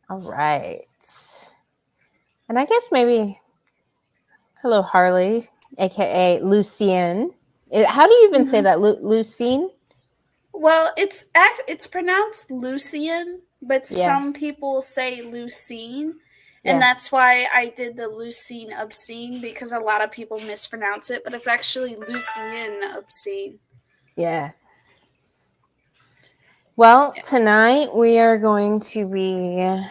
All right. And I guess maybe, hello, Harley, aka Lucien. How do you even say Mhm. that? Lucine? Well, it's pronounced Lucian, but Yeah. some people say Lucine, and Yeah. that's why I did the Lucine obscene because a lot of people mispronounce it, but it's actually Lucien obscene. Yeah. Well, tonight we are going to be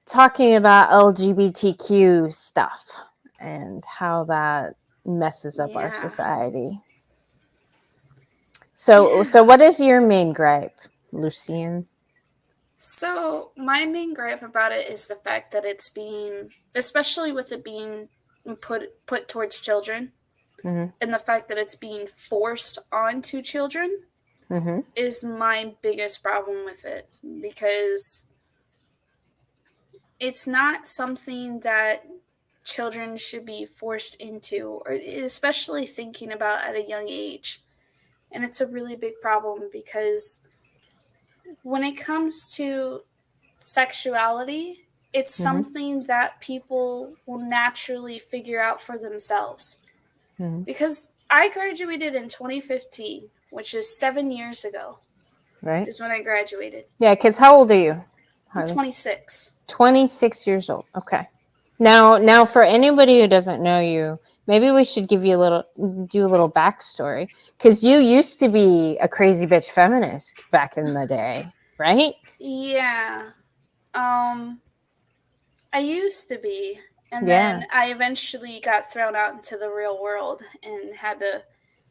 talking about LGBTQ stuff and how that messes up our Yeah. society. So Yeah. what is your main gripe, Lucien? So, my main gripe about it is the fact that it's being, especially with it being put towards children, Mm-hmm. and the fact that it's being forced onto children Mm-hmm. is my biggest problem with it because it's not something that children should be forced into, or especially thinking about at a young age. And it's a really big problem because when it comes to sexuality, it's Mm-hmm. something that people will naturally figure out for themselves. Mm-hmm. Because I graduated in 2015, which is 7 years ago, Right? is when I graduated. Yeah, because how old are you, I'm Harley? 26. 26 years old. Okay. Now, for anybody who doesn't know you, maybe we should do a little backstory, because you used to be a crazy bitch feminist back in the day, right? Yeah. Um, I used to be, and Yeah. then I eventually got thrown out into the real world and had to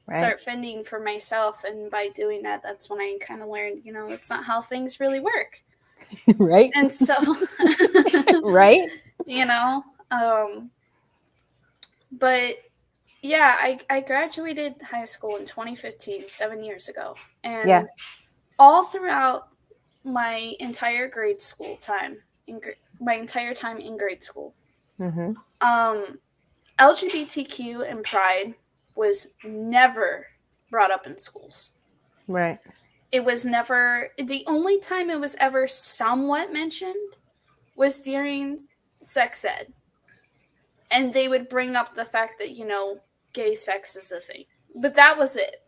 Right. start fending for myself. And by doing that, that's when I kind of learned, that's not how things really work. Right. And so, Right. you know, um, but yeah, I graduated high school in 2015, 7 years ago. Yeah. And all throughout my entire grade school time, my entire time in grade school, Mm-hmm. um, LGBTQ and pride was never brought up in schools. Right. It was never, the only time it was ever somewhat mentioned was during sex ed. And they would bring up the fact that, gay sex is a thing. But that was it.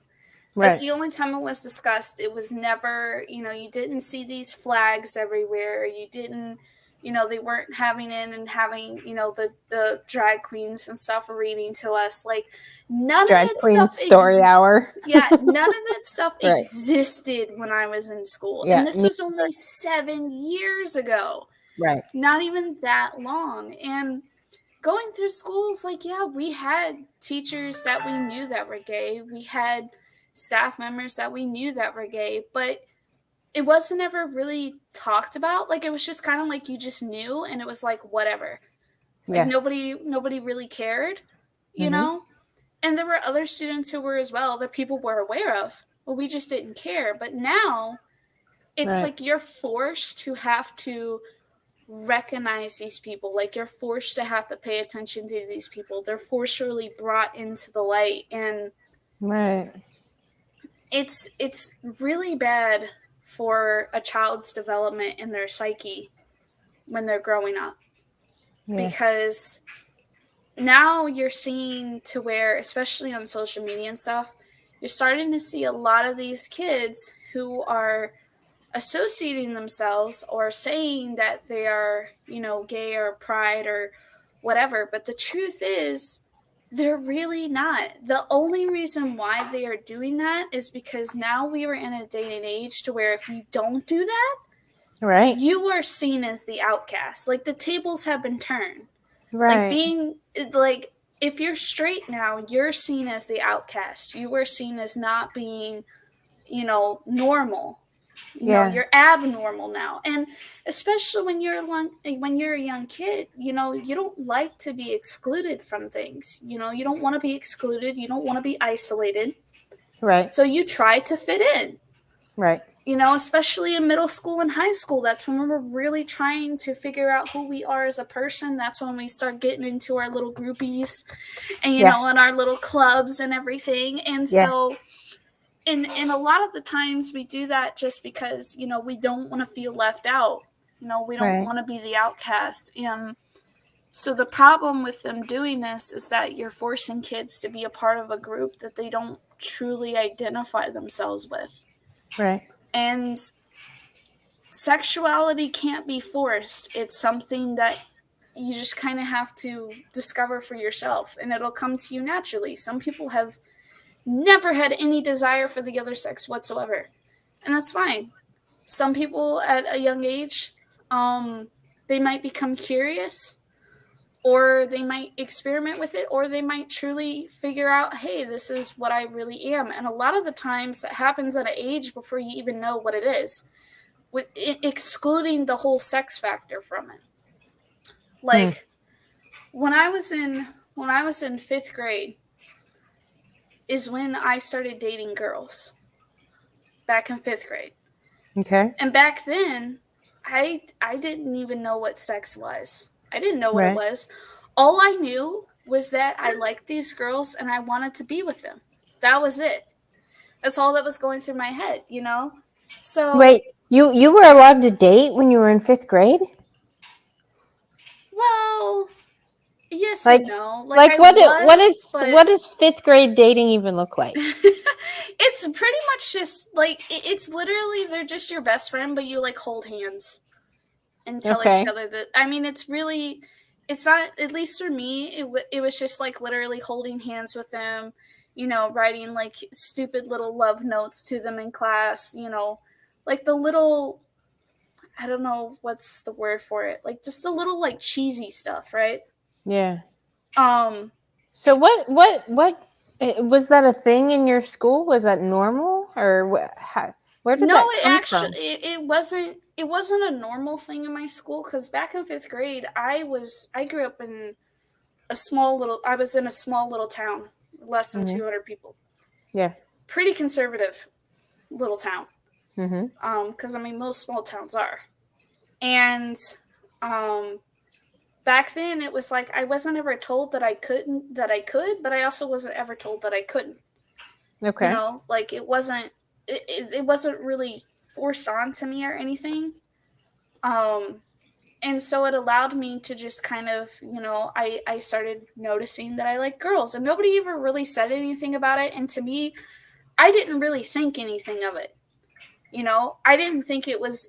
That's Right. the only time it was discussed. It was never, you didn't see these flags everywhere. You didn't, they weren't having in and having, the drag queens and stuff reading to us. Like, none of Drag that Queen stuff Story Hour. yeah, none of that stuff Right. existed when I was in school. Yeah. And this Me. was only 7 years ago. Right. Not even that long. And going through schools, like, yeah, we had teachers that we knew that were gay. We had staff members that we knew that were gay, but it wasn't ever really talked about. Like, it was just kind of like you just knew, and it was like whatever. Like, Yeah. nobody really cared, you Mm-hmm. know? And there were other students who were as well that people were aware of, but we just didn't care. But now it's Right. like you're forced to have to recognize these people. Like, you're forced to have to pay attention to these people. They're forcefully brought into the light, and Right. it's really bad for a child's development in their psyche when they're growing up, Yeah. because now you're seeing to where, especially on social media and stuff, you're starting to see a lot of these kids who are associating themselves or saying that they are, gay or pride or whatever. But the truth is, they're really not. The only reason why they are doing that is because now we are in a day and age to where if you don't do that, Right. you are seen as the outcast. Like, the tables have been turned. Like, Right. if you're straight now, you're seen as the outcast. You are seen as not being, normal. Yeah. You're abnormal now. And especially when you're a young kid, you don't like to be excluded from things. You don't want to be excluded. You don't want to be isolated. Right. So you try to fit in. Right. Especially in middle school and high school. That's when we're really trying to figure out who we are as a person. That's when we start getting into our little groupies and, Yeah. and our little clubs and everything. And Yeah. so, and a lot of the times we do that just because, we don't want to feel left out. We don't want to be the outcast. And so the problem with them doing this is that you're forcing kids to be a part of a group that they don't truly identify themselves with. Right. And sexuality can't be forced. It's something that you just kind of have to discover for yourself, and it'll come to you naturally. Some people have never had any desire for the other sex whatsoever, and that's fine. Some people at a young age, they might become curious, or they might experiment with it, or they might truly figure out, hey, this is what I really am. And a lot of the times that happens at an age before you even know what it is, with excluding the whole sex factor from it. Like when I was in 5th grade is when I started dating girls. Back in 5th grade. Okay. And back then, I didn't even know what sex was. I didn't know what it was. All I knew was that I liked these girls and I wanted to be with them. That was it. That's all that was going through my head, So wait, you were allowed to date when you were in 5th grade? Well, yes Like, and no. Like what does 5th grade dating even look like? It's pretty much just like it's literally they're just your best friend, but you like hold hands and tell each other that. I mean, it's not, at least for me, it was just like literally holding hands with them, writing like stupid little love notes to them in class, like the little, I don't know what's the word for it, like just a little like cheesy stuff, right? Yeah. So what was that a thing in your school? Was that normal, or where did that come from? It wasn't a normal thing in my school, because back in 5th grade, I grew up in I was in a small little town, less than 200 people. Yeah. Pretty conservative little town. Mm-hmm. Because I mean, most small towns are. And back then it was like I wasn't ever told that I could, but I also wasn't ever told that I couldn't. Okay. Like it wasn't really forced onto me or anything. And so it allowed me to just kind of, I started noticing that I like girls, and nobody ever really said anything about it. And to me, I didn't really think anything of it. I didn't think it was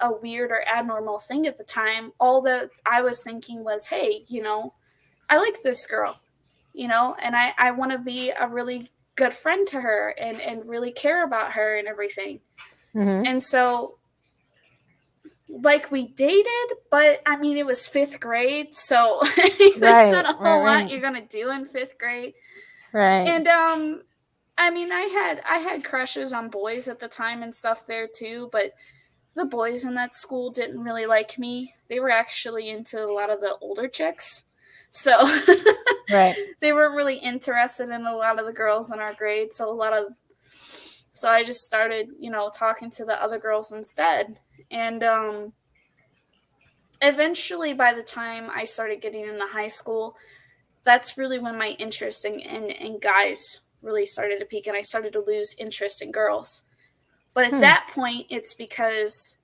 a weird or abnormal thing at the time. All that I was thinking was, hey, I like this girl, and I want to be a really good friend to her and really care about her and everything. Mm-hmm. And so, like, we dated, but I mean, it was 5th grade, so there's not a whole lot you're gonna do in 5th grade. Right. And I mean, I had crushes on boys at the time and stuff there too, but the boys in that school didn't really like me. They were actually into a lot of the older chicks. So they weren't really interested in a lot of the girls in our grade. So I just started, talking to the other girls instead. And eventually, by the time I started getting into high school, that's really when my interest in guys really started to peak, and I started to lose interest in girls. But at that point, it's because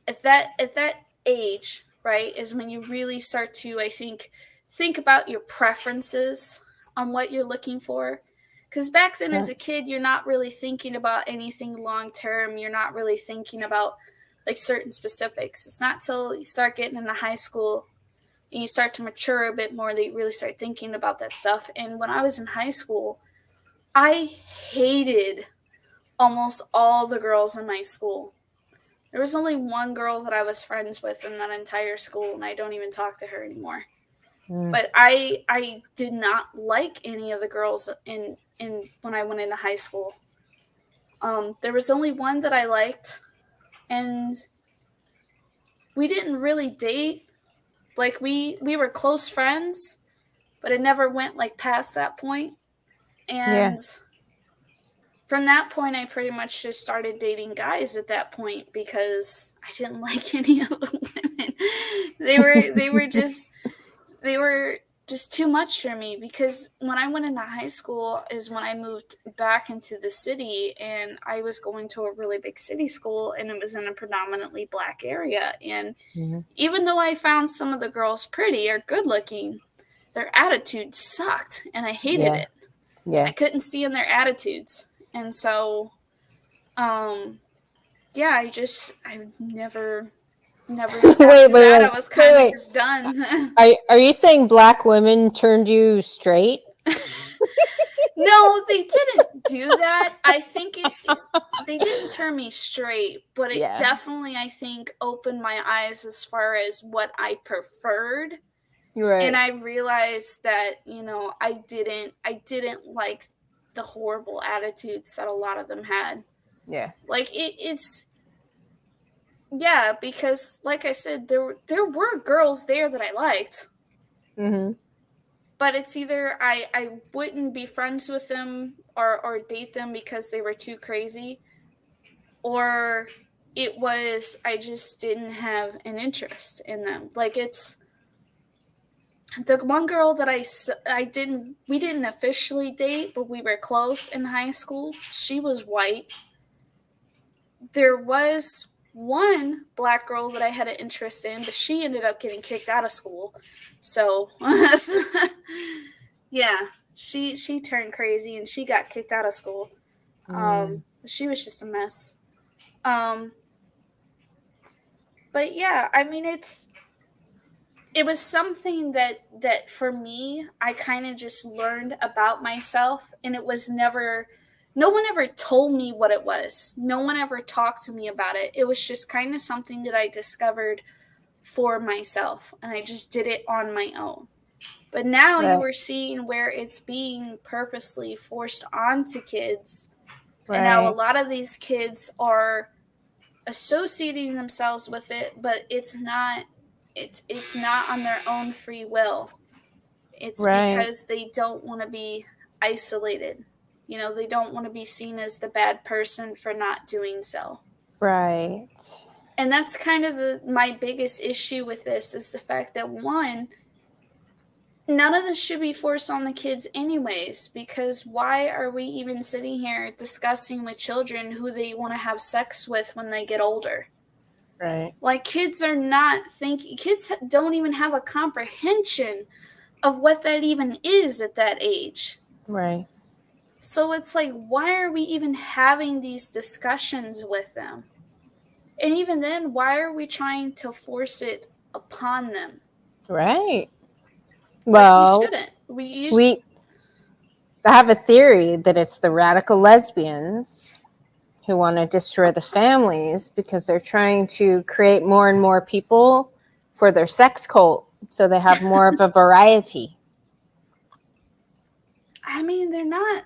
at that age, right, is when you really start to, I think about your preferences on what you're looking for. Because back then, as a kid, you're not really thinking about anything long term. You're not really thinking about like certain specifics. It's not till you start getting into high school and you start to mature a bit more that you really start thinking about that stuff. And when I was in high school, I hated almost all the girls in my school. There was only one girl that I was friends with in that entire school, and I don't even talk to her anymore. But I did not like any of the girls in when I went into high school. There was only one that I liked, and we didn't really date. Like we were close friends, but it never went like past that point. And from that point, I pretty much just started dating guys at that point because I didn't like any of the women. They were just too much for me, because when I went into high school is when I moved back into the city, and I was going to a really big city school, and it was in a predominantly black area. And even though I found some of the girls pretty or good looking, their attitude sucked, and I hated it. I couldn't stand their attitudes. And so, yeah, I never wait. I was kind of just done. Are you saying black women turned you straight? No, they didn't do that. I think they didn't turn me straight, but it definitely, I think, opened my eyes as far as what I preferred. Right. And I realized that, I didn't like the horrible attitudes that a lot of them had. Yeah. Like it's because like I said, there were girls there that I liked. Mm-hmm. But it's either I wouldn't be friends with them or date them because they were too crazy, or it was I just didn't have an interest in them. Like, it's the one girl that we didn't officially date, but we were close in high school. She was white. There was one black girl that I had an interest in, but she ended up getting kicked out of school. So, yeah, she turned crazy and she got kicked out of school. She was just a mess. But yeah, I mean, it was something that for me, I kind of just learned about myself, and it was never, no one ever told me what it was. No one ever talked to me about it. It was just kind of something that I discovered for myself, and I just did it on my own. But now you are seeing where it's being purposely forced onto kids. Right. And now a lot of these kids are associating themselves with it, but it's not on their own free will. It's because they don't want to be isolated. They don't want to be seen as the bad person for not doing so. Right. And that's kind of my biggest issue with this, is the fact that, one, none of this should be forced on the kids anyways, because why are we even sitting here discussing with children who they want to have sex with when they get older? Right. Like, kids don't even have a comprehension of what that even is at that age. Right. So it's like, why are we even having these discussions with them? And even then, why are we trying to force it upon them? Right. Well, we shouldn't. I have a theory that it's the radical lesbians who want to destroy the families because they're trying to create more and more people for their sex cult, so they have more of a variety. I mean, they're not...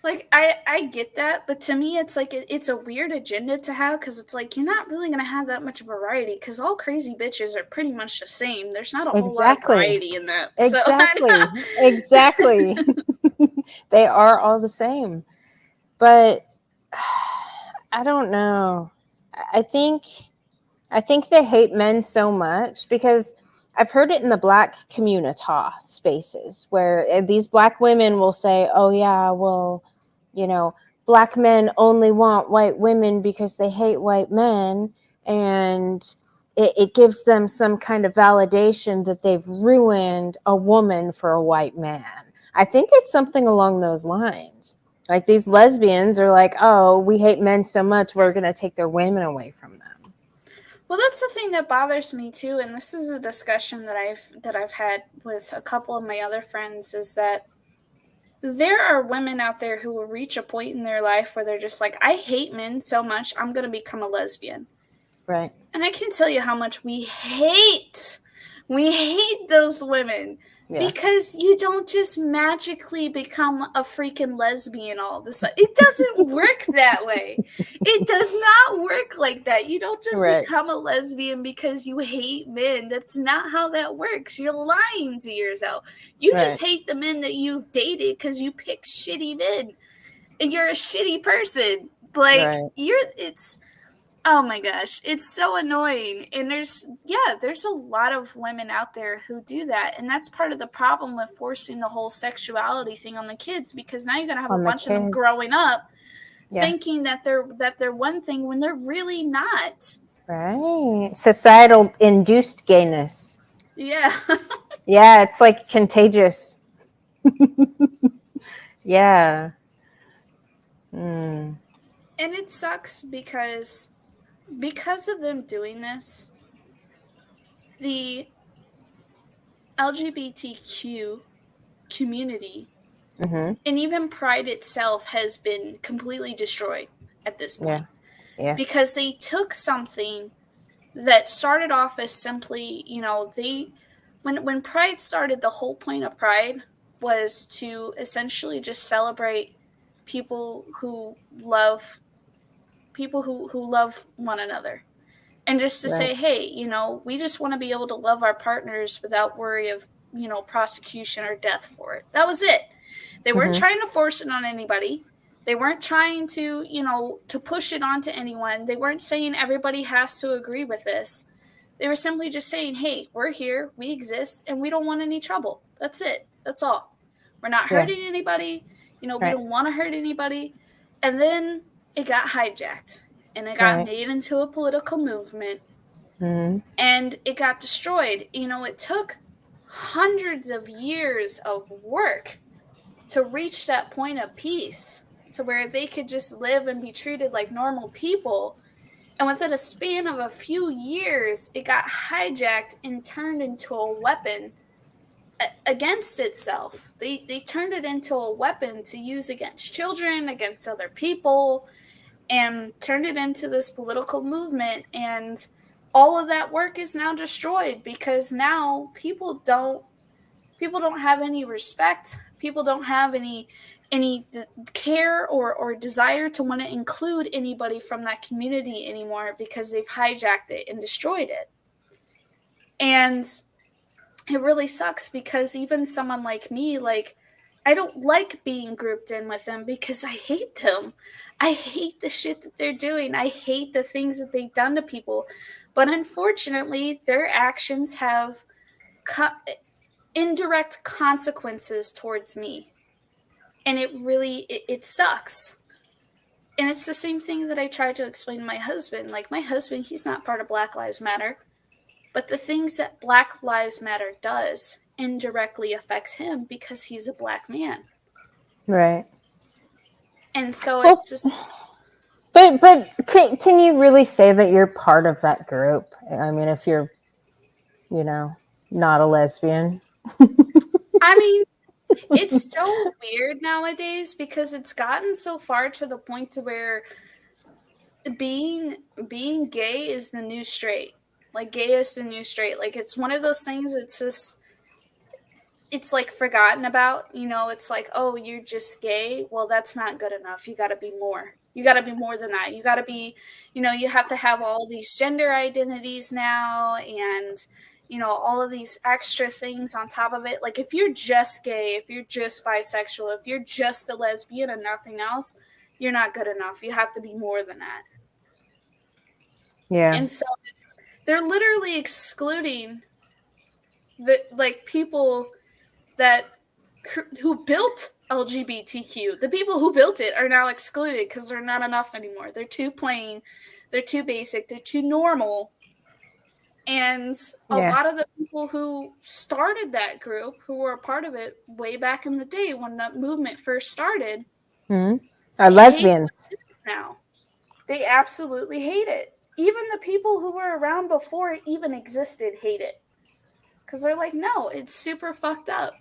Like, I get that, but to me, it's like it's a weird agenda to have, because it's like, you're not really going to have that much variety, because all crazy bitches are pretty much the same. There's not a whole lot of variety in that. Exactly. They are all the same. But I don't know. I think they hate men so much because I've heard it in the black community spaces where these black women will say, oh yeah, well, black men only want white women because they hate white men. And it gives them some kind of validation that they've ruined a woman for a white man. I think it's something along those lines. Like, these lesbians are like, oh, we hate men so much, we're going to take their women away from them. Well, that's the thing that bothers me too, and this is a discussion that I've had with a couple of my other friends, is that there are women out there who will reach a point in their life where they're just like, I hate men so much, I'm going to become a lesbian. Right. And I can tell you how much we hate those women. Yeah. Because you don't just magically become a freaking lesbian all of a sudden. It doesn't work that way. It does not work like that. You don't just become a lesbian because you hate men. That's not how that works. You're lying to yourself. You just hate the men that you've dated because you pick shitty men. And you're a shitty person. Like, Oh my gosh, it's so annoying. And there's a lot of women out there who do that. And that's part of the problem with forcing the whole sexuality thing on the kids, because now you're going to have a On the bunch of them growing kids. up Yeah. thinking that they're one thing when they're really not. Right. Societal induced gayness. Yeah. Yeah, it's like contagious. Yeah. Mm. And it sucks because of them doing this, the LGBTQ community Mm-hmm. and even Pride itself has been completely destroyed at this Yeah. point, Yeah. because they took something that started off as simply, when Pride started, the whole point of Pride was to essentially just celebrate people who love who love one another. And just to Right. say, hey, we just want to be able to love our partners without worry of, prosecution or death for it. That was it. They weren't Mm-hmm. trying to force it on anybody. They weren't trying to, to push it onto anyone. They weren't saying everybody has to agree with this. They were simply just saying, hey, we're here, we exist, and we don't want any trouble. That's it. That's all. We're not Yeah. hurting anybody. We Right. don't want to hurt anybody. And then it got hijacked and it got Right. made into a political movement Mm-hmm. and it got destroyed. It took hundreds of years of work to reach that point of peace, to where they could just live and be treated like normal people. And within a span of a few years, it got hijacked and turned into a weapon against itself. They turned it into a weapon to use against children, against other people, and turned it into this political movement. And all of that work is now destroyed, because now people don't have any respect. People don't have any care or desire to want to include anybody from that community anymore, because they've hijacked it and destroyed it. And it really sucks, because even someone like me, like, I don't like being grouped in with them because I hate them. I hate the shit that they're doing. I hate the things that they've done to people. But unfortunately, their actions have indirect consequences towards me. And it sucks. And it's the same thing that I try to explain to my husband. Like, my husband, he's not part of Black Lives Matter. But the things that Black Lives Matter does indirectly affects him because he's a black man. Right. And so Well, it's just, but can you really say that you're part of that group? I mean, if you're, not a lesbian. I mean, it's so weird nowadays, because it's gotten so far to the point to where being gay is the new straight. Like, gay is the new straight. Like, it's one of those things. It's just, it's like forgotten about. It's like, oh, you're just gay. Well, that's not good enough. You got to be more. You got to be more than that. You got to be, you have to have all these gender identities now, and all of these extra things on top of it. Like, if you're just gay, if you're just bisexual, if you're just a lesbian and nothing else, you're not good enough. You have to be more than that. Yeah. And so they're literally excluding people that who built LGBTQ. The people who built it are now excluded because they're not enough anymore. They're too plain, they're too basic, they're too normal. And a Yeah. lot of the people who started that group, who were a part of it way back in the day when that movement first started, Mm-hmm. Are hate lesbians. it now. They absolutely hate it. Even the people who were around before it even existed hate it. Because they're like, no, it's super fucked up.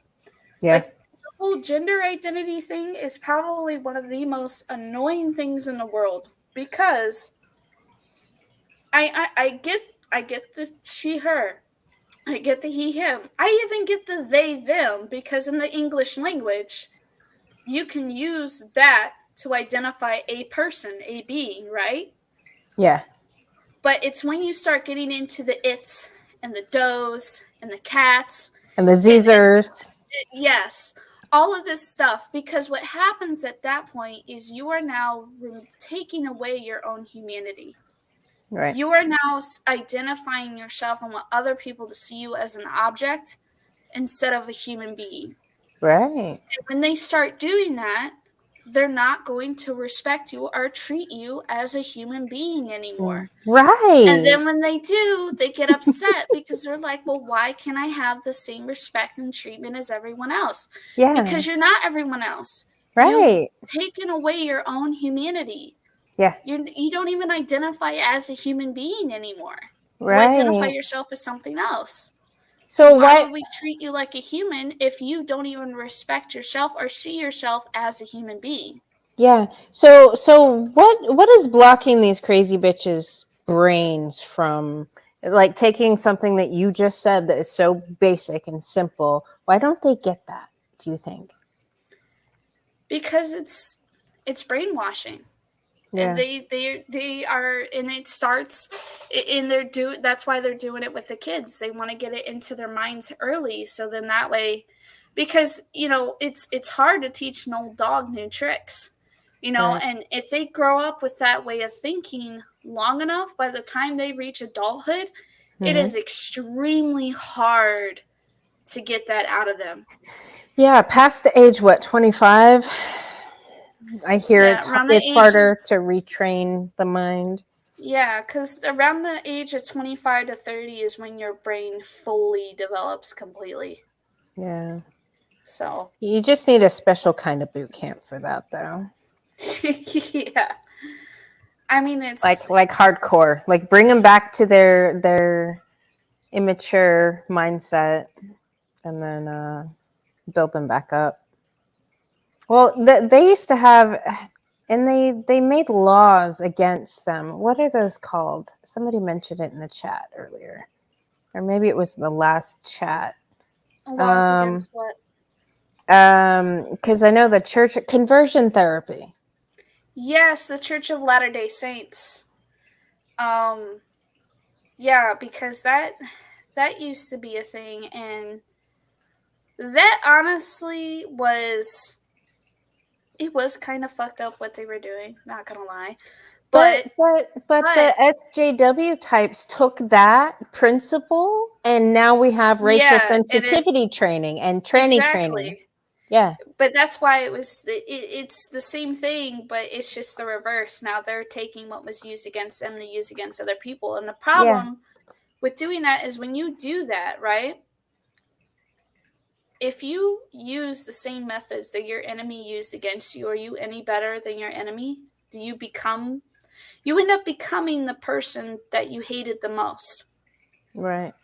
Yeah. Like, the whole gender identity thing is probably one of the most annoying things in the world, because I get the she her. I get the he him. I even get the they them, because in the English language, you can use that to identify a person, a being, right? Yeah. But it's when you start getting into the it's and the does and the cats And the and Zers. yes, all of this stuff, because what happens at that point is you are now taking away your own humanity. Right. You are now identifying yourself and want other people to see you as an object instead of a human being. Right. And when they start doing that, they're not going to respect you or treat you as a human being anymore. And Right. then when they do, they get upset because they're like, well, why can't I have the same respect and treatment as everyone else? Yeah. Because you're not everyone else. You've Right. taken away your own humanity. Yeah. You don't even identify as a human being anymore. You identify Right. yourself as something else. So So why what? would we treat you like a human if you don't even respect yourself or see yourself as a human being? Yeah. So what is blocking these crazy bitches' brains from like taking something that you just said that is so basic and simple? Why don't they get that? Do you think? Because it's brainwashing. Yeah. They are, and it starts in their do that's why they're doing it with the kids. They want to get it into their minds early, so then that way, because it's hard to teach an old dog new tricks, Right. and if they grow up with that way of thinking long enough, by the time they reach adulthood, it Mm-hmm. is extremely hard to get that out of them. Yeah. Past the age, what, 25? I hear Yeah, around the it's age of harder to retrain the mind. Yeah, because around the age of 25 to 30 is when your brain fully develops completely. Yeah. So, You just need a special kind of boot camp for that, though. yeah. I mean, Like hardcore. Like bring them back to their immature mindset, and then build them back up. Well, they used to have, and they made laws against them. What are those called? Somebody mentioned it in the chat earlier, or maybe it was the last chat. laws Um, against what? because I know the church conversion therapy. Yes, the Church of Latter-day Saints. Um, yeah, because that used to be a thing, and that honestly was kind of fucked up what they were doing, not gonna lie. But But but the but SJW types took that principle, and now we have racial yeah, and sensitivity training and tranny training. exactly. Yeah, But that's why it's the same thing, but it's just the reverse. Now they're taking what was used against them to use against other people. And the yeah, problem with doing that is when you do that, right? If you use the same methods that your enemy used against you, are you any better than your enemy? Do you end up becoming the person that you hated the most. right.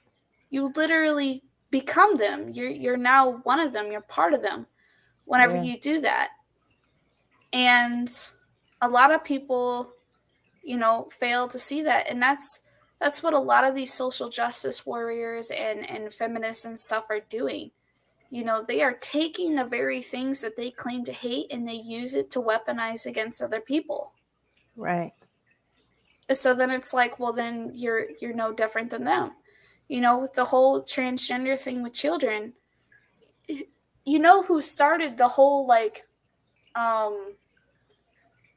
You literally become them. You're now one of them, you're part of them whenever Yeah, you do that. And a lot of people, fail to see that. And that's what a lot of these social justice warriors and feminists and stuff are doing. They are taking the very things that they claim to hate and they use it to weaponize against other people. right. So then it's like, well, then you're no different than them. With the whole transgender thing with children, who started the whole um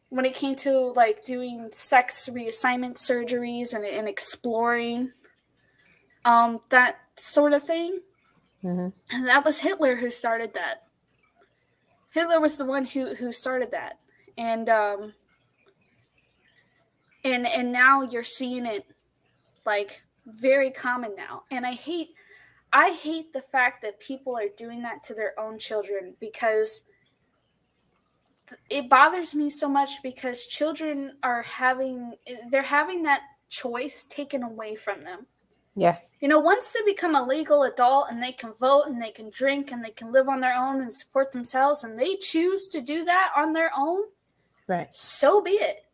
when it came to like doing sex reassignment surgeries and exploring that sort of thing. Mm-hmm. And that was Hitler who started that. Hitler was the one who started that. And and now you're seeing it like very common now. And I hate the fact that people are doing that to their own children, because it bothers me so much, because children they're having that choice taken away from them. Yeah, Once they become a legal adult and they can vote and they can drink and they can live on their own and support themselves, and they choose to do that on their own, right. so be it.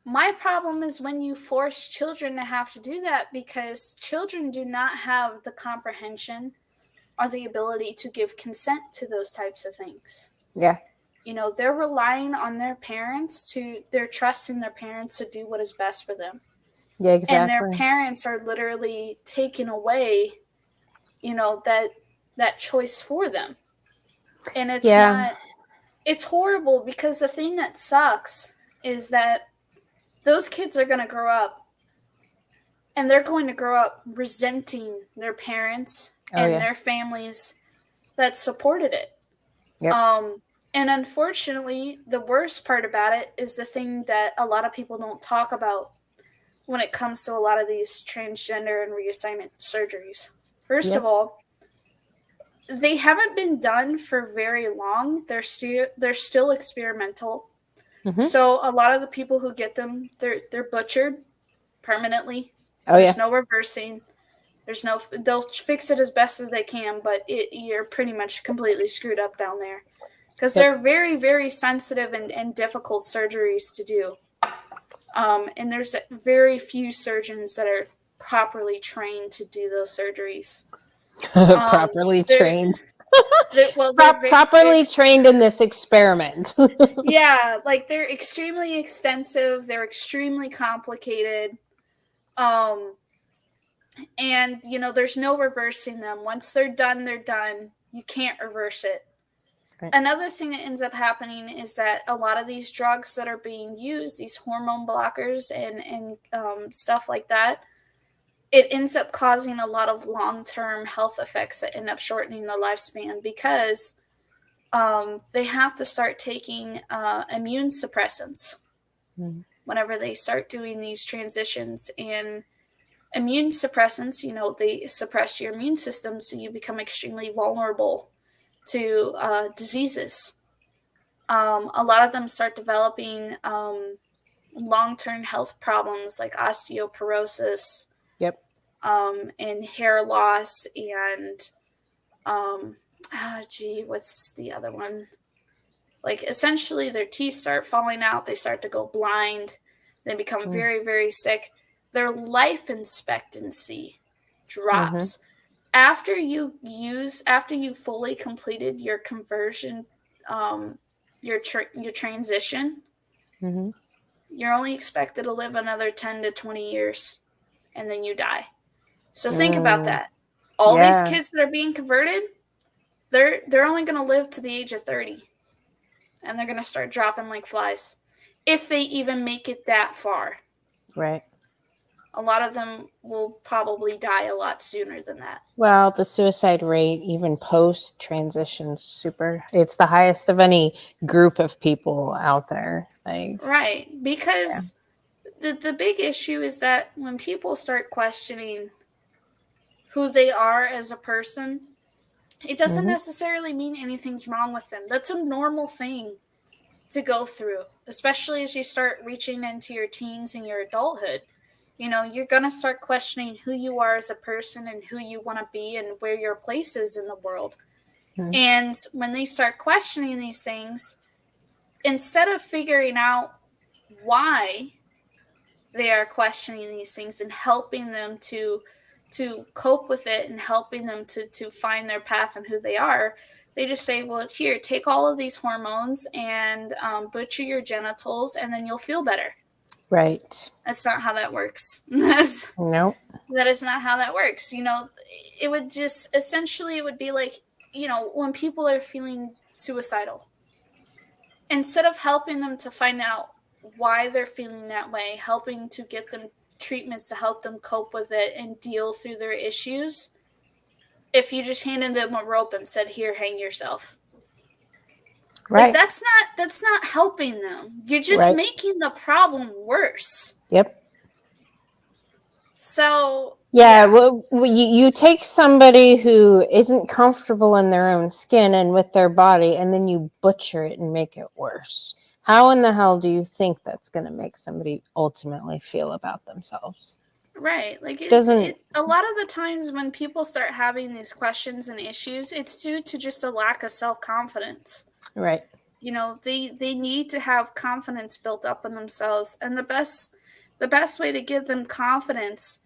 My problem is when you force children to have to do that, because children do not have the comprehension or the ability to give consent to those types of things. Yeah, They're relying on they're trusting their parents to do what is best for them. yeah, And their exactly. parents are literally taking away, that choice for them. And Yeah, it's horrible, because the thing that sucks is that those kids are going to grow up and they're going to grow up resenting their parents and their families that supported it. Yep. And unfortunately, the worst part about it is the thing that a lot of people don't talk about when it comes to a lot of these transgender and reassignment surgeries. First of all, they haven't been done for very long. They're still experimental. Mm-hmm. So a lot of the people who get them, they're butchered permanently. Oh, There's no reversing. They'll fix it as best as they can, but you're pretty much completely screwed up down there. Because they're very, very sensitive and difficult surgeries to do. And there's very few surgeons that are properly trained to do those surgeries. Properly trained. Properly trained in this experiment. Yeah, like they're extremely extensive. They're extremely complicated. And, there's no reversing them. Once they're done, they're done. You can't reverse it. Right. Another thing that ends up happening is that a lot of these drugs that are being used, these hormone blockers and stuff like that, it ends up causing a lot of long-term health effects that end up shortening their lifespan because they have to start taking immune suppressants whenever they start doing these transitions. And immune suppressants, they suppress your immune system, so you become extremely vulnerable to diseases. A lot of them start developing long-term health problems like osteoporosis. Yep. And hair loss and what's the other one? Like essentially their teeth start falling out, they start to go blind, they become very, very sick. Their life expectancy drops. After you fully completed your conversion, your transition, you're only expected to live another 10 to 20 years, and then you die. So think about that. All these kids that are being converted, they're only going to live to the age of 30, and they're going to start dropping like flies, if they even make it that far. Right. A lot of them will probably die a lot sooner than that. Well, the suicide rate, even post-transition, it's the highest of any group of people out there. Right. Because the big issue is that when people start questioning who they are as a person, it doesn't necessarily mean anything's wrong with them. That's a normal thing to go through, especially as you start reaching into your teens and your adulthood. You're going to start questioning who you are as a person and who you want to be and where your place is in the world. And when they start questioning these things, instead of figuring out why they are questioning these things and helping them to cope with it and helping them to find their path and who they are, they just say, well, here, take all of these hormones and butcher your genitals and then you'll feel better. Right. That's not how that works. Nope. That is not how that works. It would just, essentially, it would be like, when people are feeling suicidal, instead of helping them to find out why they're feeling that way, helping to get them treatments to help them cope with it and deal through their issues, if you just handed them a rope and said, here, hang yourself. Right. Like, that's not helping them. You're just making the problem worse. Yep. So well, you take somebody who isn't comfortable in their own skin and with their body, and then you butcher it and make it worse. How in the hell do you think that's going to make somebody ultimately feel about themselves? Right. Like a lot of the times when people start having these questions and issues, it's due to just a lack of self-confidence. Right. They need to have confidence built up in themselves. And the best way to give them confidence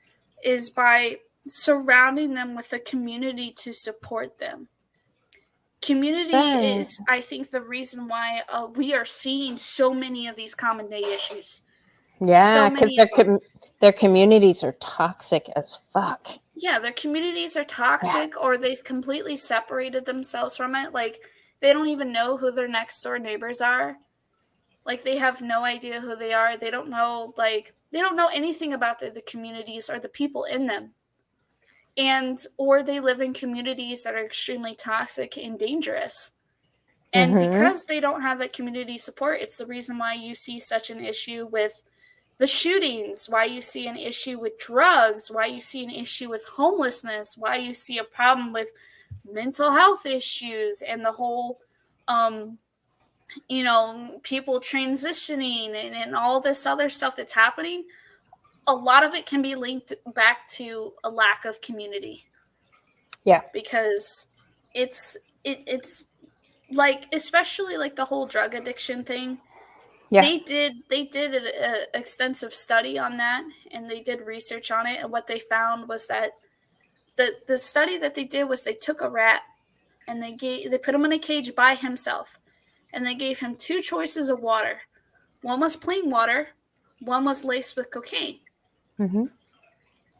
is by surrounding them with a community to support them. Community is, I think, the reason why we are seeing so many of these common day issues. Yeah, because their communities are toxic as fuck. Yeah, their communities are toxic, or they've completely separated themselves from it. Like, they don't even know who their next door neighbors are. Like, they have no idea who they are. They don't know, like, they don't know anything about the communities or the people in them. And, or they live in communities that are extremely toxic and dangerous. And Mm-hmm. because they don't have that community support, it's the reason why you see such an issue with the shootings, why you see an issue with drugs, why you see an issue with homelessness, why you see a problem with mental health issues, and the whole, people transitioning and all this other stuff that's happening. A lot of it can be linked back to a lack of community. Yeah. Because it's like, especially like the whole drug addiction thing. Yeah. They did an extensive study on that, and they did research on it, and what they found was that the study that they did was they took a rat and they put him in a cage by himself, and they gave him two choices of water. One was plain water, one was laced with cocaine. Mm-hmm.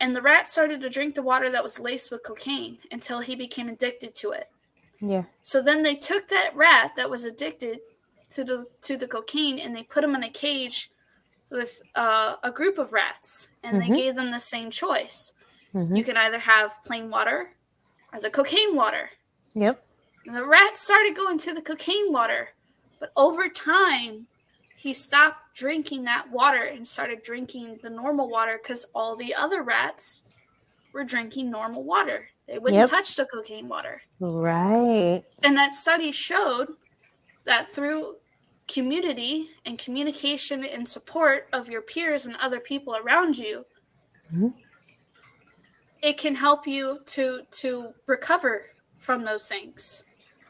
And the rat started to drink the water that was laced with cocaine until he became addicted to it. Yeah. So then they took that rat that was addicted to the cocaine, and they put him in a cage with a group of rats, and they Mm-hmm. gave them the same choice. Mm-hmm. You can either have plain water or the cocaine water. Yep. And the rat started going to the cocaine water, but over time, he stopped drinking that water and started drinking the normal water because all the other rats were drinking normal water. They wouldn't Yep. touch the cocaine water. Right. And that study showed that through community and communication and support of your peers and other people around you, Mm-hmm. it can help you to recover from those things.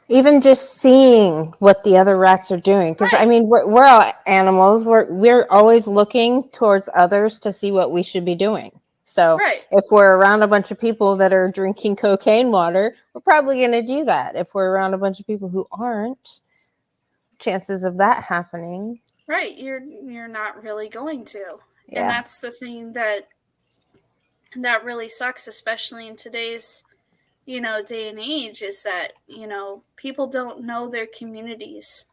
Even just seeing what the other rats are doing, because I Right. mean, we're all animals. We're always looking towards others to see what we should be doing. So Right. if we're around a bunch of people that are drinking cocaine water, we're probably going to do that. If we're around a bunch of people who aren't, chances of that happening. Right. You're not really going to. Yeah. And that's the thing that really sucks, especially in today's, day and age, is that, people don't know their communities.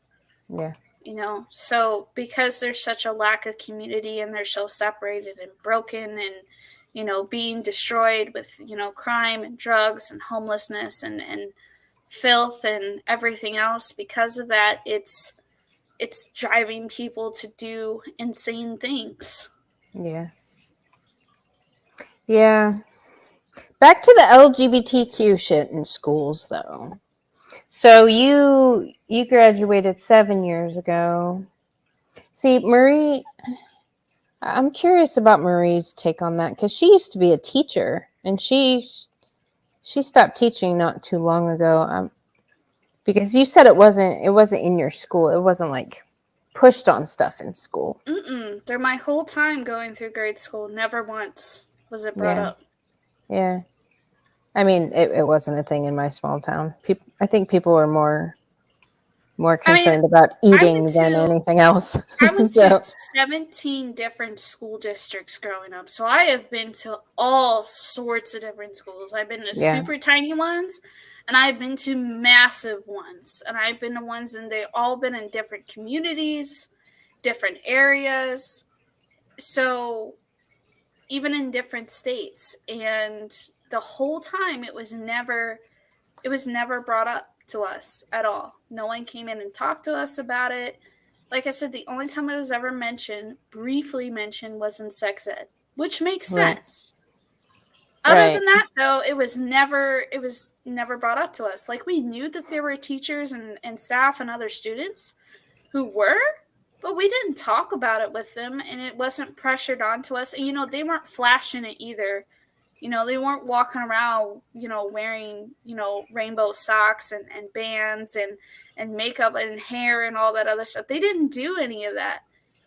Yeah. So because there's such a lack of community, and they're so separated and broken, and being destroyed with crime and drugs and homelessness and filth and everything else, because of that, it's driving people to do insane things. Yeah. Yeah. Back to the LGBTQ shit in schools, though. So you graduated 7 years ago. See, Marie, I'm curious about Marie's take on that, because she used to be a teacher, and she stopped teaching not too long ago. Because you said it wasn't in your school. It wasn't like pushed on stuff in school. They're my whole time going through grade school. Never once was it brought up. Yeah. I mean, it wasn't a thing in my small town. I think people were more concerned about eating than anything else. I went So, to 17 different school districts growing up. So I have been to all sorts of different schools. I've been to super tiny ones, and I've been to massive ones. And I've been to ones, and they've all been in different communities, different areas. So even in different states. And the whole time it was never brought up to us at all. No one came in and talked to us about it. Like I said, the only time it was ever briefly mentioned, was in sex ed, which makes sense. Other than that, though, it was never brought up to us. Like, we knew that there were teachers and staff and other students who were, but we didn't talk about it with them, and it wasn't pressured onto us. And, they weren't flashing it either. They weren't walking around, wearing, rainbow socks and bands and makeup and hair and all that other stuff. They didn't do any of that.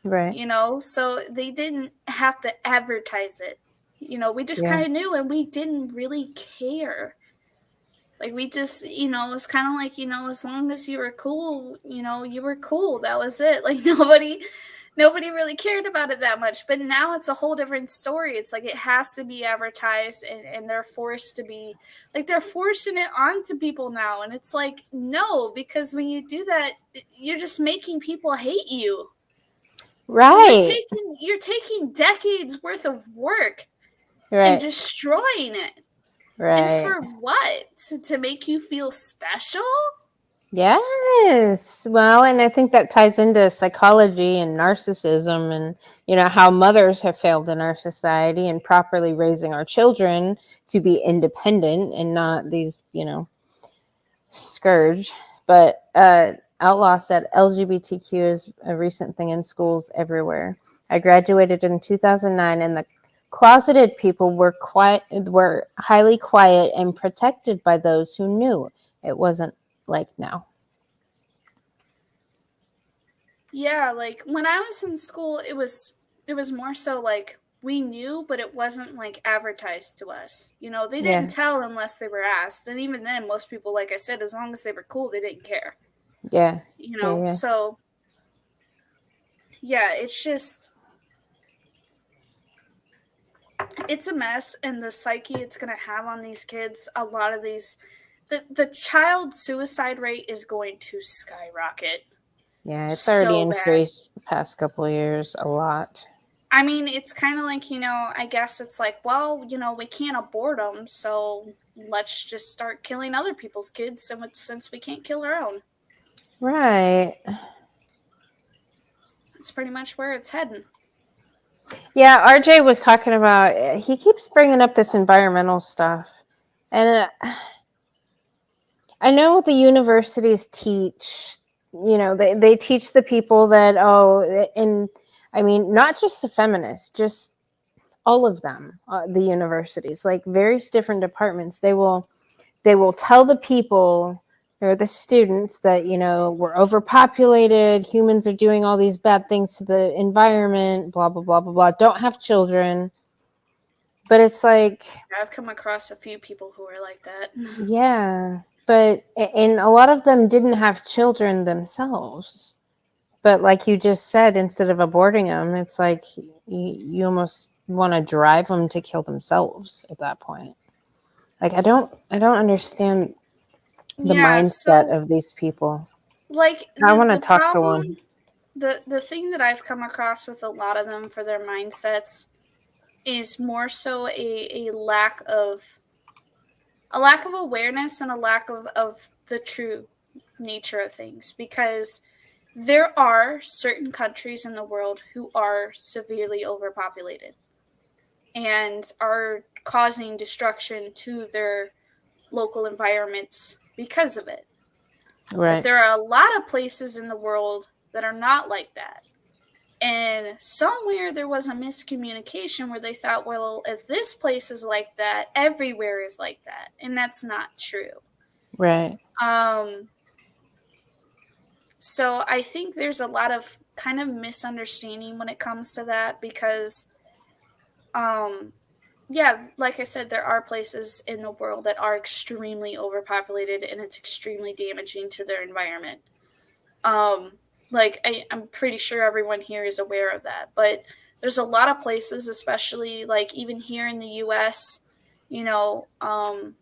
right. So they didn't have to advertise it. We just kind of knew, and we didn't really care. Like, we just, it's kind of like, as long as you were cool, you were cool. That was it. Like, nobody really cared about it that much. But now it's a whole different story. It's like, it has to be advertised, and they're forced to be, like, they're forcing it onto people now. And it's like, no, because when you do that, you're just making people hate you. Right. You're taking decades worth of work and Right. destroying it. And Right. for what? To make you feel special? Yes. Well, and I think that ties into psychology and narcissism and, how mothers have failed in our society and properly raising our children to be independent and not these, scourge. But Outlaw said LGBTQ is a recent thing in schools everywhere. I graduated in 2009 and the closeted people were highly quiet and protected by those who knew. It wasn't like now. Yeah, like when I was in school, it was more so like we knew, but it wasn't like advertised to us. They didn't Yeah. tell unless they were asked. And even then, most people, like I said, as long as they were cool, they didn't care. Yeah. Yeah. So yeah, it's just it's a mess, and the psyche it's going to have on these kids, a lot of these the child suicide rate is going to skyrocket Yeah, it's already so bad. increased the past couple of years a lot. I mean, it's kind of like, I guess it's like, well, we can't abort them, so let's just start killing other people's kids since we can't kill our own. Right. That's pretty much where it's heading. Yeah, RJ was talking about, he keeps bringing up this environmental stuff. And I know the universities teach, they teach the people that, and I mean, not just the feminists, just all of them, the universities, like various different departments, they will tell the people or the students that we're overpopulated, humans are doing all these bad things to the environment, blah blah blah blah blah, don't have children. But it's like, I've come across a few people who are like that. yeah, but and a lot of them didn't have children themselves, but like you just said, instead of aborting them, it's like you almost want to drive them to kill themselves at that point. Like I don't understand the Yeah, mindset so of these people. like I the want to the talk to problem one. the thing that I've come across with a lot of them for their mindsets is more so a lack of awareness and a lack of the true nature of things, because there are certain countries in the world who are severely overpopulated and are causing destruction to their local environments because of it. But Right. there are a lot of places in the world that are not like that. And somewhere there was a miscommunication where they thought, well, if this place is like that, everywhere is like that. And that's not true. Right. Um, so I think there's a lot of kind of misunderstanding when it comes to that, because, yeah, like I said, there are places in the world that are extremely overpopulated and it's extremely damaging to their environment. Um, like I'm pretty sure everyone here is aware of that, but there's a lot of places, especially like even here in the U.S., you know, and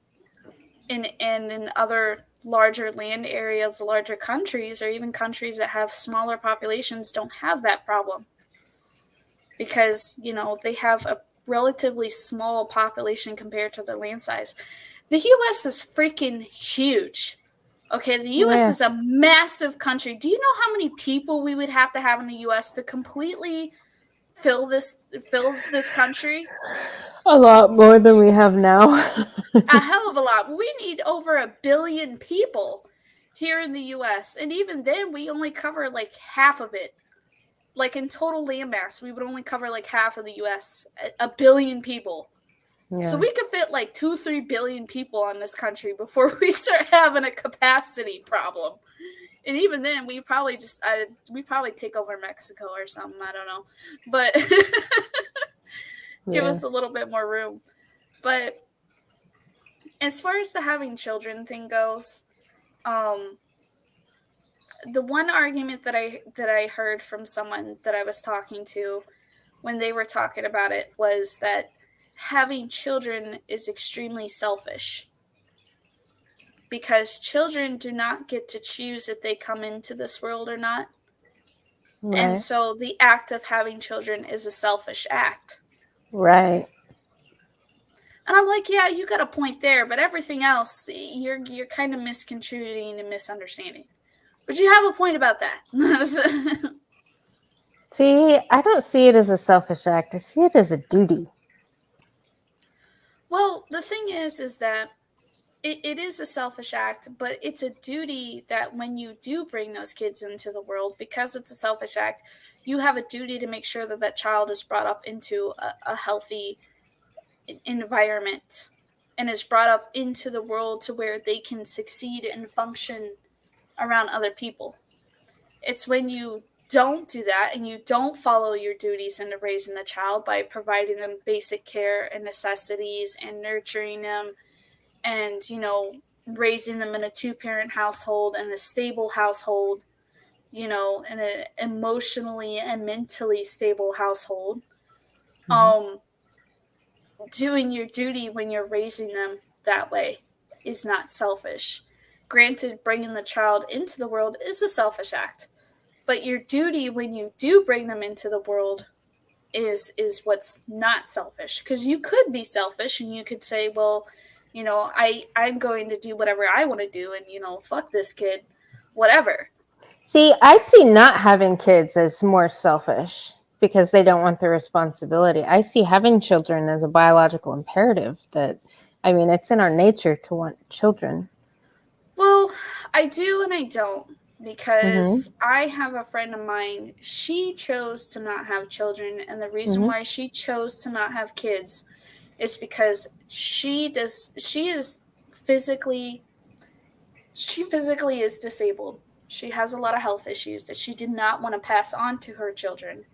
in other larger land areas, larger countries, or even countries that have smaller populations, don't have that problem because they have a relatively small population compared to their land size. The U.S. is freaking huge. Okay, the US Yeah. is a massive country. Do you know how many people we would have to have in the US to completely fill this country? A lot more than we have now. A hell of a lot. We need over 1 billion people here in the US. And even then we only cover like half of it. Like in total landmass, we would only cover like half of the US. 1 billion people. So Yeah. we could fit like 2-3 billion people on this country before we start having a capacity problem. And even then, we probably take over Mexico or something. I don't know, but give Yeah. us a little bit more room. But as far as the having children thing goes, um, the one argument that I heard from someone that I was talking to when they were talking about it was that having children is extremely selfish, because children do not get to choose if they come into this world or not. And Right. so the act of having children is a selfish act. Right. And I'm like, yeah, you got a point there, but everything else, you're kind of misconstruing and misunderstanding. But you have a point about that. See, I don't see it as a selfish act. I see it as a duty. Well, the thing is that it is a selfish act, but it's a duty that when you do bring those kids into the world, because it's a selfish act, you have a duty to make sure that that child is brought up into a healthy environment and is brought up into the world to where they can succeed and function around other people. It's when you don't do that and you don't follow your duties into raising the child by providing them basic care and necessities and nurturing them and, raising them in a two-parent household and a stable household, in an emotionally and mentally stable household. Mm-hmm. Um, Doing your duty when you're raising them that way is not selfish. Granted, bringing the child into the world is a selfish act, but your duty when you do bring them into the world is what's not selfish, because you could be selfish and you could say, well, I'm going to do whatever I want to do, and fuck this kid, whatever. See, I see not having kids as more selfish because they don't want the responsibility. I see having children as a biological imperative that, I mean, it's in our nature to want children. Well, I do and I don't, Mm-hmm. because I have a friend of mine. She chose to not have children, and the reason Mm-hmm. why she chose to not have kids is because physically she physically is disabled. She has a lot of health issues that she did not want to pass on to her children.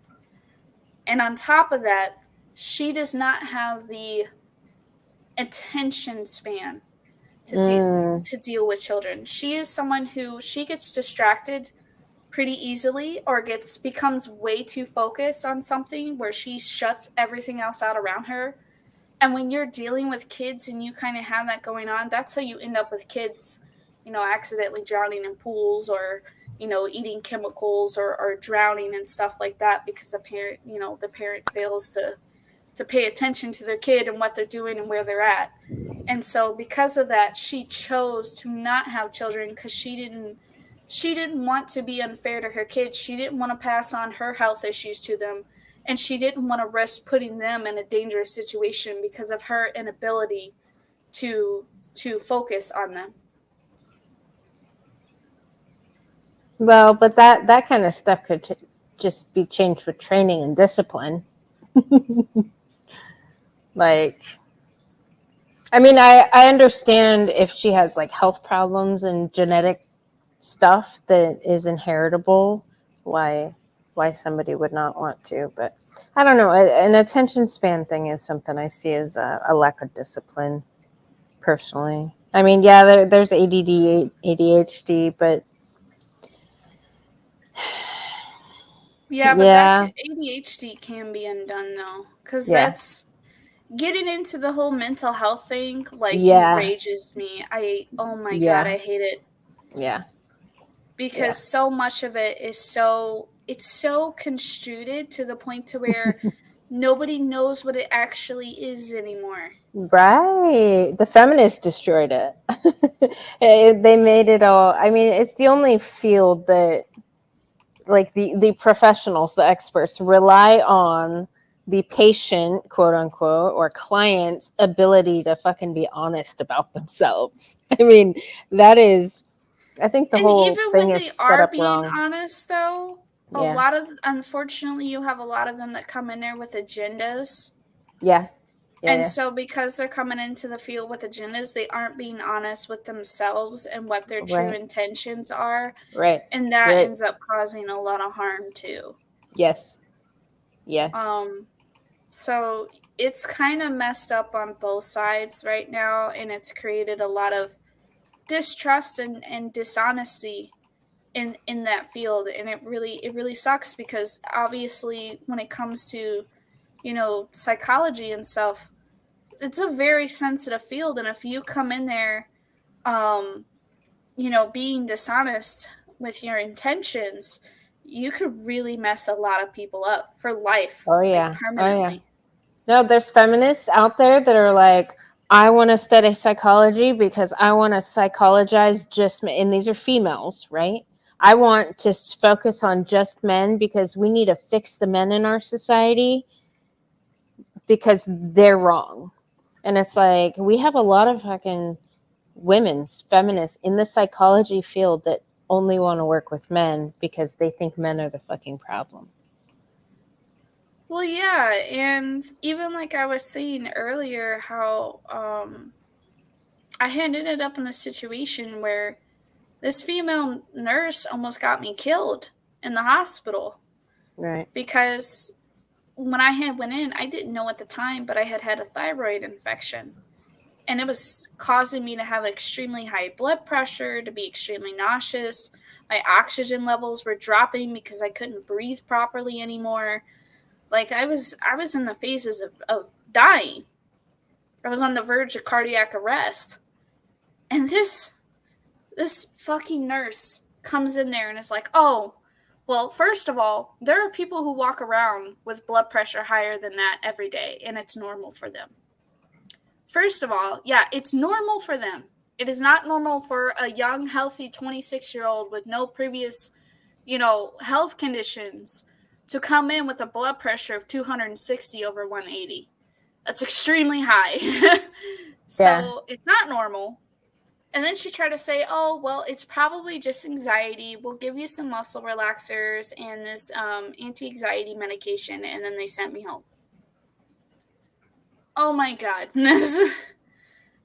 And on top of that, she does not have the attention span Mm. to deal with children. She is someone who she gets distracted pretty easily, or becomes way too focused on something where she shuts everything else out around her. And when you're dealing with kids and you kind of have that going on, that's how you end up with kids, accidentally drowning in pools, or eating chemicals, or drowning and stuff like that, because the parent fails to pay attention to their kid and what they're doing and where they're at. And so because of that, she chose to not have children, because she didn't want to be unfair to her kids. She didn't want to pass on her health issues to them, and she didn't want to risk putting them in a dangerous situation because of her inability to focus on them. Well, but that kind of stuff could just be changed with training and discipline. Like, I mean, I understand if she has like health problems and genetic stuff that is inheritable, why somebody would not want to. But I don't know. An attention span thing is something I see as a lack of discipline, personally. I mean, yeah, there's ADD, ADHD, but Yeah, but that yeah, ADHD can be undone though, because yeah, that's getting into the whole mental health thing. Like, yeah, enrages me. Oh my god, yeah, I hate it, yeah, yeah. because so much of it is it's so construed to the point to where nobody knows what it actually is anymore. Right. The feminists destroyed it. They made it all. I mean, it's the only field that, like, the professionals, the experts, rely on the patient, quote unquote, or client's ability to fucking be honest about themselves. I mean, that is, I think the And whole even thing when is they set are up being wrong. honest, though, Yeah. unfortunately, you have a lot of them that come in there with agendas. Yeah. Yeah. And Yeah. so, because they're coming into the field with agendas, they aren't being honest with themselves and what their true Right. intentions are. Right. And that Right. ends up causing a lot of harm, too. Yes. Yes. Um, so, it's kind of messed up on both sides right now, and it's created a lot of distrust and dishonesty in that field. And it really sucks, because obviously when it comes to psychology and stuff, it's a very sensitive field. And if you come in there being dishonest with your intentions, you could really mess a lot of people up for life, Oh like yeah. Oh yeah. permanently. No, there's feminists out there that are like, I want to study psychology because I want to psychologize just men. And these are females, right? I want to focus on just men because we need to fix the men in our society because they're wrong. And it's like, we have a lot of fucking women's feminists in the psychology field that only want to work with men because they think men are the fucking problem. Well, yeah, and even like I was saying earlier, how I had ended up in a situation where this female nurse almost got me killed in the hospital Right. because when I had went in, I didn't know at the time, but I had had a thyroid infection, and it was causing me to have extremely high blood pressure, to be extremely nauseous. My oxygen levels were dropping because I couldn't breathe properly anymore. Like I was in the phases of dying. I was on the verge of cardiac arrest. And this fucking nurse comes in there and is like, "Oh, well, first of all, there are people who walk around with blood pressure higher than that every day, and it's normal for them." First of all, yeah, it's normal for them. It is not normal for a young, healthy 26-year-old with no previous, health conditions to come in with a blood pressure of 260 over 180. That's extremely high. Yeah. So it's not normal. And then she tried to say, "Oh, well, it's probably just anxiety. We'll give you some muscle relaxers and this anti-anxiety medication." And then they sent me home. Oh my goodness.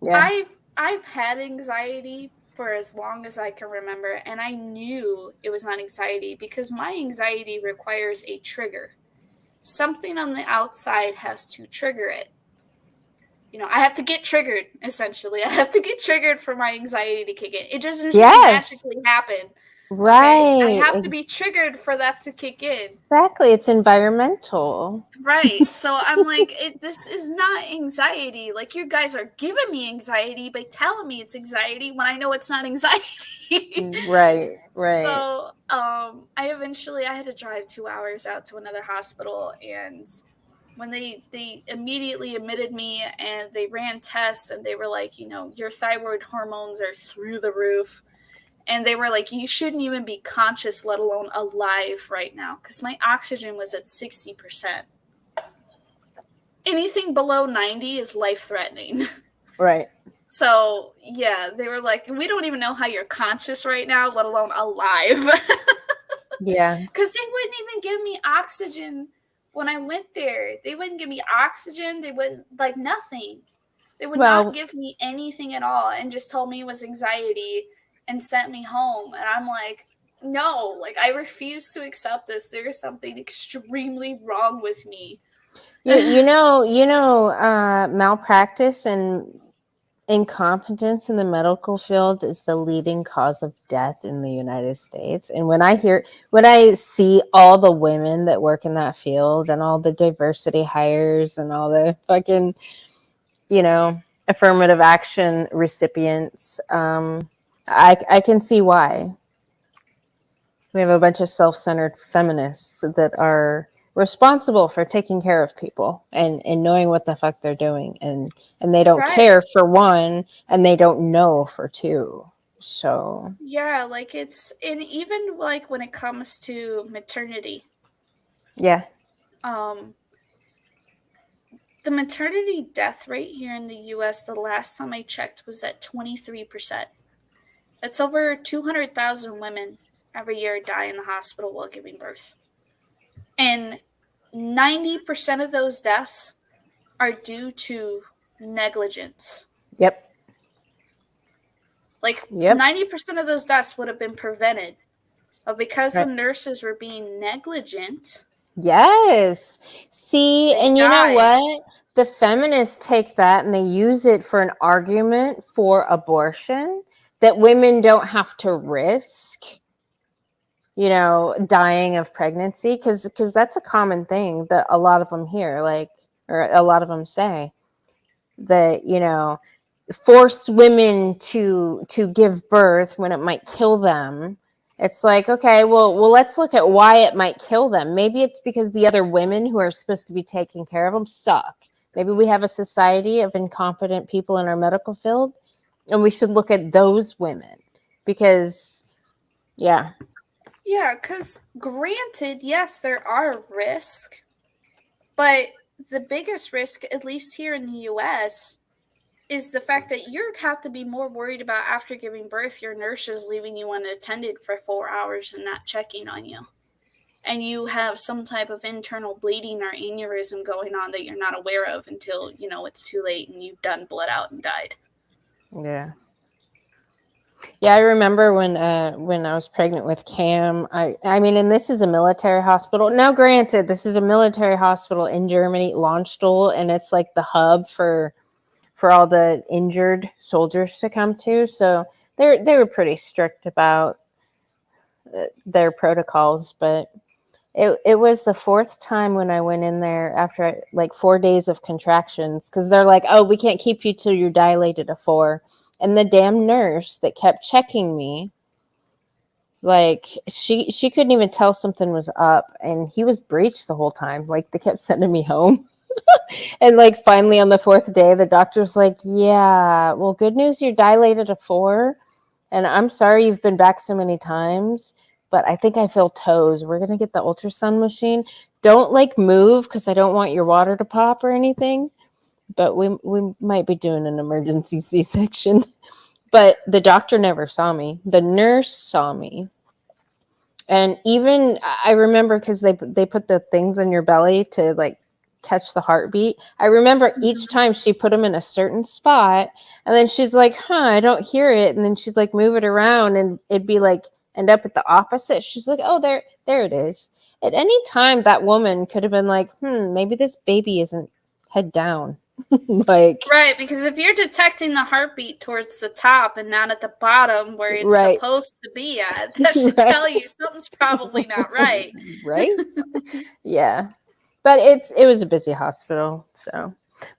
Yeah. I've had anxiety for as long as I can remember, and I knew it was not anxiety because my anxiety requires a trigger. Something on the outside has to trigger it. I have to get triggered, essentially. I have to get triggered for my anxiety to kick in. It doesn't just Yes. magically happen. Okay? I Right. have to be triggered for that to kick in. Exactly. It's environmental. Right. So I'm like, this is not anxiety. Like, you guys are giving me anxiety by telling me it's anxiety when I know it's not anxiety. Right. Right. So I had to drive 2 hours out to another hospital, and when they immediately admitted me and they ran tests and they were like, your thyroid hormones are through the roof. And they were like, you shouldn't even be conscious, let alone alive right now, because my oxygen was at 60%. Anything below 90 is life-threatening. Right. So, yeah, they were like, we don't even know how you're conscious right now, let alone alive. Yeah. Because they wouldn't even give me oxygen when I went there. They wouldn't give me oxygen. They wouldn't, like, nothing. They would not give me anything at all and just told me it was anxiety and sent me home. And I'm like, no, like, I refuse to accept this. There is something extremely wrong with me. Malpractice and incompetence in the medical field is the leading cause of death in the United States. And when I see all the women that work in that field and all the diversity hires and all the fucking, affirmative action recipients, I can see why. We have a bunch of self-centered feminists that are responsible for taking care of people and knowing what the fuck they're doing. And they don't care for one, and they don't know for two. So yeah, like and even like when it comes to maternity. Yeah. The maternity death rate here in the US, the last time I checked, was at 23%. That's over 200,000 women every year die in the hospital while giving birth. And 90% of those deaths are due to negligence. Yep. Like 90% of those deaths would have been prevented. But because the nurses were being negligent. Yes. See, and you know what? The feminists take that and they use it for an argument for abortion, that women don't have to risk, dying of pregnancy, because that's a common thing that a lot of them hear, or a lot of them say that, force women to give birth when it might kill them It's like, okay, well, let's look at why it might kill them. Maybe it's because the other women who are supposed to be taking care of them suck. Maybe we have a society of incompetent people in our medical field, and we should look at those women because, yeah. Yeah, because granted, yes, there are risks, but the biggest risk, at least here in the US, is the fact that you have to be more worried about after giving birth, your nurses leaving you unattended for 4 hours and not checking on you. And you have some type of internal bleeding or aneurysm going on that you're not aware of until, it's too late and you've done bled out and died. Yeah. Yeah, I remember when I was pregnant with Cam. I mean, and this is a military hospital. Now, granted, this is a military hospital in Germany, Landstuhl, and it's like the hub for all the injured soldiers to come to. So they were pretty strict about their protocols. But it was the fourth time when I went in there after like 4 days of contractions, because they're like, oh, we can't keep you till you're dilated to 4. And the damn nurse that kept checking me, like she couldn't even tell something was up, and he was breached the whole time. Like they kept sending me home. And like finally on the 4th day, the doctor's like, yeah, well, good news, you're dilated to 4. And I'm sorry you've been back so many times, but I think I feel toes. We're going to get the ultrasound machine. Don't like move because I don't want your water to pop or anything. But we might be doing an emergency C-section. But the doctor never saw me. The nurse saw me. And even I remember because they put the things on your belly to like catch the heartbeat. I remember each time she put them in a certain spot, and then she's like, huh, I don't hear it. And then she'd like move it around, and it'd be like end up at the opposite. She's like, oh, there it is. At any time, that woman could have been like, maybe this baby isn't head down. Like, right, because if you're detecting the heartbeat towards the top and not at the bottom where it's right. supposed to be at, that should Right. tell you something's probably not right. Right? Yeah. But it was a busy hospital, so.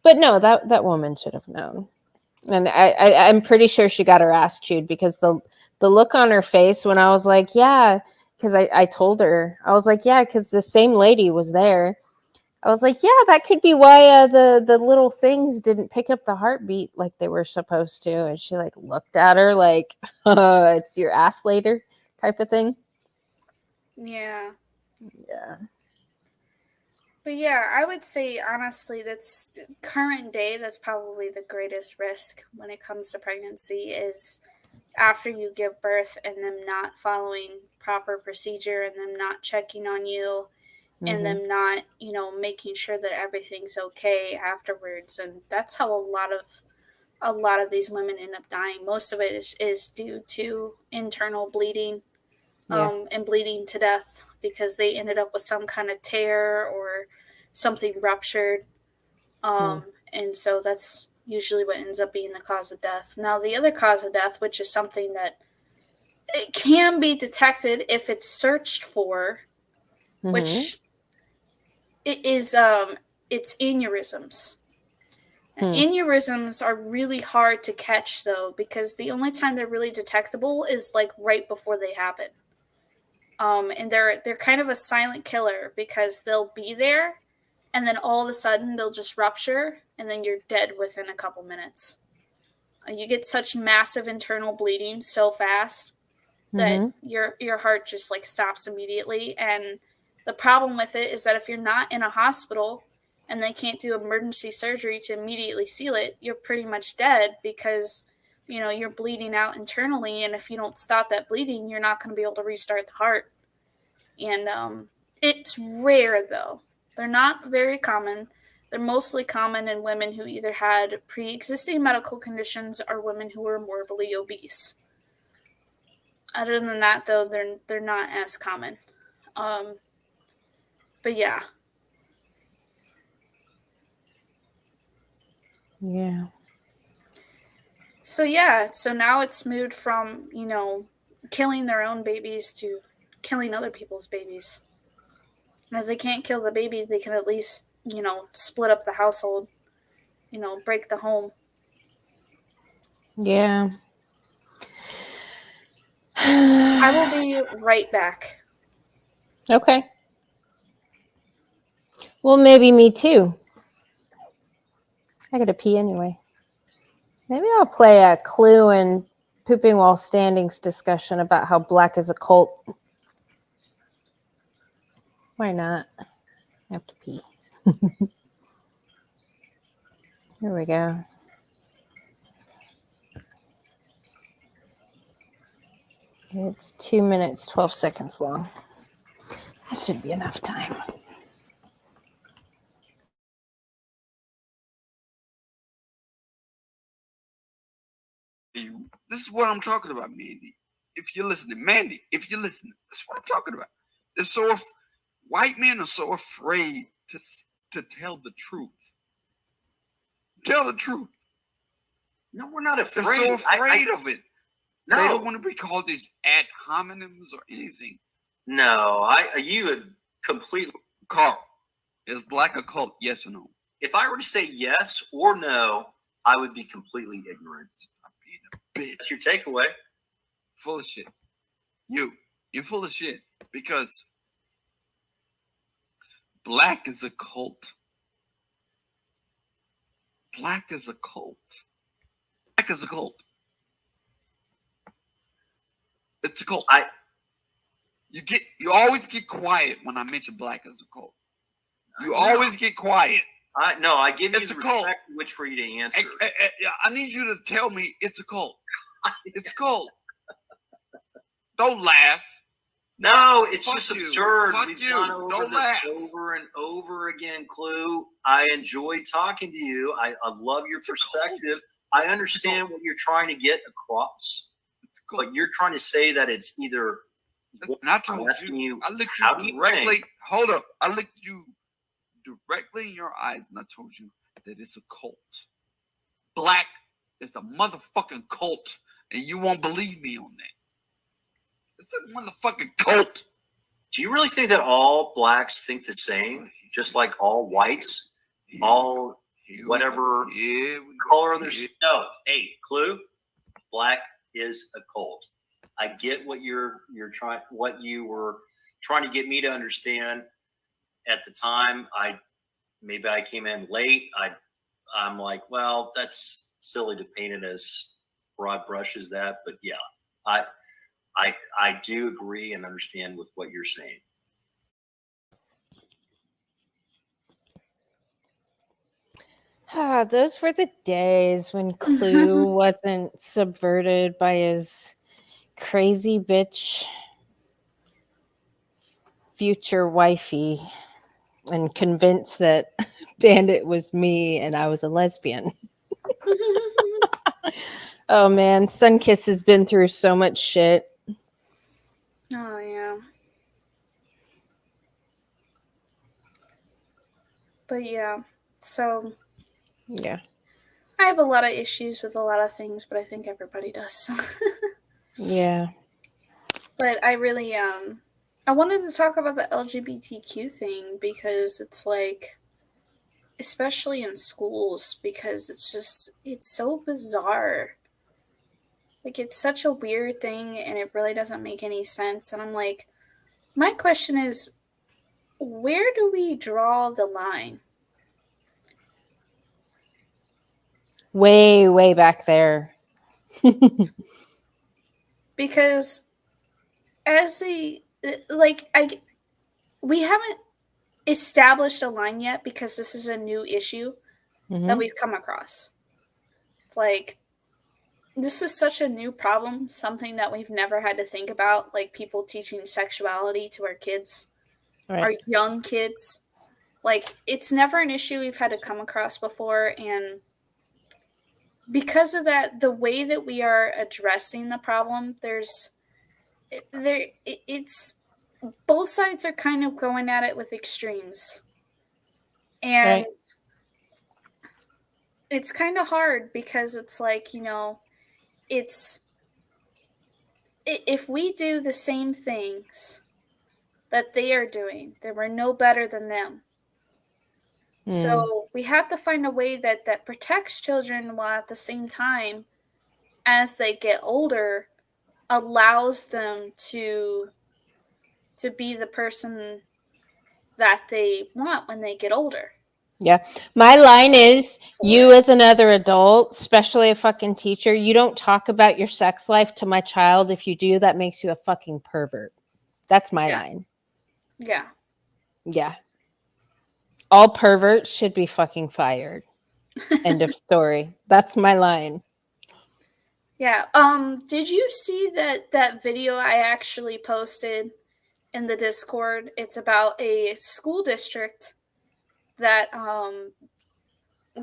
But no, that woman should have known. And I'm pretty sure she got her ass chewed, because the look on her face when I was like, yeah, because I told her, I was like, yeah, because the same lady was there. I was like, yeah, that could be why the little things didn't pick up the heartbeat like they were supposed to. And she like looked at her like, it's your ass later type of thing. Yeah. Yeah. But yeah, I would say honestly, that's current day. That's probably the greatest risk when it comes to pregnancy is after you give birth and them not following proper procedure and them not checking on you and them not, making sure that everything's okay afterwards. And that's how a lot of these women end up dying. Most of it is due to internal bleeding, and bleeding to death because they ended up with some kind of tear or something ruptured. And so that's usually what ends up being the cause of death. Now, the other cause of death, which is something that it can be detected if it's searched for, which it is, it's aneurysms. Aneurysms are really hard to catch, though, because the only time they're really detectable is like right before they happen. And they're kind of a silent killer because they'll be there, and then all of a sudden they'll just rupture, and then you're dead within a couple minutes. You get such massive internal bleeding so fast that your heart just like stops immediately. And the problem with it is that if you're not in a hospital and they can't do emergency surgery to immediately seal it, you're pretty much dead because you're bleeding out internally, and if you don't stop that bleeding, you're not going to be able to restart the heart. And it's rare, though. They're not very common. They're mostly common in women who either had pre-existing medical conditions or women who were morbidly obese. Other than that, though, they're not as common. But yeah. Yeah. So yeah, so now it's moved from, killing their own babies to killing other people's babies. And if they can't kill the baby, they can at least, split up the household, break the home. Yeah. I will be right back. Okay. Well, maybe me too. I gotta pee anyway. Maybe I'll play a Clue and Pooping While Standing's discussion about how black is a cult. Why not? I have to pee. Here we go. It's 2 minutes, 12 seconds long. That should be enough time. This is what I'm talking about, Mandy. If you're listening, Mandy, if you're listening, this is what I'm talking about. They're so white men are so afraid to tell the truth. Tell the truth. No, we're not They're afraid. so afraid of it. No, They don't want to be called these ad hominems or anything. no. You have completely. Carl, is black a cult? Yes or no? If I were to say yes or no, I would be completely ignorant. I'm being a bitch. That's your takeaway. Full of shit. You're full of shit because black is a cult. Black is a cult. Black is a cult. It's a cult. You always get quiet when I mention black as a cult. You always get quiet. I give you It's the a cult. respect in which for you to answer. I need you to tell me it's a cult. It's a cult. Don't laugh. No, it's Fuck just you. absurd. Fuck We've you. gone over Don't this laugh. over and over again, Clue. I enjoy talking to you. I love your perspective. I understand what you're trying to get across, but you're trying to say that it's either. And I told you, I looked you directly. Hold up. I looked you directly in your eyes and I told you that it's a cult. Black is a motherfucking cult, and you won't believe me on that. It's a motherfucking cult. Do you really think that all blacks think the same, just like all whites, all whatever color of their skin? No. Hey, Clue, black is a cult. I get what what you were trying to get me to understand at the time. Maybe I came in late. I'm like, well, that's silly to paint it as broad brush as that, but yeah, I do agree and understand with what you're saying. Those were the days when Clue wasn't subverted by his crazy bitch future wifey and convinced that Bandit was me and I was a lesbian. Oh man, Sunkiss has been through so much shit. Oh, yeah. But yeah, so Yeah. I have a lot of issues with a lot of things, but I think everybody does. Yeah. But I really, I wanted to talk about the LGBTQ thing because it's like, especially in schools, because it's so bizarre. Like, it's such a weird thing and it really doesn't make any sense. And I'm like, my question is, where do we draw the line? Way, way back there. Because we haven't established a line yet because this is a new issue that we've come across. Like, this is such a new problem, something that we've never had to think about, like people teaching sexuality to our kids, our young kids. Like, it's never an issue we've had to come across before, and because of that, the way that we are addressing the problem, it's both sides are kind of going at it with extremes. And it's kind of hard because it's like, if we do the same things that they are doing, then we're no better than them. So we have to find a way that protects children while at the same time, as they get older, allows them to be the person that they want when they get older. Yeah. My line is, you as another adult, especially a fucking teacher, you don't talk about your sex life to my child. If you do, that makes you a fucking pervert. That's my line. Yeah. Yeah. All perverts should be fucking fired. End of story. That's my line. Yeah. Did you see that video I actually posted in the Discord? It's about a school district that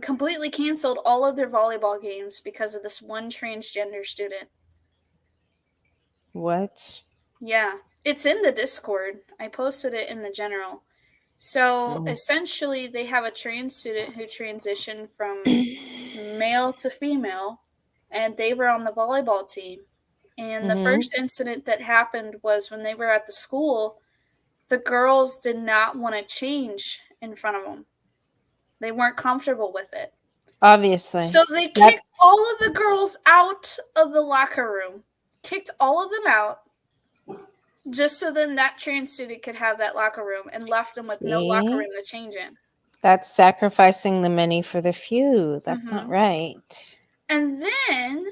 completely canceled all of their volleyball games because of this one transgender student. What? Yeah. It's in the Discord. I posted it in the general. So essentially they have a trans student who transitioned from male to female, and they were on the volleyball team. And the first incident that happened was when they were at the school, the girls did not want to change in front of them. They weren't comfortable with it. Obviously. So they kicked all of the girls out of the locker room. Kicked all of them out. Just so then that trans student could have that locker room, and left them with no locker room to change in. That's sacrificing the many for the few. That's not right. And then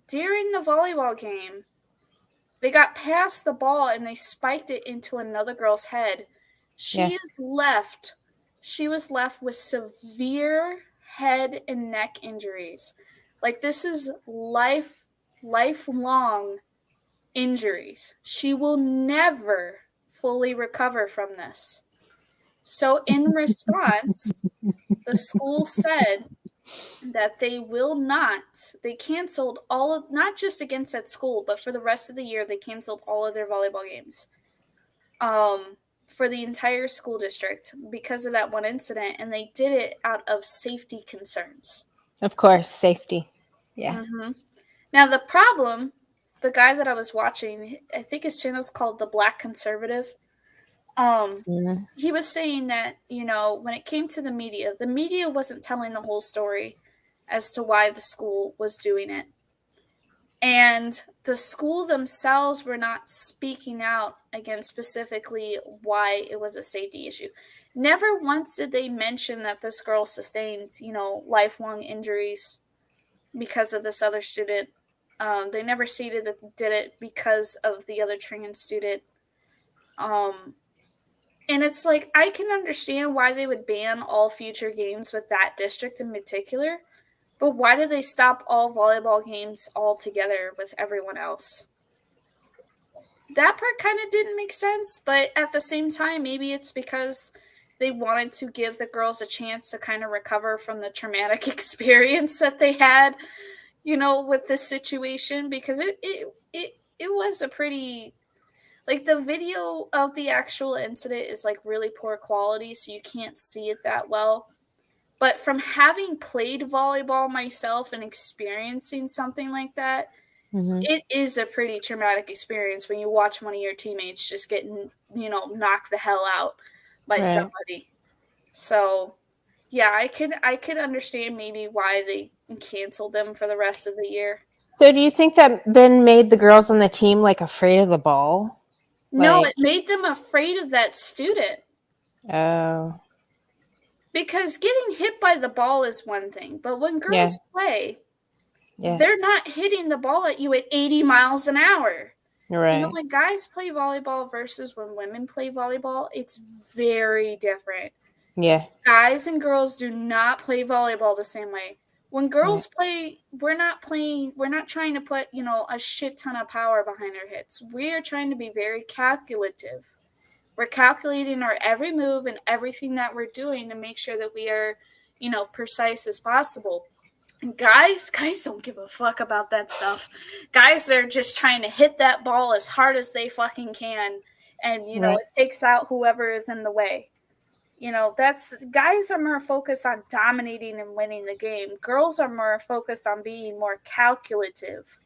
during the volleyball game, they got past the ball and they spiked it into another girl's head. She was left with severe head and neck injuries. Like, this is lifelong injuries. She will never fully recover from this. So in response, the school said that they canceled not just against that school, but for the rest of the year, they canceled all of their volleyball games for the entire school district because of that one incident, and they did it out of safety concerns. Of course, safety. Yeah. Now, the problem, the guy that I was watching, I think his channel is called The Black Conservative. He was saying that, when it came to the media wasn't telling the whole story as to why the school was doing it. And the school themselves were not speaking out against specifically why it was a safety issue. Never once did they mention that this girl sustained, lifelong injuries because of this other student. They never stated that they did it because of the other trans student. And it's like, I can understand why they would ban all future games with that district in particular, but why did they stop all volleyball games altogether with everyone else? That part kind of didn't make sense, but at the same time, maybe it's because they wanted to give the girls a chance to kind of recover from the traumatic experience that they had, with this situation, because it was a pretty... Like, the video of the actual incident is, like, really poor quality, so you can't see it that well. But from having played volleyball myself and experiencing something like that, it is a pretty traumatic experience when you watch one of your teammates just getting, knocked the hell out by somebody. So, yeah, I could understand maybe why they canceled them for the rest of the year. So do you think that then made the girls on the team, like, afraid of the ball? No, it made them afraid of that student. Oh. Because getting hit by the ball is one thing, but when girls play, they're not hitting the ball at you at 80 miles an hour. Right. When guys play volleyball versus when women play volleyball, it's very different. Yeah. Guys and girls do not play volleyball the same way. When girls play, we're not trying to put, a shit ton of power behind our hits. We are trying to be very calculative. We're calculating our every move and everything that we're doing to make sure that we are, precise as possible. And guys don't give a fuck about that stuff. Guys are just trying to hit that ball as hard as they fucking can. And, it takes out whoever is in the way. Guys are more focused on dominating and winning the game. Girls are more focused on being more calculative.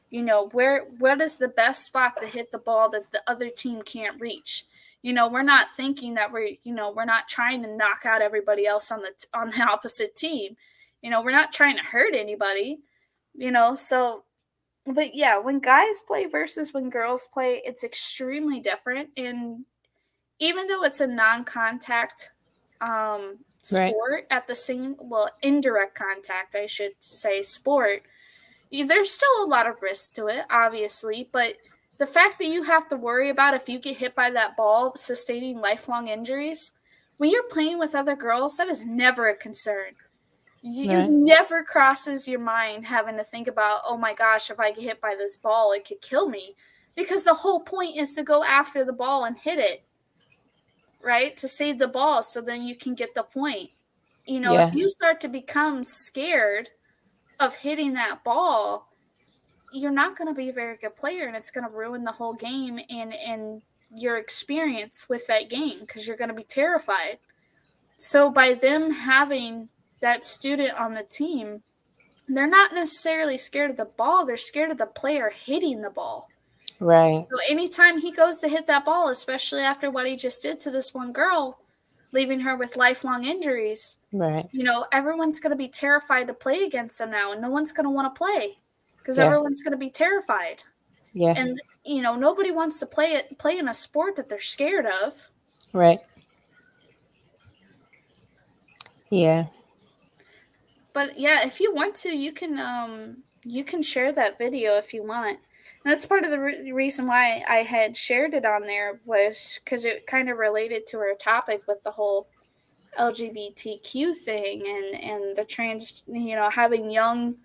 What is the best spot to hit the ball that the other team can't reach? We're not thinking that we're not trying to knock out everybody else on the opposite team. We're not trying to hurt anybody. So But yeah, when guys play versus when girls play, it's extremely different. And even though it's a non-contact sport at the same, well, indirect contact, I should say, sport, there's still a lot of risk to it, obviously. But the fact that you have to worry about if you get hit by that ball, sustaining lifelong injuries, when you're playing with other girls, that is never a concern. It never crosses your mind having to think about, oh my gosh, if I get hit by this ball, it could kill me. Because the whole point is to go after the ball and hit it, right? To save the ball so then you can get the point. You know, if you start to become scared of hitting that ball, you're not going to be a very good player, and it's going to ruin the whole game and your experience with that game because you're going to be terrified. So by them having that student on the team, they're not necessarily scared of the ball. They're scared of the player hitting the ball. Right. So anytime he goes to hit that ball, especially after what he just did to this one girl, leaving her with lifelong injuries, you know, everyone's going to be terrified to play against him now, and no one's going to want to play because everyone's going to be terrified. Yeah. And, you know, nobody wants to play in a sport that they're scared of. Right. Yeah. But yeah, if you want to, you can share that video if you want. And that's part of the reason why I had shared it on there, was because it kind of related to our topic with the whole LGBTQ thing and the trans, you know, having young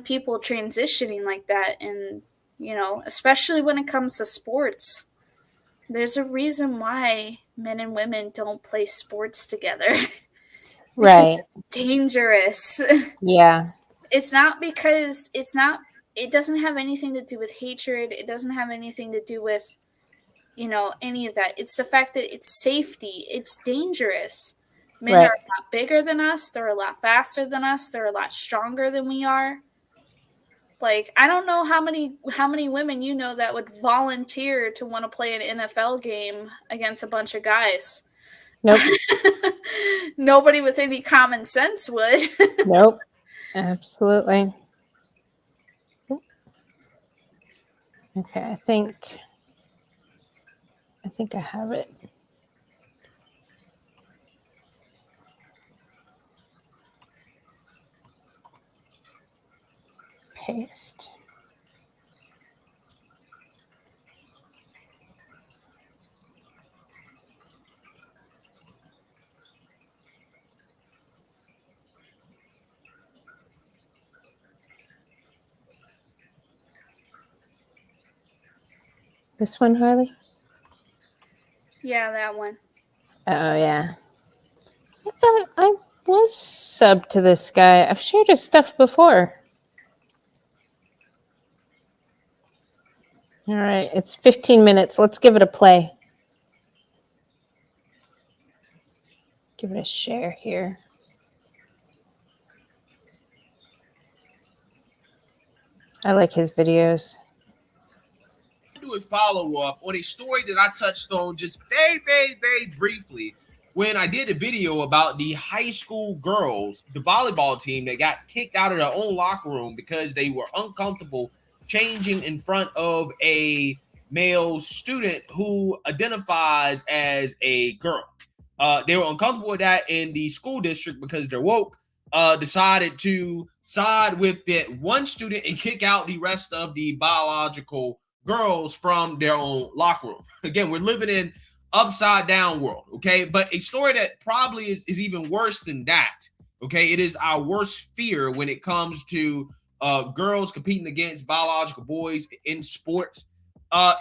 people transitioning like that. And, you know, especially when it comes to sports, there's a reason why men and women don't play sports together. Right. It's dangerous. Yeah. It's not because it doesn't have anything to do with hatred. It doesn't have anything to do with, you know, any of that. It's the fact that it's safety. It's dangerous. Men are a lot bigger than us. They're a lot faster than us. They're a lot stronger than we are. Like, I don't know how many women you know that would volunteer to want to play an NFL game against a bunch of guys. Nope. Nobody with any common sense would. Nope. Absolutely. Okay, I think I have it. Paste. This one, Harley? Yeah, that one. Oh, yeah. I thought I was subbed to this guy. I've shared his stuff before. All right, it's 15 minutes. Let's give it a play. Give it a share here. I like his videos. Do a follow-up on a story that I touched on just very briefly when I did a video about the high school girls, the volleyball team that got kicked out of their own locker room because they were uncomfortable changing in front of a male student who identifies as a girl. They were uncomfortable with that, in the school district, because they're woke, decided to side with that one student and kick out the rest of the biological girls from their own locker room. Again, we're living in upside down world, okay? But a story that probably is even worse than that, okay? It is our worst fear when it comes to girls competing against biological boys in sports,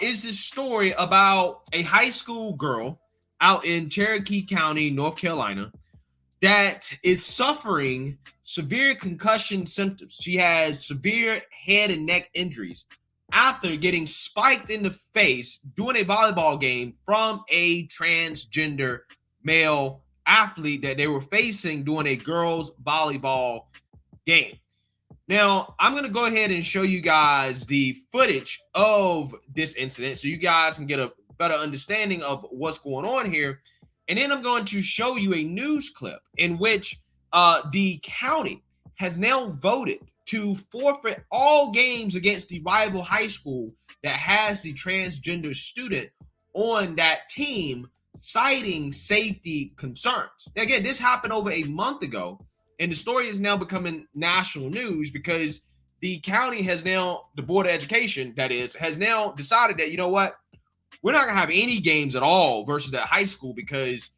is this story about a high school girl out in Cherokee County, North Carolina, that is suffering severe concussion symptoms. She has severe head and neck injuries after getting spiked in the face during a volleyball game from a transgender male athlete that they were facing during a girls' volleyball game. Now, I'm going to go ahead and show you guys the footage of this incident so you guys can get a better understanding of what's going on here. And then I'm going to show you a news clip in which the county has now voted to forfeit all games against the rival high school that has the transgender student on that team, citing safety concerns. Now, again, this happened over a month ago, and the story is now becoming national news because the county has now, the Board of Education, that is, has now decided that, you know what, we're not going to have any games at all versus that high school because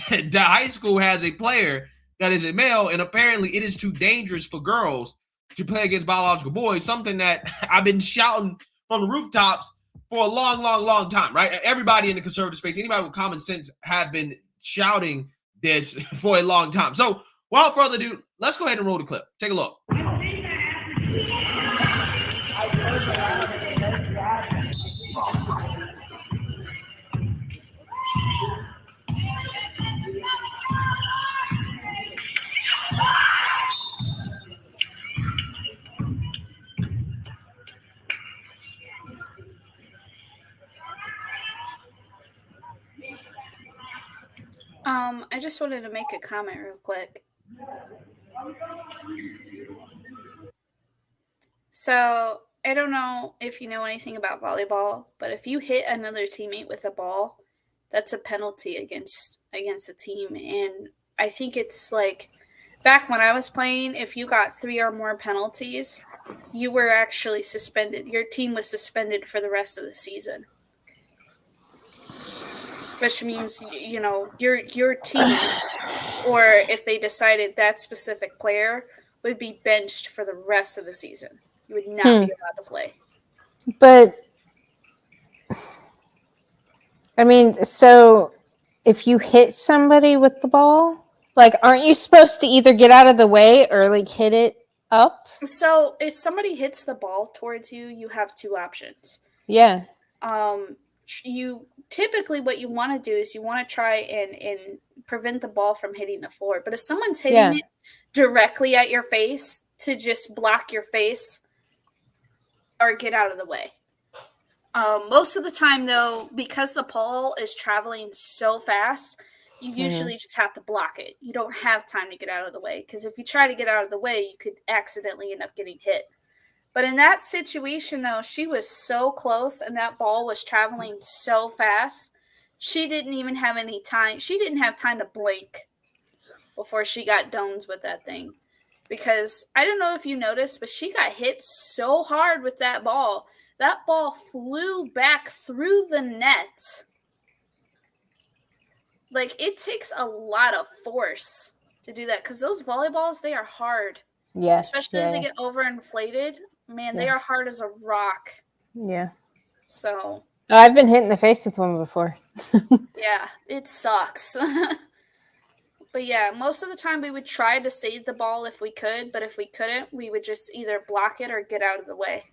the high school has a player that is a male, and apparently it is too dangerous for girls to play against biological boys, something that I've been shouting from the rooftops for a long, long, long time, right? Everybody in the conservative space, anybody with common sense have been shouting this for a long time. So without further ado, let's go ahead and roll the clip. Take a look. I just wanted to make a comment real quick. So, I don't know if you know anything about volleyball, but if you hit another teammate with a ball, that's a penalty against a team. And I think it's like back when I was playing, if you got 3 or more penalties, you were actually suspended. Your team was suspended for the rest of the season. Which means, you know, your team, or if they decided that specific player, would be benched for the rest of the season. You would not be allowed to play. But, I mean, so if you hit somebody with the ball, like, aren't you supposed to either get out of the way or, like, hit it up? So if somebody hits the ball towards you, you have 2 options. Yeah. You typically what you want to do is you want to try and prevent the ball from hitting the floor. But if someone's hitting it directly at your face, to just block your face or get out of the way. Most of the time, though, because the ball is traveling so fast, you usually just have to block it. You don't have time to get out of the way, because if you try to get out of the way, you could accidentally end up getting hit. But in that situation, though, she was so close and that ball was traveling so fast, she didn't even have any time. She didn't have time to blink before she got dones with that thing. Because I don't know if you noticed, but she got hit so hard with that ball. That ball flew back through the net. Like, it takes a lot of force to do that, because those volleyballs, they are hard. Yeah. Especially if they get overinflated. Man, they are hard as a rock. Yeah. So. Oh, I've been hit in the face with one before. Yeah, it sucks. But yeah, most of the time we would try to save the ball if we could, but if we couldn't, we would just either block it or get out of the way.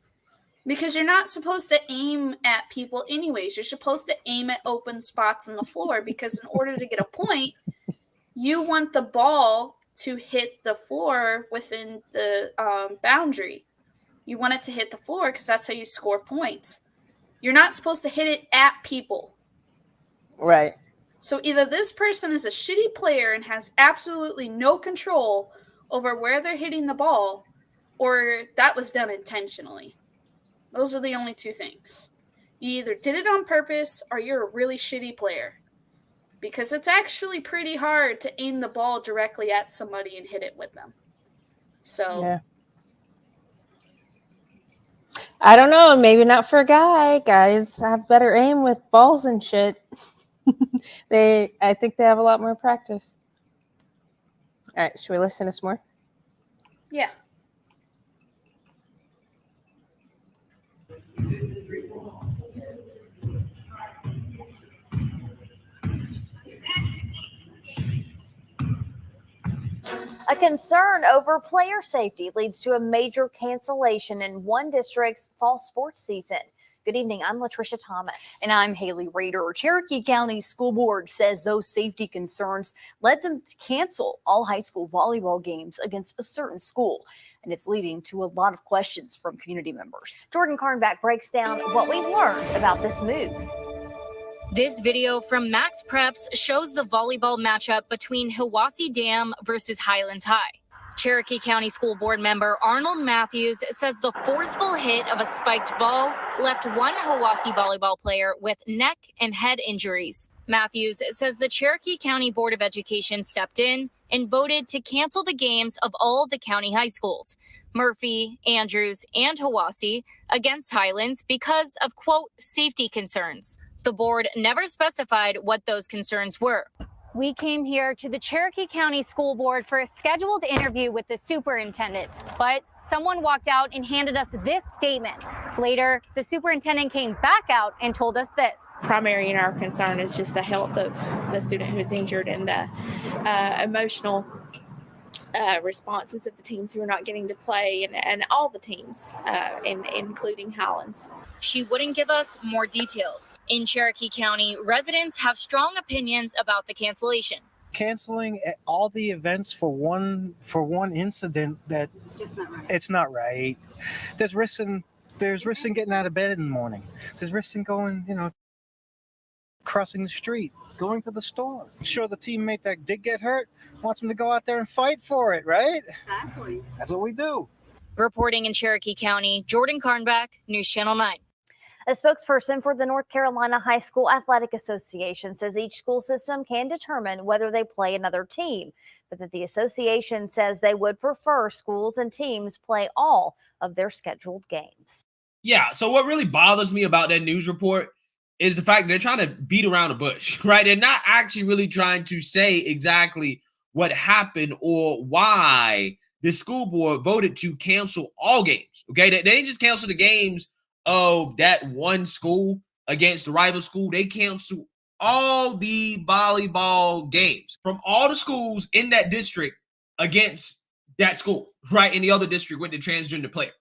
Because you're not supposed to aim at people anyways. You're supposed to aim at open spots on the floor, because in order to get a point, you want the ball to hit the floor within the boundary. You want it to hit the floor because that's how you score points. You're not supposed to hit it at people. Right. So either this person is a shitty player and has absolutely no control over where they're hitting the ball, or that was done intentionally. Those are the only 2 things. You either did it on purpose or you're a really shitty player. Because it's actually pretty hard to aim the ball directly at somebody and hit it with them. So. Yeah. I don't know. Maybe not for a guy. Guys have better aim with balls and shit. I think they have a lot more practice. All right. Should we listen to some more? Yeah. A concern over player safety leads to a major cancellation in one district's fall sports season. Good evening, I'm Latricia Thomas. And I'm Haley Rader. Cherokee County School Board says those safety concerns led them to cancel all high school volleyball games against a certain school. And it's leading to a lot of questions from community members. Jordan Carnback breaks down what we've learned about this move. This video from Max Preps shows the volleyball matchup between Hiwassee Dam versus Highlands High. Cherokee County School Board member Arnold Matthews says the forceful hit of a spiked ball left one Hiwassee volleyball player with neck and head injuries. Matthews says the Cherokee County Board of Education stepped in and voted to cancel the games of all of the county high schools, Murphy, Andrews, and Hiwassee, against Highlands because of, quote, safety concerns. The board never specified what those concerns were. We came here to the Cherokee County School Board for a scheduled interview with the superintendent, but someone walked out and handed us this statement. Later, the superintendent came back out and told us this. Primary in our concern is just the health of the student who is injured and the emotional responses of the teams who are not getting to play, and all the teams, including Highlands. She wouldn't give us more details. In Cherokee County, residents have strong opinions about the cancellation. Canceling all the events for one incident, that it's just not right. It's not right. There's risk in getting out of bed in the morning. There's risk in going, crossing the street, going to the store. I'm sure the teammate that did get hurt wants them to go out there and fight for it, right? Exactly. That's what we do. Reporting in Cherokee County, Jordan Karnback, News Channel 9. A spokesperson for the North Carolina High School Athletic Association says each school system can determine whether they play another team, but that the association says they would prefer schools and teams play all of their scheduled games. Yeah, so what really bothers me about that news report is the fact that they're trying to beat around the bush, right? They're not actually really trying to say exactly what happened or why the school board voted to cancel all games, okay? They didn't just cancel the games of that one school against the rival school. They canceled all the volleyball games from all the schools in that district against that school, right? In the other district with the transgender player.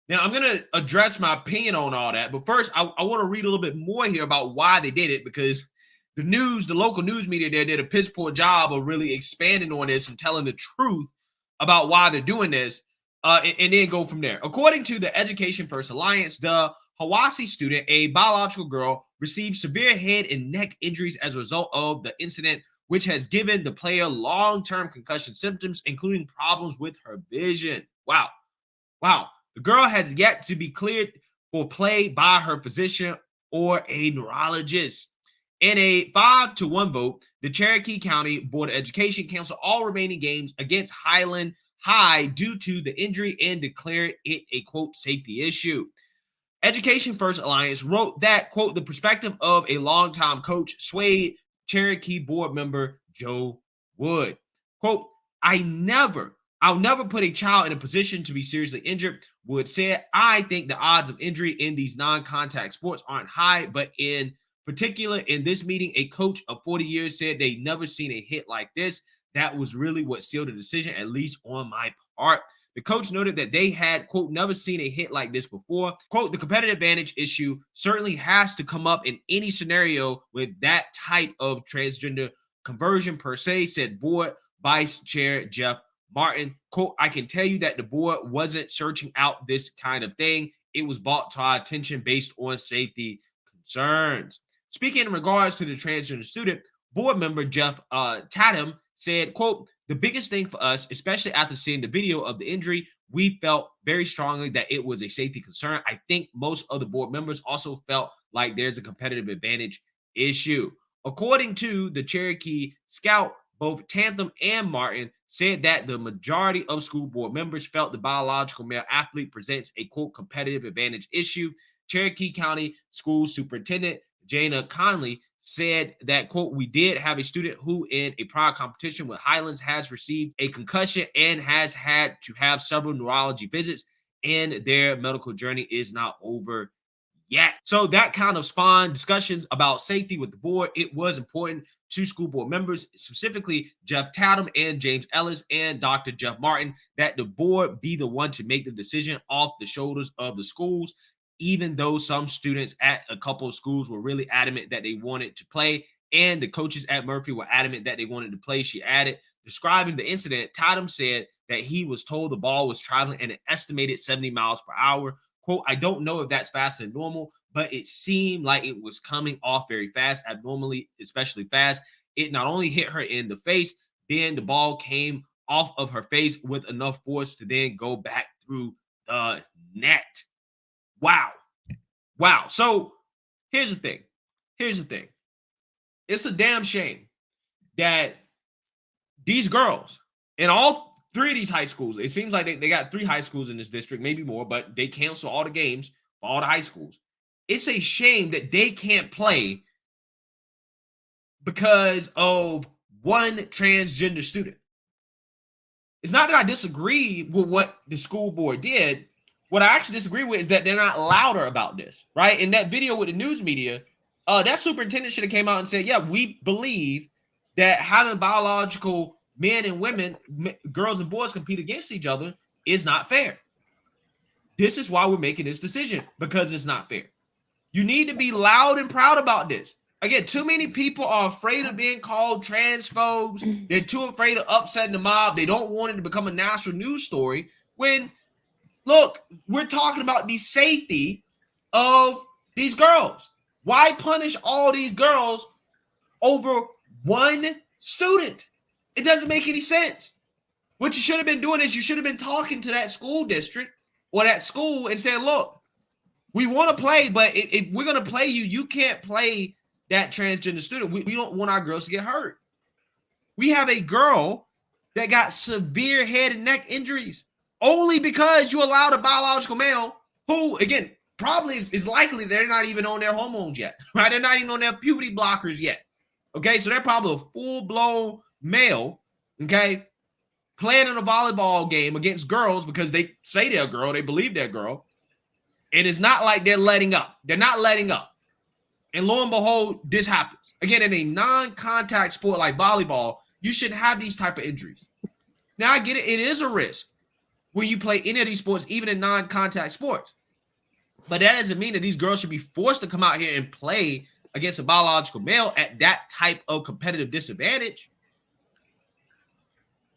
Now, I'm going to address my opinion on all that, but first, I want to read a little bit more here about why they did it, because the local news media there did a piss poor job of really expanding on this and telling the truth about why they're doing this, and then go from there. According to the Education First Alliance, the Hiwassee student, a biological girl, received severe head and neck injuries as a result of the incident, which has given the player long-term concussion symptoms, including problems with her vision. Wow. The girl has yet to be cleared for play by her physician or a neurologist. In a 5-1 vote, the Cherokee County Board of Education canceled all remaining games against Highland High due to the injury and declared it a, quote, safety issue. Education First Alliance wrote that, quote, the perspective of a longtime coach swayed Cherokee board member Joe Wood. Quote, I'll never put a child in a position to be seriously injured, Wood said. I think the odds of injury in these non-contact sports aren't high, but in particular, in this meeting, a coach of 40 years said they'd never seen a hit like this. That was really what sealed the decision, at least on my part. The coach noted that they had, quote, never seen a hit like this before. Quote, the competitive advantage issue certainly has to come up in any scenario with that type of transgender conversion per se, said board vice chair Jeff Martin. Quote, I can tell you that the board wasn't searching out this kind of thing. It was brought to our attention based on safety concerns. Speaking in regards to the transgender student, board member Jeff Tatum said, quote, the biggest thing for us, especially after seeing the video of the injury, we felt very strongly that it was a safety concern. I think most of the board members also felt like there's a competitive advantage issue. According to the Cherokee Scout, both Tatum and Martin said that the majority of school board members felt the biological male athlete presents a, quote, competitive advantage issue. Cherokee County School Superintendent Jana Conley said that, quote, we did have a student who in a prior competition with Highlands has received a concussion and has had to have several neurology visits, and their medical journey is not over yet. So that kind of spawned discussions about safety with the board. It was important to school board members, specifically Jeff Tatum and James Ellis and Dr. Jeff Martin, that the board be the one to make the decision off the shoulders of the schools, even though some students at a couple of schools were really adamant that they wanted to play, and the coaches at Murphy were adamant that they wanted to play. She added, describing the incident, Tatum said that he was told the ball was traveling at an estimated 70 miles per hour. Quote, I don't know if that's faster than normal, but it seemed like it was coming off very fast, abnormally, especially fast. It not only hit her in the face, then the ball came off of her face with enough force to then go back through the net. Wow. So here's the thing. It's a damn shame that these girls in all three of these high schools, it seems like they got 3 high schools in this district, maybe more, but they cancel all the games for all the high schools. It's a shame that they can't play because of one transgender student. It's not that I disagree with what the school board did. What I actually disagree with is that they're not louder about this, right? In that video with the news media, that superintendent should have came out and said, yeah, we believe that having biological men and women, girls and boys compete against each other is not fair. This is why we're making this decision, because it's not fair. You need to be loud and proud about this. Again, too many people are afraid of being called transphobes. They're too afraid of upsetting the mob. They don't want it to become a national news story when, look, we're talking about the safety of these girls. Why punish all these girls over one student? It doesn't make any sense. What you should have been doing is you should have been talking to that school district or that school and saying, look, we want to play, but if we're going to play you, you can't play that transgender student. We don't want our girls to get hurt. We have a girl that got severe head and neck injuries only because you allowed a biological male who, again, probably is likely they're not even on their hormones yet, right? They're not even on their puberty blockers yet. Okay, so they're probably a full-blown male, okay, playing in a volleyball game against girls because they say they're a girl, they believe they're a girl. And it's not like they're letting up. They're not letting up. And lo and behold, this happens. Again, in a non-contact sport like volleyball, you shouldn't have these type of injuries. Now, I get it. It is a risk when you play any of these sports, even in non-contact sports. But that doesn't mean that these girls should be forced to come out here and play against a biological male at that type of competitive disadvantage.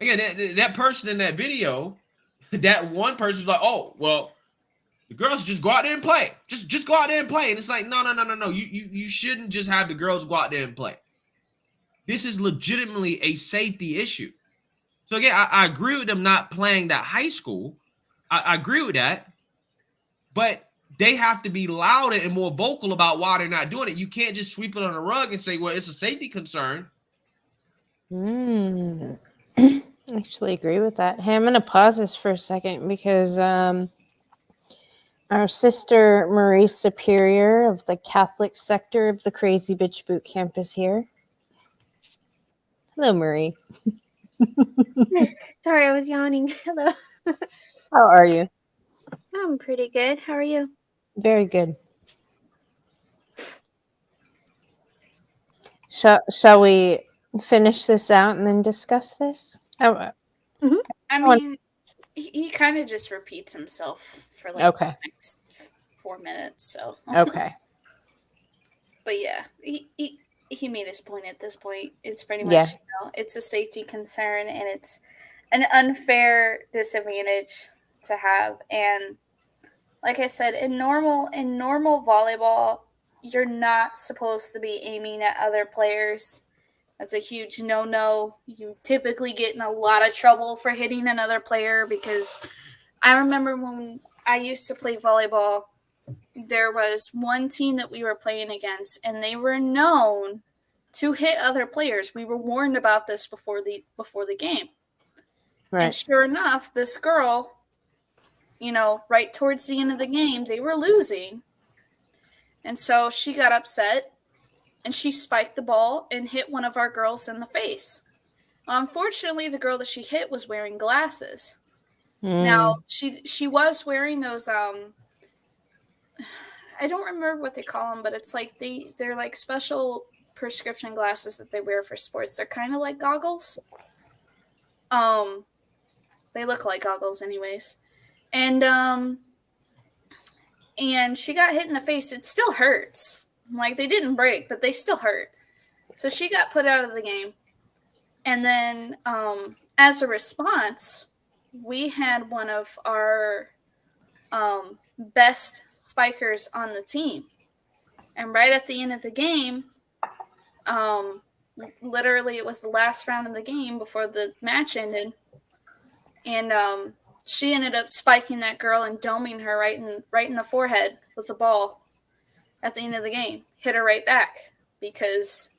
Again, that person in that video, that one person was like, oh, well, the girls just go out there and play. Just go out there and play. And it's like, no. You shouldn't just have the girls go out there and play. This is legitimately a safety issue. So again, I agree with them not playing that high school. I agree with that. But they have to be louder and more vocal about why they're not doing it. You can't just sweep it on the rug and say, well, it's a safety concern. I actually agree with that. Hey, I'm going to pause this for a second because our sister Marie Superior of the Catholic sector of the Crazy Bitch Boot Camp is here. Hello, Marie. Sorry, I was yawning. Hello. How are you? I'm pretty good. How are you? Very good. Shall we finish this out and then discuss this? I mean, he kind of just repeats himself for like the next 4 minutes. So okay. But yeah, he made his point at this point. It's pretty much it's a safety concern and it's an unfair disadvantage to have. And like I said, in normal volleyball, you're not supposed to be aiming at other players. That's a huge no-no. You typically get in a lot of trouble for hitting another player because I remember when I used to play volleyball, there was one team that we were playing against, and they were known to hit other players. We were warned about this before the game. Right. And sure enough, this girl, right towards the end of the game, they were losing. And so she got upset. And she spiked the ball and hit one of our girls in the face. Unfortunately, the girl that she hit was wearing glasses. Now, she was wearing those, I don't remember what they call them, but it's like they're like special prescription glasses that they wear for sports. They're kind of like goggles. They look like goggles anyways. And she got hit in the face. It still hurts. Like, they didn't break, but they still hurt. So she got put out of the game. And then as a response, we had one of our best spikers on the team. And right at the end of the game, literally it was the last round of the game before the match ended, and she ended up spiking that girl and doming her right in the forehead with the ball at the end of the game. Hit her right back because,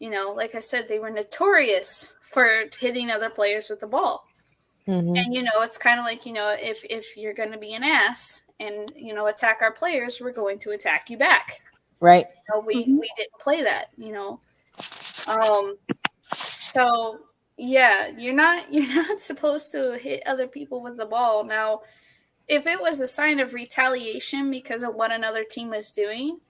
like I said, they were notorious for hitting other players with the ball. Mm-hmm. And, it's kind of like, if you're going to be an ass and, attack our players, we're going to attack you back. Right. We didn't play that, So yeah, you're not supposed to hit other people with the ball. Now, if it was a sign of retaliation because of what another team was doing,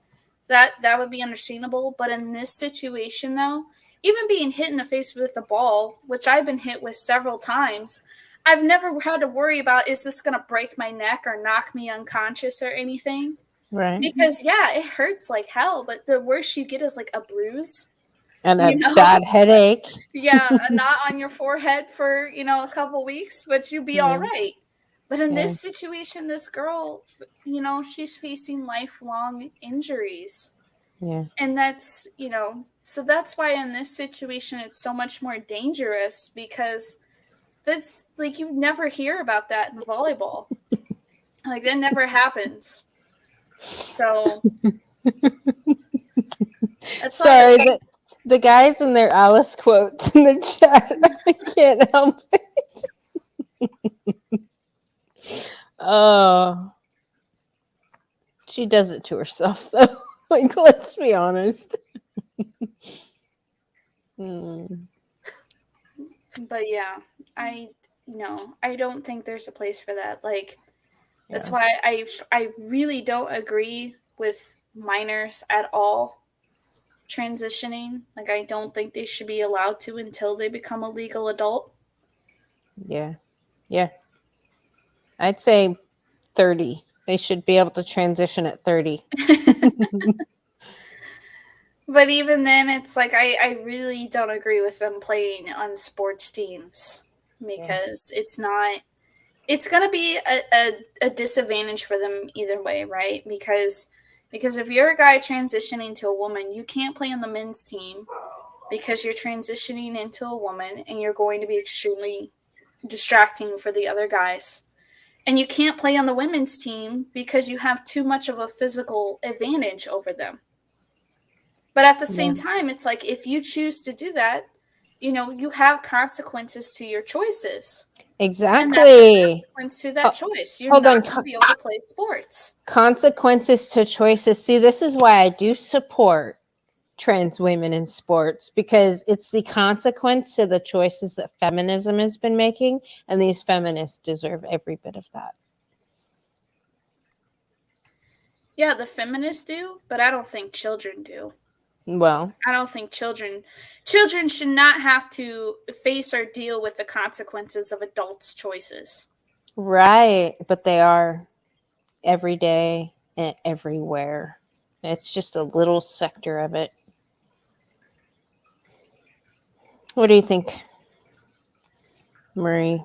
that would be understandable. But in this situation, though, even being hit in the face with the ball, which I've been hit with several times, I've never had to worry about, is this going to break my neck or knock me unconscious or anything? Right. Because, yeah, it hurts like hell, but the worst you get is like a bruise. And a bad headache. Yeah, a knot on your forehead for, a couple weeks, but you'd be all right. But in this situation, this girl, she's facing lifelong injuries. Yeah. And that's, so that's why in this situation, it's so much more dangerous because that's like, you never hear about that in volleyball. Like, that never happens. So. Sorry, the guys in their Alice quotes in the chat, I can't help it. Oh. She does it to herself, though. Like, let's be honest. But yeah, I don't think there's a place for that. Like, that's why I really don't agree with minors at all transitioning. Like, I don't think they should be allowed to until they become a legal adult. Yeah. I'd say 30. They should be able to transition at 30. But even then, it's like I really don't agree with them playing on sports teams because it's not. It's going to be a disadvantage for them either way, right? Because if you're a guy transitioning to a woman, you can't play on the men's team because you're transitioning into a woman and you're going to be extremely distracting for the other guys. And you can't play on the women's team because you have too much of a physical advantage over them. But at the same time, it's like if you choose to do that, you have consequences to your choices. Exactly. And that's a consequence to that choice. You're not going to be able to play sports. Consequences to choices. See, this is why I do support trans women in sports, because it's the consequence to the choices that feminism has been making, and these feminists deserve every bit of that. Yeah, the feminists do, but I don't think children do. Well, I don't think children should not have to face or deal with the consequences of adults' choices. Right, but they are every day and everywhere. It's just a little sector of it. What do you think, Marie?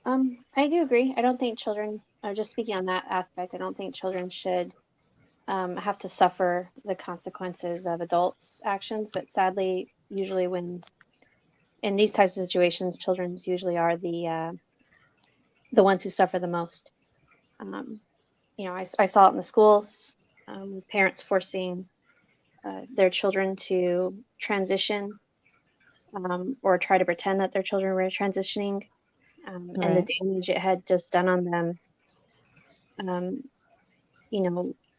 I do agree. I don't think children, just speaking on that aspect, I don't think children should have to suffer the consequences of adults' actions. But sadly, usually when in these types of situations, children usually are the ones who suffer the most. I saw it in the schools, parents forcing their children to transition or try to pretend that their children were transitioning, and the damage it had just done on them.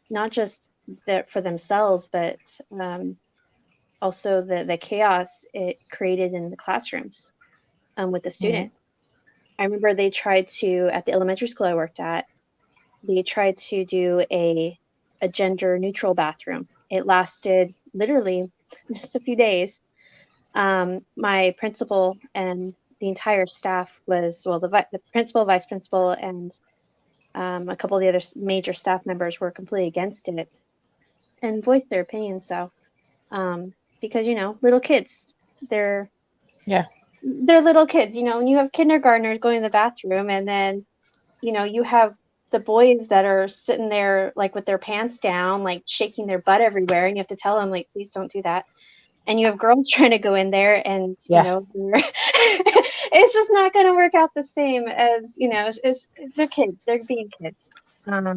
Not just for themselves, but also the chaos it created in the classrooms with the student. I remember they tried to, at the elementary school I worked at, they tried to do a gender neutral bathroom. It lasted literally just a few days. My principal and the entire staff the principal, vice principal, and a couple of the other major staff members were completely against it and voiced their opinions. So, because little kids, they're little kids. When you have kindergartners going to the bathroom, and then you have the boys that are sitting there like with their pants down, like shaking their butt everywhere, and you have to tell them like, please don't do that. and you have girls trying to go in there, and Yeah. it's just not going to work out the same as they're kids, they're being kids.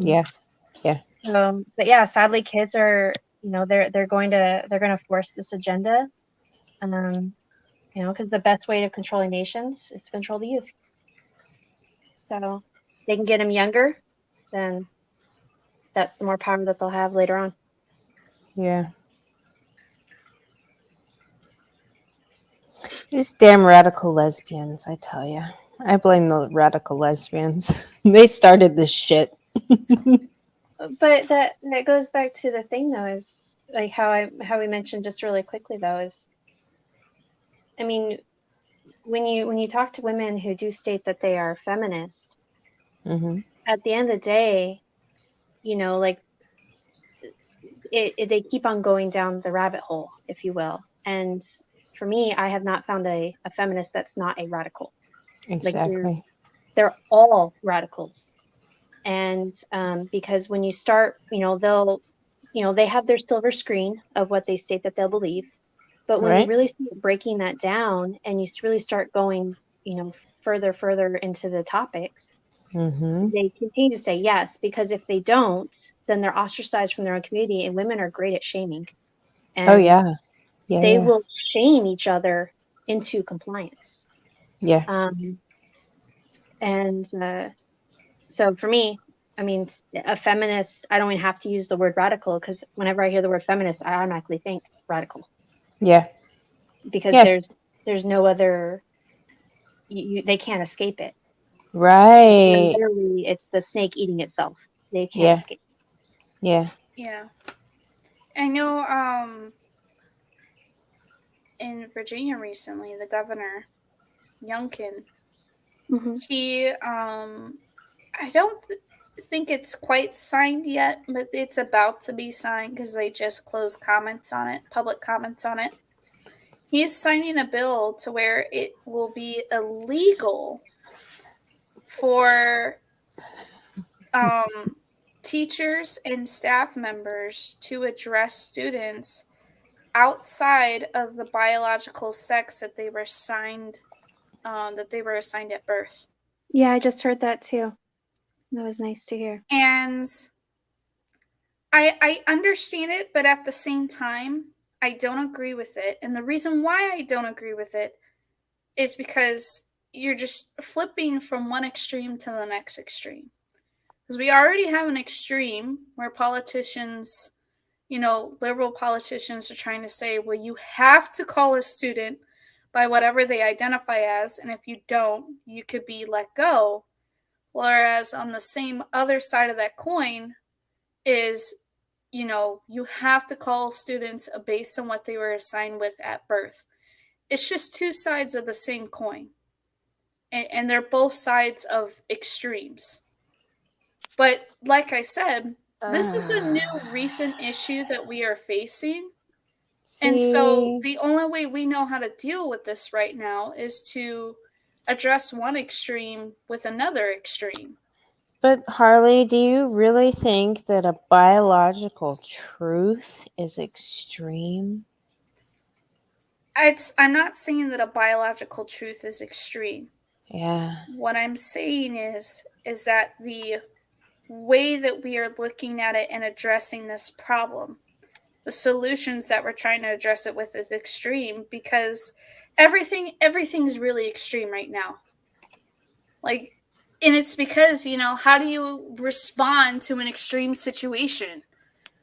Yeah. Yeah. But yeah, sadly, kids are they're going to force this agenda, because the best way to control nations is to control the youth. So they can get them younger, then that's the more power that they'll have later on. Yeah. These damn radical lesbians, I tell you. I blame the radical lesbians. They started this shit. But that goes back to the thing, though, is like how we mentioned just really quickly, though, is, I mean, when you talk to women who do state that they are feminist, at the end of the day, like they keep on going down the rabbit hole, if you will. And for me, I have not found a feminist that's not a radical. Exactly. Like they're all radicals. And because when you start, they'll, they have their silver screen of what they state that they'll believe. But when you really start breaking that down and you really start going, further into the topics, they continue to say yes, because if they don't, then they're ostracized from their own community, and women are great at shaming. And oh yeah. Yeah. they will shame each other into compliance. Yeah. So for me, I mean, a feminist, I don't even have to use the word radical, because whenever I hear the word feminist, I automatically think radical. Yeah. Because there's no other, they can't escape it. Right. Literally, it's the snake eating itself. They can't escape. Yeah. Yeah. I know in Virginia recently, the governor, Youngkin, he, I don't think it's quite signed yet, but it's about to be signed because they just closed public comments on it. He's signing a bill to where it will be illegal for teachers and staff members to address students outside of the biological sex that they were assigned at birth. Yeah, I just heard that too. That was nice to hear. And I understand it, but at the same time, I don't agree with it. And the reason why I don't agree with it is because you're just flipping from one extreme to the next extreme. Because we already have an extreme where politicians, liberal politicians are trying to say, well, you have to call a student by whatever they identify as, and if you don't, you could be let go. Whereas on the same other side of that coin is, you have to call students based on what they were assigned with at birth. It's just two sides of the same coin. And they're both sides of extremes. But like I said, this is a new recent issue that we are facing. And so the only way we know how to deal with this right now is to address one extreme with another extreme. But Harley, do you really think that a biological truth is extreme? I'm not saying that a biological truth is extreme. Yeah. What I'm saying is that the way that we are looking at it and addressing this problem, the solutions that we're trying to address it with is extreme, because everything's really extreme right now. And it's because, how do you respond to an extreme situation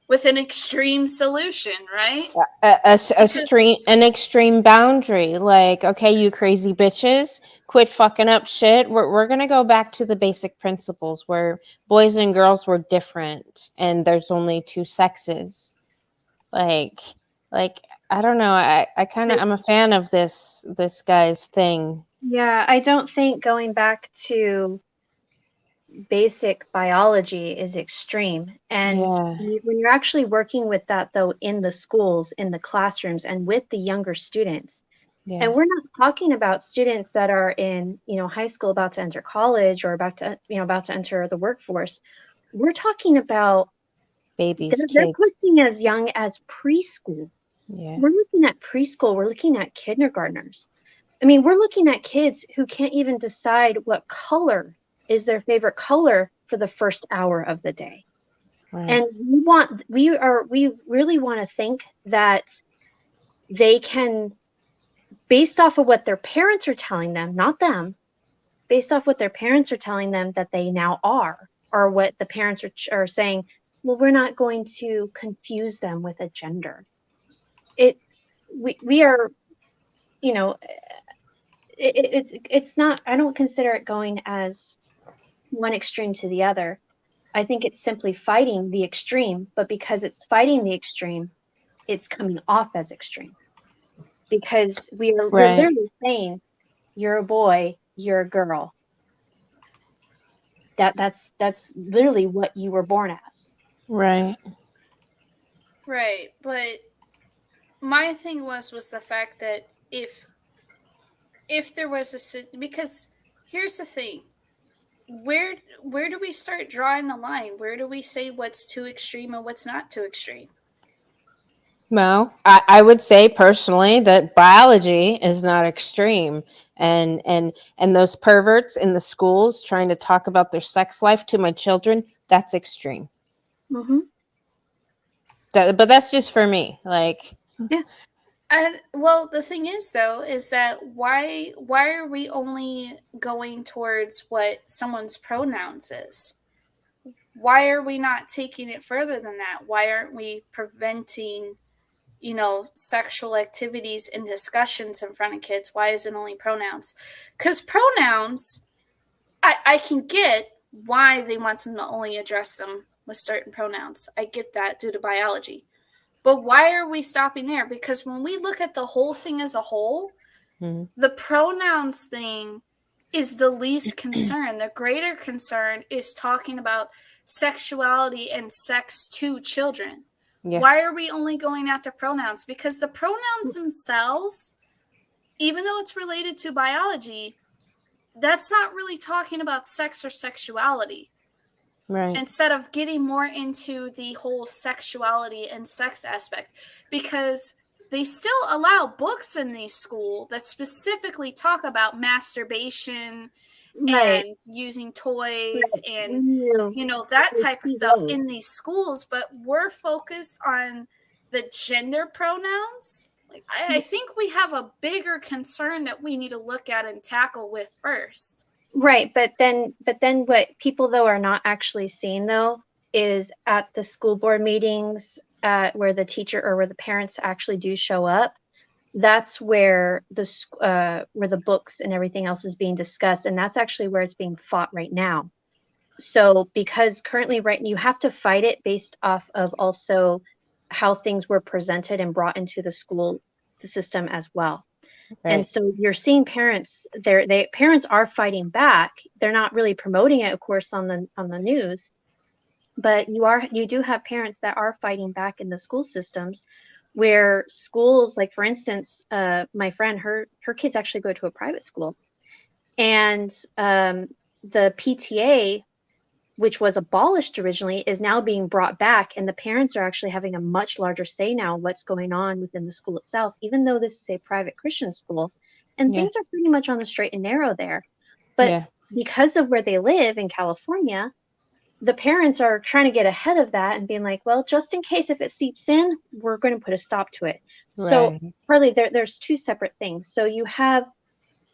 with an extreme solution, right? An extreme boundary. Like, okay, you crazy bitches, quit fucking up shit. We're gonna go back to the basic principles where boys and girls were different and there's only two sexes. Like I don't know. I'm a fan of this guy's thing. Yeah, I don't think going back to basic biology is extreme. And when you're actually working with that, though, in the schools, in the classrooms, and with the younger students, and we're not talking about students that are in, high school, about to enter college, or about to enter the workforce. We're talking about babies, they're kids. pushing as young as preschool. Yeah. We're looking at preschool, we're looking at kindergartners. I mean, we're looking at kids who can't even decide what color is their favorite color for the first hour of the day. Right. And we really want to think that they can, based off of what their parents are telling them, not them, based off what their parents are telling them that they now are, or what the parents are saying, well, we're not going to confuse them with a gender. We are, you know, it's not, I don't consider it going as one extreme to the other. I think it's simply fighting the extreme, but because it's fighting the extreme, it's coming off as extreme. Because we're Right. literally saying, you're a boy, you're a girl. That's literally what you were born as. Right. Right, but my thing was the fact that if there was because here's the thing, where do we start drawing the line? Where do we say what's too extreme and what's not too extreme? Well, I would say personally that biology is not extreme, and those perverts in the schools trying to talk about their sex life to my children, that's extreme. Mm-hmm. But that's just for me. Like, yeah. And well, the thing is though, is that why are we only going towards what someone's pronouns is? Why are we not taking it further than that? Why aren't we preventing, sexual activities and discussions in front of kids? Why is it only pronouns? Because pronouns, I can get why they want to only address them with certain pronouns. I get that due to biology. But why are we stopping there? Because when we look at the whole thing as a whole, the pronouns thing is the least concern. The greater concern is talking about sexuality and sex to children. Yeah. Why are we only going after pronouns? Because the pronouns themselves, even though it's related to biology, that's not really talking about sex or sexuality. Right. Instead of getting more into the whole sexuality and sex aspect, because they still allow books in these schools that specifically talk about masturbation, right, and using toys, right, and that type of stuff in these schools, but we're focused on the gender pronouns. Like, I think we have a bigger concern that we need to look at and tackle with first. Right, but then what people though are not actually seeing though is at the school board meetings where the teacher or where the parents actually do show up. That's where the books and everything else is being discussed, and that's actually where it's being fought right now. So because currently, right, you have to fight it based off of also how things were presented and brought into the system as well. Right. And so you're seeing parents, parents are fighting back. They're not really promoting it, of course, on the news, but you do have parents that are fighting back in the school systems, where schools, like for instance, my friend, her kids actually go to a private school, and the PTA, which was abolished originally, is now being brought back, and the parents are actually having a much larger say now what's going on within the school itself, even though this is a private Christian school, and things are pretty much on the straight and narrow there. But because of where they live in California, the parents are trying to get ahead of that and being like, well, just in case if it seeps in, we're going to put a stop to it. Right. So partly there's two separate things. So you have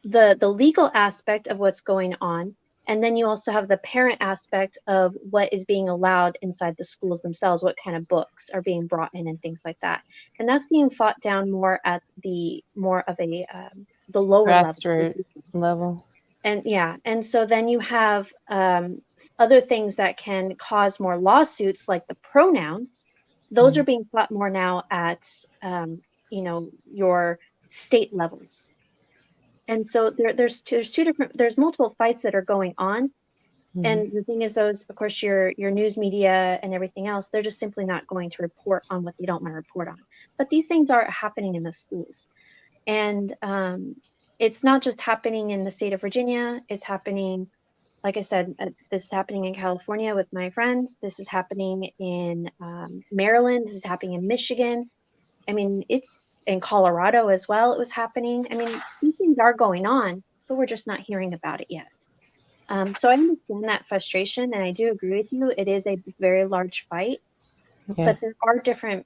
the legal aspect of what's going on, and then you also have the parent aspect of what is being allowed inside the schools themselves, what kind of books are being brought in and things like that. And that's being fought down more at the lower level. And and so then you have other things that can cause more lawsuits, like the pronouns. Those are being fought more now at your state levels. And so there's multiple fights that are going on. And the thing is, those, of course, your news media and everything else, they're just simply not going to report on what they don't want to report on. But these things are happening in the schools. And it's not just happening in the state of Virginia. It's happening, like I said, this is happening in California with my friends. This is happening in Maryland. This is happening in Michigan. I mean, it's in Colorado as well. It was happening. I mean, these things are going on, but we're just not hearing about it yet. So I understand that frustration, and I do agree with you. It is a very large fight, Yeah. but there are different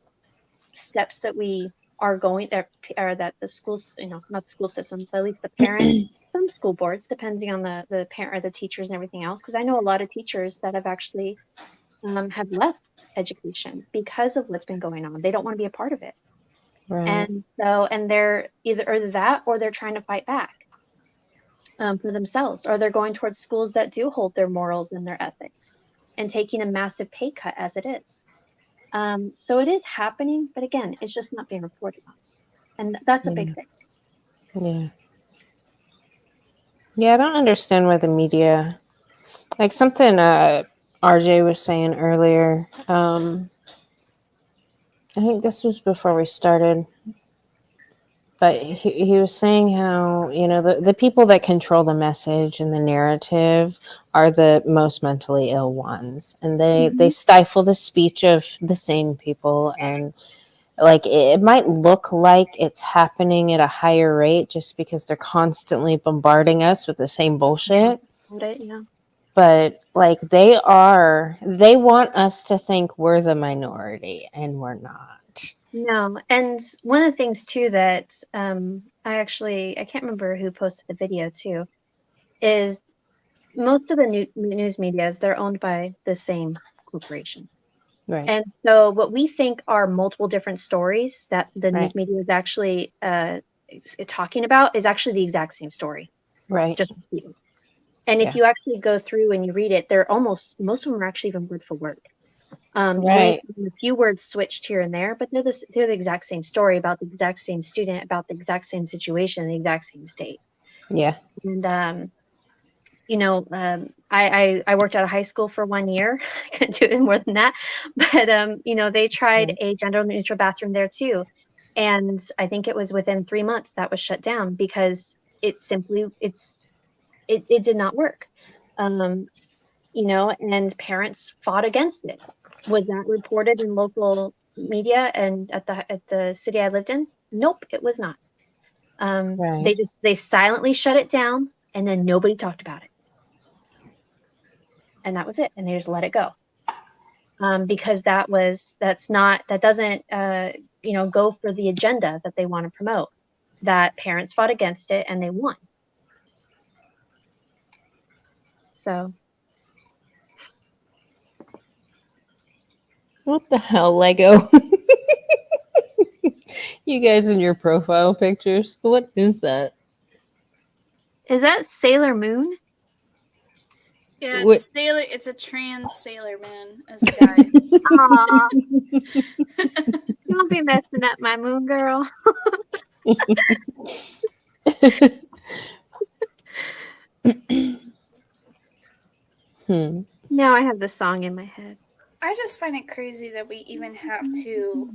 steps that we are going there, or that the schools, not the school systems, but at least the parents, some school boards, depending on the parent or the teachers and everything else. Because I know a lot of teachers that have actually have left education because of what's been going on. They don't want to be a part of it. Right. And they're either that, or they're trying to fight back for themselves, or they're going towards schools that do hold their morals and their ethics and taking a massive pay cut as it is. So it is happening, but again, it's just not being reported on. And that's a big thing. Yeah. Yeah, I don't understand why the media, like something RJ was saying earlier. I think this was before we started, but he was saying how, the people that control the message and the narrative are the most mentally ill ones, and they stifle the speech of the sane people. And like it might look like it's happening at a higher rate just because they're constantly bombarding us with the same bullshit. Yeah. But like they want us to think we're the minority, and we're not. No, and one of the things too that I can't remember who posted the video too, is most of the news medias, they're owned by the same corporation. Right. And so what we think are multiple different stories that the Right. news media is actually talking about is actually the exact same story. Right. Just repeated. And if you actually go through and you read it, most of them are actually even word for word. Right. A few words switched here and there, but they're the exact same story about the exact same student, about the exact same situation, the exact same state. Yeah. And I worked at a high school for 1 year. I couldn't do it more than that, but they tried a gender neutral bathroom there too, and I think it was within 3 months that was shut down because it did not work. And parents fought against it. Was that reported in local media and at the city I lived in? Nope, it was not. Right. They silently shut it down, and then nobody talked about it. And that was it. And they just let it go. Because that doesn't go for the agenda that they want to promote. That parents fought against it and they won. So. What the hell, Lego? You guys in your profile pictures. What is that? Is that Sailor Moon? Yeah, it's a trans Sailor Man as a guy. Aw. Don't be messing up my moon girl. Now I have the song in my head. I just find it crazy that we even have to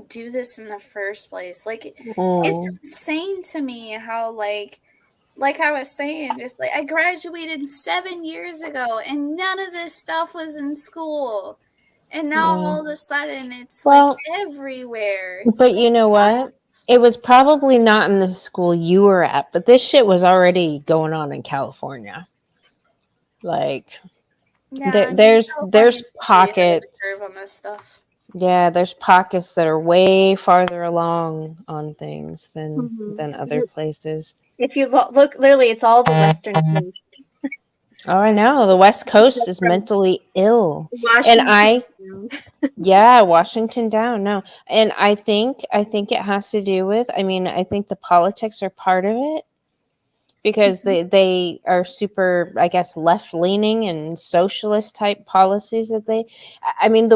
do this in the first place. Like, it's insane to me how like I was saying, just like I graduated 7 years ago and none of this stuff was in school. And now all of a sudden it's like everywhere. But you know what? It was probably not in the school you were at, but this shit was already going on in California. Like, there's pockets. On this stuff. Yeah, there's pockets that are way farther along on things than other places. If you look, literally, it's all the Western coast. Oh, I know. The West Coast is mentally ill. Washington down. No. And I think it has to do with, I think the politics are part of it. Because they are super, I guess, left-leaning and socialist type policies that the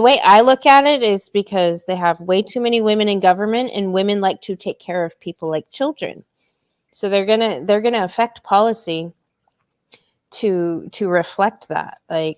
way I look at it is because they have way too many women in government, and women like to take care of people like children. So they're gonna affect policy to reflect that. I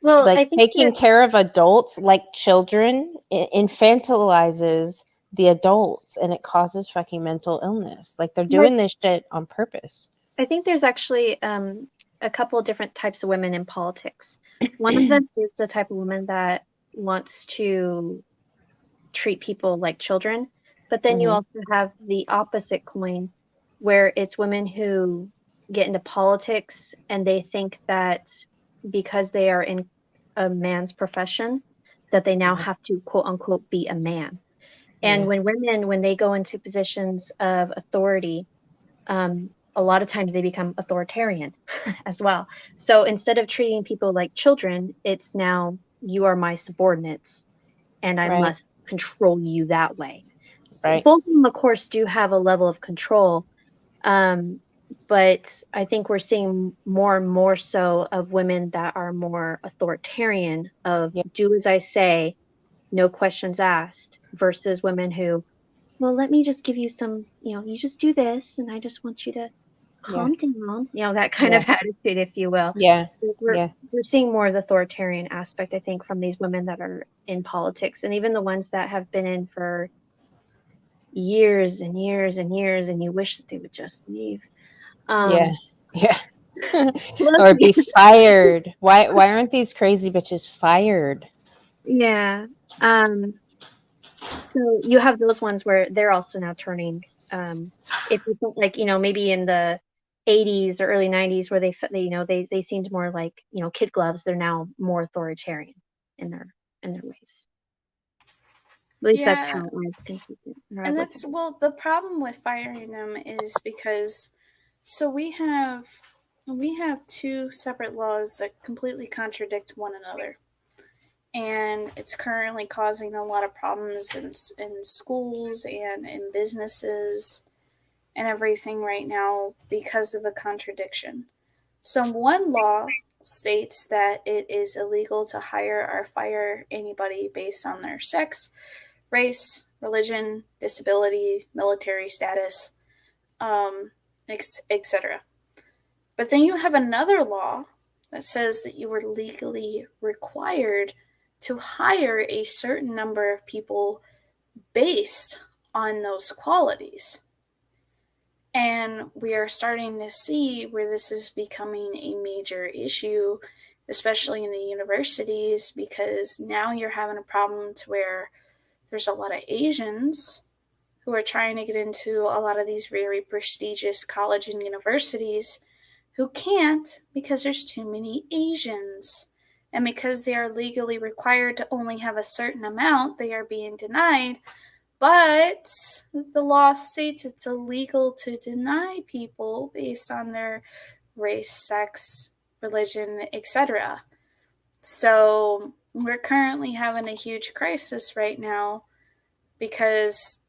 think taking care of adults like children infantilizes the adults, and it causes fucking mental illness. Like, they're doing this shit on purpose. I think there's actually a couple of different types of women in politics. One of them is the type of woman that wants to treat people like children. But then you Mhm. also have the opposite coin, where it's women who get into politics and they think that because they are in a man's profession, that they now have to quote unquote be a man. And Yeah. when women, when they go into positions of authority, a lot of times they become authoritarian as well. So instead of treating people like children, it's now you are my subordinates and I Right. must control you that way. Right. Both of them, of course, do have a level of control. But I think we're seeing more and more so of women that are more authoritarian of Yeah. do as I say, no questions asked, versus women who, well, let me just give you some, you just do this and I just want you to Yeah. calm down, that kind Yeah. of attitude, if you will. Yeah. We're, Yeah. we're seeing more of the authoritarian aspect, I think, from these women that are in politics, and even the ones that have been in for years and years and years, and you wish that they would just leave. Yeah. Yeah. Well, Or be fired. Why aren't these crazy bitches fired? yeah. So you have those ones where they're also now turning. If you think like maybe in the 80s or early 90s where they seemed more like kid gloves, they're now more authoritarian in their ways. At least that's Yeah. how I've conceived it. And that's, well, the problem with firing them is because, so we have two separate laws that completely contradict one another. And it's currently causing a lot of problems in schools and in businesses and everything right now because of the contradiction. So one law states that it is illegal to hire or fire anybody based on their sex, race, religion, disability, military status, etc. But then you have another law that says that you are legally required to hire a certain number of people based on those qualities. And we are starting to see where this is becoming a major issue, especially in the universities, because now you're having a problem to where there's a lot of Asians who are trying to get into a lot of these very prestigious college and universities who can't because there's too many Asians. And because they are legally required to only have a certain amount, they are being denied. But the law states it's illegal to deny people based on their race, sex, religion, etc. So we're currently having a huge crisis right now because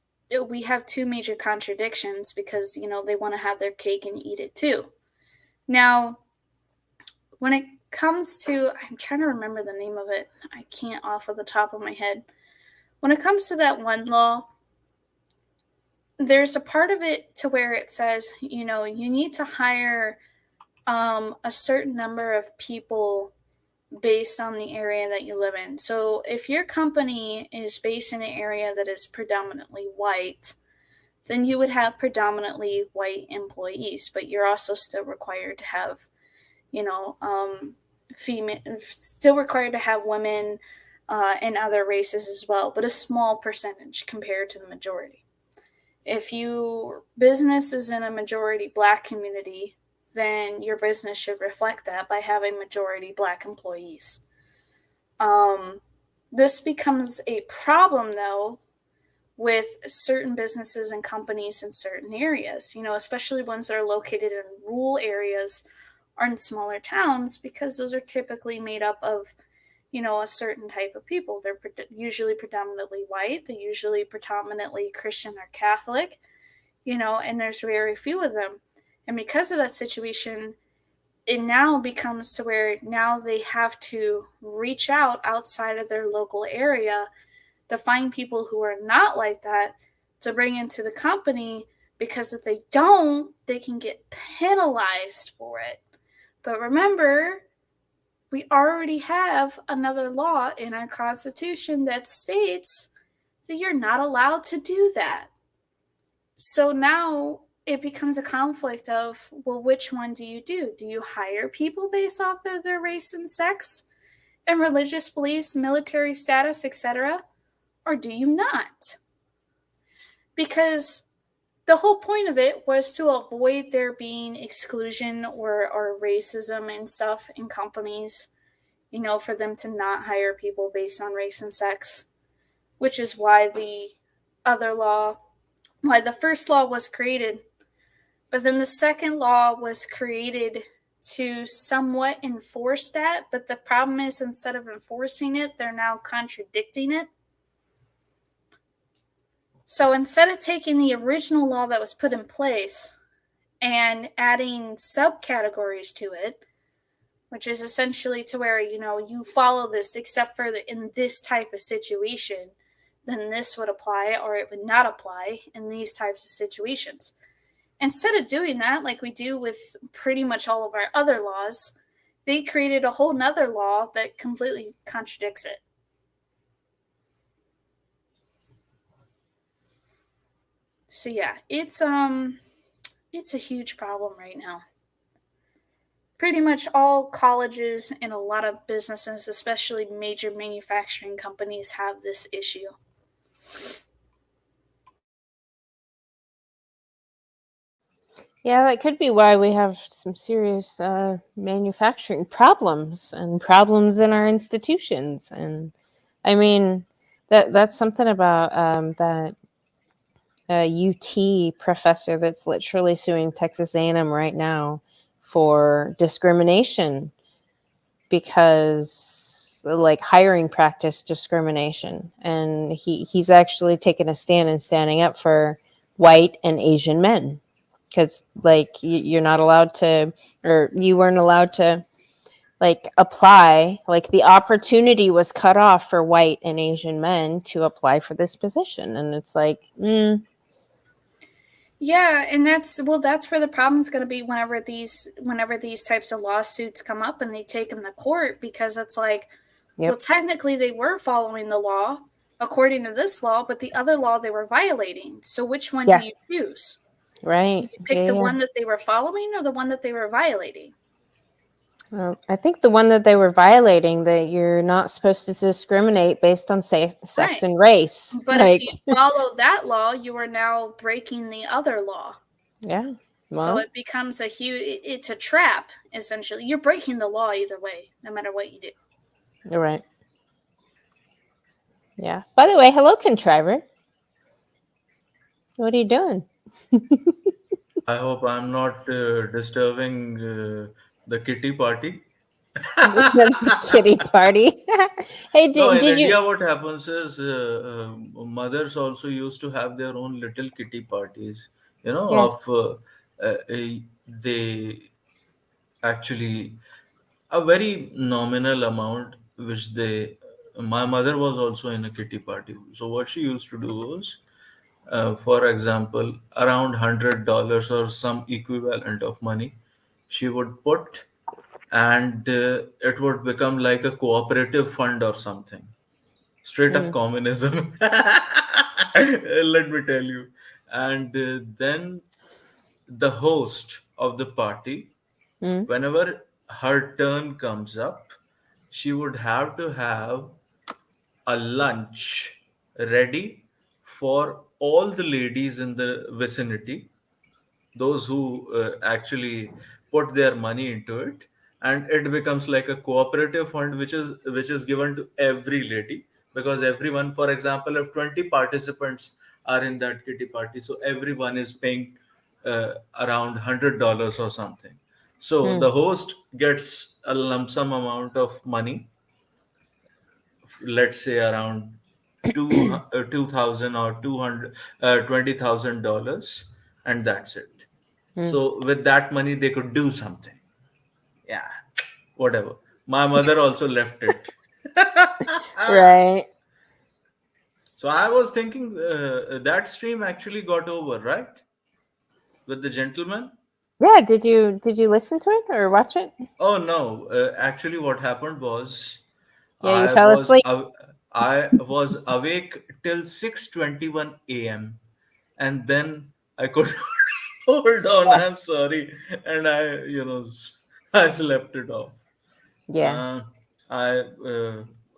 we have two major contradictions because, they want to have their cake and eat it too. Now, when it comes to, I'm trying to remember the name of it. I can't off of the top of my head. When it comes to that one law, there's a part of it to where it says, you need to hire a certain number of people based on the area that you live in. So if your company is based in an area that is predominantly white, then you would have predominantly white employees, but you're also still required to have, still required to have women and other races as well, but a small percentage compared to the majority. If your business is in a majority Black community, then your business should reflect that by having majority Black employees. This becomes a problem, though, with certain businesses and companies in certain areas, especially ones that are located in rural areas or in smaller towns, because those are typically made up of, a certain type of people. They're usually predominantly white. They're usually predominantly Christian or Catholic, and there's very few of them. And because of that situation, it now becomes to where now they have to reach out outside of their local area to find people who are not like that to bring into the company, because if they don't, they can get penalized for it. But remember, we already have another law in our Constitution that states that you're not allowed to do that. So now it becomes a conflict of, well, which one do you do? Do you hire people based off of their race and sex and religious beliefs, military status, etc.? or do you not? Because the whole point of it was to avoid there being exclusion or racism and stuff in companies, for them to not hire people based on race and sex, which is why the first law was created. But then the second law was created to somewhat enforce that. But the problem is, instead of enforcing it, they're now contradicting it. So instead of taking the original law that was put in place and adding subcategories to it, which is essentially to where, you follow this except for in this type of situation, then this would apply or it would not apply in these types of situations. Instead of doing that, like we do with pretty much all of our other laws, they created a whole nother law that completely contradicts it. So yeah, it's a huge problem right now. Pretty much all colleges and a lot of businesses, especially major manufacturing companies, have this issue. Yeah, that could be why we have some serious manufacturing problems and problems in our institutions. And I mean, that's something about that UT professor that's literally suing Texas A&M right now for discrimination because like hiring practice discrimination. And he's actually taken a stand and standing up for white and Asian men. Because like you're not allowed to, or you weren't allowed to like apply, like the opportunity was cut off for white and Asian men to apply for this position. And it's like, Yeah, and that's where the problem's going to be whenever these types of lawsuits come up and they take them to court, because it's like, well, technically they were following the law according to this law, but the other law they were violating. So which one do you choose? Right. You pick the one that they were following or the one that they were violating? I think the one that they were violating, that you're not supposed to discriminate based on sex and race. But if you follow that law, you are now breaking the other law. Yeah. Well, so it becomes it's a trap, essentially. You're breaking the law either way, no matter what you do. You're right. Yeah. By the way, hello, contriver. What are you doing? I hope I'm not disturbing the kitty party. The kitty party. Hey, in India, what happens is mothers also used to have their own little kitty parties. They actually a very nominal amount, which my mother was also in a kitty party. So what she used to do was, for example, around $100 or some equivalent of money, she would put, and it would become like a cooperative fund or something. Straight up communism. Let me tell you. And then the host of the party, whenever her turn comes up, she would have to have a lunch ready for all the ladies in the vicinity, those who actually put their money into it, and it becomes like a cooperative fund which is given to every lady, because everyone, for example, if 20 participants are in that kitty party, so everyone is paying around $100 or something. So the host gets a lump sum amount of money, let's say around 2,000 or $20,000, and that's it. So with that money, they could do something. Yeah, whatever. My mother also left it. Right. So I was thinking that stream actually got over, right? With the gentleman. Yeah. Did you listen to it or watch it? Oh no! Actually, what happened was, you fell asleep. I was awake till 6:21 a.m. and then I could hold on. I'm sorry, and I slept it off. Yeah. I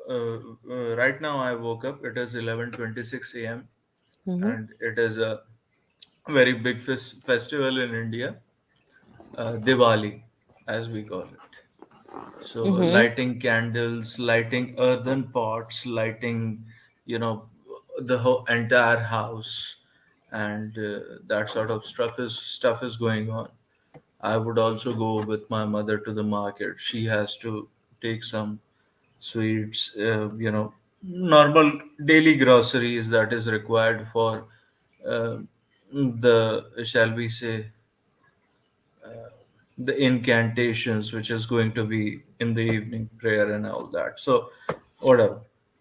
right now I woke up. It is 11:26 a.m. Mm-hmm. and it is a very big festival in India, Diwali, as we call it. So Mm-hmm. lighting candles, lighting earthen pots, lighting, you know, the whole entire house, and that sort of stuff is going on. I would also go with my mother to the market. She has to take some sweets, normal daily groceries that is required for uh, the, shall we say, the incantations, which is going to be in the evening prayer and all that. So, whatever.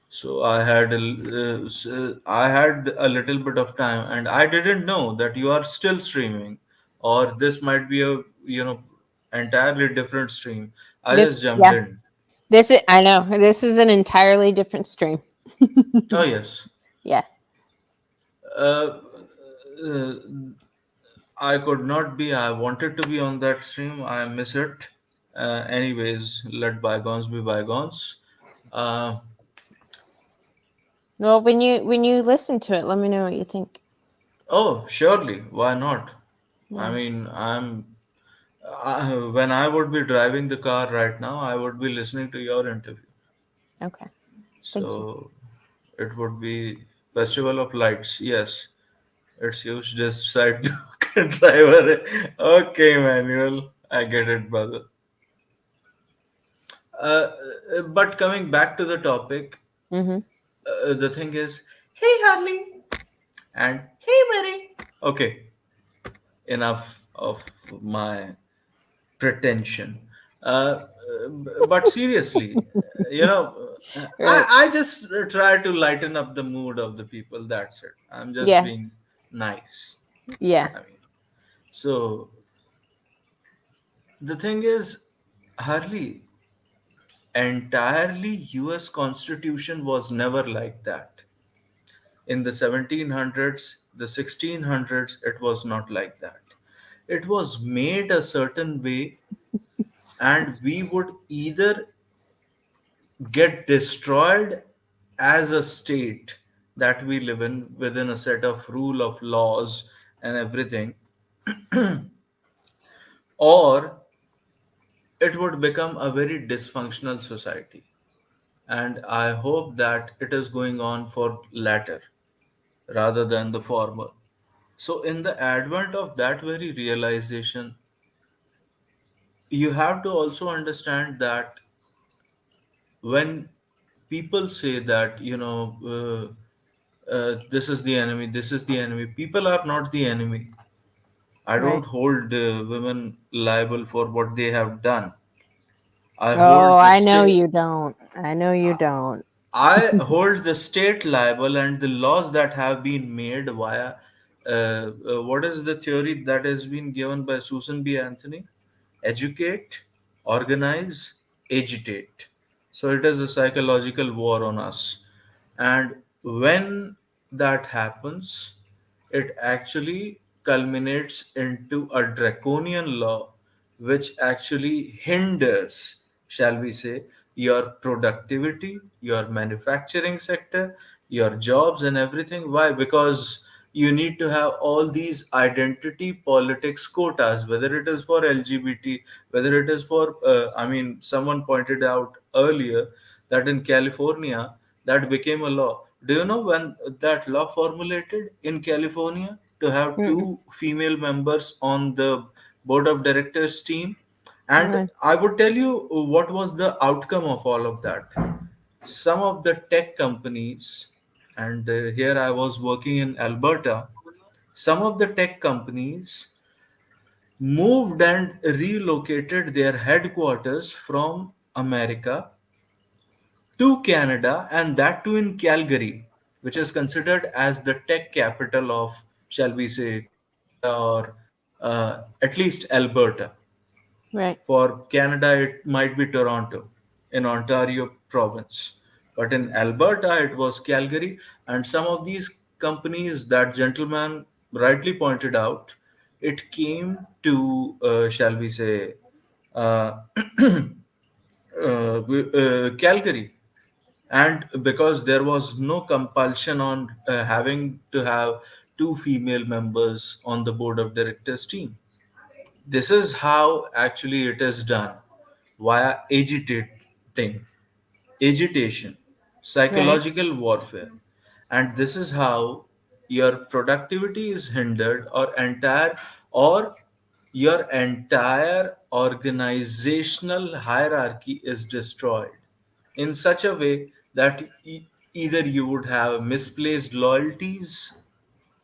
So I had a little bit of time, and I didn't know that you are still streaming, or this might be a entirely different stream. I This, just jumped yeah, in. this is, I know this is an entirely different stream. Oh yes. Yeah. Uh, uh, I could not be. I wanted to be on that stream. I miss it. Anyways, let bygones be bygones. Uh, Well, when you listen to it, let me know what you think. oh, surely. Why not? I Yeah. mean, when I would be driving the car right now, I would be listening to your interview. Okay. Thank you. So it would be Festival of Lights. Yes, it's you just decide to driver. Okay, Manuel, I get it, brother. But coming back to the topic, Mm-hmm. the thing is, hey Harley and hey Mary. Okay, enough of my pretension. But seriously, Right. I just try to lighten up the mood of the people. That's it. I'm just Yeah. being nice. Yeah. I mean, so the thing is, Harley, entirely U.S. Constitution was never like that. In the 1700s, the 1600s, it was not like that. It was made a certain way, and we would either get destroyed as a state that we live in within a set of rule of laws and everything, or it would become a very dysfunctional society. And I hope that it is going on for latter rather than the former. So, in the advent of that very realization, you have to also understand that when people say that, this is the enemy, this is the enemy, people are not the enemy. I don't Right. hold women liable for what they have done. I Oh, hold the I know state. you don't. I know you don't. I hold the state liable and the laws that have been made via what is the theory that has been given by Susan B. Anthony? Educate, organize, agitate. So it is a psychological war on us. And when that happens, it actually culminates into a draconian law which actually hinders, shall we say, your productivity, your manufacturing sector, your jobs, and everything. Why? Because you need to have all these identity politics quotas, whether it is for LGBT, whether it is for, someone pointed out earlier that in California, that became a law. Do you know when that law formulated in California to have Mm-mm. two female members on the board of directors team? And Right. I would tell you what was the outcome of all of that. Some of the tech companies, and here I was working in Alberta, some of the tech companies moved and relocated their headquarters from America to Canada, and that too in Calgary, which is considered as the tech capital of, shall we say, Canada, or at least Alberta. Right. For Canada, it might be Toronto in Ontario province. But in Alberta, it was Calgary. And some of these companies that gentleman rightly pointed out, it came to, shall we say, uh, Calgary. And because there was no compulsion on having to have two female members on the board of directors team. This is how actually it is done, via agitation, Right. psychological warfare. And this is how your productivity is hindered, or your entire organizational hierarchy is destroyed in such a way that either you would have misplaced loyalties,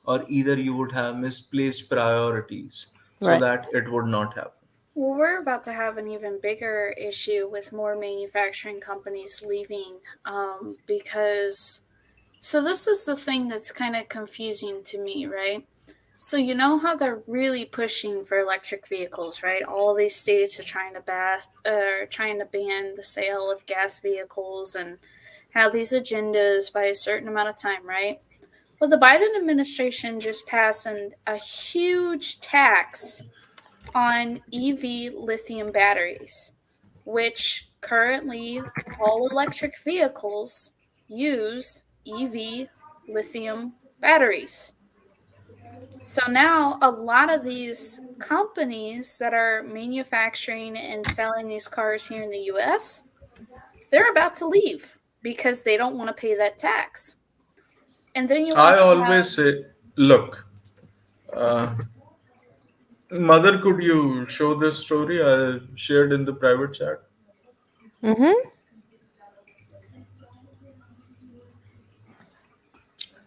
or either you would have misplaced priorities, so Right. that it would not happen. Well, we're about to have an even bigger issue with more manufacturing companies leaving because. So, this is the thing that's kind of confusing to me, right? So, you know how they're really pushing for electric vehicles, right? All these states are trying to ban the sale of gas vehicles and have these agendas by a certain amount of time, right? Well, the Biden administration just passed a huge tax on EV lithium batteries, which currently all electric vehicles use EV lithium batteries. So now a lot of these companies that are manufacturing and selling these cars here in the US, they're about to leave because they don't want to pay that tax. And then you I also always have say, look, uh, mother, could you show this story I shared in the private chat? Mm-hmm.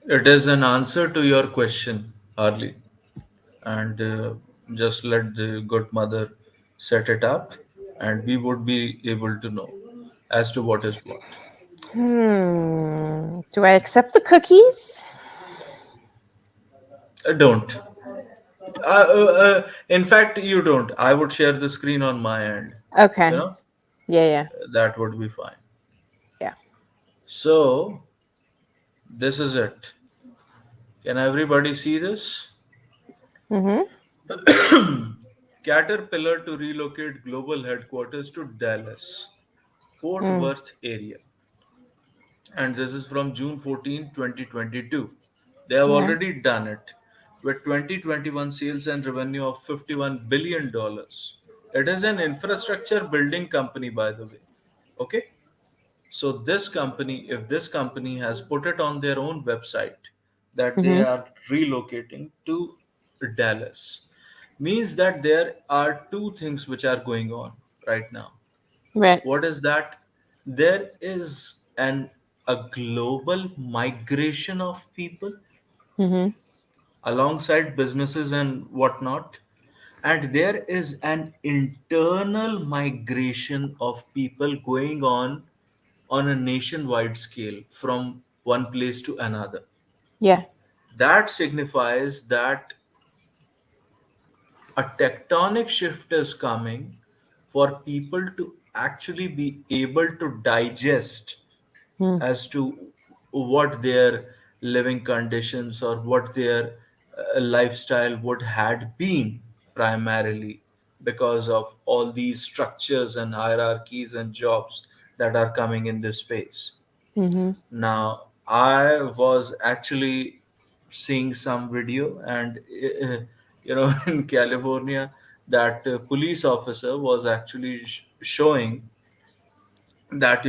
It is an answer to your question, Harley. And just let the good mother set it up, and we would be able to know as to what is what. Do I accept the cookies? Don't. In fact, you don't. I would share the screen on my end. You Okay. know, Yeah, yeah, that would be fine. yeah. So, this is it. Can everybody see this? Mm-hmm. Caterpillar to relocate global headquarters to Dallas, Fort Mm. Worth area. And this is from June 14, 2022. They have Right. already done it with 2021 sales and revenue of $51 billion. It is an infrastructure building company, by the way. Okay. So, this company, if this company has put it on their own website that they Mm-hmm. are relocating to Dallas, means that there are two things which are going on right now. Right. What is that? There is a global migration of people Mm-hmm. alongside businesses and whatnot, and there is an internal migration of people going on a nationwide scale from one place to another. Yeah. That signifies that a tectonic shift is coming for people to actually be able to digest Mm. as to what their living conditions or what their lifestyle would had been, primarily because of all these structures and hierarchies and jobs that are coming in this space. Mm-hmm. Now, I was actually seeing some video, and in California, that police officer was actually showing that,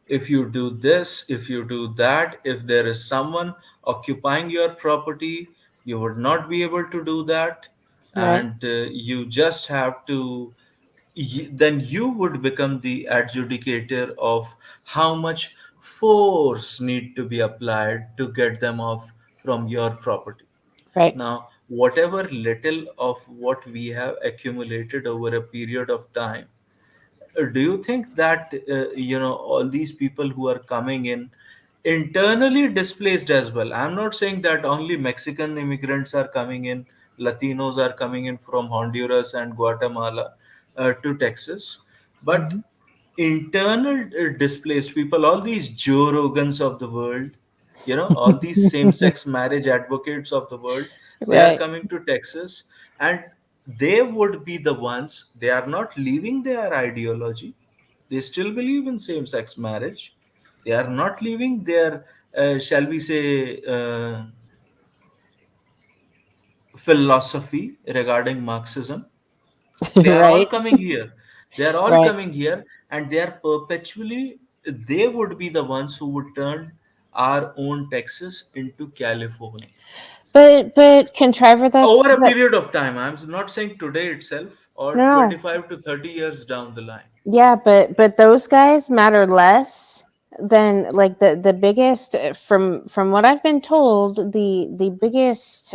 if you do this, if you do that, if there is someone occupying your property, you would not be able to do that. Right. And you just have to, then you would become the adjudicator of how much force need to be applied to get them off from your property. Right. Now, whatever little of what we have accumulated over a period of time, do you think that all these people who are coming in internally displaced as well? I'm not saying that only Mexican immigrants are coming in, Latinos are coming in from Honduras and Guatemala to Texas, but Mm-hmm. internal displaced people, all these Joe Rogans of the world, all these same-sex marriage advocates of the world, they are Right. coming to Texas, and they would be the ones, they are not leaving their ideology, they still believe in same-sex marriage, They are not leaving their, shall we say, philosophy regarding Marxism. They are all Right. coming here. They are all Right. coming here, and they are perpetually, they would be the ones who would turn our own Texas into California But contriver, over a that period of time. I'm not saying today itself or no. 25 to 30 years down the line. Yeah, but those guys matter less than, like, the biggest, from what I've been told, the biggest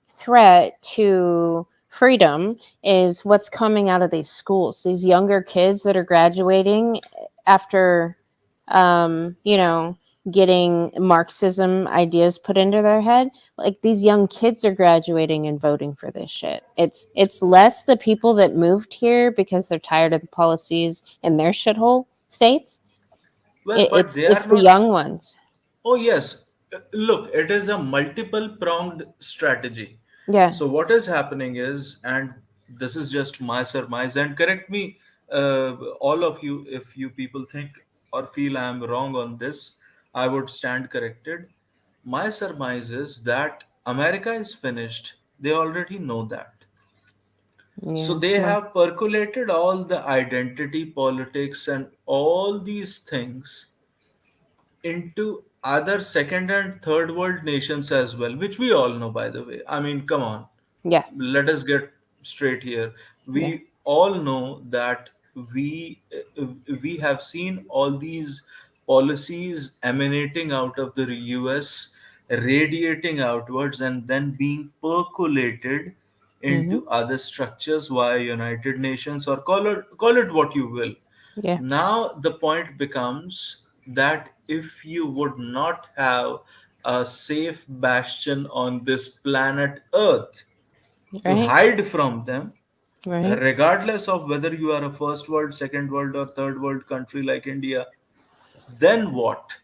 threat to freedom is what's coming out of these schools. These younger kids that are graduating after you know, getting Marxism ideas put into their head. Like, these young kids are graduating and voting for this shit. It's less the people that moved here because they're tired of the policies in their shithole states. Well, but they are It's the not. young ones. Oh, yes. Look, it is a multiple pronged strategy. Yeah. So, what is happening is, and this is just my surmise, and correct me, all of you, if you people think or feel I am wrong on this, I would stand corrected. My surmise is that America is finished. They already know that. So, Yeah. they Well, have percolated all the identity politics and all these things into other second and third world nations as well, which we all know, by the way. I mean, come on, yeah. let us get straight here. Yeah. We all know that we we have seen all these policies emanating out of the US, radiating outwards, and then being percolated Mm-hmm. into other structures via United Nations, or call it what you will. Yeah. Now, the point becomes that if you would not have a safe bastion on this planet Earth to Right. hide from them, Right. regardless of whether you are a first world, second world, or third world country like India, then what?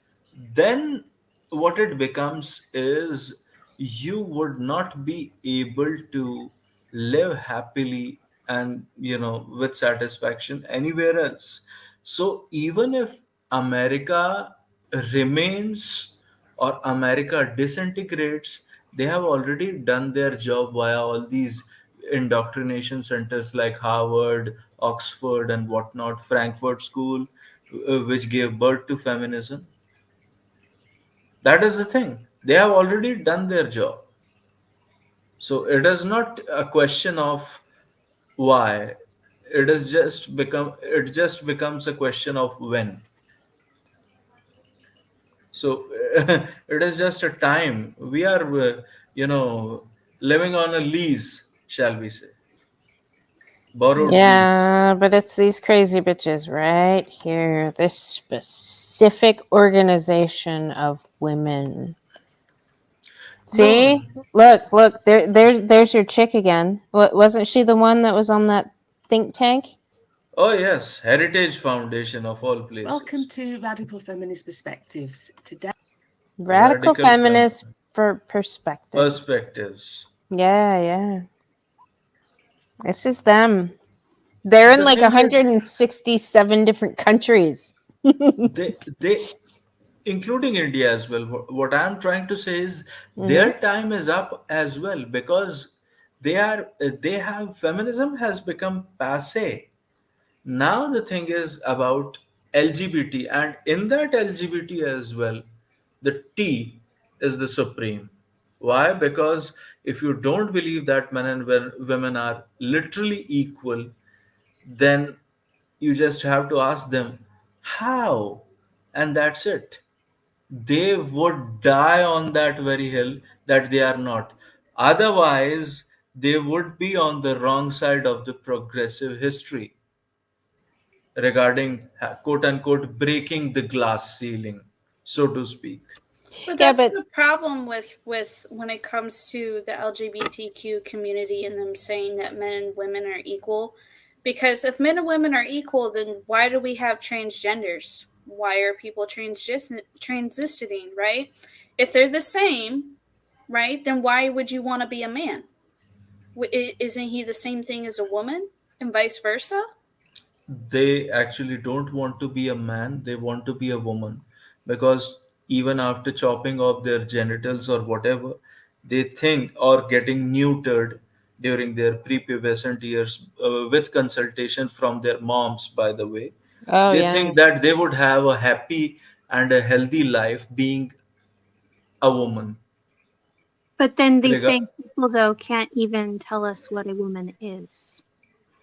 Then what it becomes is you would not be able to live happily and, with satisfaction anywhere else. So even if America remains or America disintegrates, they have already done their job via all these indoctrination centers like Harvard, Oxford, and whatnot, Frankfurt School, which gave birth to feminism. That is the thing. They have already done their job. So it is not a question of why. It just becomes a question of when. So it is just a time. We are, living on a lease, shall we say, borrowed lease. Yeah, but it's these crazy bitches right here. This specific organization of women. No. See? Look, there's your chick again. What, wasn't she the one that was on that think tank? Oh yes, Heritage Foundation of all Welcome places. to Radical Feminist Perspectives. Today, Radical Radical feminist for perspectives. perspectives. Yeah. This is them. They're in The like thing is, 167 different countries. they including India as well. What I'm trying to say is Mm-hmm. their time is up as well, because they have feminism has become passe. Now the thing is about LGBT, and in that LGBT as well, the T is the supreme. Why? Because if you don't believe that men and women are literally equal, then you just have to ask them how, and that's it. They would die on that very hill that they are not. Otherwise, they would be on the wrong side of the progressive history regarding quote unquote breaking the glass ceiling, so to speak. But Yeah, that's but the problem with when it comes to the LGBTQ community and them saying that men and women are equal. Because if men and women are equal, then why do we have transgenders? Why are people transitioning, right? If they're the same, right, then why would you want to be a man? Isn't he the same thing as a woman and vice versa? they actually don't want to be a man, they want to be a woman. Because even after chopping off their genitals or whatever, they think, or getting neutered during their prepubescent years, with consultation from their moms, by the way, Oh they yeah. think that they would have a happy and a healthy life being a woman. But then these Rega- same people, though, can't even tell us what a woman is.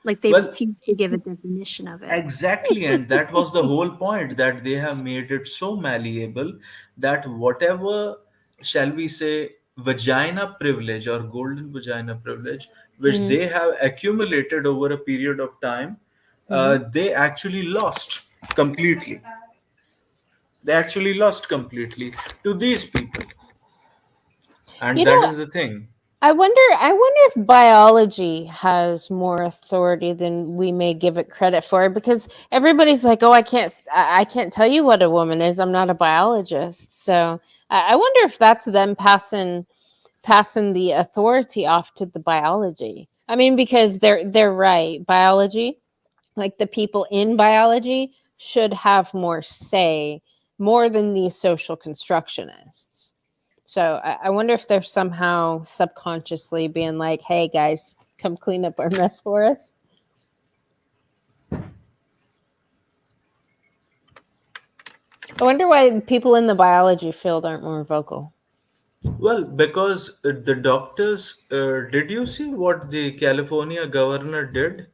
Like they well, refuse to give a definition of it. exactly, and that was the whole point, that they have made it so malleable that whatever, shall we say, vagina privilege or golden vagina privilege, which Mhm. they have accumulated over a period of time, Mhm. they actually lost completely. They actually lost completely to these people, and You that know, is the thing. I wonder if biology has more authority than we may give it credit for, because everybody's like, "Oh, I can't tell you what a woman is. I'm not a biologist." So, I wonder if that's them passing the authority off to the biology. I mean, because they're right. Biology, like the people in biology, should have more say, more than these social constructionists. So I wonder if they're somehow subconsciously being like, "Hey guys, come clean up our mess for us." I wonder why people in the biology field aren't more vocal. Well, because the doctors, did you see what the California governor did?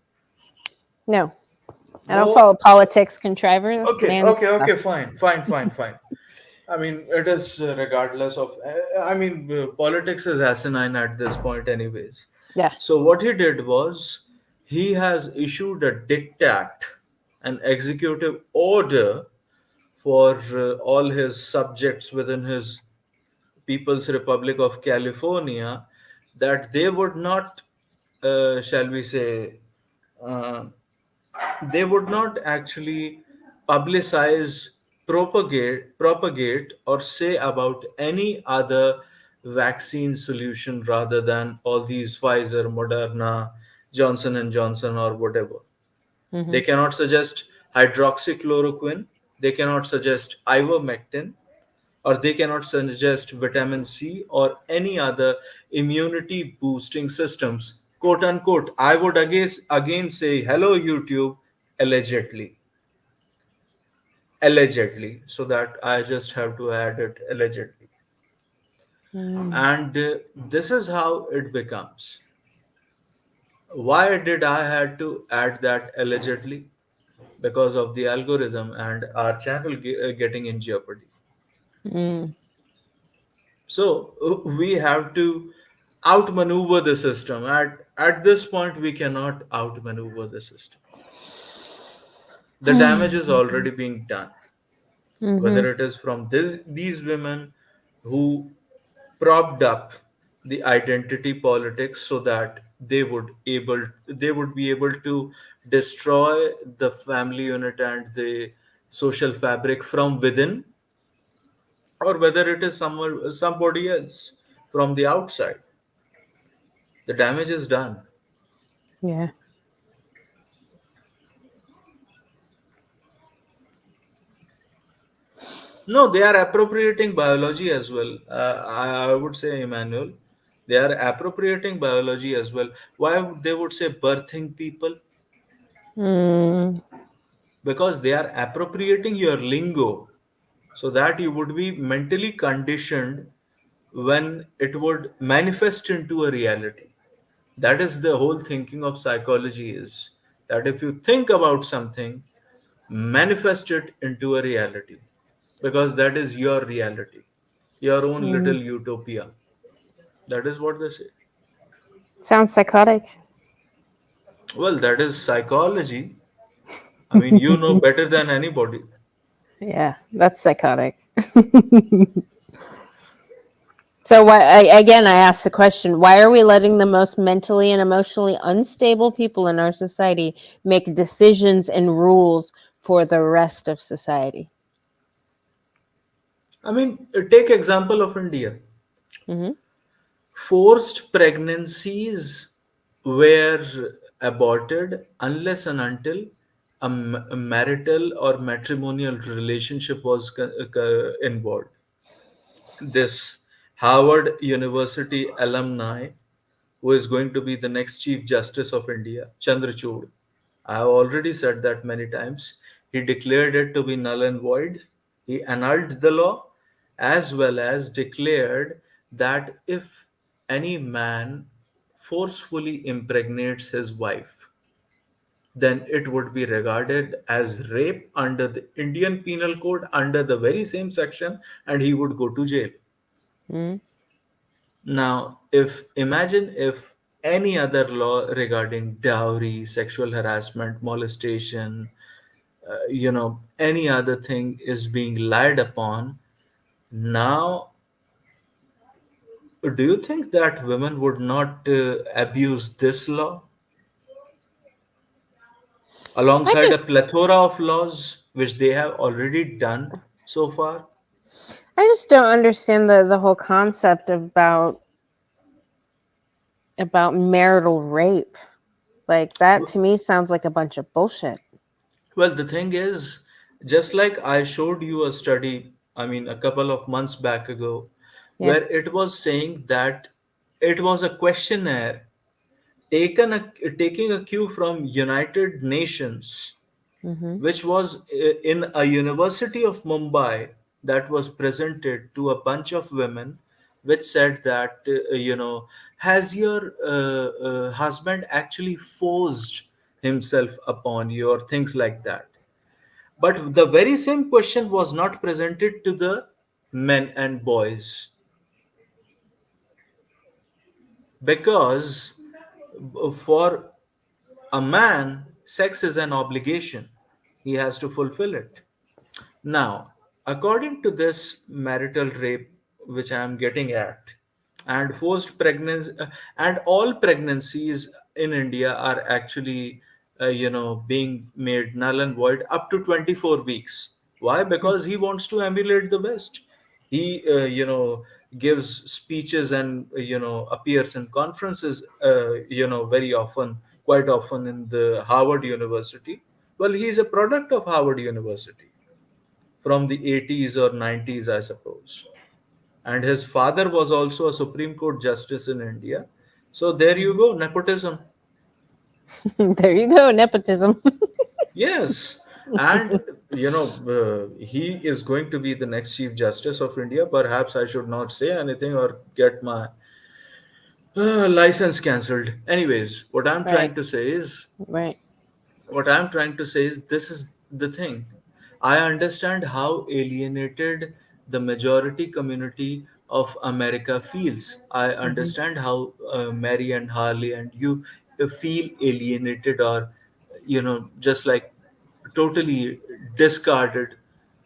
No, I don't No. follow politics, contriver. That's Okay, man's okay, stuff. okay, fine, fine, fine, fine. I mean, it is regardless of. I mean, politics is asinine at this point, anyways. Yeah. So what he did was he has issued a diktat, an executive order for all his subjects within his People's Republic of California, that they would not, shall we say, uh, they would not actually publicize, propagate, or say about any other vaccine solution rather than all these Pfizer, Moderna, Johnson and Johnson, or whatever. They Hmm. cannot suggest hydroxychloroquine. They cannot suggest ivermectin, or they cannot suggest vitamin C or any other immunity boosting systems. Quote unquote. I would again say, hello, YouTube, allegedly. Allegedly. So that I just have to add it, allegedly. Mm. And this is how it becomes. Why did I had to add that allegedly? Because of the algorithm and our channel getting in jeopardy. Mm. So we have to outmaneuver the system. At this point, we cannot outmaneuver the system. The damage is already being done. Hmm. Whether it is from these women who propped up the identity politics so that they would be able to destroy the family unit and the social fabric from within, or whether it is somebody else from the outside. The damage is done. Yeah. No, they are appropriating biology as well. I would say, Emmanuel, they are appropriating biology as well. Why they would say birthing people? Mm. Because they are appropriating your lingo, so that you would be mentally conditioned when it would manifest into a reality. That is the whole thinking of psychology, is that if you think about something, manifest it into a reality, because that is your reality, your own Mm. little utopia. That is what they say. Sounds psychotic. Well, that is psychology. I mean, you know better than anybody. Yeah, that's psychotic. So again, I asked the question, why are we letting the most mentally and emotionally unstable people in our society make decisions and rules for the rest of society? I mean, take example of India. Hmm. Forced pregnancies were aborted unless and until a marital or matrimonial relationship was involved. This Harvard University alumni, who is going to be the next Chief Justice of India, Chandrachud. I have already said that many times. He declared it to be null and void. He annulled the law, as well as declared that if any man forcefully impregnates his wife, then it would be regarded as rape under the Indian Penal Code under the very same section, and he would go to jail. Mm. Now, if imagine if any other law regarding dowry, sexual harassment, molestation, any other thing is being lied upon, now, do you think that women would not abuse this law I alongside a just plethora of laws which they have already done so far? I just don't understand the whole concept about marital rape. Like that to me sounds like a bunch of bullshit. Well, the thing is, just like I showed you a study, I mean, a couple of months back ago, Yeah. where it was saying that it was a questionnaire taking a cue from United Nations, Mm-hmm. which was in a University of Mumbai, that was presented to a bunch of women, which said that has your husband actually forced himself upon you, or things like that. But the very same question was not presented to the men and boys, because for a man, sex is an obligation. He has to fulfill it. Now, according to this marital rape, which I am getting at, and forced pregnancy, and all pregnancies in India are actually, being made null and void up to 24 weeks. Why? Because he wants to emulate the West. He, gives speeches and, appears in conferences, very often, quite often in the Harvard University. Well, he's a product of Harvard University from the 80s or 90s, I suppose. And his father was also a Supreme Court justice in India. So there you go, nepotism. There you go, nepotism. Yes. And, he is going to be the next Chief Justice of India. Perhaps I should not say anything or get my license cancelled. Anyways, Right. Right. what I'm trying to say is this is the thing. I understand how alienated the majority community of America feels. I Mm-hmm. understand how Mary and Harley and you feel alienated, or, just like totally discarded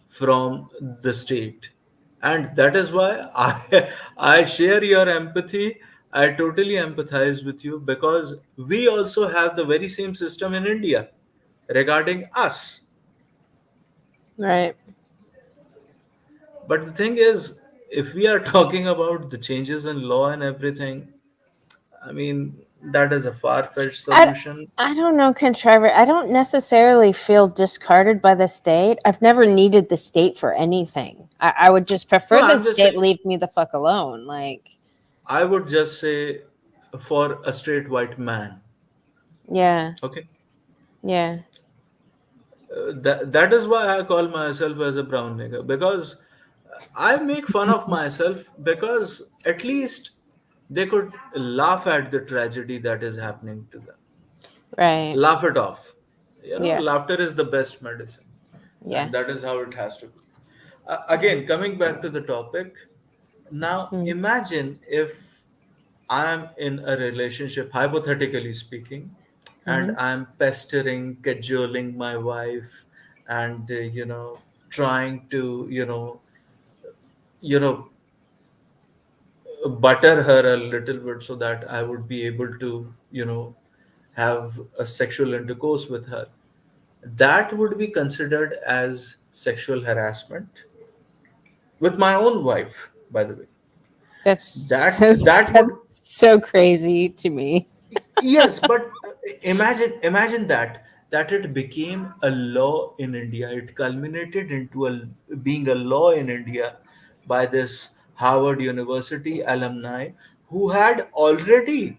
from the state. And that is why I share your empathy. I totally empathize with you, because we also have the very same system in India regarding us. Right. But the thing is, if we are talking about the changes in law and everything, I mean, that is a far-fetched I, solution. I don't know, Contriver. I don't necessarily feel discarded by the state. I've never needed the state for anything. I would just No, prefer the I'm just saying, state leave me the fuck alone. Like, I would just say, for a straight white man, yeah, okay? yeah. That is why I call myself as a brown nigger, because I make fun of myself, because at least they could laugh at the tragedy that is happening to them. Right. Laugh it off. Yeah. Laughter is the best medicine, Yeah. and that is how it has to be. Again, coming back to the topic, now Mm. imagine if I'm in a relationship, hypothetically speaking, and Mm-hmm. I'm pestering, cajoling my wife, and trying to you know butter her a little bit so that I would be able to have a sexual intercourse with her. That would be considered as sexual harassment with my own wife, by the way. That's That that's, that would that's so crazy to me. Yes, but imagine that. that it became a law in India. It culminated into being a law in India by this Harvard University alumni who had already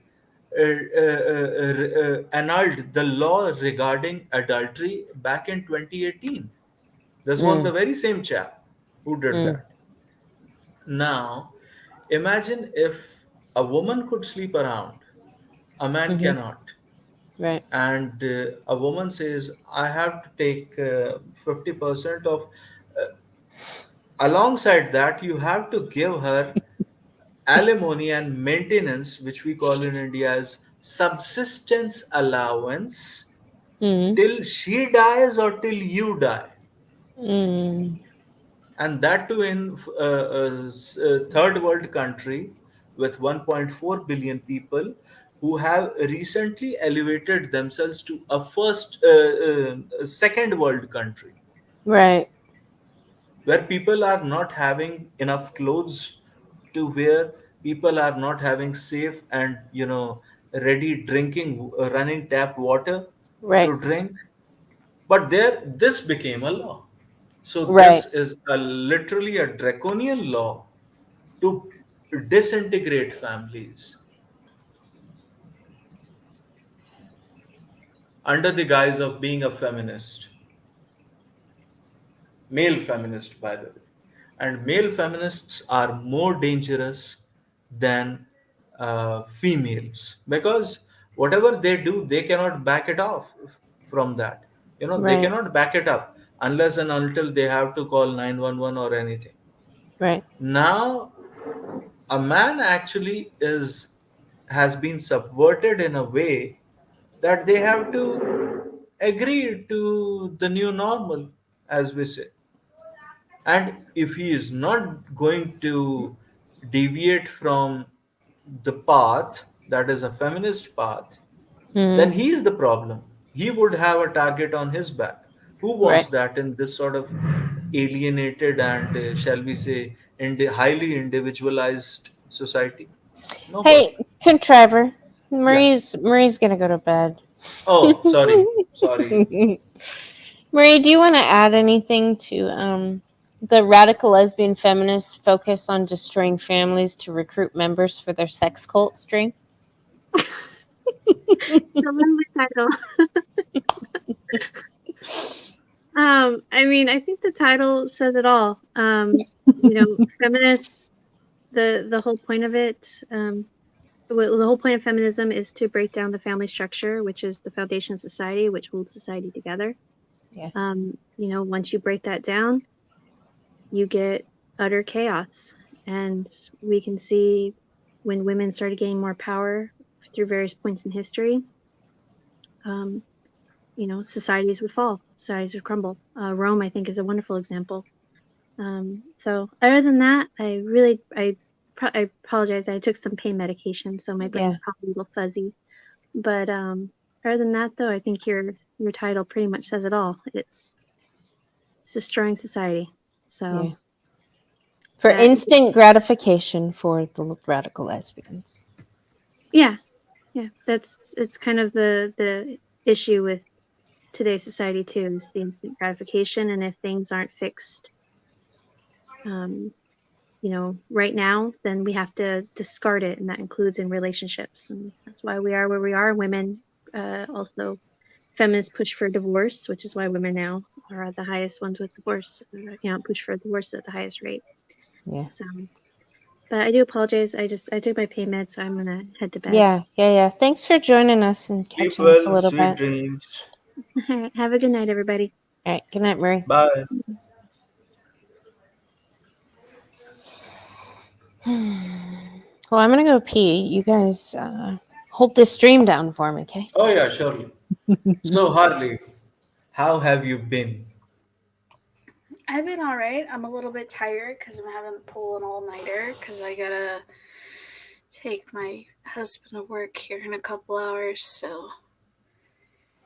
annulled the law regarding adultery back in 2018. This was the Mm, very same chap who did mm, that. Now, imagine if a woman could sleep around, a man mm-hmm. cannot. Right. And a woman says, I have to take 50% of, uh, alongside that, you have to give her alimony and maintenance, which we call in India as subsistence allowance, Mm, till she dies or till you die. mm, And that too in third world country with 1.4 billion people who have recently elevated themselves to a second world country right. where people are not having enough clothes to wear, people are not having safe and ready drinking running tap water Right. to drink, but there this became a law. So Right. this is literally a draconian law to disintegrate families under the guise of being a feminist, male feminist, by the way. And male feminists are more dangerous than females because whatever they do, they cannot back it off from that. They Right. cannot back it up unless and until they have to call 911 or anything. Right. Now a man actually is has been subverted in a way that they have to agree to the new normal, as we say. And if he is not going to deviate from the path that is a feminist path, then Mm, he is the problem. He would have a target on his back. Who right. wants that in this sort of alienated and, shall we say, highly individualized society? Nobody. Hey, contriver. Yeah. Marie's gonna go to bed. Oh, sorry. Sorry. Marie, do you want to add anything to the radical lesbian feminists focus on destroying families to recruit members for their sex cult stream? The title. I mean, I think the title says it all. Feminists. The whole point of it. The whole point of feminism is to break down the family structure, which is the foundation of society, which holds society together. Yeah. Once you break that down, you get utter chaos. And we can see when women started gaining more power through various points in history, societies would fall, societies would crumble. Rome, I think, is a wonderful example. So other than that, I apologize. I took some pain medication, so my brain's Yeah. probably a little fuzzy. But other than that, though, I think your title pretty much says it all. It's destroying society. So Yeah. For that, instant gratification for the radical lesbians. yeah, it's kind of the issue with today's society too, is the instant gratification, and if things aren't fixed, right now, then we have to discard it, and that includes in relationships, and that's why we are where we are. Women, also feminists push for divorce, which is why women now are the highest ones with divorce. Push for divorce at the highest rate. Yeah. So, but I do apologize. I took my pain meds, so I'm gonna head to bed. Yeah. Thanks for joining us and Sleep catching up a well, little sweet bit. dreams. All right, have a good night, everybody. All right. Good night, Marie. Bye. Well, I'm gonna go pee. You guys hold this stream down for me, okay? Oh, yeah, surely. So, Harley, how have you been? I've been all right. I'm a little bit tired because I'm having to pull an all-nighter because I gotta take my husband to work here in a couple hours, so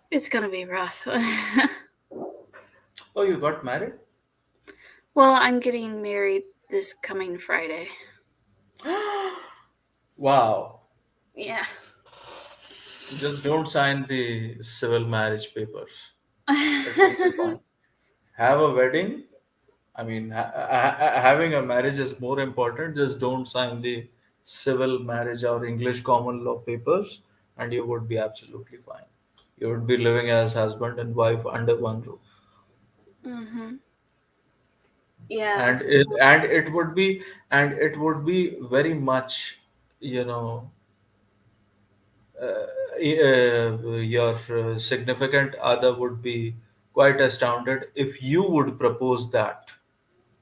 it's gonna be rough. Oh, you got married? Well, I'm getting married this coming Friday. Wow. Yeah. Just don't sign the civil marriage papers. It will be fine. Have a wedding. I mean, having a marriage is more important. Just don't sign the civil marriage or English common law papers, and you would be absolutely fine. You would be living as husband and wife under one roof. Mm-hmm. Yeah. And it would be very much, you know, your significant other would be quite astounded if you would propose that,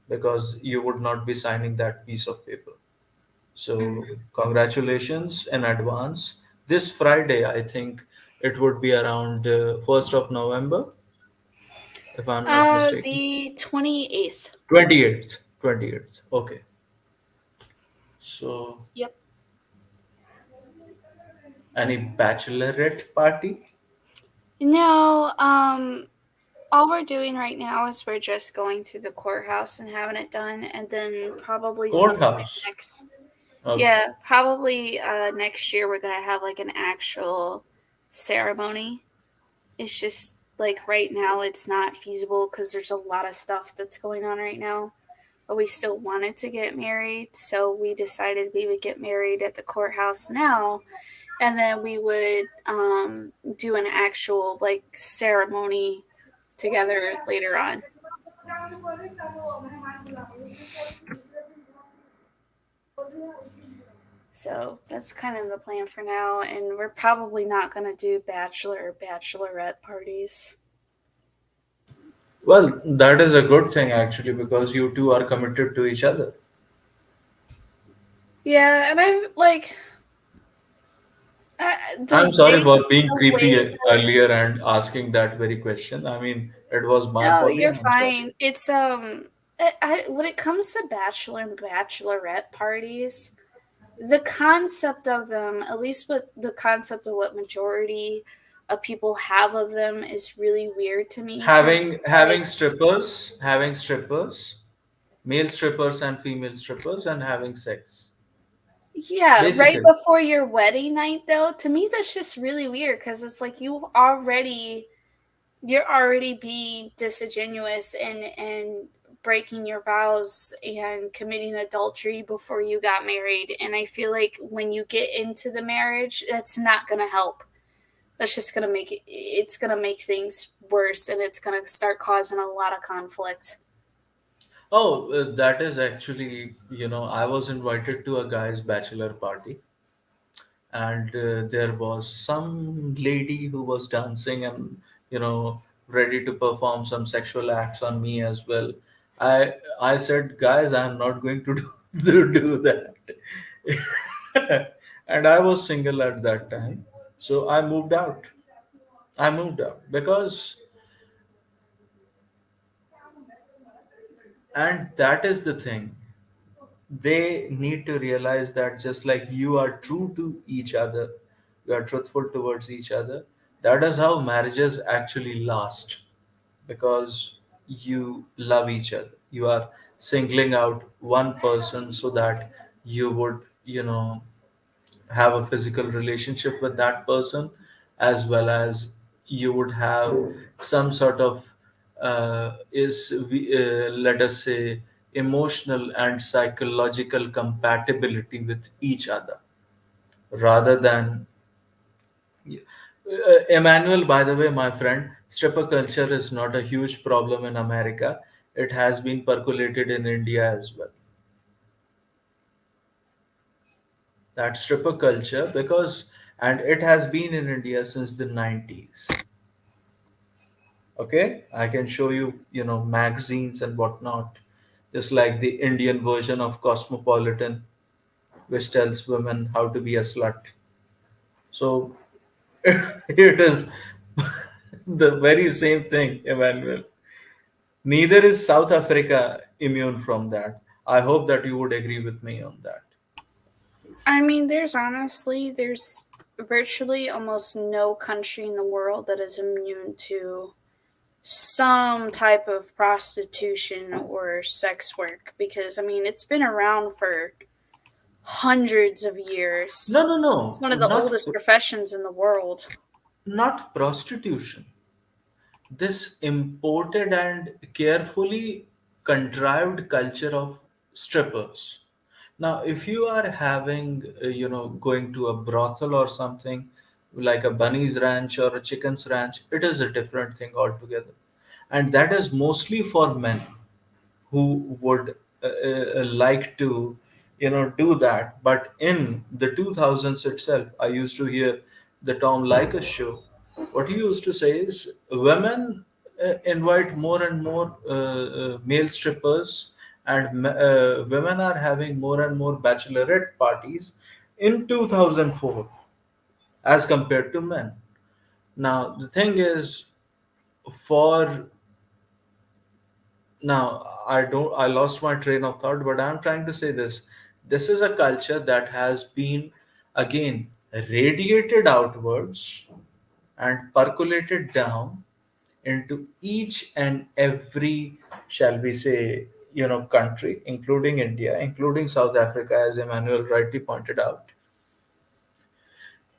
because you would not be signing that piece of paper. So congratulations in advance. This Friday, I think it would be around 1st of November, if I'm not mistaken. The 28th. 28th. 28th. Okay. So, Yep. any bachelorette party? No, all we're doing right now is we're just going through the courthouse and having it done, and then probably sometime Courthouse. next. Okay. Yeah, probably next year we're gonna have like an actual ceremony. It's just like right now it's not feasible because there's a lot of stuff that's going on right now. But we still wanted to get married, so we decided we would get married at the courthouse now, and then we would do an actual like ceremony together later on. So that's kind of the plan for now, and we're probably not going to do bachelor or bachelorette parties. Well, that is a good thing actually, because you two are committed to each other. Yeah, and I'm like, I'm sorry for being the way creepy earlier and asking that very question. I mean, it was my no, folly. you're I'm sorry. fine. It's when it comes to bachelor and bachelorette parties, the concept of them, at least what the concept of what majority of people have of them, is really weird to me. 'Cause, Having strippers, male strippers and female strippers, and having sex. yeah, right Basically. before your wedding night, though, to me that's just really weird because it's like you're already being disingenuous and breaking your vows and committing adultery before you got married. And I feel like when you get into the marriage, that's not going to help. That's just going to it's going to make things worse, and it's going to start causing a lot of conflict. Oh, that is actually, I was invited to a guy's bachelor party, and there was some lady who was dancing and, ready to perform some sexual acts on me as well. I said, guys, I'm not going to do that. And I was single at that time, so I moved out. I moved out because, and that is the thing, they need to realize that just like you are true to each other, you are truthful towards each other, that is how marriages actually last, because you love each other. You are singling out one person so that you would, have a physical relationship with that person, as well as you would have some sort of let us say, emotional and psychological compatibility with each other, rather than Emmanuel, by the way, my friend, stripper culture is not a huge problem in America. It has been percolated in India as well. That stripper culture, because, and it has been in India since the 90s. Okay, I can show you, magazines and whatnot, just like the Indian version of Cosmopolitan, which tells women how to be a slut. So it is the very same thing, Emmanuel. Neither is South Africa immune from that. I hope that you would agree with me on that. I mean, there's virtually almost no country in the world that is immune to some type of prostitution or sex work, because I mean it's been around for hundreds of years. No. It's one of the Not oldest professions in the world. not prostitution. This imported and carefully contrived culture of strippers. Now, if you are having, going to a brothel or something like a bunny's ranch or a chicken's ranch, it is a different thing altogether. And that is mostly for men who would like to do that. But in the 2000s itself, I used to hear the Tom Likas show. What he used to say is women invite more and more male strippers, and women are having more and more bachelorette parties in 2004 as compared to men. Now the thing is, for now, I lost my train of thought, but I'm trying to say this. This is a culture that has been, again, radiated outwards and percolated down into each and every, shall we say, country, including India, including South Africa, as Emmanuel rightly pointed out.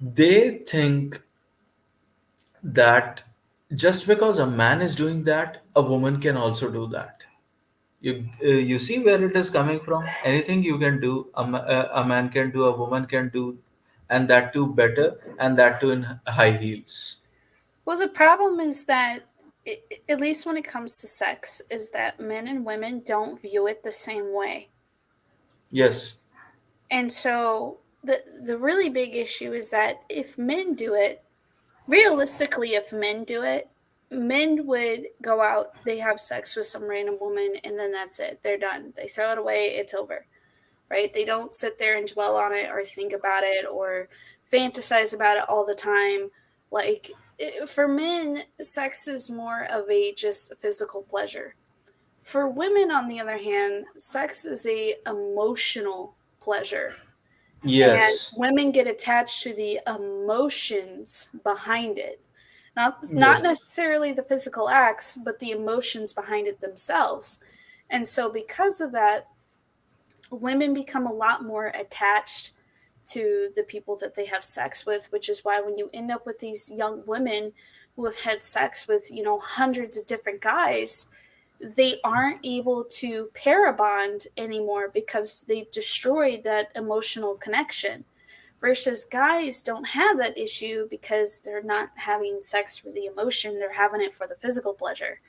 They think that just because a man is doing that, a woman can also do that. You see where it is coming from. Anything you can do, a man can do, a woman can do, and that too better, and that too in high heels. Well, the problem is that, at least when it comes to sex, is that men and women don't view it the same way. Yes. And so the really big issue is that if men do it, realistically, if men do it, men would go out, they have sex with some random woman, and then that's it. They're done. They throw it away. It's over, right? They don't sit there and dwell on it or think about it or fantasize about it all the time. Like, for men, sex is more of a just physical pleasure. For women, on the other hand, sex is a emotional pleasure. And Yes. women get attached to the emotions behind it. Not Yes. necessarily the physical acts, but the emotions behind it themselves. And so because of that, women become a lot more attached to the people that they have sex with, which is why when you end up with these young women who have had sex with, hundreds of different guys, they aren't able to parabond anymore because they've destroyed that emotional connection. Versus guys don't have that issue because they're not having sex for the emotion, they're having it for the physical pleasure.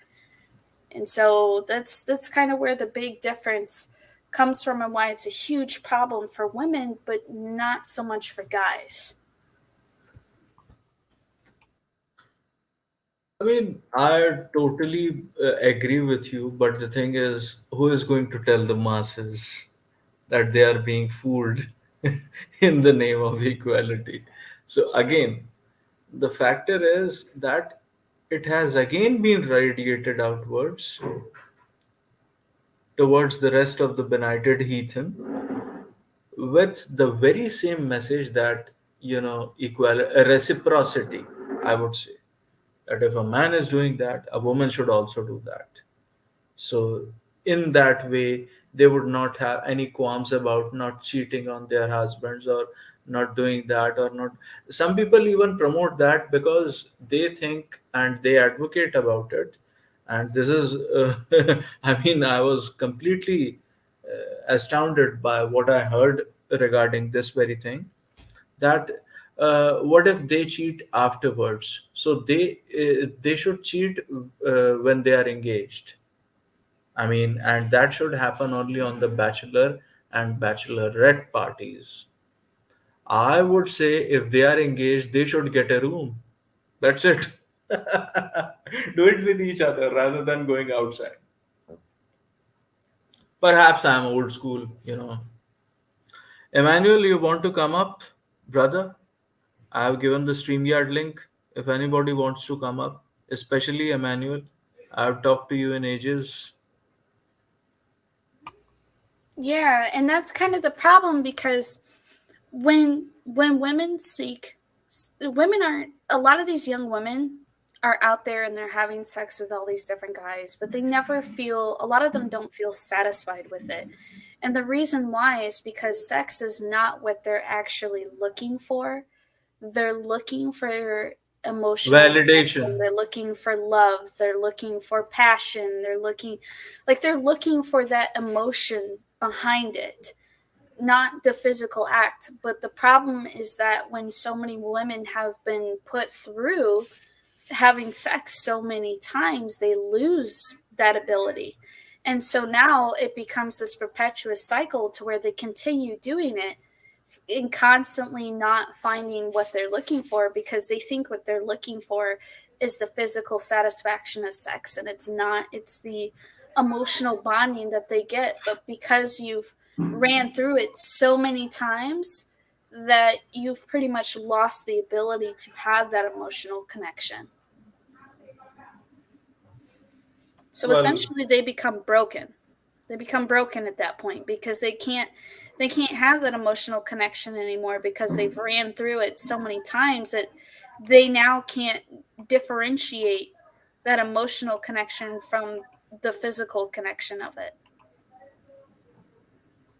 And so that's kind of where the big difference comes from and why it's a huge problem for women, but not so much for guys. I mean, I totally agree with you, but the thing is, who is going to tell the masses that they are being fooled in the name of equality? So, again, the factor is that it has again been radiated outwards towards the rest of the benighted heathen with the very same message that, equal reciprocity, I would say. That if a man is doing that, a woman should also do that. So, in that way, they would not have any qualms about not cheating on their husbands or not doing that or not. Some people even promote that because they think and they advocate about it. And this is, I mean, I was completely astounded by what I heard regarding this very thing, that what if they cheat afterwards? So they should cheat when they are engaged. I mean, and that should happen only on the bachelor and bachelorette parties. I would say if they are engaged, they should get a room. That's it. Do it with each other rather than going outside. Perhaps I'm old school. Emmanuel, you want to come up, brother? I have given the StreamYard link. If anybody wants to come up, especially Emmanuel, I have talked to you in ages. Yeah, and that's kind of the problem because when women seek, women aren't, a lot of these young women are out there and they're having sex with all these different guys, but they never feel, a lot of them don't feel satisfied with it. And the reason why is because sex is not what they're actually looking for. They're looking for emotional connection. Validation. They're looking for love. They're looking for passion. They're looking for that emotion behind it, not the physical act. But the problem is that when so many women have been put through having sex so many times, they lose that ability. And so now it becomes this perpetuous cycle to where they continue doing it and constantly not finding what they're looking for, because they think what they're looking for is the physical satisfaction of sex, and it's not. It's the emotional bonding that they get. But because you've ran through it so many times, that you've pretty much lost the ability to have that emotional connection. So Well, essentially they become broken. They become broken at that point because they can't have that emotional connection anymore, because they've ran through it so many times that they now can't differentiate that emotional connection from the physical connection of it.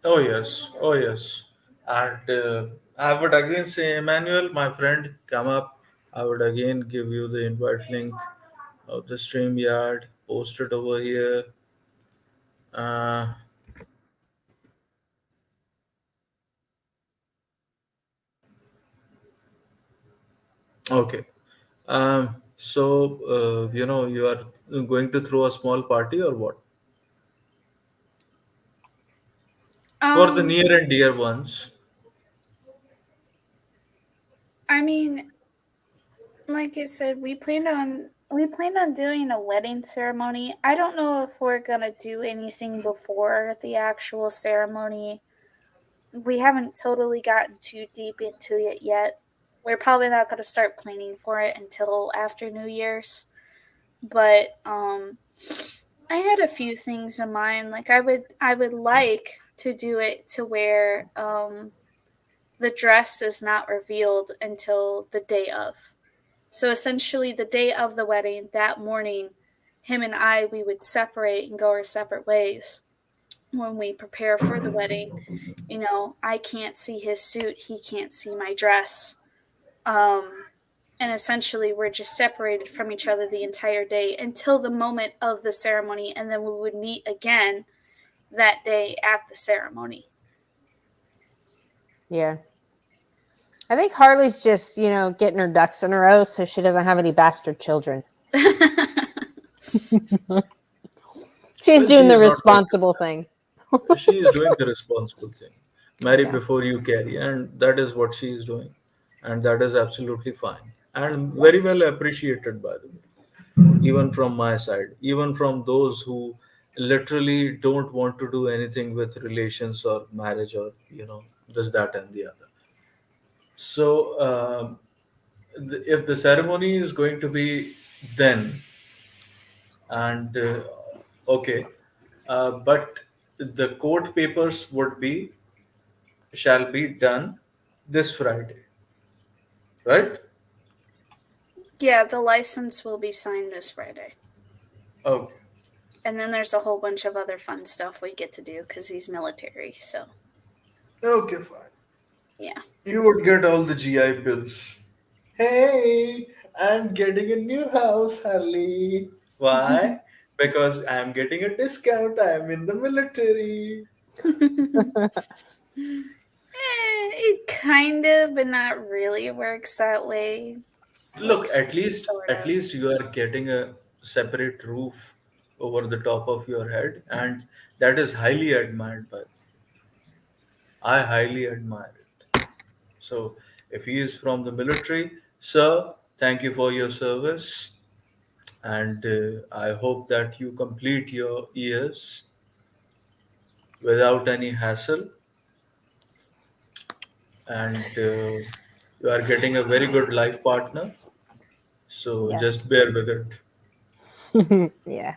oh yes, oh yes. And I would again say, Emmanuel, my friend, come up. I would again give you the invite link of the StreamYard. Post it over here. Uh, okay. So, you are going to throw a small party or what? For the Um, near and dear ones. I mean, like I said, we planned on doing a wedding ceremony. I don't know if we're gonna do anything before the actual ceremony. We haven't totally gotten too deep into it yet. We're probably not gonna start planning for it until after New Year's. But I had a few things in mind. Like I would like to do it to where the dress is not revealed until the day of. So essentially, the day of the wedding, that morning, him and I, we would separate and go our separate ways when we prepare for the wedding. I can't see his suit, he can't see my dress. And essentially, we're just separated from each other the entire day until the moment of the ceremony, and then we would meet again that day at the ceremony. Yeah. I think Harley's just, getting her ducks in a row so she doesn't have any bastard children. She's doing the responsible thing. She is doing the responsible thing. Marry Yeah. before you carry, and that is what she is doing. And that is absolutely fine. And very well appreciated, by the way. Even from my side, even from those who literally don't want to do anything with relations or marriage or, this, that, and the other. So, if the ceremony is going to be then, and okay, but the court papers shall be done this Friday, right? Yeah, the license will be signed this Friday. Okay. And then there's a whole bunch of other fun stuff we get to do because he's military, so. Okay, fine. Yeah. You would get all the GI bills. Hey, I'm getting a new house, Harley. Why? Because I'm getting a discount. I'm in the military. It kind of, but not really works that way. Look, Like, at least you are getting a separate roof over the top of your head, and that is highly admired by me. I highly admire it. So, if he is from the military, sir, thank you for your service, and I hope that you complete your years without any hassle, and you are getting a very good life partner. So, Yeah. just bear with it. Yeah.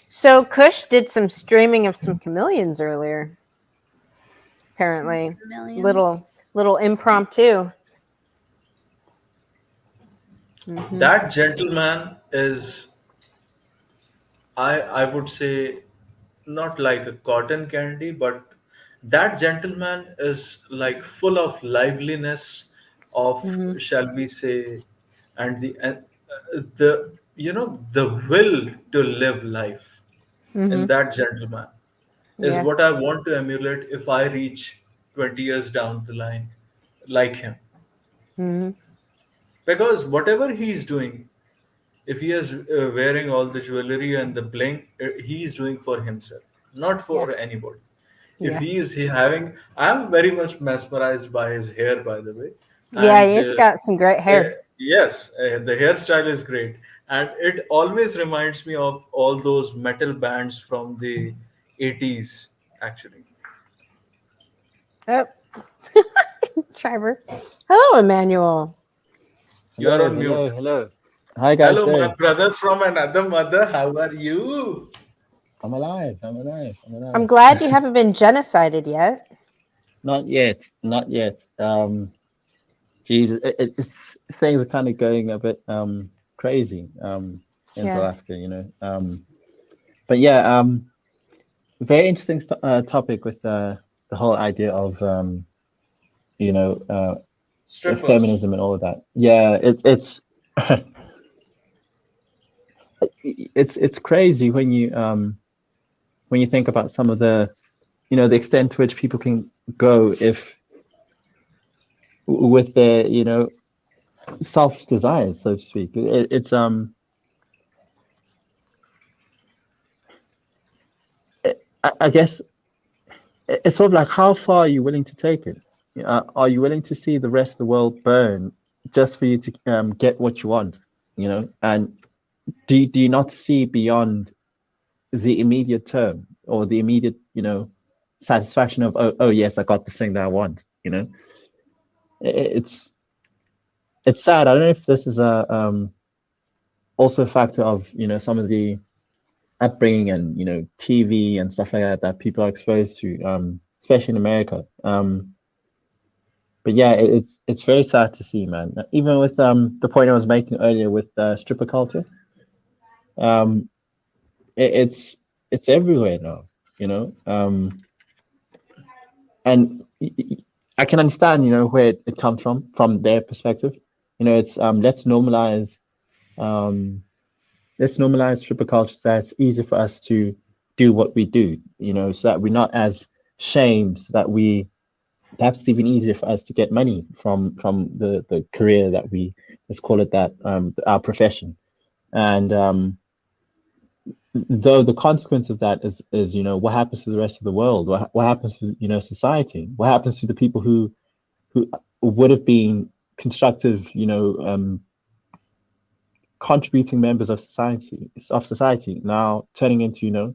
So Kush did some streaming of some chameleons earlier. Apparently, little impromptu. Mm-hmm. That gentleman is, I would say, not like a cotton candy, but that gentleman is like full of liveliness, of, Mhm. shall we say, and the the will to live life in Mhm. that gentleman is Yeah. what I want to emulate if I reach 20 years down the line like him. Mhm. Because whatever he's doing, if he is wearing all the jewelry and the bling, he is doing for himself, not Yeah. for anybody. If Yeah. he having, I'm very much mesmerized by his hair, by the way. Yeah. And He's got some great hair. yes, the hairstyle is great, and it always reminds me of all those metal bands from the 80s, actually. Oh, Trevor. Hello, Emmanuel. You're Hello, on hello, mute. hello. How you guys Hello, my doing? brother from another mother. How are you? I'm alive. I'm alive. I'm I'm alive. glad you haven't been genocided yet. Not yet. Not yet. Jesus, it's things are kind of going a bit crazy in South Yeah. Africa, but yeah, very interesting topic with the whole idea of you know Strippers. feminism and all of that. Yeah, it's it's crazy when you think about some of the the extent to which people can go if with their self desires, so to speak. It's I guess it's sort of like, how far are you willing to take it? Are you willing to see the rest of the world burn just for you to get what you want? And do you not see beyond the immediate term or the immediate satisfaction of, oh yes, I got this thing that I want. It's sad. I don't know if this is a also a factor of some of the upbringing and TV and stuff like that that people are exposed to, especially in America. But yeah, it's very sad to see, man. Even with the point I was making earlier with stripper culture, um, it's everywhere now, and I can understand, where it comes from their perspective. It's um let's normalize stripper culture so that it's easy for us to do what we do, so that we're not as shamed, so that we perhaps it's even easier for us to get money from the career that we, let's call it that, our profession. And though the consequence of that is what happens to the rest of the world, what happens to society, what happens to the people who would have been constructive, contributing members of society, now turning into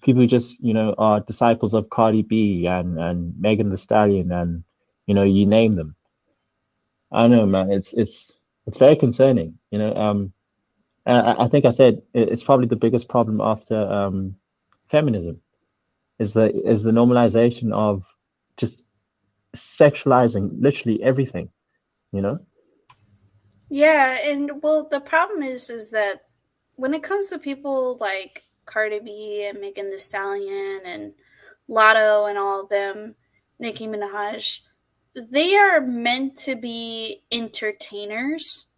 people who just are disciples of Cardi B and Megan the Stallion, and you name them. I don't know, man. It's very concerning. I think I said it's probably the biggest problem after feminism is the normalization of just sexualizing literally everything. You know. Yeah, and well, the problem is that when it comes to people like Cardi B and Megan the Stallion and Lotto and all of them, Nicki Minaj, they are meant to be entertainers.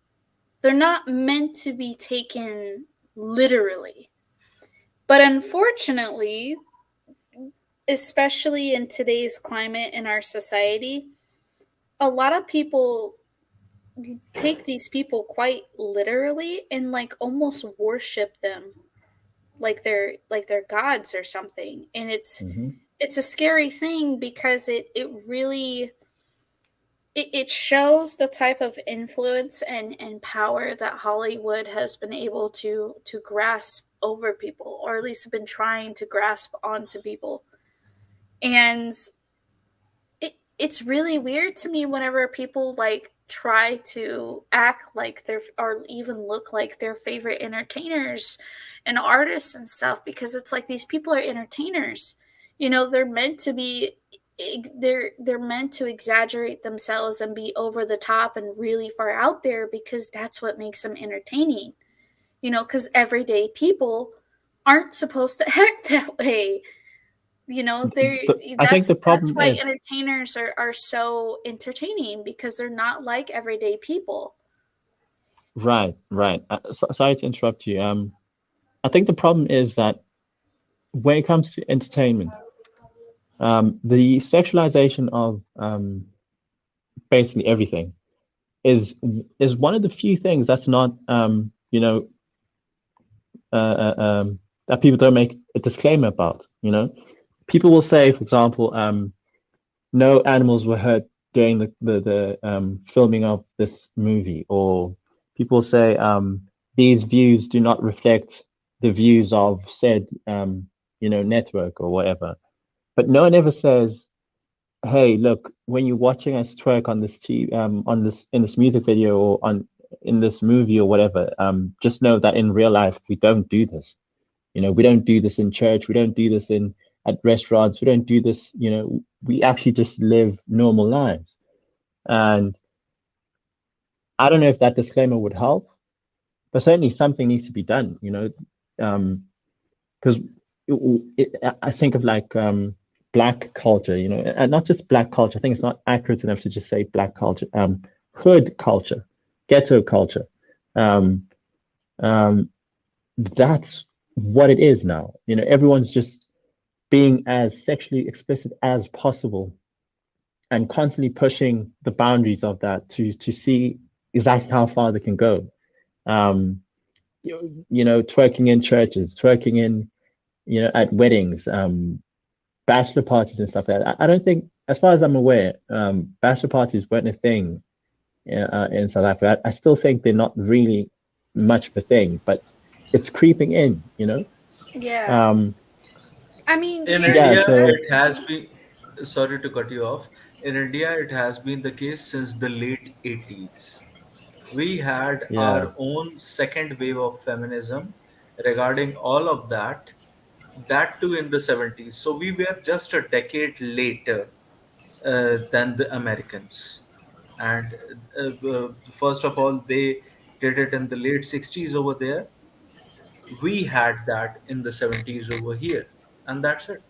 They're not meant to be taken literally. But unfortunately, especially in today's climate in our society, a lot of people take these people quite literally and like almost worship them like they're gods or something. And Mm-hmm. it's a scary thing because it really it shows the type of influence and power that Hollywood has been able to grasp over people, or at least have been trying to grasp onto people. And it's really weird to me whenever people like try to act like they're, or even look like their favorite entertainers and artists and stuff, because it's like these people are entertainers. They're meant to be, they're meant to exaggerate themselves and be over the top and really far out there, because that's what makes them entertaining. Because everyday people aren't supposed to act that way. You know, I think the problem that's why is entertainers are so entertaining, because they're not like everyday people. right. Sorry to interrupt you. I think the problem is that when it comes to entertainment, the sexualization of basically everything is one of the few things that's not that people don't make a disclaimer about. You know, people will say, for example, no animals were hurt during the filming of this movie, or people say these views do not reflect the views of said network or whatever. But no one ever says, hey, look, when you're watching us twerk on this on this in this music video or in this movie or whatever, just know that in real life we don't do this. You know, we don't do this in church. We don't do this at restaurants. We don't do this. You know, we actually just live normal lives. And I don't know if that disclaimer would help, but certainly something needs to be done. You know, because I think of like Black culture. You know, and not just Black culture. I think it's not accurate enough to just say Black culture. Hood culture, ghetto culture. That's what it is now. You know, everyone's just being as sexually explicit as possible and constantly pushing the boundaries of that to see exactly how far they can go. You know, twerking in churches, twerking in, you know, at weddings, bachelor parties and stuff like that. I don't think, as far as I'm aware, bachelor parties weren't a thing in South Africa. I still think they're not really much of a thing, but it's creeping in, you know? Yeah. I mean, In here- India, so- it has been, sorry to cut you off. In India, it has been the case since the late 80s. We had Yeah. our own second wave of feminism regarding all of that, that too in the 70s. So we were just a decade later than the Americans. And first of all, they did it in the late 60s over there. We had that in the 70s over here. And that's it.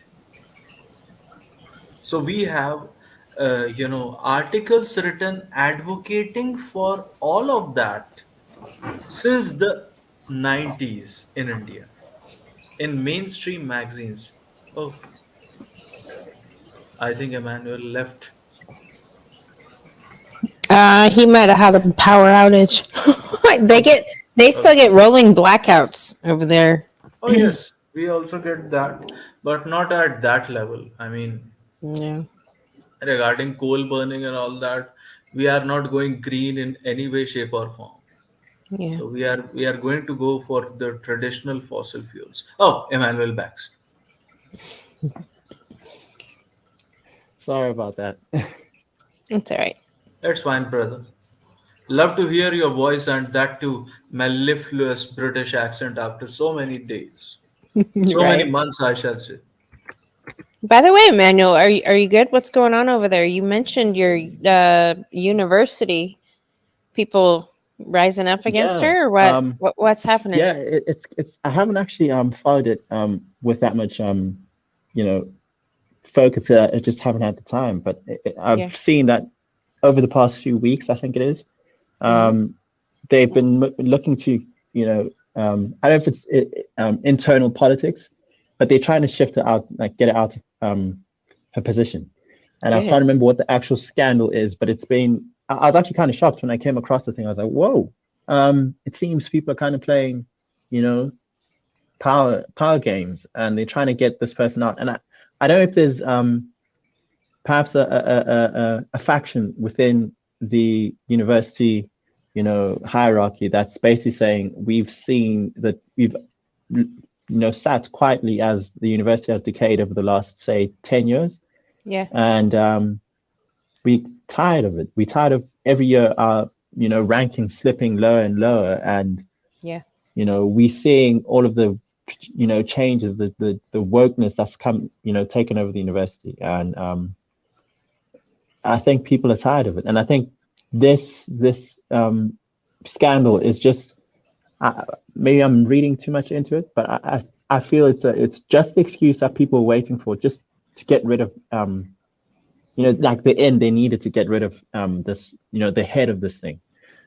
So we have, articles written advocating for all of that since the 90s in India, in mainstream magazines. Oh, I think Emmanuel left. He might have had a power outage. They still get rolling blackouts over there. Oh, yes, we also get that, but not at that level. I mean, Yeah. regarding coal burning and all that, we are not going green in any way, shape, or form. Yeah. So we are going to go for the traditional fossil fuels. Oh, Emmanuel backs. Sorry about that. It's all right. That's fine, brother. Love to hear your voice and that too mellifluous British accent after so many days. So many Right. months, I shall say. By the way, Emmanuel, are you good? What's going on over there? You mentioned your university people rising up against Yeah. her, or what's happening? Yeah, it's I haven't actually followed it with that much focus. I just haven't had the time, but I've seen that over the past few weeks, I think it is. They've been looking to, I don't know if it's internal politics, but they're trying to shift it out, like get it out of her position. And I can't remember what the actual scandal is, but it's been. I was actually kind of shocked when I came across the thing. I was like, whoa. It seems people are kind of playing, power games, and they're trying to get this person out. And I don't know if there's perhaps a faction within the university, hierarchy that's basically saying we've seen that we've sat quietly as the university has decayed over the last, say, 10 years. Yeah. And we tired of it. We tired of every year our ranking slipping lower and lower, and we seeing all of the changes, the wokeness that's come taken over the university. And I think people are tired of it, and I think this scandal is just maybe I'm reading too much into it, but I feel it's just the excuse that people are waiting for, just to get rid of like the end they needed to get rid of this, the head of this thing.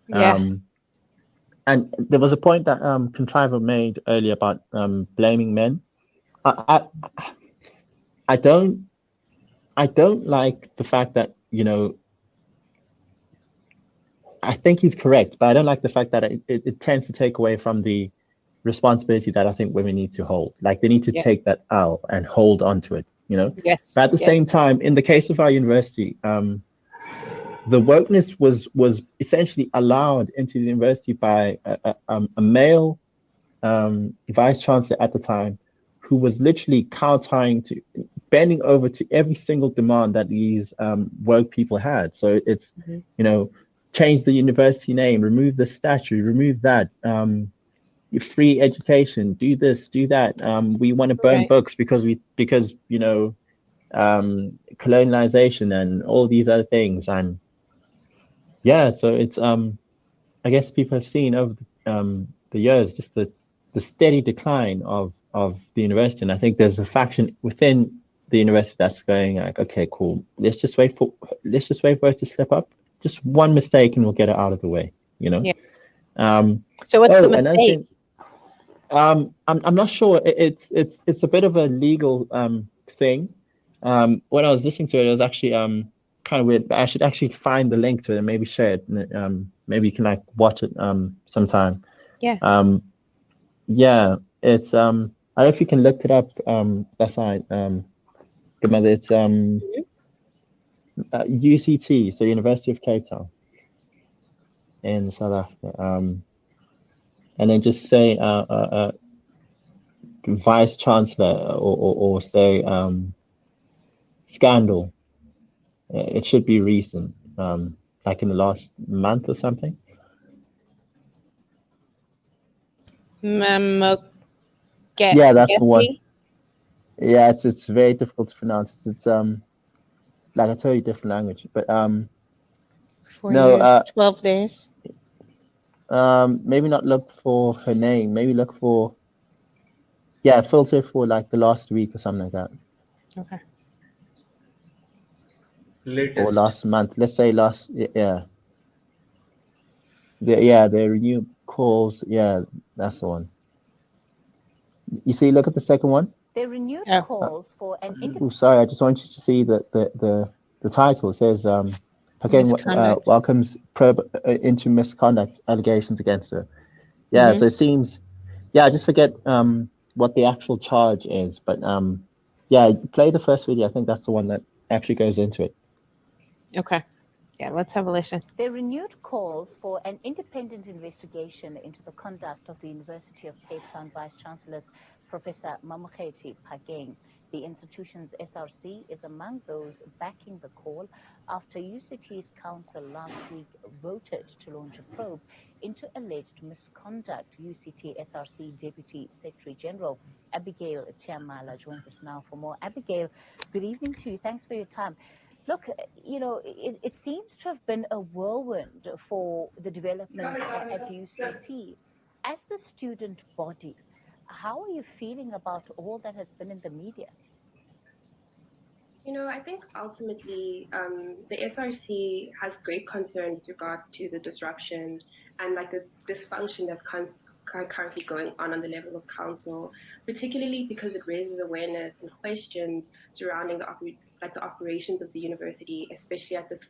Yeah. And there was a point that Contriver made earlier about blaming men. I don't like the fact that, I think he's correct, but I don't like the fact that it tends to take away from the responsibility that I think women need to hold. Like they need to take that out and hold on to it, Yes. But at the same time, in the case of our university, the wokeness was essentially allowed into the university by a male vice chancellor at the time, who was literally bending over to every single demand that these woke people had. So it's change the university name, remove the statue, remove that, free education, do this, do that. We want to burn books because colonialization and all these other things. And so it's I guess people have seen over the years just the steady decline of the university. And I think there's a faction within the university that's going like, okay, cool, let's just wait for her to step up. Just one mistake and we'll get it out of the way, Yeah. So what's the mistake? I'm not sure. It's a bit of a legal thing. When I was listening to it, it was actually kind of weird. But I should actually find the link to it and maybe share it. Maybe you can like watch it sometime. Yeah. It's I don't know if you can look it up. That side. It's UCT, so University of Cape Town in South Africa. And then just say vice chancellor or say scandal. It should be recent, like in the last month or something. Yeah, that's the one. Yeah, it's very difficult to pronounce. It's like a totally different language, but 12 days. Maybe not look for her name. Maybe look for filter for like the last week or something like that. Okay. Latest. Or last month. Let's say last. The renewed calls. Yeah, that's the one. You see, look at the second one. They renewed calls for an Sorry, I just want you to see the title. It says welcomes probe into misconduct allegations against her. So it seems I just forget what the actual charge is, but play the first video. I think that's the one that actually goes into it. Okay. Yeah, let's have a listen. They renewed calls for an independent investigation into the conduct of the University of Cape Town Vice Chancellor's Professor Mamokgethi Phakeng. The institution's SRC is among those backing the call after UCT's council last week voted to launch a probe into alleged misconduct. UCT SRC Deputy Secretary General Abigail Tiamala joins us now for more. Abigail, good evening to you. Thanks for your time. Look, it seems to have been a whirlwind for the developments at UCT. As the student body, how are you feeling about all that has been in the media? I think ultimately the SRC has great concern with regards to the disruption and like the dysfunction that's currently going on the level of council, particularly because it raises awareness and questions surrounding the operations of the university, especially at this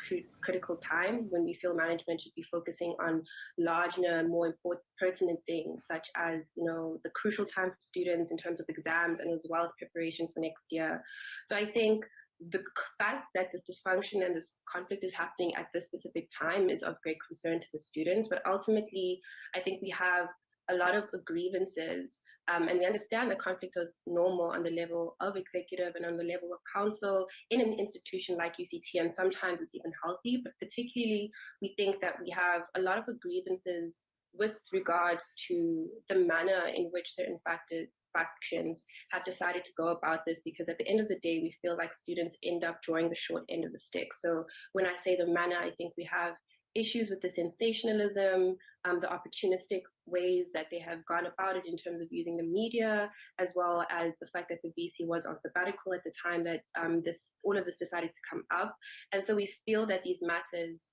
critical time when we feel management should be focusing on larger, more important, pertinent things such as the crucial time for students in terms of exams and as well as preparation for next year. So I think the fact that this dysfunction and this conflict is happening at this specific time is of great concern to the students. But ultimately, I think we have a lot of grievances, and we understand that conflict is normal on the level of executive and on the level of council in an institution like UCT, and sometimes it's even healthy. But particularly, we think that we have a lot of grievances with regards to the manner in which certain factions have decided to go about this, because at the end of the day, we feel like students end up drawing the short end of the stick. So when I say the manner, I think we have issues with the sensationalism, the opportunistic ways that they have gone about it in terms of using the media, as well as the fact that the VC was on sabbatical at the time that all of this decided to come up. And so we feel that these matters,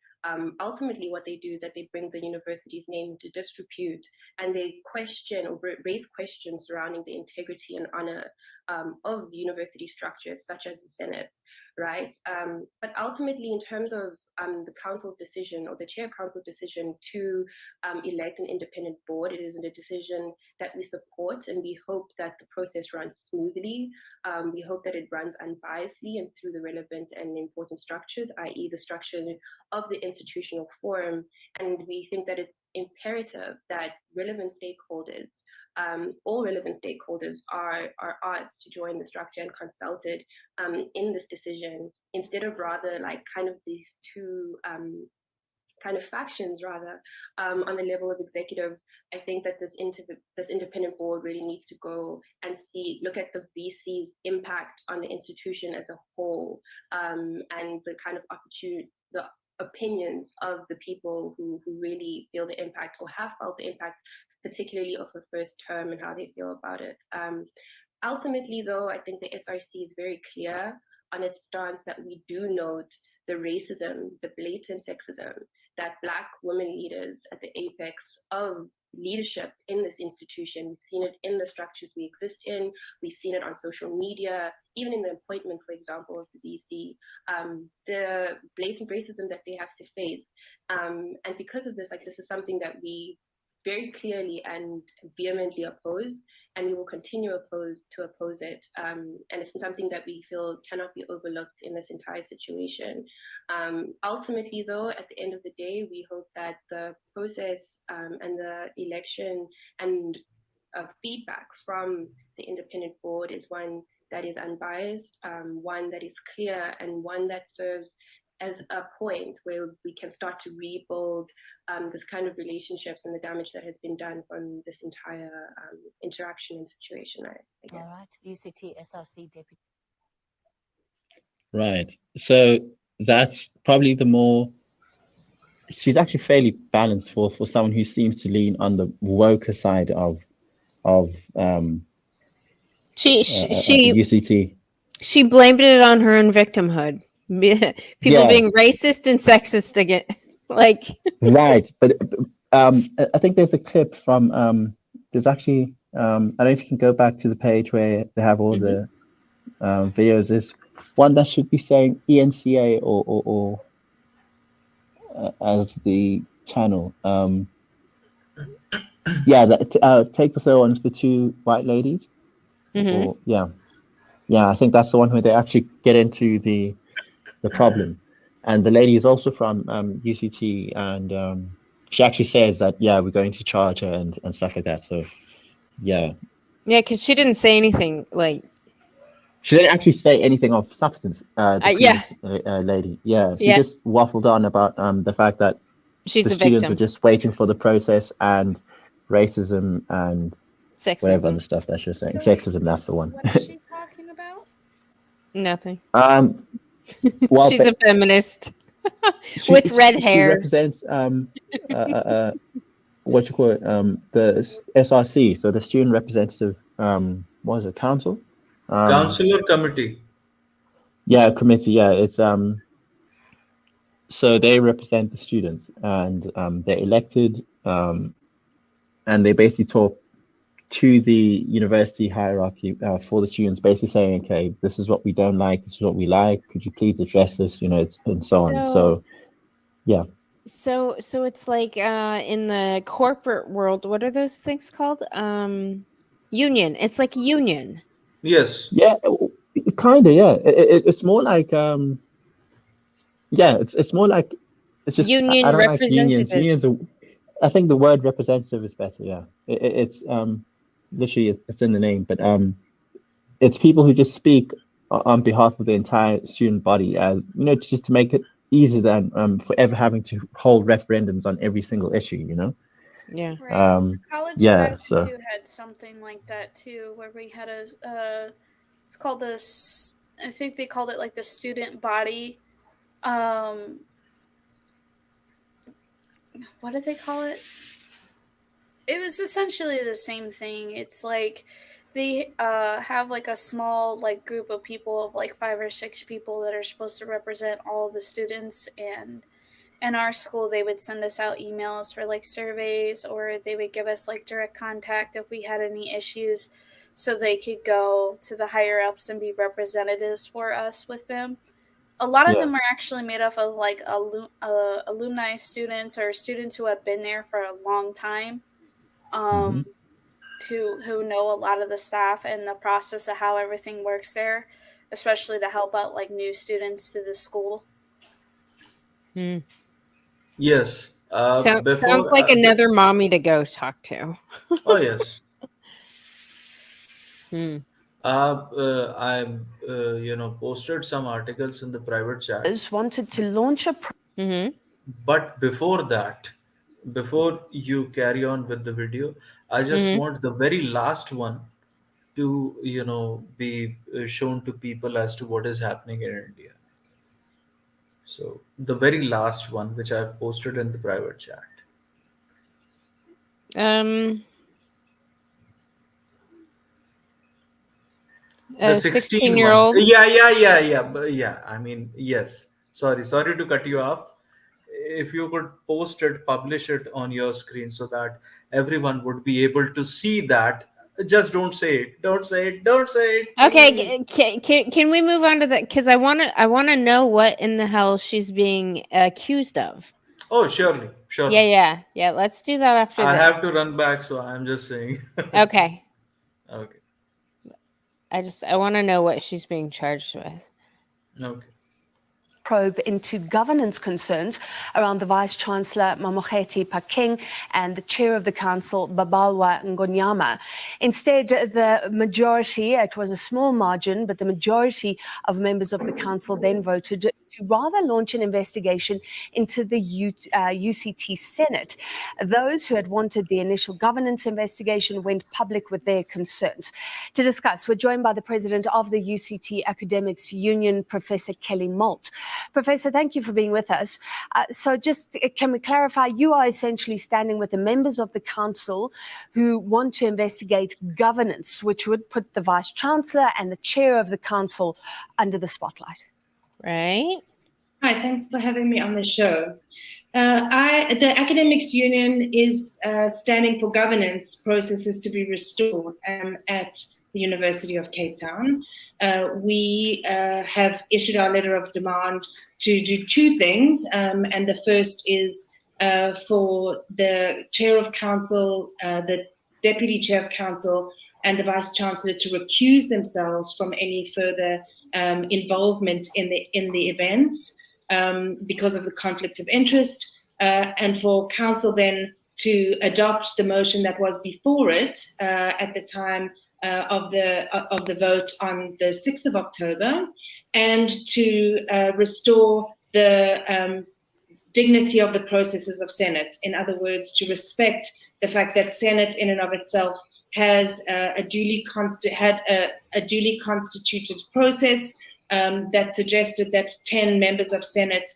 ultimately what they do is that they bring the university's name into disrepute, and they question or raise questions surrounding the integrity and honor of university structures such as the Senate, right? But ultimately, in terms of the council's decision, or the chair council's decision to elect an independent board, it is a decision that we support, and we hope that the process runs smoothly. We hope that it runs unbiasedly and through the relevant and important structures, i.e. the structure of the institutional forum. And we think that it's imperative that relevant stakeholders, all relevant stakeholders are asked to join the structure and consulted in this decision, instead of rather like kind of these two kind of factions rather on the level of executive. I think that this independent board really needs to go and look at the VC's impact on the institution as a whole, and the kind of the opinions of the people who really feel the impact or have felt the impact, particularly of the first term, and how they feel about it. Ultimately, though, I think the SRC is very clear on its stance that we do note the racism, the blatant sexism that Black women leaders at the apex of leadership in this institution. We've seen it in the structures we exist in. We've seen it on social media, even in the appointment, for example, of the VC, the blatant racism that they have to face. And because of this, like, this is something that we very clearly and vehemently oppose, and we will continue to oppose it. And it's something that we feel cannot be overlooked in this entire situation. Ultimately, though, at the end of the day, we hope that the process and the election and feedback from the independent board is one that is unbiased, one that is clear, and one that serves as a point where we can start to rebuild this kind of relationships and the damage that has been done from this entire interaction and situation. I guess. All right, UCT SRC deputy. Right. So that's probably the more. She's actually fairly balanced for someone who seems to lean on the woker side of UCT. She blamed it on her own victimhood. People being racist and sexist again. Like right, but I think there's a clip from there's actually I don't know if you can go back to the page where they have all the videos. There's one that should be saying ENCA or as the channel. Take the photo on the two white ladies. Or, I think that's the one where they actually get into the problem. And the lady is also from UCT, and she actually says that we're going to charge her and stuff like that. So because she didn't say anything like. She didn't actually say anything of substance. The previous lady, she just waffled on about the fact that she's the a students victim. are just waiting for the process, and racism and sexism. Whatever other stuff that she was saying. Sexism, that's the one. What is she talking about? Nothing. Well, she's a feminist with red hair. She represents what you call it, the SRC, so the student representative. What is it? Council. Counselor committee. Yeah, committee. Yeah, it's So they represent the students, and they're elected, and they basically talk to the university hierarchy for the students, basically saying, okay, this is what we don't like, this is what we like, could you please address this, and so on. So yeah. So it's like in the corporate world, what are those things called? Union. It's like a union. Yes. Yeah, kind of. Yeah, it's more like it's more like it's just union I don't like representative. Unions are, I think the word representative is better. Yeah, it's literally it's in the name, but it's people who just speak on behalf of the entire student body, as just to make it easier than forever having to hold referendums on every single issue. Yeah. Right. College that I went to had something like that too, where we had it's called I think they called it like the student body what did they call it? It was essentially the same thing. It's like they have like a small like group of people of like 5 or 6 people that are supposed to represent all of the students, and in our school they would send us out emails for like surveys, or they would give us like direct contact if we had any issues, so they could go to the higher ups and be representatives for us with them. A lot of Yeah. them are actually made up of like alumni students or students who have been there for a long time, Mhm. who know a lot of the staff and the process of how everything works there, especially to help out like new students to the school. Yes. Sounds like another mommy to go talk to. Oh yes. I posted some articles in the private chat. Wanted to launch a. But before that, before you carry on with the video, I just want the very last one to be shown to people as to what is happening in India. So the very last one, which I posted in the private chat. A 16-year-old. Yeah. I mean, yes. Sorry to cut you off. If you could post it, publish it on your screen so that everyone would be able to see that. Just don't say it. Don't say it. Don't say it. Okay, can we move on to that? Because I wanna know what in the hell she's being accused of. Oh, surely. Yeah. Let's do that after I this. have to run back, so I'm just saying. Okay. Okay. I want to know what she's being charged with. Okay. Probe into governance concerns around the Vice Chancellor Mamokgethi Phakeng and the Chair of the Council Babalwa Ngonyama. Instead, the majority, it was a small margin, but the majority of members of the council then voted to rather launch an investigation into the UCT Senate. Those who had wanted the initial governance investigation went public with their concerns. To discuss, we're joined by the president of the UCT Academics Union, Professor Kelly Molt. Professor, thank you for being with us. So just can we clarify, you are essentially standing with the members of the council who want to investigate governance, which would put the Vice Chancellor and the Chair of the council under the spotlight. Right. Hi, thanks for having me on the show. The Academics Union is standing for governance processes to be restored at the University of Cape Town. We have issued our letter of demand to do 2 things, and the first is for the Chair of Council, the Deputy Chair of Council, and the Vice Chancellor to recuse themselves from any further involvement in the events because of the conflict of interest, and for Council then to adopt the motion that was before it at the time of the vote on the 6th of October, and to restore the dignity of the processes of Senate. In other words, to respect the fact that Senate in and of itself has a duly constituted process that suggested that 10 members of Senate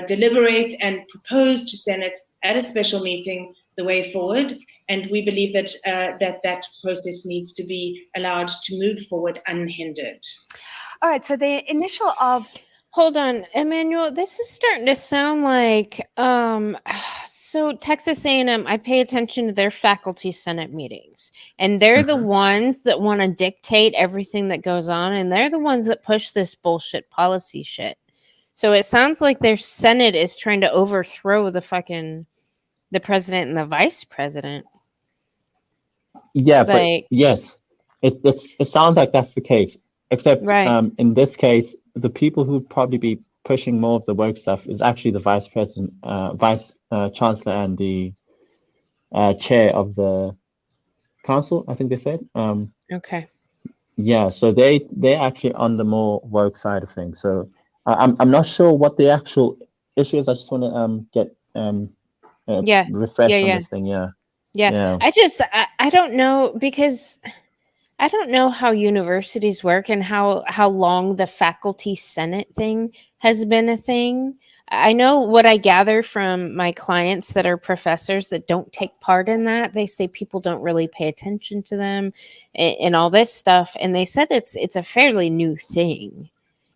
deliberate and propose to Senate at a special meeting the way forward. And we believe that that process needs to be allowed to move forward unhindered. All right, so the initial of... Hold on, Emmanuel, this is starting to sound like, so Texas A&M, I pay attention to their faculty senate meetings, and they're the ones that want to dictate everything that goes on, and they're the ones that push this bullshit policy shit. So it sounds like their Senate is trying to overthrow the president and the vice president. Yeah, but yes, it sounds like that's the case. Except in this case, the people who probably be pushing more of the woke stuff is actually the vice president, vice chancellor, and the chair of the council. I think they said. Okay. Yeah, so they're actually on the more woke side of things. So I'm not sure what the actual issue is. I just want to get refreshed on this thing. Yeah. I don't know, because I don't know how universities work and how long the faculty senate thing has been a thing. I know what I gather from my clients that are professors that don't take part in that. They say people don't really pay attention to them and all this stuff. And they said it's a fairly new thing.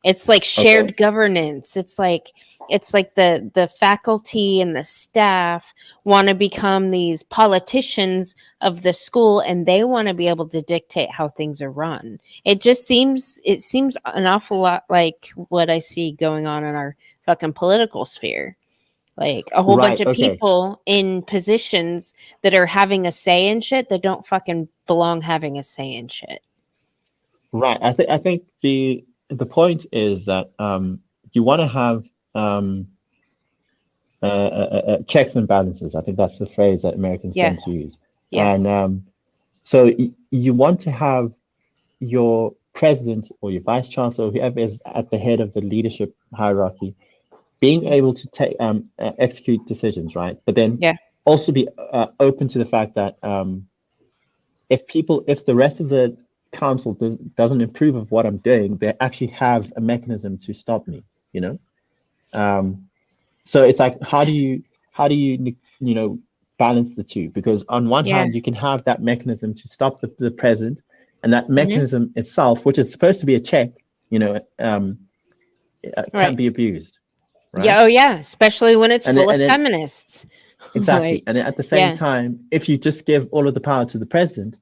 It's like shared governance. It's like the faculty and the staff want to become these politicians of the school, and they want to be able to dictate how things are run. It seems an awful lot like what I see going on in our fucking political sphere. Like a whole bunch of people in positions that are having a say in shit that don't fucking belong having a say in shit. Right. I think the point is that you want to have checks and balances. I think that's the phrase that Americans tend to use. Yeah. And so you want to have your president or your vice chancellor, or whoever is at the head of the leadership hierarchy, being able to take execute decisions, right? But then also be open to the fact that if the rest of the council doesn't approve of what I'm doing, they actually have a mechanism to stop me, you know? So it's like, how do you balance the two? Because on one hand, you can have that mechanism to stop the president, and that mechanism itself, which is supposed to be a check, can be abused. Right? Yeah, oh yeah, especially when it's full of feminists. Exactly. Like, and then at the same time, if you just give all of the power to the president,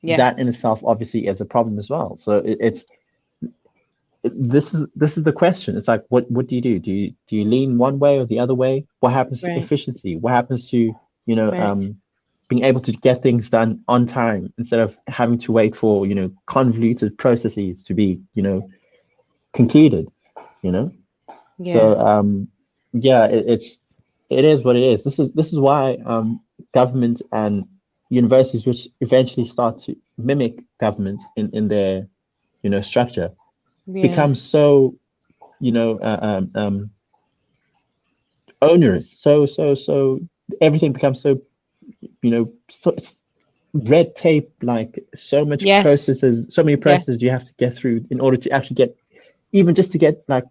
that in itself obviously is a problem as well. So this is the question. It's like, what do you do? Do you lean one way or the other way? What happens to efficiency? What happens to being able to get things done on time instead of having to wait for convoluted processes to be concluded? So it is what it is. This is why government and universities, which eventually start to mimic government in their structure, become so onerous. So everything becomes so so red tape, like so much processes, so many processes you have to get through in order to actually get like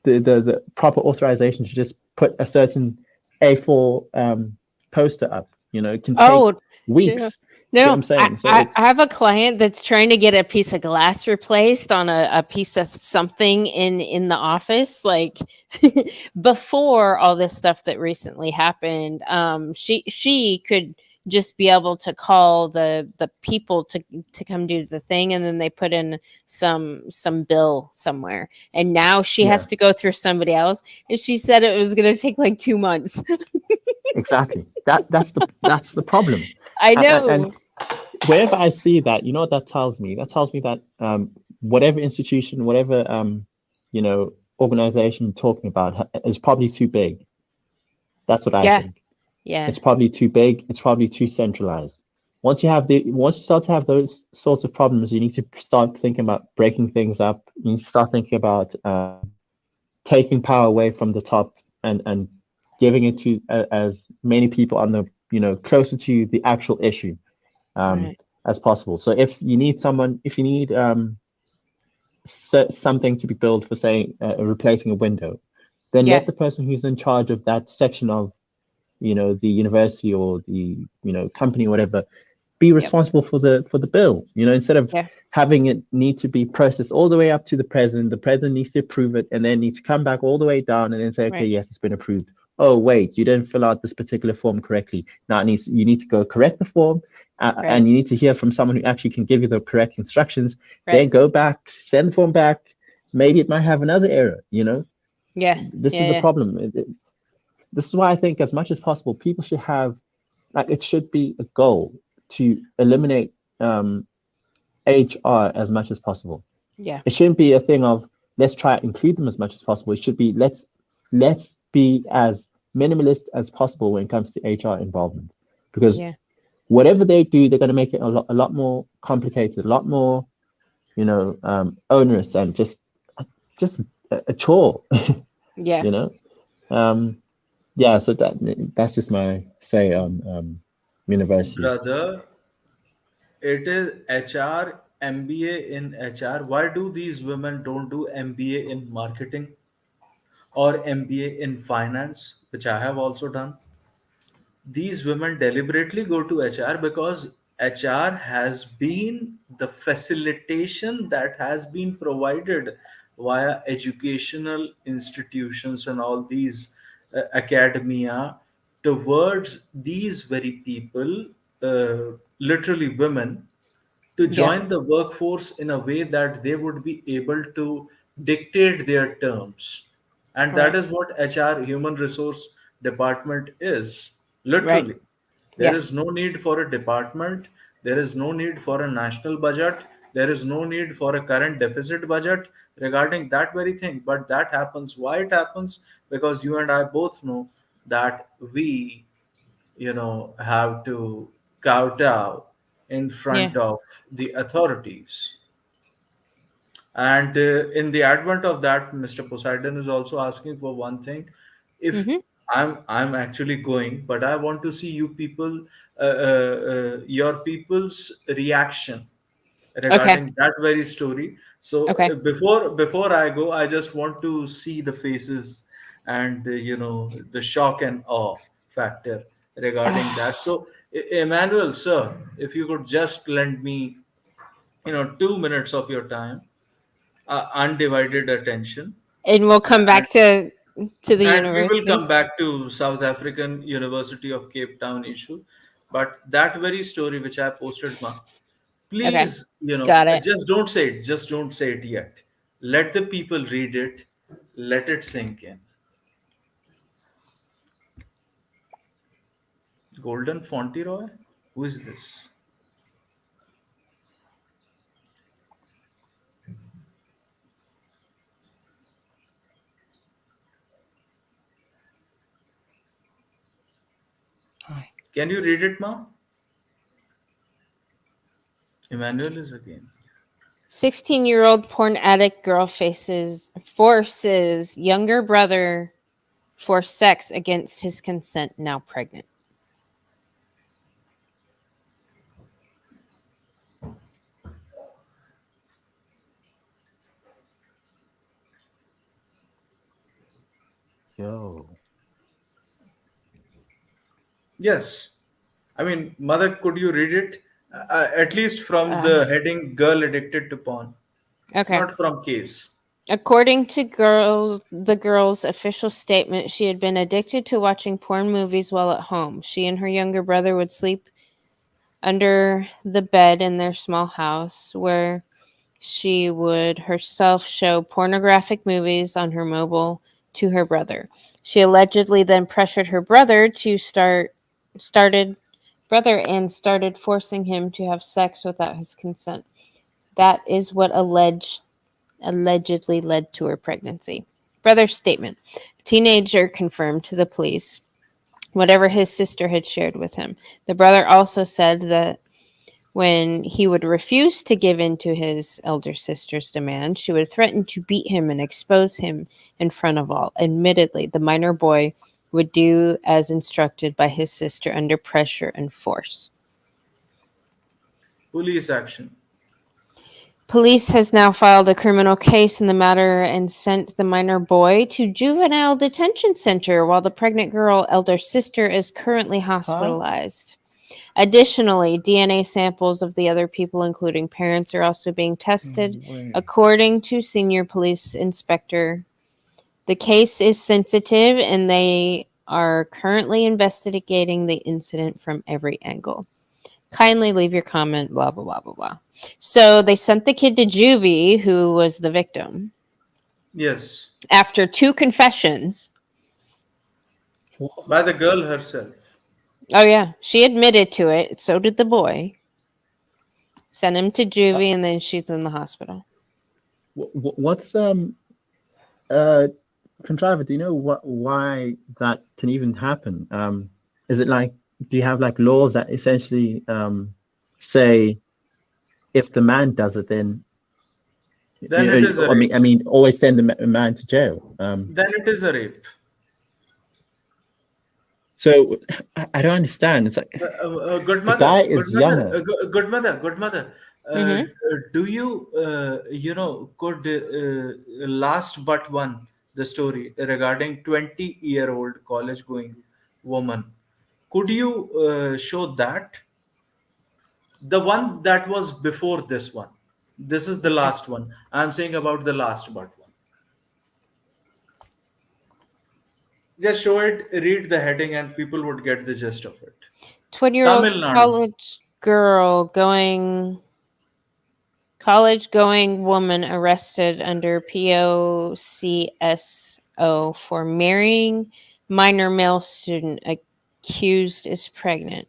the proper authorization to just put a certain A4 poster up. It can take weeks. No, you know what I'm saying? I have a client that's trying to get a piece of glass replaced on a piece of something in the office. Like before all this stuff that recently happened, she could just be able to call the people to come do the thing, and then they put in some bill somewhere, and now she has to go through somebody else, and she said it was going to take like 2 months. Exactly. That's the problem. I know. And wherever I see that, you know what that tells me? That tells me that whatever institution, whatever organization you're talking about is probably too big. That's what I think. Yeah. It's probably too big. It's probably too centralized. Once you start to have those sorts of problems, you need to start thinking about breaking things up. You need to start thinking about taking power away from the top and giving it to as many people on the closer to the actual issue as possible. So if you need something to be built for, say, replacing a window, then let the person who's in charge of that section of the university or the company or whatever be responsible for the bill. Instead of having it need to be processed all the way up to the president needs to approve it and then needs to come back all the way down and then say, okay, yes, it's been approved. Oh wait, you didn't fill out this particular form correctly. Now you need to go correct the form, and you need to hear from someone who actually can give you the correct instructions. Then go back, send the form back. Maybe it might have another error. This is the problem. This is why I think, as much as possible, people should have, like, it should be a goal to eliminate HR as much as possible. It shouldn't be a thing of let's try to include them as much as possible. It should be let's be as minimalist as possible when it comes to HR involvement, because whatever they do, they're going to make it a lot more complicated, a lot more, onerous, and just a chore. So that's just my say on university. Brother, it is HR, MBA in HR. Why do these women don't do MBA in marketing? or MBA in finance, which I have also done, these women deliberately go to HR because HR has been the facilitation that has been provided via educational institutions and all these academia towards these very people, literally women, to Yeah. join the workforce in a way that they would be able to dictate their terms. And that Right. is what HR, human resource department, is Right. literally. There Yeah. is no need for a department, there is no need for a national budget, there is no need for a current deficit budget regarding that very thing. But that happens. Why it happens? Because you and I both know that we, have to kowtow in Yeah. front of the authorities. And in the advent of that, Mr. Poseidon is also asking for one thing. If Mm-hmm. I'm actually going, but I want to see you people, your people's reaction Okay. regarding that very story. So Okay. before I go, I just want to see the faces and the shock and awe factor regarding that. So Emmanuel, sir, if you could just lend me 2 minutes of your time, undivided attention, And we'll come and back to the and we will come universities. back to South African University of Cape Town issue. But that very story which I posted, ma, Okay. please, Got it. just don't say it. Just don't say it yet. Let the people read it. Let it sink in. Golden Fauntleroy? Who is this? Can you read it, ma? Emmanuel is again. 16-year-old porn addict girl forces younger brother for sex against his consent, now pregnant. Yo. Yes. I mean, mother, could you read it? At least from Uh, the heading "Girl Addicted to Porn," okay. not from case. According to the girl's official statement, she had been addicted to watching porn movies while at home. She and her younger brother would sleep under the bed in their small house, where she would herself show pornographic movies on her mobile to her brother. She allegedly then pressured her brother to started forcing him to have sex without his consent. That is what allegedly led to her pregnancy. Brother's statement. Teenager confirmed to the police whatever his sister had shared with him. The brother also said that when he would refuse to give in to his elder sister's demand, she would threaten to beat him and expose him in front of all. Admittedly, the minor boy would do as instructed by his sister under pressure and force. Police action. Police has now filed a criminal case in the matter and sent the minor boy to juvenile detention center while the pregnant girl elder sister is currently hospitalized. Additionally, DNA samples of the other people, including parents, are also being tested, according to Senior Police Inspector. The case is sensitive and they are currently investigating the incident from every angle. Kindly leave your comment, blah, blah, blah, blah, blah. So they sent the kid to juvie, who was the victim, Yes. after 2 confessions. By the girl herself. Oh, yeah. She admitted to it. So did the boy. Sent him to juvie, and then she's in the hospital. What's Contriver, do you know why that can even happen? Is it like, do you have like laws that essentially say if the man does it, then Then it is a rape. I mean, always send a man to jail. Then it is a rape. So I don't understand. It's like Good the mother. guy is Good younger. mother. Good mother. Good mother. Mhm. Do you, could last but one the story regarding 20-year-old college-going woman. Could you show that? The one that was before this one. This is the last one. I'm saying about the last but one. Just show it, read the heading, and people would get the gist of it. 20-year-old Tamil Nadu. college girl college going woman arrested under POCSO for marrying minor male student accused is pregnant.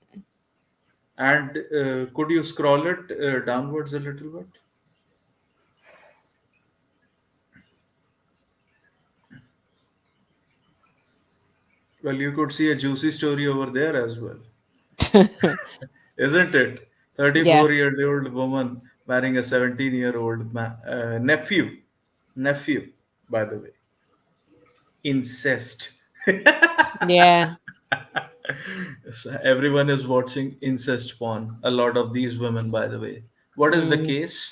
And could you scroll it downwards a little bit? Well, you could see a juicy story over there as well. Isn't it? 34-year-old woman marrying a 17-year-old nephew. Nephew, by the way. Incest. Yeah. So everyone is watching incest porn. A lot of these women, by the way. What is the case?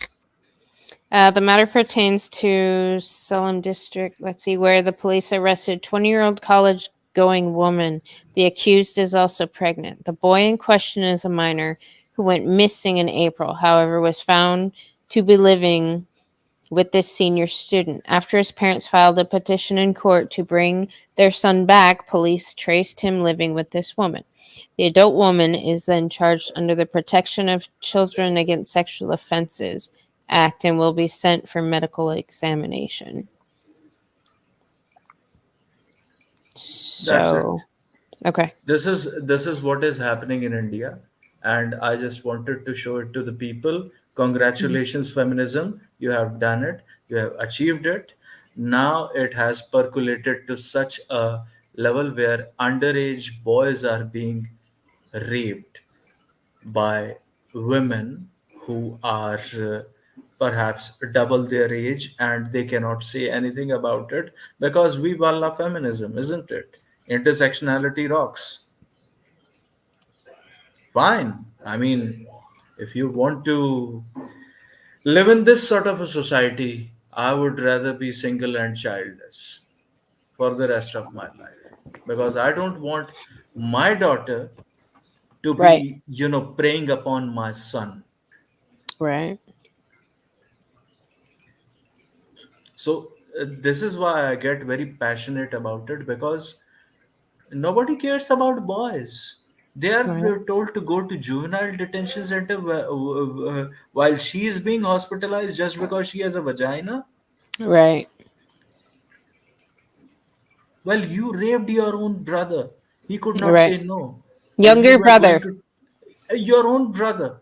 The matter pertains to Salem District, where the police arrested 20-year-old college-going woman. The accused is also pregnant. The boy in question is a minor who went missing in April, however, was found to be living with this senior student. After his parents filed a petition in court to bring their son back, police traced him living with this woman. The adult woman is then charged under the Protection of Children Against Sexual Offenses Act and will be sent for medical examination. So, okay. This is what is happening in India, and I just wanted to show it to the people. Congratulations, feminism! You have done it. You have achieved it. Now it has percolated to such a level where underage boys are being raped by women who are perhaps double their age, and they cannot say anything about it because we love feminism, isn't it? Intersectionality rocks. Fine. I mean, if you want to live in this sort of a society, I would rather be single and childless for the rest of my life, because I don't want my daughter to be, preying upon my son. Right. So this is why I get very passionate about it, because nobody cares about boys. They are told to go to juvenile detention center while she is being hospitalized just because she has a vagina. Right. Well, you raped your own brother. He could not say no. Younger brother. Your own brother.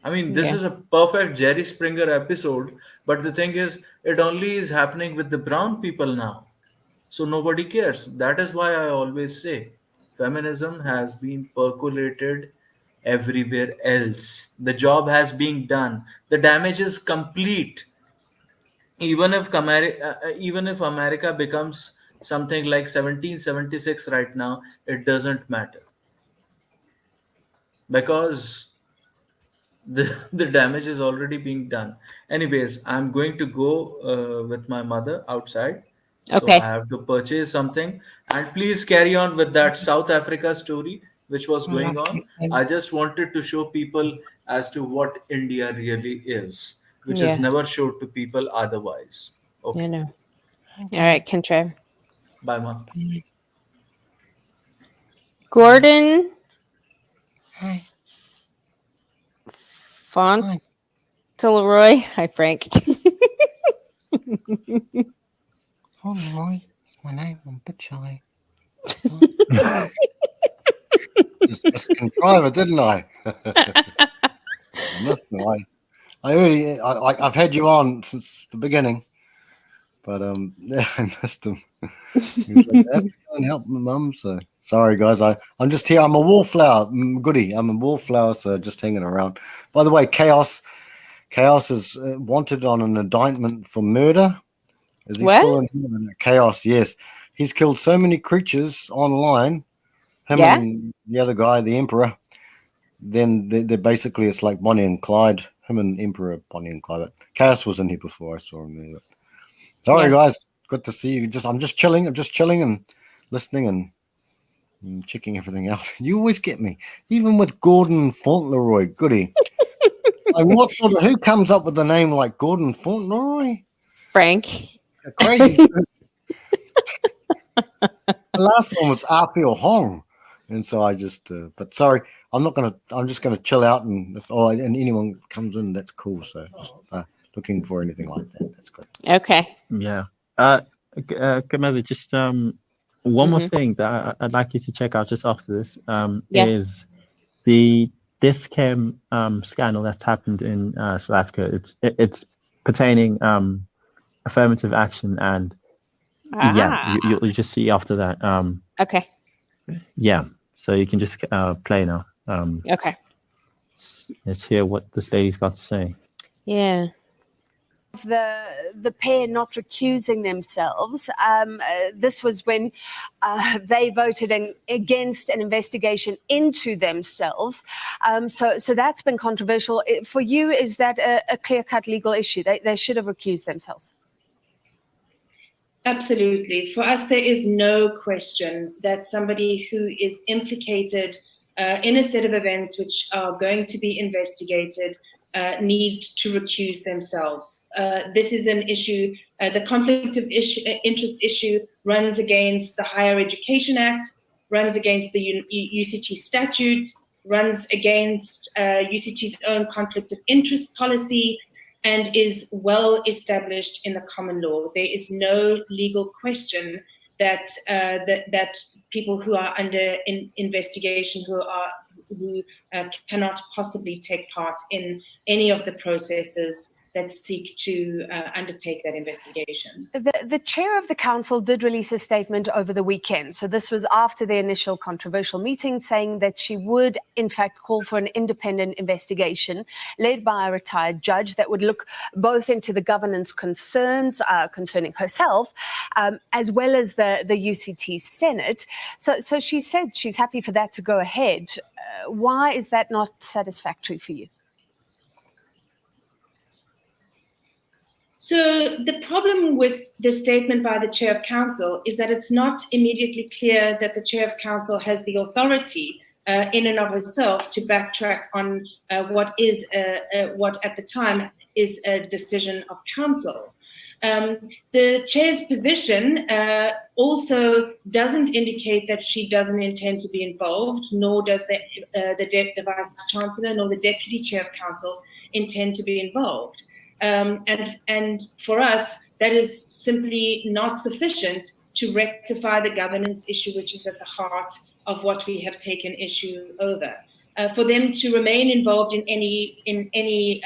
I mean, this is a perfect Jerry Springer episode, but the thing is, it only is happening with the brown people now. So nobody cares. That is why I always say feminism has been percolated everywhere else. The job has been done. The damage is complete. Even if America becomes something like 1776 right now, it doesn't matter, because the damage is already being done. Anyways, I'm going to go with my mother outside. So I have to purchase something. And please carry on with that South Africa story which was going on. I just wanted to show people as to what India really is, which is never showed to people otherwise. Okay. I know. All right, Kentra. Bye, Ma. Gordon Hi. Fauntleroy. Hi, Frank. Fauntleroy is my name. I'm a bit shy. Just contrive it, didn't I? I missed them. I've had you on since the beginning, but I missed them. He was like, I have to go and help my mum. So sorry, guys. I'm just here. I'm a wallflower goody. I'm a wallflower, so just hanging around. By the way, Chaos is wanted on an indictment for murder. Is he still in here? Chaos? Yes, he's killed so many creatures online. Him and the other guy, the Emperor. Then they're basically, it's like Bonnie and Clyde. Him and Emperor, Bonnie and Clyde. Chaos was in here before. I saw him there. Sorry, guys. Good to see you. I'm just chilling. I'm just chilling and listening and checking everything out. You always get me, even with Gordon Fauntleroy. Goody. Who comes up with a name like Gordon Fauntleroy? Frank. Crazy. The last one was Arthur Hong, and so I just. But sorry, I'm just gonna chill out, and if anyone comes in, that's cool. So just looking for anything like that. That's good. Okay. Yeah. Camilla, just one more thing that I'd like you to check out just after this is the Dischem scandal that's happened in South Africa. It's pertaining affirmative action, and you'll just see after that. Okay. Yeah. So you can just play now. Okay. Let's hear what this lady's got to say. Yeah. The pair not recusing themselves. This was when they voted against an investigation into themselves. So that's been controversial. For you, is that a clear-cut legal issue? They should have recused themselves. Absolutely. For us, there is no question that somebody who is implicated in a set of events which are going to be investigated need to recuse themselves. This is an issue, the conflict of interest issue runs against the Higher Education Act, runs against the UCT statute, runs against UCT's own conflict of interest policy, and is well established in the common law. There is no legal question that that people who are under investigation who cannot possibly take part in any of the processes that seek to undertake that investigation. The chair of the council did release a statement over the weekend. So this was after the initial controversial meeting, saying that she would, in fact, call for an independent investigation led by a retired judge that would look both into the governance concerns concerning herself, as well as the UCT Senate. So she said she's happy for that to go ahead. Why is that not satisfactory for you? So the problem with the statement by the chair of council is that it's not immediately clear that the chair of council has the authority in and of itself to backtrack on what at the time is a decision of council. The chair's position also doesn't indicate that she doesn't intend to be involved, nor does the vice chancellor nor the deputy chair of council intend to be involved. And for us, that is simply not sufficient to rectify the governance issue, which is at the heart of what we have taken issue over. For them to remain involved in any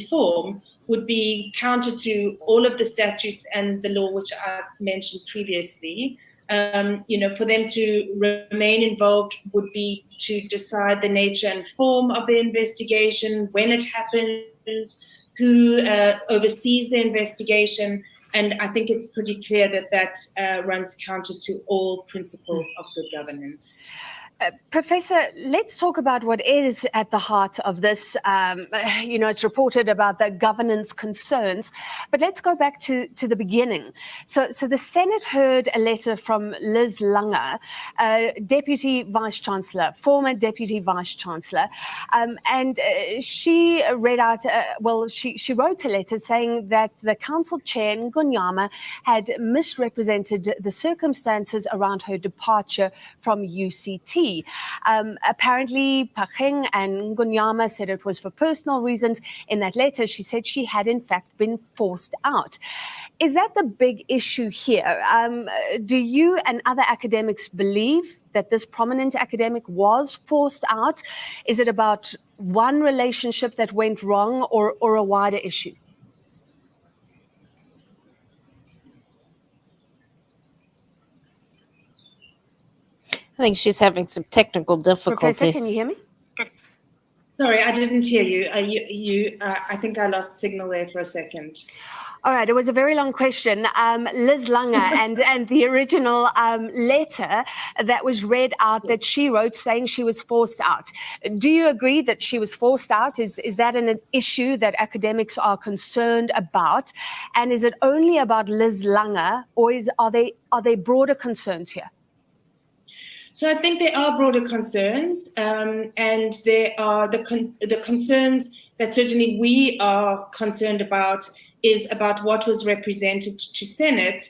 form would be counter to all of the statutes and the law which I mentioned previously. For them to remain involved would be to decide the nature and form of the investigation, when it happens, who oversees the investigation, and I think it's pretty clear that runs counter to all principles of good governance. Professor, let's talk about what is at the heart of this. It's reported about the governance concerns, but let's go back to the beginning. So the Senate heard a letter from Liz Langer, Deputy Vice Chancellor, former Deputy Vice Chancellor, and she read out, she wrote a letter saying that the council chair, Ngonyama, had misrepresented the circumstances around her departure from UCT. Apparently, Pacheng and Ngonyama said it was for personal reasons. In that letter, she said she had in fact been forced out. Is that the big issue here? Do you and other academics believe that this prominent academic was forced out? Is it about one relationship that went wrong or a wider issue? I think she's having some technical difficulties. Professor, can you hear me? Sorry, I didn't hear you. I think I lost signal there for a second. All right, it was a very long question. Liz Lange and the original letter that was read out that she wrote saying she was forced out. Do you agree that she was forced out? Is that an issue that academics are concerned about? And is it only about Liz Lange, or are there broader concerns here? So I think there are broader concerns, and there are the concerns that certainly we are concerned about is about what was represented to Senate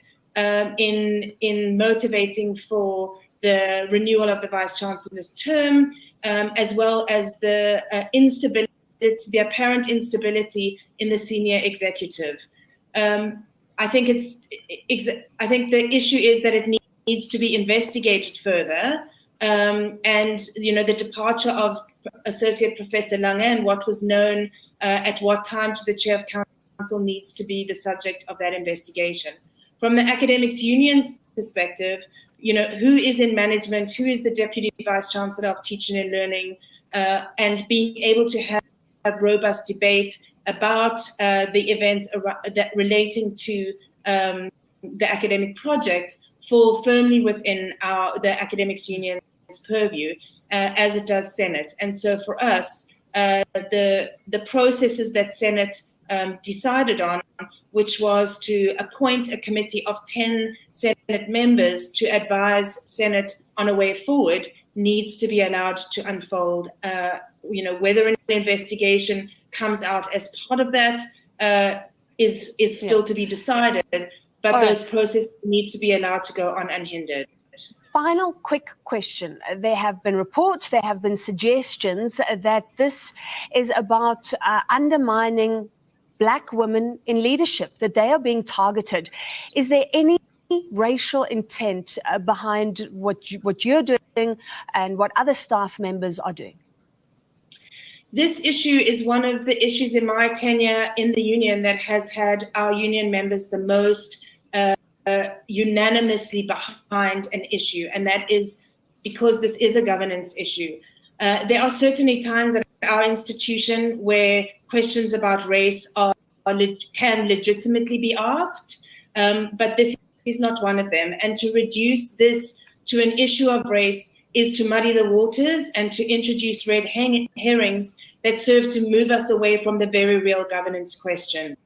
in motivating for the renewal of the Vice Chancellor's term, as well as the apparent instability in the senior executive. I think the issue is that it needs to be investigated further, and the departure of Associate Professor Lange and what was known at what time to the Chair of Council needs to be the subject of that investigation. From the academics union's perspective, who is in management, who is the Deputy Vice Chancellor of Teaching and Learning, and being able to have robust debate about the events that relating to the academic project fall firmly within the academics union's purview, as it does Senate. And so for us, the processes that Senate decided on, which was to appoint a committee of 10 Senate members to advise Senate on a way forward, needs to be allowed to unfold. Whether an investigation comes out as part of that is still to be decided, but those processes need to be allowed to go on unhindered. Final quick question. There have been reports, there have been suggestions that this is about undermining Black women in leadership, that they are being targeted. Is there any racial intent behind what you're doing and what other staff members are doing? This issue is one of the issues in my tenure in the union that has had our union members the most unanimously behind an issue, and that is because this is a governance issue. There are certainly times at our institution where questions about race can legitimately be asked, but this is not one of them. And to reduce this to an issue of race is to muddy the waters and to introduce red herrings that serve to move us away from the very real governance questions.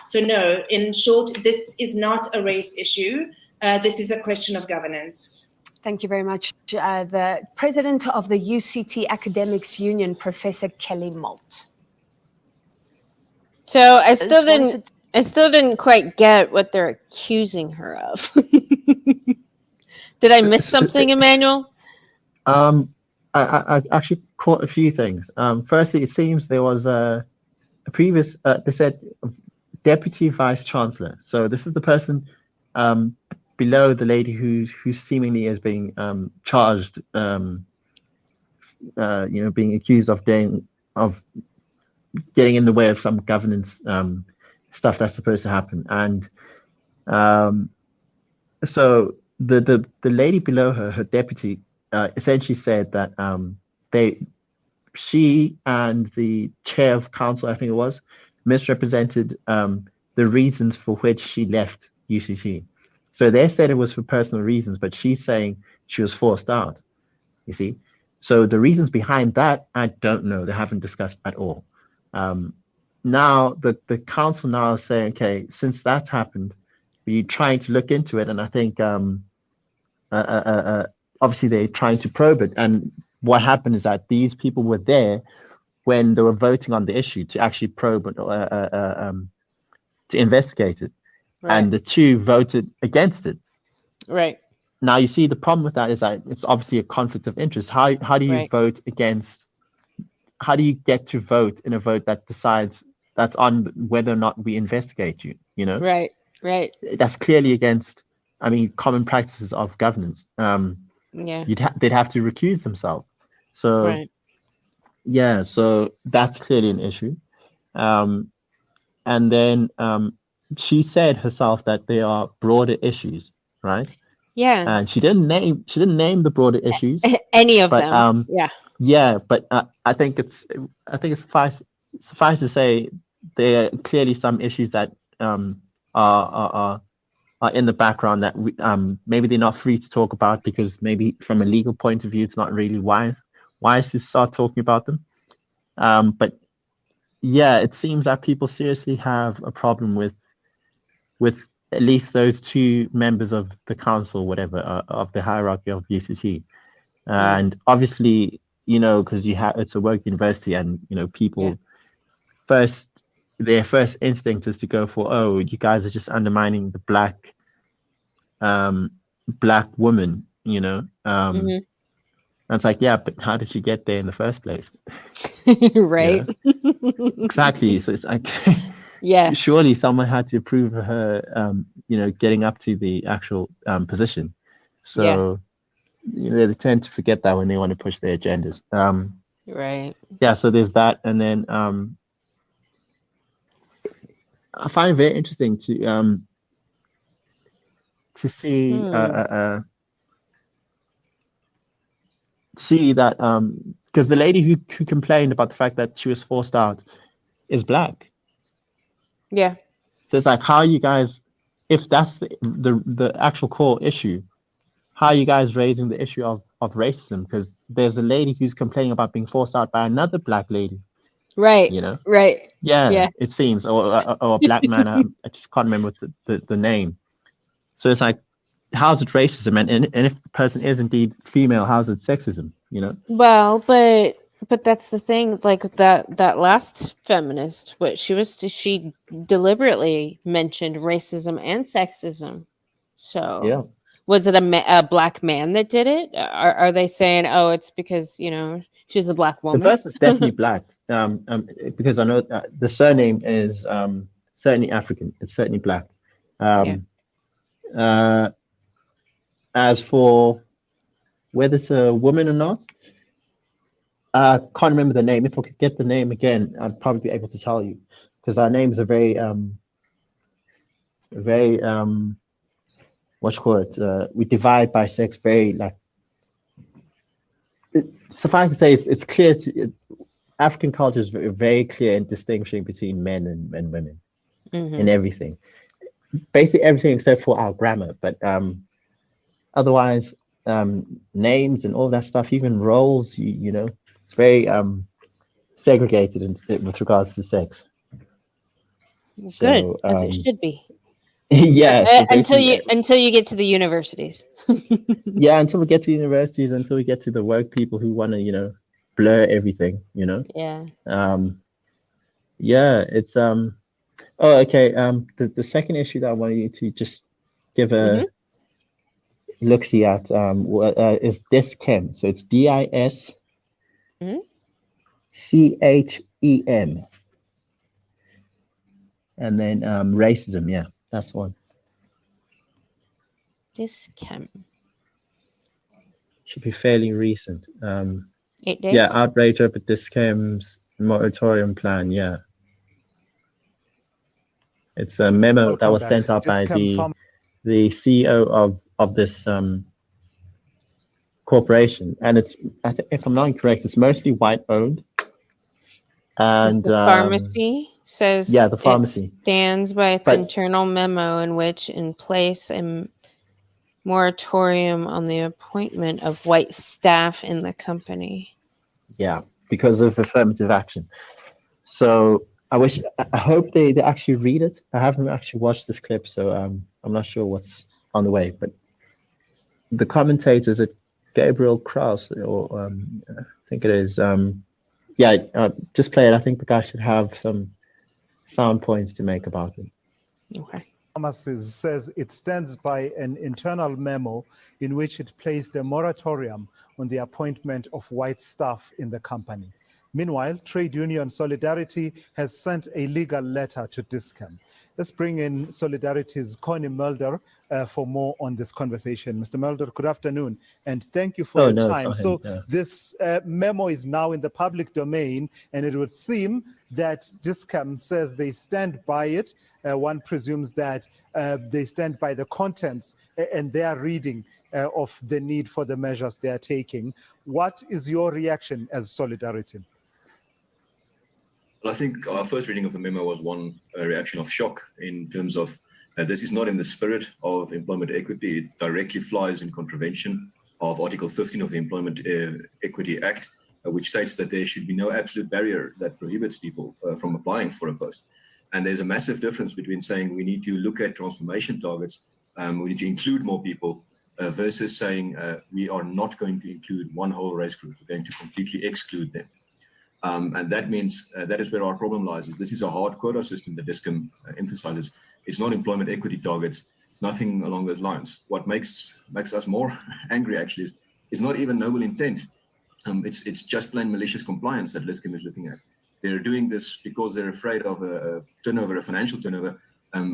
So no, in short, this is not a race issue. This is a question of governance. Thank you very much. The president of the UCT Academics Union, Professor Kelly Molt. So I still didn't quite get what they're accusing her of. Did I miss something, Emmanuel? I actually caught a few things. Firstly, it seems there was a previous, they said Deputy Vice Chancellor. So this is the person below the lady who seemingly is being charged, being accused of getting in the way of some governance stuff that's supposed to happen. And so the lady below her, her deputy, essentially said that she and the chair of council, I think it was, misrepresented the reasons for which she left UCT. So they said it was for personal reasons, but she's saying she was forced out, you see. So the reasons behind that, I don't know. They haven't discussed at all. Now the council now is saying, okay, since that's happened, we're trying to look into it. And I think obviously they're trying to probe it. And what happened is that these people were there when they were voting on the issue to actually probe it, to investigate it. Right. And the two voted against it. Right. Now, you see, the problem with that is that it's obviously a conflict of interest. How do you vote against? How do you get to vote in a vote that decides that's on whether or not we investigate you? You know. Right. Right. That's clearly against, I mean, common practices of governance. Yeah. They'd have to recuse themselves. So. Right. Yeah. So that's clearly an issue. And then she said herself that there are broader issues, right? Yeah. And she didn't name the broader issues. Any of them. Yeah. Yeah, but I think it's suffice to say there are clearly some issues that are in the background that maybe they're not free to talk about because maybe from a legal point of view it's not really wise to start talking about them. But yeah, it seems that people seriously have a problem with at least those two members of the council, whatever, of the hierarchy of UCT. And obviously, because it's a work university, and people their first instinct is to go for, oh, you guys are just undermining the black woman, And it's like, yeah, but how did she get there in the first place? Right. Exactly. So it's like, yeah, surely someone had to approve of her, getting up to the actual position. So they tend to forget that when they want to push their agendas. Right. Yeah. So there's that, and then I find it very interesting to see see that because the lady who complained about the fact that she was forced out is black. Yeah. So it's like, how are you guys, if that's the actual core issue, how are you guys raising the issue of racism? Because there's a lady who's complaining about being forced out by another black lady. Right. Right. Yeah. It seems, or a black man. I just can't remember the name. So it's like, how's it racism? And if the person is indeed female, how's it sexism? Well, but that's the thing. Like that last feminist, she deliberately mentioned racism and sexism. So yeah. Was it a black man that did it? Are they saying, oh, it's because she's a black woman? The person's definitely black. Because I know the surname is certainly African. It's certainly black. As for whether it's a woman or not, I can't remember the name. If I could get the name again, I'd probably be able to tell you, because our names are very what you call it? We divide by sex very suffice to say, it's clear African culture is very clear in distinguishing between men and women in everything. Basically everything except for our grammar, but otherwise names and all that stuff, even roles, it's very segregated with regards to sex. Good, so, as it should be. Yeah. So until you get to the universities. Yeah, until we get to universities, until we get to the work people who want to, blur everything, Yeah. Yeah, it's oh, okay. The second issue that I wanted you to just give a look-see at is DISCHEM. So it's DISCHEM. And then racism, yeah, that's one. DISCHEM. Should be fairly recent. 8 days? Yeah, outrage over DISCHEM's moratorium plan, yeah. It's a memo that was sent out by the CEO of this corporation, and it's, if I'm not incorrect, it's mostly white owned. And the pharmacy says, yeah, the pharmacy it stands by its internal memo in which in place a moratorium on the appointment of white staff in the company. Yeah, because of affirmative action. So I hope they actually read it. I haven't actually watched this clip, so I'm not sure what's on the way. But the commentators at Gabriel Kraus, or I think it is, just play it. I think the guy should have some sound points to make about it. Okay. Pharmacies says it stands by an internal memo in which it placed a moratorium on the appointment of white staff in the company. Meanwhile, Trade Union Solidarity has sent a legal letter to DISCHEM. let's bring in Solidarity's Connie Mulder for more on this conversation. Mr. Mulder, good afternoon, and thank you for your time. So this memo is now in the public domain, and it would seem that DISCAM says they stand by it. One presumes that they stand by the contents and their reading of the need for the measures they are taking. What is your reaction as Solidarity? Well, I think our first reading of the memo was one reaction of shock in terms of this is not in the spirit of employment equity. It directly flies in contravention of Article 15 of the Employment Equity Act, which states that there should be no absolute barrier that prohibits people from applying for a post. And there's a massive difference between saying we need to look at transformation targets, we need to include more people, versus saying we are not going to include one whole race group, we're going to completely exclude them. And that means that is where our problem lies. Is this is a hard quota system that DISCAM emphasizes. It's not employment equity targets. It's nothing along those lines. What makes us more angry actually is not even noble intent. It's just plain malicious compliance that DISCAM is looking at. They're doing this because they're afraid of a turnover, a financial turnover,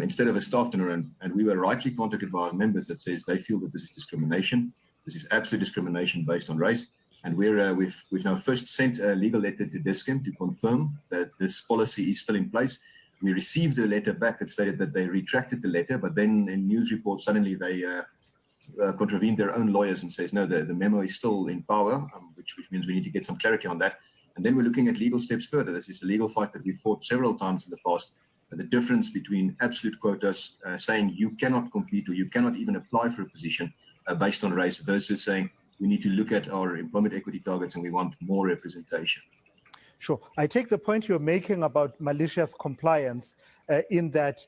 instead of a staff turnover. And we were rightly contacted by our members that says they feel that this is discrimination. This is absolute discrimination based on race. And we've now first sent a legal letter to DISCAM to confirm that this policy is still in place. We received a letter back that stated that they retracted the letter, but then in news reports, suddenly they contravened their own lawyers and says, no, the memo is still in power, which means we need to get some clarity on that. And then we're looking at legal steps further. This is a legal fight that we fought several times in the past. The difference between absolute quotas, saying you cannot compete or you cannot even apply for a position based on race, versus saying we need to look at our employment equity targets and we want more representation. Sure. I take the point you're making about malicious compliance in that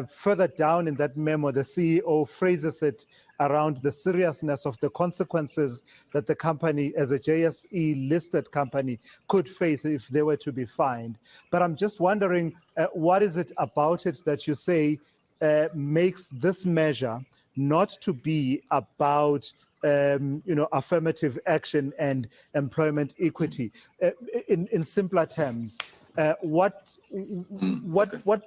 further down in that memo, the CEO phrases it around the seriousness of the consequences that the company, as a JSE listed company, could face if they were to be fined. But I'm just wondering, what is it about it that you say makes this measure not to be about affirmative action and employment equity? In simpler terms, what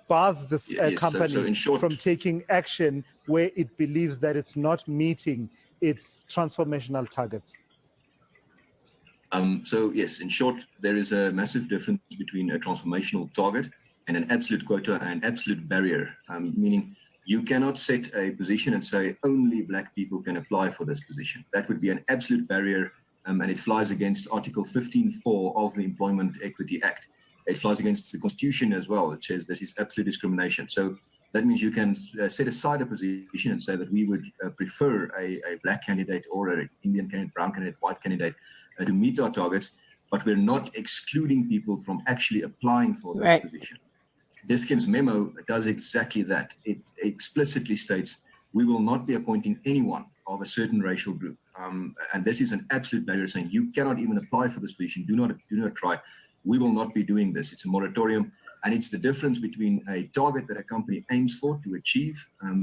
bars this company from taking action where it believes that it's not meeting its transformational targets? So yes, in short, there is a massive difference between a transformational target and an absolute quota and an absolute barrier, meaning you cannot set a position and say only Black people can apply for this position. That would be an absolute barrier, and it flies against Article 15.4 of the Employment Equity Act. It flies against the Constitution as well. It says this is absolute discrimination. So that means you can set aside a position and say that we would prefer a Black candidate or an Indian candidate, brown candidate, white candidate to meet our targets, but we're not excluding people from actually applying for this position. DISCAM's memo does exactly that. It explicitly states we will not be appointing anyone of a certain racial group, and this is an absolute barrier, saying you cannot even apply for this position. Do not try. We will not be doing this. It's a moratorium, and it's the difference between a target that a company aims for to achieve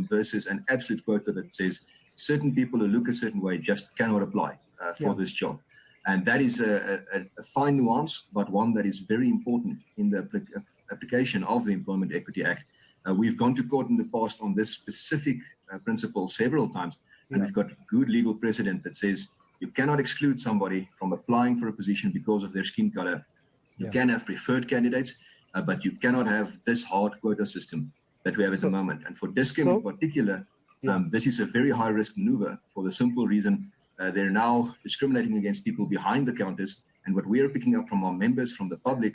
versus an absolute quota that says certain people who look a certain way just cannot apply for this job. And that is a fine nuance, but one that is very important in the application of the Employment Equity Act. We've gone to court in the past on this specific principle several times, and we've got good legal precedent that says you cannot exclude somebody from applying for a position because of their skin color. You can have preferred candidates, but you cannot have this hard quota system that we have at the moment. And for DISCAM in particular, this is a very high-risk maneuver for the simple reason they're now discriminating against people behind the counters. And what we're picking up from our members, from the public,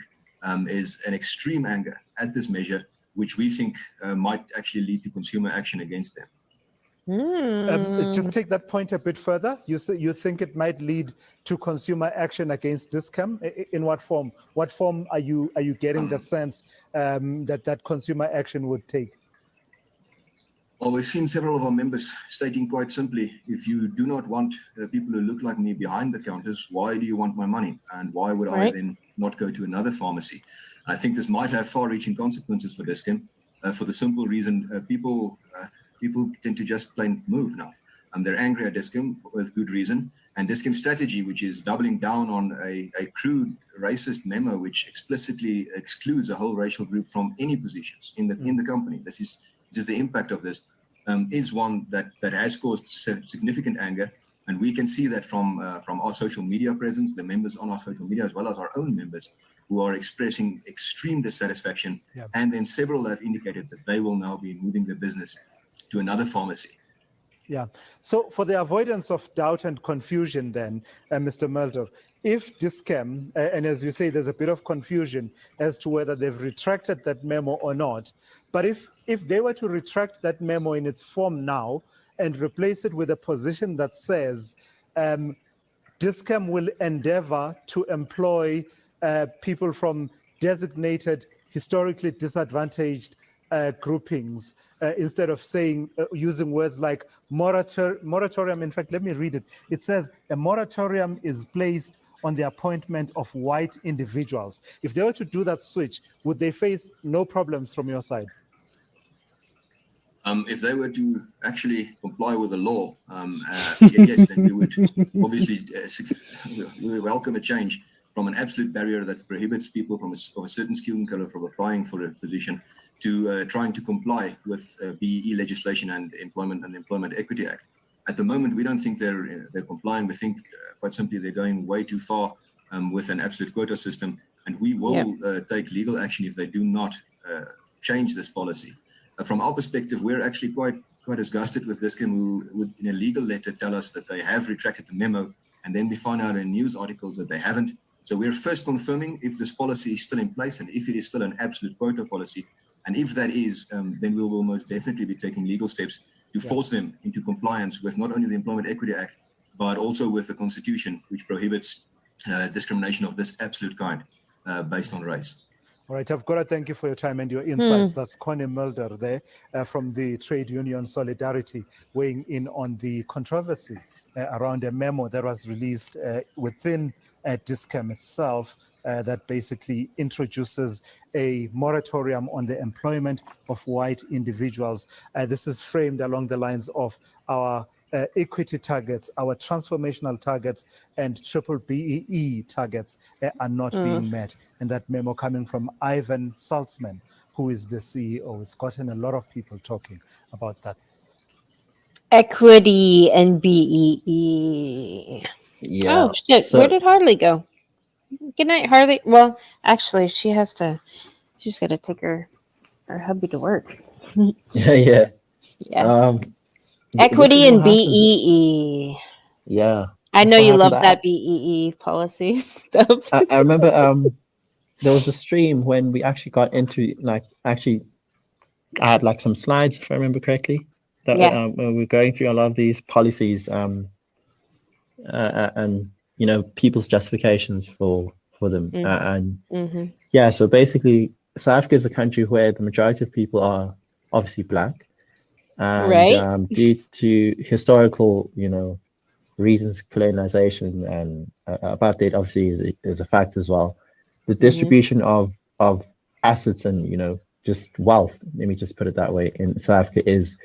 is an extreme anger at this measure, which we think might actually lead to consumer action against them. Just take that point a bit further. You think it might lead to consumer action against DISCAM? In what form? What form are you getting the sense that consumer action would take? Well, we've seen several of our members stating quite simply, if you do not want people who look like me behind the counters, why do you want my money? And why would I then not go to another pharmacy? I think this might have far-reaching consequences for DISCAM for the simple reason people tend to just plain move now. And they're angry at DISCAM with good reason. And Diskim's strategy, which is doubling down on a crude racist memo, which explicitly excludes a whole racial group from any positions in the company. This is the impact of this, is one that has caused significant anger. And we can see that from our social media presence, the members on our social media, as well as our own members, who are expressing extreme dissatisfaction. Yeah. And then several have indicated that they will now be moving their business to another pharmacy. Yeah. So for the avoidance of doubt and confusion then, Mr. Mulder, if Dis-Chem, and as you say, there's a bit of confusion as to whether they've retracted that memo or not, but if they were to retract that memo in its form now and replace it with a position that says Dis-Chem will endeavor to employ people from designated historically disadvantaged groupings, instead of saying, using words like moratorium. In fact, let me read it. It says, a moratorium is placed on the appointment of white individuals. If they were to do that switch, would they face no problems from your side? If they were to actually comply with the law, yes, then we would obviously we would welcome a change from an absolute barrier that prohibits people from a certain skill and color from applying for a position to trying to comply with BEE legislation and Employment Equity Act. At the moment, we don't think they're complying. We think quite simply they're going way too far with an absolute quota system, and we will take legal action if they do not change this policy. From our perspective, we're actually quite disgusted with this, who would in a legal letter tell us that they have retracted the memo, and then we find out in news articles that they haven't. So we're first confirming if this policy is still in place and if it is still an absolute quota policy. And if that is, then we will most definitely be taking legal steps to force them into compliance with not only the Employment Equity Act, but also with the Constitution, which prohibits discrimination of this absolute kind based on race. All right, I've got to thank you for your time and your insights. That's Connie Mulder there from the Trade Union Solidarity, weighing in on the controversy around a memo that was released within Dis-Chem itself that basically introduces a moratorium on the employment of white individuals. This is framed along the lines of our equity targets, our transformational targets, and triple BEE targets are not being met. And that memo coming from Ivan Saltzman, who is the CEO. It's gotten a lot of people talking about that. Equity and BEE. Yeah. Oh, shit. So, Where did Harley go? Good night, Harley. Well, actually, she's got to take her hubby to work. yeah. Yeah. This Equity is and what happens. BEE. Yeah. I know That's what you love happened. that BEE policy stuff. I remember there was a stream when we actually got into I had like some slides, if I remember correctly, that we were going through a lot of these policies and people's justifications for them. Yeah, so basically South Africa is a country where the majority of people are obviously black, and due to historical reasons, colonization and apartheid obviously is a fact as well. The distribution of assets and just wealth, let me just put it that way, in South Africa is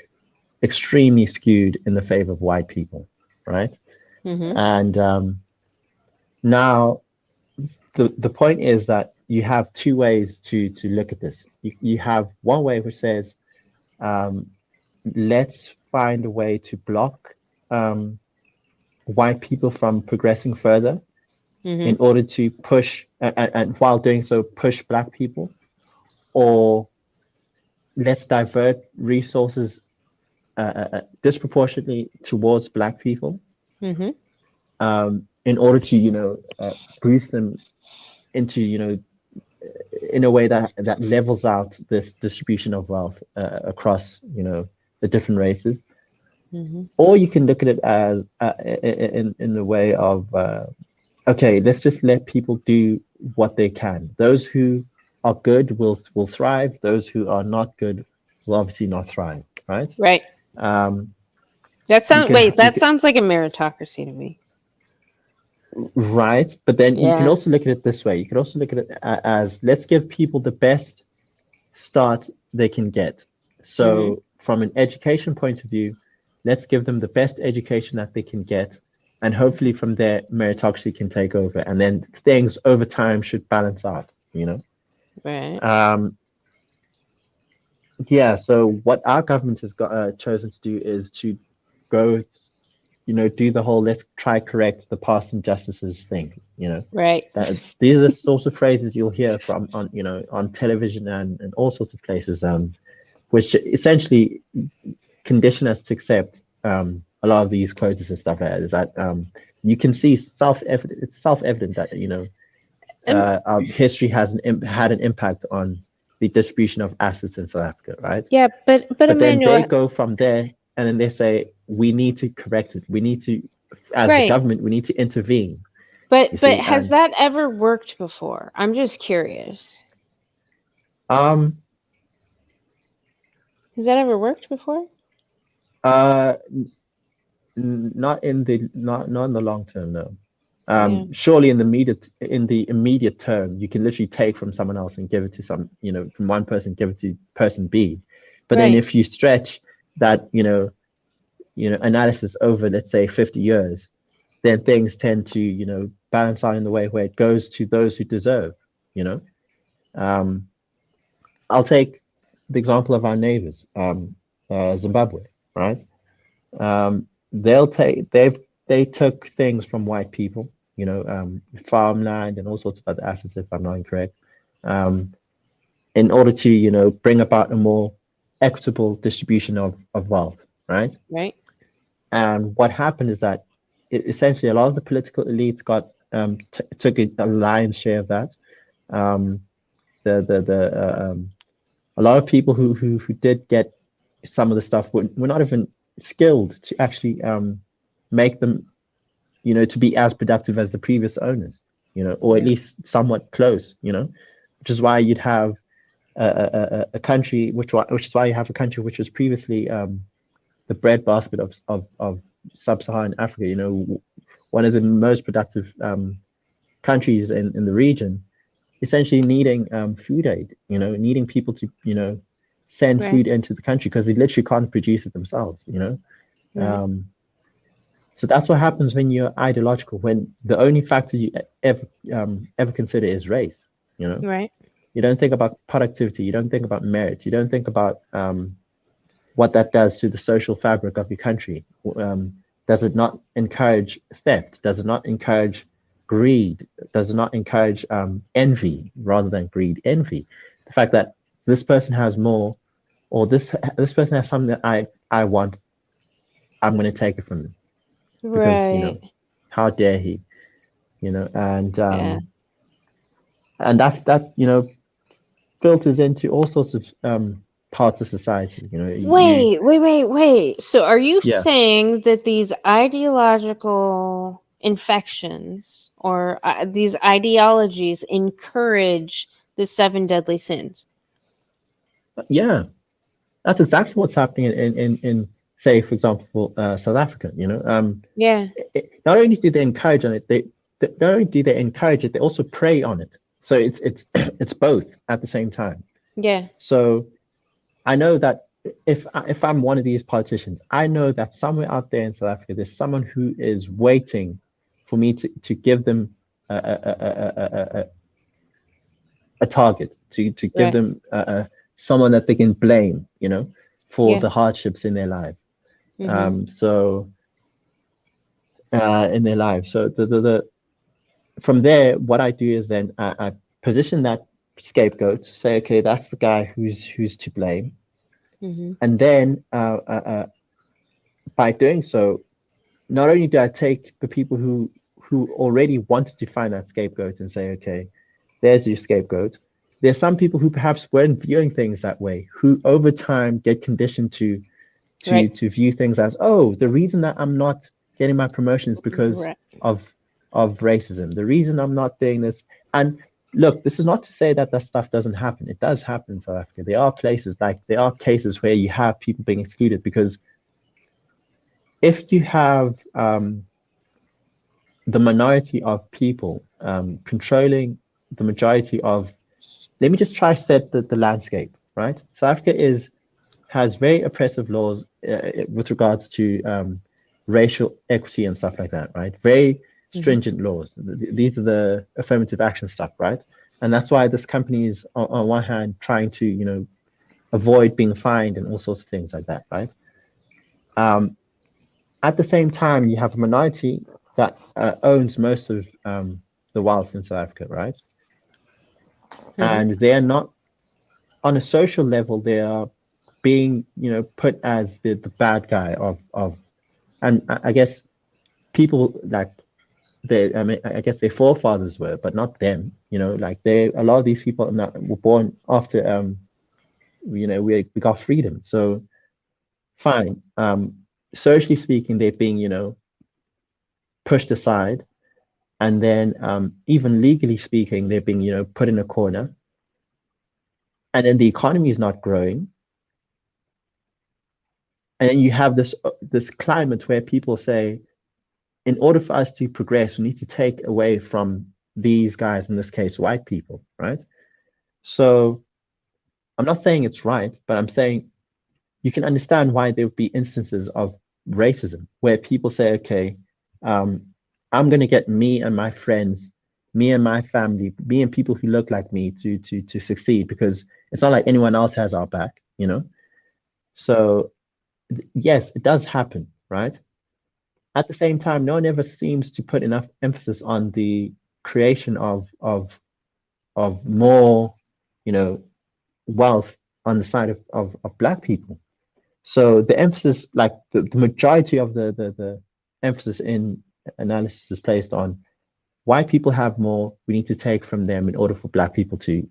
extremely skewed in the favor of white people, right? And now the point is that you have two ways to look at this. You have one way which says let's find a way to block white people from progressing further in order to push and while doing so push black people, or let's divert resources disproportionately towards black people in order to boost them into in a way that levels out this distribution of wealth across the different races. Or you can look at it as in the way of okay, let's just let people do what they can. Those who are good will thrive. Those who are not good will obviously not thrive. Right. That sounds like a meritocracy to me. Right, but then you can also look at it this way. You can also look at it as let's give people the best start they can get. So from an education point of view, let's give them the best education that they can get and hopefully from there meritocracy can take over, and then things over time should balance out, you know. Right. Yeah, so what our government has got chosen to do is to go, you know, do the whole let's try correct the past injustices thing, you know. Right. These are the sorts of phrases you'll hear from on, you know, on television and all sorts of places, which essentially condition us to accept a lot of these quotas and stuff. Is that you can see self-evident. It's self-evident that, you know, our history had an impact on the distribution of assets in South Africa, right? Yeah, but then Emmanuel, they go from there, and then they say we need to correct it. We need to, as the right. government, we need to intervene. But you see, has and, that ever worked before? I'm just curious. Has that ever worked before? not in the long term, no. Yeah. Surely in the immediate term, you can literally take from someone else and give it to some, you know, from one person, give it to person B. But then Right. if you stretch that, you know, analysis over, let's say 50 years, then things tend to, you know, balance out in the way where it goes to those who deserve, you know. I'll take the example of our neighbors, Zimbabwe, right? They took things from white people, you know, farmland and all sorts of other assets, if I'm not incorrect, in order to, you know, bring about a more equitable distribution of wealth, right? Right. And what happened is that essentially a lot of the political elites got took a lion's share of that. A lot of people who did get some of the stuff were not even skilled to actually make them, you know, to be as productive as the previous owners, you know, or at least somewhat close, you know, which is why you'd have a country, which is why you have a country which was previously the breadbasket of sub-Saharan Africa, you know, one of the most productive countries in the region, essentially needing food aid, you know, needing people to, you know, send Right. food into the country because they literally can't produce it themselves, you know. Right. So that's what happens when you're ideological, when the only factor you ever consider is race, you know. Right. You don't think about productivity, you don't think about merit, you don't think about what that does to the social fabric of your country. Does it not encourage theft? Does it not encourage greed? Does it not encourage envy rather than greed? Envy. The fact that this person has more, or this person has something that I want, I'm going to take it from them. Because, you know, how dare he? You know, and that, you know, filters into all sorts of parts of society, you know. Wait. So are you Yeah. saying that these ideological infections or these ideologies encourage the 7 deadly sins? Yeah, that's exactly what's happening in say, for example, South Africa, you know. Yeah. Not only do they encourage on it, not only do they encourage it, they also prey on it. So it's it's both at the same time. Yeah. So I know that if I'm one of these politicians, I know that somewhere out there in South Africa, there's someone who is waiting for me to give them a target, to give them someone that they can blame, you know, for the hardships in their life. So in their lives. So the from there, what I do is then I position that scapegoat, say, okay, that's the guy who's to blame. And then by doing so, not only do I take the people who already wanted to find that scapegoat and say, okay, there's your scapegoat. There's some people who perhaps weren't viewing things that way, who over time get conditioned to view things as, oh, the reason that I'm not getting my promotion is because of racism. The reason I'm not doing this. And look, this is not to say that stuff doesn't happen. It does happen in South Africa. There are places, like there are cases where you have people being excluded because if you have the minority of people controlling the majority of, let me just try set the landscape, right? South Africa has very oppressive laws with regards to racial equity and stuff like that, right? Very stringent laws. These are the affirmative action stuff, right? And that's why this company is on one hand trying to, you know, avoid being fined and all sorts of things like that, right? At the same time, you have a minority that owns most of the wealth in South Africa, right? And they're not, on a social level, they are being, you know, put as the bad guy of, and I guess people like I mean, I guess their forefathers were, but not them. You know, like a lot of these people were born after, you know, we got freedom. So fine. Socially speaking, they're being, you know, pushed aside, and then even legally speaking, they're being, you know, put in a corner. And then the economy is not growing. And then you have this climate where people say, in order for us to progress, we need to take away from these guys, in this case, white people, right? So I'm not saying it's right, but I'm saying you can understand why there would be instances of racism where people say, okay, I'm going to get me and my friends, me and my family, me and people who look like me to succeed, because it's not like anyone else has our back, you know? So yes, it does happen, right? At the same time, no one ever seems to put enough emphasis on the creation of more, you know, wealth on the side of Black people. So the emphasis, like the majority of the emphasis in analysis is placed on white people have more, we need to take from them in order for Black people to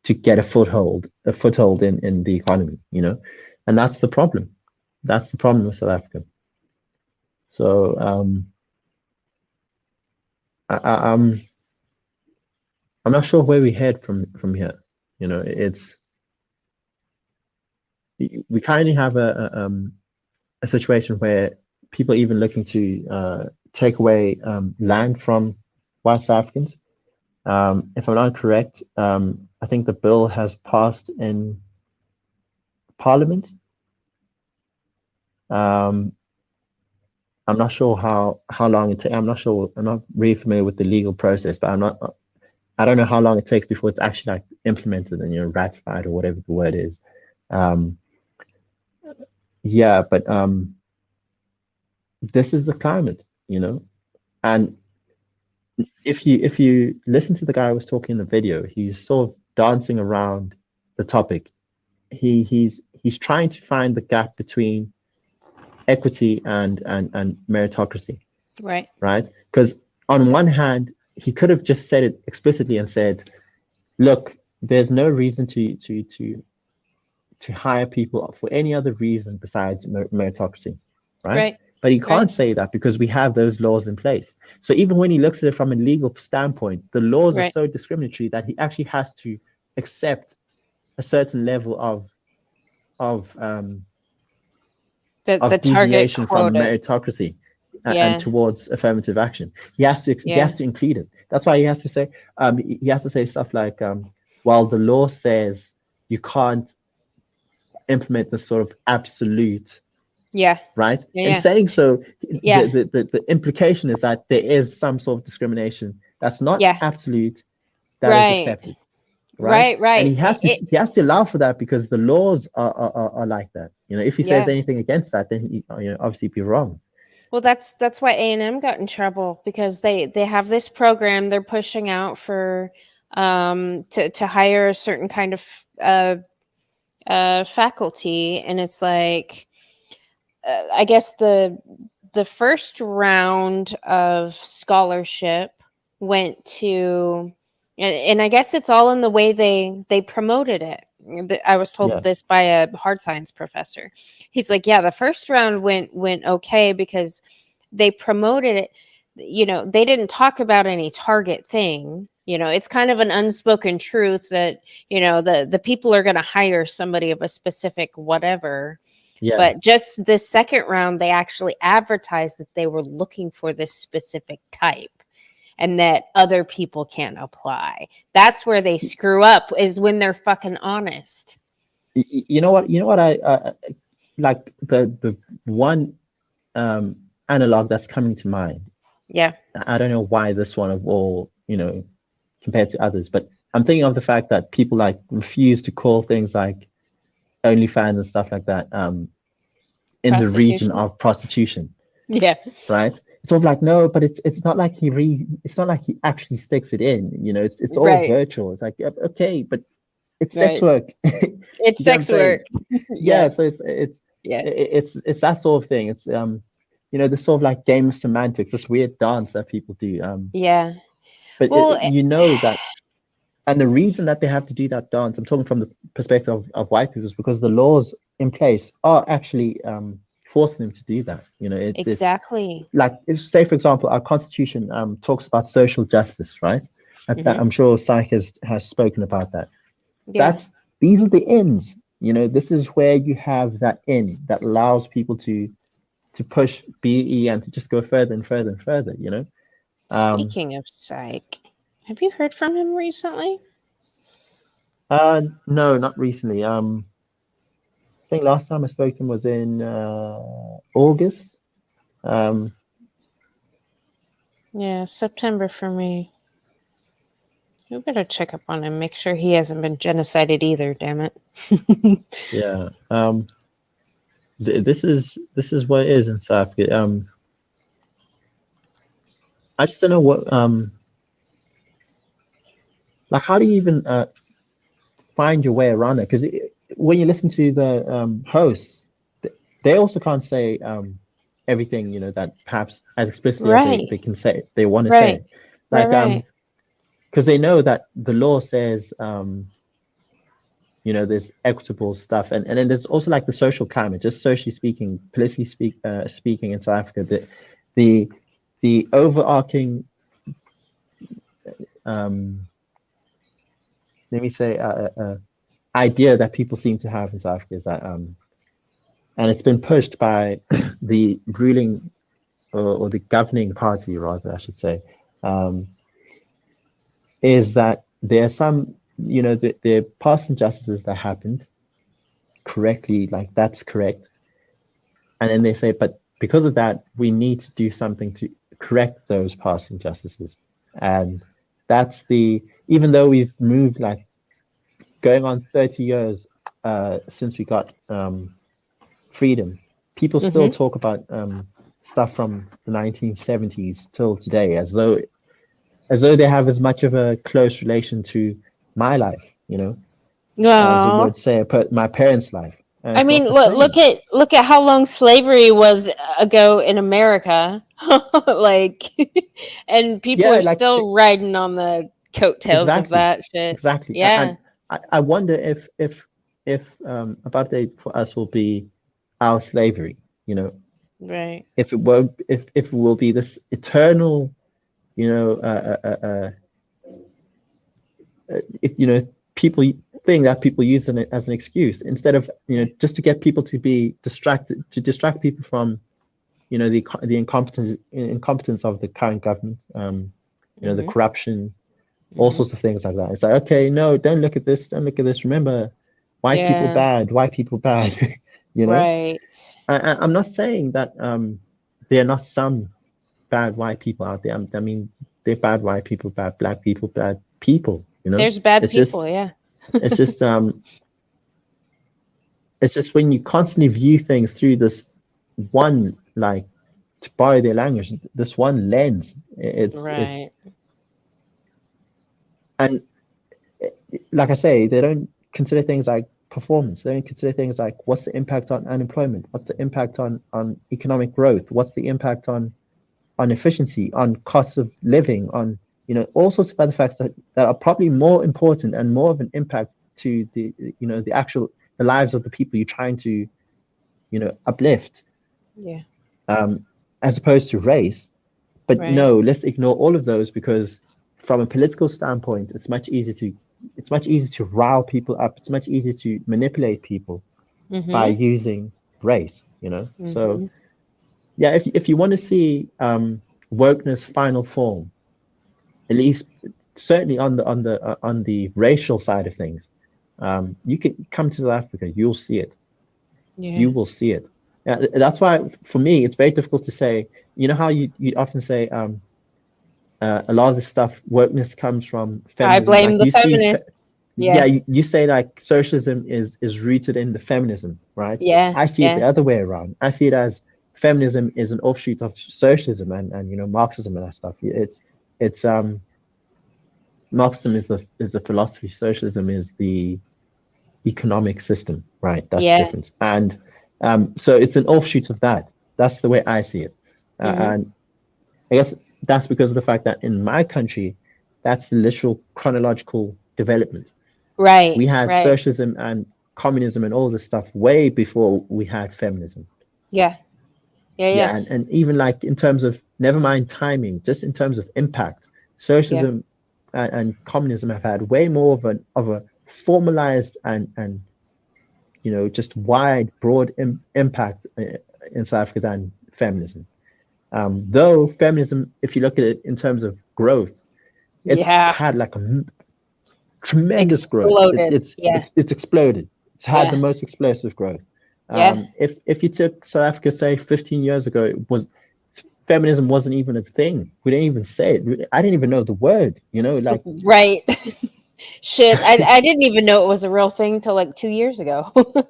get a foothold in the economy, you know, and that's the problem. That's the problem with South Africa. So I'm not sure where we head from here. You know, we currently have a situation where people are even looking to take away land from white South Africans. If I'm not correct, I think the bill has passed in Parliament. I'm not sure how long it takes. I'm not sure. I'm not really familiar with the legal process, but I don't know how long it takes before it's actually like implemented and, you know, ratified or whatever the word is. Yeah, but this is the climate, you know, and if you listen to the guy who was talking in the video, he's sort of dancing around the topic. He's trying to find the gap between equity and meritocracy, Right. Because on one hand, he could have just said it explicitly and said, look, there's no reason to hire people for any other reason besides meritocracy, right? But he can't say that because we have those laws in place. So even when he looks at it from a legal standpoint, the laws are so discriminatory that he actually has to accept a certain level of deviation from meritocracy and towards affirmative action. He has to include it. That's why he has to say stuff like, well, the law says you can't implement this sort of absolute, right? In saying so, the implication is that there is some sort of discrimination that's not absolute, that is accepted. Right. And he has to allow for that because the laws are like that. You know, if he says anything against that, then he, you know, obviously be wrong. Well, that's why A&M got in trouble, because they have this program they're pushing out for to hire a certain kind of faculty, and it's like I guess the first round of scholarship went to, and I guess it's all in the way they promoted it. I was told this by a hard science professor. He's like, yeah, the first round went okay because they promoted it. You know, they didn't talk about any target thing. You know, it's kind of an unspoken truth that, you know, the people are going to hire somebody of a specific whatever. But just this second round, they actually advertised that they were looking for this specific type and that other people can't apply. That's where they screw up, is when they're fucking honest. You know what I like, the one analog that's coming to mind. Yeah. I don't know why this one of all, compared to others, but I'm thinking of the fact that people like refuse to call things like OnlyFans and stuff like that in the region Prostitution. of prostitution, Yeah. right? It's sort of like, no, but it's not like it's not like he actually sticks it in, it's all Right. virtual. It's like, okay, but it's sex Right. work. It's You get what I'm sex work. Yeah, so Yeah. it's that sort of thing. It's this sort of like game of semantics, this weird dance that people do. Yeah. But Well, that, and the reason that they have to do that dance, I'm talking from the perspective of white people, is because the laws in place are actually forcing them to do that. exactly. Like, if, say for example, our constitution talks about social justice, right? I'm sure Psych has spoken about that. Yeah. These are the ends. This is where you have that end that allows people to push BE and to just go further and further and further. Speaking of Psych, have you heard from him recently? No, not recently. I think last time I spoke to him was in August. Yeah, September for me. You better check up on him. Make sure he hasn't been genocided either. Damn it. Yeah. This is what it is in South Africa. I just don't know what like, how do you even find your way around it? Because when you listen to the hosts, they also can't say everything that perhaps as explicitly as they can say, they want to say. Like because they know that the law says there's equitable stuff, and then there's also like the social climate, just socially speaking, politically speaking in South Africa, the overarching let me say idea that people seem to have in South Africa is that and it's been pushed by the ruling or the governing party, rather I should say, is that there are some there are past injustices that happened correctly, like that's correct, and then they say, but because of that we need to do something to correct those past injustices. And that's even though we've moved like going on 30 years since we got freedom, people still talk about stuff from the 1970s till today as though they have as much of a close relation to my life, as it would say my parents' life. And I mean, look at how long slavery was ago in America, like, and people are still riding on the coattails of that shit. Exactly. Yeah. And I wonder if apartheid for us will be our slavery, right? If it will be this eternal, people thing that people use it as an excuse instead of just to get people to be distracted, to distract people from the incompetence of the current government, the corruption, all sorts of things like that. It's like, okay, no, don't look at this, remember, white people bad, right. I'm not saying that there are not some bad white people out there. I mean, they're bad white people, bad black people, bad people, there's bad people. It's just when you constantly view things through this one, like, to borrow their language, this one lens. It's and like I say, they don't consider things like performance. They don't consider things like what's the impact on unemployment, what's the impact on economic growth, what's the impact on efficiency, on costs of living, on all sorts of other factors that are probably more important and more of an impact to the the lives of the people you're trying to uplift, as opposed to race. But no, let's ignore all of those, because from a political standpoint, it's much easier to rile people up. It's much easier to manipulate people by using race. So yeah, if you want to see wokeness final form, at least certainly on the racial side of things, you can come to South Africa. You'll see it. You will see it. Yeah, that's why for me it's very difficult to say. You know how you often say a lot of this stuff wokeness comes from I feminism. blame Like the you see, feminists. yeah, Yeah. you say like socialism is rooted in the feminism, right? Yeah. I see it the Yeah. other way around. I see it as feminism is an offshoot of socialism and you know Marxism and that stuff. It's Marxism is the philosophy. Socialism is the economic system, right? That's the Yeah. difference. And so it's an offshoot of that. That's the way I see it. Mhm. And I guess that's because of the fact that in my country, that's the literal chronological development. Right. We had Right. socialism and communism and all this stuff way before we had feminism. Yeah. Yeah. Yeah, Yeah. and even like in terms of never mind timing, just in terms of impact, Yeah. socialism and communism have had way more of a formalized and you know just wide, broad impact in South Africa than feminism. Though feminism, if you look at it in terms of growth, it's Yeah. had like a tremendous growth. Exploded. Yeah. It's exploded. It's had the Yeah. most explosive growth. Yeah. If you took South Africa, say 15 years ago, it was feminism wasn't even a thing. We didn't even say it. I didn't even know the word. You know, like Right. Shit. I didn't even know it was a real thing till like 2 years ago. do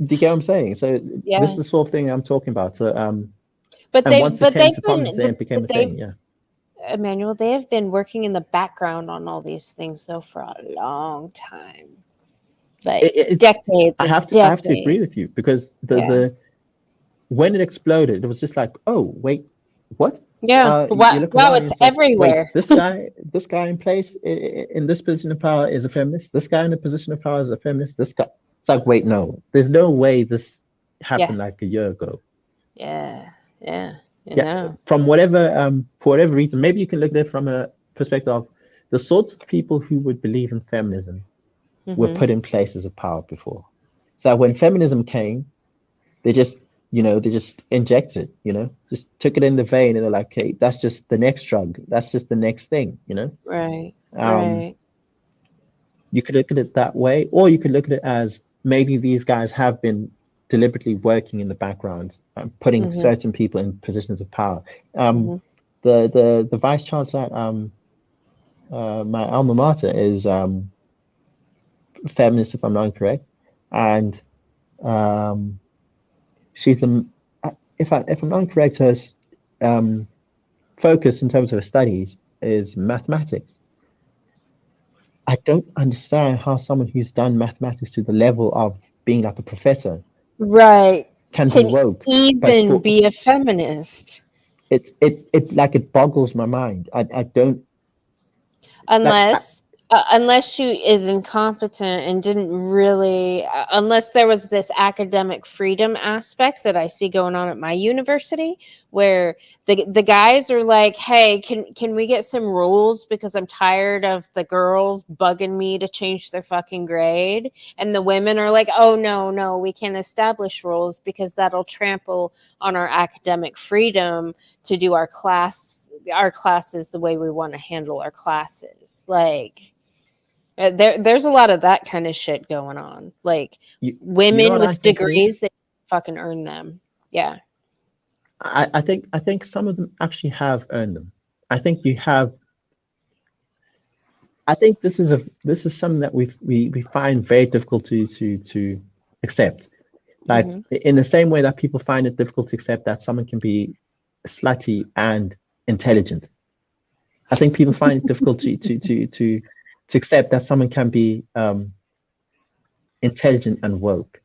you get what I'm saying? So this is Yeah. the sort of thing I'm talking about. So But and once it came they've to been prominence, it became a they've thing. Yeah. Emmanuel, they have been working in the background on all these things though for a long time. Like It's decades and I have to agree decades. with you because Yeah. the when it exploded, it was just like, oh wait, what? Yeah. You Wow, look wow, around and it's it's like, wait, everywhere. this guy in place in this position of power is a feminist. This guy in a position of power is a feminist. This guy, it's like, wait, no, there's no way this Yeah. happened like a year ago. Yeah. Yeah. You Yeah, know. from whatever for whatever reason, maybe you can look at it from a perspective of the sorts of people who would believe in feminism were Mm-hmm. put in places of power before. So when feminism came, they just they just injected it, just took it in the vein and they're like, okay, that's just the next drug, that's just the next thing. Right. um Right. you could look at it that way, or you could look at it as maybe these guys have been deliberately working in the background, putting Mm-hmm. certain people in positions of power. Mm-hmm. The vice chancellor at my alma mater is feminist, if I'm not incorrect, and she's the if I'm not incorrect, her focus in terms of her studies is mathematics. I don't understand how someone who's done mathematics to the level of being like a professor Right. can be Can woke, but even be a feminist. it like it boggles my mind. I don't like Unless she is incompetent and didn't really unless there was this academic freedom aspect that I see going on at my university where the guys are like, hey, can we get some rules because I'm tired of the girls bugging me to change their fucking grade, and the women are like, oh no, we can't establish rules because that'll trample on our academic freedom to do our classes the way we want to handle our classes. Like there's a lot of that kind of shit going on. Like women what I with think it is? degrees, they fucking earn them. Yeah. I think some of them actually have earned them. I think you have. I think this is something that we find very difficult to accept. Like in the same way that people find it difficult to accept that someone can be slutty and intelligent. I think people find it difficult to accept that someone can be intelligent and woke.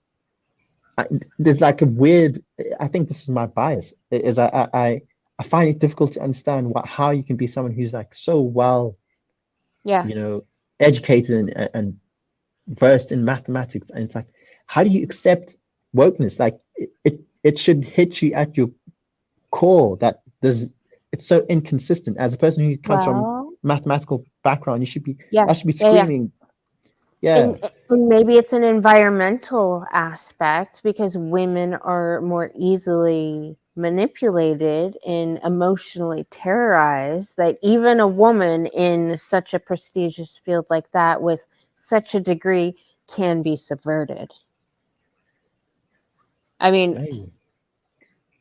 There's like a weird. I think this is my bias. Is I find it difficult to understand how you can be someone who's like so well, Yeah. educated and versed in mathematics, and it's like, how do you accept wokeness? Like it should hit you at your core that it's so inconsistent. As a person who comes from mathematical background, you should be Yeah. that should be screaming. Yeah. And maybe it's an environmental aspect because women are more easily manipulated and emotionally terrorized, that even a woman in such a prestigious field like that with such a degree can be subverted. I mean,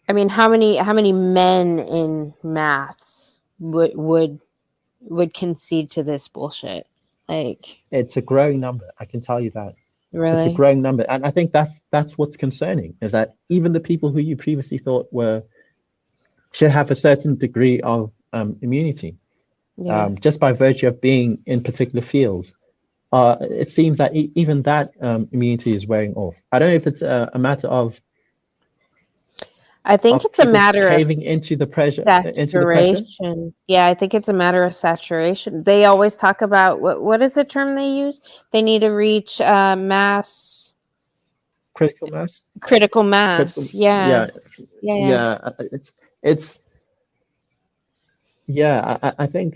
Hey, how many men in maths would concede to this bullshit? Like, it's a growing number. I can tell you that. It's a really? growing number, and I think that's what's concerning, is that even the people who you previously thought should have a certain degree of immunity, Yeah. just by virtue of being in particular fields, it seems that even that immunity is wearing off. I don't know if it's a matter of I think it's a people matter of caving into the pressure. saturation. Yeah, I think it's a matter of saturation. They always talk about what is the term they use? They need to reach mass, Critical mass. critical mass. Yeah. Yeah, Yeah. yeah. It's yeah. I think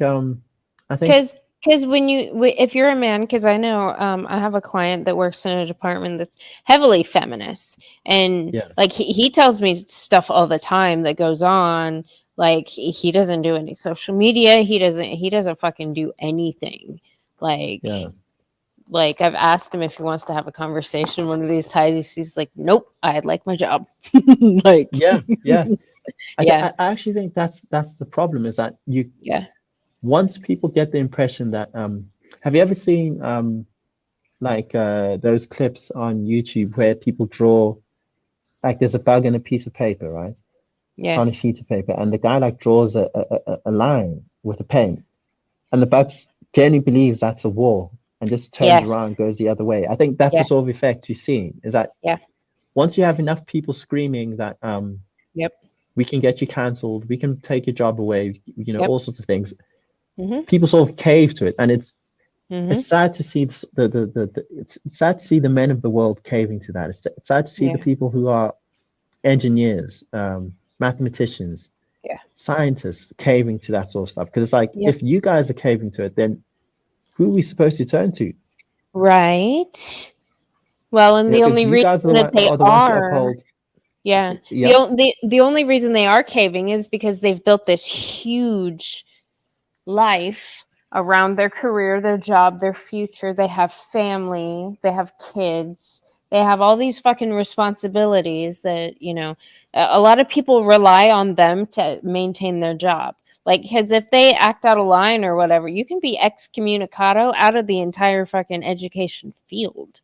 Because when if you're a man, because I know I have a client that works in a department that's heavily feminist, and yeah. like he tells me stuff all the time that goes on. Like he doesn't do any social media. He doesn't fucking do anything. Like Yeah. like I've asked him if he wants to have a conversation one of these times. He's like, nope, I'd like my job. Like Yeah. yeah. I actually think that's the problem, is that Yeah. once people get the impression that have you ever seen like those clips on YouTube where people draw, like there's a bug in a piece of paper, right? Yeah. On a sheet of paper, and the guy like draws a line with a pen, and the bug generally believes that's a wall and just turns around, goes the other way. I think that's the sort of effect you're seeing, is that once you have enough people screaming that Yep. we can get you cancelled, we can take your job away, you know, all sorts of things, Mm-hmm. people sort of cave to it, and it's Mm-hmm. sad to see it's sad to see the men of the world caving to that. It's sad to see the people who are engineers, mathematicians, scientists caving to that sort of stuff, because it's like, if you guys are caving to it, then who are we supposed to turn to? Right. Well, and the only reason that they are the ones who uphold. Yeah. Yeah. The only reason they are caving is because they've built this huge life around their career, their job, their future. They have family, they have kids, they have all these fucking responsibilities that, you know, a lot of people rely on them to maintain their job. Like, because if they act out of line or whatever, you can be excommunicado out of the entire fucking education field.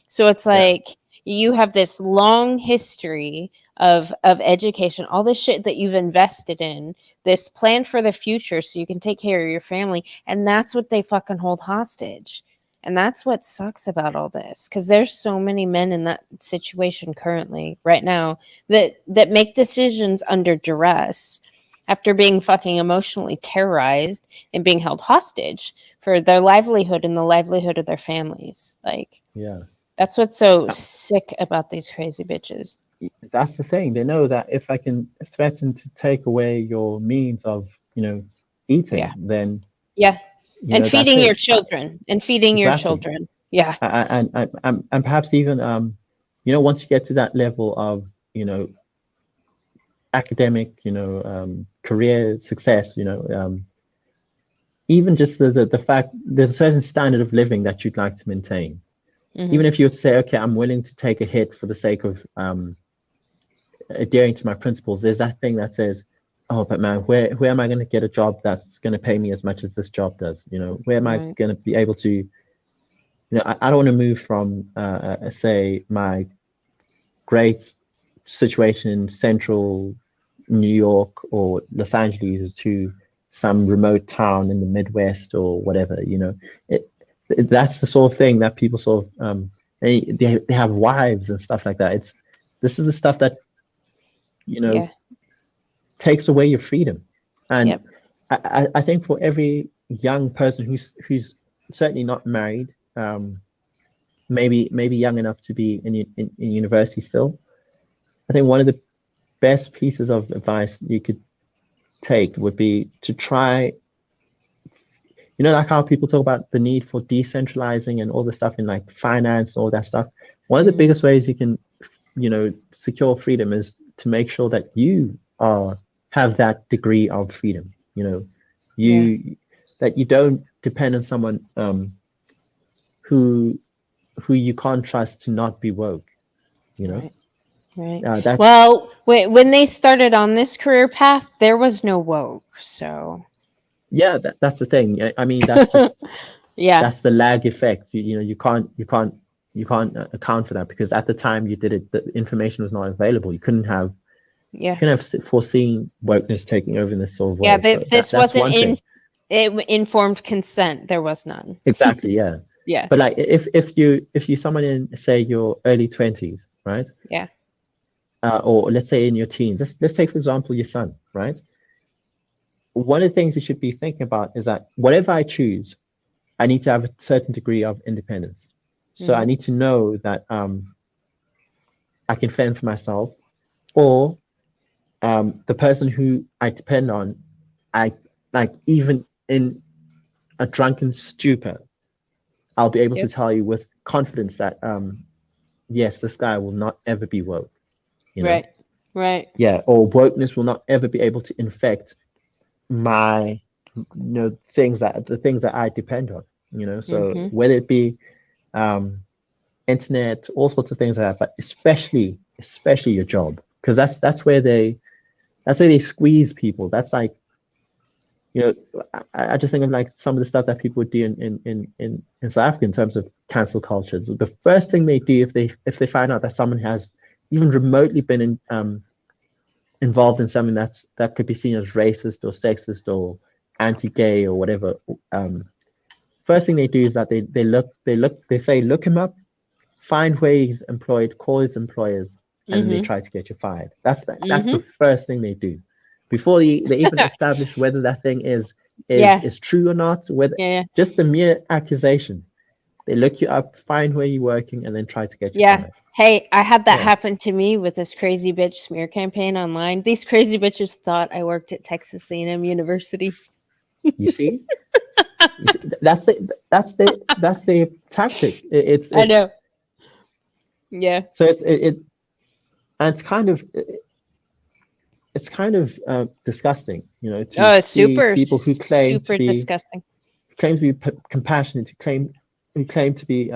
So it's like you have this long history of education, all this shit that you've invested in, this plan for the future so you can take care of your family, and that's what they fucking hold hostage. And that's what sucks about all this, because there's so many men in that situation currently right now that make decisions under duress after being fucking emotionally terrorized and being held hostage for their livelihood and the livelihood of their families. Like, that's what's so sick about these crazy bitches. That's the thing. They know that if I can threaten to take away your means of, you know, eating, then and know, feeding that's your it. children and feeding your Exactly. children. Yeah. And perhaps even you know, once you get to that level of, you know, academic, you know, career success, you know, even just the fact there's a certain standard of living that you'd like to maintain. Even if you would say, okay, I'm willing to take a hit for the sake of adhering to my principles, there's that thing that says, oh, but man, where am I going to get a job that's going to pay me as much as this job does? You know, where am I going to be able to, you know, I don't want to move from, say, my great situation in central New York or Los Angeles to some remote town in the Midwest or whatever, you know. That's the sort of thing that people sort of they have wives and stuff like that. This is the stuff that, you know, takes away your freedom. And I think for every young person who's certainly not married, maybe young enough to be in university still, I think one of the best pieces of advice you could take would be to try, you know, like how people talk about the need for decentralizing and all the stuff in like finance and all that stuff. One of the biggest ways you can, you know, secure freedom is to make sure that you have that degree of freedom. You know, that you don't depend on someone who you can't trust to not be woke. You know, Right. That's Well, when they started on this career path, there was no woke. So yeah, that's the thing. I mean, that's just yeah, that's the lag effect. You know, you can't account for that because at the time you did it, the information was not available. You yeah, couldn't have foreseen wokeness taking over in this sort of yeah. way. This So this that's wasn't one thing. informed consent. There was none. Exactly, yeah. Yeah, But like if you someone in say your early 20s, right? yeah, Or let's say in your teens, let's take for example your son, right? One of the things you should be thinking about is that whatever I choose, I need to have a certain degree of independence. So I Mhm. need to know that I can fend for myself, or the person who I depend on, I like even in a drunken stupor, I'll be able to Yep. tell you with confidence that yes, this guy will not ever be woke, you know? Right, right. Yeah, or wokeness will not ever be able to infect my the things that I depend on, you know. So Mhm. whether it be internet, all sorts of things like that, but especially your job, because that's where they squeeze people. That's like, you know, I just think of like some of the stuff that people do in South Africa in terms of cancel culture. The first thing they do if they find out that someone has even remotely been involved in something that could be seen as racist or sexist or anti-gay or whatever, first thing they do is that they say look him up, find where he's employed, call his employers, and then they Mhm. try to get you fired. That's the Mhm. first thing they do before they even establish whether that thing is Yeah. true or not. Whether Yeah. just the mere accusation, they look you up, find where you're working, and then try to get you Yeah. fired. Hey, I had that Yeah. happen to me with this crazy bitch smear campaign online. These crazy bitches thought I worked at Texas A&M University. You see, that's the tactic. I know. Yeah. So and it's kind of disgusting, you know, to Oh, it's see super, people who super disgusting. claim to be compassionate, who claim to be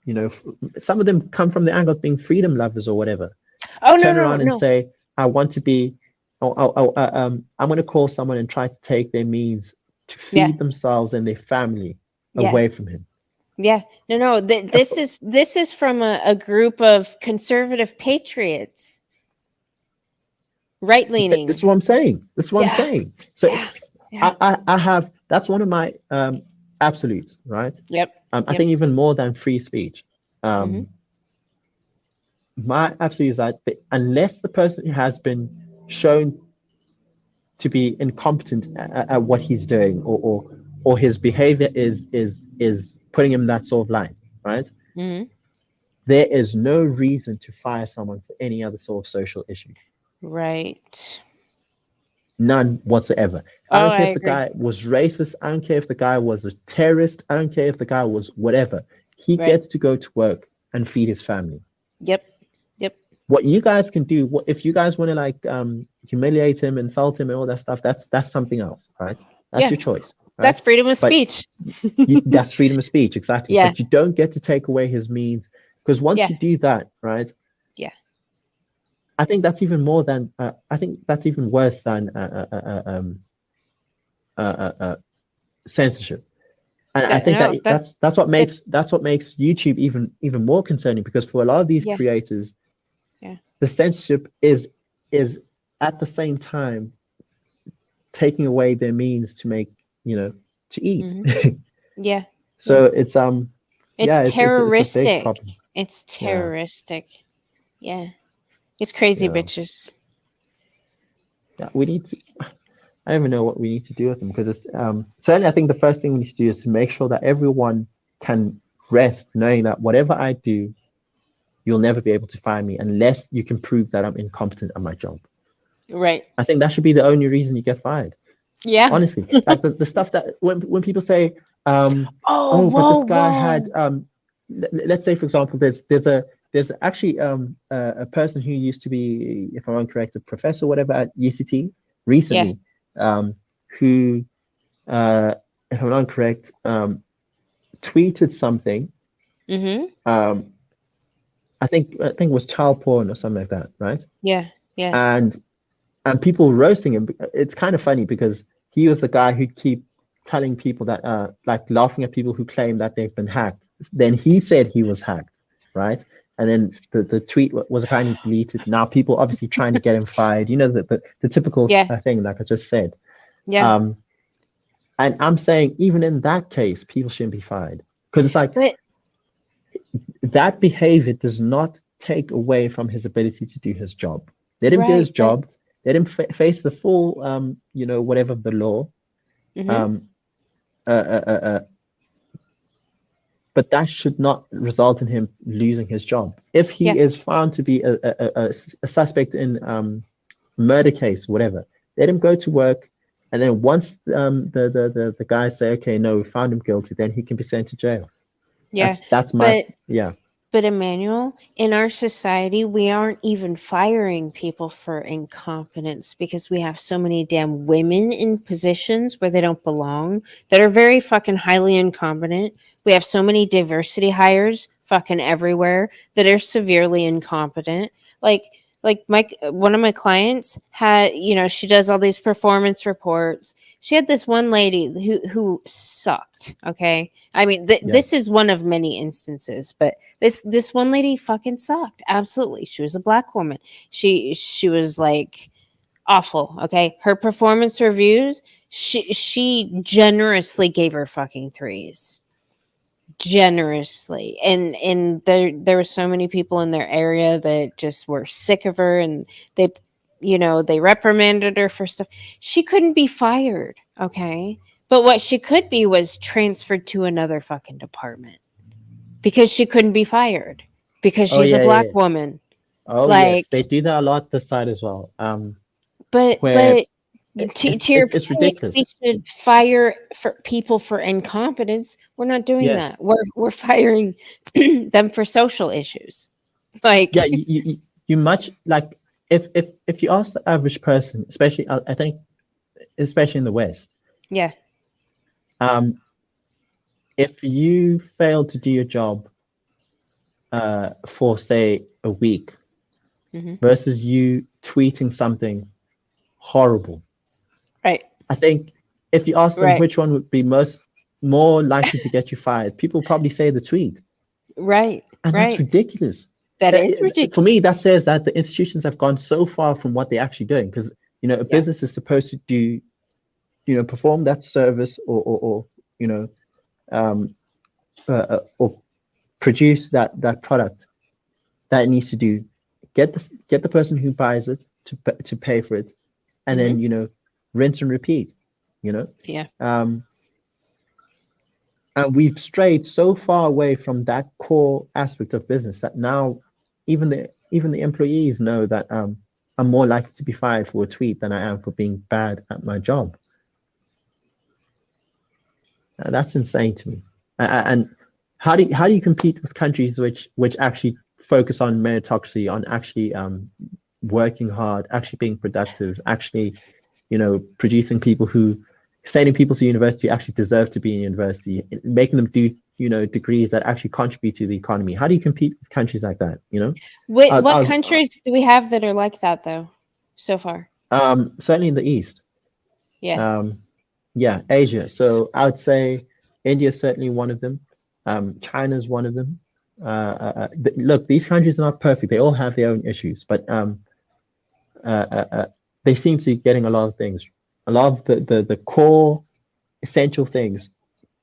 you know, some of them come from the angle of being freedom lovers or whatever. Oh, no, Turn no, around and no. say, I want to be, I'm going to call someone and try to take their means to feed Yeah. themselves and their family Yeah. away from him. Yeah. No. This is from a group of conservative patriots. Right leaning. This is what I'm saying. I'm saying. So Yeah. I have, that's one of my absolutes, right? Yep. I think even more than free speech. Mhm. My absolute is that unless the person has been shown to be incompetent at what he's doing, or his behavior is putting him in that sort of light, right? Mhm. There is no reason to fire someone for any other sort of social issue. Right. None whatsoever. Oh, I don't care I if the agree. guy was racist. I don't care if the guy was a terrorist. I don't care if the guy was whatever. He Right. gets to go to work and feed his family. Yep. Yep. What you guys can do, if you guys want to like humiliate him, insult him, and all that stuff, that's something else, right? That's Yeah. your choice. Right? That's freedom of But speech. that's freedom of speech, exactly. Yeah. But you don't get to take away his means, because once Yeah. you do that, right? Yeah. I think that's even more than I think that's even worse than censorship. And I think No, that's what makes YouTube even more concerning, because for a lot of these Yeah. creators, Yeah. the censorship is at the same time taking away their means to make, you know, to eat. Mhm. Yeah. So Yeah. it's It's it's a big terroristic. problem. It's Yeah. terroristic. Yeah. It's crazy Yeah. bitches. Yeah, we need to. I don't even know what we need to do with them, because it's certainly I think the first thing we need to do is to make sure that everyone can rest knowing that whatever I do, you'll never be able to fire me unless you can prove that I'm incompetent at my job. Right. I think that should be the only reason you get fired. Yeah. Honestly, like the stuff that when people say, Oh, but this guy whoa. had let's say for example, there's actually a person who used to be, if I'm incorrect, a professor or whatever at UCT recently, who if I'm not correct, tweeted something Mm-hmm. I think it was child porn or something like that, right? Yeah, yeah. And people roasting him. It's kind of funny because he was the guy who'd keep telling people that like laughing at people who claim that they've been hacked. Then he said he was hacked, right? And then the tweet was apparently deleted. Now people obviously trying to get him fired. You know, the typical Yeah. thing, like I just said. Yeah. And I'm saying even in that case, people shouldn't be fired because it's like that behavior does not take away from his ability to do his job. Let him do his job. Let him face the full, you know, whatever the law. But that should not result in him losing his job. If he is found to be a suspect in murder case, whatever, let him go to work. And then once the guys say, okay, no, we found him guilty, then he can be sent to jail. Yeah. That's my, yeah. But Emmanuel, in our society, we aren't even firing people for incompetence because we have so many damn women in positions where they don't belong that are very fucking highly incompetent. We have so many diversity hires fucking everywhere that are severely incompetent. Like one of my clients had, you know, she does all these performance reports. She had this one lady who sucked. Okay. I mean, this is one of many instances, but this one lady fucking sucked. Absolutely. She was a Black woman. She was like awful. Okay. Her performance reviews, she generously gave her fucking 3s. Generously. And there were so many people in their area that just were sick of her, and they, you know, they reprimanded her for stuff. She couldn't be fired. Okay. But what she could be was transferred to another fucking department because she couldn't be fired because she's a Black woman. Oh, yes, they do that a lot this side as well. But to your it's point, ridiculous. we should fire for people for incompetence. We're not doing Yes. that. We're firing them for social issues. Like, yeah, you much like if you ask the average person, especially I think, especially in the West, yeah, if you fail to do your job for say a week versus you tweeting something horrible, right? I think if you ask them Right. which one would be more likely to get you fired, people probably say the tweet. Right. And that's ridiculous. That is ridiculous. For me, that says that the institutions have gone so far from what they're actually doing. Because, you know, a business is supposed to do, you know, perform that service or you know, or produce that product that it needs to do. Get the person who buys it to pay for it, and then, you know, rinse and repeat. You know. Yeah. And we've strayed so far away from that core aspect of business that now even the employees know that I'm more likely to be fired for a tweet than I am for being bad at my job. That's insane to me. And how do you compete with countries which actually focus on meritocracy, on actually working hard, actually being productive, actually, you know, producing people who sending people to university actually deserve to be in university, making them do, you know, degrees that actually contribute to the economy. How do you compete with countries like that? You know, what countries do we have that are like that though, so far? Certainly in the East. Yeah. Yeah, Asia. So I would say India is certainly one of them. China is one of them. Look, these countries are not perfect. They all have their own issues, but they seem to be getting a lot of things. A lot of the core essential things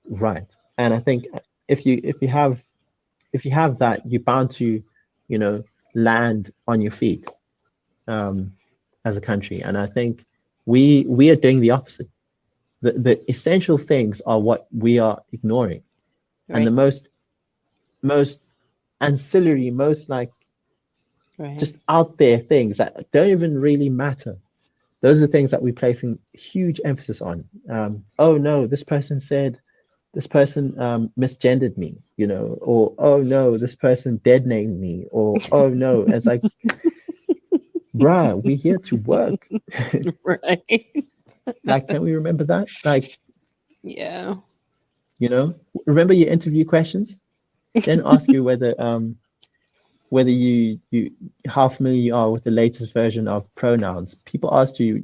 right. And I think if you have that, you're bound to, you know, land on your feet as a country. And I think we are doing the opposite. The essential things are what we are ignoring. Right. And the most ancillary, most like just out there things that don't even really matter. Those are the things that we're placing huge emphasis on. Oh no, this person misgendered me, you know, or oh no, this person dead named me, or oh no, it's like, bruh, we're here to work. Right. Like, can we remember that? Like, yeah, you know, remember your interview questions? Then ask you whether whether you how familiar you are with the latest version of pronouns. People asked you,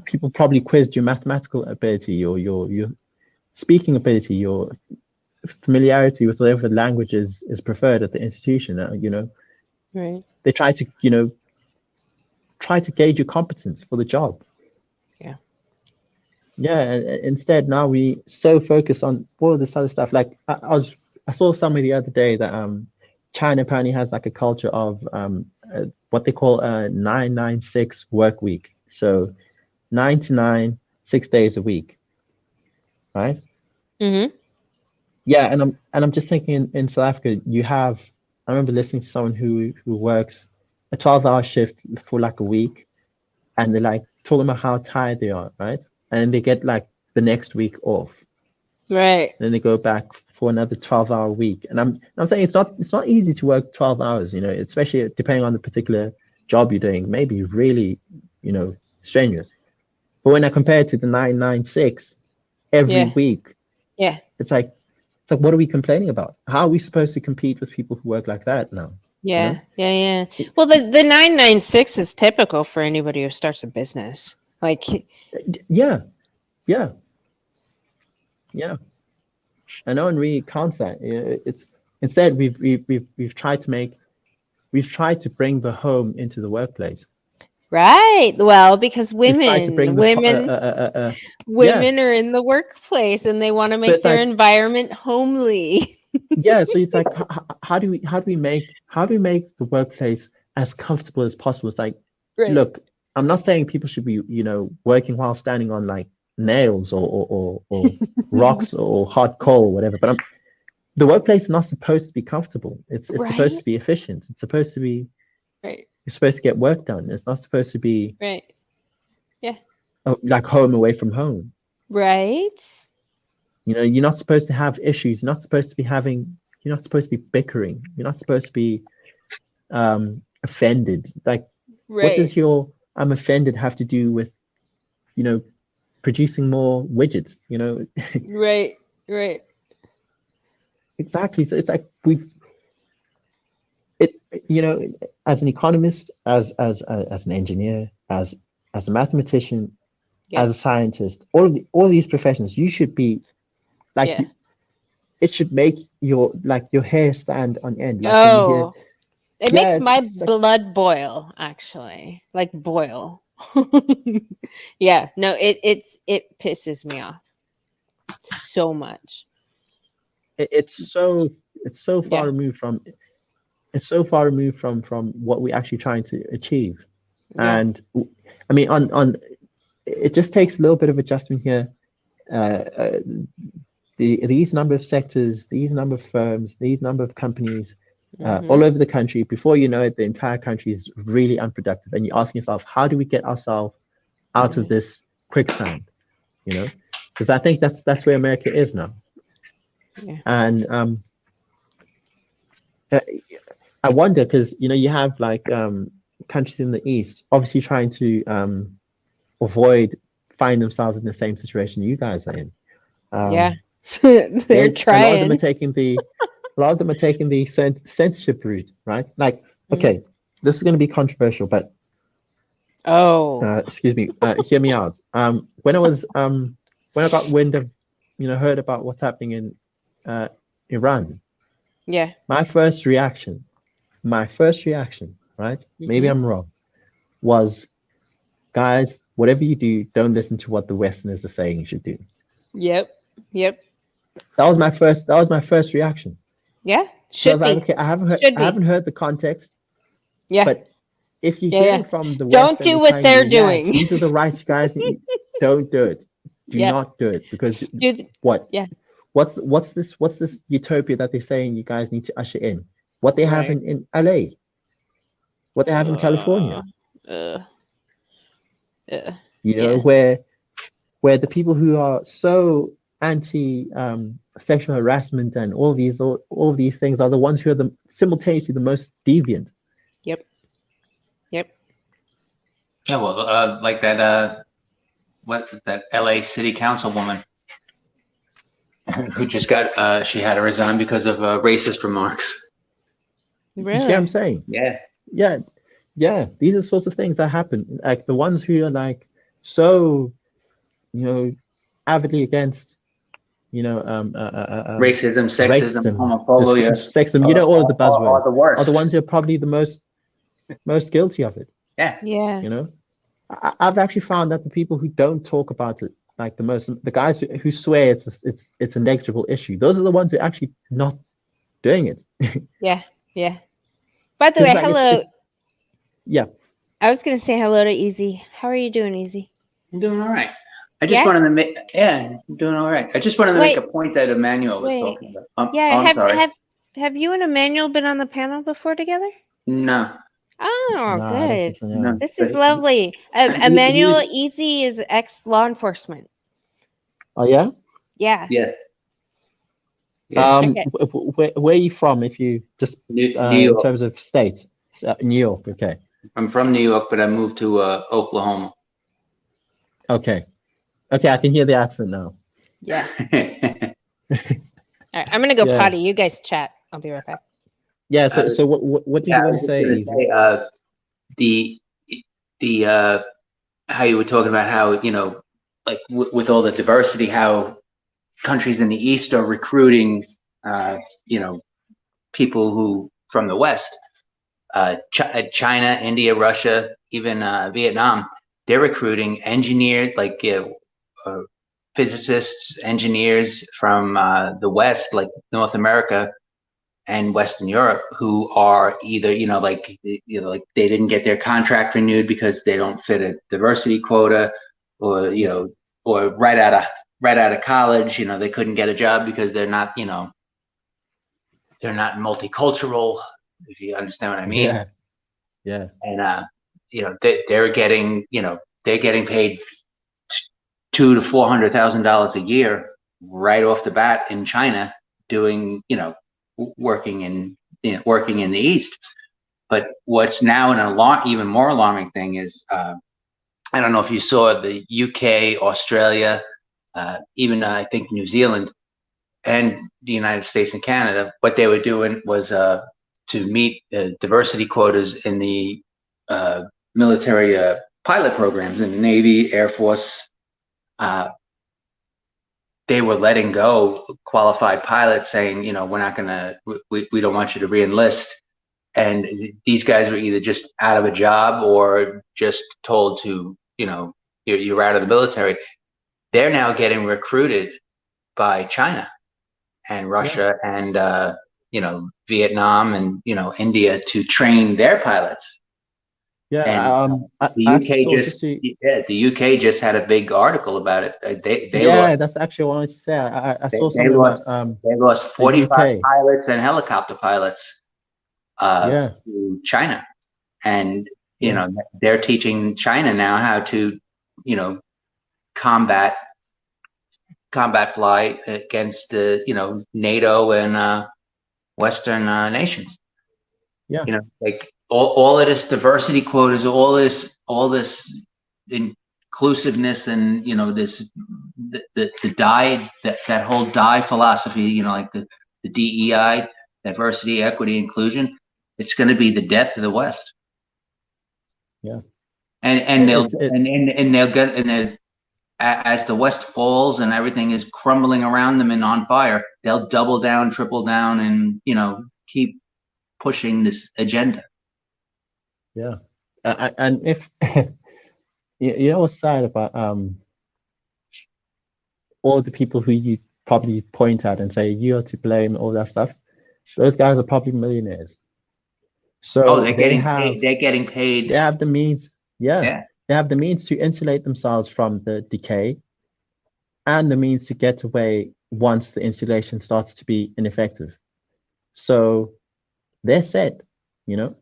people probably quizzed your mathematical ability or your speaking ability, your familiarity with whatever language is preferred at the institution. Right. They try to gauge your competence for the job. Yeah. Yeah. And instead, now we so focus on all of this other stuff. Like I saw somebody the other day that China apparently has like a culture of what they call a 996 work week. So 9 to 9, 6 days a week, right? Mm-hmm. Yeah, and I'm just thinking in South Africa, I remember listening to someone who works a 12-hour shift for like a week, and they're like talking about how tired they are, right? And then they get like the next week off. Right. Then they go back for another 12-hour week. And I'm saying it's not easy to work 12 hours, especially depending on the particular job you're doing. Maybe really, strenuous. But when I compare it to the 996 every week, yeah, it's like what are we complaining about? How are we supposed to compete with people who work like that now? Yeah, yeah. Well, the 996 is typical for anybody who starts a business. Like, yeah. And no one really counts that. It's instead we've tried to bring the home into the workplace. Right. Well, because women are in the workplace and they want to make their environment homely. Yeah, so it's like how do we make the workplace as comfortable as possible? It's like, look, I'm not saying people should be working while standing on like nails or rocks or hot coal or whatever, but the workplace is not supposed to be comfortable. It's supposed to be efficient. It's supposed to be right. You're supposed to get work done. It's not supposed to be right. Yeah. Like home away from home. Right. You're not supposed to have issues. You're not supposed to be bickering. You're not supposed to be offended. Like, what does your I'm offended have to do with, producing more widgets, Right. Exactly. So it's like as an economist, as an engineer, as a mathematician, as a scientist, all of these professions, you should be like, it should make your hair stand on end. Like it makes my blood boil, actually, like boil. Yeah, no, it pisses me off so much. It's so far removed from. It's so far removed from what we're actually trying to achieve. And I mean, on it just takes a little bit of adjustment here. These number of sectors, these number of firms, these number of companies all over the country, before you know it, the entire country is really unproductive. And you're asking yourself, how do we get ourselves out of this quicksand? Because I think that's where America is now. And I wonder, because you have like countries in the East obviously trying to avoid finding themselves in the same situation you guys are in. They're trying. A lot of them are taking the censorship route, right? Like, okay, this is going to be controversial, but excuse me, hear me out. When I got wind of, heard about what's happening in Iran. Yeah. My first reaction, right? Maybe I'm wrong, was, guys, whatever you do, don't listen to what the Westerners are saying you should do. Yep. That was my first reaction. Yeah. Should be. Like, okay, I haven't heard the context. Yeah. But if you hear from the West, don't do what they're doing. These are the right guys. Don't do it. Do not do it, because what? Yeah. What's this utopia that they're saying you guys need to usher in? What they have in LA? What they have in California? Where the people who are so anti sexual harassment and all these things are the ones who are simultaneously the most deviant. Yep. Yeah, well, like that LA City Councilwoman who just got she had to resign because of racist remarks. You see what I'm saying? Yeah. Yeah. These are the sorts of things that happen. Like the ones who are like so, avidly against, Racism, sexism, racism, homophobia, sexism. All of the buzzwords are the worst. are the ones who are probably the most guilty of it. Yeah. I've actually found that the people who don't talk about it, like the guys who swear it's a negligible issue, those are the ones who are actually not doing it. Yeah. By the way, hello. Yeah. I was going to say hello to Easy. How are you doing, Easy? I'm doing all right. I just wanted to make, I'm doing all right. I just wanted to make a point that Emmanuel was talking about. I'm sorry. Have you and Emmanuel been on the panel before together? No. Oh, No, I don't think good. so, no. This is lovely. Emmanuel Easy is ex-law enforcement. Oh yeah. Yeah. Okay. Where are you from? If you just New York. In terms of state, New York. Okay. I'm from New York, but I moved to Oklahoma. Okay. I can hear the accent now. Yeah. All right, I'm gonna go potty. You guys chat. I'll be right back. Yeah. So what do you want to say? The how you were talking about how like with all the diversity, how countries in the East are recruiting people who from the West, China, India, Russia, even Vietnam. They're recruiting engineers, like physicists, engineers from the West, like North America and Western Europe, who are either like they didn't get their contract renewed because they don't fit a diversity quota, or or right out of college, they couldn't get a job because they're not multicultural, if you understand what I mean. Yeah. And they're getting paid $200,000 to $400,000 a year right off the bat in China, doing working in the East. But what's now an even more alarming thing is, I don't know if you saw the UK, Australia, even I think New Zealand and the United States and Canada, what they were doing was to meet diversity quotas in the military pilot programs in the Navy, Air Force. They were letting go qualified pilots, saying, we're not gonna, we don't want you to re-enlist. And these guys were either just out of a job or just told to, you're out of the military. They're now getting recruited by China and Russia and Vietnam and India to train their pilots. Yeah. And the UK just had a big article about it. That's actually what I wanted to say. I saw something about they lost 45 pilots and helicopter pilots to China, and they're teaching China now how to combat fly against NATO and Western nations. Like all of this diversity quotas, all this inclusiveness, and this that whole die philosophy, like the DEI, diversity, equity, inclusion. It's going to be the death of the West. Yeah. And they'll get as the West falls and everything is crumbling around them and on fire, they'll double down, triple down, and keep pushing this agenda. Yeah. And if what's sad about all the people who you probably point at and say you're to blame, all that stuff, those guys are probably millionaires. So they're getting paid. They have the means. Yeah. They have the means to insulate themselves from the decay, and the means to get away once the insulation starts to be ineffective. So they're set, Yep.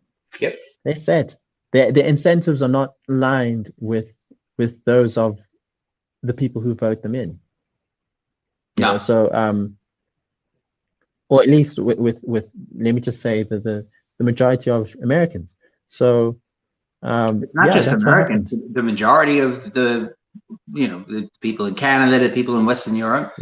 They're set. The incentives are not aligned with those of the people who vote them in. So or at least with let me just say the majority of Americans. So it's not just Americans. The majority of the people in Canada, the people in Western Europe.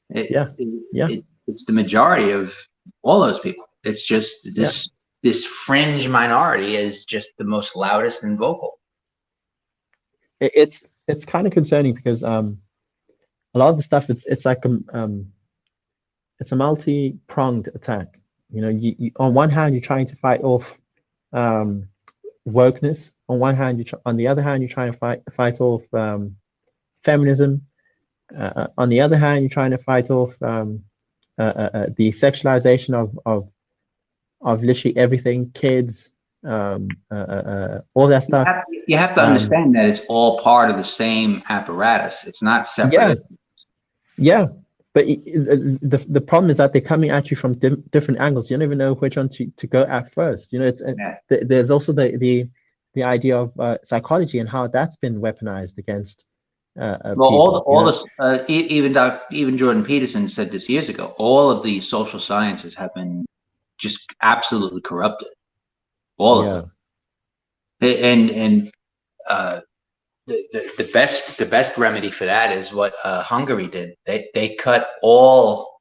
It's the majority of all those people. It's just this this fringe minority is just the most loudest and vocal. It's kind of concerning because a lot of the stuff it's like it's a multi-pronged attack. You know, you on one hand you're trying to fight off wokeness. On one hand, on the other hand, you're trying to fight off feminism. On the other hand, you're trying to fight off the sexualization of literally everything, kids, all that stuff. You have to understand that it's all part of the same apparatus. It's not separate. Yeah. But the problem is that they're coming at you from different angles. You don't even know which one to go at first. You know, there's also the idea of psychology and how that's been weaponized against. Even Jordan Peterson said this years ago. All of the social sciences have been just absolutely corrupted. All of them. And the best remedy for that is what Hungary did. They cut all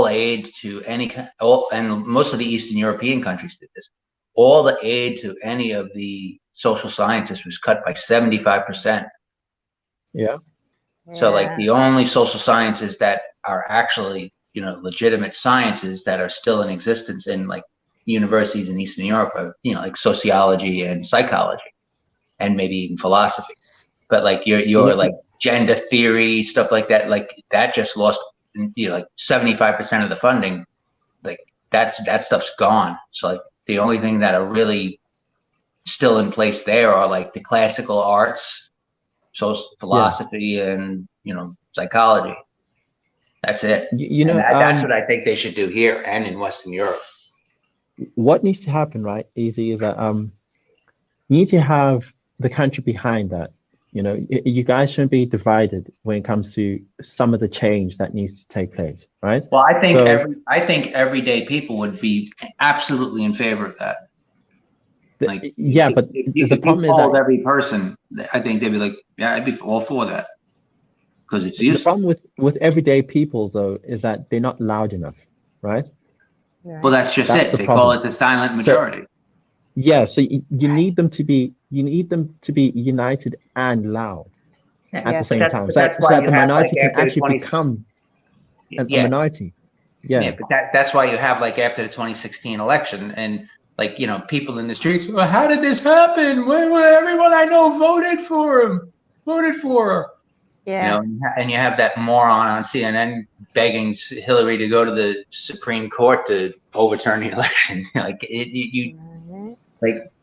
aid to and most of the Eastern European countries did this. All the aid to any of the social sciences was cut by 75%. Yeah. So like the only social sciences that are actually, you know, legitimate sciences that are still in existence in like universities in Eastern Europe are, you know, like sociology and psychology. And maybe even philosophy, but like your like gender theory, stuff like that just lost, you know, like 75% of the funding. Like that stuff's gone. So like the only thing that are really still in place there are like the classical arts, so philosophy and, you know, psychology. That's it. You know, that's what I think they should do here and in Western Europe. What needs to happen, right, Easy, is that you need to have the country behind that. You know, you guys shouldn't be divided when it comes to some of the change that needs to take place, right? Well, I think everyday people would be absolutely in favor of that. Like, but the problem is that every person, I think they'd be like, yeah, I'd be all for that because it's useful. The problem with everyday people though is that they're not loud enough, right? Well, that's just it. They call it the silent majority. So you need them to be united and loud at the same time, so that the minority can actually become a minority. But that's why you have like after the 2016 election and like, you know, people in the streets. Well, how did this happen? Everyone I know voted for him, voted for her. Yeah. You know, and you have that moron on CNN begging Hillary to go to the Supreme Court to overturn the election. Like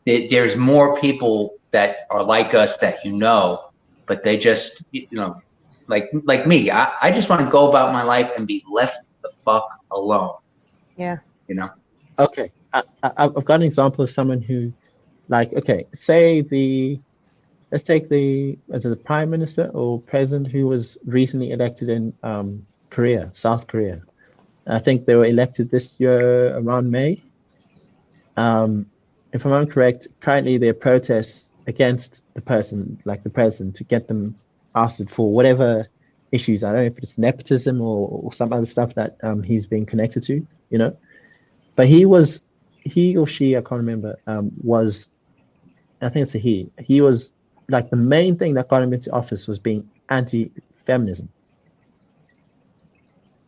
there's more people that are like us that, you know, but they just, you know, like me, I just want to go about my life and be left the fuck alone. Yeah. You know? Okay. I've got an example of someone who, like, okay, let's take the prime minister or president who was recently elected in South Korea. I think they were elected this year around May. If I'm incorrect, currently there are protests against the person, like the president, to get them ousted for whatever issues. I don't know if it's nepotism or some other stuff that he's being connected to, you know. But he or she, I can't remember, was, I think it's a he. He was like the main thing that got him into office was being anti-feminism.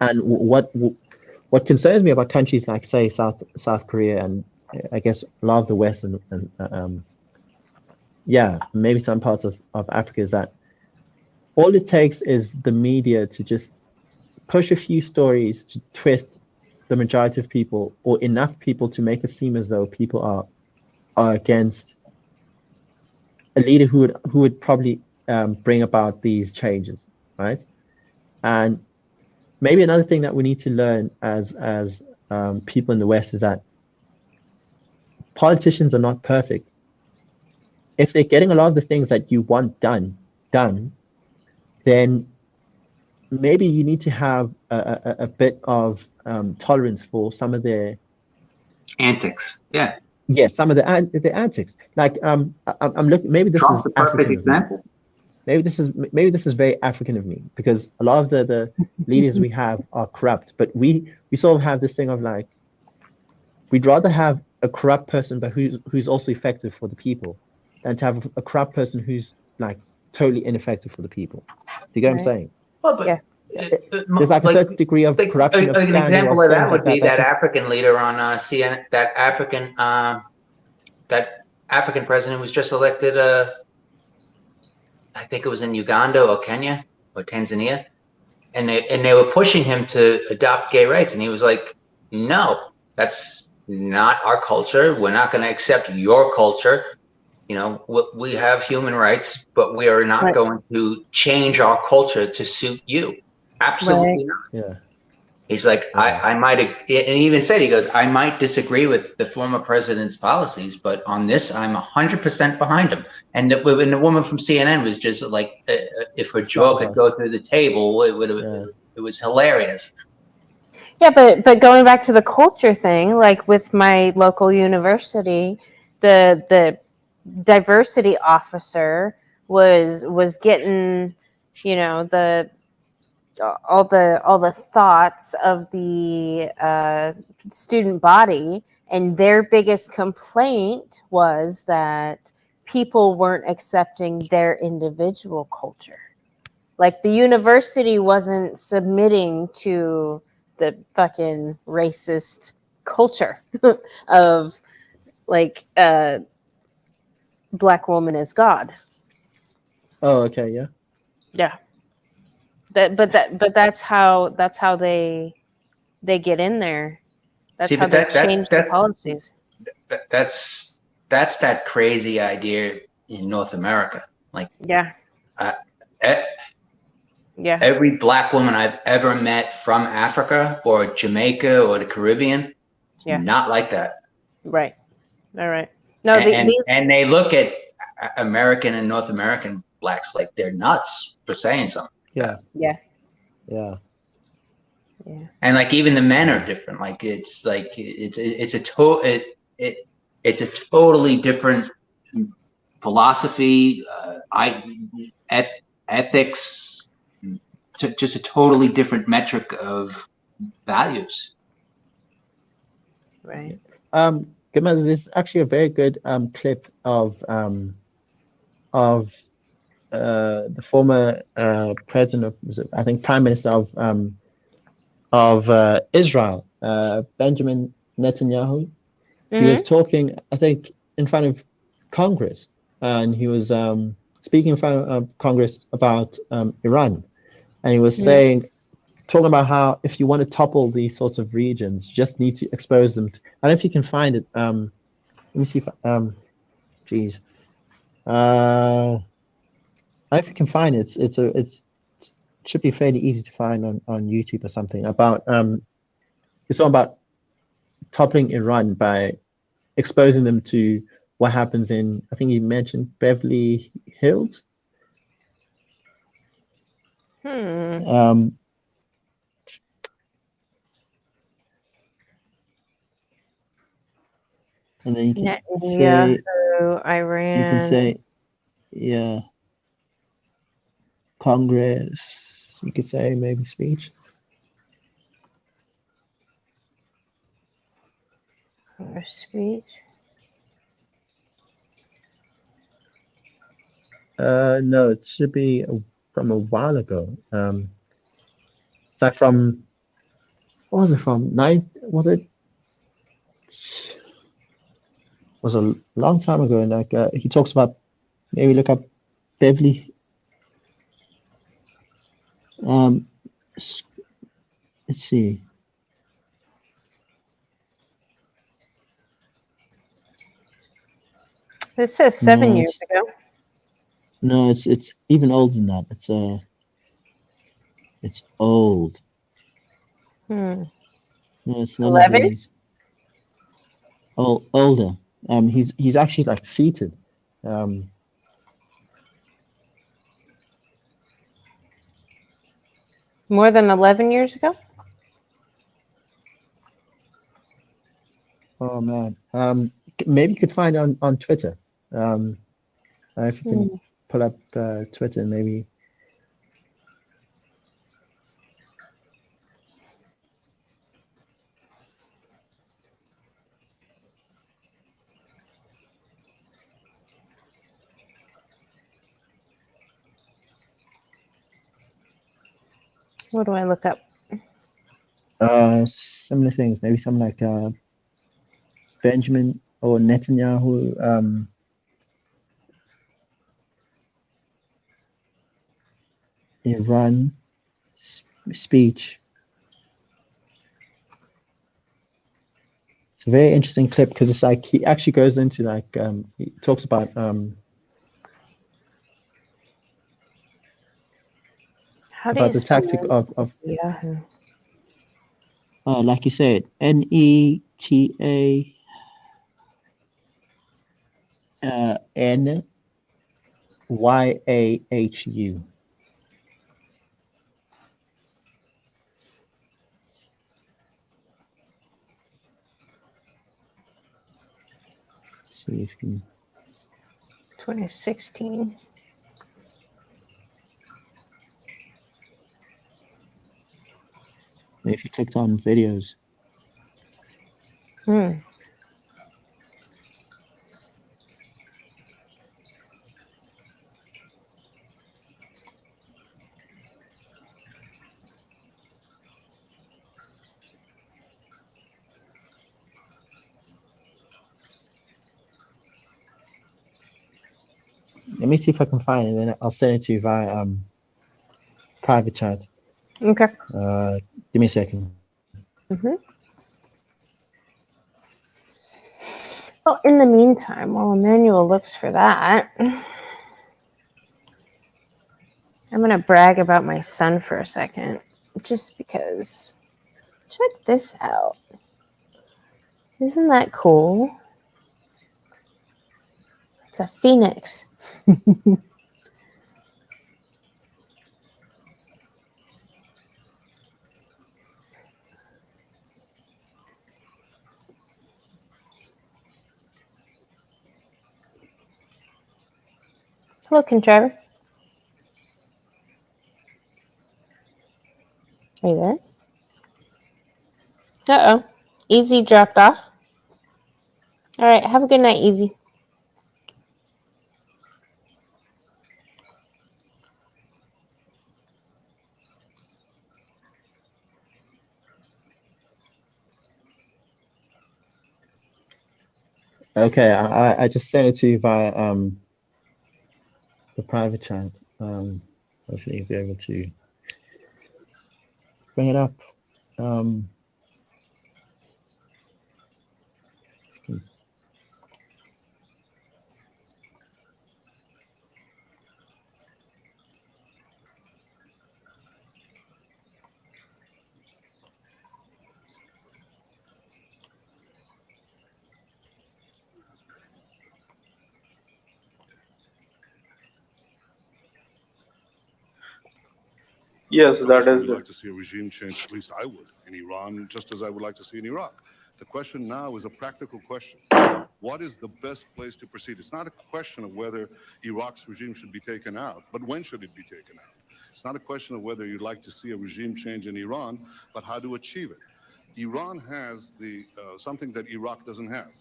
And what concerns me about countries like, say, South Korea and I guess a lot of the West and maybe some parts of Africa is that all it takes is the media to just push a few stories to twist the majority of people or enough people to make it seem as though people are against a leader who would probably bring about these changes, right? And maybe another thing that we need to learn as people in the West is that politicians are not perfect. If they're getting a lot of the things that you want done, then maybe you need to have a bit of tolerance for some of their antics. Yeah, some of the antics. Like I'm looking. Maybe this Trump's is the perfect example. Maybe this is very African of me because a lot of the leaders we have are corrupt. But we sort of have this thing of like, we'd rather have a corrupt person, but who's also effective for the people, than to have a corrupt person who's like totally ineffective for the people. Do you get what I'm saying? Well, but There's like a certain degree of corruption, of an scandal, example of of that things would like be that. that African leader on CNN, that African president was just elected. I think it was in Uganda or Kenya or Tanzania, and they were pushing him to adopt gay rights, and he was like, "No, that's not our culture. We're not going to accept your culture. You know, we have human rights, but we are not going to change our culture to suit you. Absolutely not." Yeah. He's like, I might, and he even said, he goes, I might disagree with the former president's policies, but on this, I'm 100% behind him. And the woman from CNN was just like, if her jaw could go through the table, it was hilarious. Yeah, but going back to the culture thing, like with my local university, the diversity officer was getting, you know, all the thoughts of the student body, and their biggest complaint was that people weren't accepting their individual culture. Like the university wasn't submitting to the fucking racist culture of like black woman is God. Oh, okay, yeah. Yeah. But that's how they get in there. That's See, how but they change the policies. that's that crazy idea in North America. Like, yeah. Every black woman I've ever met from Africa or Jamaica or the Caribbean, it's not like that. Right. All right. No, and they look at American and North American blacks like they're nuts for saying something. Yeah. Yeah. Yeah. Yeah. And like even the men are different. Like it's a totally different philosophy, ethics, just a totally different metric of values. Right. Gamaliel, there's actually a very good clip of the former president of, I think, Prime Minister of Israel, Benjamin Netanyahu. He was talking, I think, in front of Congress, and he was speaking in front of Congress about Iran, and he was talking about how if you want to topple these sorts of regions, you just need to expose them. I don't know if you can find it. Let me see if geez. I don't know if you can find it. It should be fairly easy to find on YouTube or something about it's all about toppling Iran by exposing them to what happens in, I think you mentioned Beverly Hills. And then you can say, Iran. you can say, yeah, Congress. You could say maybe speech. Speech. No, it should be from a while ago. It's like from, what was it from? Was a long time ago, and like he talks about, maybe look up Beverly. Let's see. This says 7 years ago. No, it's even older than that. It's old. No, it's not 11. Older. He's actually like seated. More than 11 years ago. Oh man. Maybe you could find on Twitter. If you can pull up Twitter, maybe. What do I look up? Similar things, maybe something like Benjamin or Netanyahu Iran speech. It's a very interesting clip because it's like he actually goes into like he talks about How do you the spell tactic of Yahoo? like you said, NETANYAHU. See if you 2016. if you clicked on videos. Hmm. Let me see if I can find it, and then I'll send it to you via private chat. Okay. Give me a second. Mm-hmm. Well, in the meantime, while Emmanuel looks for that, I'm going to brag about my son for a second, just because. Check this out. Isn't that cool? It's a phoenix. Hello, Contriver. Are you there? Uh-oh. Easy dropped off. All right. Have a good night, Easy. Okay, I just sent it to you via the private chat. Hopefully you'll be able to bring it up. Yes, that is We'd the like to see a regime change, at least I would, in Iran, just as I would like to see in Iraq. The question now is a practical question. What is the best place to proceed? It's not a question of whether Iraq's regime should be taken out, but when should it be taken out? It's not a question of whether you'd like to see a regime change in Iran, but how to achieve it. Iran has something that Iraq doesn't have.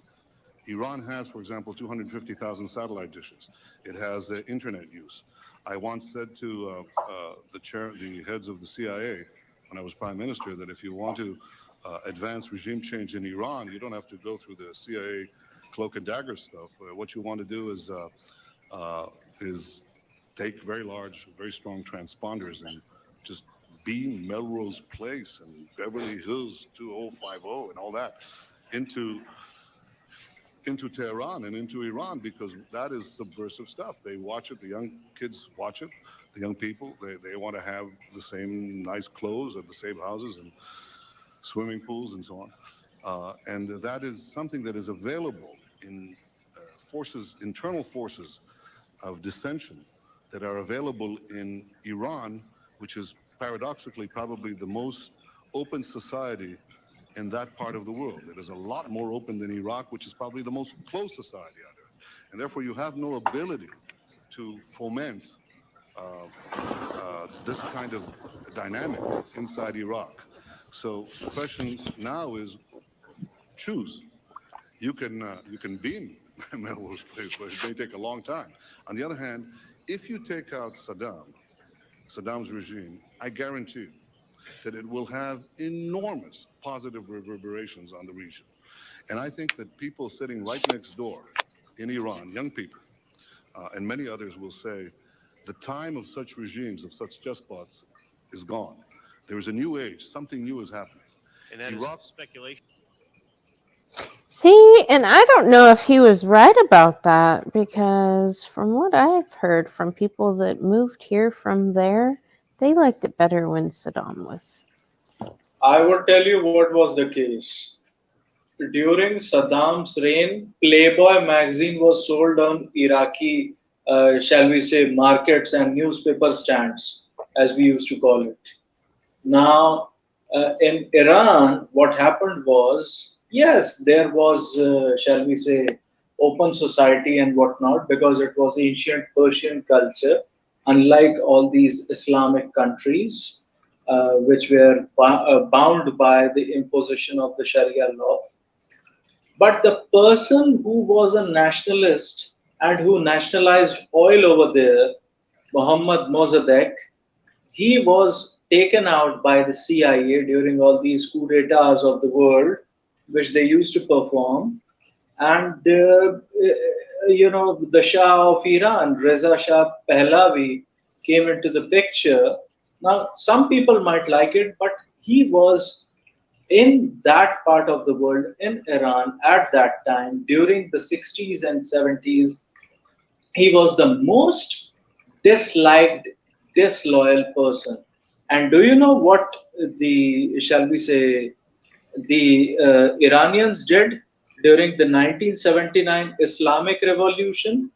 Iran has, for example, 250,000 satellite dishes. It has internet use. I once said to the heads of the CIA when I was prime minister that if you want to advance regime change in Iran, you don't have to go through the CIA cloak and dagger stuff. What you want to do is take very large, very strong transponders and just beam Melrose Place and Beverly Hills 2050 and all that into Tehran and into Iran, because that is subversive stuff. They watch it, the young kids watch it, the young people, they want to have the same nice clothes at the same houses and swimming pools and so on. And that is something that is available in internal forces of dissension that are available in Iran, which is paradoxically probably the most open society in that part of the world. It is a lot more open than Iraq, which is probably the most closed society out there. And therefore, you have no ability to foment this kind of dynamic inside Iraq. So the question now is, choose. You can beam Melrose Place, but it may take a long time. On the other hand, if you take out Saddam's regime, I guarantee you, that it will have enormous positive reverberations on the region. And I think that people sitting right next door in Iran, young people, and many others will say, the time of such regimes, of such despots, is gone. There is a new age. Something new is happening. And that Iraq, is speculation. See, and I don't know if he was right about that, because from what I've heard from people that moved here from there, they liked it better when Saddam was. I would tell you what was the case. During Saddam's reign, Playboy magazine was sold on Iraqi, shall we say, markets and newspaper stands, as we used to call it. Now, in Iran, what happened was, yes, there was, shall we say, open society and whatnot, because it was ancient Persian culture, unlike all these Islamic countries, which were bound by the imposition of the Sharia law. But the person who was a nationalist and who nationalized oil over there, Mohammad Mossadegh, he was taken out by the CIA during all these coups d'etats of the world, which they used to perform. And, the Shah of Iran, Reza Shah Pahlavi, came into the picture. Now, some people might like it, but he was in that part of the world, in Iran, at that time, during the 60s and 70s, he was the most disliked, disloyal person. And do you know what the, shall we say, the Iranians did during the 1979 Islamic Revolution?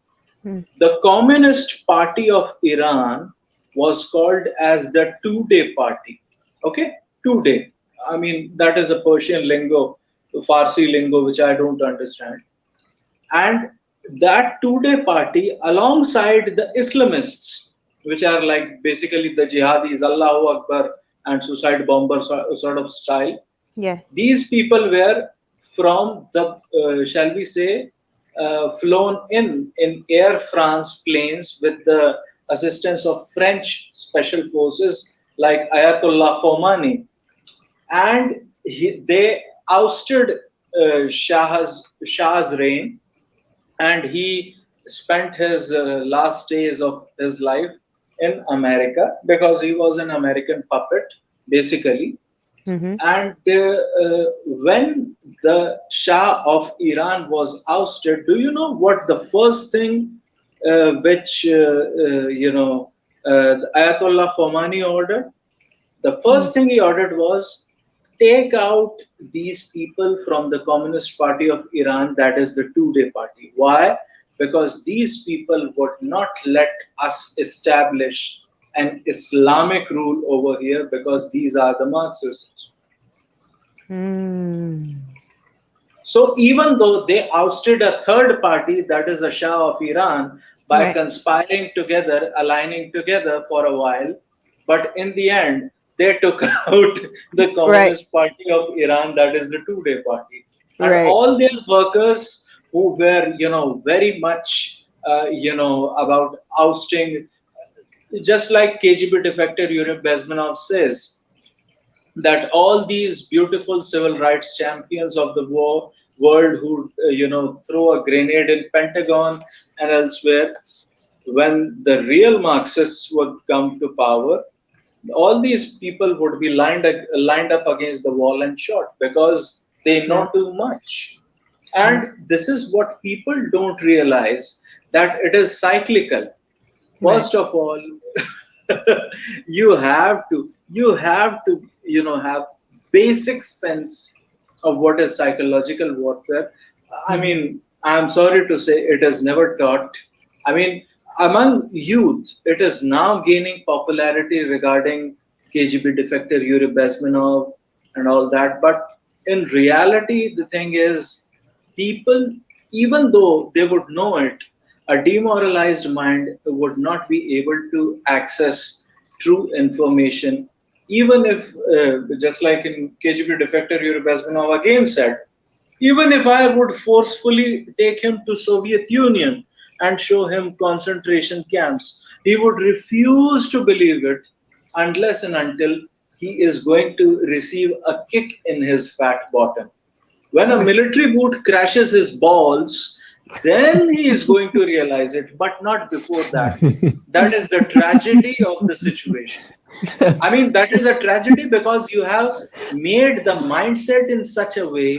The Communist Party of Iran was called as the Two-Day Party. Okay? Two-Day. I mean, that is a Persian lingo, Farsi lingo, which I don't understand. And that Two-Day Party, alongside the Islamists, which are like basically the jihadis, Allahu Akbar and suicide bomber sort of style. Yeah. These people were from the, shall we say, flown in Air France planes with the assistance of French special forces like Ayatollah Khomeini. And they ousted Shah's reign, and he spent his last days of his life in America, because he was an American puppet, basically. And when the Shah of Iran was ousted, do you know what the first thing which Ayatollah Khomeini ordered? The first thing he ordered was, take out these people from the Communist Party of Iran, that is the Two-Day Party. Why? Because these people would not let us establish an Islamic rule over here, because these are the Marxists. So even though they ousted a third party, that is the Shah of Iran, by conspiring together, aligning together for a while, but in the end, they took out the Communist Party of Iran, that is the Two-Day Party. And all their workers who were, very much, about ousting, just like KGB defector Yuri Bezmenov says, that all these beautiful civil rights champions of the world who, throw a grenade in Pentagon and elsewhere, when the real Marxists would come to power, all these people would be lined up against the wall and shot, because they know too much. And this is what people don't realize, that it is cyclical. First of all, you have to have basic sense of what is psychological warfare. I mean, I'm sorry to say, it is never taught. I mean, among youth, it is now gaining popularity regarding KGB defector Yuri Bezmenov and all that. But in reality, the thing is, people, even though they would know it, a demoralized mind would not be able to access true information. Even if, just like in KGB defector Yuri Bezmenov again said, even if I would forcefully take him to Soviet Union and show him concentration camps, he would refuse to believe it unless and until he is going to receive a kick in his fat bottom. When a military boot crashes his balls, then he is going to realize it, but not before that. That is the tragedy of the situation. I mean, that is a tragedy because you have made the mindset in such a way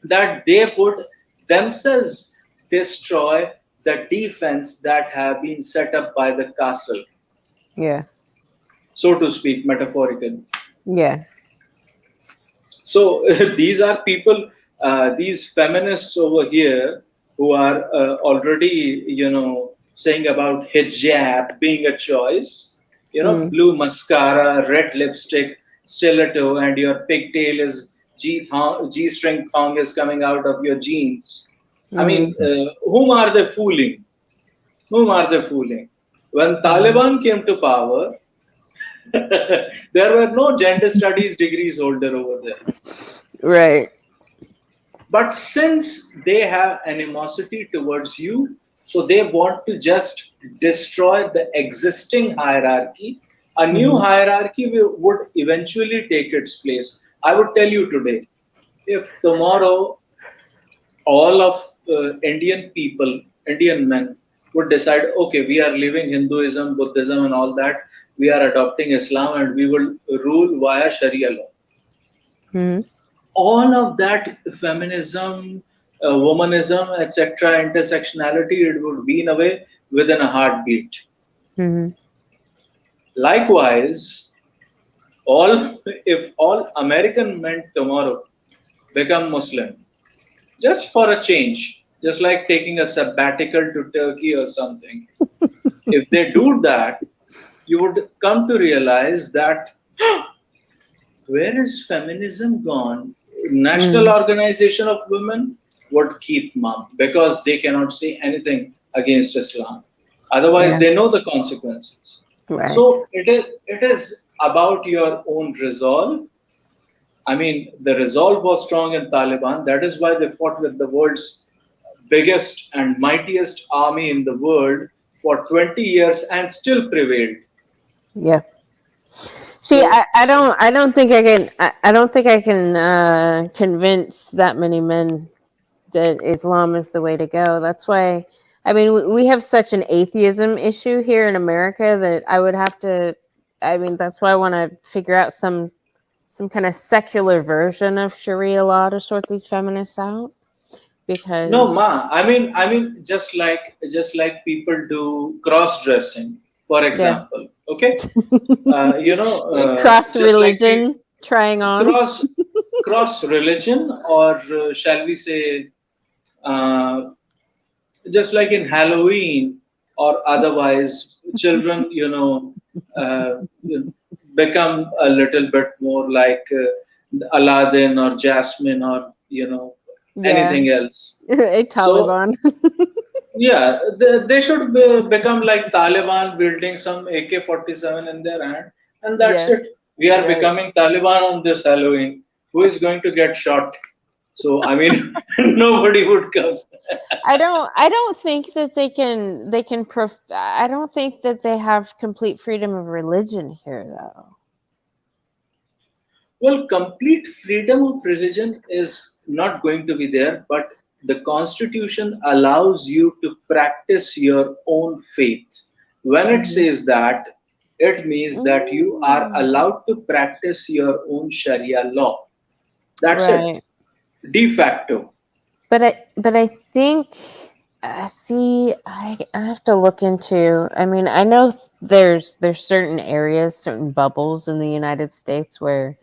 that they would themselves destroy the defense that have been set up by the castle, Yeah. so to speak, metaphorically. Yeah. So these are people, these feminists over here who are already, saying about hijab being a choice, blue mascara, red lipstick, stiletto, and your pigtail is G-string thong is coming out of your jeans. I mean, whom are they fooling? Whom are they fooling? When Taliban came to power, there were no gender studies degrees holder over there. Right. But since they have animosity towards you, so they want to just destroy the existing hierarchy. A new hierarchy would eventually take its place. I would tell you today, if tomorrow all of Indian people, Indian men would decide, okay, we are leaving Hinduism, Buddhism and all that, we are adopting Islam and we will rule via Sharia law. All of that feminism, womanism, etc., intersectionality, it would wean away within a heartbeat. Likewise, if all American men tomorrow become Muslim, just for a change, just like taking a sabbatical to Turkey or something, if they do that, you would come to realize that where is feminism gone? National Organization of Women would keep mum because they cannot say anything against Islam. Otherwise, they know the consequences. Right. So it is about your own resolve. I mean, the resolve was strong in Taliban. That is why they fought with the world's biggest and mightiest army in the world for 20 years and still prevailed. Yeah. See, I don't think I can convince that many men that Islam is the way to go. That's why, I mean, we have such an atheism issue here in America that I would have to, I mean, that's why I want to figure out some kind of secular version of Sharia law to sort these feminists out. Because no, ma, I mean, just like people do cross-dressing, for example. Okay, cross religion, trying on cross religion, or shall we say, just like in Halloween or otherwise, children, become a little bit more like Aladdin or Jasmine or anything else. Taliban. Yeah, they should become like Taliban, wielding some AK-47 in their hand, and that's it. We are becoming Taliban on this Halloween. Who is going to get shot? So I mean, nobody would come. I don't think that they can. I don't think that they have complete freedom of religion here, though. Well, complete freedom of religion is not going to be there, but the Constitution allows you to practice your own faith. When it says that, it means that you are allowed to practice your own Sharia law. That's it, de facto. But I think, see, I have to look into. I mean, I know there's certain areas, certain bubbles in the United States where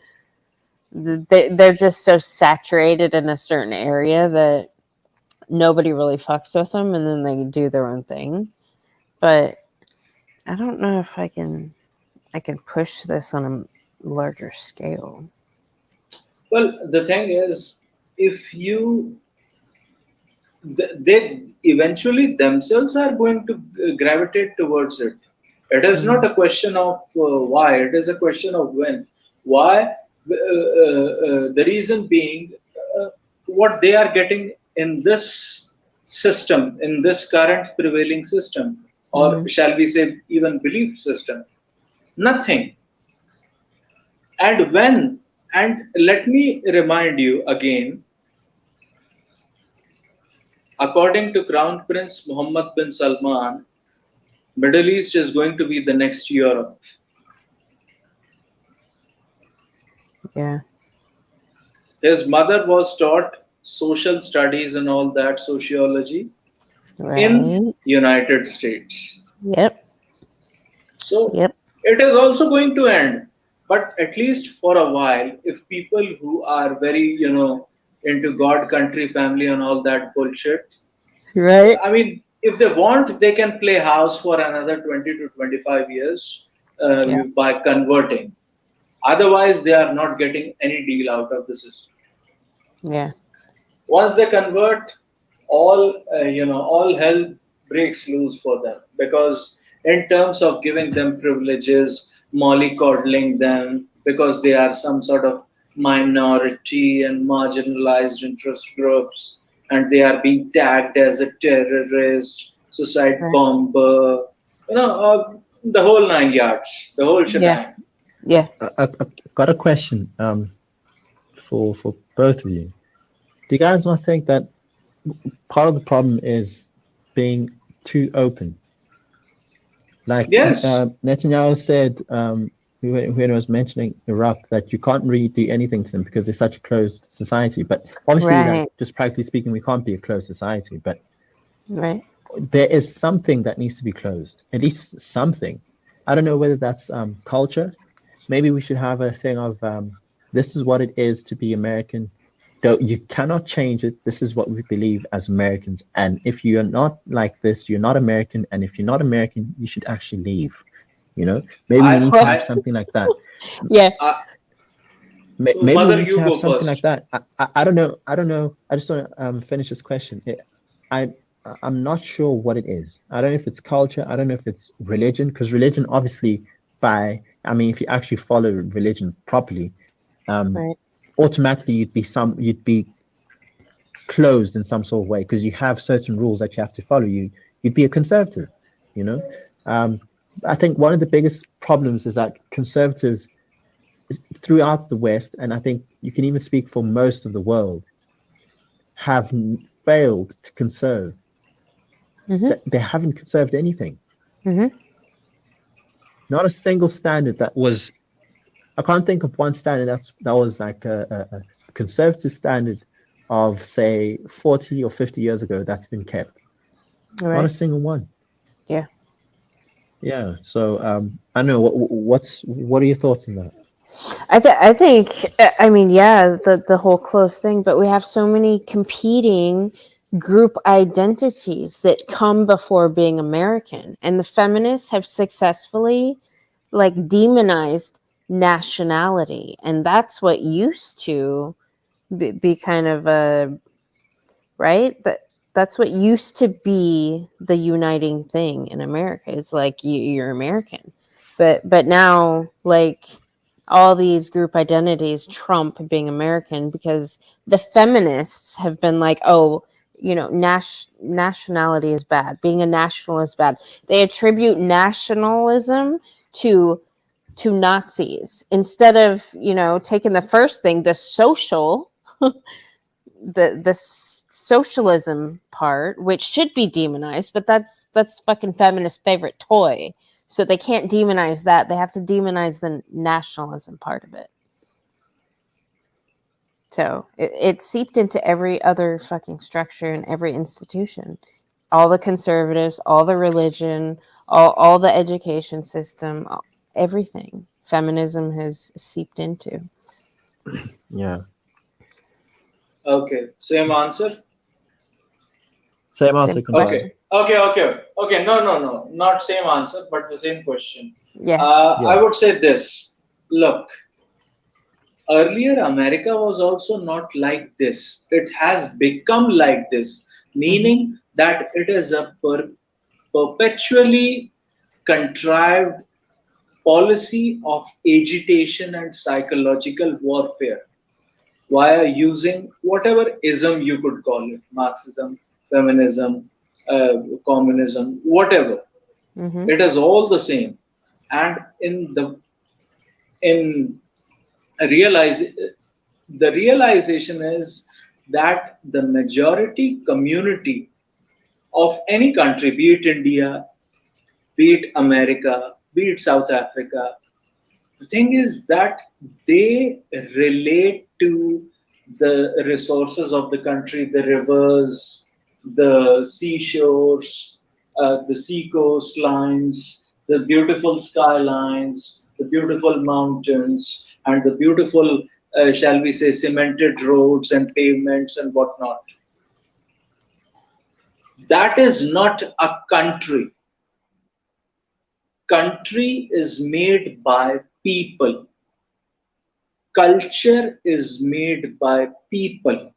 they're just so saturated in a certain area that nobody really fucks with them, and then they do their own thing. But I don't know if I can push this on a larger scale. Well, the thing is, if they eventually themselves are going to gravitate towards it. It is not a question of why, it is a question of when. Why? The reason being, what they are getting in this system, in this current prevailing system, or shall we say even belief system, nothing. And let me remind you again, according to Crown Prince Mohammed bin Salman, Middle East is going to be the next Europe. Yeah. His mother was taught social studies and all that, sociology, in Right. United States. Yep. So Yep. it is also going to end, but at least for a while, if people who are very, into God, country, family, and all that bullshit, Right. I mean, if they want, they can play house for another 20 to 25 years Yeah. by converting. Otherwise, they are not getting any deal out of the system. Yeah. Once they convert, all hell breaks loose for them, because in terms of giving them privileges, mollycoddling them because they are some sort of minority and marginalized interest groups, and they are being tagged as a terrorist, suicide Right. bomber, the whole 9 yards, the whole shebang. Yeah. I've got a question for both of you. Do you guys not think that part of the problem is being too open? Like Yes. Netanyahu said when he was mentioning Iraq, that you can't really do anything to them because they're such a closed society. But obviously, like, Right. just practically speaking, we can't be a closed society. But Right. there is something that needs to be closed, at least something. I don't know whether that's culture. Maybe we should have a thing of this is what it is to be American. You cannot change it. This is what we believe as Americans. And if you're not like this, you're not American. And if you're not American, you should actually leave. Maybe we need to have something like that. Yeah. Maybe we Mother, need to you have go something first. like that. I don't know. I just want to finish this question. I'm not sure what it is. I don't know if it's culture. I don't know if it's religion, because religion, obviously, if you actually follow religion properly, Right. automatically you'd be closed in some sort of way because you have certain rules that you have to follow. You'd be a conservative. I think one of the biggest problems is that conservatives throughout the West, and I think you can even speak for most of the world, have failed to conserve. They haven't conserved anything. Not a single standard that was. I can't think of one standard that was like a conservative standard of, say, 40 or 50 years ago that's been kept. Right. Not a single one. Yeah. Yeah. So I don't know. What are your thoughts on that? I think I mean, yeah, the whole close thing, but we have so many competing group identities that come before being American, and the feminists have successfully like demonized nationality, and that's what used to be kind of a right that's what used to be the uniting thing in America. It's like you're American, but now like all these group identities trump being American because the feminists have been like, oh, nationality is bad. Being a national is bad. They attribute nationalism to Nazis instead of, taking the first thing, the social, the socialism part, which should be demonized, but that's fucking feminist favorite toy. So they can't demonize that. They have to demonize the nationalism part of it. So it seeped into every other fucking structure and every institution. All the conservatives, all the religion, all the education system, everything. Feminism has seeped into. Yeah. Okay, same answer. Same answer. Okay. No, not same answer, but the same question. Yeah. I would say this. Look, earlier America was also not like this. It has become like this, meaning that it is a perpetually contrived policy of agitation and psychological warfare via using whatever ism you could call it, Marxism, feminism, communism, whatever. It is all the same. And in the realization is that the majority community of any country, be it India, be it America, be it South Africa, the thing is that they relate to the resources of the country, the rivers, the seashores, the sea coastlines, the beautiful skylines, the beautiful mountains, and the beautiful, shall we say, cemented roads and pavements and whatnot. That is not a country. Country is made by people. Culture is made by people.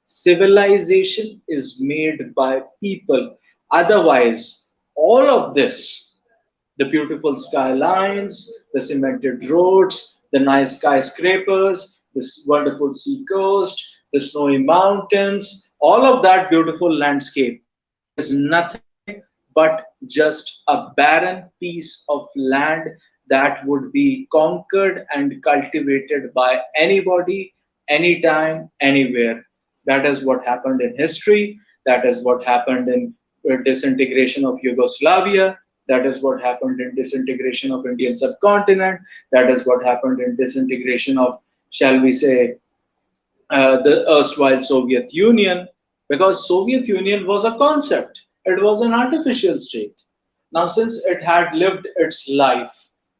Civilization is made by people. Otherwise, all of this, the beautiful skylines, the cemented roads, the nice skyscrapers, this wonderful sea coast, the snowy mountains, all of that beautiful landscape is nothing but just a barren piece of land that would be conquered and cultivated by anybody, anytime, anywhere. That is what happened in history. That is what happened in disintegration of Yugoslavia. That is what happened in disintegration of Indian subcontinent. That is what happened in disintegration of, shall we say, the erstwhile Soviet Union, because Soviet Union was a concept. It was an artificial state. Now, since it had lived its life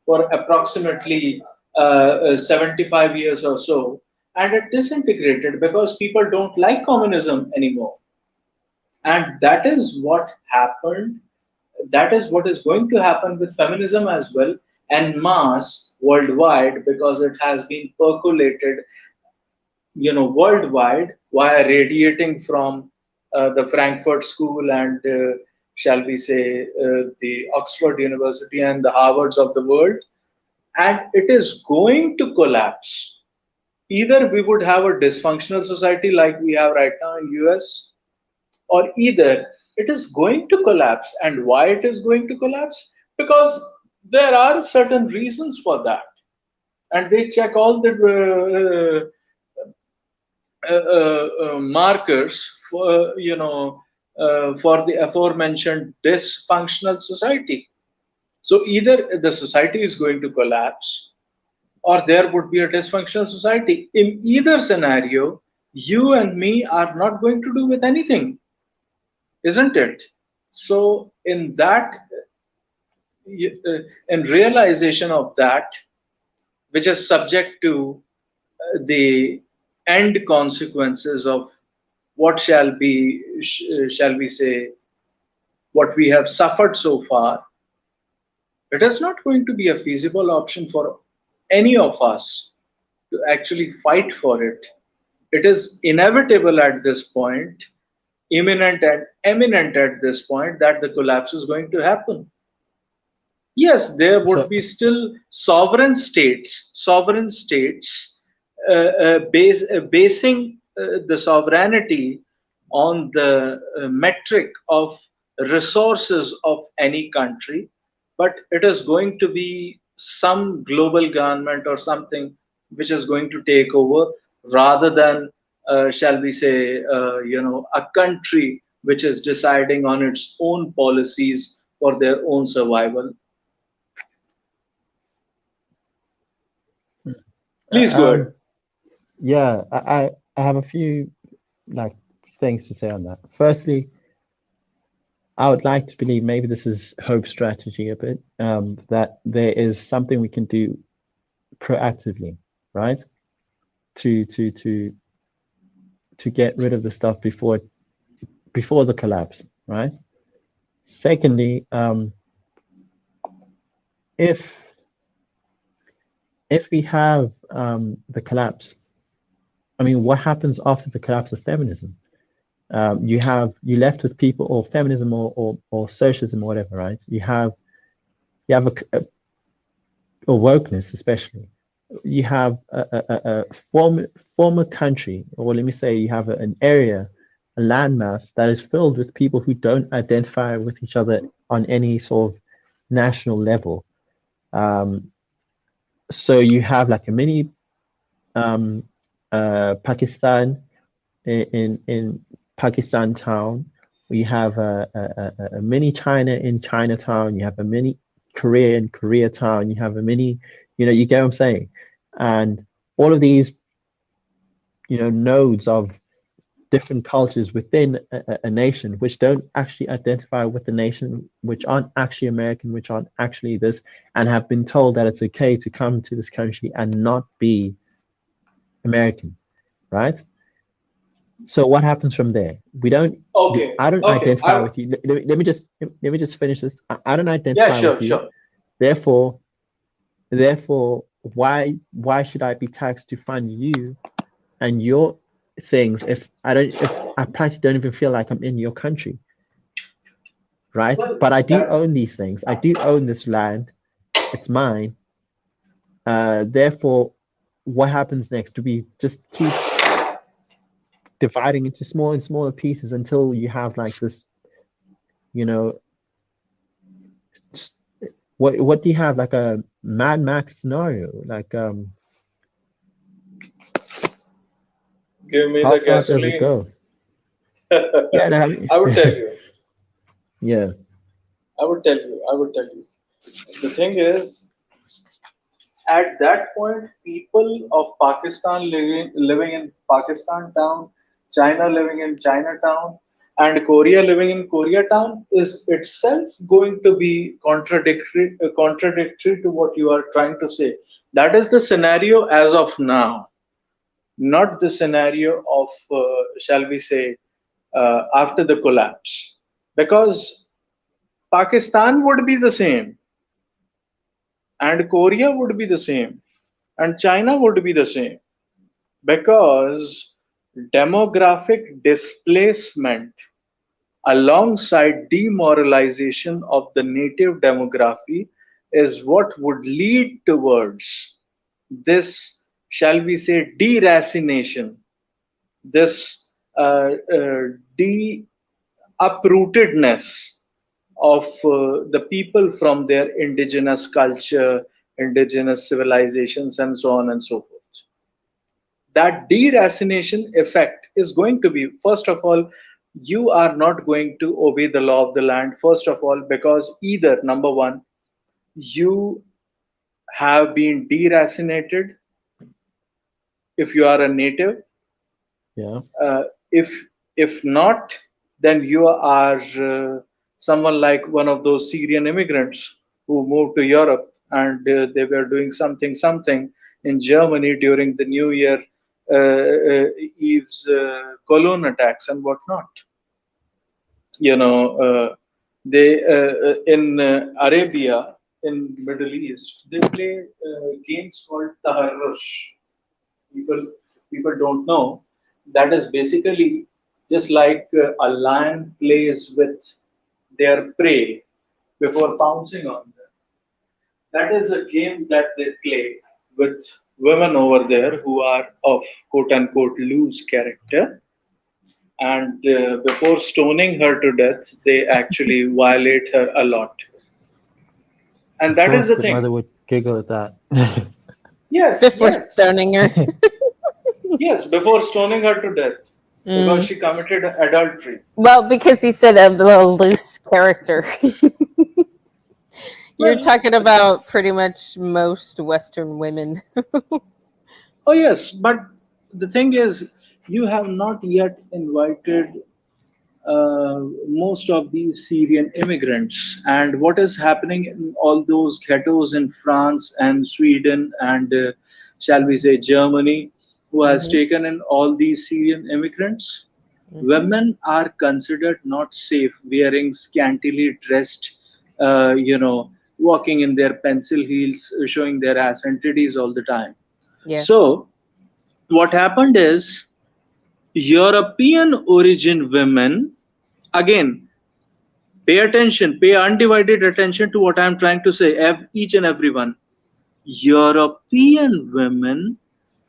for approximately 75 years or so, and it disintegrated because people don't like communism anymore. And that is what happened. That is what is going to happen with feminism as well, en masse worldwide, because it has been percolated, worldwide, via radiating from the Frankfurt School and, shall we say, the Oxford University and the Harvards of the world. And it is going to collapse. Either we would have a dysfunctional society like we have right now in US, or either it is going to collapse. And why it is going to collapse? Because there are certain reasons for that. And they check all the markers for for the aforementioned dysfunctional society. So either the society is going to collapse, or there would be a dysfunctional society. In either scenario, you and me are not going to do with anything, isn't it? So in that, in realization of that, which is subject to the end consequences of what shall be, shall we say, what we have suffered so far, it is not going to be a feasible option for any of us to actually fight for it. It is inevitable at this point, imminent and eminent at this point, that the collapse is going to happen. Yes, there would be still sovereign states basing the sovereignty on the metric of resources of any country, but it is going to be some global government or something which is going to take over, rather than, shall we say, a country which is deciding on its own policies for their own survival. Please go ahead. Yeah, I have a few things to say on that. Firstly, I would like to believe, maybe this is hope strategy a bit, that there is something we can do proactively, right? To get rid of the stuff before the collapse, right? Secondly, if we have the collapse, I mean, what happens after the collapse of feminism? You left with people, or feminism, or socialism, or whatever, right? You have a wokeness, especially. You have a former country, or let me say, you have an area, a landmass that is filled with people who don't identify with each other on any sort of national level. so you have like a mini Pakistan in Pakistan town. You have a mini China in Chinatown. You have a mini Korea in Koreatown. You have a mini, you get what I'm saying? And all of these, nodes of different cultures within a nation, which don't actually identify with the nation, which aren't actually American, which aren't actually this, and have been told that it's okay to come to this country and not be American, right? So what happens from there? We don't. Okay. I don't Okay. identify with you. Let me just finish this. I don't Yeah, identify sure, with you. sure. Therefore, why should I be taxed to fund you and your things if I practically don't even feel like I'm in your country, right? But I do own these things. I do own this land. It's mine. Therefore, what happens next? Do we just keep dividing into smaller and smaller pieces until you have like this, what do you have, like a Mad Max scenario? Like Give me how the far does it gasoline. go? Yeah, no, I would tell you. yeah. I would tell you. The thing is, at that point, people of Pakistan living in Pakistan town, China living in Chinatown, and Korea living in Koreatown is itself going to be contradictory to what you are trying to say. That is the scenario as of now, not the scenario of, shall we say, after the collapse. Because Pakistan would be the same, and Korea would be the same, and China would be the same, because demographic displacement alongside demoralization of the native demography is what would lead towards this, shall we say, deracination, this de uprootedness of the people from their indigenous culture, indigenous civilizations, and so on and so forth. That deracination effect is going to be, first of all, you are not going to obey the law of the land, first of all, because either, number one, you have been deracinated if you are a native. Yeah. If not, then you are someone like one of those Syrian immigrants who moved to Europe, and they were doing something in Germany during the New Year Eve's Cologne attacks and whatnot. They in Arabia, in Middle East, they play games called taharrush. People don't know. That is basically just like a lion plays with their prey before pouncing on them. That is a game that they play with women over there who are of quote unquote loose character. And before stoning her to death, they actually violate her a lot. And that is the The thing. mother would giggle at that. Yes, Before yes. stoning her. Yes, before stoning her to death because she committed adultery. Well, because he said a little loose character. You're talking about pretty much most Western women. Oh, yes, but the thing is, you have not yet invited most of these Syrian immigrants. And what is happening in all those ghettos in France and Sweden and, shall we say, Germany, who has taken in all these Syrian immigrants? Women are considered not safe wearing scantily dressed, walking in their pencil heels, showing their ass and titties all the time. Yeah. So, what happened is European origin women, again, pay attention, pay undivided attention to what I'm trying to say, each and everyone. European women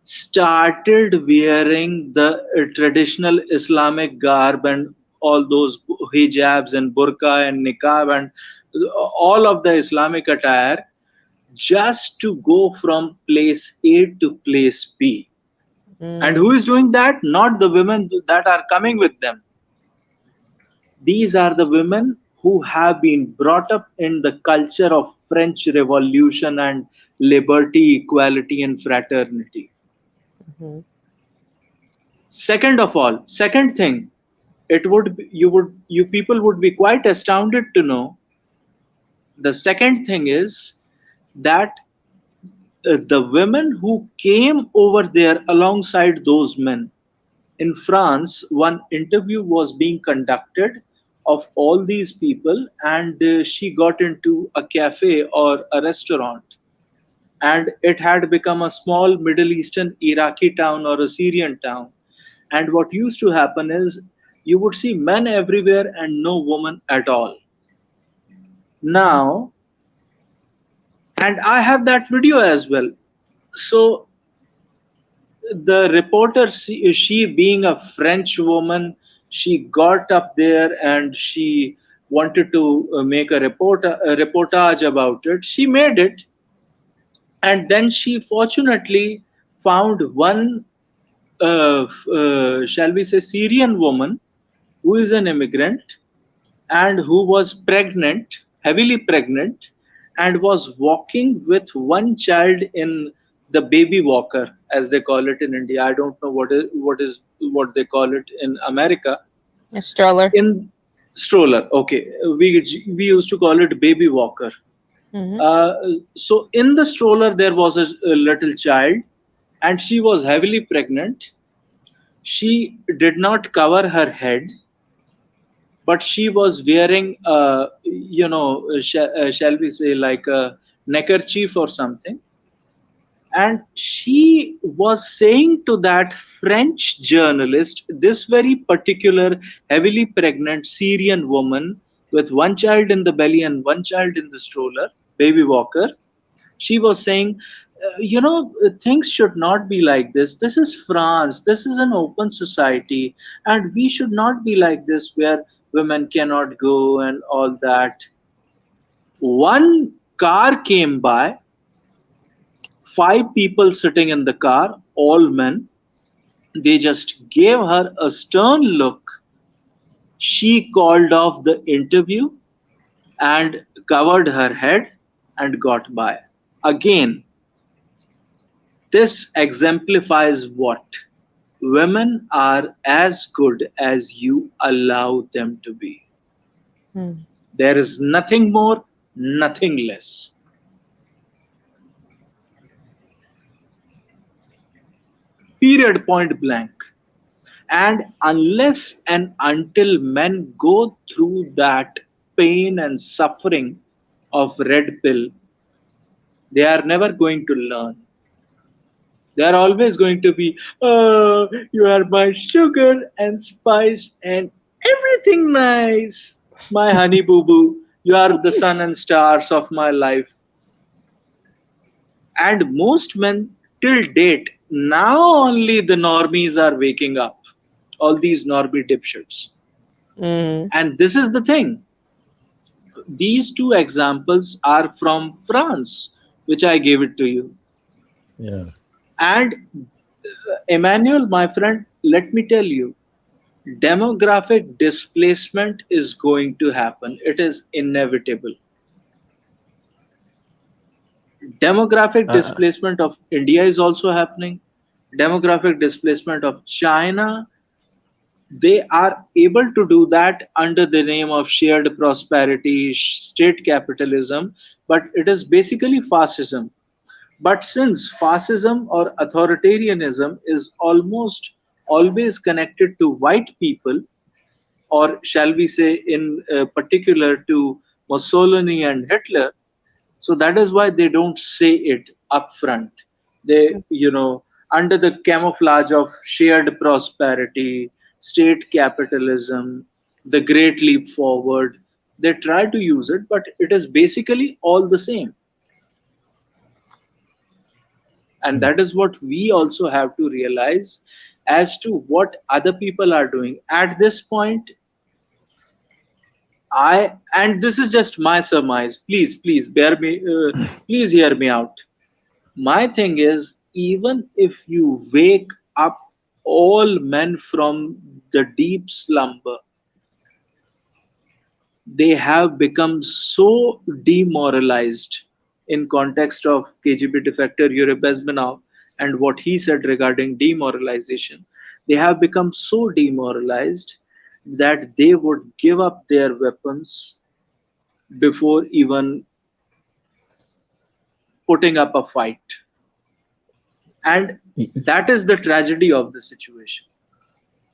started wearing the traditional Islamic garb and all those hijabs and burqa and niqab and all of the Islamic attire just to go from place A to place B. And who is doing that? Not the women that are coming with them. These are the women who have been brought up in the culture of French Revolution and liberty, equality, and fraternity. Second thing, you people would be quite astounded to know. The second thing is that the women who came over there alongside those men, in France, one interview was being conducted of all these people, and she got into a cafe or a restaurant, and it had become a small Middle Eastern Iraqi town or a Syrian town. And what used to happen is you would see men everywhere and no woman at all. Now, and I have that video as well. So the reporter, she being a French woman, she got up there and she wanted to make a reportage about it. She made it, and then she fortunately found one, shall we say, Syrian woman who is an immigrant and who was pregnant, heavily pregnant, and was walking with one child in the baby walker, as they call it in India. I don't know what they call it in America. A stroller. In stroller, okay. We used to call it baby walker. So in the stroller there was a little child, and she was heavily pregnant. She did not cover her head, but she was wearing, shall we say, like a neckerchief or something. And she was saying to that French journalist, this very particular heavily pregnant Syrian woman with one child in the belly and one child in the stroller, baby walker, she was saying, things should not be like this. This is France. This is an open society. And we should not be like this where women cannot go and all that. One car came by, 5 people sitting in the car, all men. They just gave her a stern look. She called off the interview and covered her head and got by. Again, this exemplifies what? Women are as good as you allow them to be. There is nothing more, nothing less. Period, point blank. And unless and until men go through that pain and suffering of red pill, they are never going to learn. They are always going to be, oh, you are my sugar and spice and everything nice. My honey boo boo, you are the sun and stars of my life. And most men till date, now only the normies are waking up. All these normie dipshits. And this is the thing. These 2 examples are from France, which I gave it to you. Yeah. And Emmanuel, my friend, let me tell you, demographic displacement is going to happen. It is inevitable. Demographic displacement of India is also happening. Demographic displacement of China. They are able to do that under the name of shared prosperity, state capitalism, but it is basically fascism. But since fascism or authoritarianism is almost always connected to white people, or shall we say in particular to Mussolini and Hitler, so that is why they don't say it upfront. They, under the camouflage of shared prosperity, state capitalism, the great leap forward, they try to use it, but it is basically all the same. And that is what we also have to realize as to what other people are doing. At this point, and this is just my surmise. Please bear me. Please hear me out. My thing is, even if you wake up all men from the deep slumber, they have become so demoralized in context of KGB defector Yuri Bezmenov and what he said regarding demoralization. They have become so demoralized that they would give up their weapons before even putting up a fight. And that is the tragedy of the situation.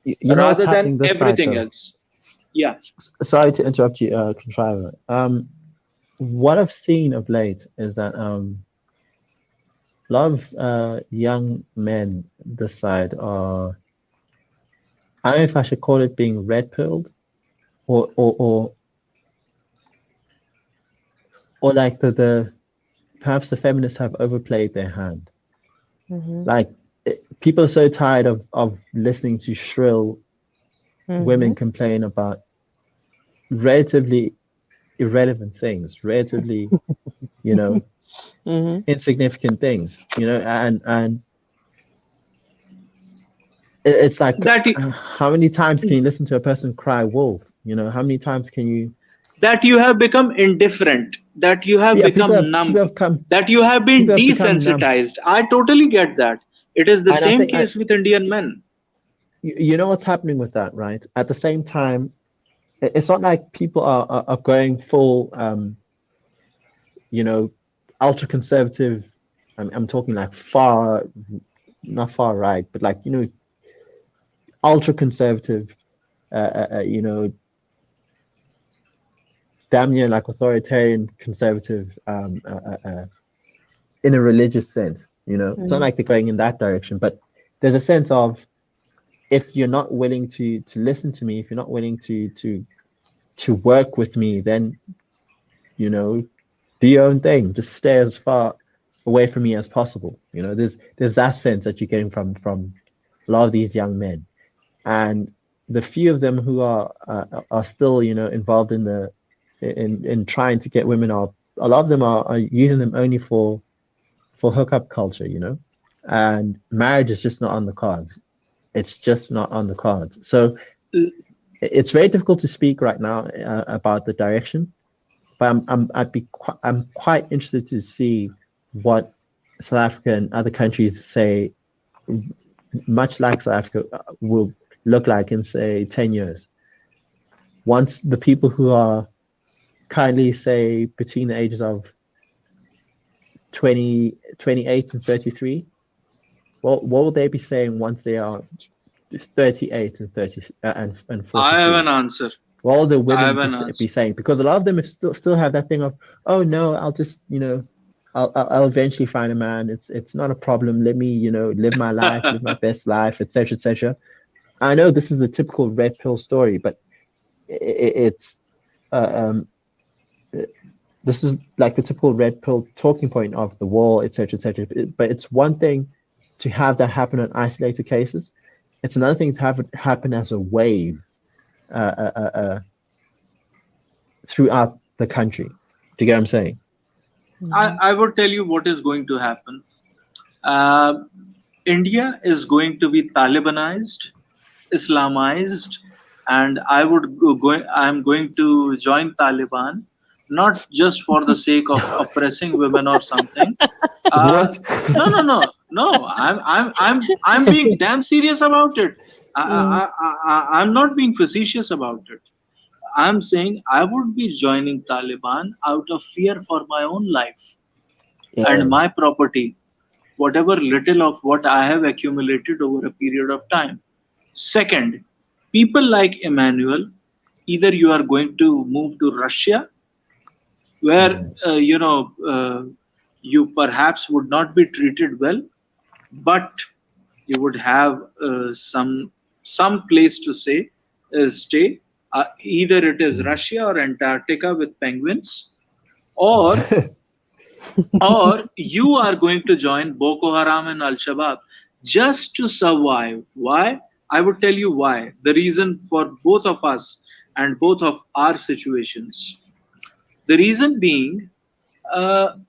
You know what's Rather happening than this side, everything though? else. Yeah. Sorry to interrupt you, Contriver. What I've seen of late is that a lot of young men this side are, I don't know if I should call it being red-pilled, or like the perhaps the feminists have overplayed their hand. Like people are so tired of listening to shrill women complain about relatively irrelevant things, relatively, you know, insignificant things, you know, and it's like how many times can you listen to a person cry wolf? You know, how many times can you? That you have become indifferent, that you have become numb, that you have been desensitized. I totally get that. It is the And same case with Indian men. You know what's happening with that, right? At the same time, it's not like people are going full, you know, ultra conservative. I'm talking like not far right, but like, you know, ultra conservative, you know, damn near like authoritarian conservative in a religious sense, you know. It's not like they're going in that direction, but there's a sense of, if you're not willing to listen to me, if you're not willing to work with me, then, you know, do your own thing. Just stay as far away from me as possible. You know, there's that sense that you're getting from a lot of these young men, and the few of them who are still, you know, involved in trying to get women up. A lot of them are using them only for hookup culture, you know, and marriage is just not on the cards. It's just not on the cards. So it's very difficult to speak right now about the direction, but I'm quite interested to see what South Africa and other countries say, much like South Africa, will look like in, say, 10 years. Once the people who are currently, say, between the ages of 28 and 33, what will they be saying once they are 38 and 30 and 43? I have an answer. What will the women be saying? Because a lot of them still have that thing of, oh no, I'll just, you know, I'll eventually find a man. It's not a problem. Let me, you know, live my life, live my best life, etc., etc. I know this is the typical red pill story, but it's this is like the typical red pill talking point of the wall, etc., etc. But it's one thing to have that happen in isolated cases. It's another thing to have it happen as a wave throughout the country. Do you get what I'm saying? I would tell you what is going to happen. India is going to be Talibanized, Islamized, and I'm going to join Taliban, not just for the sake of oppressing women or something. No. I'm being damn serious about it. I'm not being facetious about it. I'm saying I would be joining Taliban out of fear for my own life and my property, whatever little of what I have accumulated over a period of time. Second, people like Emmanuel, either you are going to move to Russia, where you perhaps would not be treated well, but you would have some place to stay. Either it is Russia or Antarctica with penguins, or you are going to join Boko Haram and Al-Shabaab just to survive. Why? I would tell you why. The reason for both of us and both of our situations. The reason being,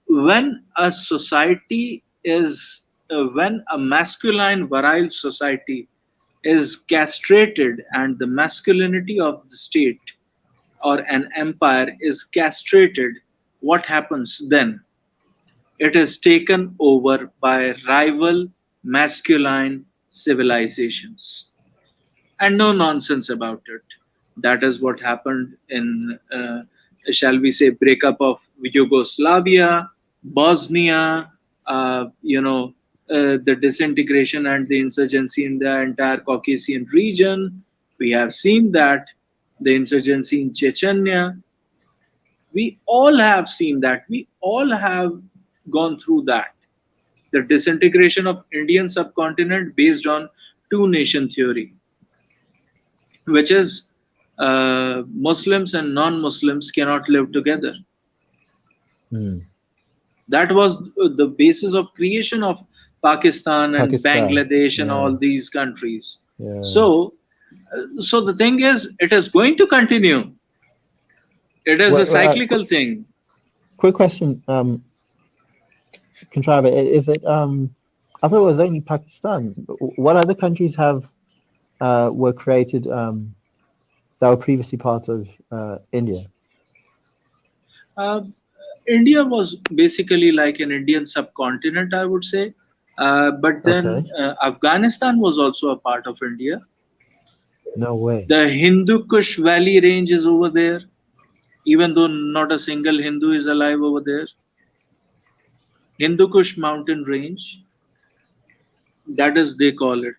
when a society is, when a masculine virile society is castrated and the masculinity of the state or an empire is castrated, what happens then? It is taken over by rival masculine civilizations. And no nonsense about it. That is what happened in, shall we say, breakup of Yugoslavia, Bosnia, the disintegration and the insurgency in the entire Caucasian region. We have seen that, the insurgency in Chechnya. We all have seen that. We all have gone through that. The disintegration of Indian subcontinent based on two nation theory, which is Muslims and non-Muslims cannot live together. That was the basis of creation of Pakistan and Bangladesh and all these countries. So the thing is, it is going to continue. It is a cyclical thing. Quick question, Contriver, is it? I thought it was only Pakistan. What other countries were created that were previously part of India? India was basically like an Indian subcontinent, I would say. But then Afghanistan was also a part of India. No way. The Hindu Kush Valley range is over there, even though not a single Hindu is alive over there. Hindu Kush mountain range, that is, they call it.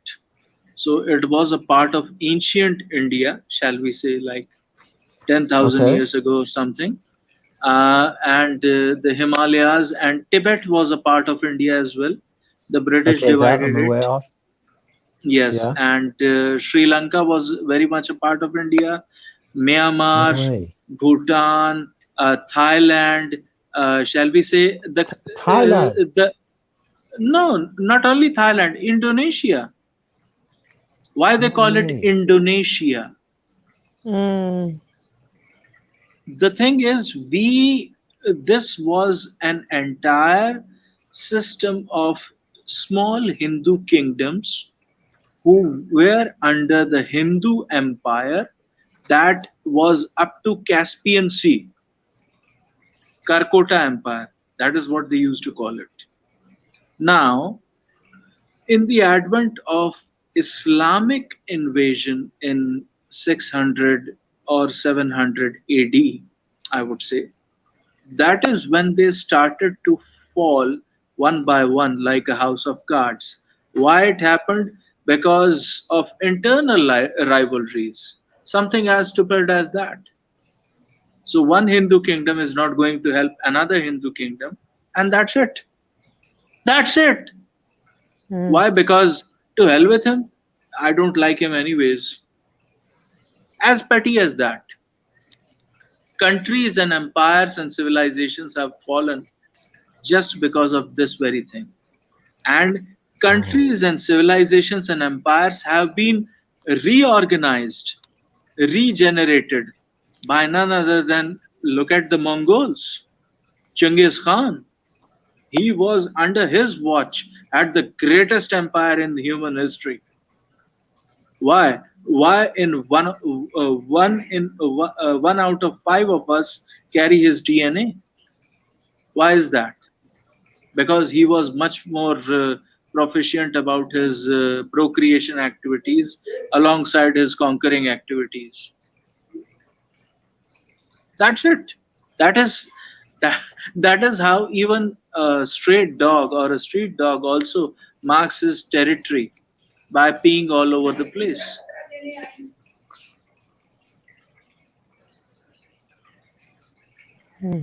So it was a part of ancient India, shall we say, like 10,000 years ago or something. And the Himalayas and Tibet was a part of India as well. The British divided it. Yes, Yeah. and Sri Lanka was very much a part of India. Myanmar, Bhutan, Thailand, shall we say Thailand? No, not only Thailand, Indonesia. Why they call it Indonesia? The thing is, this was an entire system of small Hindu kingdoms who were under the Hindu empire that was up to Caspian Sea. Karkota Empire, that is what they used to call it. Now, in the advent of Islamic invasion in 600 or 700 AD, I would say, that is when they started to fall one by one like a house of cards. Why it happened? Because of internal rivalries. Something as stupid as that. So one Hindu kingdom is not going to help another Hindu kingdom, and that's it. That's it. Why? Because to hell with him, I don't like him anyways. As petty as that. Countries and empires and civilizations have fallen just because of this very thing. And countries and civilizations and empires have been reorganized, regenerated by none other than, look at the Mongols. Genghis Khan. He was under his watch at the greatest empire in human history. Why? Why in one out of 5 of us carry his DNA? Why is that? Because he was much more proficient about his procreation activities alongside his conquering activities. That's it. That is how even a stray dog or a street dog also marks his territory by peeing all over the place.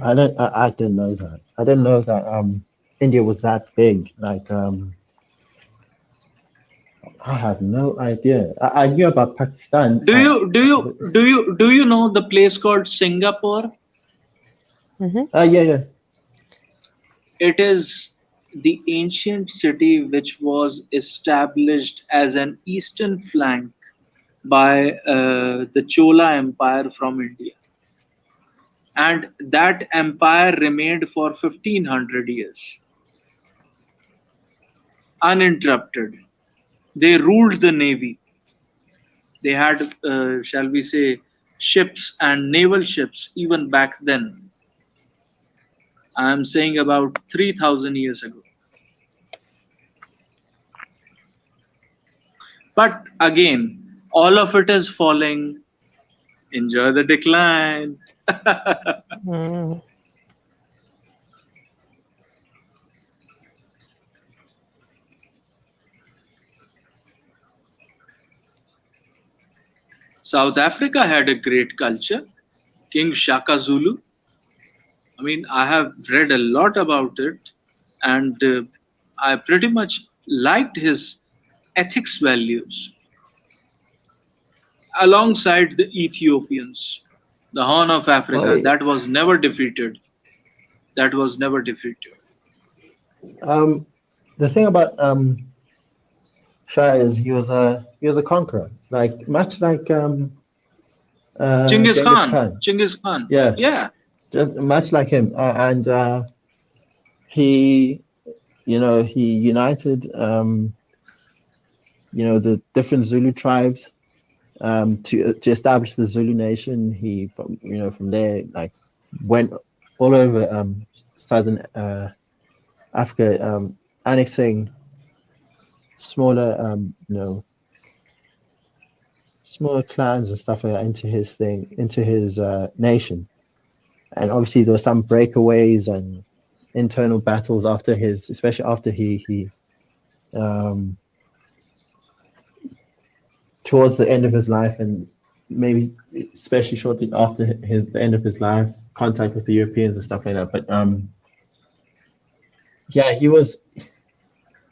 I didn't know that. I didn't know that India was that big. Like I had no idea. I knew about Pakistan. Do you know the place called Singapore? Yeah. It is the ancient city which was established as an eastern flank by the Chola Empire from India. And that empire remained for 1500 years, uninterrupted. They ruled the navy. They had, shall we say, ships and naval ships even back then. I am saying about 3,000 years ago. But again, all of it is falling. Enjoy the decline. South Africa had a great culture. King Shaka Zulu. I mean, I have read a lot about it, and I pretty much liked his ethics values. Alongside the Ethiopians, the Horn of Africa, Oh, that was never defeated. That was never defeated. The thing about Shah is he was a conqueror, like much like Genghis Genghis Khan. Genghis Khan. Yeah, Yeah. just much like him, and he, he united, the different Zulu tribes, to establish the Zulu nation. He, from there, like, went all over southern Africa, annexing smaller, smaller clans and stuff like that into his nation. And obviously there were some breakaways and internal battles especially after he towards the end of his life, and maybe especially shortly after the end of his life, contact with the Europeans and stuff like that. But yeah,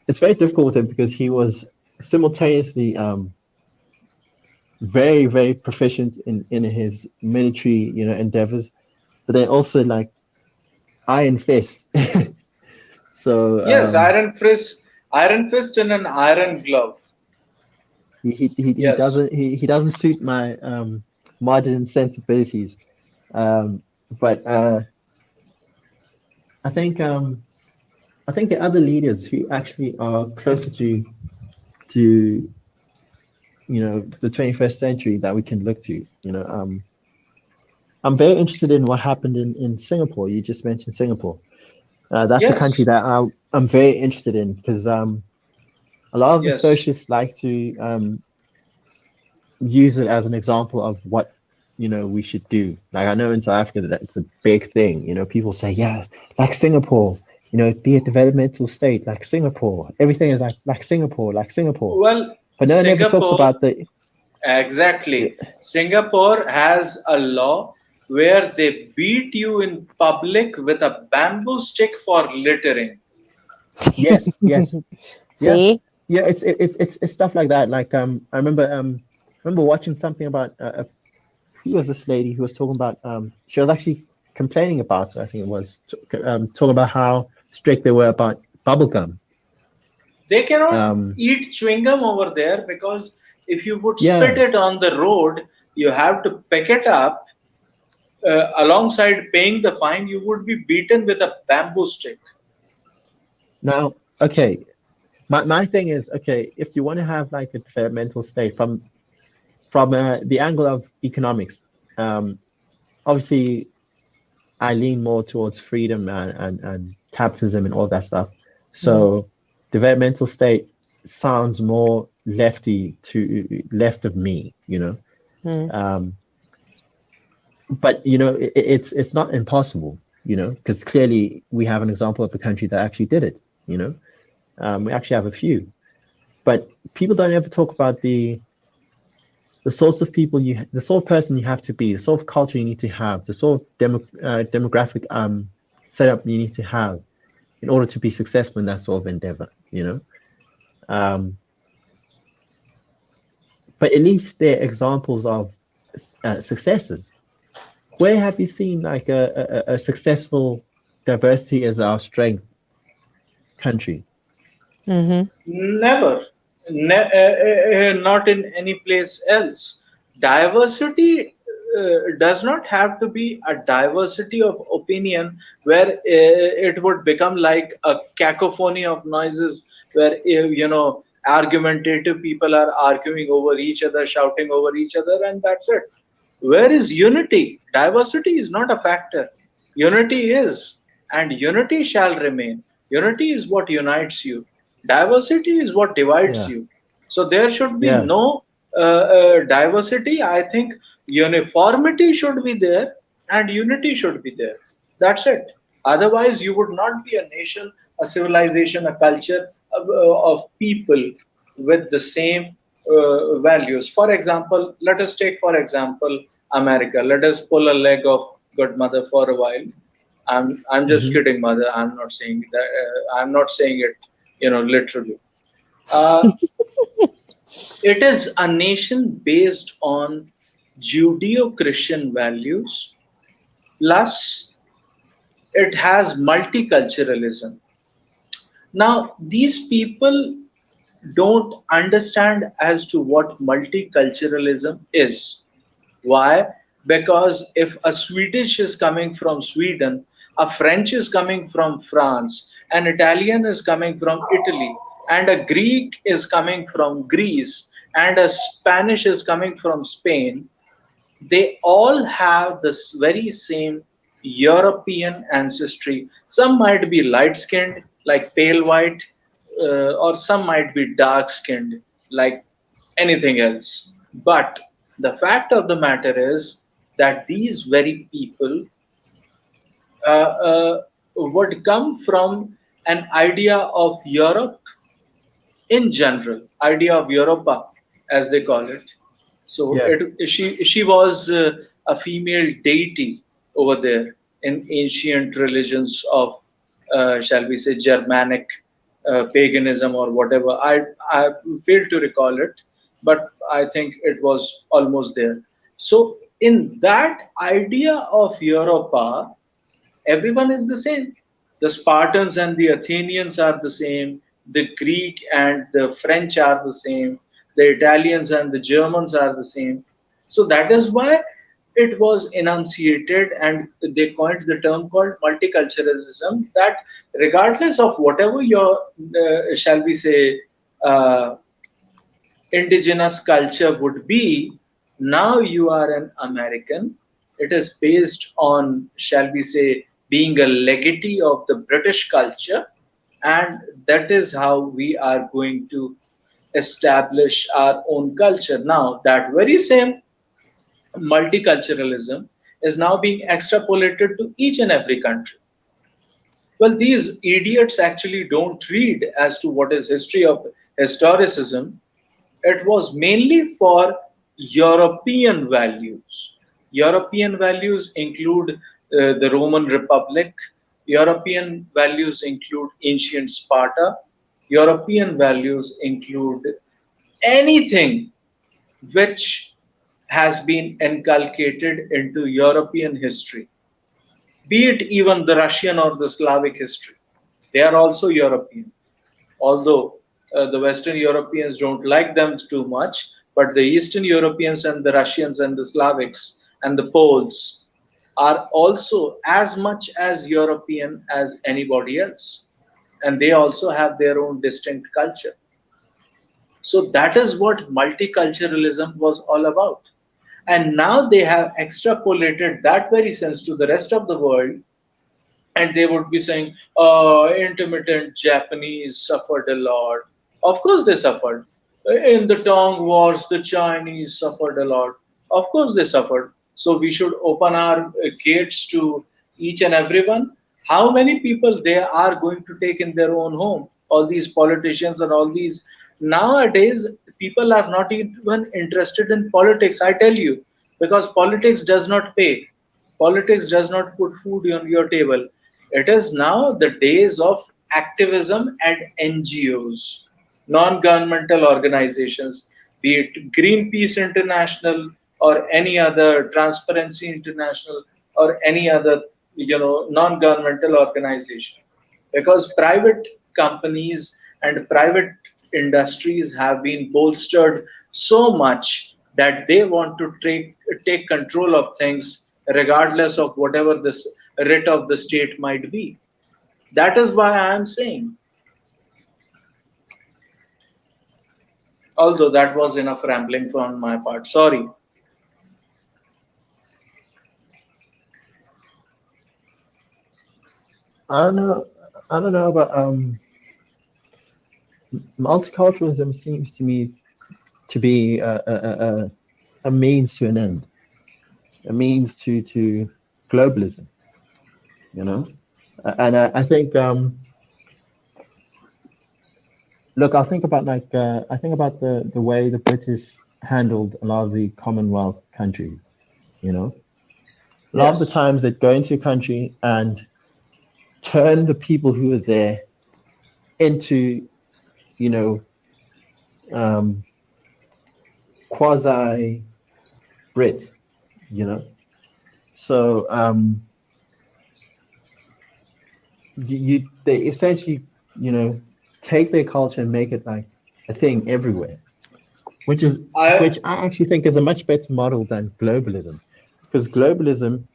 it's very difficult with him because he was simultaneously very, very proficient in his military, endeavors, but then also like iron fist. So Yes, iron fist in an iron glove. he Yes. doesn't suit my modern sensibilities, but I think the other leaders who actually are closer to the 21st century that we can look to, I'm very interested in what happened in Singapore. You just mentioned Singapore. That's a country that I'm very interested in because a lot of the socialists like to use it as an example of what we should do. Like, I know in South Africa that it's a big thing. People say, yeah, like Singapore, be a developmental state like Singapore. Everything is like Singapore, like Singapore. Well, But no one ever talks about the. Exactly. Singapore has a law where they beat you in public with a bamboo stick for littering. Yes. See? Yeah, it's stuff like that. Like I remember watching something about who was this lady who was talking about she was actually complaining about, I think it was, talking about how strict they were about bubblegum. They cannot eat chewing gum over there because if you would spit it on the road, you have to pick it up. Alongside paying the fine, you would be beaten with a bamboo stick. Now, okay, my thing is, okay, if you want to have like a developmental state from the angle of economics, obviously I lean more towards freedom and capitalism and all that stuff. So developmental state sounds more left of me, but it's not impossible, because clearly we have an example of a country that actually did it. We actually have a few, but people don't ever talk about the sorts of people the sort of person you have to be, the sort of culture you need to have, the sort of demographic setup you need to have in order to be successful in that sort of endeavor. But at least they're examples of successes. Where have you seen like a successful diversity as our strength country? Never. Not in any place else. Diversity does not have to be a diversity of opinion where it would become like a cacophony of noises where argumentative people are arguing over each other, shouting over each other, and that's it. Where is unity? Diversity is not a factor. Unity is, and unity shall remain. Unity is what unites you. Diversity is what divides Yeah. you. So there should be Yeah. no diversity. I think uniformity should be there and unity should be there. That's it. Otherwise, you would not be a nation, a civilization, a culture of people with the same values. For example, let us take, for example, America. Let us pull a leg of good mother for a while. I'm just Mhm. kidding, mother. I'm not saying that. I'm not saying it, literally. Uh, it is a nation based on Judeo-Christian values, plus it has multiculturalism. Now, these people don't understand as to what multiculturalism is. Why? Because if a Swedish is coming from Sweden, a French is coming from France, an Italian is coming from Italy, and a Greek is coming from Greece, and a Spanish is coming from Spain, they all have this very same European ancestry. Some might be light skinned, like pale white, or some might be dark skinned, like anything else. But the fact of the matter is that these very people would come from an idea of Europe in general, idea of Europa, as they call it. So Yeah. she was a female deity over there in ancient religions of, shall we say, Germanic paganism or whatever. I fail to recall it, but I think it was almost there. So in that idea of Europa, everyone is the same. The Spartans and the Athenians are the same. The Greek and the French are the same. The Italians and the Germans are the same. So that is why it was enunciated and they coined the term called multiculturalism, that regardless of whatever your, shall we say, uh, indigenous culture would be, now you are an American. It is based on, shall we say, being a legatee of the British culture, and that is how we are going to establish our own culture. Now, that very same multiculturalism is now being extrapolated to each and every country. Well, these idiots actually don't read as to what is history of historicism. It was mainly for European values. European values include the Roman Republic. European values include ancient Sparta. European values include anything which has been inculcated into European history, be it even the Russian or the Slavic history. They are also European, although the Western Europeans don't like them too much, but the Eastern Europeans and the Russians and the Slavics and the Poles are also as much as European as anybody else. And they also have their own distinct culture. So that is what multiculturalism was all about. And now they have extrapolated that very sense to the rest of the world, and they would be saying, oh, intermittent Japanese suffered a lot. Of course they suffered. In the Tong Wars, the Chinese suffered a lot. Of course they suffered. So we should open our gates to each and everyone. How many people they are going to take in their own home? All these politicians and all these. Nowadays, people are not even interested in politics, I tell you, because politics does not pay. Politics does not put food on your table. It is now the days of activism and NGOs, non-governmental organizations, be it Greenpeace International or any other Transparency International or any other non-governmental organization. Because private companies and private industries have been bolstered so much that they want to take control of things regardless of whatever this writ of the state might be. That is why I am saying, although that was enough rambling from my part. Sorry. I don't know. I don't know, but multiculturalism seems to me to be a means to an end, a means to globalism. You know, and I think look, I think about the way the British handled a lot of the Commonwealth countries. You know, a lot of the times they'd go into a country and turn the people who are there into, you know, quasi Brits, you know. So they essentially, you know, take their culture and make it like a thing everywhere, which I actually think is a much better model than globalism, because globalism,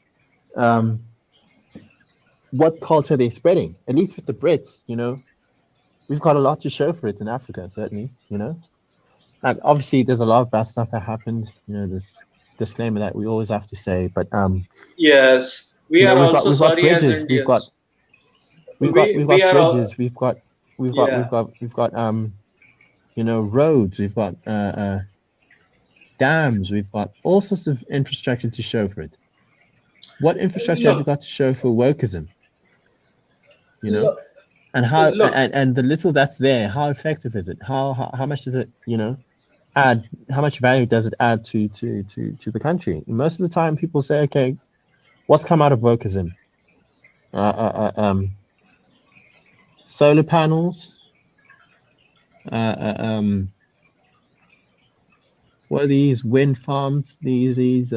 what culture they're spreading, at least with the Brits, you know, we've got a lot to show for it in Africa, certainly, you know. Like obviously there's a lot of bad stuff that happened, you know, this disclaimer that we always have to say, but yes, we are also sorry as bridges, Indians. we've got bridges, we've got you know, roads, we've got dams, we've got all sorts of infrastructure to show for it. What infrastructure have we got to show for wokeism? You know, and how and the little that's there, how effective is it? How much does it, you know, add? How much value does it add to the country? Most of the time, people say, okay, what's come out of wokeism? Solar panels. What are these wind farms? These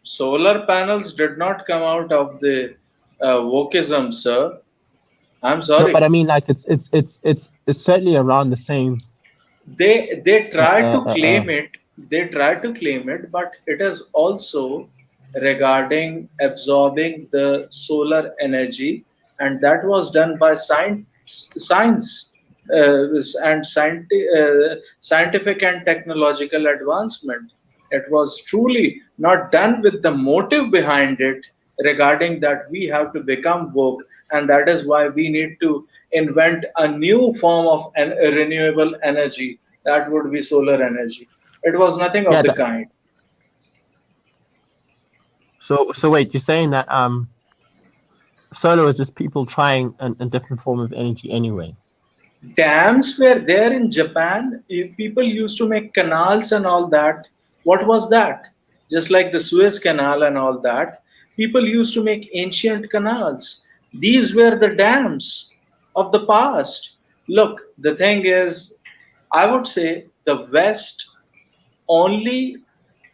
solar panels did not come out of the wokeism, sir. I'm sorry. No, but I mean, like it's certainly around the same. They try to claim it. They try to claim it, but it is also regarding absorbing the solar energy, and that was done by science and scientific and technological advancement. It was truly not done with the motive behind it regarding that we have to become woke, and that is why we need to invent a new form of a renewable energy. That would be solar energy. It was nothing of the kind. So wait, you're saying that solar is just people trying a different form of energy anyway? Dams were there in Japan. People used to make canals and all that. What was that? Just like the Suez Canal and all that, people used to make ancient canals. These were the dams of the past. Look, the thing is, I would say the West only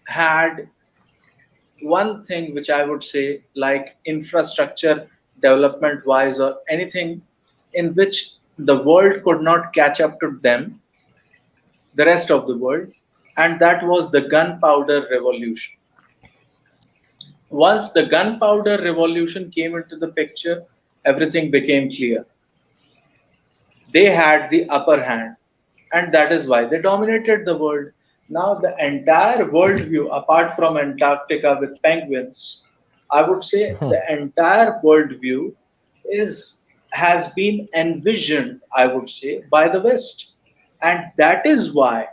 had one thing which I would say, like infrastructure development wise or anything in which the world could not catch up to them, the rest of the world, and that was the gunpowder revolution. Once the gunpowder revolution came into the picture, everything became clear. They had the upper hand, and that is why they dominated the world. Now the entire worldview, apart from Antarctica with penguins, I would say the entire worldview has been envisioned, I would say, by the West. And that is why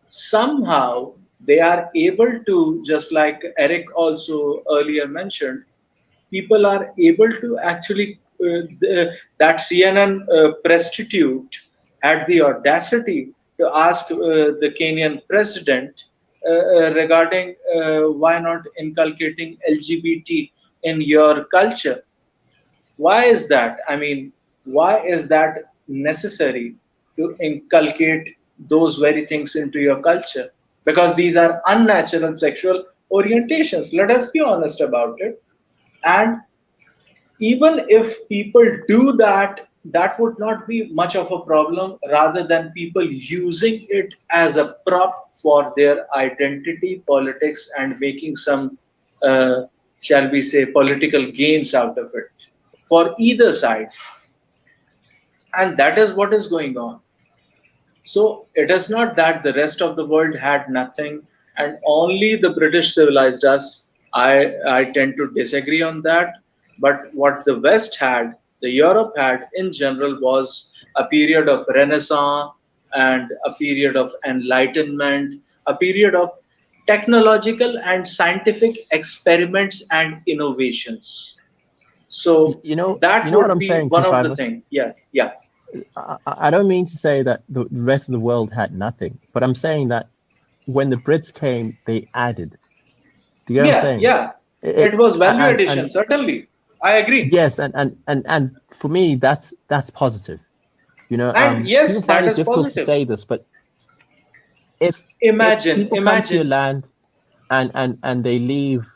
somehow they are able to, just like Eric also earlier mentioned, people are able to actually, that CNN prostitute had the audacity to ask the Kenyan president regarding why not inculcating LGBT in your culture. Why is that? I mean, why is that necessary to inculcate those very things into your culture? Because these are unnatural sexual orientations. Let us be honest about it. And even if people do that that would not be much of a problem, rather than people using it as a prop for their identity politics and making some, shall we say, political gains out of it for either side. And that is what is going on. So it is not that the rest of the world had nothing and only the British civilized us. I tend to disagree on that. But what the West had, the Europe had in general, was a period of Renaissance and a period of enlightenment, a period of technological and scientific experiments and innovations. So that You know what would I'm be saying, one of the Contriver? things. Yeah, yeah. I don't mean to say that the rest of the world had nothing, but I'm saying that when the Brits came, they added. Do you get what I'm Yeah, saying? yeah. It was value addition, And certainly. I agree. yes, and for me, that's positive. And People yes, find that it is difficult to positive. say this, but if Imagine, people come to your imagine. land and they leave,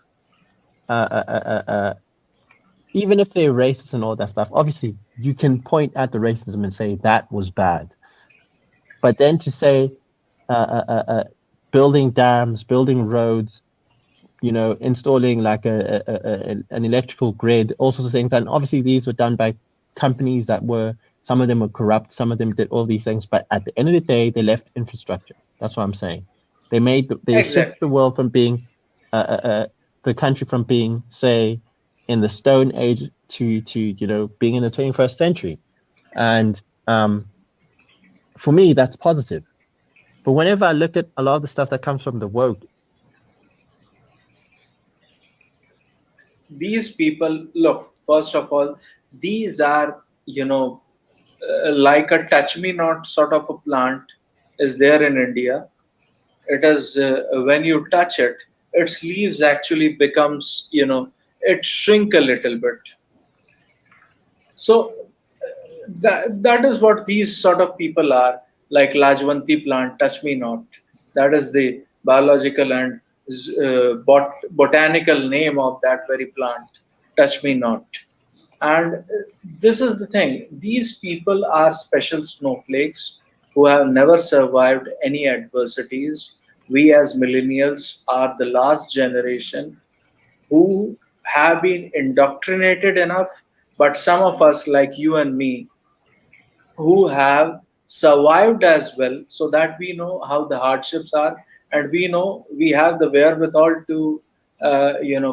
uh, uh, uh, uh, uh, even if they're racist and all that stuff, obviously you can point at the racism and say that was bad. But then to say uh, uh, uh, uh, building dams, building roads, installing like an electrical grid, all sorts of things, and obviously these were done by companies that were, some of them were corrupt, some of them did all these things, but at the end of the day, they left infrastructure. That's what I'm saying. They shifted the Exactly. world from being the country from being, say, in the Stone Age to being in the 21st century, and for me that's positive. But whenever I look at a lot of the stuff that comes from the woke, These people, look, first of all, these are, like a touch me not sort of a plant is there in India. It is, when you touch it, its leaves actually becomes, it shrink a little bit. So that is what these sort of people are, like Lajwanti plant, touch me not. That is the biological and botanical name of that very plant, touch me not. And this is the thing, these people are special snowflakes who have never survived any adversities. We as millennials are the last generation who have been indoctrinated enough, but some of us, like you and me, who have survived as well, so that we know how the hardships are, and we know we have the wherewithal to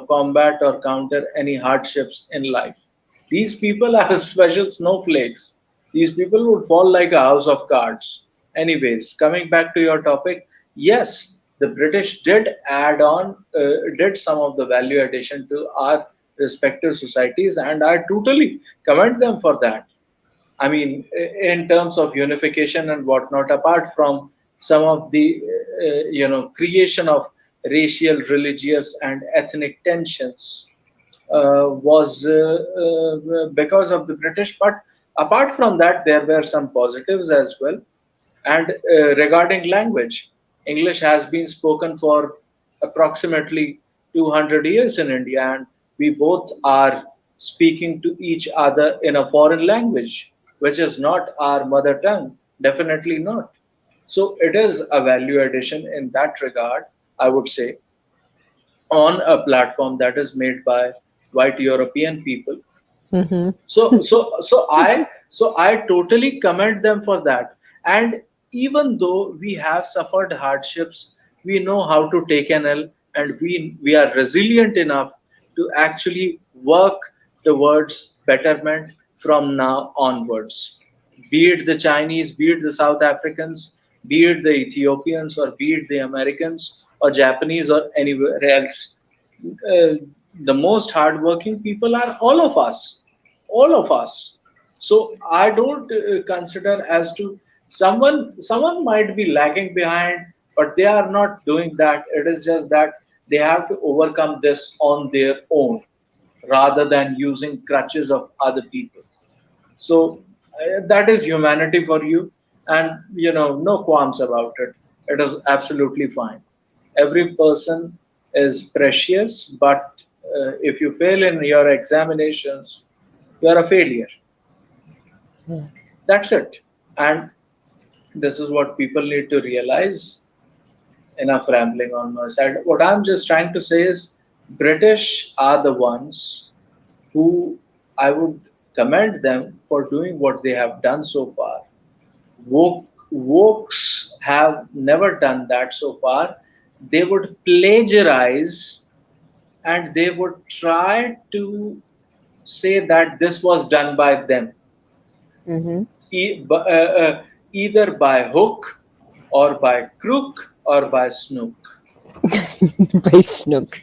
combat or counter any hardships in life. These people are special snowflakes. These people would fall like a house of cards. Anyways, coming back to your topic, yes, the British did add on, did some of the value addition to our respective societies, and I totally commend them for that. I mean, in terms of unification and whatnot, apart from some of the, creation of racial, religious, and ethnic tensions, was because of the British. But apart from that, there were some positives as well. And regarding language, English has been spoken for approximately 200 years in India, and we both are speaking to each other in a foreign language, which is not our mother tongue. Definitely not. So it is a value addition in that regard, I would say, on a platform that is made by white European people. Mm-hmm. So I totally commend them for that. And even though we have suffered hardships, we know how to take an L, and we are resilient enough to actually work towards betterment from now onwards. Be it the Chinese, be it the South Africans, be it the Ethiopians, or be it the Americans or Japanese or anywhere else, uh, the most hardworking people are all of us. So I don't consider as to someone might be lagging behind, but they are not doing that. It is just that they have to overcome this on their own rather than using crutches of other people. So that is humanity for you, and no qualms about it. It is absolutely fine. Every person is precious, but if you fail in your examinations, you are a failure. Yeah. That's it. And this is what people need to realize. Enough rambling on my side. What I'm just trying to say is British are the ones who I would commend them for doing what they have done so far. Wokes have never done that so far. They would plagiarize and they would try to say that this was done by them, Mm-hmm. either by hook or by crook or by snook. By Snook.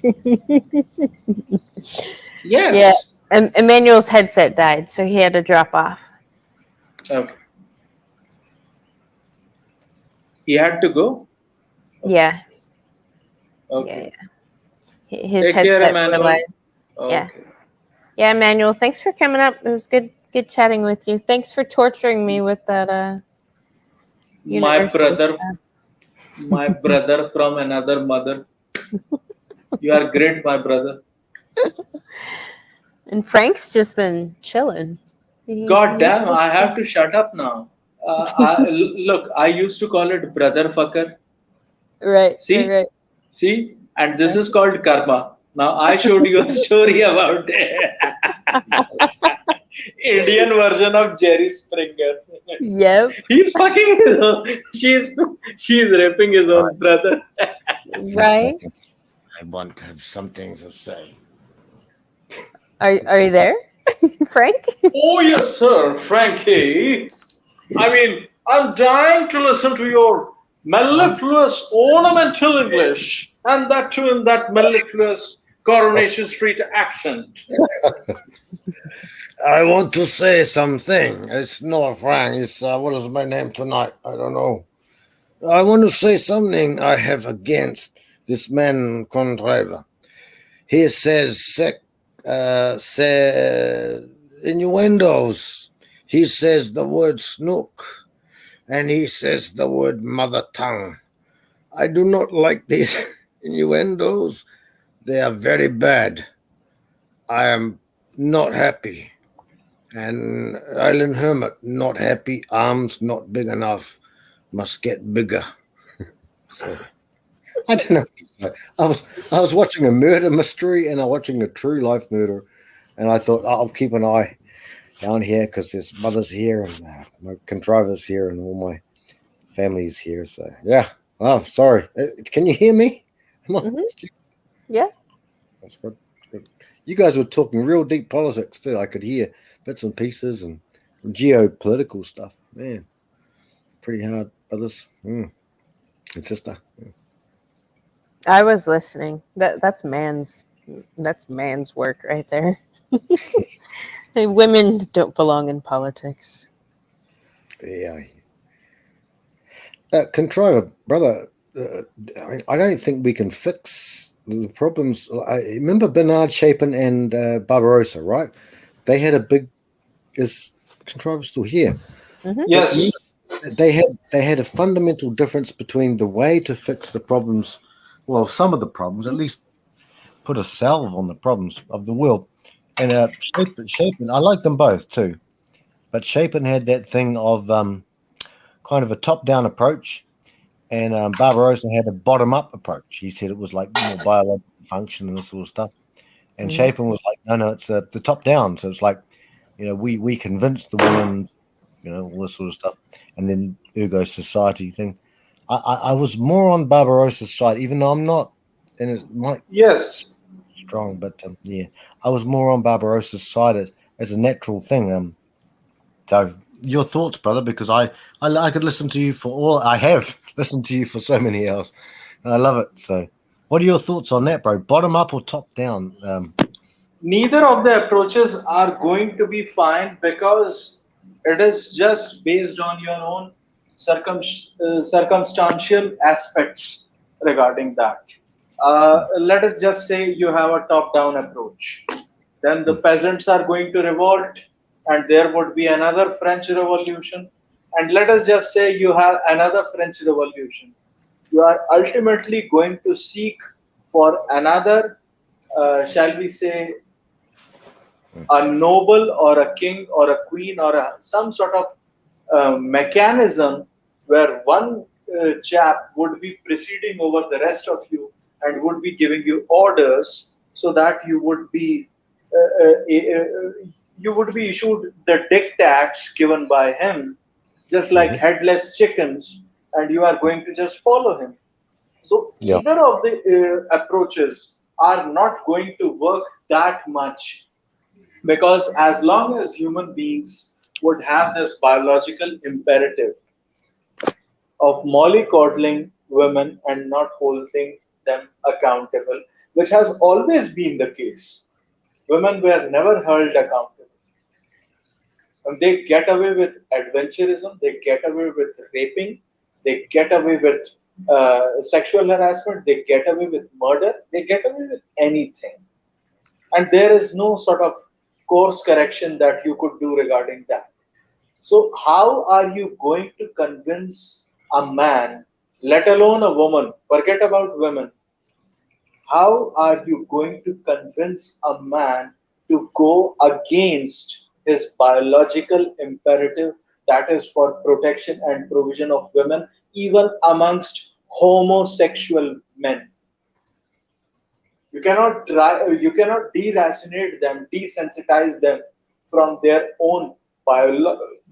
Yes. Yeah. Emmanuel's headset died, so he had to drop off. Okay. He had to go? Yeah. Okay. Yeah. His Take care, headset Emmanuel. realized. Yeah. Okay. Yeah, Emmanuel, thanks for coming up. It was good chatting with you. Thanks for torturing me with that My university brother, stuff. my brother from another mother. You are great, my brother. And Frank's just been chilling. God damn, I have to shut up now. Look, I used to call it brother fucker. Right. See? Right. See? And this is called karma. Now I showed you a story about Indian version of Jerry Springer. Yep. He's fucking his own. She's raping his own brother. Right. I want to have something to say. Are you there, Frank? Oh yes, sir, Frankie. I mean, I'm dying to listen to your mellifluous ornamental English, and that too in that mellifluous Coronation Street accent. I want to say something. It's not Frank. It's what is my name tonight? I don't know. I want to say something I have against this man contriver. He says innuendos. He says the word snook, and he says the word mother tongue. I do not like these innuendos. They are very bad. I am not happy. And Island Hermit, not happy. Arms not big enough. Must get bigger. So, I don't know. I was watching a murder mystery and I'm watching a true life murder, and I thought I'll keep an eye down here because there's mothers here and my contrivers here and all my family's here. So yeah. Oh, sorry. Can you hear me? Yeah. That's good. You guys were talking real deep politics too. I could hear bits and pieces and geopolitical stuff. Man, pretty hard, brothers and sister. Yeah. I was listening. That's man's work right there. Hey, women don't belong in politics. Yeah. Contriver, brother, I don't think we can fix the problems. I remember Bernard Chapin and Barbarossa, right? They had a big. Is Contriver still here? Mm-hmm. Yes. They had a fundamental difference between the way to fix the problems. Well, some of the problems, at least put a salve on the problems of the world. And Chapin, I like them both too, but Chapin had that thing of kind of a top-down approach, and Barbarossa had a bottom-up approach. He said it was like more biological function and this sort of stuff. And Chapin was like, no, it's the top-down. So it's like, we convinced the women, all this sort of stuff, and then ergo society thing. I was more on Barbarossa's side, even though I'm not, and it might strong, but yeah, I was more on Barbarossa's side as a natural thing. So your thoughts, brother, because I could listen to you I have listened to you for so many hours, and I love it. So, what are your thoughts on that, bro? Bottom up or top down? Neither of the approaches are going to be fine because it is just based on your own circumstantial aspects regarding that. Let us just say you have a top-down approach. Then the peasants are going to revolt, and there would be another French Revolution. And let us just say you have another French Revolution. You are ultimately going to seek for another, shall we say, a noble or a king or a queen or some sort of mechanism where one chap would be presiding over the rest of you and would be giving you orders so that you would be issued the dictats given by him, just like headless chickens, and you are going to just follow him. So Yeah. either of the approaches are not going to work that much, because as long as human beings would have this biological imperative of mollycoddling women and not holding them accountable, which has always been the case. Women were never held accountable. And they get away with adventurism, they get away with raping, they get away with sexual harassment, they get away with murder, they get away with anything. And there is no sort of course correction that you could do regarding that. So, how are you going to convince a man, let alone a woman, forget about women, how are you going to convince a man to go against his biological imperative that is for protection and provision of women, even amongst homosexual men? You cannot deracinate them, desensitize them from their own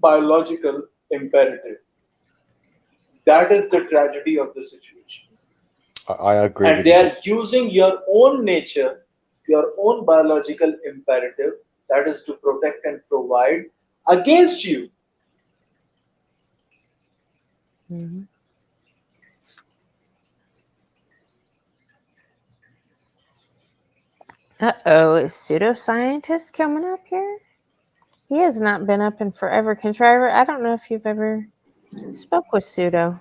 biological imperative. That is the tragedy of the situation. I agree And with they you. are using your own nature, your own biological imperative, that is to protect and provide, against you. Mm-hmm. Uh-oh, is pseudoscientist coming up here? He has not been up in forever. Contriver, I don't know if you've ever spoke with Pseudo.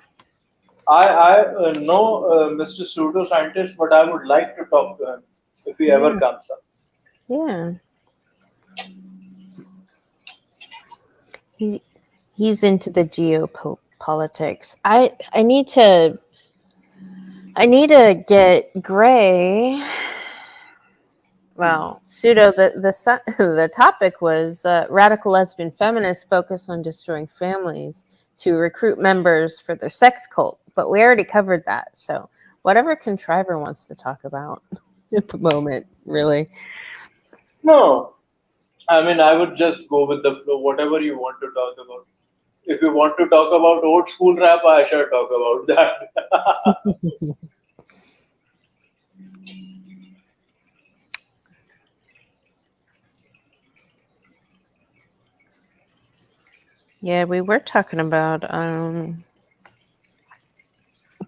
I know Mr. Pseudoscientist, but I would like to talk to him if he ever comes up. Yeah. He's into the geopolitics. I need to get Gray. Well, Pseudo, the topic was radical lesbian feminists focus on destroying families to recruit members for their sex cult. But we already covered that. So whatever Contriver wants to talk about at the moment, really. No, I mean, I would just go with the flow, whatever you want to talk about. If you want to talk about old school rap, I shall talk about that. Yeah, we were talking about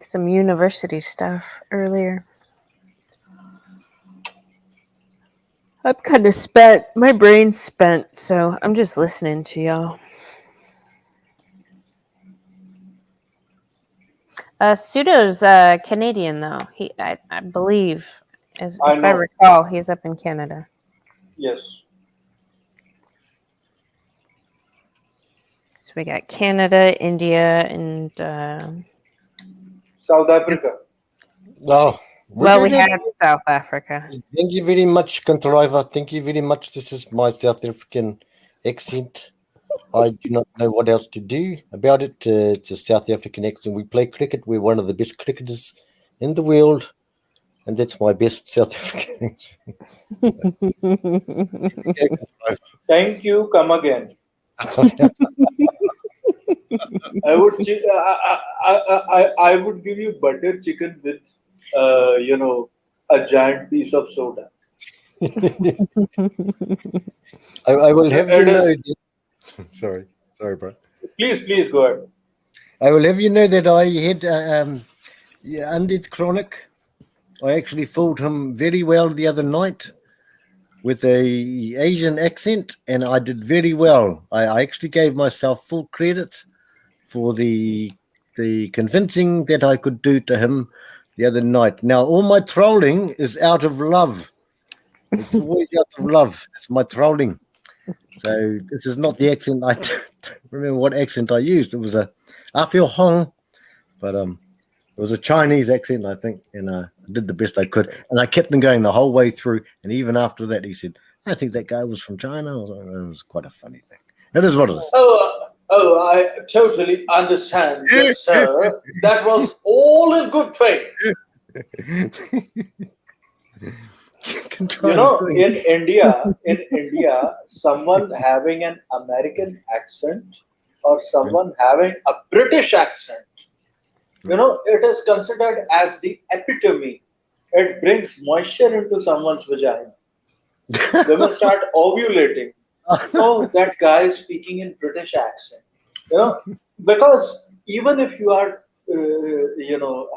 some university stuff earlier. I'm kind of spent. My brain's spent, so I'm just listening to y'all. Pseudo's Canadian, though. I believe, if I recall, he's up in Canada. Yes. So we got Canada, India, and South Africa. Oh, well, we had South Africa. Thank you very much, Contriver. Thank you very much. This is my South African accent. I do not know what else to do about it. It's a South African accent. We play cricket. We're one of the best cricketers in the world. And that's my best South African accent. Thank you. Come again. I would give you butter chicken with a giant piece of soda. I will have you know that, sorry, bro. Please go ahead. I will have you know that I had Undead Chronic. I actually fooled him very well the other night with a Asian accent, and I did very well. I actually gave myself full credit for the convincing that I could do to him the other night. Now, all my trolling is out of love. It's always out of love. It's my trolling. So this is not the accent. I don't remember what accent I used. It was a Afio Hong, but it was a Chinese accent, I think, and I did the best I could. And I kept them going the whole way through. And even after that, he said, I think that guy was from China. It was quite a funny thing. It is what it is. I totally understand, good sir. That was all in good faith. In India, someone having an American accent or someone having a British accent, it is considered as the epitome. It brings moisture into someone's vagina. Women start ovulating. Oh, that guy is speaking in British accent. Because even if you are,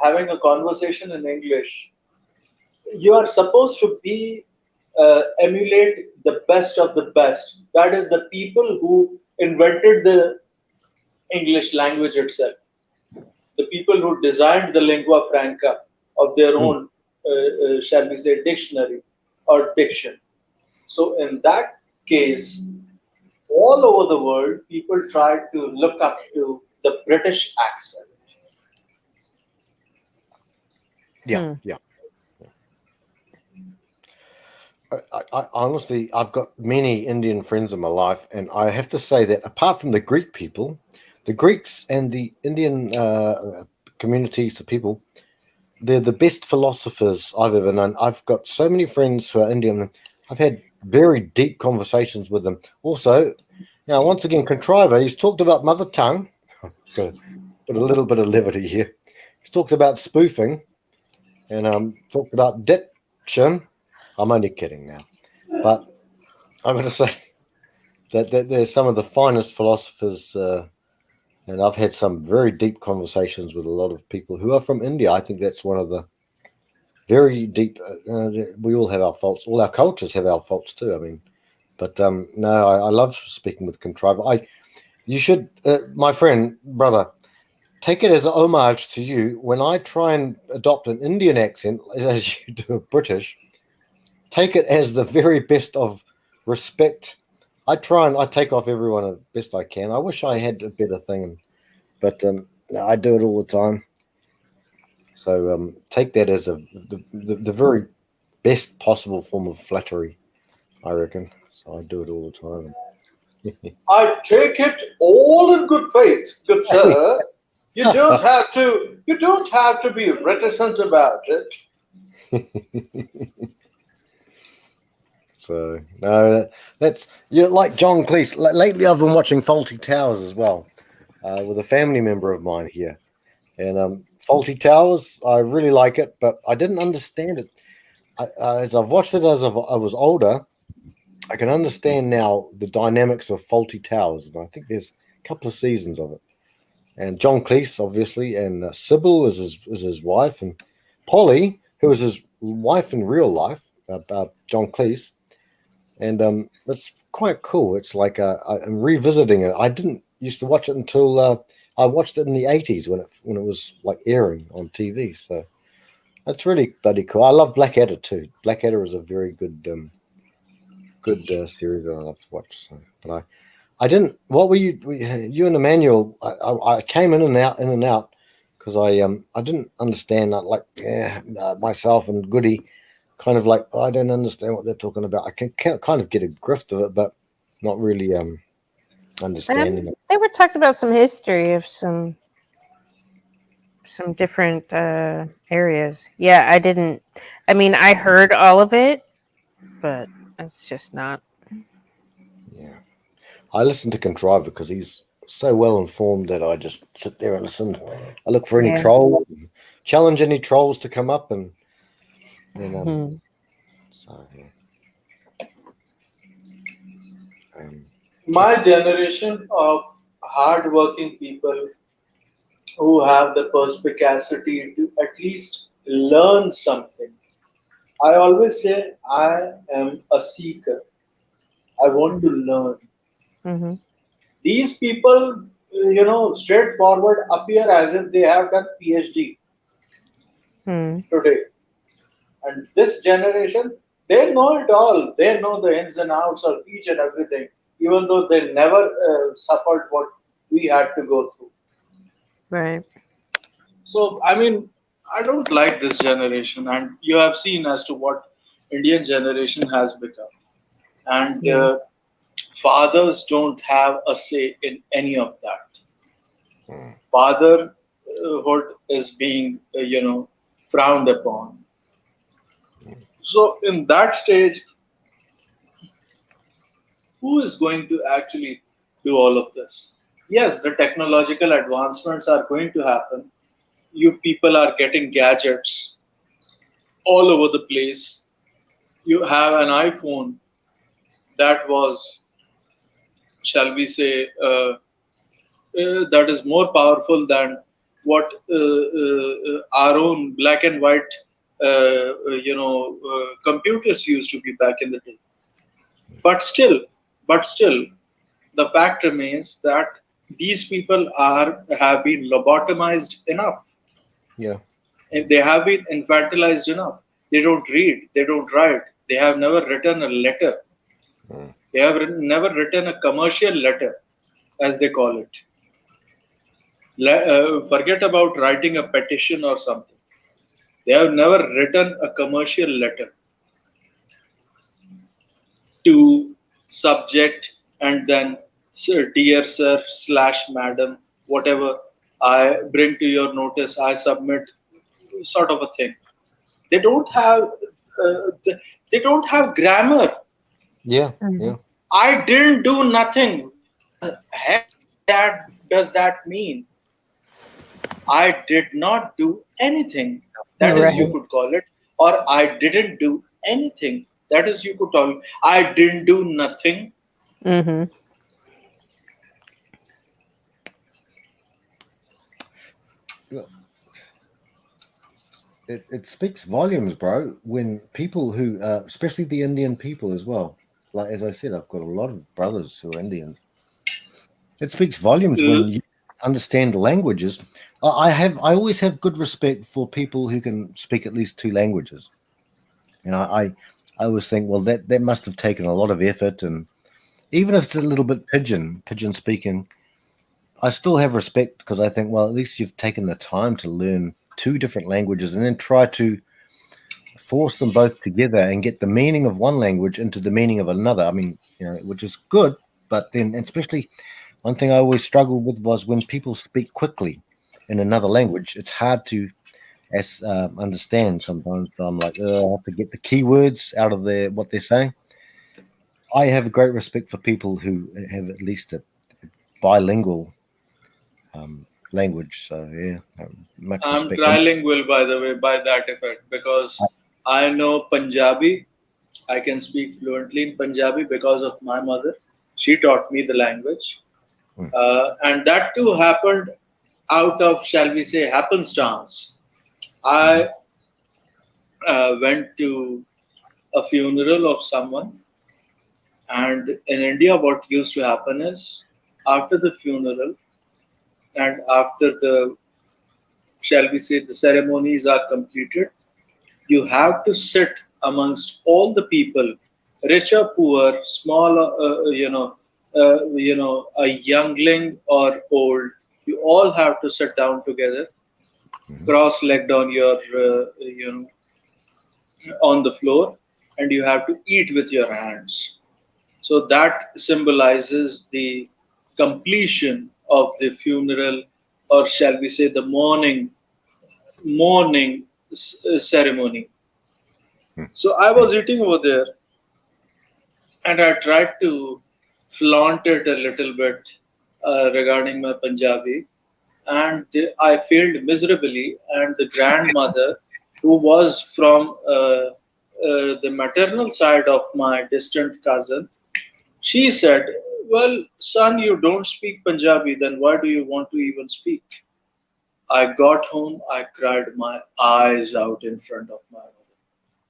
having a conversation in English, you are supposed to be emulate the best of the best. That is the people who invented the English language itself, the people who designed the lingua franca of their own, shall we say, dictionary or diction. So in that case, all over the world, people try to look up to the British accent. Yeah. I honestly, I've got many Indian friends in my life, and I have to say that apart from the Greek people, the Greeks and the Indian communities of people, they're the best philosophers I've ever known. I've got so many friends who are Indian. I've had very deep conversations with them. Also, now once again, Contriver, he's talked about mother tongue. Got to put a little bit of levity here. He's talked about spoofing, and talked about diction. I'm only kidding now, but I'm going to say that they're some of the finest philosophers, and I've had some very deep conversations with a lot of people who are from India. I think that's one of the very deep. We all have our faults. All our cultures have our faults too. I mean, but no, I love speaking with Contriver. You should, my friend, brother, take it as an homage to you. When I try and adopt an Indian accent, as you do a British, take it as the very best of respect. I take off everyone as best I can. I wish I had a better thing, but I do it all the time. So take that as the very best possible form of flattery, I reckon. So I do it all the time. I take it all in good faith, good sir. You don't have to be reticent about it. So no, you're like John Cleese. Lately, I've been watching Faulty Towers as well, with a family member of mine here, and Faulty Towers. I really like it, but I didn't understand it. As I've watched it as I was older, I can understand now the dynamics of Faulty Towers, and I think there's a couple of seasons of it. And John Cleese, obviously, and Sybil is his wife, and Polly, who is his wife in real life, John Cleese. And it's quite cool. It's like I'm revisiting it. I didn't used to watch it until I watched it in the 80s when it was like airing on TV. So that's really bloody cool. I love Blackadder too. Blackadder is a very good series that I love to watch. So, but I didn't. What were you and Emmanuel? I came in and out because I didn't understand that. Like myself and Goody. Kind of like, I don't understand what they're talking about. I can kind of get a grift of it, but not really understanding it. They were talking about some history of some different areas. Yeah, I didn't. I mean, I heard all of it, but it's just not. Yeah, I listen to Contriver because he's so well informed that I just sit there and listen. I look for any trolls, challenge any trolls to come up and. So, my generation of hardworking people who have the perspicacity to at least learn something. I always say I am a seeker. I want to learn. Mm-hmm. These people, straightforward appear as if they have done PhD today. And this generation, they know it all. They know the ins and outs of each and everything, even though they never suffered what we had to go through. Right. So, I mean, I don't like this generation, and you have seen as to what Indian generation has become. and fathers don't have a say in any of that. Fatherhood is being, frowned upon. So in that stage, who is going to actually do all of this? Yes, the technological advancements are going to happen. You people are getting gadgets all over the place. You have an iPhone that was, shall we say, that is more powerful than what our own black and white, computers used to be back in the day. But still, the fact remains that these people have been lobotomized enough. Yeah. They have been infantilized enough. They don't read. They don't write. They have never written a letter. They have never written a commercial letter, as they call it. Forget about writing a petition or something. They have never written a commercial letter to subject and then, sir, dear sir / madam, whatever I bring to your notice, I submit, sort of a thing. They don't have grammar. Yeah. Yeah. I didn't do nothing. Heck, that does that mean? I did not do anything. That is, you could call it, or I didn't do anything. That is, you could call it. I didn't do nothing. Mm-hmm. It speaks volumes, bro, when people who, especially the Indian people as well, like as I said, I've got a lot of brothers who are Indian. It speaks volumes when you understand languages. I always have good respect for people who can speak at least 2 languages. I always think, well, that must have taken a lot of effort, and even if it's a little bit pidgin speaking, I still have respect, because I think, well, at least you've taken the time to learn 2 different languages and then try to force them both together and get the meaning of one language into the meaning of another. I mean, which is good, but then especially one thing I always struggled with was when people speak quickly in another language, it's hard to understand sometimes. So I'm like, I have to get the keywords out of what they're saying. I have a great respect for people who have at least a bilingual language. So yeah, much I'm respect. trilingual, by the way, by that effect, because I know Punjabi. I can speak fluently in Punjabi because of my mother. She taught me the language. And that too happened out of, shall we say, happenstance. I went to a funeral of someone, and in India, what used to happen is, after the funeral and after the, shall we say, the ceremonies are completed, you have to sit amongst all the people, rich or poor, small, a youngling or old. You all have to sit down together, cross-legged on your, on the floor, and you have to eat with your hands. So that symbolizes the completion of the funeral, or shall we say, the mourning ceremony. So I was eating over there, and I tried to flaunt it a little bit regarding my Punjabi, and I failed miserably. And the grandmother, who was from the maternal side of my distant cousin, she said, "Well, son, you don't speak Punjabi, then why do you want to even speak?" I got home, I cried my eyes out in front of my mother,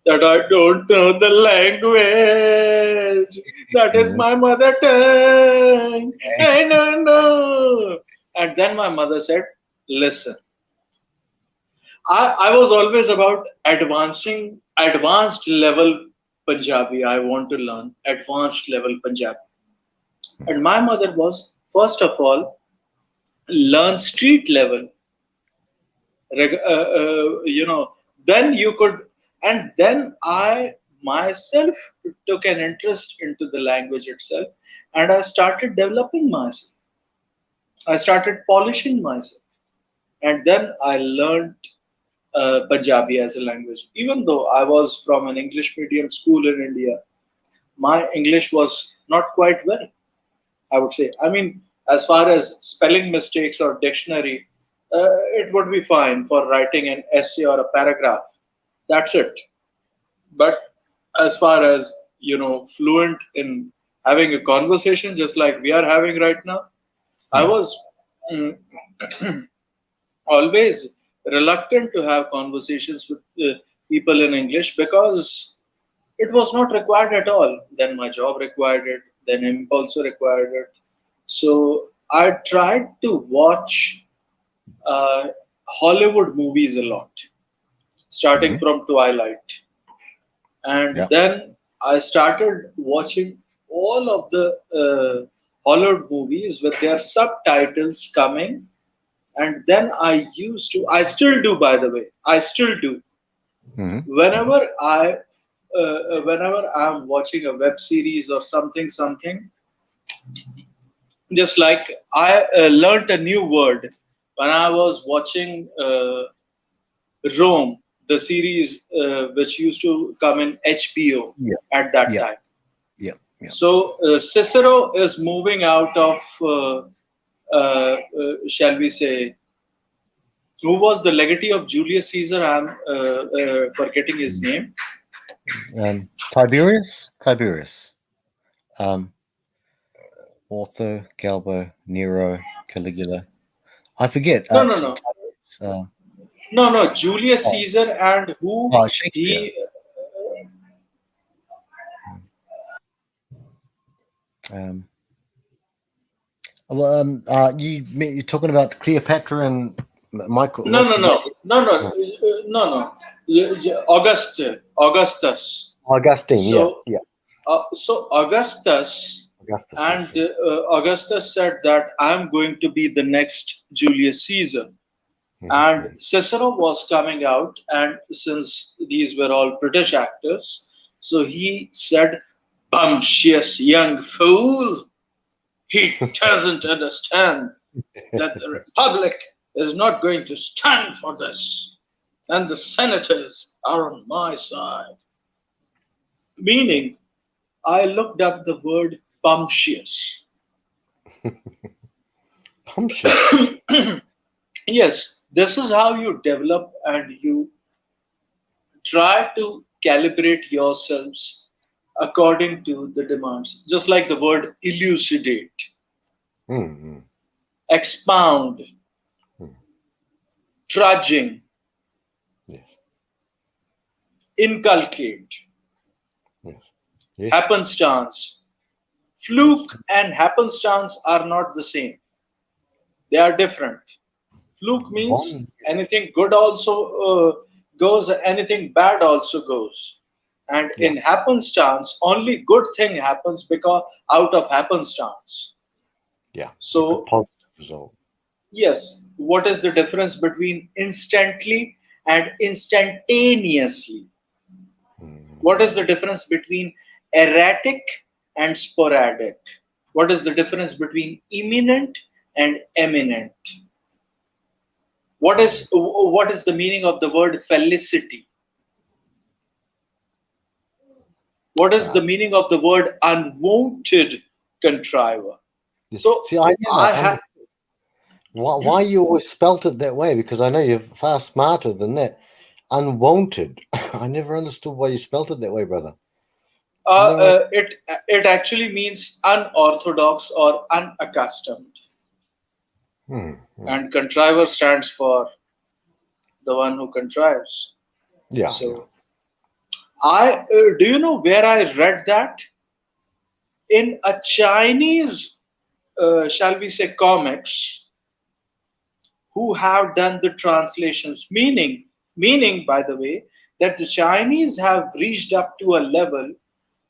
that I don't know the language. That is my mother tongue. I don't know. And then my mother said, listen, I was always about advanced level Punjabi. I want to learn advanced level Punjabi. And my mother was, first of all, learn street level. Then you could, and then I myself took an interest into the language itself, and I started developing myself. I started polishing myself, and then I learned Punjabi as a language. Even though I was from an English medium school in India, my English was not quite well, I would say. I mean, as far as spelling mistakes or dictionary, it would be fine for writing an essay or a paragraph. That's it. But as far as, fluent in having a conversation, just like we are having right now, I was mm, always reluctant to have conversations with people in English because it was not required at all. Then my job required it, then him also required it. So I tried to watch Hollywood movies a lot, starting from Twilight. And then I started watching all of the Hollywood movies with their subtitles coming. And then I still do, by the way, I still do. Whenever I'm watching a web series or something, just like I learned a new word when I was watching Rome, the series which used to come in HBO at that time. So Cicero is moving out of, shall we say, who was the legatee of Julius Caesar? I'm forgetting his name. Tiberius. Author, Galba, Nero, Caligula. I forget. No. Julius Caesar and who Shakespeare. he. You're talking about Cleopatra and Michael. No. Augustus. Augustine. So Augustus and Augustus said that I'm going to be the next Julius Caesar. And Cicero was coming out, and since these were all British actors, so he said, "Bumptious young fool! He doesn't understand that the Republic is not going to stand for this, and the senators are on my side." Meaning, I looked up the word bumptious. Yes, this is how you develop and you try to calibrate yourselves according to the demands. Just like the word elucidate, expound, trudging, inculcate, happenstance. Fluke and happenstance are not the same. They are different. Fluke means anything good also goes, anything bad also goes. And in happenstance, only good thing happens because out of happenstance. So positive result. Yes, what is the difference between instantly and instantaneously? What is the difference between erratic and sporadic? What is the difference between imminent and eminent? What is the meaning of the word felicity? What is the meaning of the word unwanted contriver? So See, I never why you always spelt it that way, because I know you're far smarter than that. Unwanted. I never understood why you spelt it that way, brother. It actually means unorthodox or unaccustomed. And contriver stands for the one who contrives. So do you know where I read that? In a Chinese, shall we say, comics, who have done the translations, meaning, by the way, that the Chinese have reached up to a level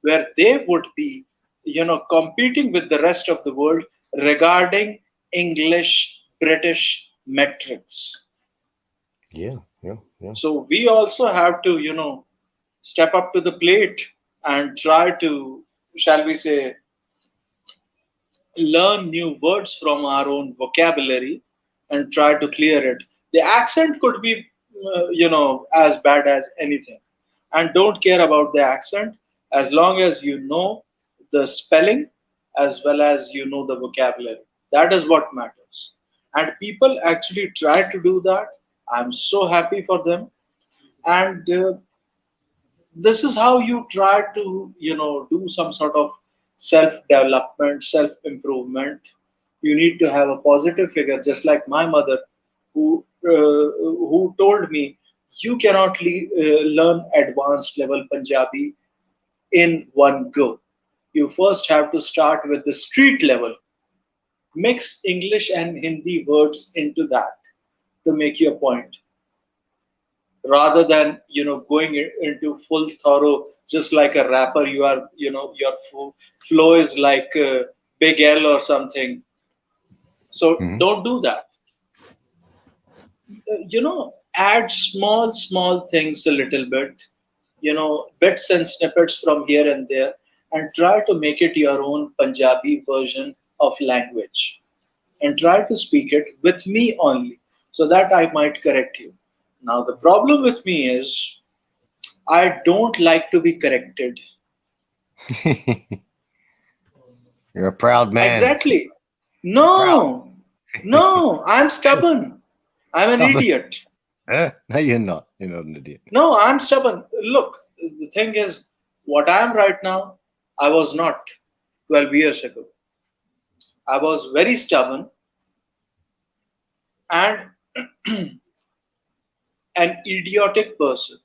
where they would be, competing with the rest of the world regarding English, British metrics. Yeah. So we also have to, step up to the plate and try to, shall we say, learn new words from our own vocabulary and try to clear it. The accent could be, as bad as anything. And don't care about the accent as long as you know the spelling as well as you know the vocabulary. That is what matters. And people actually try to do that. I'm so happy for them. And this is how you try to do some sort of self development, self improvement. You need to have a positive figure, just like my mother, who told me you cannot learn advanced level Punjabi in one go. You first have to start with the street level, mix English and Hindi words into that to make your point, rather than going into full thorough, just like a rapper. You are, your flow is like Big L or something. So don't do that. Add small things a little bit, bits and snippets from here and there, and try to make it your own Punjabi version of language, and try to speak it with me only, so that I might correct you. Now the problem with me is I don't like to be corrected. You're a proud man. Exactly. No, I'm stubborn. I'm an idiot. No, you're not. You're not an idiot. No, I'm stubborn. Look, the thing is, what I am right now, I was not 12 years ago. I was very stubborn and an idiotic person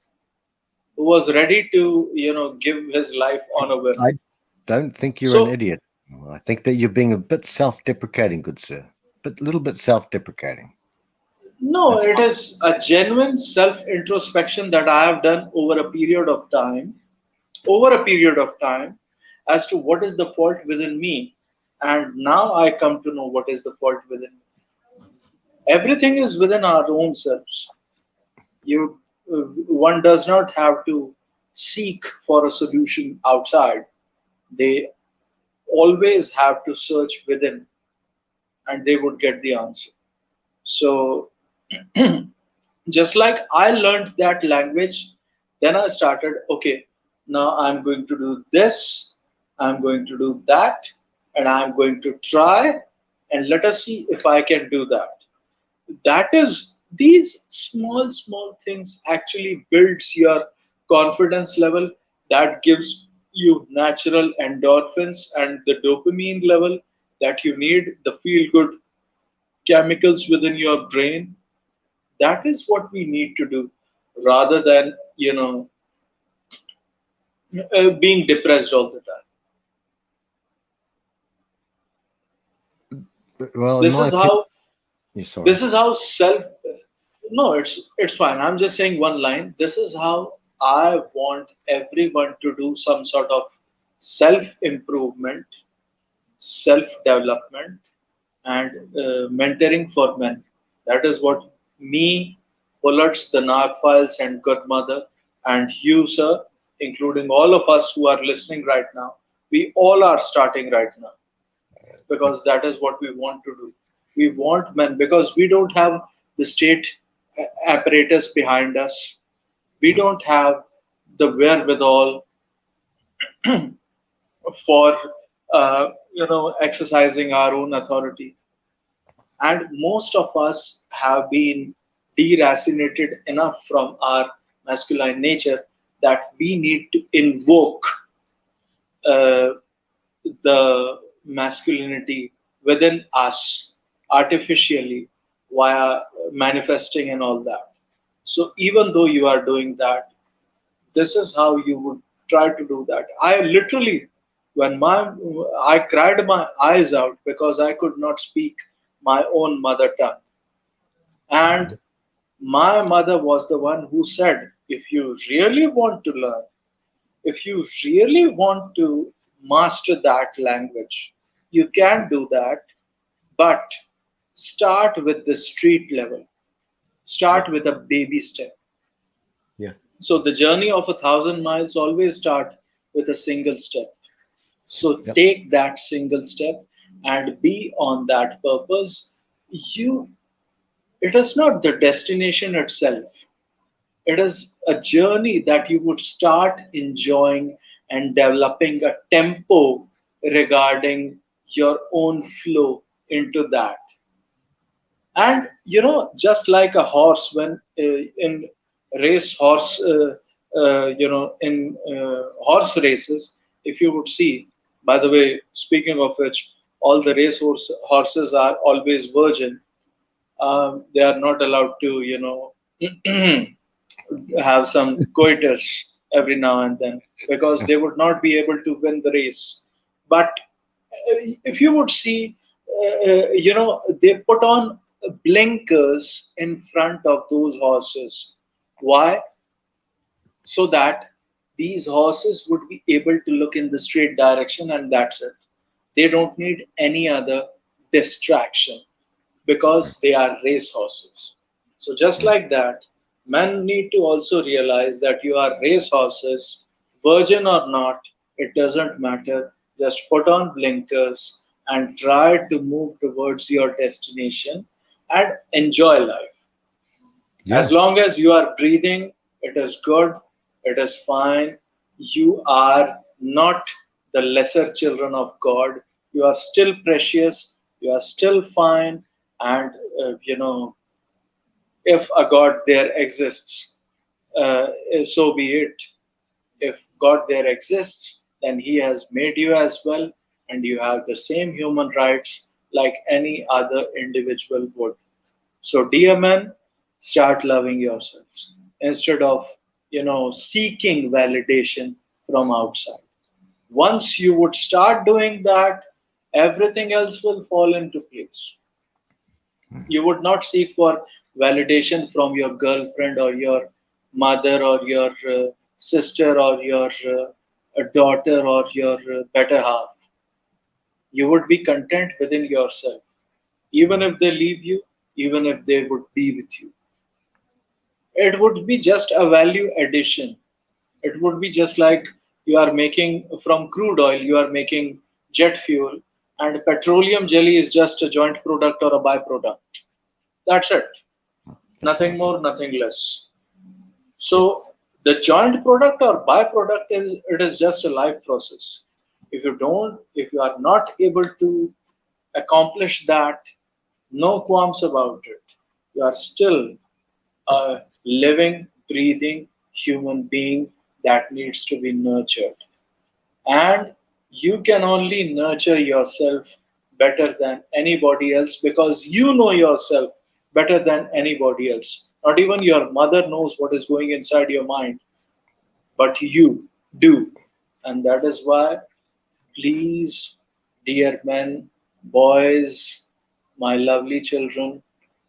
who was ready to, give his life on a whim. I don't think you're an idiot. I think that you're being a bit self-deprecating, good sir. But a little bit self-deprecating. No, it is a genuine self-introspection that I have done over a period of time, as to what is the fault within me. And now I come to know what is the fault within me. Everything is within our own selves. One does not have to seek for a solution outside. They always have to search within, and they would get the answer. So just like I learned that language, then I started, okay, now I'm going to do this, I'm going to do that, and I'm going to try, and let us see if I can do that. That is, these small things actually builds your confidence level. That gives you natural endorphins and the dopamine level that you need, the feel good chemicals within your brain. That is what we need to do, rather than being depressed all the time. Well, This is how sorry. this is how self no, it's fine. I'm just saying one line. This is how I want everyone to do some sort of self improvement, self development, and mentoring for men. That is what me, Bullets, the Nagfiles, and Godmother, and you, sir, including all of us who are listening right now, we all are starting right now, because that is what we want to do. We want men, because we don't have the state apparatus behind us. We don't have the wherewithal for exercising our own authority. And most of us have been deracinated enough from our masculine nature that we need to invoke the masculinity within us artificially via manifesting and all that. So even though you are doing that, this is how you would try to do that. I literally, I cried my eyes out because I could not speak my own mother tongue. And my mother was the one who said, if you really want to learn, if you really want to master that language, you can do that, but start with the street level. Start with a baby step. Yeah. So the journey of 1,000 miles always start with a single step. So take that single step and be on that purpose. It is not the destination itself. It is a journey that you would start enjoying and developing a tempo regarding your own flow into that. And just like a horse, when in race horse, in horse races, if you would see, by the way, speaking of which, all the horses are always virgin. They are not allowed to, have some coitus every now and then, because they would not be able to win the race. But if you would see, they put on blinkers in front of those horses. Why? So that these horses would be able to look in the straight direction, and that's it. They don't need any other distraction, because they are race horses. So just like that, men need to also realize that you are race horses, virgin or not, it doesn't matter. Just put on blinkers and try to move towards your destination and enjoy life. As long as you are breathing, it is good, it is fine. You are not the lesser children of God. You are still precious, you are still fine. And if a God there exists, so be it. If God there exists, then He has made you as well, and you have the same human rights like any other individual would. So, dear men, start loving yourselves instead of seeking validation from outside. Once you would start doing that, everything else will fall into place. You would not seek for validation from your girlfriend or your mother or your sister or your daughter or your better half. You would be content within yourself, even if they leave you, even if they would be with you. It would be just a value addition. It would be just like you are making from crude oil, you are making jet fuel, and petroleum jelly is just a joint product or a byproduct. That's it. Nothing more, nothing less. So the joint product or byproduct is just a life process. If you are not able to accomplish that, no qualms about it. You are still a living, breathing human being that needs to be nurtured. And you can only nurture yourself better than anybody else, because you know yourself better than anybody else. Not even your mother knows what is going inside your mind, but you do. And that is why, please, dear men, boys, my lovely children,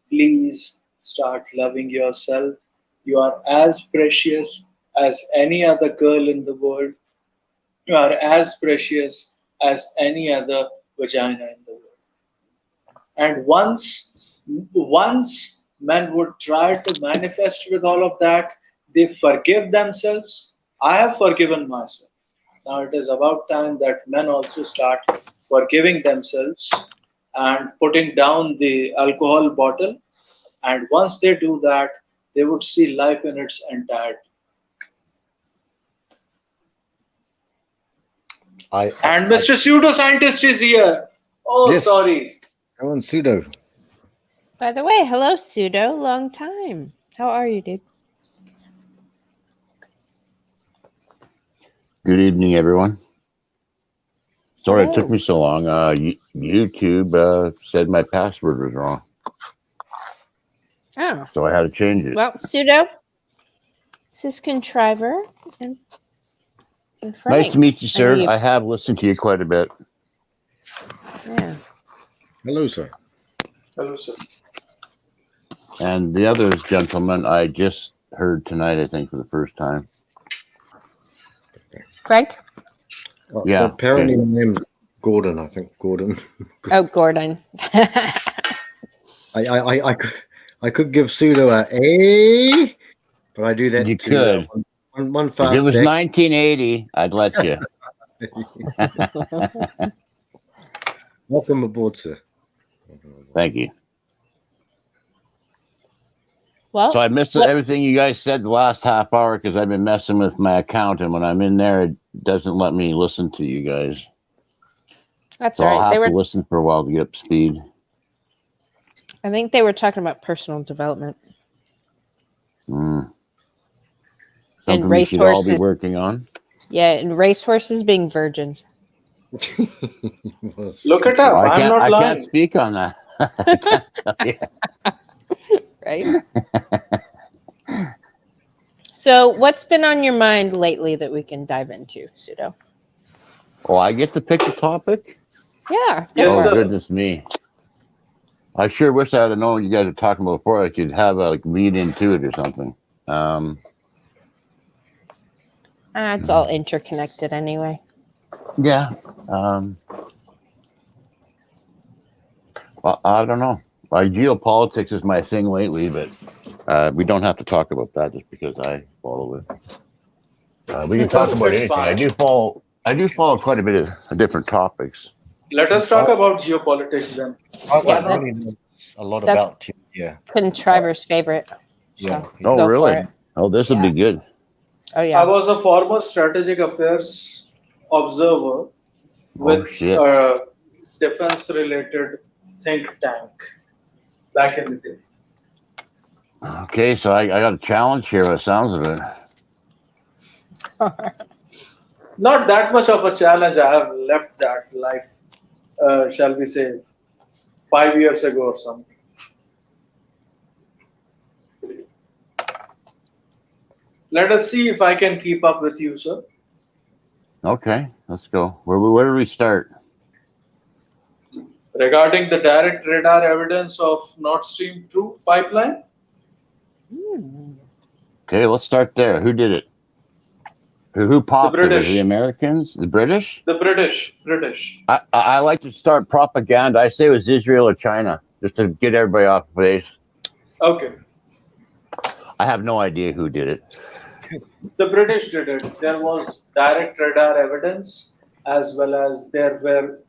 please start loving yourself. You are as precious as any other girl in the world. You are as precious as any other vagina in the world. And once men would try to manifest with all of that, they forgive themselves. I have forgiven myself. Now it is about time that men also start forgiving themselves and putting down the alcohol bottle. And once they do that, they would see life in its entirety. And Mr. Pseudoscientist is here. Oh, Yes. sorry. Come on, Pseudo. By the way, hello, Pseudo. Long time. How are you, dude? Good evening, everyone. Sorry it took Hello. me so long. YouTube said my password was wrong, Oh, so I had to change it. well, Pseudo, this is Contriver and Frank. Nice to meet you, I know sir. you've- I have listened to you quite a bit. Yeah. Hello, sir. Hello, sir. And the other gentleman I just heard tonight, I think, for the first time. Frank? Yeah. Apparently, my name's Gordon. I think Gordon. Oh, Gordon. I could give Pseudo a But I do that You to could. one If it fast was day. 1980, I'd let you. Welcome aboard, sir. Thank you. Well, So I missed everything you guys said the last half hour because I've been messing with my account, and when I'm in there, it doesn't let me listen to you guys. That's So all right. I'll They have to were. listen for a while to get up to speed. I think they were talking about personal development Mm. and Something we should all be racehorses. working on. Yeah, and racehorses being virgins. Look it up. I'm not I lying. can't speak on that. I can't tell you. Right. So, what's been on your mind lately that we can dive into, Pseudo? Oh, I get to pick the topic? Yeah. Yes, Oh, sir. goodness me. I sure wish I had known what you guys were talking about before. I could have a lead into it or something. It's all interconnected anyway. Yeah. Well, I don't know. Geopolitics is my thing lately, but we don't have to talk about that just because I follow it. We can talk about It's anything. I fine. do follow quite a bit of different topics. Let us talk about geopolitics then. I've Why not? really learned a lot That's about Tunisia. Contriver's favorite. So Yeah. Oh, go really? for it. Oh, this will be good. Oh, I yeah. was a former strategic affairs observer with shit. a defense-related think tank back in the day. Okay, so I got a challenge here by the sounds of it. Not that much of a challenge. I have left that life, shall we say, 5 years ago or something. Let us see if I can keep up with you, sir. Okay, let's go. Where do we start? Regarding the direct radar evidence of Nord Stream 2 pipeline, Okay, let's start there. Who did it? Who popped it? Was it British. the Americans? The British? the British. I like to start propaganda. I say it was Israel or China, just to get everybody off the base. Okay. I have no idea who did it. The British did it. There was direct radar evidence, as well as there were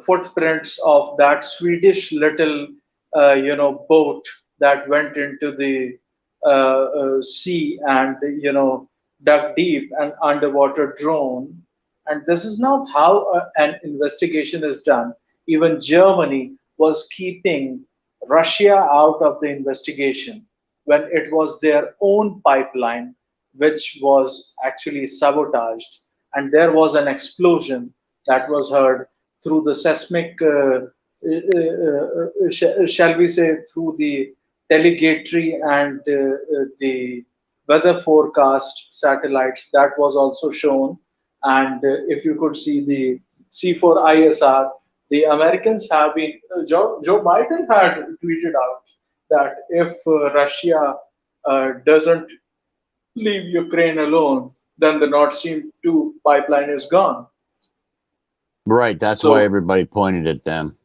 footprints of that Swedish little, boat that went into the sea and, dug deep, an underwater drone. And this is not how an investigation is done. Even Germany was keeping Russia out of the investigation when it was their own pipeline which was actually sabotaged, and there was an explosion that was heard through the seismic, shall we say, through the telegatory and the weather forecast satellites. That was also shown, and if you could see the C4ISR, the Americans have been. Joe Biden had tweeted out that if Russia doesn't leave Ukraine alone, then the Nord Stream 2 pipeline is gone. Right, that's So- why everybody pointed at them.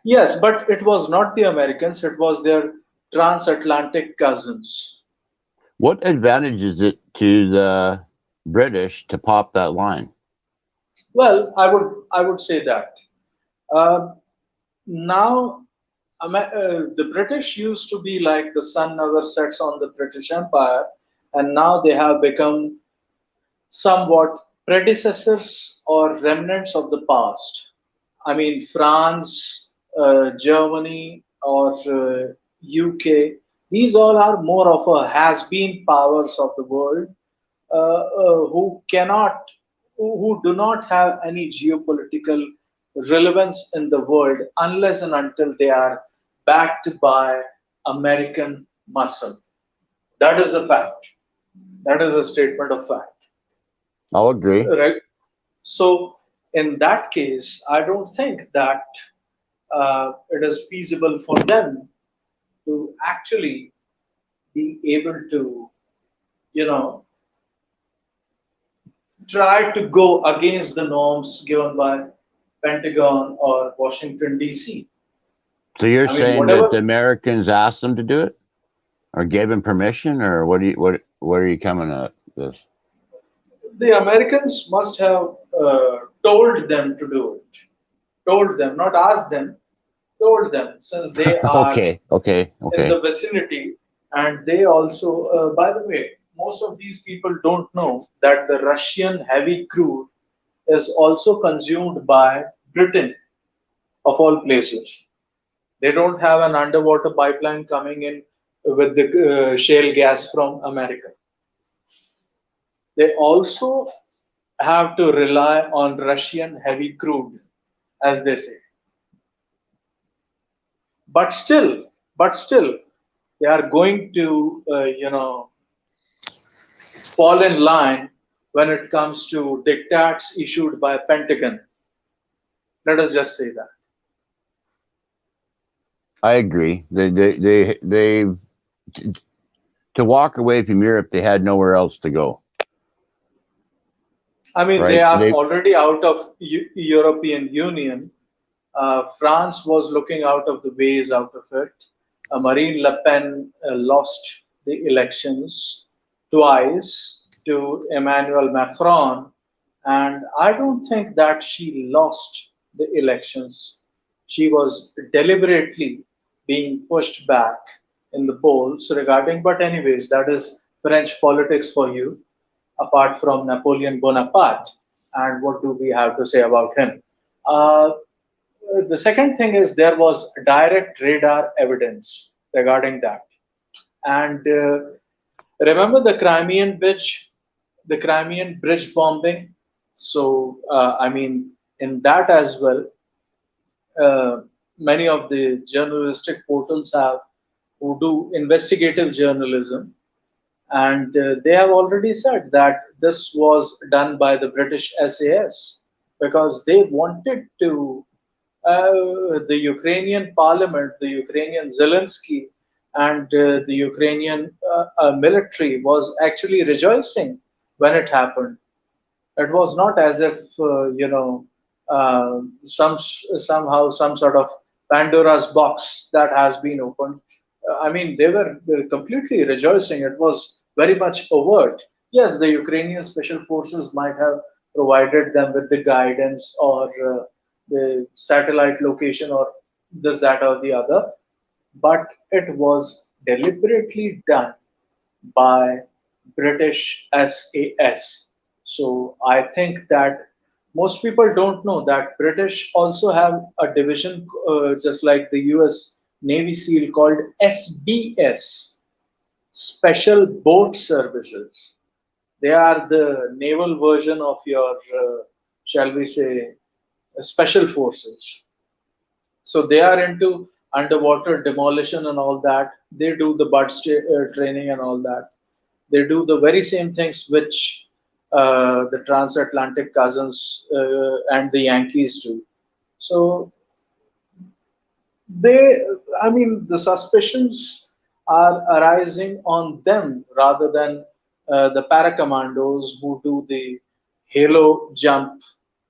Yes, but it was not the Americans, it was their transatlantic cousins. What advantage is it to the British to pop that line? Well, I would say that. Now, the British used to be like the sun never sets on the British Empire, and now they have become somewhat predecessors or remnants of the past. I mean, France, Germany, or UK, these all are more of a has-been powers of the world who cannot, who do not have any geopolitical relevance in the world unless and until they are backed by American muscle. That is a fact. That is a statement of fact. I'll agree. Right. So in that case, I don't think that it is feasible for them to actually be able to, try to go against the norms given by Pentagon or Washington D.C. So you're I mean, saying whatever- that the Americans asked them to do it? Or gave him permission, or what are you coming at this? The Americans must have told them to do it. Told them, not asked them, told them, since they are okay. in the vicinity. And they also, by the way, most of these people don't know that the Russian heavy crude is also consumed by Britain, of all places. They don't have an underwater pipeline coming in with the shale gas from America. They also have to rely on Russian heavy crude, as they say. But still, they are going to, fall in line when it comes to diktats issued by Pentagon. Let us just say that. I agree. They to walk away from Europe, they had nowhere else to go. I mean, right? they are already out of European Union. France was looking out of the ways out of it. Marine Le Pen lost the elections twice to Emmanuel Macron, and I don't think that she lost the elections. She was deliberately being pushed back in the polls regarding, but anyways, that is French politics for you, apart from Napoleon Bonaparte. And what do we have to say about him? The second thing is there was direct radar evidence regarding that. And remember the Crimean bridge bombing? So, I mean, in that as well, many of the journalistic portals who do investigative journalism, and they have already said that this was done by the British SAS because they wanted to, the Ukrainian parliament, the Ukrainian Zelensky, and the Ukrainian military was actually rejoicing when it happened. It was not as if somehow some sort of Pandora's box that has been opened. I mean, they were completely rejoicing. It was very much overt. Yes, the Ukrainian special forces might have provided them with the guidance or the satellite location or this, that, or the other, but it was deliberately done by British SAS. So I think that most people don't know that British also have a division, just like the US Navy SEAL, called SBS, Special Boat Services. They are the naval version of your, shall we say, special forces. So they are into underwater demolition and all that. They do the training and all that. They do the very same things which the transatlantic cousins and the Yankees do. So I mean, the suspicions are arising on them rather than the paracommandos who do the halo jump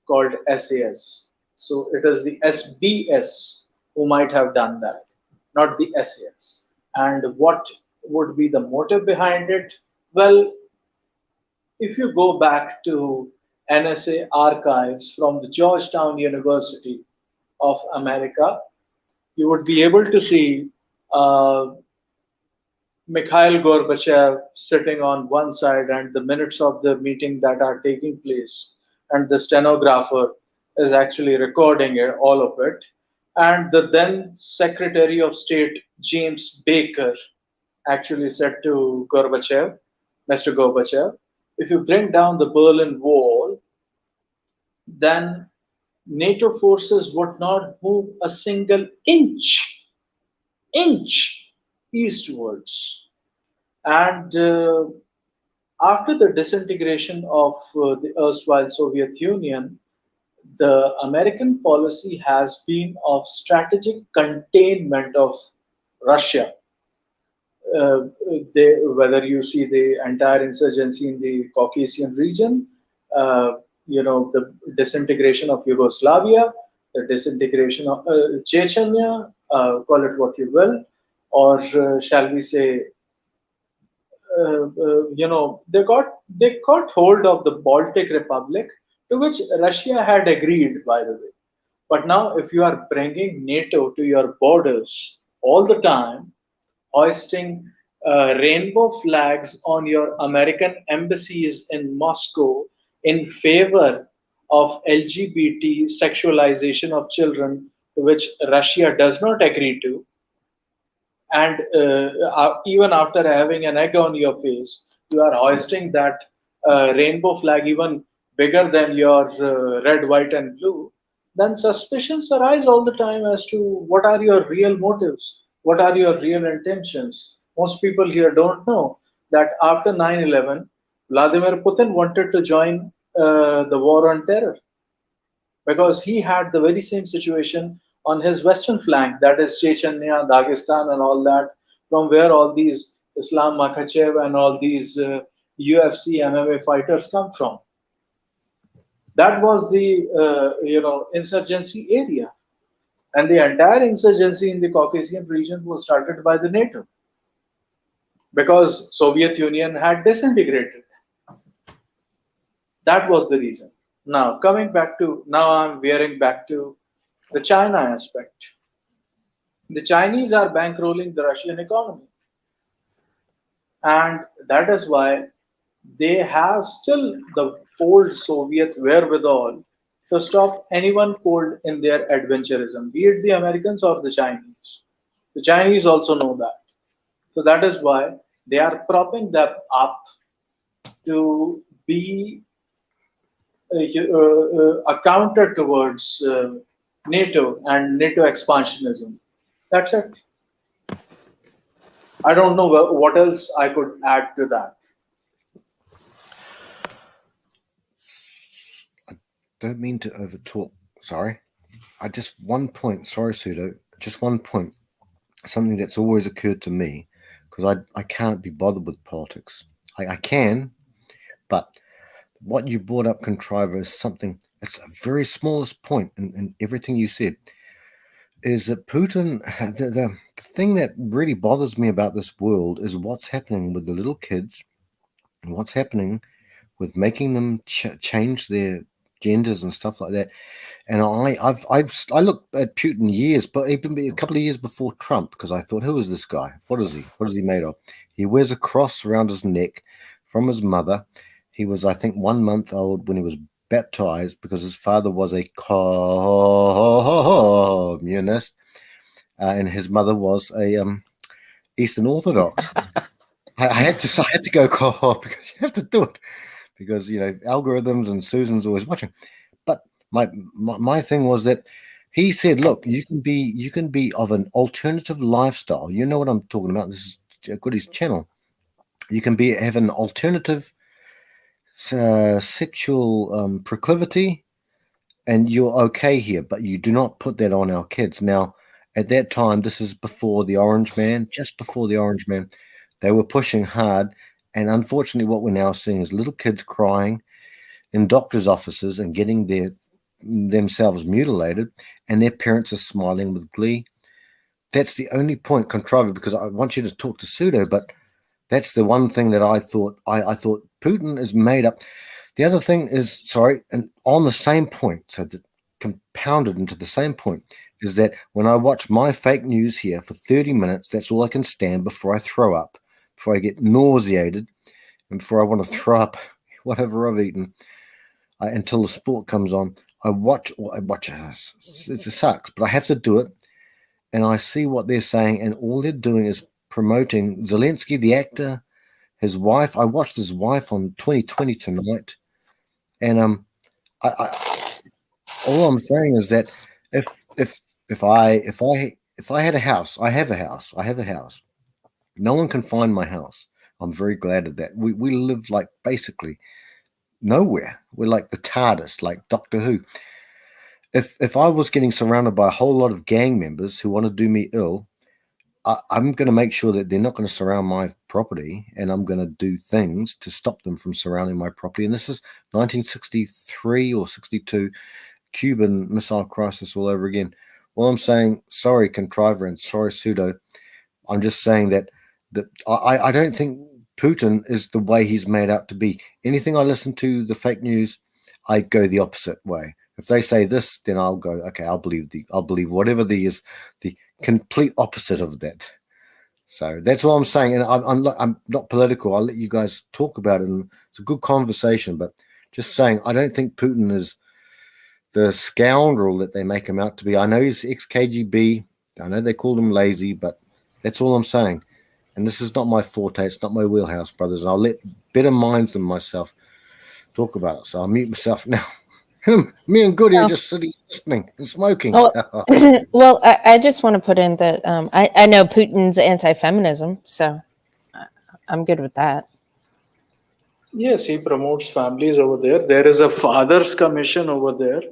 called SAS. So it is the SBS who might have done that, not the SAS. And what would be the motive behind it? Well, if you go back to NSA archives from the Georgetown University of America, you would be able to see Mikhail Gorbachev sitting on one side and the minutes of the meeting that are taking place, and the stenographer is actually recording it, all of it. And the then Secretary of State James Baker actually said to Gorbachev, Mr. Gorbachev, if you bring down the Berlin Wall, then NATO forces would not move a single inch eastwards. And after the disintegration of the erstwhile Soviet Union, the American policy has been of strategic containment of Russia. Whether you see the entire insurgency in the Caucasian region, the disintegration of Yugoslavia, the disintegration of Chechnya, call it what you will, or shall we say they got hold of the Baltic Republic, to which Russia had agreed, by the way. But now, if you are bringing NATO to your borders all the time, hoisting rainbow flags on your American embassies in Moscow in favor of LGBT sexualization of children, which Russia does not agree to, and even after having an egg on your face, you are hoisting that rainbow flag even bigger than your red, white, and blue, then suspicions arise all the time as to what are your real motives, what are your real intentions. Most people here don't know that after 9/11, Vladimir Putin wanted to join the war on terror because he had the very same situation on his western flank, that is Chechnya, Dagestan, and all that, from where all these Islam Makhachev and all these UFC MMA fighters come from. That was the insurgency area, and the entire insurgency in the Caucasian region was started by the NATO because Soviet Union had disintegrated. That was the reason. Now I'm veering back to the China aspect. The Chinese are bankrolling the Russian economy, and that is why they have still the old Soviet wherewithal to stop anyone cold in their adventurism, be it the Americans or the Chinese. The Chinese also know that. So that is why they are propping them up to be a counter towards NATO and NATO expansionism. That's it. I don't know what else I could add to that. Don't mean to overtalk. Sorry. One point. Sorry, Pseudo. Just one point. Something that's always occurred to me, because I can't be bothered with politics. I can, but what you brought up, Contriver, is something. It's a very smallest point in everything you said. Is that Putin? The thing that really bothers me about this world is what's happening with the little kids, and what's happening with making them change their genders and stuff like that. And I looked at Putin years, but even a couple of years before Trump, because I thought, who is this guy? What is he? What is he made of? He wears a cross around his neck from his mother. He was, I think, 1 month old when he was baptized because his father was a communist, and his mother was a Eastern Orthodox. I had to go because you have to do it because algorithms and Susan's always watching. But my thing was that he said, look, you can be of an alternative lifestyle. You know what I'm talking about. This is Goody's channel. You can have an alternative sexual proclivity, and you're okay here, but you do not put that on our kids. Now, at that time, this is before the Orange Man, just before the Orange Man, they were pushing hard. And unfortunately, what we're now seeing is little kids crying in doctors' offices and getting themselves mutilated, and their parents are smiling with glee. That's the only point, Contriver, because I want you to talk to Pseudo, but that's the one thing that I thought. I thought Putin is made up. The other thing is, and on the same point, so that compounded into the same point, is that when I watch my fake news here for 30 minutes, that's all I can stand before I throw up, before I get nauseated, and before I want to throw up whatever I've eaten, until the sport comes on. I watch. It sucks, but I have to do it, and I see what they're saying, and all they're doing is promoting Zelensky, the actor, his wife. I watched his wife on 2020 tonight, and all I'm saying is that if I had a house, I have a house. No one can find my house. I'm very glad of that. We live like basically nowhere. We're like the TARDIS, like Doctor Who. If I was getting surrounded by a whole lot of gang members who want to do me ill, I'm going to make sure that they're not going to surround my property, and I'm going to do things to stop them from surrounding my property. And this is 1963 or 62 Cuban Missile Crisis all over again. Well, I'm saying, sorry, Contriver, and sorry, Pseudo. I'm just saying that I don't think Putin is the way he's made out to be. Anything I listen to, the fake news, I go the opposite way. If they say this, then I'll go, okay, I'll believe whatever the complete opposite of that. So that's all I'm saying. And I'm not political. I'll let you guys talk about it. And it's a good conversation, but just saying, I don't think Putin is the scoundrel that they make him out to be. I know he's ex-KGB. I know they called him lazy, but that's all I'm saying. And this is not my forte. It's not my wheelhouse, brothers. And I'll let better minds than myself talk about it. So I'll mute myself now. Me and Goody are just sitting listening and smoking. Well, well, I just want to put in that I know Putin's anti-feminism, so I'm good with that. Yes, he promotes families over there. There is a Fathers Commission over there.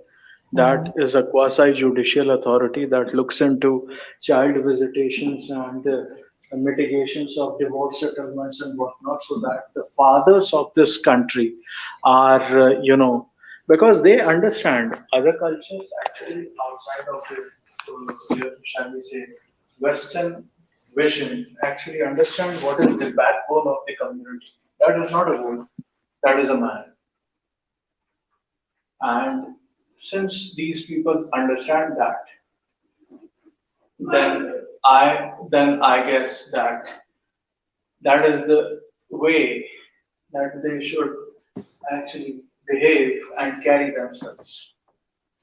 That is a quasi-judicial authority that looks into child visitations and mitigations of divorce settlements and whatnot, so that the fathers of this country are, because they understand other cultures actually outside of the, shall we say, Western vision, actually understand what is the backbone of the community. That is not a woman, that is a man. And since these people understand that, then I guess that is the way that they should actually behave and carry themselves.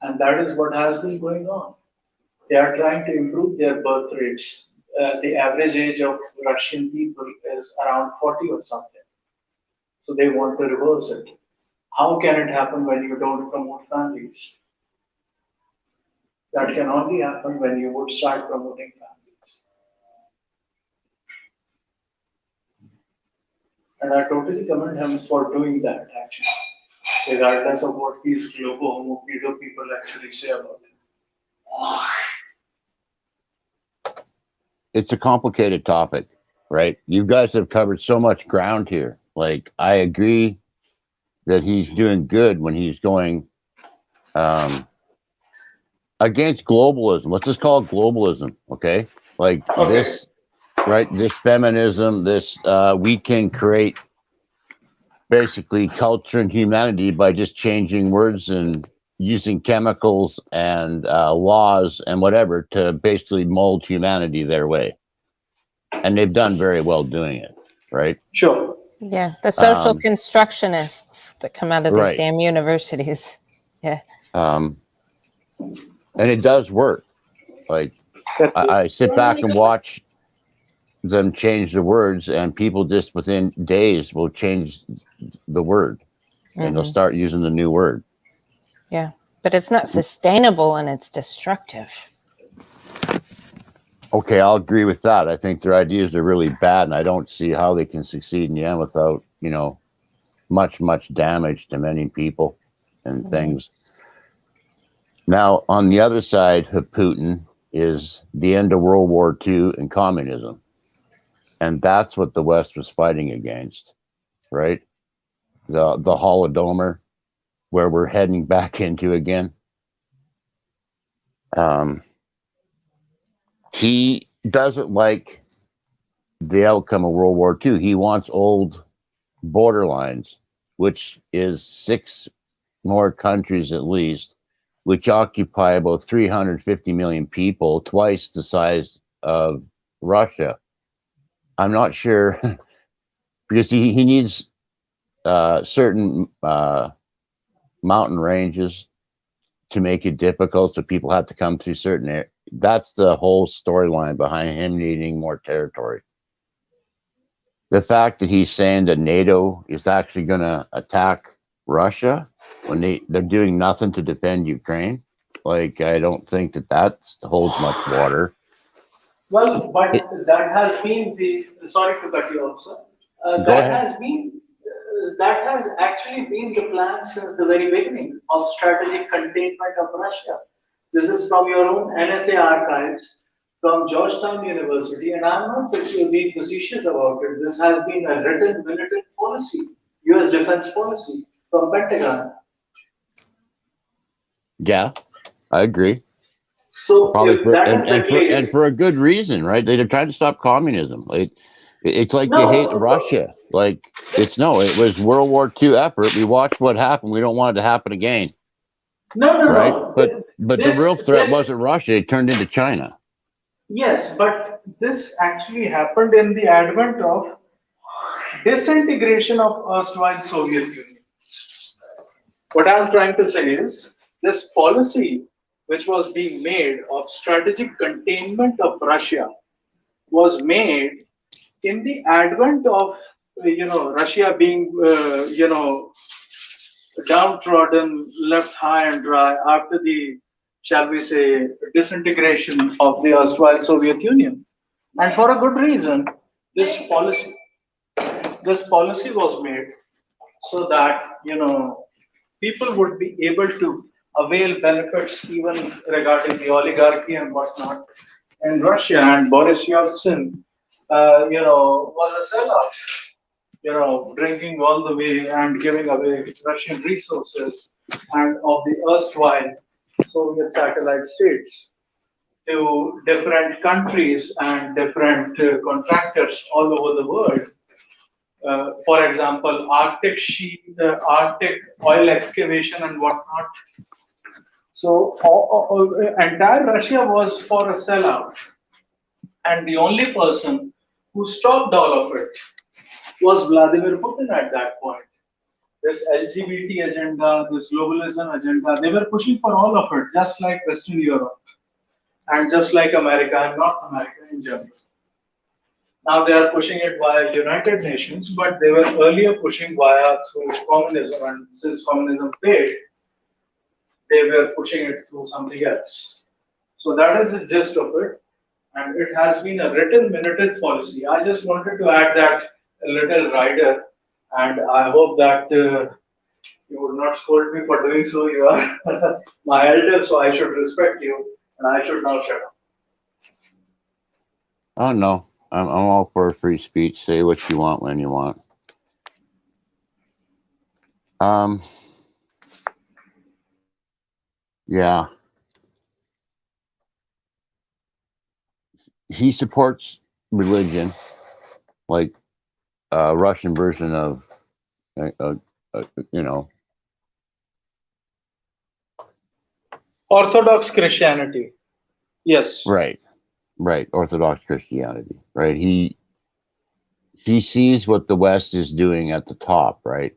And that is what has been going on. They are trying to improve their birth rates. The average age of Russian people is around 40 or something. So they want to reverse it. How can it happen when you don't promote families? That can only happen when you would start promoting families. And I totally commend him for doing that, actually, regardless of what these global homo people actually say about it. It's a complicated topic, right? You guys have covered so much ground here. Like, I agree that he's doing good when he's going against globalism. Let's just call it globalism, okay? Like this, right? This feminism, this we can create basically culture and humanity by just changing words and using chemicals and laws and whatever to basically mold humanity their way. And they've done very well doing it, right? Sure. Yeah, the social constructionists that come out of these damn universities. Yeah. And it does work. Like, I sit back and watch them change the words, and people just within days will change the word, and they'll start using the new word. Yeah, but it's not sustainable and it's destructive. Okay, I'll agree with that. I think their ideas are really bad, and I don't see how they can succeed in the end without, much damage to many people and things. Now, on the other side of Putin is the end of World War II and communism. And that's what the West was fighting against, right? The Holodomor, where we're heading back into again. He doesn't like the outcome of World War II. He wants old borderlines, which is 6 more countries at least, which occupy about 350 million people, twice the size of Russia. I'm not sure, because he needs certain mountain ranges to make it difficult, so people have to come through certain areas. That's the whole storyline behind him needing more territory. The fact that he's saying that NATO is actually going to attack Russia when they're doing nothing to defend Ukraine, like, I don't think that holds much water. Well, but that has been sorry to cut you off, sir. That has actually been the plan since the very beginning of strategic containment of Russia. This is from your own NSA archives, from Georgetown University, and I'm not being facetious about it. This has been a written military policy, U.S. defense policy from Pentagon. Yeah, I agree. So probably if for a good reason, right? They're trying to stop communism. It's like they hate Russia. Like it was World War II effort. We watched what happened. We don't want it to happen again. No, right? no. But the real threat wasn't Russia. It turned into China. Yes, but this actually happened in the advent of disintegration of erstwhile Soviet Union. What I'm trying to say is this policy, which was being made of strategic containment of Russia, was made in the advent of Russia being downtrodden, left high and dry after the, shall we say, disintegration of the erstwhile Soviet Union, and for a good reason. This policy was made so that people would be able to avail benefits even regarding the oligarchy and whatnot in Russia. And Boris Yeltsin, was a sellout, drinking all the way and giving away Russian resources and of the erstwhile Soviet satellite states to different countries and different contractors all over the world. For example, Arctic oil excavation and whatnot. So entire Russia was for a sellout, and the only person who stopped all of it was Vladimir Putin at that point. This LGBT agenda, this globalism agenda, they were pushing for all of it, just like Western Europe and just like America and North America in general. Now they are pushing it via United Nations, but they were earlier pushing via through communism, and since communism failed, they were pushing it through something else. So that is the gist of it, and it has been a written minuted policy. I just wanted to add that little rider, and I hope that you would not scold me for doing so. You are my elder, so I should respect you, and I should now shut up. Oh no, I'm all for free speech. Say what you want when you want. Yeah. He supports religion, like a Russian version of, you know, Orthodox Christianity. Yes. right, Orthodox Christianity, right? He sees what the West is doing at the top, right?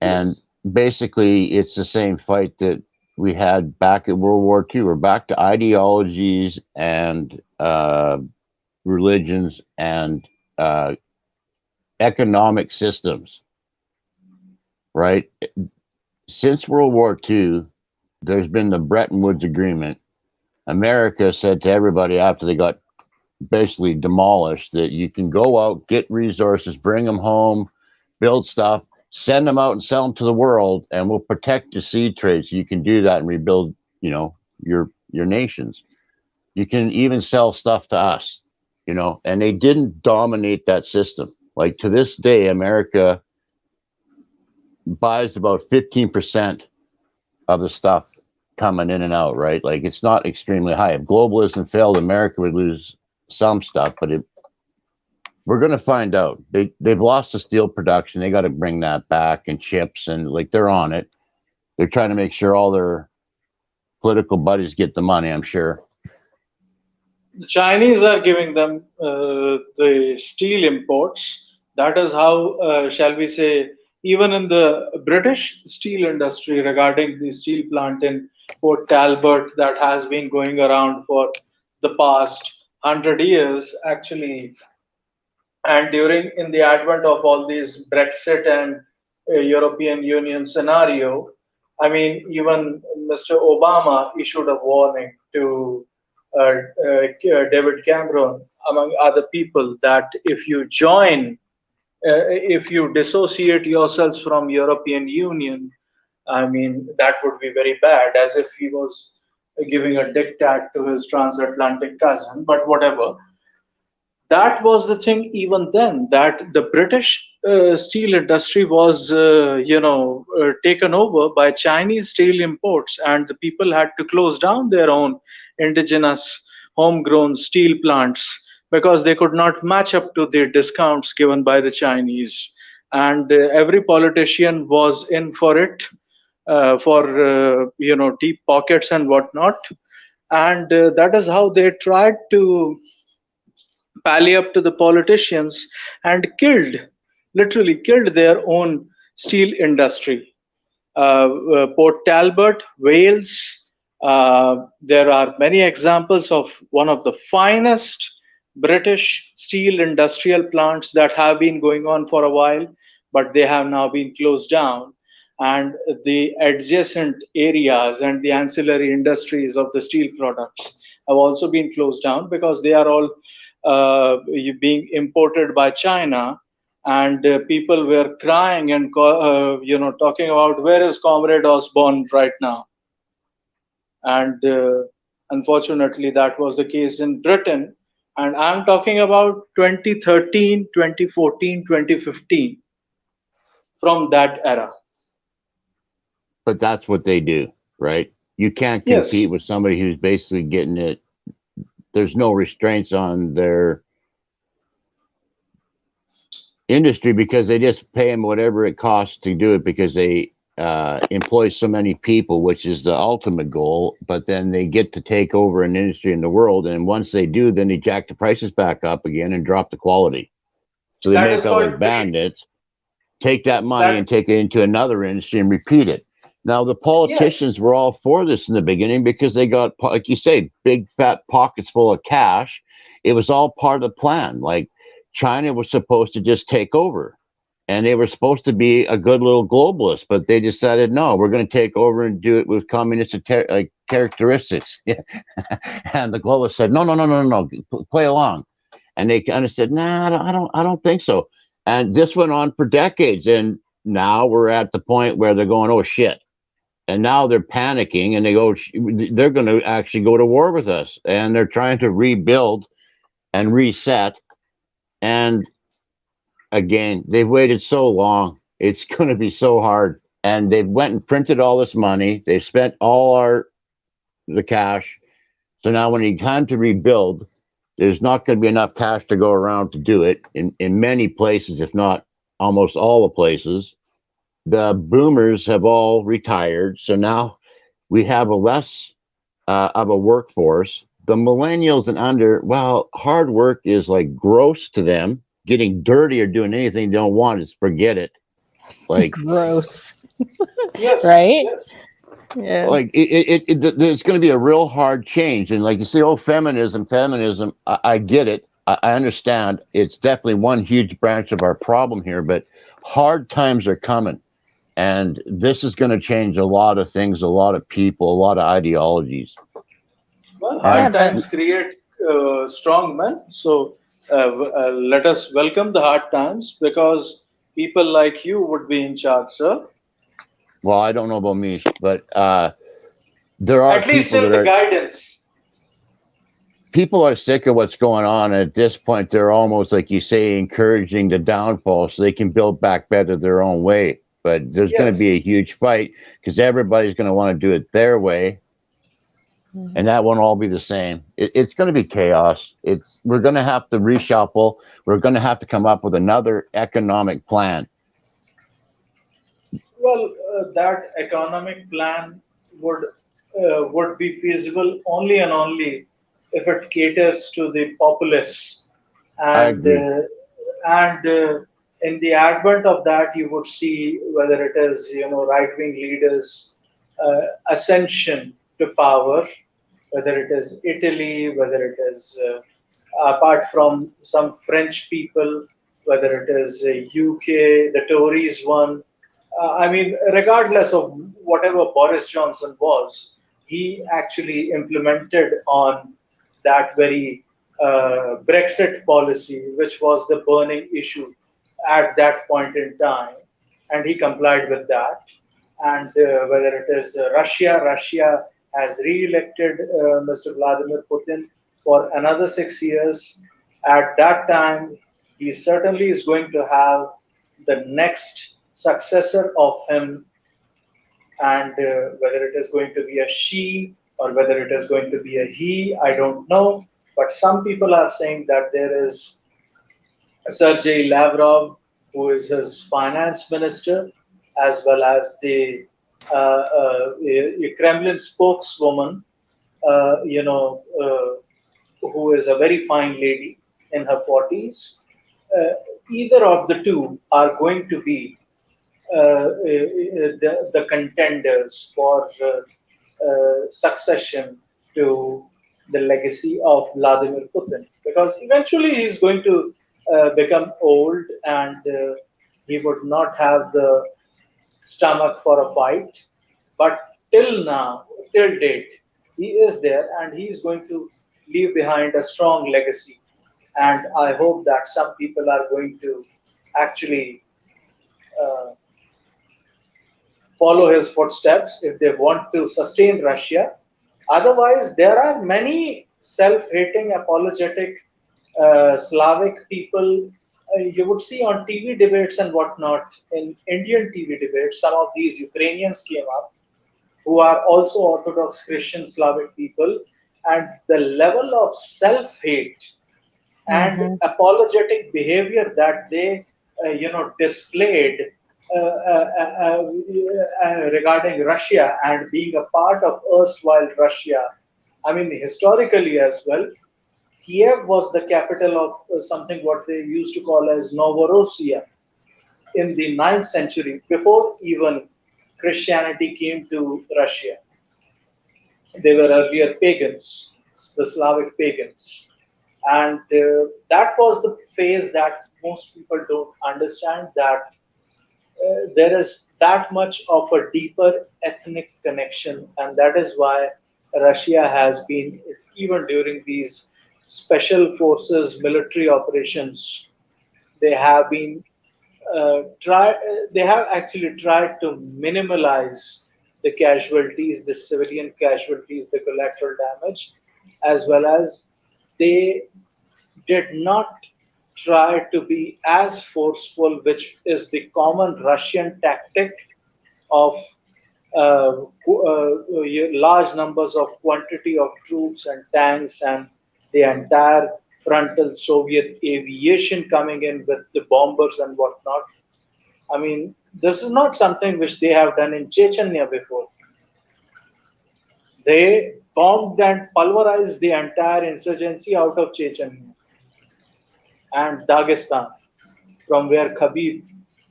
And basically, it's the same fight that we had back at World War II. We're back to ideologies and religions and economic systems, right? Since World War II, there's been the Bretton Woods Agreement. America said to everybody after they got basically demolished that you can go out, get resources, bring them home, build stuff, send them out and sell them to the world, and we'll protect the seed trade so you can do that and rebuild, your nations. You can even sell stuff to us, and they didn't dominate that system. Like to this day, America buys about 15% of the stuff coming in and out, right? Like it's not extremely high. If globalism failed, America would lose some stuff, but we're going to find out. They've lost the steel production. They got to bring that back, and chips, and like they're on it. They're trying to make sure all their political buddies get the money, I'm sure. The Chinese are giving them the steel imports. That is how, shall we say, even in the British steel industry, regarding the steel plant in Port Talbot that has been going around for the past 100 years, actually, and during in the advent of all these Brexit and European Union scenario, I mean, even Mr. Obama issued a warning to David Cameron, among other people, that if you if you dissociate yourselves from European Union, I mean, that would be very bad, as if he was giving a diktat to his transatlantic cousin, but whatever. That was the thing even then, that the British steel industry was, taken over by Chinese steel imports, and the people had to close down their own indigenous homegrown steel plants because they could not match up to the discounts given by the Chinese. And every politician was in for it, for deep pockets and whatnot. And that is how they tried to pally up to the politicians and literally killed their own steel industry. Port Talbot, Wales. There are many examples of one of the finest British steel industrial plants that have been going on for a while, but they have now been closed down. And the adjacent areas and the ancillary industries of the steel products have also been closed down because they are all being imported by China. And people were crying and talking about where is Comrade Osborne right now. And unfortunately, that was the case in Britain. And I'm talking about 2013, 2014, 2015, from that era. But that's what they do, right? You can't Yes. compete with somebody who's basically getting it. There's no restraints on their industry because they just pay them whatever it costs to do it because they employ so many people, which is the ultimate goal. But then they get to take over an industry in the world. And once they do, then they jack the prices back up again and drop the quality. So they That make is out like called bandits, take that money That- and take it into another industry and repeat it. Now, the politicians were all for this in the beginning because they got, like you say, big fat pockets full of cash. It was all part of the plan. Like China was supposed to just take over and they were supposed to be a good little globalist, but they decided, no, we're going to take over and do it with communist characteristics. And the globalists said, no, play along. And they kind of said, nah, I don't think so. And this went on for decades. And now we're at the point where they're going, oh shit. And now they're panicking and they're going to actually go to war with us. And they're trying to rebuild and reset. And again, they've waited so long. It's going to be so hard. And they went and printed all this money. They spent all the cash. So now when it's time to rebuild, there's not going to be enough cash to go around to do it in many places, if not almost all the places. The boomers have all retired. So now we have a less of a workforce. The millennials and under, well, hard work is like gross to them. Getting dirty or doing anything they don't want is forget it. Like gross. Yes. Right? Yes. Yeah. Like there's going to be a real hard change. And like you say, oh, feminism, I get it. I understand. It's definitely one huge branch of our problem here, but hard times are coming. And this is going to change a lot of things, a lot of people, a lot of ideologies. Well, hard times create strong men. So let us welcome the hard times because people like you would be in charge, sir. Well, I don't know about me, but there are At least people in that the are guidance. people are sick of what's going on. And at this point, they're almost, like you say, encouraging the downfall so they can build back better their own way. But there's going to be a huge fight because everybody's going to want to do it their way. And that won't all be the same. It's going to be chaos. We're going to have to reshuffle. We're going to have to come up with another economic plan. Well, that economic plan would be feasible only and only if it caters to the populace. I And agree. In the advent of that, you would see whether it is right-wing leaders' ascension to power, whether it is Italy, whether it is apart from some French people, whether it is UK, the Tories won. I mean, regardless of whatever Boris Johnson was, he actually implemented on that very Brexit policy, which was the burning issue at that point in time, and he complied with that. And whether it is Russia has re-elected Mr. Vladimir Putin for another 6 years. At that time, he certainly is going to have the next successor of him, and whether it is going to be a she or whether it is going to be a he, I don't know. But some people are saying that there is Sergei Lavrov, who is his finance minister, as well as the Kremlin spokeswoman, who is a very fine lady in her 40s. Either of the two are going to be the contenders for succession to the legacy of Vladimir Putin, because eventually he's going to become old and he would not have the stomach for a fight. But till now, till date, he is there and he is going to leave behind a strong legacy. And I hope that some people are going to actually follow his footsteps if they want to sustain Russia. Otherwise, there are many self-hating, apologetic Slavic people. You would see on TV debates and whatnot, in Indian TV debates, some of these Ukrainians came up who are also Orthodox Christian Slavic people, and the level of self-hate and apologetic behavior that they displayed regarding Russia and being a part of erstwhile Russia. I mean, historically as well, Kiev was the capital of something what they used to call as Novorossiya in the 9th century, before even Christianity came to Russia. They were earlier pagans, the Slavic pagans. And that was the phase that most people don't understand, that there is that much of a deeper ethnic connection. And that is why Russia has been, even during these special forces military operations, they have been they have actually tried to minimize the casualties, the civilian casualties, the collateral damage, as well as they did not try to be as forceful, which is the common Russian tactic of large numbers of quantity of troops and tanks and the entire frontal Soviet aviation coming in with the bombers and whatnot. I mean, this is not something which they have done in Chechnya before. They bombed and pulverized the entire insurgency out of Chechnya and Dagestan, from where Khabib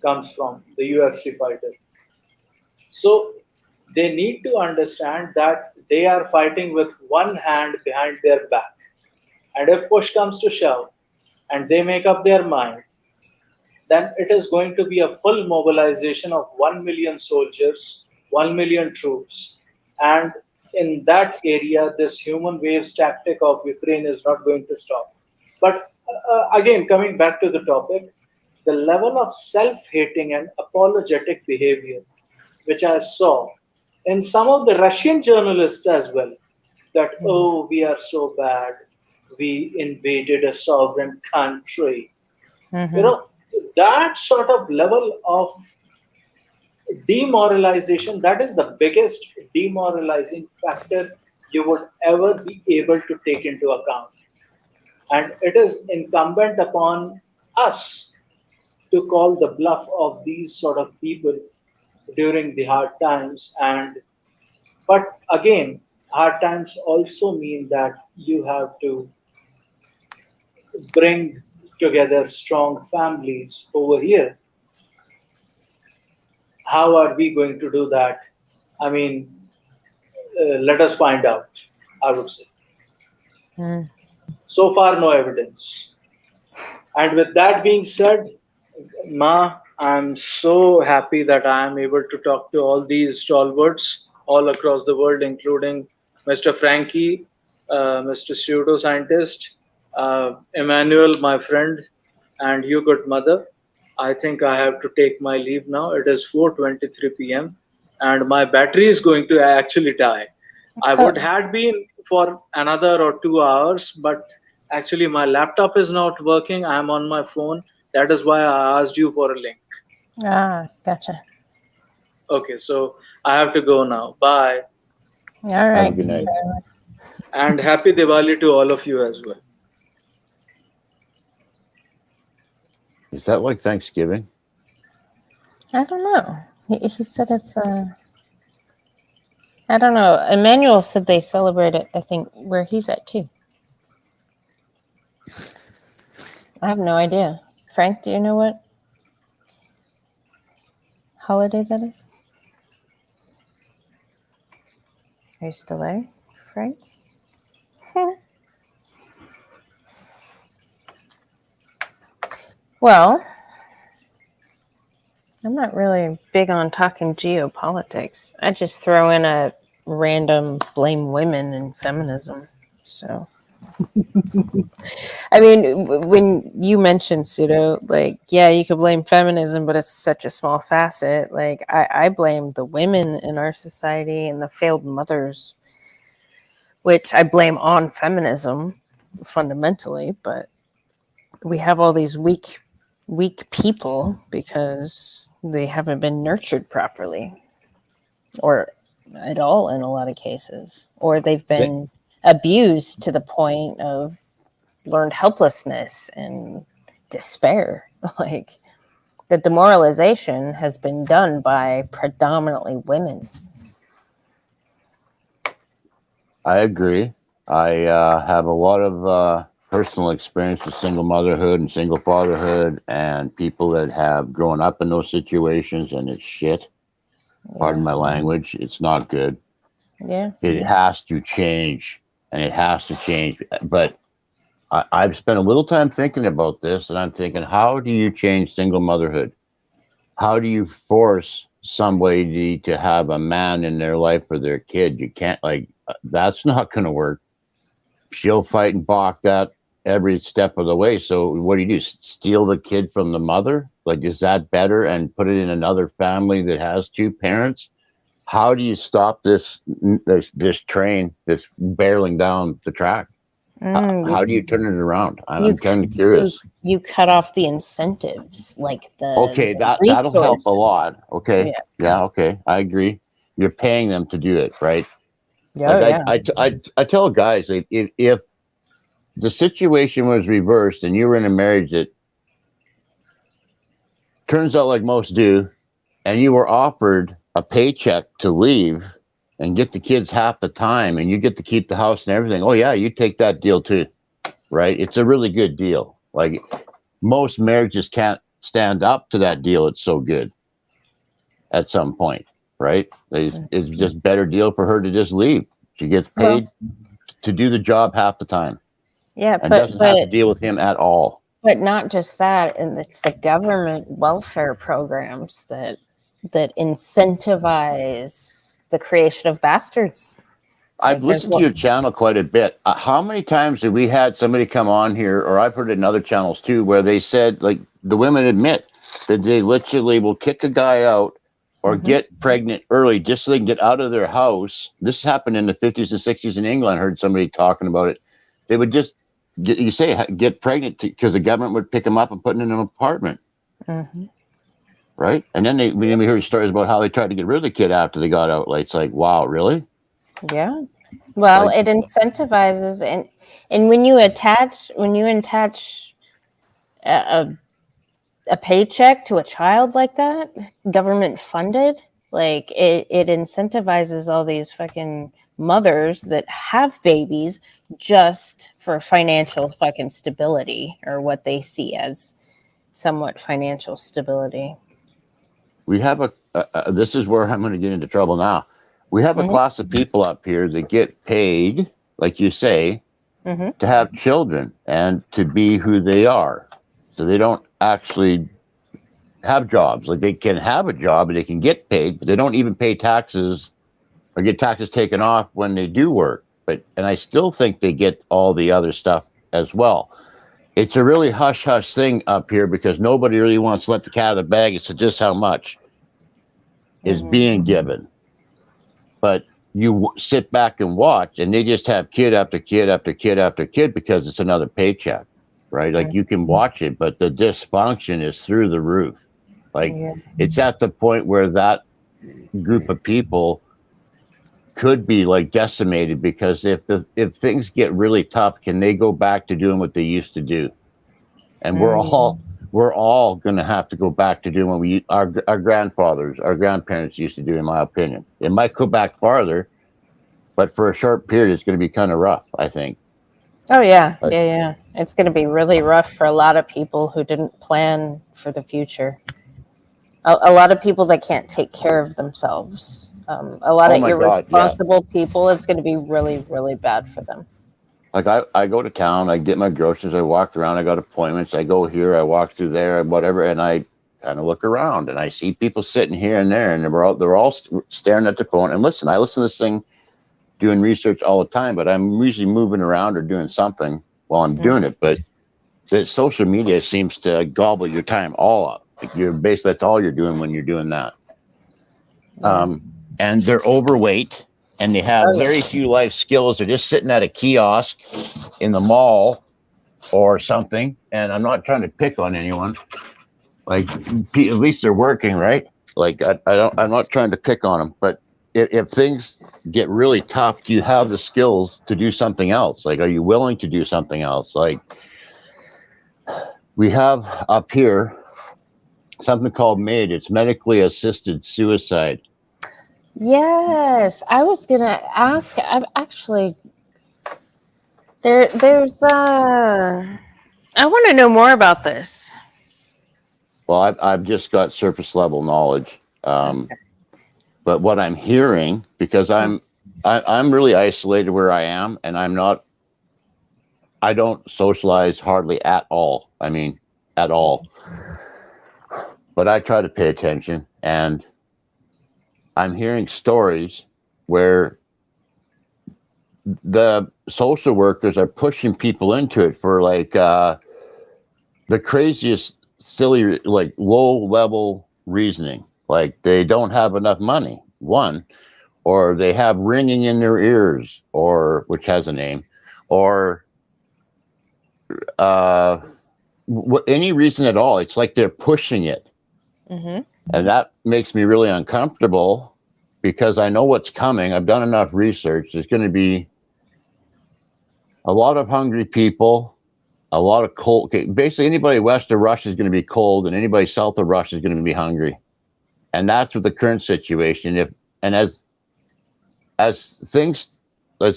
comes from, the UFC fighter. So they need to understand that they are fighting with one hand behind their back. And if push comes to shove and they make up their mind, then it is going to be a full mobilization of 1 million soldiers, 1 million troops. And in that area, this human waves tactic of Ukraine is not going to stop. But again, coming back to the topic, the level of self-hating and apologetic behavior, which I saw in some of the Russian journalists as well, that, oh, we are so bad, we invaded a sovereign country. You know, that sort of level of demoralization, that is the biggest demoralizing factor you would ever be able to take into account. And it is incumbent upon us to call the bluff of these sort of people during the hard times. But again, hard times also mean that you have to bring together strong families over here. How are we going to do that? I mean, let us find out, I would say. So far, no evidence. And with that being said, Ma, I'm so happy that I am able to talk to all these stalwarts all across the world, including Mr. Frankie, Mr. Pseudoscientist, Emmanuel, my friend, and you, good mother. I think I have to take my leave now. It is 4:23 p.m. and my battery is going to actually die. I would have been for another or 2 hours, but actually my laptop is not working. I'm on my phone. That is why I asked you for a link. Ah, gotcha. Okay, so I have to go now. Bye. All right. Good night. And happy Diwali to all of you as well. Is that like Thanksgiving? I don't know. He said it's I don't know. Emmanuel said they celebrate it, I think, where he's at too. I have no idea. Frank, do you know what holiday that is? Are you still there, Frank? Well, I'm not really big on talking geopolitics. I just throw in a random blame women and feminism. So, I mean, when you mentioned pseudo, like, yeah, you could blame feminism, but it's such a small facet. Like, I blame the women in our society and the failed mothers, which I blame on feminism fundamentally, but we have all these weak people because they haven't been nurtured properly or at all in a lot of cases, or they've been abused to the point of learned helplessness and despair. Like, the demoralization has been done by predominantly women. I agree. I have a lot of personal experience with single motherhood and single fatherhood and people that have grown up in those situations, and it's shit. Pardon my language. It's not good. Yeah. It has to change, and it has to change. But I've spent a little time thinking about this, and I'm thinking, how do you change single motherhood? How do you force somebody to have a man in their life for their kid? You can't, like, that's not going to work. She'll fight and balk that every step of the way. So what do? Steal the kid from the mother? Like, is that better and put it in another family that has two parents? How do you stop this train that's barreling down the track? How do you turn it around? I'm kind of curious. You cut off the incentives, like Okay, the that'll help a lot. resources. Okay, yeah, okay, I agree. You're paying them to do it, right? Yeah, Like I tell guys, like, if the situation was reversed and you were in a marriage that turns out like most do, and you were offered a paycheck to leave and get the kids half the time, and you get to keep the house and everything, oh yeah, you take that deal too, right? It's a really good deal. Like, most marriages can't stand up to that deal. It's so good at some point, right? It's just better deal for her to just leave. She gets paid to do the job half the time. Yeah, and doesn't have to deal with him at all. But not just that, and it's the government welfare programs that incentivize the creation of bastards. I've listened to your channel quite a bit. How many times have we had somebody come on here, or I've heard it in other channels too, where they said, like, the women admit that they literally will kick a guy out or get pregnant early just so they can get out of their house. This happened in the 50s and 60s in England. I heard somebody talking about it. They would just get pregnant because the government would pick them up and put them in an apartment. Right? And then we hear stories about how they tried to get rid of the kid after they got out. Like, it's like, wow, really? Yeah. Well, it incentivizes, and when you attach a paycheck to a child like that, government funded, like, it incentivizes all these fucking mothers that have babies just for financial fucking stability, or what they see as somewhat financial stability. We have this is where I'm going to get into trouble now. We have a class of people up here that get paid, like you say, to have children and to be who they are. So they don't actually have jobs. Like, they can have a job and they can get paid, but they don't even pay taxes or get taxes taken off when they do work. And I still think they get all the other stuff as well. It's a really hush-hush thing up here because nobody really wants to let the cat out of the bag as to just how much is being given. But you sit back and watch, and they just have kid after kid after kid after kid because it's another paycheck, right? Like, you can watch it, but the dysfunction is through the roof. Like, it's at the point where that group of people could be like decimated, because if things get really tough, can they go back to doing what they used to do? And we're all going to have to go back to doing what our grandfathers, our grandparents used to do, in my opinion. It might go back farther, but for a short period, it's going to be kind of rough, I think. Oh yeah, yeah. It's going to be really rough for a lot of people who didn't plan for the future. A lot of people that can't take care of themselves. A lot of irresponsible people. It's going to be really, really bad for them. Like I go to town, I get my groceries, I walk around, I got appointments, I go here, I walk through there, whatever, and I kind of look around and I see people sitting here and there, and they're all staring at their phone. And listen, I listen to this thing, doing research all the time, but I'm usually moving around or doing something while I'm doing it. But the social media seems to gobble your time all up. Like that's all you're doing when you're doing that. And they're overweight, and they have very few life skills. They're just sitting at a kiosk in the mall or something. And I'm not trying to pick on anyone. Like, at least they're working, right? Like, I'm not trying to pick on them. But if things get really tough, do you have the skills to do something else? Like, are you willing to do something else? Like, we have up here something called MAID. It's medically assisted suicide. Yes, I was gonna ask. I've actually there's I want to know more about this. Well, I've just got surface level knowledge, but what I'm hearing, because I'm really isolated where I am, and I don't socialize hardly at all. I mean, at all. But I try to pay attention, and I'm hearing stories where the social workers are pushing people into it for like the craziest, silly, like low level reasoning. Like they don't have enough money, one, or they have ringing in their ears, or which has a name, or any reason at all. It's like they're pushing it. And that makes me really uncomfortable, because I know what's coming. I've done enough research. There's going to be a lot of hungry people, a lot of cold. Basically, anybody west of Russia is going to be cold, and anybody south of Russia is going to be hungry. And that's what the current situation. As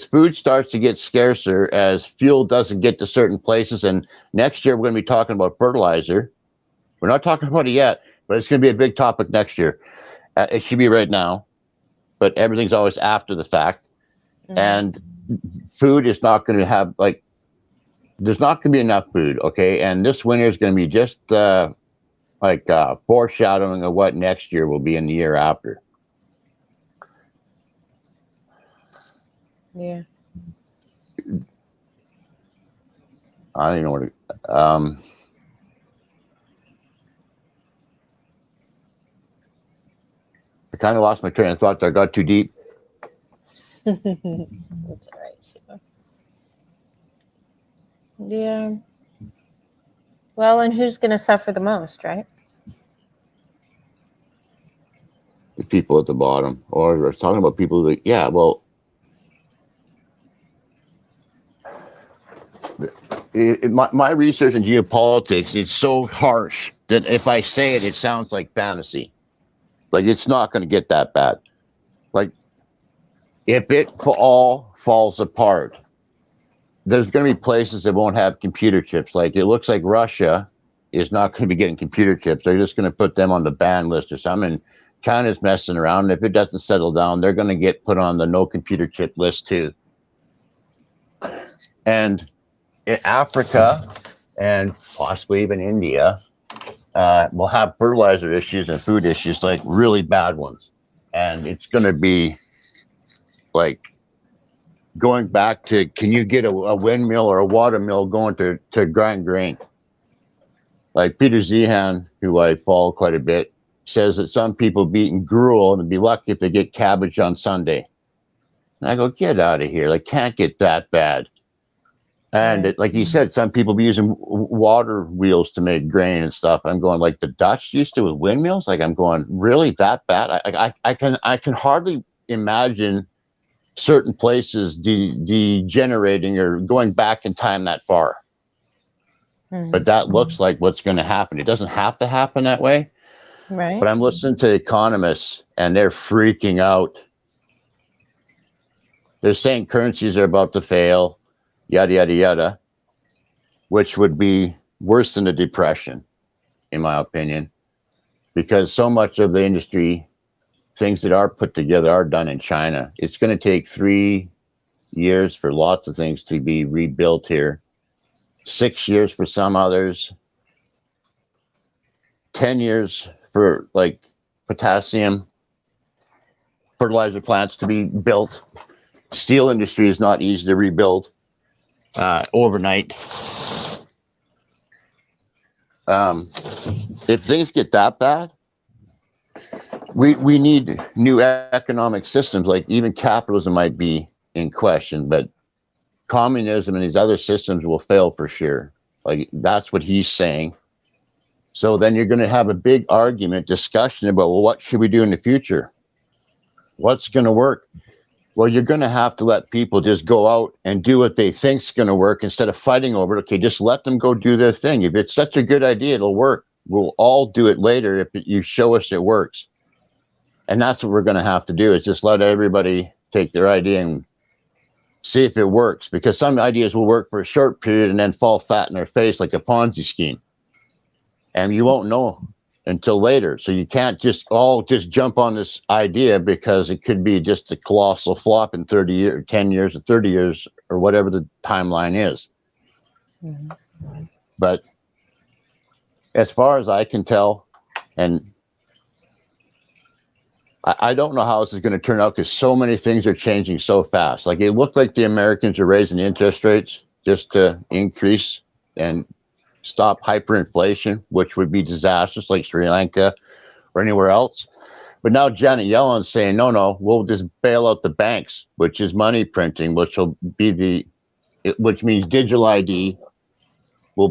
food starts to get scarcer, as fuel doesn't get to certain places, and next year we're going to be talking about fertilizer. We're not talking about it yet, but it's going to be a big topic next year. It should be right now, but everything's always after the fact. And food is not going to have, like, there's not going to be enough food, okay? And this winter is going to be just foreshadowing of what next year will be in the year after. Yeah. I don't even know what to, I kind of lost my train of thought there. I got too deep. That's all right, Siva. Yeah. Well, and who's going to suffer the most, right? The people at the bottom. Or we're talking about people that, yeah, well, my research in geopolitics is so harsh that if I say it, it sounds like fantasy. Like, it's not going to get that bad. Like, if it all falls apart, there's going to be places that won't have computer chips. Like, it looks like Russia is not going to be getting computer chips. They're just going to put them on the ban list or something. And China's messing around. And if it doesn't settle down, they're going to get put on the no computer chip list too. And in Africa and possibly even India will have fertilizer issues and food issues, like really bad ones. And it's going to be like going back to, can you get a windmill or a water mill going to grind grain? Like Peter Zehan, who I follow quite a bit, says that some people be eating gruel and be lucky if they get cabbage on Sunday. And I go, get out of here. Like, can't get that bad. And it, like he said, some people be using water wheels to make grain and stuff. I'm going, like the Dutch used to with windmills. Like, I'm going, really that bad? I can hardly imagine certain places degenerating or going back in time that far. But that looks like what's going to happen. It doesn't have to happen that way. Right. But I'm listening to economists and they're freaking out. They're saying currencies are about to fail, yada, yada, yada, which would be worse than a depression, in my opinion, because so much of the industry, things that are put together are done in China. It's going to take 3 years for lots of things to be rebuilt here, 6 years for some others, 10 years for like potassium fertilizer plants to be built. Steel industry is not easy to rebuild overnight. If things get that bad, we need new economic systems. Like even capitalism might be in question, but communism and these other systems will fail for sure. Like that's what he's saying. So then you're going to have a big argument, discussion about, well, what should we do in the future? What's going to work? Well, you're going to have to let people just go out and do what they think's going to work instead of fighting over it. Okay, just let them go do their thing. If it's such a good idea, it'll work. We'll all do it later if you show us it works. And that's what we're going to have to do, is just let everybody take their idea and see if it works. Because some ideas will work for a short period and then fall flat in their face like a Ponzi scheme. And you won't know until later. So you can't just jump on this idea, because it could be just a colossal flop in 30 years, 10 years, or 30 years, or whatever the timeline is. But as far as I can tell, and I don't know how this is going to turn out, because so many things are changing so fast. Like it looked like the Americans are raising interest rates just to increase and stop hyperinflation, which would be disastrous, like Sri Lanka or anywhere else. But now Janet Yellen's saying, no, we'll just bail out the banks, which is money printing, which will be which means digital ID.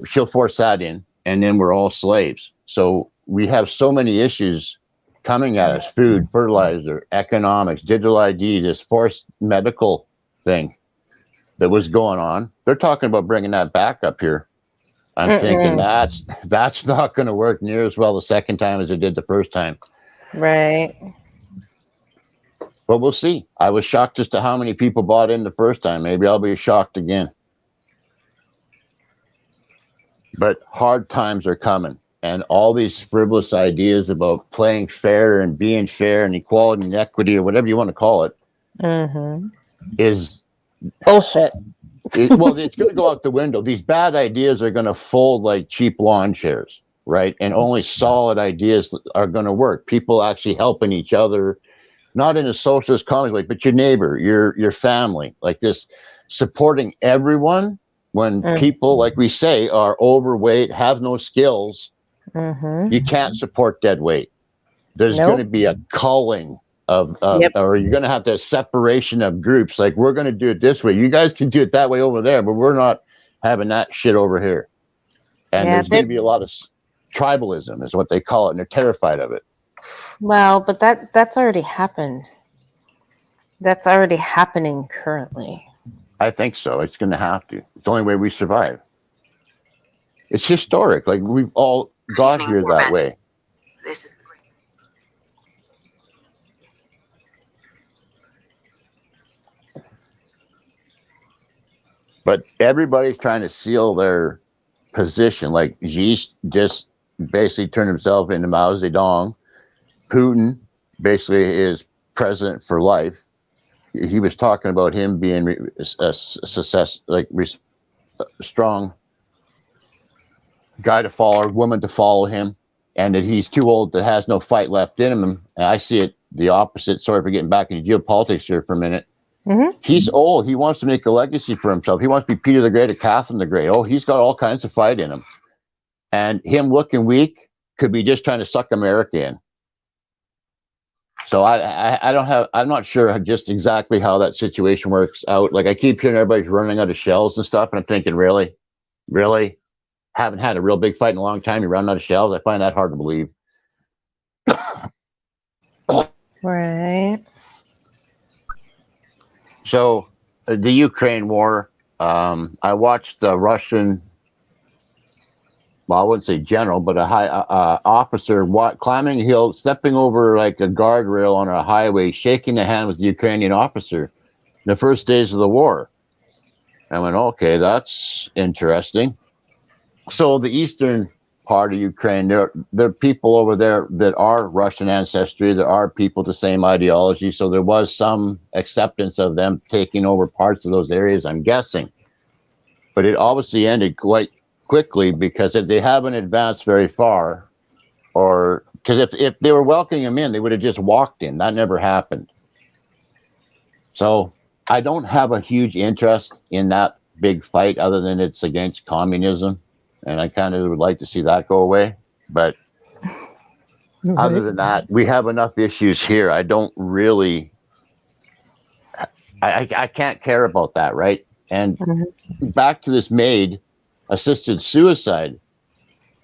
She'll force that in, and then we're all slaves. So we have so many issues coming at us: food, fertilizer, economics, digital ID, this forced medical thing that was going on. They're talking about bringing that back up here. I'm thinking that's not going to work near as well the second time as it did the first time. Right. But we'll see. I was shocked as to how many people bought in the first time. Maybe I'll be shocked again. But hard times are coming. And all these frivolous ideas about playing fair and being fair and equality and equity, or whatever you want to call it, is bullshit. Well, it's going to go out the window. These bad ideas are going to fold like cheap lawn chairs, right? And only solid ideas are going to work. People actually helping each other, not in a socialist communist way, but your neighbor, your family, like this, supporting everyone when people, like we say, are overweight, have no skills. You can't support dead weight. There's going to be a culling or you're going to have to have separation of groups. Like, we're going to do it this way. You guys can do it that way over there, but we're not having that shit over here. And there's going to be a lot of tribalism, is what they call it, and they're terrified of it. Well, but that's already happened. That's already happening currently. I think so. It's going to have to. It's the only way we survive. It's historic. Like, we've all got here that way. This is But everybody's trying to seal their position. Like, Xi's just basically turned himself into Mao Zedong. Putin basically is president for life. He was talking about him being a strong guy to follow, woman to follow him, and that he's too old, that has no fight left in him. And I see it the opposite. Sorry for getting back into geopolitics here for a minute. He's old. He wants to make a legacy for himself. He wants to be Peter the Great or Catherine the Great. Oh, he's got all kinds of fight in him. And him looking weak could be just trying to suck America in. So I'm not sure just exactly how that situation works out. Like, I keep hearing everybody's running out of shells and stuff, and I'm thinking, really? Haven't had a real big fight in a long time. You're running out of shells? I find that hard to believe. Right. So the Ukraine war, I watched the Russian, well, I wouldn't say general, but a high officer climbing a hill, stepping over like a guardrail on a highway, shaking the hand with the Ukrainian officer in the first days of the war. I went, okay, that's interesting. So the eastern part of Ukraine, there are people over there that are Russian ancestry. There are people with the same ideology. So there was some acceptance of them taking over parts of those areas, I'm guessing. But it obviously ended quite quickly because if they haven't advanced very far, or because if they were welcoming them in, they would have just walked in. That never happened. So I don't have a huge interest in that big fight other than it's against communism. And I kind of would like to see that go away. But other than that, we have enough issues here. I don't really, I can't care about that, right? And back to this maid assisted suicide.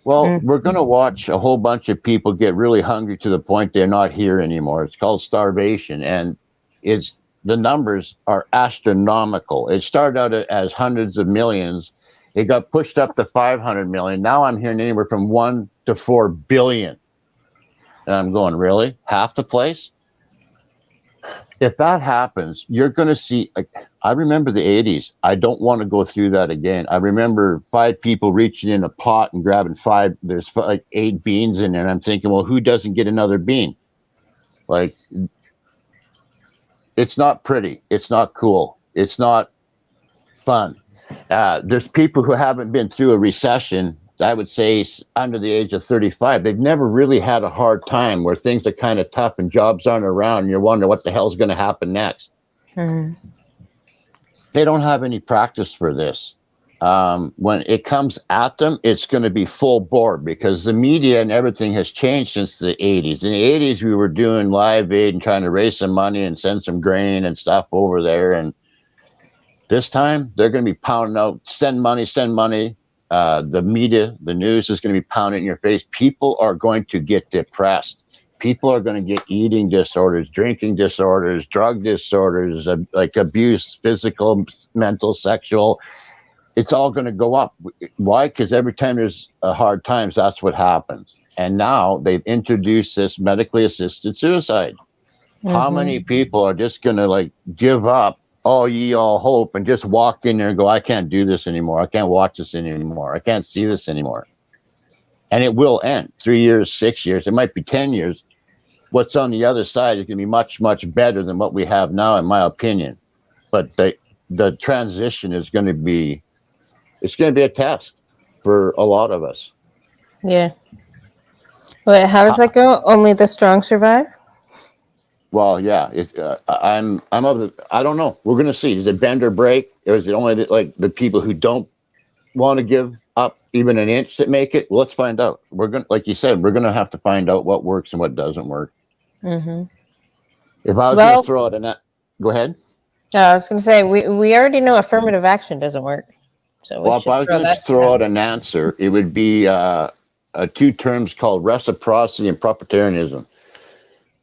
Well, we're going to watch a whole bunch of people get really hungry to the point they're not here anymore. It's called starvation. And the numbers are astronomical. It started out as hundreds of millions. It got pushed up to 500 million. Now I'm hearing anywhere from 1 to 4 billion. And I'm going, really? Half the place? If that happens, you're going to see. I remember the 80s. I don't want to go through that again. I remember 5 people reaching in a pot and grabbing 5. There's like 8 beans in there. And I'm thinking, well, who doesn't get another bean? Like, it's not pretty. It's not cool. It's not fun. There's people who haven't been through a recession, I would say under the age of 35. They've never really had a hard time where things are kind of tough and jobs aren't around and you're wondering what the hell's going to happen next. They don't have any practice for this. When it comes at them, it's going to be full bore because the media and everything has changed since the 80s. In the 80s, we were doing Live Aid and trying to raise some money and send some grain and stuff over there. And this time, they're going to be pounding out, send money, send money. The media, the news is going to be pounding in your face. People are going to get depressed. People are going to get eating disorders, drinking disorders, drug disorders, like abuse, physical, mental, sexual. It's all going to go up. Why? Because every time there's hard times, that's what happens. And now they've introduced this medically assisted suicide. How many people are just going to like give up? Oh, ye all hope, and just walk in there and go, I can't do this anymore. I can't watch this anymore. I can't see this anymore. And it will end. 3 years, 6 years, it might be 10 years. What's on the other side is going to be much, much better than what we have now, in my opinion. But the transition is going to be, it's going to be a test for a lot of us. Yeah. Wait, how does that go? Only the strong survive? Well, yeah, I don't know. We're going to see. Is it bend or break? Or is it only like the people who don't want to give up even an inch that make it? Well, let's find out. We're going, like you said, we're going to have to find out what works and what doesn't work. If I was going to throw out go ahead. I was going to say we already know affirmative action doesn't work. So well, if I was going to throw out an answer, it would be 2 terms called reciprocity and proprietarianism.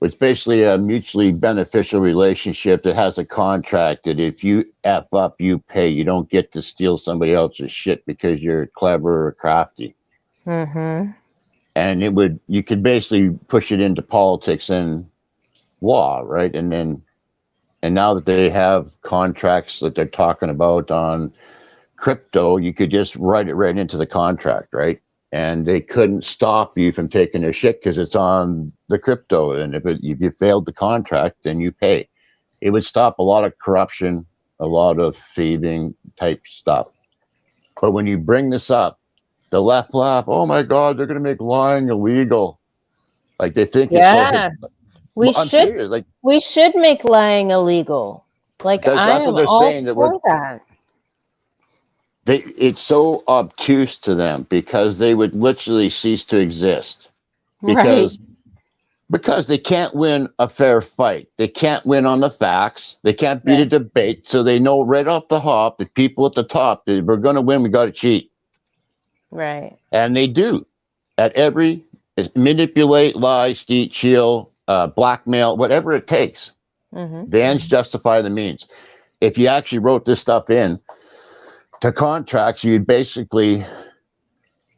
It's basically a mutually beneficial relationship that has a contract that if you F up, you pay. You don't get to steal somebody else's shit because you're clever or crafty. And you could basically push it into politics and law, right? And now that they have contracts that they're talking about on crypto, you could just write it right into the contract, right? And they couldn't stop you from taking their shit because it's on the crypto. And if you failed the contract, then you pay. It would stop a lot of corruption, a lot of thieving type stuff. But when you bring this up, the left laugh, oh my God, they're going to make lying illegal. Like they think it's so... We should make lying illegal. Like I am all for that. It's so obtuse to them because they would literally cease to exist because they can't win a fair fight. They can't win on the facts. They can't beat a debate. So they know right off the hop, the people at the top, that if we're going to win, we got to cheat. Right. And they do at manipulate, lie, steal, blackmail, whatever it takes. The ends justify the means. if you actually wrote this stuff in to contracts, you'd basically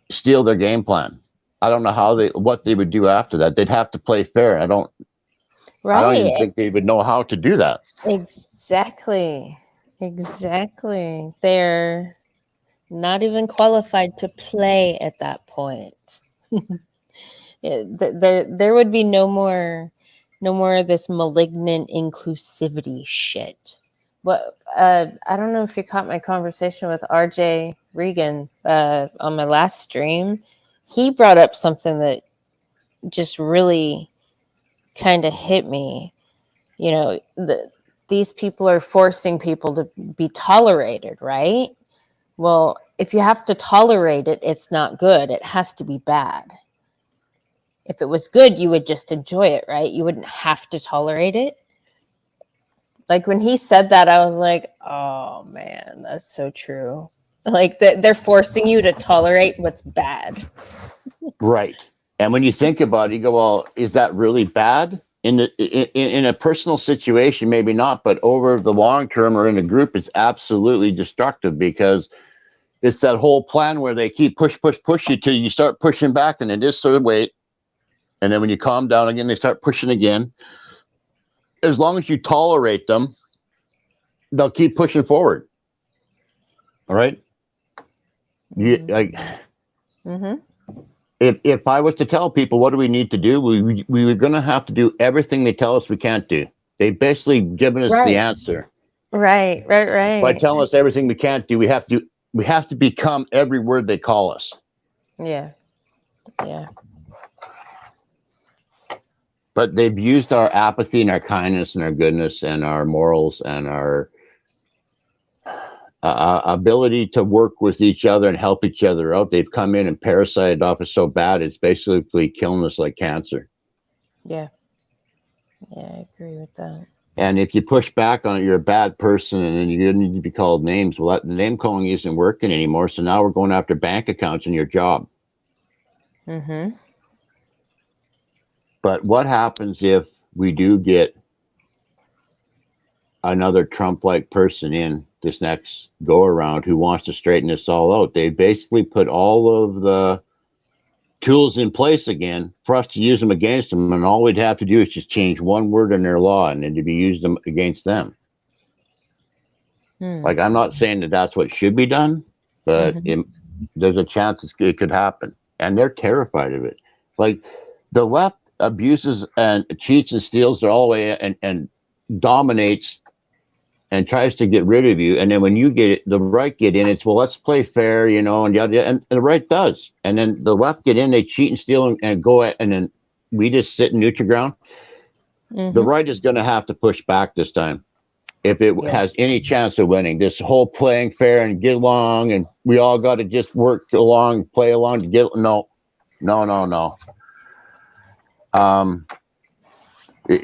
steal their game plan. I don't know what they would do after that. They'd have to play fair. I don't even think they would know how to do that. Exactly. They're not even qualified to play at that point. There would be no more of this malignant inclusivity shit. But I don't know if you caught my conversation with RJ Regan on my last stream. He brought up something that just really kind of hit me. You know, these people are forcing people to be tolerated, right? Well, if you have to tolerate it, it's not good. It has to be bad. If it was good, you would just enjoy it, right? You wouldn't have to tolerate it. Like when he said that, I was like, oh man, that's so true. Like they're forcing you to tolerate what's bad. Right. And when you think about it, you go, well, is that really bad? In a personal situation, maybe not, but over the long term or in a group, it's absolutely destructive, because it's that whole plan where they keep push you till you start pushing back, and then just sort of wait. And then when you calm down again, they start pushing again. As long as you tolerate them, they'll keep pushing forward. All right. If I was to tell people what do we need to do, we were going to have to do everything they tell us we can't do. They've basically given us the answer. Right. By telling us everything we can't do, we have to become every word they call us. Yeah. But they've used our apathy and our kindness and our goodness and our morals and our ability to work with each other and help each other out. They've come in and parasited off us so bad, it's basically killing us like cancer. Yeah, I agree with that. And if you push back on it, you're a bad person, and then you need to be called names. Well, the name calling isn't working anymore. So now we're going after bank accounts and your job. But what happens if we do get another Trump-like person in this next go around who wants to straighten this all out? They basically put all of the tools in place again for us to use them against them, and all we'd have to do is just change one word in their law and then to be used them against them. Like, I'm not saying that that's what should be done, but there's a chance it could happen, and they're terrified of it. Like, the left abuses and cheats and steals all the way and dominates and tries to get rid of you. And then when you get it, the right get in, it's, well, let's play fair, you know, and yada, and the right does. And then the left get in, they cheat and steal and go at, and then we just sit in neutral ground. The right is going to have to push back this time if it has any chance of winning. This whole playing fair and get along, and we all got to just work along, play along to get, no.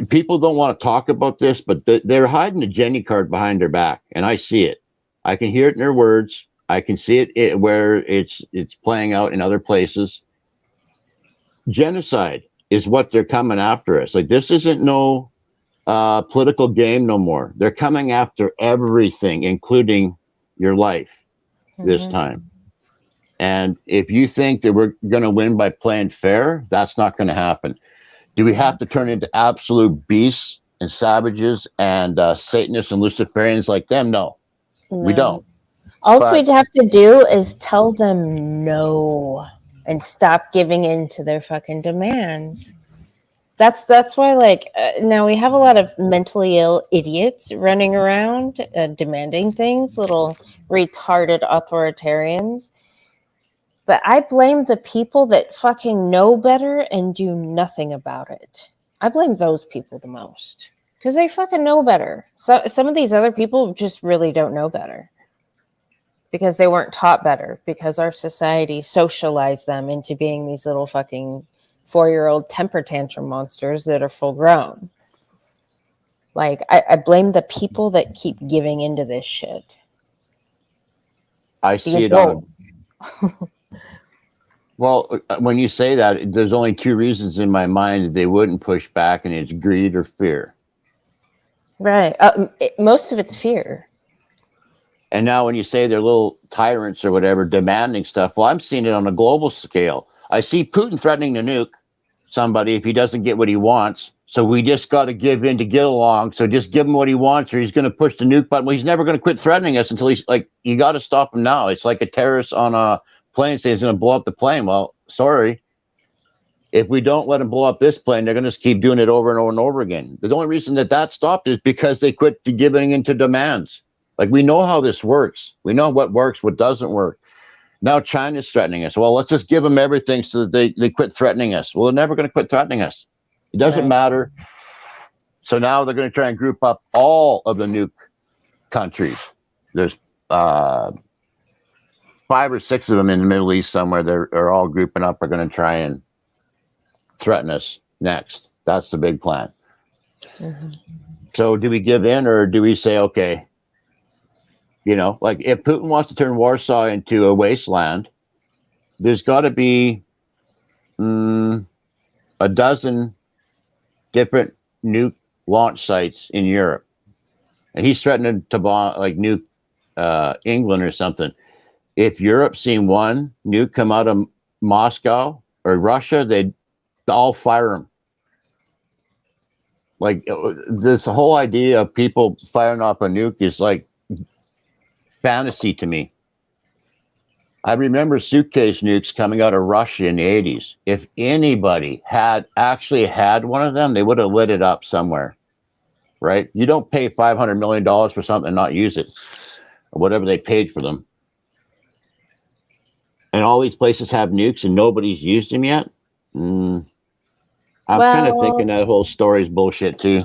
People don't want to talk about this, but they're hiding a Jenny card behind their back, and I see it. I can hear it in their words. I can see it where it's playing out in other places. Genocide is what they're coming after us. Like, this isn't no political game no more. They're coming after everything, including your life this time. And if you think that we're going to win by playing fair, that's not going to happen. Do we have to turn into absolute beasts and savages and Satanists and Luciferians like them? No, we don't. All we'd have to do is tell them no and stop giving in to their fucking demands. That's why, like, now we have a lot of mentally ill idiots running around demanding things, little retarded authoritarians. But I blame the people that fucking know better and do nothing about it. I blame those people the most because they fucking know better. So some of these other people just really don't know better because they weren't taught better, because our society socialized them into being these little fucking 4-year-old temper tantrum monsters that are full grown. Like, I blame the people that keep giving into this shit. I see it on. Well, when you say that, there's only two reasons in my mind that they wouldn't push back, and it's greed or fear. Right. Most of it's fear. And now when you say they're little tyrants or whatever, demanding stuff, well, I'm seeing it on a global scale. I see Putin threatening to nuke somebody if he doesn't get what he wants. So we just got to give in to get along. So just give him what he wants, or he's going to push the nuke button. Well, he's never going to quit threatening us until he's like, you got to stop him now. It's like a terrorist on a plane saying he's going to blow up the plane. Well, sorry. If we don't let them blow up this plane, they're going to just keep doing it over and over and over again. The only reason that stopped is because they quit giving into demands. Like, we know how this works. We know what works, what doesn't work. Now China's threatening us. Well, let's just give them everything so that they quit threatening us. Well, they're never going to quit threatening us. It doesn't matter. So now they're going to try and group up all of the nuke countries. There's 5 or 6 of them in the Middle East somewhere. They're all grouping up. Are going to try and threaten us next. That's the big plan. Mm-hmm. So do we give in, or do we say, okay, you know, like if Putin wants to turn Warsaw into a wasteland, there's got to be a dozen different nuke launch sites in Europe. And he's threatening to bomb, like, nuke England or something. If Europe seen one nuke come out of Moscow or Russia, they'd all fire them. Like, this whole idea of people firing off a nuke is like fantasy to me. I remember suitcase nukes coming out of Russia in the 80s. If anybody had actually had one of them, they would have lit it up somewhere, right? You don't pay $500 million for something and not use it, or whatever they paid for them. And all these places have nukes and nobody's used them yet. I'm kind of thinking that whole story is bullshit too.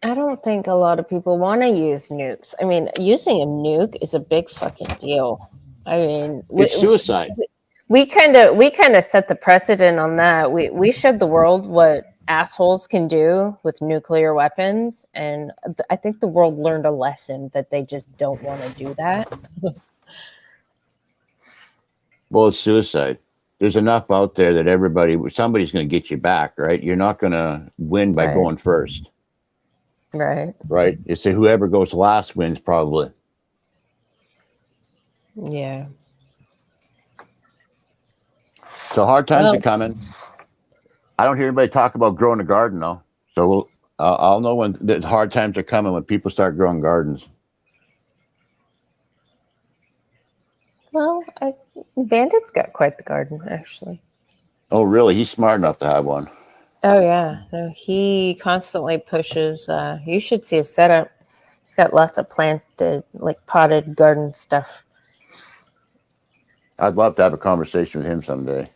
I don't think a lot of people want to use nukes. I mean, using a nuke is a big fucking deal. I mean, it's suicide. We kind of set the precedent on that. We showed the world what assholes can do with nuclear weapons, and I think the world learned a lesson that they just don't want to do that. Well, it's suicide. There's enough out there that somebody's going to get you back, right? You're not going to win by going first. Right. Right. It's whoever goes last wins, probably. Yeah. So hard times are coming. I don't hear anybody talk about growing a garden, though. So I'll know when the hard times are coming, when people start growing gardens. Well, Bandit's got quite the garden, actually. Oh, really? He's smart enough to have one. Oh, yeah. No, he constantly pushes. You should see his setup. He's got lots of planted, like potted garden stuff. I'd love to have a conversation with him someday.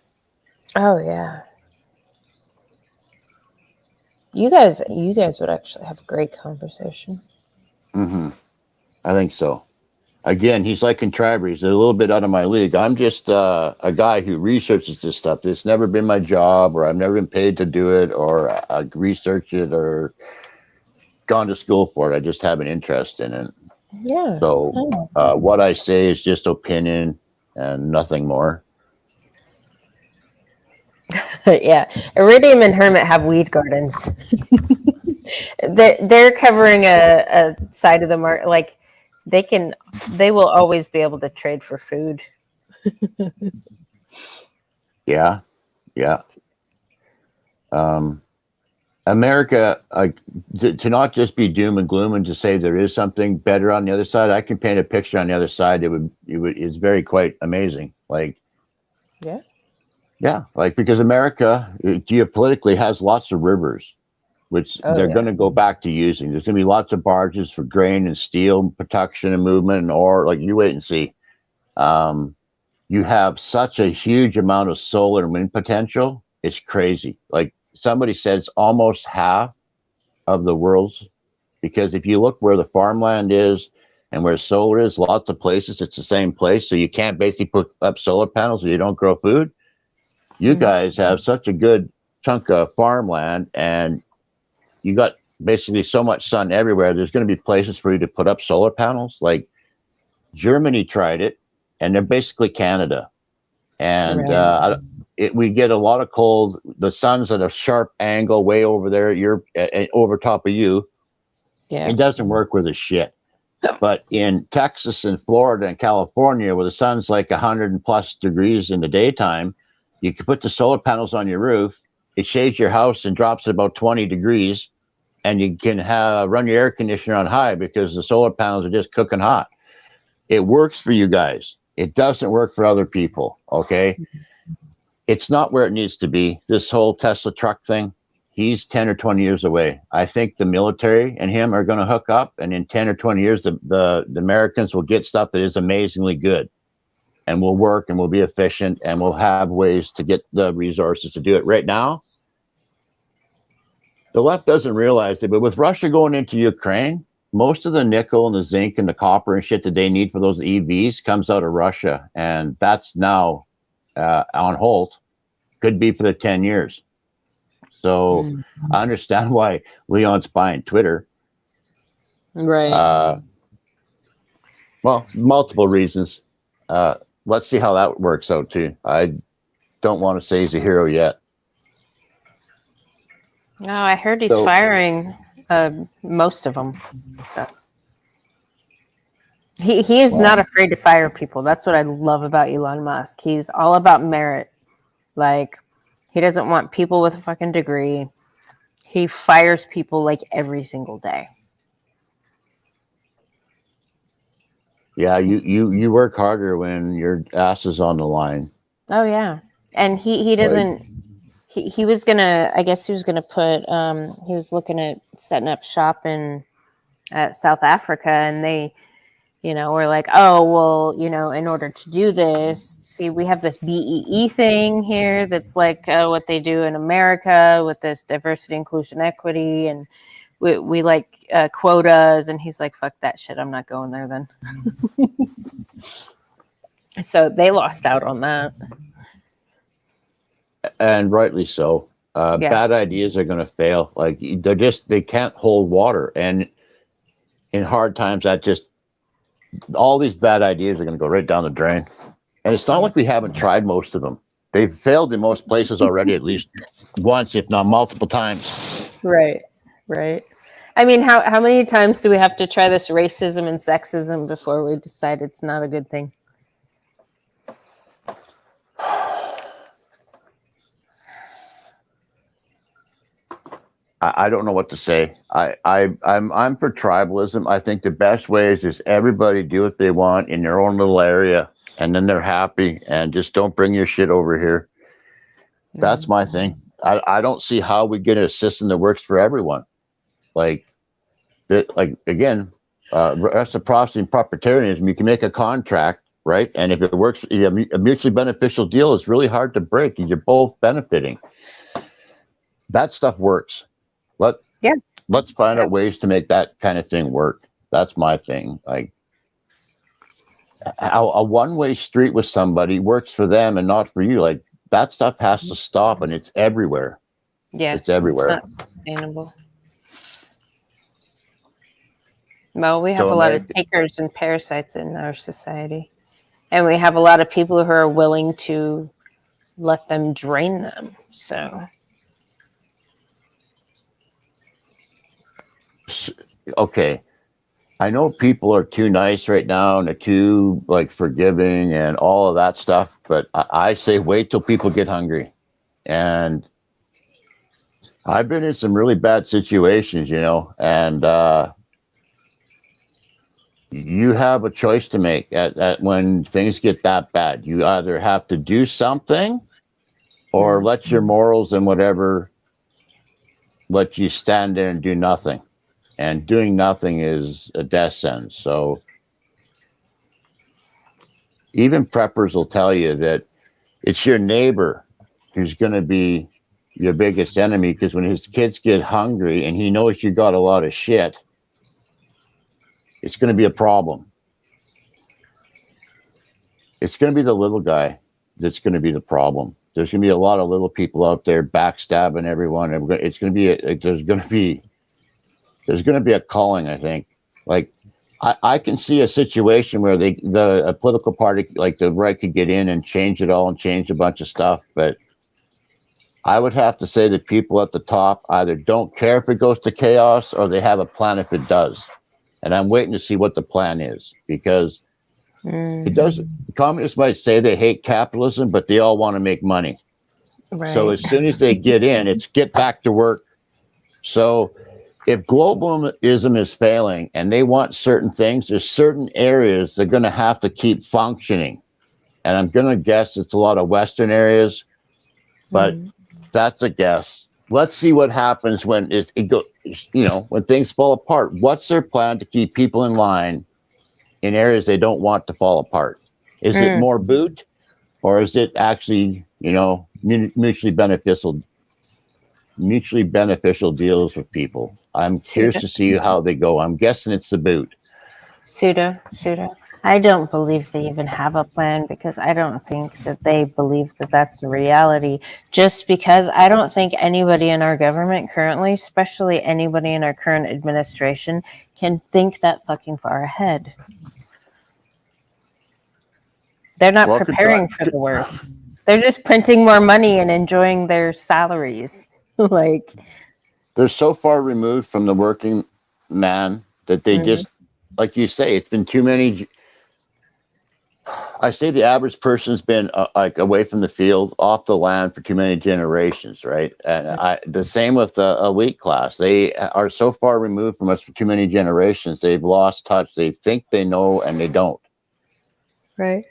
Oh, yeah. You guys would actually have a great conversation. Mm-hmm. I think so. Again, he's like Contriver. He's a little bit out of my league. I'm just a guy who researches this stuff. It's never been my job, or I've never been paid to do it, or research it, or gone to school for it. I just have an interest in it. Yeah. So what I say is just opinion and nothing more. Yeah. Iridium and Hermit have weed gardens. They're covering a side of the market. Like, they will always be able to trade for food. Yeah. America, to not just be doom and gloom and to say there is something better on the other side. I can paint a picture on the other side. It's very quite amazing. Like, yeah, like, because America geopolitically has lots of rivers, which they're going to go back to using. There's going to be lots of barges for grain and steel production and movement and ore. Like, you wait and see. You have such a huge amount of solar and wind potential. It's crazy. Like, somebody said it's almost half of the world's, because if you look where the farmland is and where solar is, lots of places it's the same place. So you can't basically put up solar panels or you don't grow food. You guys have such a good chunk of farmland, and you got basically so much sun everywhere. There's going to be places for you to put up solar panels. Like, Germany tried it, and they're basically Canada. And we get a lot of cold. The sun's at a sharp angle way over there. You're over top of you. Yeah. It doesn't work with a shit. But in Texas and Florida and California, where the sun's like 100+ degrees in the daytime, you can put the solar panels on your roof. It shades your house and drops it about 20 degrees, and you can run your air conditioner on high because the solar panels are just cooking hot. It works for you guys. It doesn't work for other people. Okay. It's not where it needs to be. This whole Tesla truck thing, he's 10 or 20 years away. I think the military and him are going to hook up, and in 10 or 20 years, the Americans will get stuff that is amazingly good and will work and will be efficient and will have ways to get the resources to do it. Right now, the left doesn't realize it, but with Russia going into Ukraine, most of the nickel and the zinc and the copper and shit that they need for those EVs comes out of Russia. And that's now on hold. Could be for the 10 years. So I understand why Leon's buying Twitter. Right. Well, multiple reasons. Let's see how that works out too. I don't want to say he's a hero yet. No, I heard he's firing most of them. So he is not afraid to fire people. That's what I love about Elon Musk. He's all about merit. Like, he doesn't want people with a fucking degree. He fires people like every single day. Yeah, you work harder when your ass is on the line. Oh yeah, and he doesn't. He was gonna. I guess he was gonna put. He was looking at setting up shop in South Africa, and they, were like, oh well, in order to do this, see, we have this BEE thing here that's like what they do in America with this diversity, inclusion, equity, and we like quotas. And he's like, fuck that shit, I'm not going there then. So they lost out on that. And rightly so. Bad ideas are going to fail. Like, they can't hold water. And in hard times, all these bad ideas are going to go right down the drain. And it's not like we haven't tried most of them. They've failed in most places already, at least once, if not multiple times. Right. I mean, how many times do we have to try this racism and sexism before we decide it's not a good thing? I don't know what to say. I'm for tribalism. I think the best way is everybody do what they want in their own little area, and then they're happy, and just don't bring your shit over here. That's my thing. I don't see how we get a system that works for everyone. Again, reciprocity and proprietarianism. You can make a contract, right? And if it works, a mutually beneficial deal is really hard to break, and you're both benefiting. That stuff works. Let's find out ways to make that kind of thing work. That's my thing. Like, how a one-way street with somebody works for them and not for you. Like, that stuff has to stop, and it's everywhere. Yeah, it's everywhere. It's not sustainable. Well, we have a lot of takers and parasites in our society, and we have a lot of people who are willing to let them drain them. So. Okay, I know people are too nice right now and they're too forgiving and all of that stuff, but I say wait till people get hungry. And I've been in some really bad situations, and you have a choice to make at when things get that bad. You either have to do something or let your morals and whatever let you stand there and do nothing. And doing nothing is a death sentence. So even preppers will tell you that it's your neighbor who's going to be your biggest enemy, because when his kids get hungry and he knows you got a lot of shit, it's going to be a problem. It's going to be the little guy that's going to be the problem. There's going to be a lot of little people out there backstabbing everyone. It's going to be there's going to be a calling, I think. Like, I can see a situation where a political party like the right could get in and change it all and change a bunch of stuff. But I would have to say that people at the top either don't care if it goes to chaos or they have a plan if it does. And I'm waiting to see what the plan is, because it does. Communists might say they hate capitalism, but they all want to make money. So as soon as they get in, it's get back to work. So if globalism is failing and they want certain things, there's certain areas they're going to have to keep functioning. And I'm going to guess it's a lot of Western areas, but that's a guess. Let's see what happens when it goes, when things fall apart. What's their plan to keep people in line in areas they don't want to fall apart? Is it more boot, or is it actually, mutually beneficial deals with people? I'm curious to see how they go. I'm guessing it's the boot. Pseudo. I don't believe they even have a plan, because I don't think that they believe that that's a reality. Just because I don't think anybody in our government currently, especially anybody in our current administration, can think that fucking far ahead. They're not preparing for the worst. They're just printing more money and enjoying their salaries. They're so far removed from the working man that they just, like you say, it's been too many. I say the average person's been away from the field, off the land for too many generations, right? And the same with the elite class. They are so far removed from us for too many generations. They've lost touch. They think they know and they don't. Right.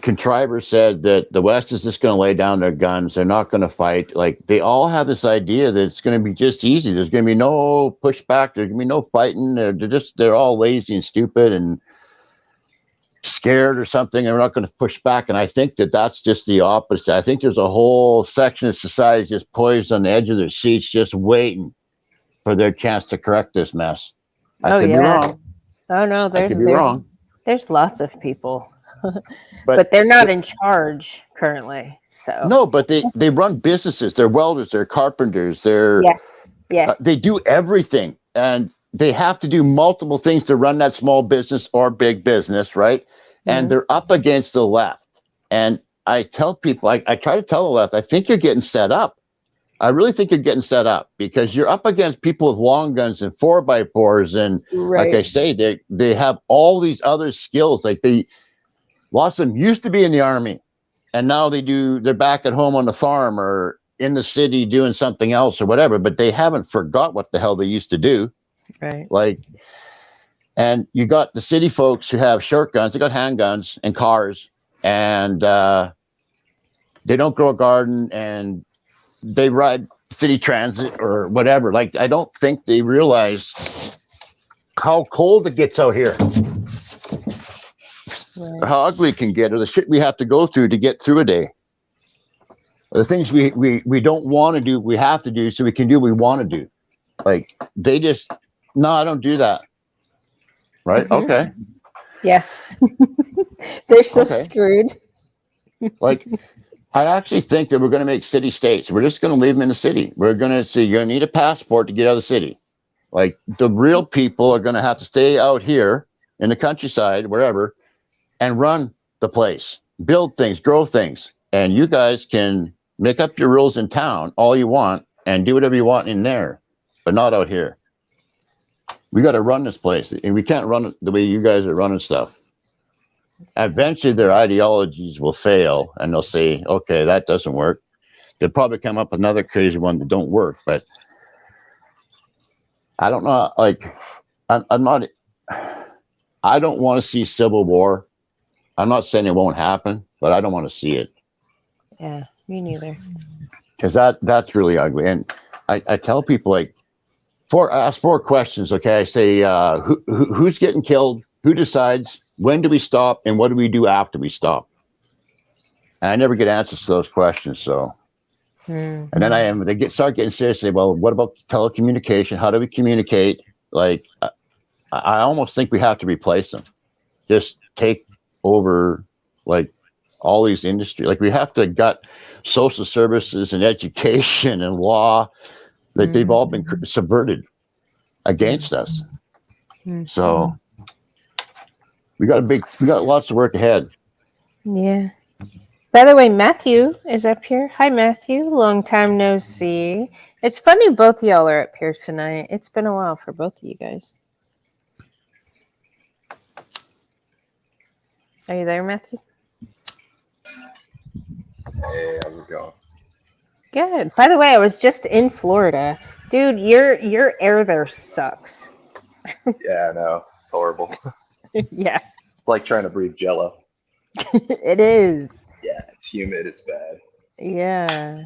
Contriver said that the West is just going to lay down their guns. They're not going to fight. Like, they all have this idea that it's going to be just easy. There's going to be no pushback. There's going to be no fighting. They're all lazy and stupid and scared or something. And we're not going to push back. And I think that that's just the opposite. I think there's a whole section of society just poised on the edge of their seats, just waiting for their chance to correct this mess. I could be wrong. Oh no, there's lots of people. But they're not in charge currently. So no, but they run businesses. They're welders. They're carpenters. They do everything, and they have to do multiple things to run that small business or big business, right? And they're up against the left. And I tell people, I try to tell the left, I think you're getting set up. I really think you're getting set up, because you're up against people with long guns and 4x4s, and like I say, they have all these other skills. Like lots of them used to be in the army, and now they're back at home on the farm or in the city doing something else or whatever, but they haven't forgot what the hell they used to do. Right. And you got the city folks who have short guns, they got handguns and cars, and they don't grow a garden, and they ride city transit or whatever. Like, I don't think they realize how cold it gets out here. How ugly it can get, or the shit we have to go through to get through a day. The things we don't want to do, we have to do so we can do what we want to do. Like, they just, no, I don't do that. Right? Okay. Yeah. They're so screwed. Like, I actually think that we're going to make city states. We're just going to leave them in the city. We're going to say, you're going to need a passport to get out of the city. Like, the real people are going to have to stay out here in the countryside, wherever, and run the place, build things, grow things. And you guys can make up your rules in town all you want and do whatever you want in there, but not out here. We got to run this place, and we can't run it the way you guys are running stuff. Eventually their ideologies will fail, and they'll say, okay, that doesn't work. They'll probably come up with another crazy one that don't work, but I don't know. Like, I don't want to see civil war. I'm not saying it won't happen, but I don't want to see it. Yeah, me neither. Because that's really ugly. And I tell people, like, I ask 4 questions. Okay, I say, who's getting killed? Who decides? When do we stop? And what do we do after we stop? And I never get answers to those questions. So, and then they start getting serious. Say, well, what about telecommunication? How do we communicate? Like, I almost think we have to replace them. Just take over, like, all these industries. Like, we have to gut social services and education and law. That they've all been subverted against us. So we got lots of work ahead. Yeah. By the way, Matthew is up here. Hi, Matthew. Long time no see. It's funny both y'all are up here tonight. It's been a while for both of you guys. Are you there, Matthew? Hey, how's it going? Good. By the way, I was just in Florida. Dude, your air there sucks. Yeah, I know. It's horrible. Yeah. It's like trying to breathe jello. It is. Yeah, it's humid. It's bad. Yeah.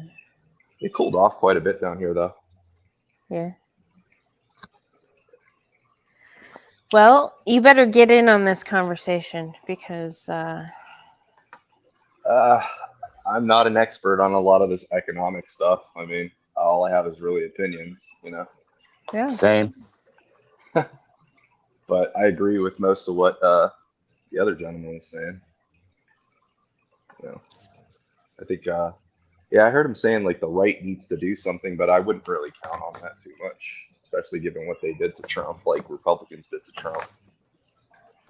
It cooled off quite a bit down here, though. Yeah. Well, you better get in on this conversation because I'm not an expert on a lot of this economic stuff. I mean, all I have is really opinions, you know. Yeah. Same. But I agree with most of what the other gentleman was saying. You know, I think, yeah, I heard him saying like the right needs to do something, but I wouldn't really count on that too much, especially given what they did to Trump, like Republicans did to Trump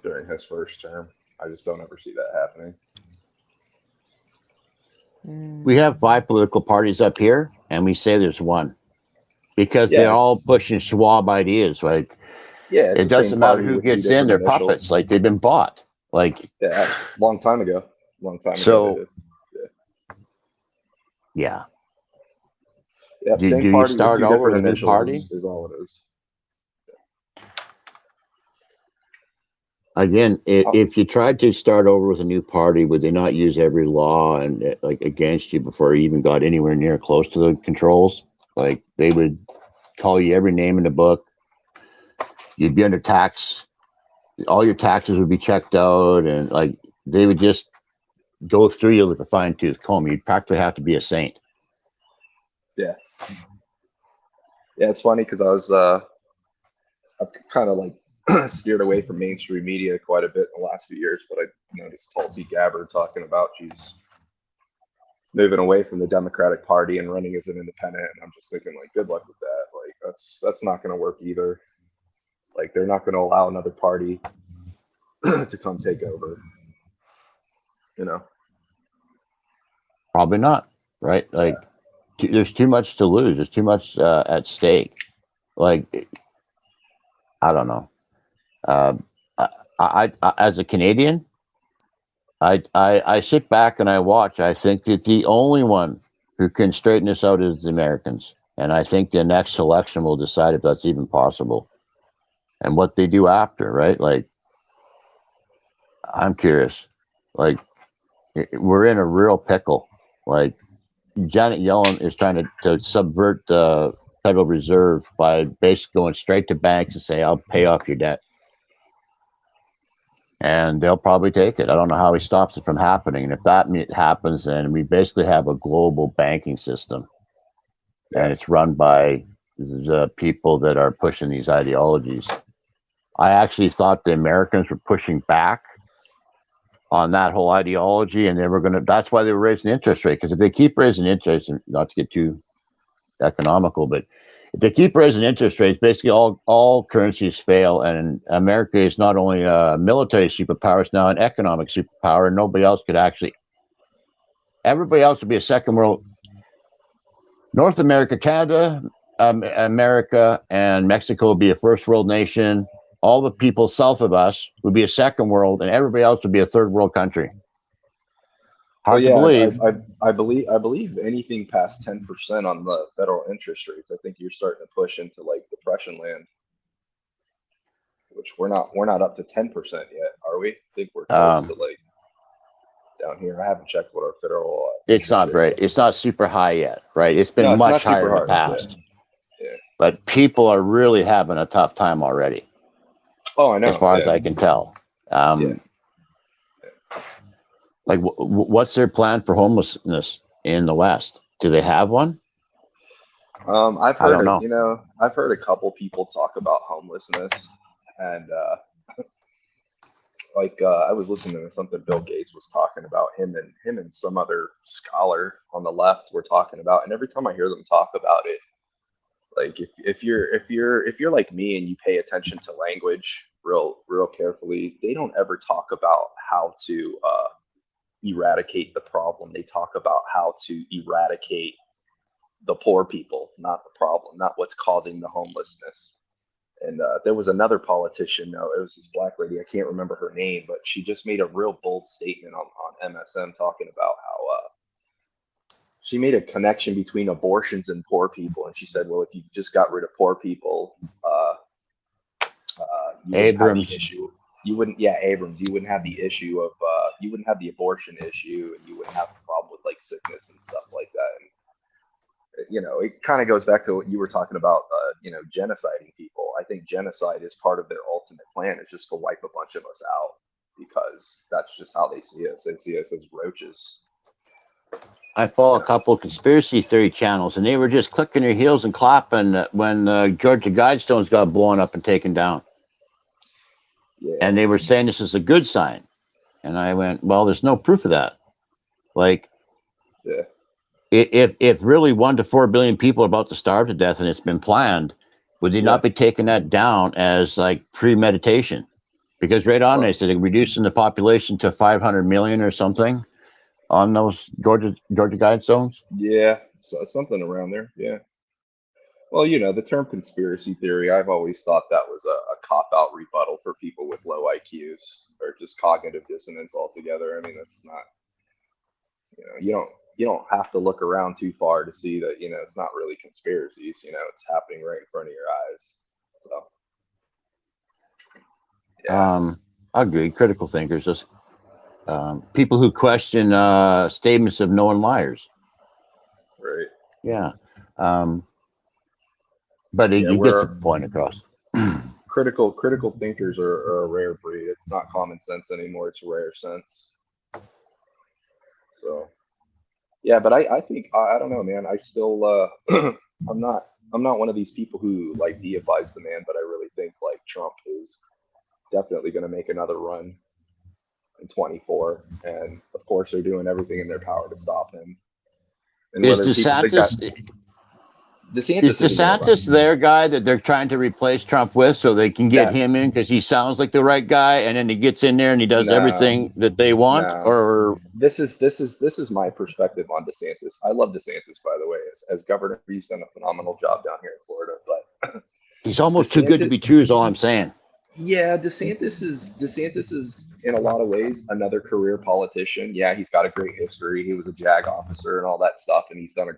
during his first term. I just don't ever see that happening. We have 5 political parties up here, and we say there's one because Yeah, they're all pushing Schwab ideas. Like, yeah, it's it the same doesn't matter party who with 2 gets in; different they're initials. puppets. Like, they've been bought. Like, Yeah, long time ago. So, Yeah. yeah. Yep, Do same you party with start 2 over with different a new initials party? is all it is. Again, if you tried to start over with a new party, would they not use every law and like against you before you even got anywhere near close to the controls? Like, they would call you every name in the book. You'd be under tax. All your taxes would be checked out, and like they would just go through you with a fine tooth comb. You'd practically have to be a saint. Yeah. Yeah, it's funny because I've kind of like steered away from mainstream media quite a bit in the last few years, but I noticed Tulsi Gabbard talking about she's moving away from the Democratic Party and running as an independent, and I'm just thinking like, good luck with that. Like that's not going to work either. Like they're not going to allow another party to come take over. You know. Probably not, right? Like, there's too much to lose. There's too much at stake. Like, I don't know. I as a Canadian, I sit back and I watch. I think that the only one who can straighten this out is the Americans, and I think the next election will decide if that's even possible, and what they do after. Right? Like, I'm curious. Like, we're in a real pickle. Like, Janet Yellen is trying to subvert the Federal Reserve by basically going straight to banks and say, I'll pay off your debt. And they'll probably take it. I don't know how he stops it from happening. And if that happens, then we basically have a global banking system. And it's run by the people that are pushing these ideologies. I actually thought the Americans were pushing back on that whole ideology, and they were that's why they were raising interest rate. Because if they keep raising interest, and not to get too economical, but if they keep raising interest rates, basically all currencies fail, and America is not only a military superpower, it's now an economic superpower, and everybody else would be a second world. North America, Canada, America, and Mexico would be a first world nation. All the people south of us would be a second world, and everybody else would be a third world country. Hard to believe. I believe anything past 10% on the federal interest rates, I think you're starting to push into like depression land, which we're not up to 10% yet, are we? I think we're close to like down here. I haven't checked what our federal. It's not very. It's not super high yet, right? It's been much higher in the past. Yeah. But people are really having a tough time already. Oh, I know. As far as I can tell. Like, what's their plan for homelessness in the West? Do they have one? I've I heard don't know. I've heard a couple people talk about homelessness, and I was listening to something Bill Gates was talking about. Him and some other scholar on the left were talking about, and every time I hear them talk about it, like if you're like me and you pay attention to language real carefully, they don't ever talk about how to eradicate the problem. They talk about how to eradicate the poor people, not the problem, not what's causing the homelessness. And there was another politician, no, it was this black lady, I can't remember her name, but she just made a real bold statement on MSM talking about how she made a connection between abortions and poor people. And she said, well, if you just got rid of poor people, you wouldn't have the issue. You wouldn't, yeah, Abrams, you wouldn't have the issue of, you wouldn't have the abortion issue, and you wouldn't have the problem with like sickness and stuff like that. And, you know, it kind of goes back to what you were talking about, you know, genociding people. I think genocide is part of their ultimate plan, is just to wipe a bunch of us out, because that's just how they see us. They see us as roaches. I follow a couple of conspiracy theory channels, and they were just clicking their heels and clapping when Georgia Guidestones got blown up and taken down. Yeah. And they were saying this is a good sign. And I went, well, there's no proof of that. Like, yeah. If really 1 to 4 billion people are about to starve to death and it's been planned, would they not be taking that down as like premeditation? Because right on, they said they're reducing the population to 500 million or something on those Georgia Guidestones. Yeah, so something around there. Yeah. Well, you know, the term conspiracy theory, I've always thought that was a cop-out rebuttal for people with low IQs or just cognitive dissonance altogether. I mean, that's not, you know, you don't have to look around too far to see that, you know, it's not really conspiracies, you know, it's happening right in front of your eyes. So, yeah. I agree. Critical thinkers, just people who question statements of known liars. Right. Yeah. But he gets the point across. Critical thinkers are a rare breed. It's not common sense anymore. It's rare sense. So, yeah, but I think, I don't know, man. I still, I'm not one of these people who like deifies the man, but I really think like Trump is definitely going to make another run in 24. And of course, they're doing everything in their power to stop him. And Is whether people think that, DeSantis their guy that they're trying to replace Trump with so they can get him in because he sounds like the right guy, and then he gets in there and he does everything that they want? Or this is my perspective on DeSantis. I love DeSantis, by the way, as governor. He's done a phenomenal job down here in Florida, but he's almost too good to be true is all I'm saying. Yeah, DeSantis is in a lot of ways another career politician. Yeah, he's got a great history. He was a JAG officer and all that stuff, and he's done a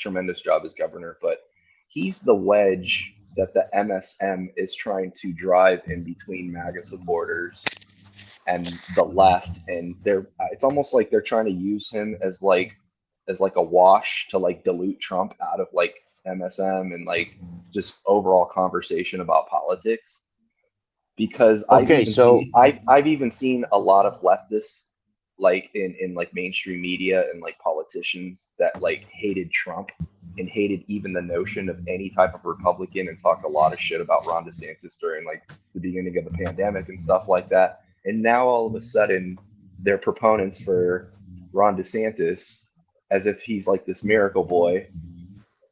tremendous job as governor. But he's the wedge that the MSM is trying to drive in between MAGA supporters and the left, and it's almost like they're trying to use him as like a wash to like dilute Trump out of like MSM and like just overall conversation about politics. Because I've even seen a lot of leftists like in like mainstream media and like politicians that like hated Trump and hated even the notion of any type of Republican, and talked a lot of shit about Ron DeSantis during like the beginning of the pandemic and stuff like that. And now all of a sudden they're proponents for Ron DeSantis as if he's like this miracle boy.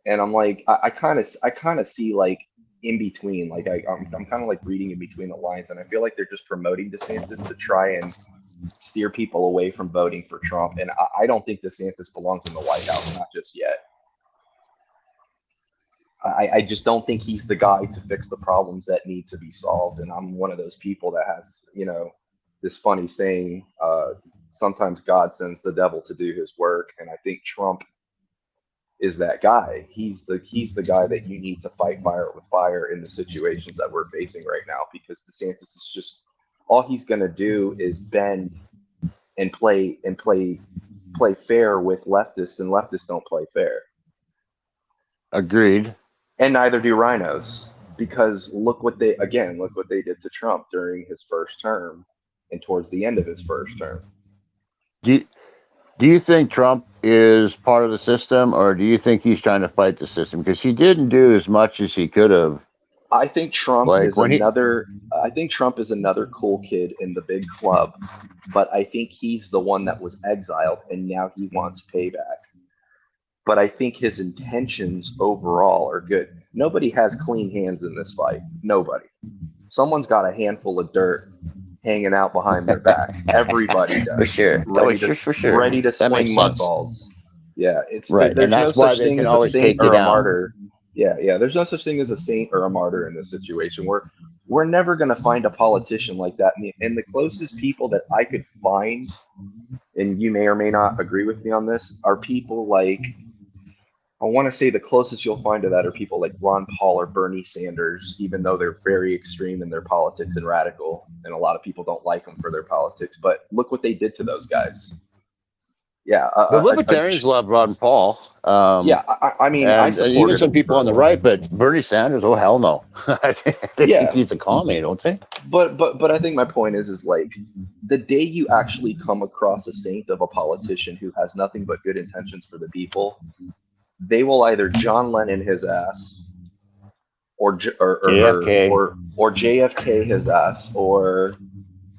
And I'm like, I kind of see like in between, like I'm kind of like reading in between the lines, and I feel like they're just promoting DeSantis to try and steer people away from voting for Trump. And I don't think DeSantis belongs in the White House, not just yet. I just don't think he's the guy to fix the problems that need to be solved. And I'm one of those people that has, you know, this funny saying, sometimes God sends the devil to do his work. And I think Trump is that guy. He's the guy that you need to fight fire with fire in the situations that we're facing right now, because DeSantis is just, all he's going to do is bend and play fair with leftists, and leftists don't play fair. Agreed. And neither do rhinos, because look what they did to Trump during his first term and towards the end of his first term. Do you think Trump is part of the system, or do you think he's trying to fight the system? Because he didn't do as much as he could have. I think Trump is another cool kid in the big club, but I think he's the one that was exiled and now he wants payback. But I think his intentions overall are good. Nobody has clean hands in this fight. Nobody. Someone's got a handful of dirt hanging out behind their back. Everybody does. For sure. Ready to for sure. ready to That swing makes mud sense. balls. Yeah, it's Right, and there's no that's why such they thing can as a always saint take you or a down. martyr. Yeah, there's no such thing as a saint or a martyr in this situation. We're never going to find a politician like that. And the closest people that I could find, and you may or may not agree with me on this, are people like, I want to say the closest you'll find to that are people like Ron Paul or Bernie Sanders, even though they're very extreme in their politics and radical, and a lot of people don't like them for their politics. But look what they did to those guys. Yeah, The libertarians love Ron Paul. Yeah, I mean, I and even supported some him people for on a the while. right, but Bernie Sanders, oh hell no. They Yeah. think he's a commie, don't they? But I think my point is like the day you actually come across a saint of a politician who has nothing but good intentions for the people, they will either John Lennon his ass, or JFK. or JFK his ass, or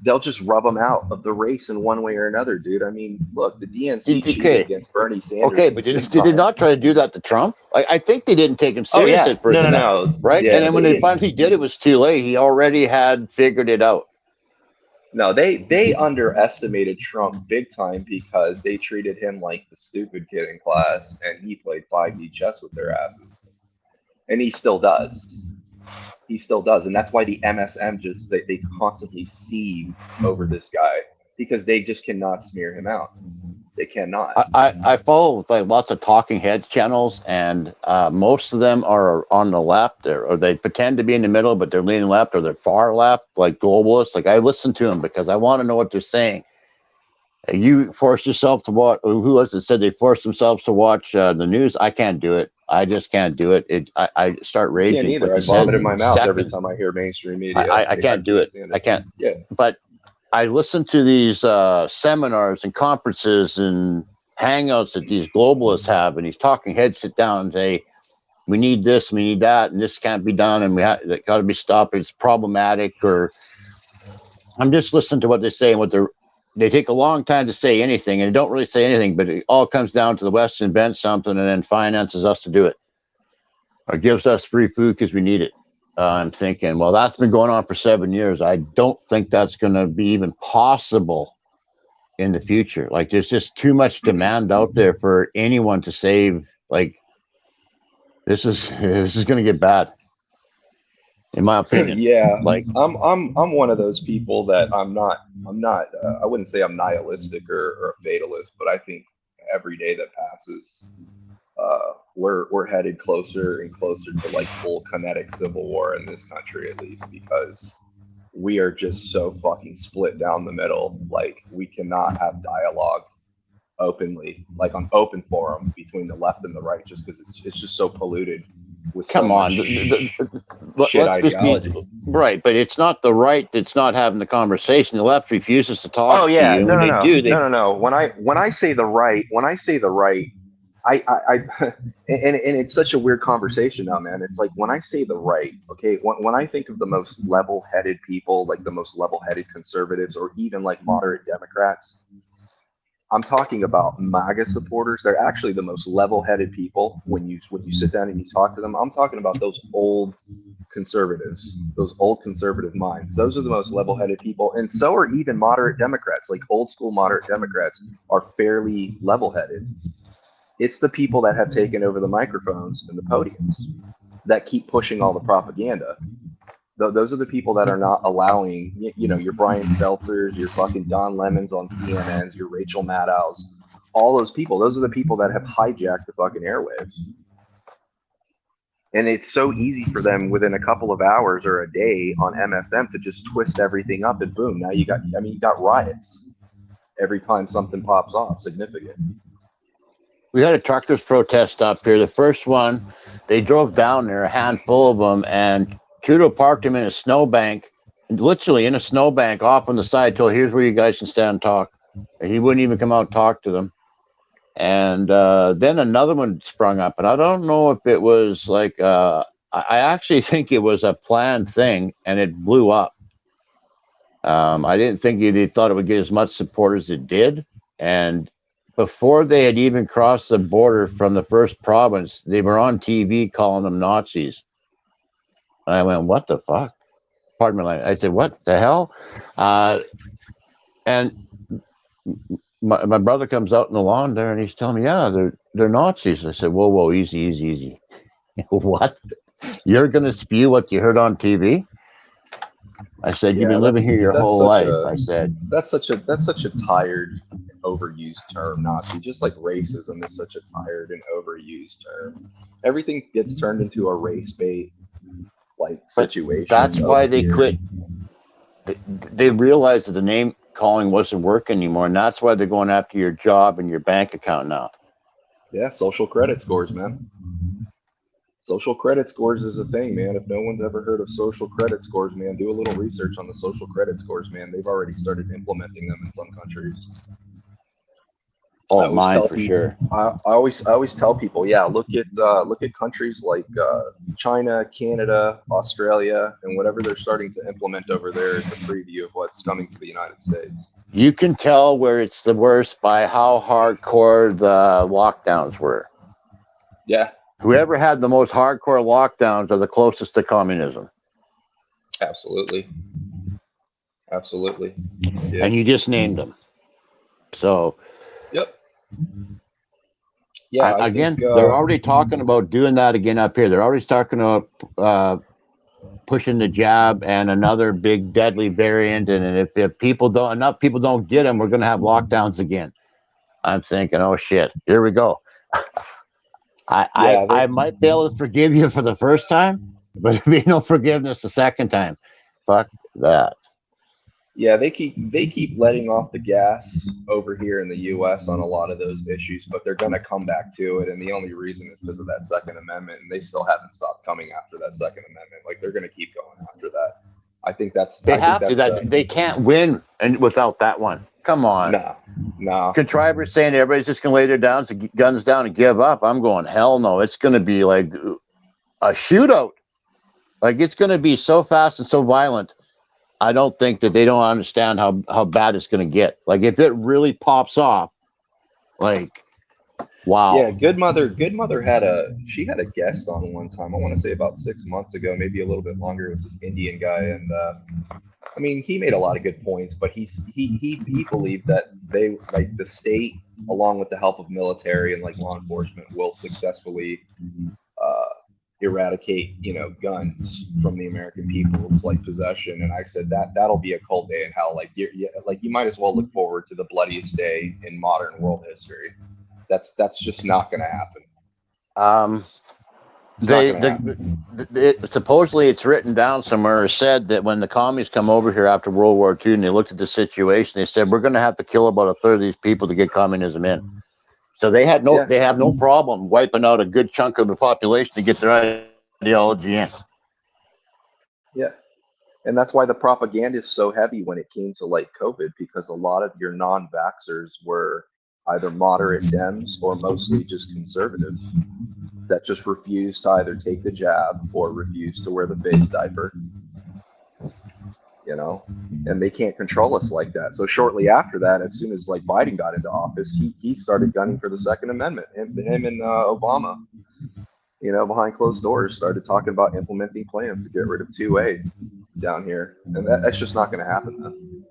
they'll just rub him out of the race in one way or another, dude. I mean, look, the DNC cheated against Bernie Sanders. Okay, but did they not try to do that to Trump? I think they didn't take him Oh, serious yeah. at first. No. Right? Yeah, and then when they finally did, it was too late. He already had figured it out. No, they underestimated Trump big time because they treated him like the stupid kid in class, and he played 5D chess with their asses. And he still does. He still does. And that's why the MSM just, they constantly seethe over this guy because they just cannot smear him out. They cannot. I follow like lots of talking heads channels, and most of them are on the left, or they pretend to be in the middle, but they're leaning left, or they're far left, like globalists. Like I listen to them because I want to know what they're saying. You force yourself to watch. Who was it said they forced themselves to watch the news? I can't do it. I just can't do it. I start raging. Can't either. I vomit in my mouth every time I hear mainstream media. I can't do it. I can't. Yeah. But I listen to these seminars and conferences and hangouts that these globalists have, and these talking heads sit down and say, we need this, we need that, and this can't be done, and it got to be stopped. It's problematic. Or I'm just listening to what they say and what they take a long time to say anything, and they don't really say anything, but it all comes down to the West invents something and then finances us to do it, or gives us free food because we need it. I'm thinking, well, that's been going on for 7 years. I don't think that's going to be even possible in the future. Like, there's just too much demand out there for anyone to save. Like, this is going to get bad, in my opinion. Yeah, like I'm one of those people that I'm not. I wouldn't say I'm nihilistic or a fatalist, but I think every day that passes, we're headed closer and closer to like full kinetic civil war in this country, at least, because we are just so fucking split down the middle. Like, we cannot have dialogue openly, like on open forum between the left and the right, just because it's just so polluted with so much shit ideology. Right, but it's not the right that's not having the conversation. The left refuses to talk. Oh yeah, to you. No. When I say the right, I and it's such a weird conversation now, man. It's like when I say the right, okay, when I think of the most level-headed people, like the most level-headed conservatives, or even like moderate Democrats, I'm talking about MAGA supporters. They're actually the most level-headed people when you sit down and you talk to them. I'm talking about those old conservatives, those old conservative minds. Those are the most level-headed people, and so are even moderate Democrats. Like old school moderate Democrats are fairly level-headed. It's the people that have taken over the microphones and the podiums that keep pushing all the propaganda. Those are the people that are not allowing, your Brian Seltzers, your fucking Don Lemons on CNNs, your Rachel Maddows, all those people. Those are the people that have hijacked the fucking airwaves. And it's so easy for them within a couple of hours or a day on MSM to just twist everything up, and boom, now you got riots every time something pops off significant. We had a truckers protest up here. The first one, they drove down there, a handful of them, and Trudeau parked him in a snowbank, literally in a snowbank off on the side, told, here's where you guys can stand and talk. And he wouldn't even come out and talk to them. And then another one sprung up, and I don't know if it was like, I actually think it was a planned thing, and it blew up. I didn't think they thought it would get as much support as it did. And before they had even crossed the border from the first province, they were on TV calling them Nazis. And I went, what the fuck? pardon me, I said, what the hell? And my brother comes out in the lawn there and he's telling me, yeah, they're Nazis. I said, whoa, easy. What? You're going to spew what you heard on TV? I said, you've been living here your whole life. I said, that's such a tired, overused term, Nazi. Just like racism is such a tired and overused term. Everything gets turned into a race bait like situation. That's why they quit. They realized that the name calling wasn't working anymore, and that's why they're going after your job and your bank account now. Yeah, social credit scores, man. Social credit scores is a thing, man. If no one's ever heard of social credit scores, man, do a little research on the social credit scores, man. They've already started implementing them in some countries. Oh, mine for sure. I always tell people, yeah, look at countries like China, Canada, Australia, and whatever they're starting to implement over there is a preview of what's coming to the United States. You can tell where it's the worst by how hardcore the lockdowns were. Yeah. Whoever had the most hardcore lockdowns are the closest to communism. Absolutely. Yeah. And you just named them. So. Yep. Yeah. Again, they're already talking about doing that again up here. They're already talking about pushing the jab and another big deadly variant. And if enough people don't get them, we're going to have lockdowns again. I'm thinking, oh shit, here we go. I might be able to forgive you for the first time, but there'll be no forgiveness the second time. Fuck that. Yeah, they keep letting off the gas over here in the U.S. on a lot of those issues, but they're going to come back to it, and the only reason is because of that Second Amendment, and they still haven't stopped coming after that Second Amendment. Like, they're going to keep going after that. I think that's they have to. They can't win without that one. Come on. No. Contrivers saying everybody's just going to lay their guns down and give up. I'm going, hell no. It's going to be like a shootout. Like, it's going to be so fast and so violent. I don't think that they don't understand how bad it's going to get. Like, if it really pops off, like, wow. Yeah, Good Mother had a guest on one time. I want to say about 6 months ago, maybe a little bit longer. It was this Indian guy, and I mean, he made a lot of good points, but he believed that they, like, the state, along with the help of military and like law enforcement, will successfully eradicate, guns from the American people's like possession. And I said that'll be a cold day in hell. Like you might as well look forward to the bloodiest day in modern world history. That's just not going to happen. Supposedly it's written down somewhere, or said that when the communists come over here after World War II and they looked at the situation, they said we're going to have to kill about a third of these people to get communism in. So they have no problem wiping out a good chunk of the population to get their ideology in. Yeah. And that's why the propaganda is so heavy when it came to like COVID, because a lot of your non-vaxxers were either moderate Dems or mostly just conservatives that just refused to either take the jab or refused to wear the face diaper. And they can't control us like that. So shortly after that, as soon as like Biden got into office, he started gunning for the Second Amendment. Him and Obama, behind closed doors, started talking about implementing plans to get rid of 2A down here, and that's just not going to happen then.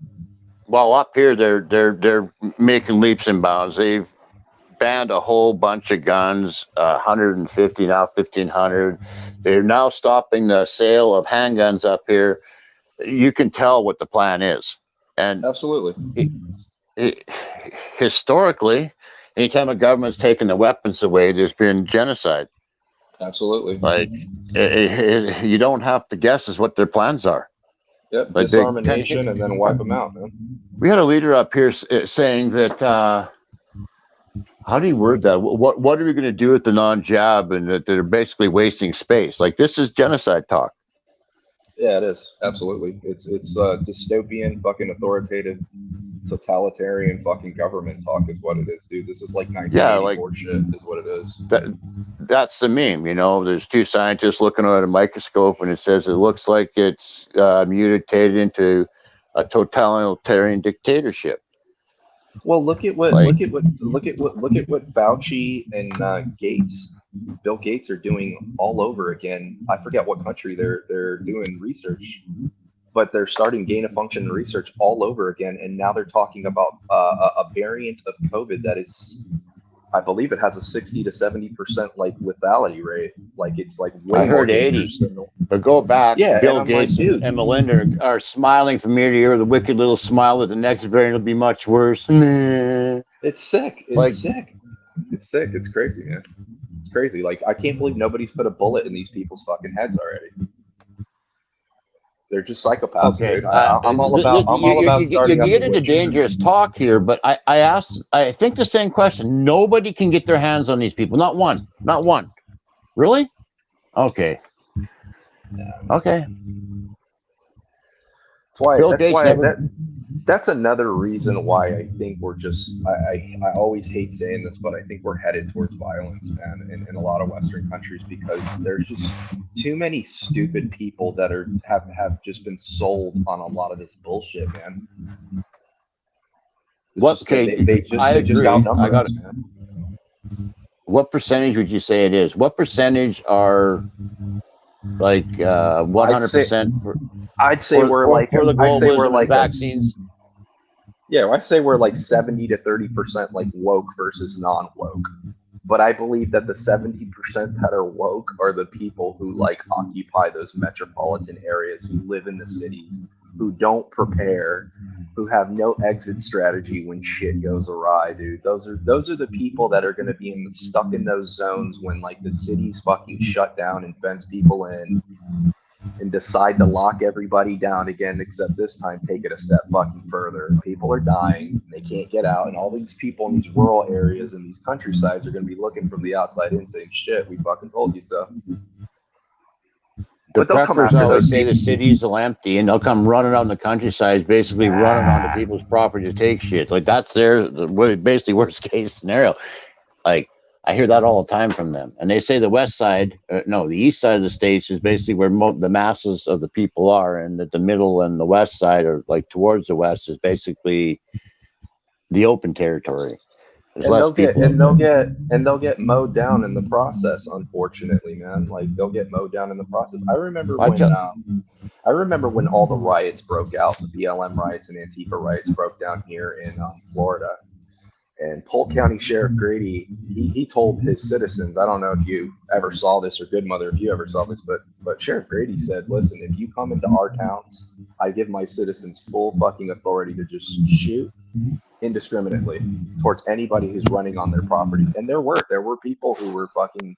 Well, up here they're making leaps and bounds. They've banned a whole bunch of guns, 150 now, 1,500. They're now stopping the sale of handguns up here. You can tell what the plan is. And absolutely, historically, anytime a government's taken the weapons away, there's been genocide. Absolutely. Like, you don't have to guess as what their plans are. Yep, disarm a nation and then wipe them out, man. We had a leader up here saying that, how do you word that? What are we going to do with the non-jab, and that they're basically wasting space? Like, this is genocide talk. Yeah, it is. Absolutely. It's dystopian, fucking authoritative, totalitarian fucking government talk is what it is, dude. This is like 1984 shit is what it is. That's the meme, There's two scientists looking at a microscope, and it says it looks like it's mutated into a totalitarian dictatorship. Well, look at what Fauci and Bill Gates are doing all over again. I forget what country they're doing research but they're starting gain of function research all over again, and now they're talking about a variant of COVID that is, I believe it has a 60 to 70% like lethality rate. Like it's like way I more heard 80, dangerous than but go back. yeah. Bill And I'm like, Gates dude, and Melinda are smiling from ear to ear with a wicked little smile that the next variant will be much worse. Nah. it's sick. It's Like, sick. It's sick. It's crazy, man. It's crazy. Like I can't believe nobody's put a bullet in these people's fucking heads already. They're just psychopaths, okay, dude. I'm all about you starting up get the into witches dangerous talk here, but I think the same question. Nobody can get their hands on these people. Not one. Not one. Really? Okay. Okay. That's another reason why I think we're just I always hate saying this, but I think we're headed towards violence, man, in a lot of Western countries, because there's just too many stupid people that have just been sold on a lot of this bullshit, man. They just outnumber us, man. What percentage would you say it is? What percentage are like 100%? I'd say we're like for the globalism and vaccines. Yeah, I say we're like 70 to 30% like woke versus non-woke. But I believe that the 70% that are woke are the people who like occupy those metropolitan areas, who live in the cities, who don't prepare, who have no exit strategy when shit goes awry, dude. Those are the people that are going to be stuck in those zones when like the city's fucking shut down and fence people in, and decide to lock everybody down again, except this time take it a step fucking further. People are dying, they can't get out, and all these people in these rural areas and these countrysides are going to be looking from the outside in saying, shit, we fucking told you so. The But they'll come preppers after always those say people. the cities will empty, and they'll come running on the countryside, basically running onto people's property to take shit. Like that's their basically worst case scenario. Like I hear that all the time from them, and they say the west side, no, the east side of the states is basically where the masses of the people are, and that the middle and the west side, or like towards the west, is basically the open territory. And they'll get mowed down in the process, unfortunately, man. Like they'll get mowed down in the process. I remember when all the riots broke out, the BLM riots and Antifa riots broke down here in Florida. And Polk County Sheriff Grady, he told his citizens, I don't know if you ever saw this, or Good Mother, if you ever saw this, but Sheriff Grady said, listen, if you come into our towns, I give my citizens full fucking authority to just shoot indiscriminately towards anybody who's running on their property. And there were people who were fucking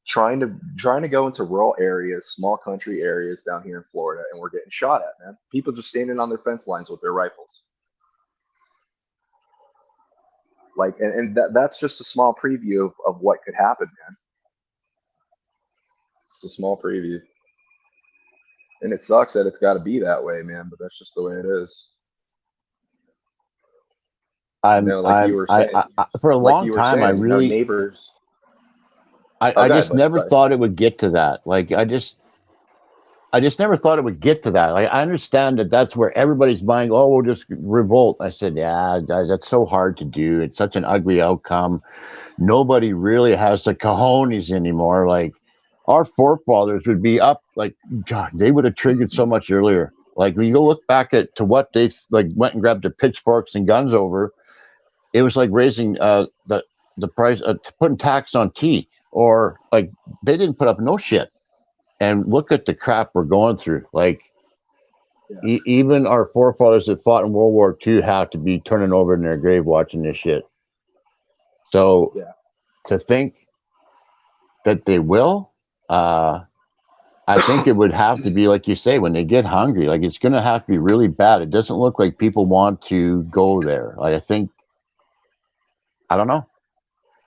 trying to go into rural areas, small country areas down here in Florida, and were getting shot at, man. People just standing on their fence lines with their rifles. Like, and that's just a small preview of what could happen, man. Just a small preview. And it sucks that it's got to be that way, man, but that's just the way it is. For a long time, I really neighbors. I just never thought it would get to that. Like, I just never thought it would get to that. Like, I understand that that's where everybody's buying. Oh, we'll just revolt. I said, yeah, that's so hard to do. It's such an ugly outcome. Nobody really has the cojones anymore. Like, our forefathers would be up. Like, God, they would have triggered so much earlier. Like, when you go look back to what they like went and grabbed the pitchforks and guns over, it was like raising the price, putting tax on tea, or like they didn't put up no shit. And look at the crap we're going through. Like, even our forefathers that fought in World War II have to be turning over in their grave watching this shit. So to think that they will, I think it would have to be, like you say, when they get hungry, like it's going to have to be really bad. It doesn't look like people want to go there. Like, I don't know.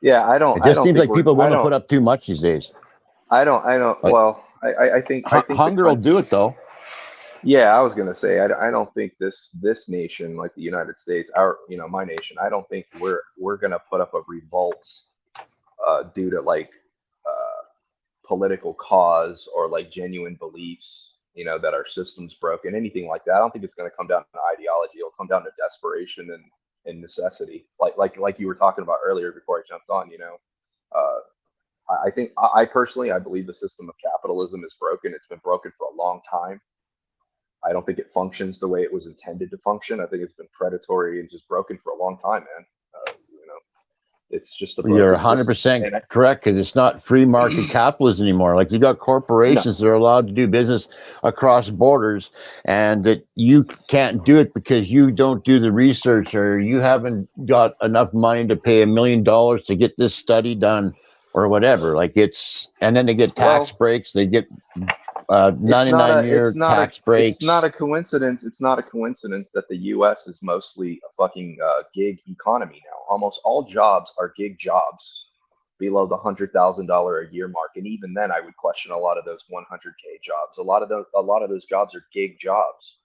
Yeah, I don't. It just seems like people want to don't put up too much these days. I don't. Like, Well, I think hunger will do it, though. Yeah, I was gonna say I don't think this nation, like the United States, my nation, I don't think we're gonna put up a revolt due to like political cause or like genuine beliefs, that our system's broken, anything like that. I don't think it's gonna come down to ideology. It'll come down to desperation and necessity, like you were talking about earlier before I jumped on. I think I personally, I believe the system of capitalism is broken. It's been broken for a long time. I don't think it functions the way it was intended to function. I think it's been predatory and just broken for a long time, man. It's just a You're broken system. 100% correct, because it's not free market capitalism anymore. Like, you got corporations that are allowed to do business across borders, and that you can't do it because you don't do the research, or you haven't got enough money to pay $1 million to get this study done, or whatever. Like, and then they get tax breaks. They get 99-year tax breaks. It's not a coincidence. It's not a coincidence that the U.S. is mostly a fucking gig economy now. Almost all jobs are gig jobs below the $100,000 a year mark, and even then, I would question a lot of those 100K jobs. A lot of those jobs are gig jobs.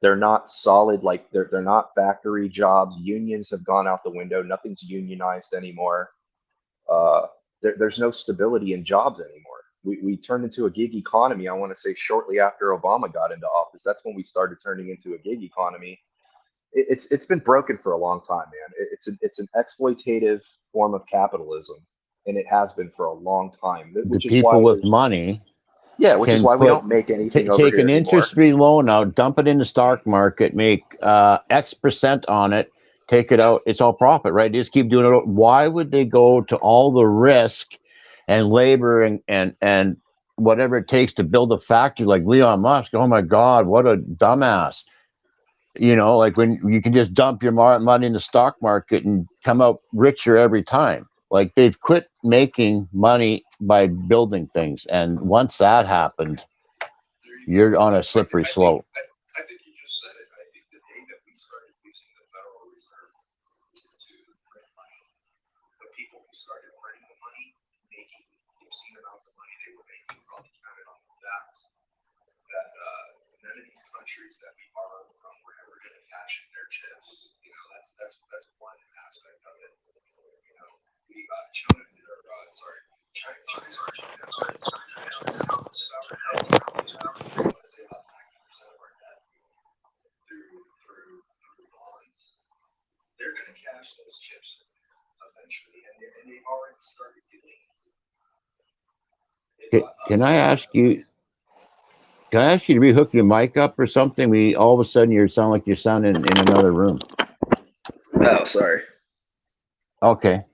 They're not solid. Like, they're not factory jobs. Unions have gone out the window. Nothing's unionized anymore. There's no stability in jobs anymore. We turned into a gig economy. I want to say shortly after Obama got into office, that's when we started turning into a gig economy. It's been broken for a long time, man. It's an exploitative form of capitalism, and it has been for a long time. The people with money, which is why we don't make anything over take here an anymore. interest-free loan out, dump it in the stock market, make X% on it, take it out. It's all profit, right? They just keep doing it. Why would they go to all the risk and labor and whatever it takes to build a factory like Elon Musk? Oh my God, what a dumbass. Like, when you can just dump your money in the stock market and come out richer every time. Like, they've quit making money by building things. And once that happened, you're on a slippery slope. I think you just said it. I think the day that we started using the Federal Reserve to print money, the people who started printing the money, making obscene amounts of money they were making, probably counted on the fact that none of these countries that we borrow from were ever going to cash in their chips. That's one aspect of it. We China through bonds. They're going to cash those chips eventually, and they've already started doing it. Can I ask you to rehook your mic up or something? All of a sudden you sound like you're sounding in another room. Oh, sorry. Okay.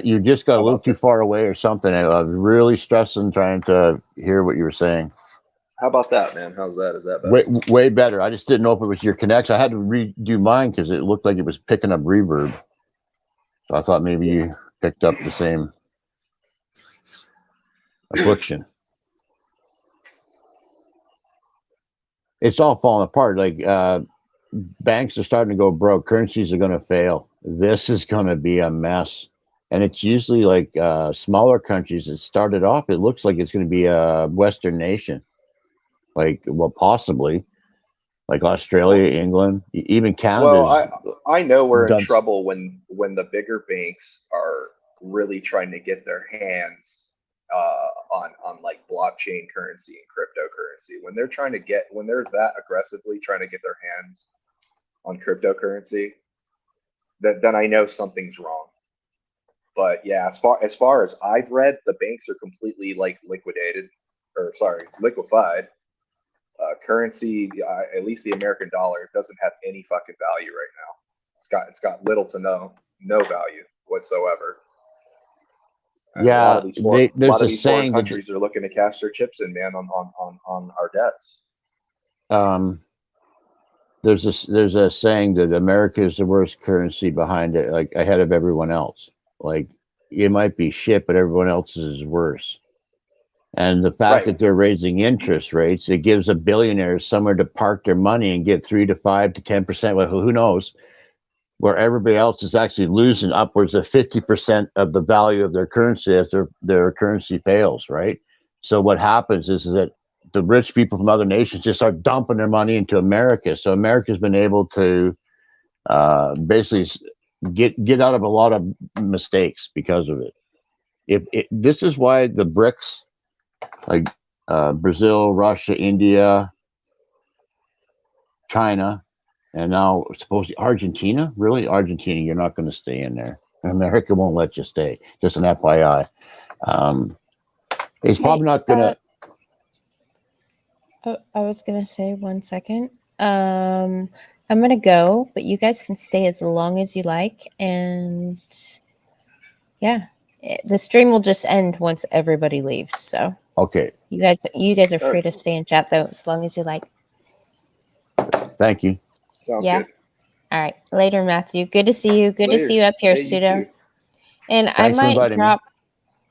You just got a little too far away or something. I was really stressing trying to hear what you were saying. How about that, man? How's that? Is that better? Way better. I just didn't know if it was your connection. I had to redo mine because it looked like it was picking up reverb. So I thought maybe you picked up the same affliction. It's all falling apart. Like, banks are starting to go broke. Currencies are going to fail. This is going to be a mess. And it's usually like smaller countries that started off. It looks like it's going to be a Western nation. Like, well, possibly. Like Australia, England, even Canada. Well, I know we're in trouble when the bigger banks are really trying to get their hands on like blockchain currency and cryptocurrency. When they're that aggressively trying to get their hands on cryptocurrency, then I know something's wrong. But yeah, as far as I've read, the banks are completely like liquefied. Currency, at least the American dollar, doesn't have any fucking value right now. It's got little to no value whatsoever. And yeah, a lot of these foreign saying countries are looking to cash their chips in, man, on our debts. There's a saying that America is the worst currency behind it, like ahead of everyone else. Like, it might be shit, but everyone else's is worse. And the fact that they're raising interest rates, it gives a billionaire somewhere to park their money and get 3 to 5 to 10%. Well, who knows? Where everybody else is actually losing upwards of 50% of the value of their currency as their currency fails, right? So what happens is that the rich people from other nations just start dumping their money into America. So America's been able to basically get out of a lot of mistakes because of it. This is why the BRICS, like Brazil, Russia, India, China, and now supposedly Argentina. Really, Argentina, you're not going to stay in there. America won't let you stay. Just an FYI. It's probably not going to. Oh, I was gonna say 1 second. I'm gonna go, but you guys can stay as long as you like, and yeah, the stream will just end once everybody leaves. So Okay. you guys are All free right. to stay and chat though, as long as you like. Thank you. Sounds Yeah. good. All right. Later, Matthew. Good to see you. Good to see Later. you up here, Yeah, you Pseudo. too. And I Thanks for might inviting me. drop.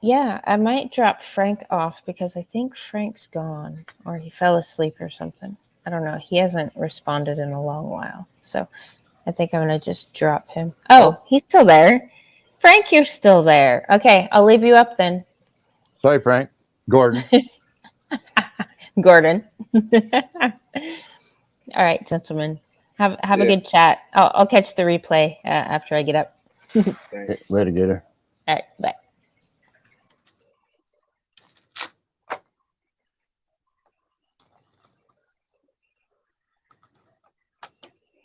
Yeah, I might drop Frank off because I think Frank's gone or he fell asleep or something. I don't know. He hasn't responded in a long while. So I think I'm going to just drop him. Oh, he's still there. Frank, you're still there. Okay, I'll leave you up then. Sorry, Frank. Gordon. Gordon. All right, gentlemen. Have a Yeah. good chat. I'll catch the replay after I get up. Thanks. Later, Gator. All right, bye.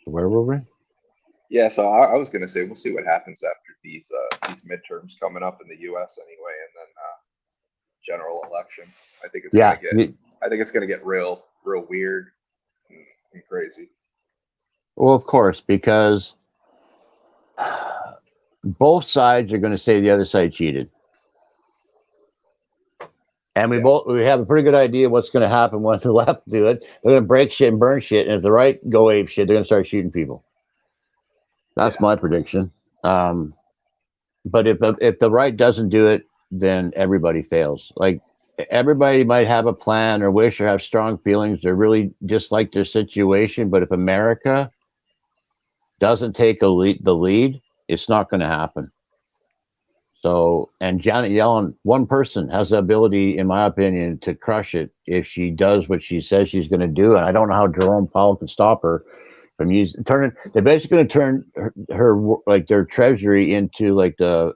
Where were we? Yeah, so I was gonna say we'll see what happens after these midterms coming up in the U.S. anyway, and then general election. I think it's Yeah. gonna get real weird and crazy. Well, of course, because both sides are going to say the other side cheated. And we have a pretty good idea what's going to happen when the left do it. They're going to break shit and burn shit, and if the right go ape shit, they're going to start shooting people. That's my prediction. But if the right doesn't do it, then everybody fails. Like everybody might have a plan or wish or have strong feelings or really dislike their situation, but if America doesn't take the lead, it's not going to happen. So, and Janet Yellen, one person has the ability, in my opinion, to crush it if she does what she says she's going to do. And I don't know how Jerome Powell can stop her from turning. They're basically going to turn her like their treasury into like the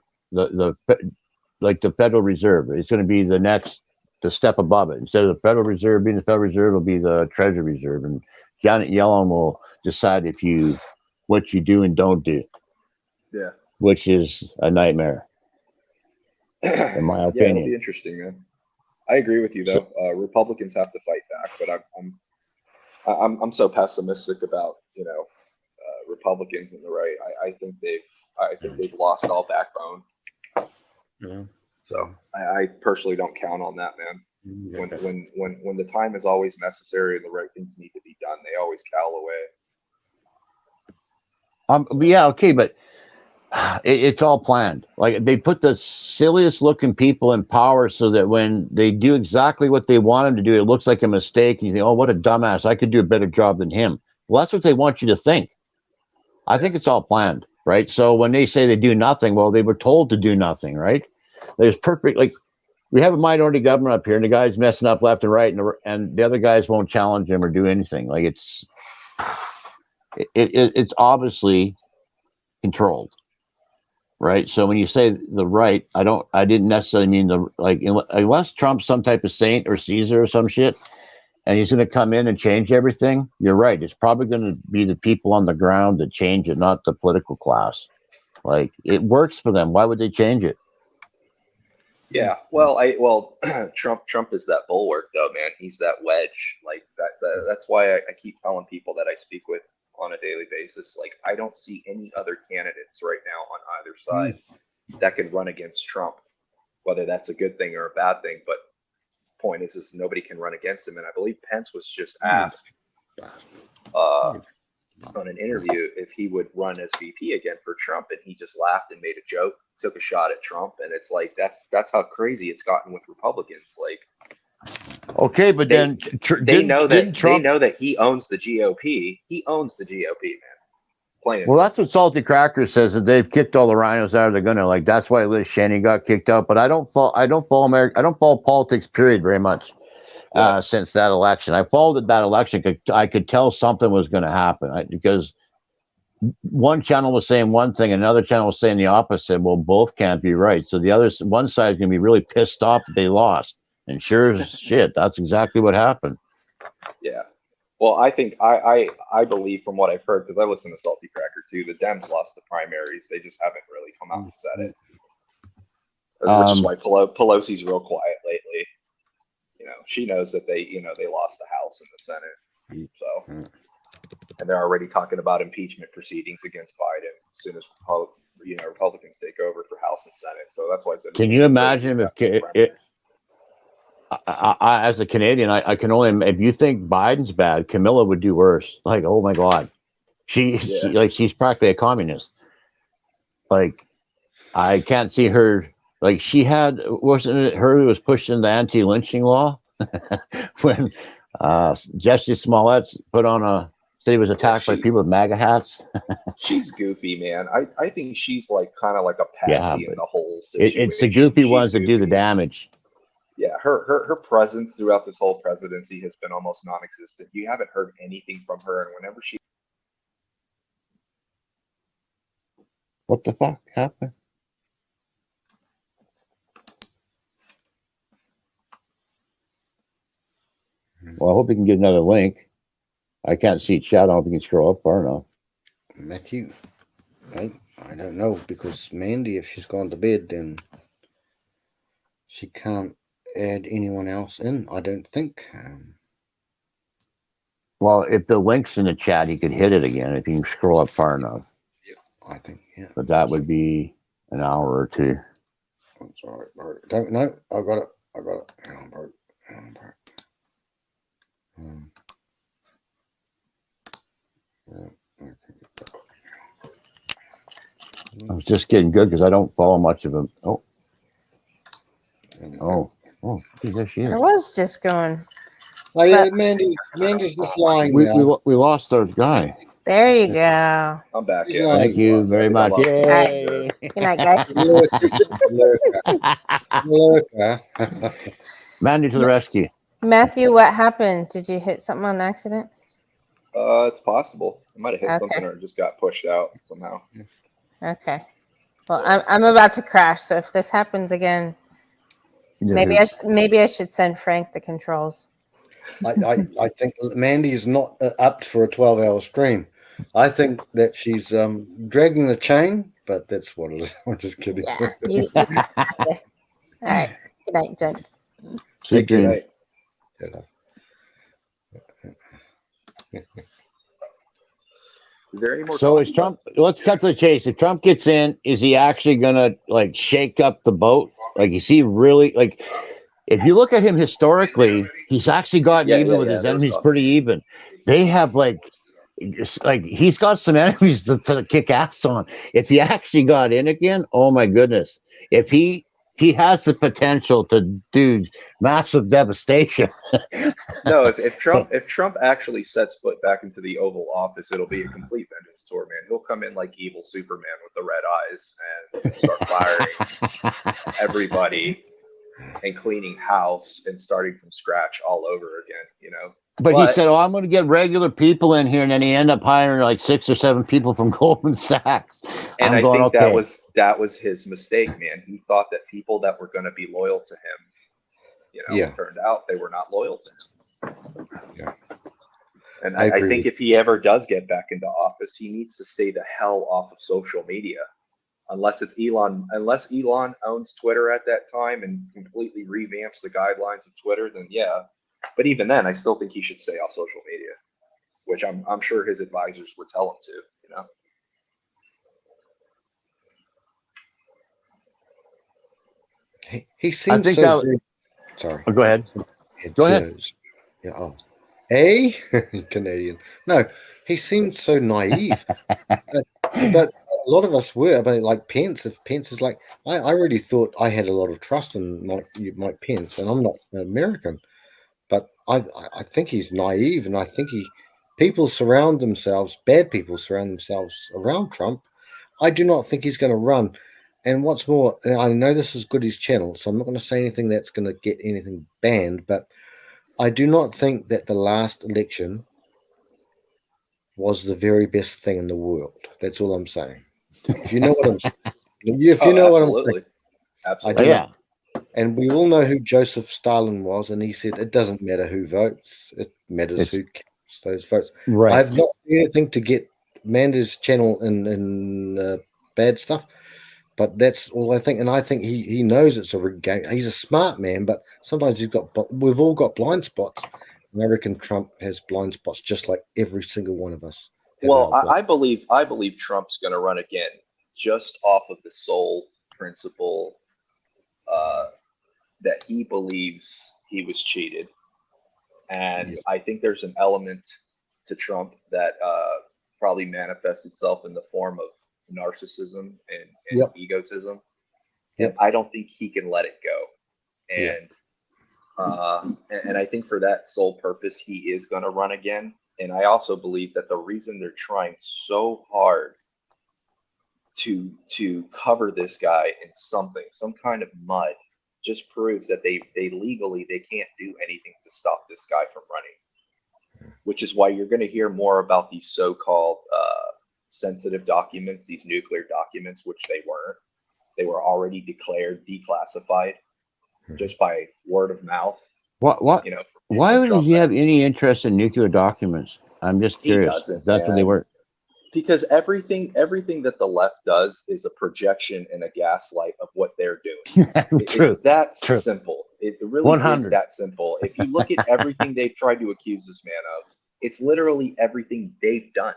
Federal Reserve. It's going to be the step above it. Instead of the Federal Reserve being the Federal Reserve, it'll be the Treasury Reserve, and Janet Yellen will decide what you do and don't do. Yeah. Which is a nightmare. In my Yeah, opinion. it'll be interesting, man. I agree with you though. Republicans have to fight back, but I'm so pessimistic about Republicans and the right. I think they've lost all backbone. Yeah. So I personally don't count on that, man. When the time is always necessary and the right things need to be done, they always cowl away. Yeah, okay, but it's all planned. Like they put the silliest looking people in power so that when they do exactly what they want them to do, it looks like a mistake. And you think, oh, what a dumbass. I could do a better job than him. Well, that's what they want you to think. I think it's all planned, right? So when they say they do nothing, well, they were told to do nothing, right? There's perfect, like we have a minority government up here and the guy's messing up left and right and the other guys won't challenge him or do anything. Like it's obviously controlled. Right. So when you say the right, I didn't necessarily mean unless Trump's some type of saint or Caesar or some shit, and he's going to come in and change everything. You're right. It's probably going to be the people on the ground that change it, not the political class. Like it works for them. Why would they change it? Yeah. Well, Trump is that bulwark though, man. He's that wedge. Like that's why I keep telling people that I speak with on a daily basis. Like I don't see any other candidates right now on either side that can run against Trump, whether that's a good thing or a bad thing. But point is nobody can run against him. And I believe Pence was just asked on an interview if he would run as VP again for Trump, and he just laughed and made a joke, took a shot at Trump, and it's like that's how crazy it's gotten with Republicans. Like, okay, but then they know that he owns the GOP. He owns the GOP, man. Plain. Well, that's what Salty Cracker says, that they've kicked all the rhinos out of the gunner. Like that's why Liz Cheney got kicked out. But I don't follow politics, period, very much. Since that election, I followed that election because I could tell something was going to happen because one channel was saying one thing, another channel was saying the opposite. Well, both can't be right. So one side is going to be really pissed off that they lost. And sure as shit, that's exactly what happened. Yeah. Well, I think I believe from what I've heard, because I listen to Salty Cracker too, the Dems lost the primaries. They just haven't really come out and said it. Which is why Pelosi's real quiet lately. she knows that they lost the House and the Senate. So, and they're already talking about impeachment proceedings against Biden as soon as Republicans take over for House and Senate. So that's why I said. Can you imagine I as a Canadian, I can only, if you think Biden's bad, Camilla would do worse. Like, oh my God, she's practically a communist. Like, I can't see her. Like, she had, wasn't it her who was pushing the anti-lynching law when Jesse Smollett said he was attacked by people with MAGA hats. She's goofy, man. I think she's like kind of like a patsy in the whole situation. It's the goofy ones that do the damage. Yeah, her presence throughout this whole presidency has been almost non-existent. You haven't heard anything from her, and whenever she. What the fuck happened? Well, I hope you can get another link. I can't see chat. I don't think you can scroll up far enough. Matthew, I don't know, because Mandy, if she's gone to bed, then she can't add anyone else in, I don't think. Well, if the link's in the chat, you could hit it again if you can scroll up far enough. Yeah, I think, yeah. But that would be an hour or two. I'm sorry, Bert. Don't know. I got it. Hang on, Bert. I was just getting good because I don't follow much of them. Geez, there she is. I was just going. Oh yeah, Mandy's just lying now. We lost our guy. There you go. I'm back. Yeah. Thank you very much. Yay. Good night, guys. Mandy to the rescue. Matthew, what happened? Did you hit something on accident? It's possible. I might have hit Okay. something or it just got pushed out somehow. Okay. Well, I'm about to crash, so if this happens again, maybe I should send Frank the controls. I think Mandy's not up for a 12-hour stream. I think that she's dragging the chain, but that's what it is. I'm just kidding. Yeah. You got this. All right. Good night, gents. Good night. Is there any more? So is Trump? Let's cut to the chase. If Trump gets in, is he actually gonna like shake up the boat? Like, is he really like? If you look at him historically, he's actually gotten even with his enemies pretty even. They have like he's got some enemies to kick ass on. If he actually got in again, oh my goodness! If he has the potential to do massive devastation. No, if Trump actually sets foot back into the Oval Office, it'll be a complete vengeance tour, man. He'll come in like evil Superman with the red eyes and start firing everybody and cleaning house and starting from scratch all over again, But he said, I'm going to get regular people in here, and then he ended up hiring like 6 or 7 people from Goldman Sachs. And I think that was his mistake, man. He thought that people that were going to be loyal to him, it turned out they were not loyal to him. Yeah. And I think if he ever does get back into office, he needs to stay the hell off of social media. Unless Elon owns Twitter at that time and completely revamps the guidelines of Twitter, then yeah. But even then, I still think he should stay off social media, which I'm sure his advisors would tell him to, He seems so. Sorry. Oh, go ahead. Go ahead. Yeah. Oh. Hey, Canadian. No, he seemed so naive. but a lot of us were. I mean, like Pence. If Pence is like, I really thought I had a lot of trust in Mike Pence, and I'm not American, but I think he's naive, and I think people surround themselves. Bad people surround themselves around Trump. I do not think he's going to run. And what's more, I know this is Goody's channel, so I'm not going to say anything that's going to get anything banned, but I do not think that the last election was the very best thing in the world. That's all I'm saying. If you know what I'm saying. If you know what I'm saying. Absolutely. Yeah. And we all know who Joseph Stalin was, and he said it doesn't matter who votes, it matters who counts those votes. Right. I have not seen anything to get Amanda's channel in bad stuff. But that's all I think, and I think he knows it's a rigged game. He's a smart man, but sometimes we've all got blind spots. And I reckon Trump has blind spots, just like every single one of us. Well, I believe Trump's going to run again, just off of the sole principle that he believes he was cheated, and I think there's an element to Trump that probably manifests itself in the form of narcissism and egotism, and I don't think he can let it go. And I think for that sole purpose, he is going to run again. And I also believe that the reason they're trying so hard to cover this guy in some kind of mud, just proves that they legally they can't do anything to stop this guy from running. Which is why you're going to hear more about these so-called sensitive documents, these nuclear documents, which they weren't. They were already declared declassified just by word of mouth. What? You know, why would he have any interest in nuclear documents? I'm just curious. He doesn't, That's what they were. Because everything that the left does is a projection and a gaslight of what they're doing. It's that simple. It really 100. is that simple. If you look at everything they've tried to accuse this man of, it's literally everything they've done.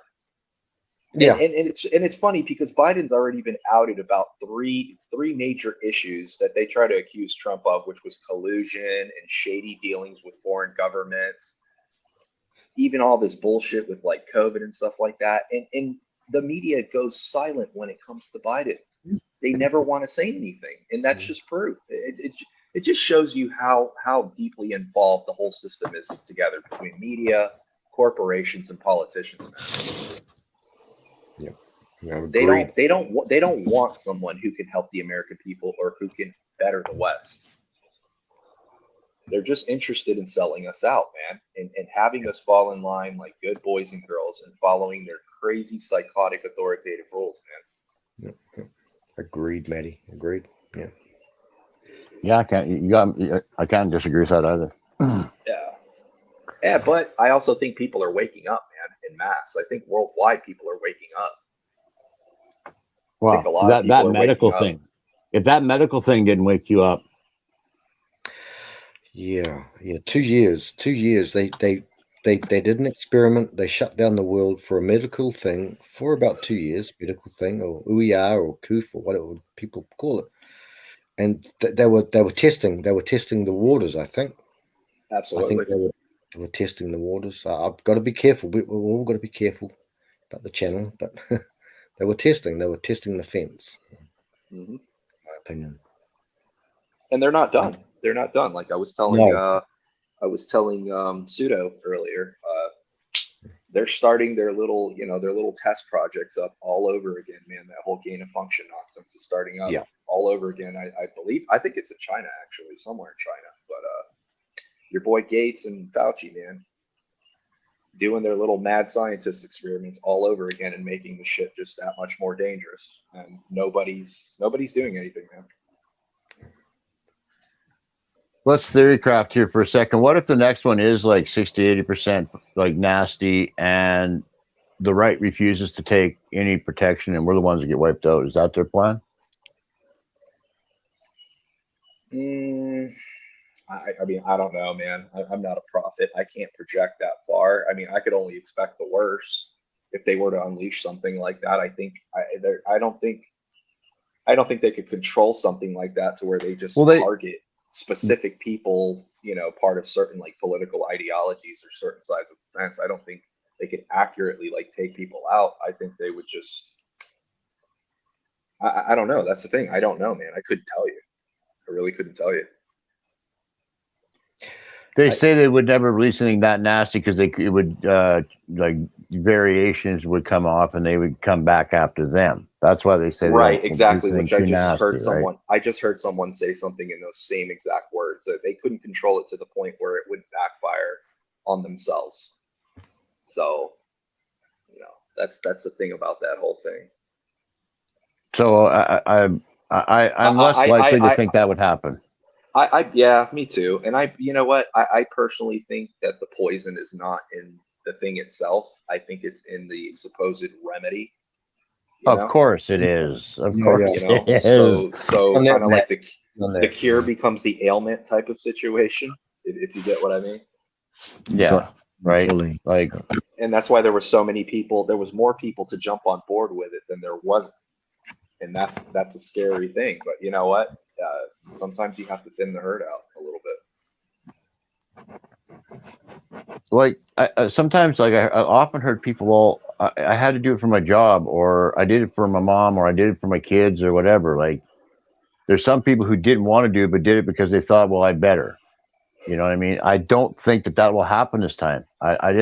Yeah. And it's funny because Biden's already been outed about three major issues that they try to accuse Trump of, which was collusion and shady dealings with foreign governments, even all this bullshit with like COVID and stuff like that. And the media goes silent when it comes to Biden. They never want to say anything, and that's just proof. It just shows you how deeply involved the whole system is together between media, corporations, and politicians. They don't want someone who can help the American people or who can better the West. They're just interested in selling us out, man, and having us fall in line like good boys and girls and following their crazy, psychotic, authoritative rules, man. Agreed, Maddie. Agreed. Yeah. Yeah, I can't disagree with that either. Yeah, but I also think people are waking up, man, in mass. I think worldwide people are waking up. Well, that medical thing. If that medical thing didn't wake you up. Yeah. 2 years. 2 years. They did an experiment. They shut down the world for a medical thing for about 2 years. Medical thing, or UER, or COOF, or whatever people call it. And they were testing. They were testing the waters, I think. Absolutely. I think they were testing the waters. I've got to be careful. We've all got to be careful about the channel, but they were testing. They were testing the fence. Mm-hmm. My opinion. And they're not done. They're not done. Like I was telling Pseudo earlier. They're starting their little test projects up all over again, man. That whole gain of function nonsense is starting up all over again. I think it's in China, actually, somewhere in China. But your boy Gates and Fauci, man, doing their little mad scientist experiments all over again and making the shit just that much more dangerous. And nobody's doing anything, man. Let's theorycraft here for a second. What if the next one is like 60-80% like nasty and the right refuses to take any protection and we're the ones that get wiped out? Is that their plan? I mean, I don't know, man. I'm not a prophet. I can't project that far. I mean, I could only expect the worst if they were to unleash something like that. I don't think they could control something like that to where they just target specific people, part of certain like political ideologies or certain sides of the fence. I don't think they could accurately like take people out. I think they would just, I don't know. That's the thing. I don't know, man. I couldn't tell you. I really couldn't tell you. They say they would never release anything that nasty because it would like variations would come off and they would come back after them. That's why they say right, exactly. Which I just nasty, heard someone. Right? I just heard someone say something in those same exact words that they couldn't control it to the point where it would backfire on themselves. So, that's the thing about that whole thing. So I'm less likely to think that would happen. Yeah, me too. And you know what? I personally think that the poison is not in the thing itself. I think it's in the supposed remedy. You Of know? course it is. Of Yeah, course You know, it is. so On that kind of like on the that, cure becomes the ailment type of situation, if you get what I mean. Yeah, got right. fully. Like, And that's why there were so many people. There was more people to jump on board with it than there wasn't, and that's a scary thing. But you know what? Sometimes you have to thin the herd out a little bit. I sometimes, like, I often heard people, well, I had to do it for my job, or I did it for my mom, or I did it for my kids, or whatever. Like, there's some people who didn't want to do it, but did it because they thought, well, I better. You know what I mean? I don't think that will happen this time. I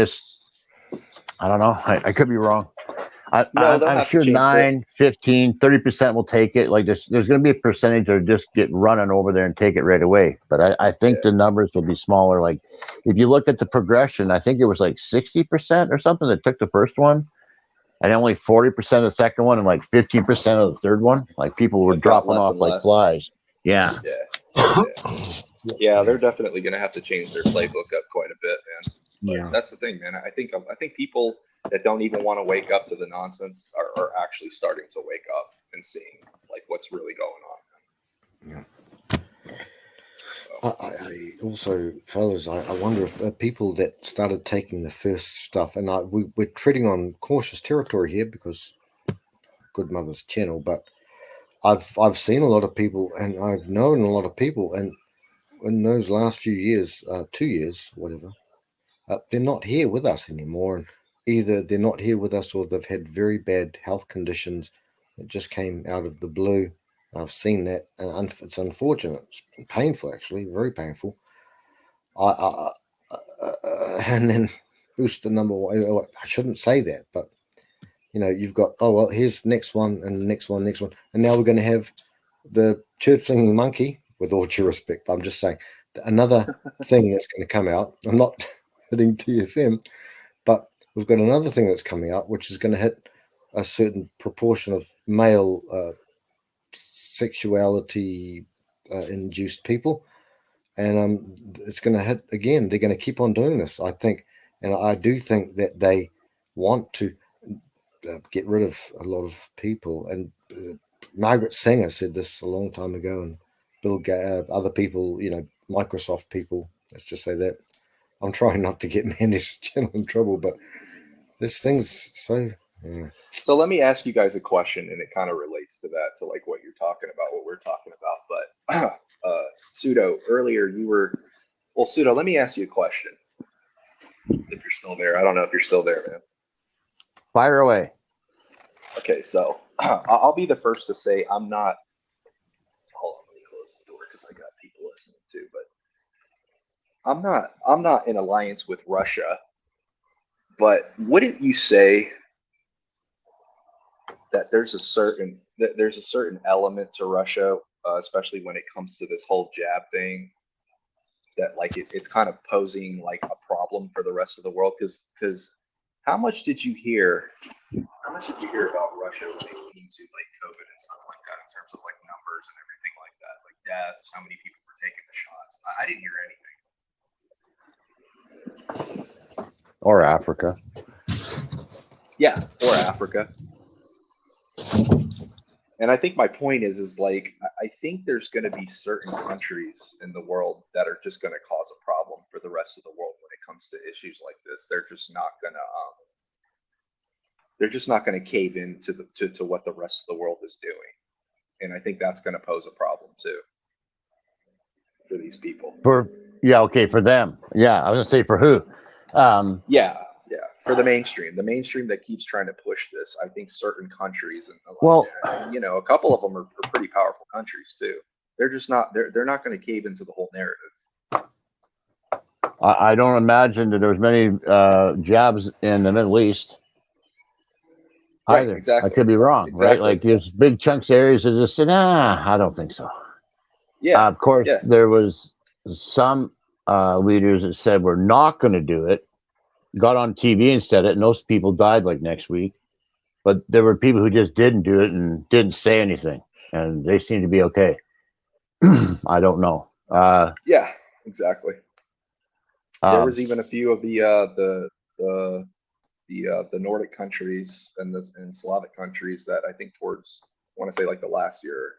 don't know. I could be wrong. No, they'll I'm have to sure change their. 9, 15, 30% will take it. Like, there's going to be a percentage that just get running over there and take it right away. But I think the numbers will be smaller. Like, if you look at the progression, I think it was like 60% or something that took the first one, and only 40% of the second one, and like 15% of the third one. Like, people were It got dropping less off and like less. flies. Yeah. Yeah, they're definitely going to have to change their playbook up quite a bit, man. But Yeah. that's the thing, man. I think people that don't even want to wake up to the nonsense are actually starting to wake up and seeing like what's really going on. I also, fellas, I wonder if people that started taking the first stuff, and we're treading on cautious territory here because Good Mother's channel, but I've seen a lot of people, and I've known a lot of people, and in those last few years, 2 years, whatever, they're not here with us anymore. And either they're not here with us, or they've had very bad health conditions that just came out of the blue. I've seen that, and it's unfortunate. It's painful, actually, very painful. And then who's the number one? I shouldn't say that, but you've got, oh well, here's next one and the next one, and now we're going to have the church singing monkey. With all due respect, I'm just saying another thing that's going to come out. I'm not hitting TFM, but we've got another thing that's coming out, which is going to hit a certain proportion of male sexuality induced people, and it's going to hit again. They're going to keep on doing this, I think, and I do think that they want to get rid of a lot of people. And Margaret Sanger said this a long time ago, and Bill Gates, other people, Microsoft people. Let's just say that. I'm trying not to get Mandy's channel in trouble, but this thing's so. Yeah. So let me ask you guys a question, and it kind of relates to that, to like what you're talking about, what we're talking about. But Pseudo, earlier you were, well, Pseudo, let me ask you a question. If you're still there, I don't know if you're still there, man. Fire away. Okay, so I'll be the first to say I'm not. Hold on, let me close the door because I got people listening too. But I'm not in alliance with Russia. But wouldn't you say that there's a certain element to Russia, especially when it comes to this whole jab thing, that like it's kind of posing like a problem for the rest of the world? Because how much did you hear about Russia when it came to like COVID and stuff like that, in terms of like numbers and everything like that, like deaths, how many people were taking the shots? I didn't hear anything. Or Africa. Yeah, or Africa. And I think my point is like, I think there's going to be certain countries in the world that are just going to cause a problem for the rest of the world when it comes to issues like this. They're just not going to cave in to what the rest of the world is doing. And I think that's going to pose a problem too for these people. For them. Yeah, I was going to say for who? Yeah, for the mainstream that keeps trying to push this. I think certain countries, and a couple of them are pretty powerful countries too. They're just not. They're not going to cave into the whole narrative. I don't imagine that there's many jabs in the Middle East. Right, either. exactly. I could be wrong, right? Exactly. Like there's big chunks of areas that just said, I don't think so. Yeah. Of course, yeah. there was some leaders that said we're not going to do it, got on TV and said it, and those people died like next week. But there were people who just didn't do it and didn't say anything, and they seem to be okay. I don't know. Yeah, exactly. There was even a few of the the Nordic countries and Slavic countries that I think towards, I want to say like the last year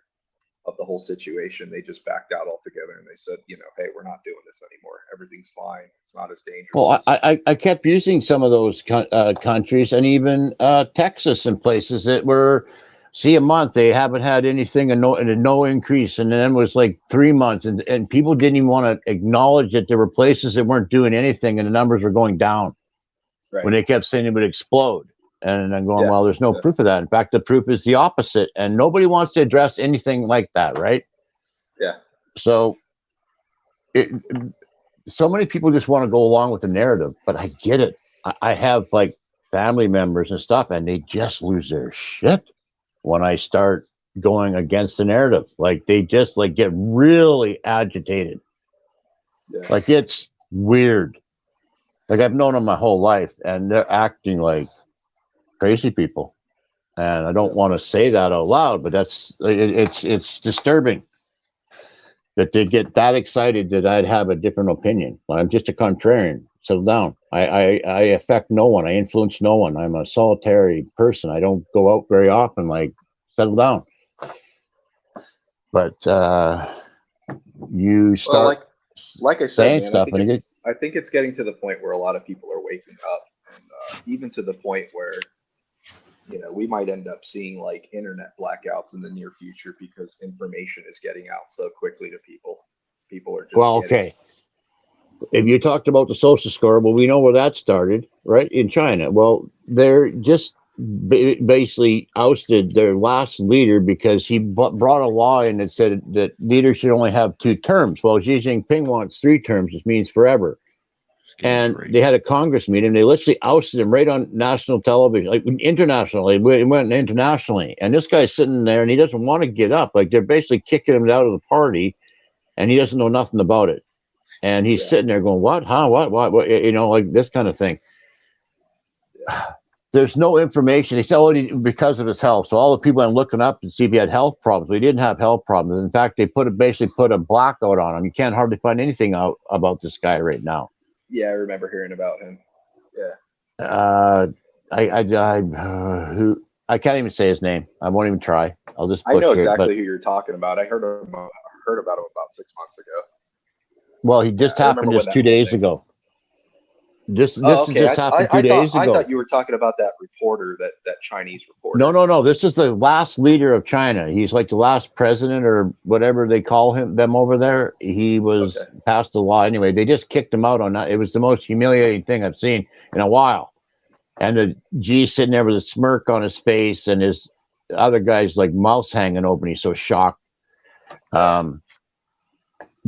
of the whole situation, they just backed out altogether and they said, you know, hey, we're not doing this anymore. Everything's fine. It's not as dangerous. Well, I kept using some of those countries and even Texas and places that were, see, a month they haven't had anything and no increase, and then it was like 3 months, and people didn't even want to acknowledge that there were places that weren't doing anything and the numbers were going down. Right. When they kept saying it would explode. And I'm going, Yeah, well, there's no yeah. proof of that. In fact, the proof is the opposite. And nobody wants to address anything like that, right? Yeah. So so many people just want to go along with the narrative, but I get it. I have like family members and stuff, and they just lose their shit when I start going against the narrative. Like they just like get really agitated. Yeah. Like it's weird. Like I've known them my whole life, and they're acting like crazy people. And I don't want to say that out loud, but it's disturbing that they get that excited that I'd have a different opinion. I'm just a contrarian. Settle down. I affect no one. I influence no one. I'm a solitary person. I don't go out very often. Like, settle down. But you start like I said, saying man, stuff, and I think it's getting to the point where a lot of people are waking up, and even to the point where, you know, we might end up seeing like internet blackouts in the near future because information is getting out so quickly to people. People are just okay. If you talked about the social score, well, we know where that started, right? In China. Well, they're just basically ousted their last leader because he brought a law in that said that leaders should only have 2 terms. Well, Xi Jinping wants 3 terms, which means forever. And they had a Congress meeting. They literally ousted him right on national television, like internationally. It went internationally. And this guy's sitting there and he doesn't want to get up. Like they're basically kicking him out of the party and he doesn't know nothing about it. And he's sitting there going, what, huh, what, you know, like this kind of thing. There's no information. He said, oh, because of his health. So all the people I'm looking up to see if he had health problems. He didn't have health problems. In fact, they basically put a blackout on him. You can't hardly find anything out about this guy right now. Yeah, I remember hearing about him. Yeah. I can't even say his name. I won't even try. I'll just. I know butcher it, exactly but, who you're talking about. I heard about him about 6 months ago. well, he just happened just 2 days ago. This okay. just happened 2 days ago. I thought you were talking about that reporter, that Chinese reporter. No. This is the last leader of China. He's like the last president or whatever they call them over there. He was passed the law anyway. They just kicked him out on that. It was the most humiliating thing I've seen in a while. And the G's sitting there with a smirk on his face, and his other guy's like mouth's hanging open. He's so shocked.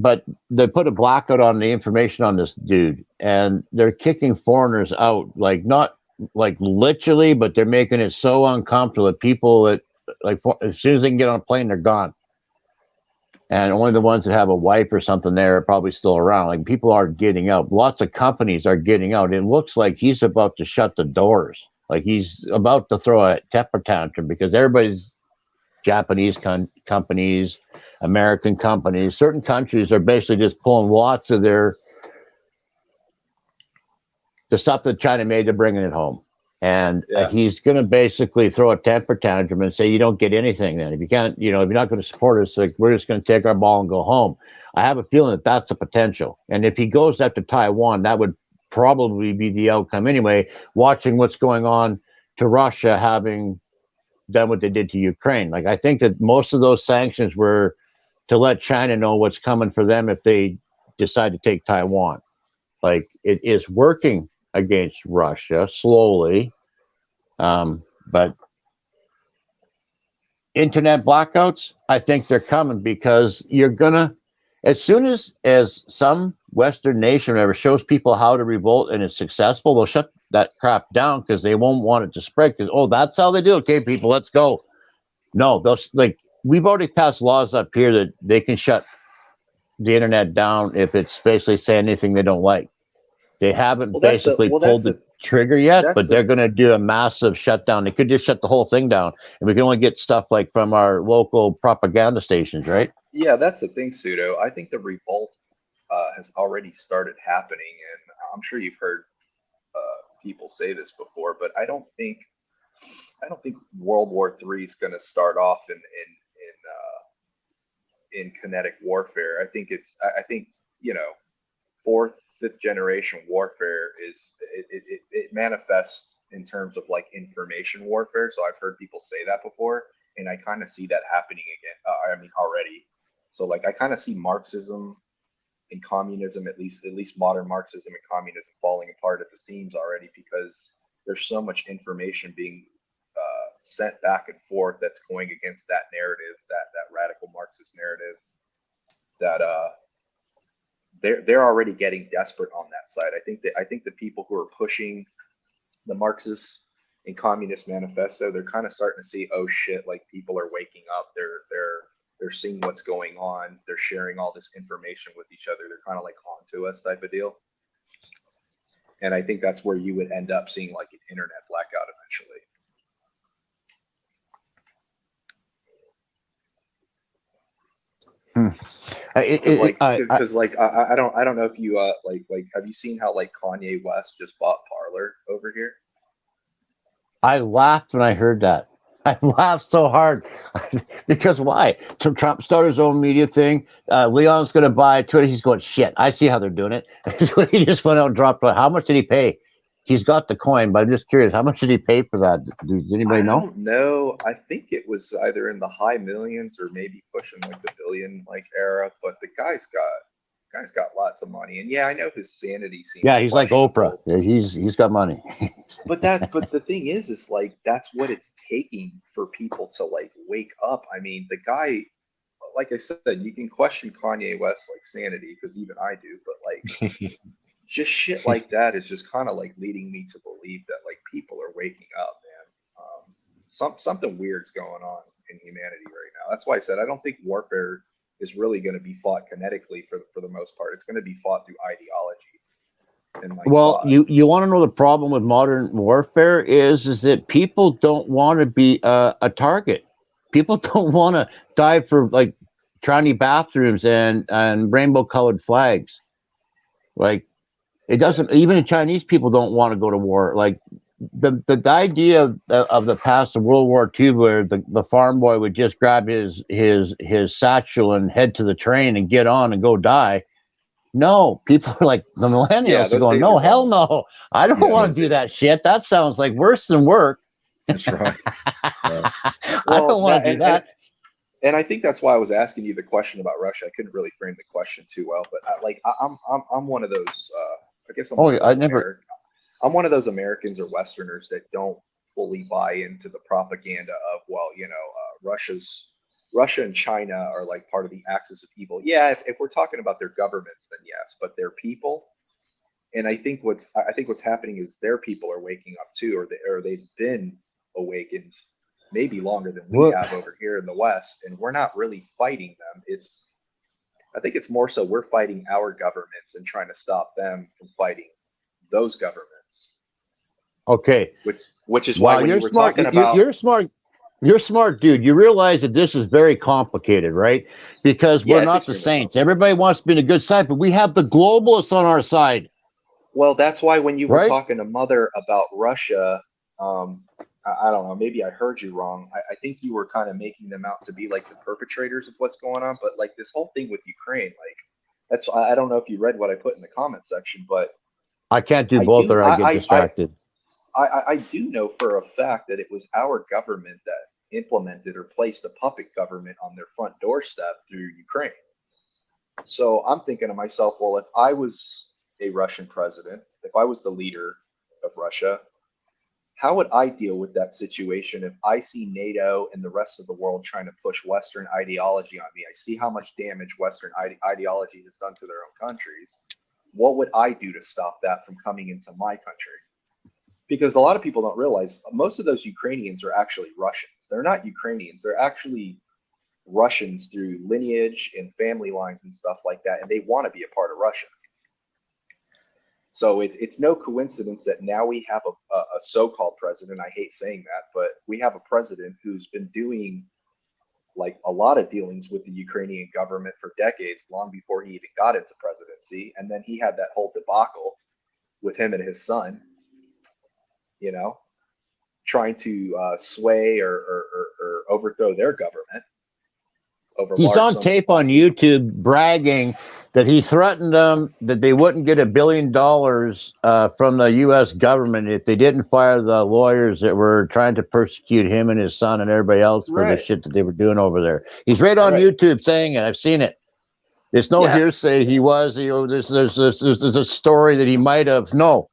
But they put a blackout on the information on this dude, and they're kicking foreigners out, like not like literally, but they're making it so uncomfortable that people that like as soon as they can get on a plane, they're gone. And only the ones that have a wife or something there are probably still around. Like people are getting out. Lots of companies are getting out. It looks like he's about to shut the doors. Like he's about to throw a temper tantrum because everybody's Japanese companies, American companies, certain countries are basically just pulling lots of the stuff that China made, they're bringing it home. And he's going to basically throw a temper tantrum and say, you don't get anything then. If you can't, you know, if you're not going to support us, like we're just going to take our ball and go home. I have a feeling that that's the potential. And if he goes after Taiwan, that would probably be the outcome anyway, watching what's going on to Russia having done what they did to Ukraine. Like I think that most of those sanctions were to let China know what's coming for them if they decide to take Taiwan. Like it is working against Russia slowly, but internet blackouts, I think they're coming because you're gonna, as soon as some Western nation ever shows people how to revolt and it's successful, they'll shut that crap down because they won't want it to spread. Because that's how they do it. Okay, people, let's go. No, those like we've already passed laws up here that they can shut the internet down if it's basically saying anything they don't like. They haven't pulled the trigger yet, but they're going to do a massive shutdown. They could just shut the whole thing down, and we can only get stuff like from our local propaganda stations, right? Yeah, that's the thing, Pseudo. I think the revolt has already started happening, and I'm sure you've heard people say this before, but I don't think World War III is going to start off in kinetic warfare. I think you know, fourth, fifth generation warfare it manifests in terms of like information warfare. So I've heard people say that before, and I kind of see that happening again. I mean, already. So like I kind of see Marxism and communism, at least modern Marxism and communism, falling apart at the seams already, because there's so much information being sent back and forth that's going against that narrative, that radical Marxist narrative, that they're already getting desperate on that side. I think the people who are pushing the Marxist and Communist Manifesto, they're kind of starting to see, oh shit, like people are waking up. They're seeing what's going on. They're sharing all this information with each other. They're kind of like onto us type of deal. And I think that's where you would end up seeing like an internet blackout eventually. Because I don't know if you like have you seen how like Kanye West just bought Parler over here? I laughed when I heard that. I laughed so hard because why? Trump started his own media thing. Leon's going to buy Twitter. He's going, shit, I see how they're doing it. So he just went out and dropped it. How much did he pay? He's got the coin, but I'm just curious. How much did he pay for that? Does anybody know? I don't know. I think it was either in the high millions or maybe pushing like the billion like era. But the guy's got lots of money, and yeah, I know his sanity seems. Yeah, he's like Oprah. Yeah, he's got money. But the thing is like that's what it's taking for people to like wake up. I mean, the guy, like I said, you can question Kanye West's like sanity, because even I do, but like just shit like that is just kind of like leading me to believe that like people are waking up, man. Something weird's going on in humanity right now. That's why I said I don't think warfare is really going to be fought kinetically for the most part. It's going to be fought through ideology. And like well, you want to know the problem with modern warfare is that people don't want to be a target. People don't want to die for like tranny bathrooms and rainbow colored flags. Like it doesn't. Even Chinese people don't want to go to war. Like the idea of the past of World War II, where the farm boy would just grab his satchel and head to the train and get on and go die. No, people are like the millennials are going, no, hell no. I don't want to do that shit. That sounds like worse than work. That's right. Well, I don't want to do that. And I think that's why I was asking you the question about Russia. I couldn't really frame the question too well, but I'm one of those. I guess I'm one of those Americans or Westerners that don't fully buy into the propaganda of, well, you know, Russia and China are like part of the axis of evil. Yeah, if we're talking about their governments, then yes, but their people. And I think what's happening is their people are waking up too, or they've been awakened maybe longer than we have over here in the West, and we're not really fighting them. I think it's more so we're fighting our governments and trying to stop them from fighting those governments. Okay. Which is why when you were talking about you're smart, dude. You realize that this is very complicated, right? Because we're not the saints. Everybody wants to be on a good side, but we have the globalists on our side. Well, that's why when you were talking to Mother about Russia, I don't know, maybe I heard you wrong. I think you were kind of making them out to be like the perpetrators of what's going on. But like this whole thing with Ukraine, like I don't know if you read what I put in the comment section, but I can't do both or I get distracted. I do know for a fact that it was our government that implemented or placed a puppet government on their front doorstep through Ukraine. So I'm thinking to myself, well, if I was a Russian president, if I was the leader of Russia, how would I deal with that situation if I see NATO and the rest of the world trying to push Western ideology on me? I see how much damage Western ideology has done to their own countries. What would I do to stop that from coming into my country? Because a lot of people don't realize most of those Ukrainians are actually Russians. They're not Ukrainians. They're actually Russians through lineage and family lines and stuff like that, and they want to be a part of Russia. So it's no coincidence that now we have a so-called president. I hate saying that, but we have a president who's been doing like a lot of dealings with the Ukrainian government for decades, long before he even got into presidency. And then he had that whole debacle with him and his son. you know, trying to sway or overthrow their government over He's large on sums tape of on money. YouTube bragging that he threatened them that they wouldn't get $1 billion from the U.S. government if they didn't fire the lawyers that were trying to persecute him and his son and everybody else for the Right. shit that they were doing over there. He's right on Right. YouTube saying it. I've seen it. There's no Yeah. hearsay. He was. There's a story that he might have. No,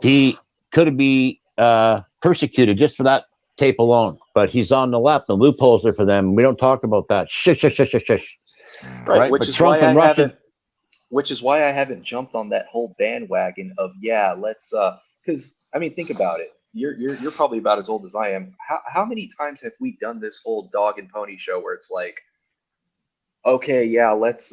he could be persecuted just for that tape alone. But he's on the left. The loopholes are for them. We don't talk about that. Shush. Right, But Trump and Russia. Which is why I haven't jumped on that whole bandwagon of let's because I mean think about it. You're probably about as old as I am. How many times have we done this whole dog and pony show where it's like, okay, yeah, let's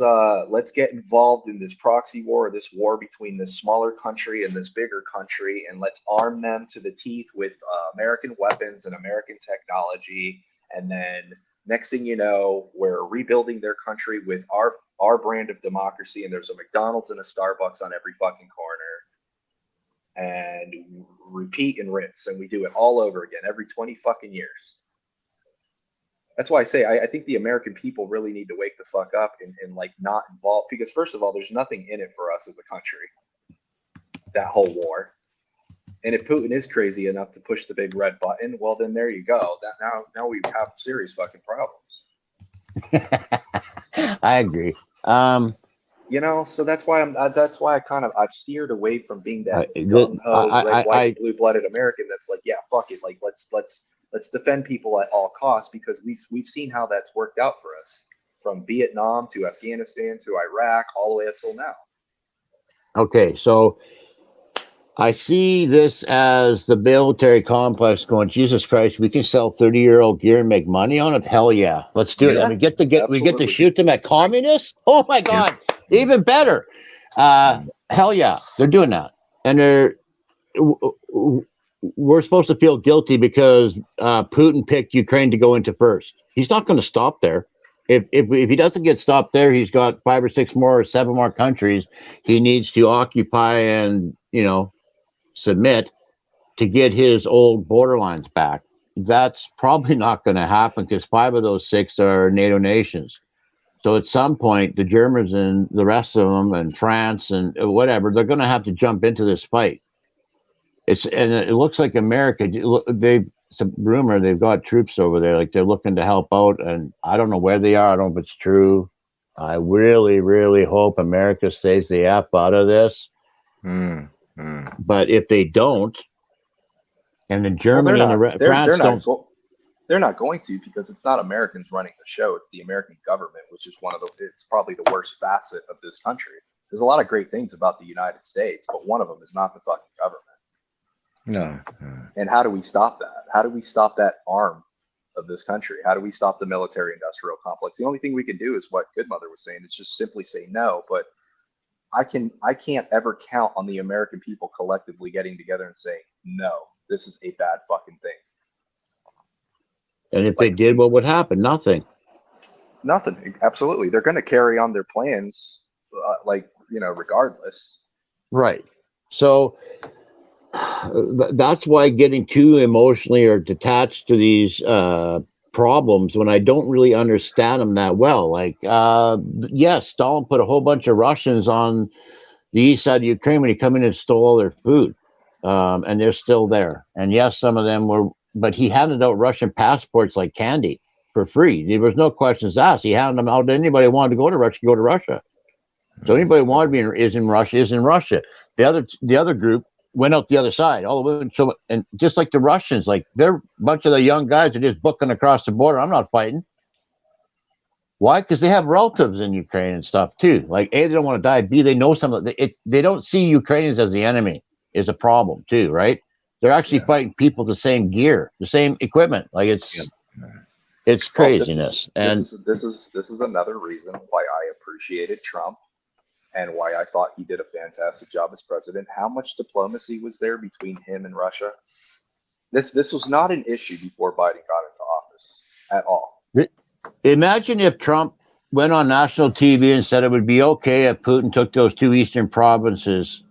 get involved in this proxy war, this war between this smaller country and this bigger country, and let's arm them to the teeth with American weapons and American technology, and then next thing you know, we're rebuilding their country with our brand of democracy, and there's a McDonald's and a Starbucks on every fucking corner, and repeat and rinse, and we do it all over again every 20 fucking years. That's why I say I think the American people really need to wake the fuck up and like not involve, because first of all, there's nothing in it for us as a country, that whole war. And if Putin is crazy enough to push the big red button, well then there you go. That now we have serious fucking problems. I agree. You know, so that's why I've steered away from being that gung ho red, white, and blue blooded American that's like, yeah, fuck it, like let's defend people at all costs, because we've seen how that's worked out for us, from Vietnam to Afghanistan to Iraq all the way up till now. Okay, so I see this as the military complex going, Jesus Christ, we can sell 30-year-old gear and make money on it. Hell yeah, let's do it. And we get to shoot them at communists. Oh my God, even better. Hell yeah, they're doing that, and we're supposed to feel guilty because Putin picked Ukraine to go into first. He's not going to stop there. If he doesn't get stopped there, he's got 5 or 6 more or 7 more countries he needs to occupy and submit to get his old borderlines back. That's probably not going to happen because 5 of those 6 are NATO nations. So at some point, the Germans and the rest of them and France and whatever, they're going to have to jump into this fight. And it looks like America, it's a rumor they've got troops over there, like they're looking to help out, and I don't know where they are. I don't know if it's true. I really, really hope America stays the F out of this. But if they don't, and then Germany and France don't, they're not going to, because it's not Americans running the show. It's the American government, which is it's probably the worst facet of this country. There's a lot of great things about the United States, but one of them is not the fucking government. No. And how do we stop that? How do we stop that arm of this country? How do we stop the military-industrial complex? The only thing we can do is what Goodmother was saying. It's just simply say no. But I can't ever count on the American people collectively getting together and saying, no, this is a bad fucking thing. And if they did, what would happen? Nothing. Nothing. Absolutely. They're going to carry on their plans, regardless. Right. So that's why getting too emotionally or detached to these problems when I don't really understand them that well. Like, yes, Stalin put a whole bunch of Russians on the east side of Ukraine when he come in and stole all their food, and they're still there. And yes, some of them were, but he handed out Russian passports like candy for free. There was no questions asked. He handed them out to anybody who wanted to go to Russia, go to Russia. So anybody who wanted to be is in Russia. The other group went out the other side, all the way. So, and just like the Russians, like they're a bunch of the young guys are just booking across the border. I'm not fighting. Why? Because they have relatives in Ukraine and stuff too. Like A, they don't want to die. B, they know something. They don't see Ukrainians as the enemy is a problem too, right? They're actually fighting people with the same gear, the same equipment. Like it's craziness. This is another reason why I appreciated Trump and why I thought he did a fantastic job as president. How much diplomacy was there between him and Russia? This was not an issue before Biden got into office at all. Imagine if Trump went on national TV and said it would be okay if Putin took those 2 eastern provinces.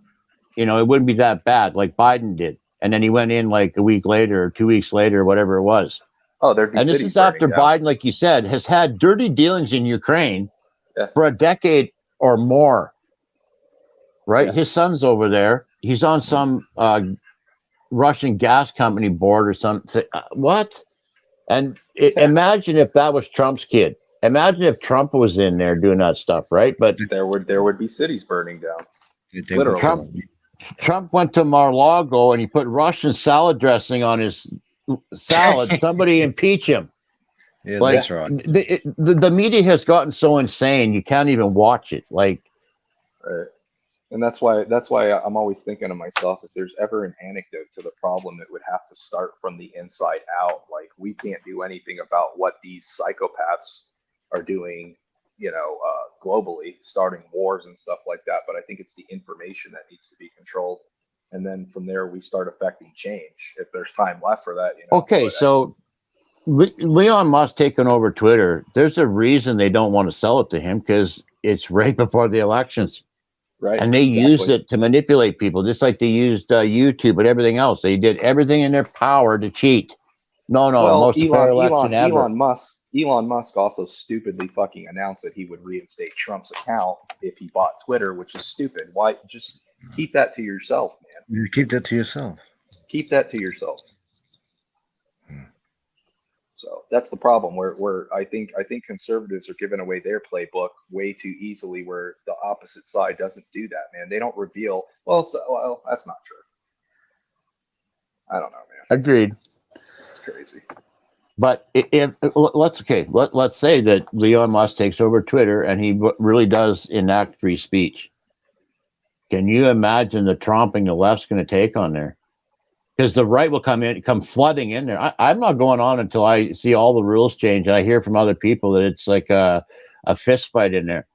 It wouldn't be that bad, like Biden did. and then he went in like a week later or 2 weeks later, or whatever it was. Oh, there'd be And this cities is after burning down. Biden, like you said, has had dirty dealings in Ukraine Yeah. for a decade or more. Right? Yeah. His son's over there. He's on some Russian gas company board or something. What? And imagine if that was Trump's kid. Imagine if Trump was in there doing that stuff, right? But There would be cities burning down. They would Literally. Trump went to Mar-a-Lago and he put Russian salad dressing on his salad. Somebody impeach him. Yeah, Like, that's right. The media has gotten so insane you can't even watch it. Like, Right. And that's why I'm always thinking to myself, if there's ever an anecdote to the problem, it would have to start from the inside out. Like, we can't do anything about what these psychopaths are doing, globally, starting wars and stuff like that. But I think it's the information that needs to be controlled. And then from there, we start affecting change if there's time left for that. okay, so Leon Musk taking over Twitter, there's a reason they don't want to sell it to him, because it's right before the elections. Right. And they used it to manipulate people, just like they used YouTube and everything else. They did everything in their power to cheat. No, Well, most fair election ever. Elon Musk also stupidly fucking announced that he would reinstate Trump's account if he bought Twitter, which is stupid. Why? Just keep that to yourself, man. You keep that to yourself. Keep that to yourself. So that's the problem. Where I think conservatives are giving away their playbook way too easily, where the opposite side doesn't do that, man. They don't reveal. Well, that's not true. I don't know, man. Agreed. It's crazy. But let's say that Leon Musk takes over Twitter and he really does enact free speech. Can you imagine the tromping the left's going to take on there? Because the right will come flooding in there. I'm not going on until I see all the rules change and I hear from other people that it's like a fist fight in there.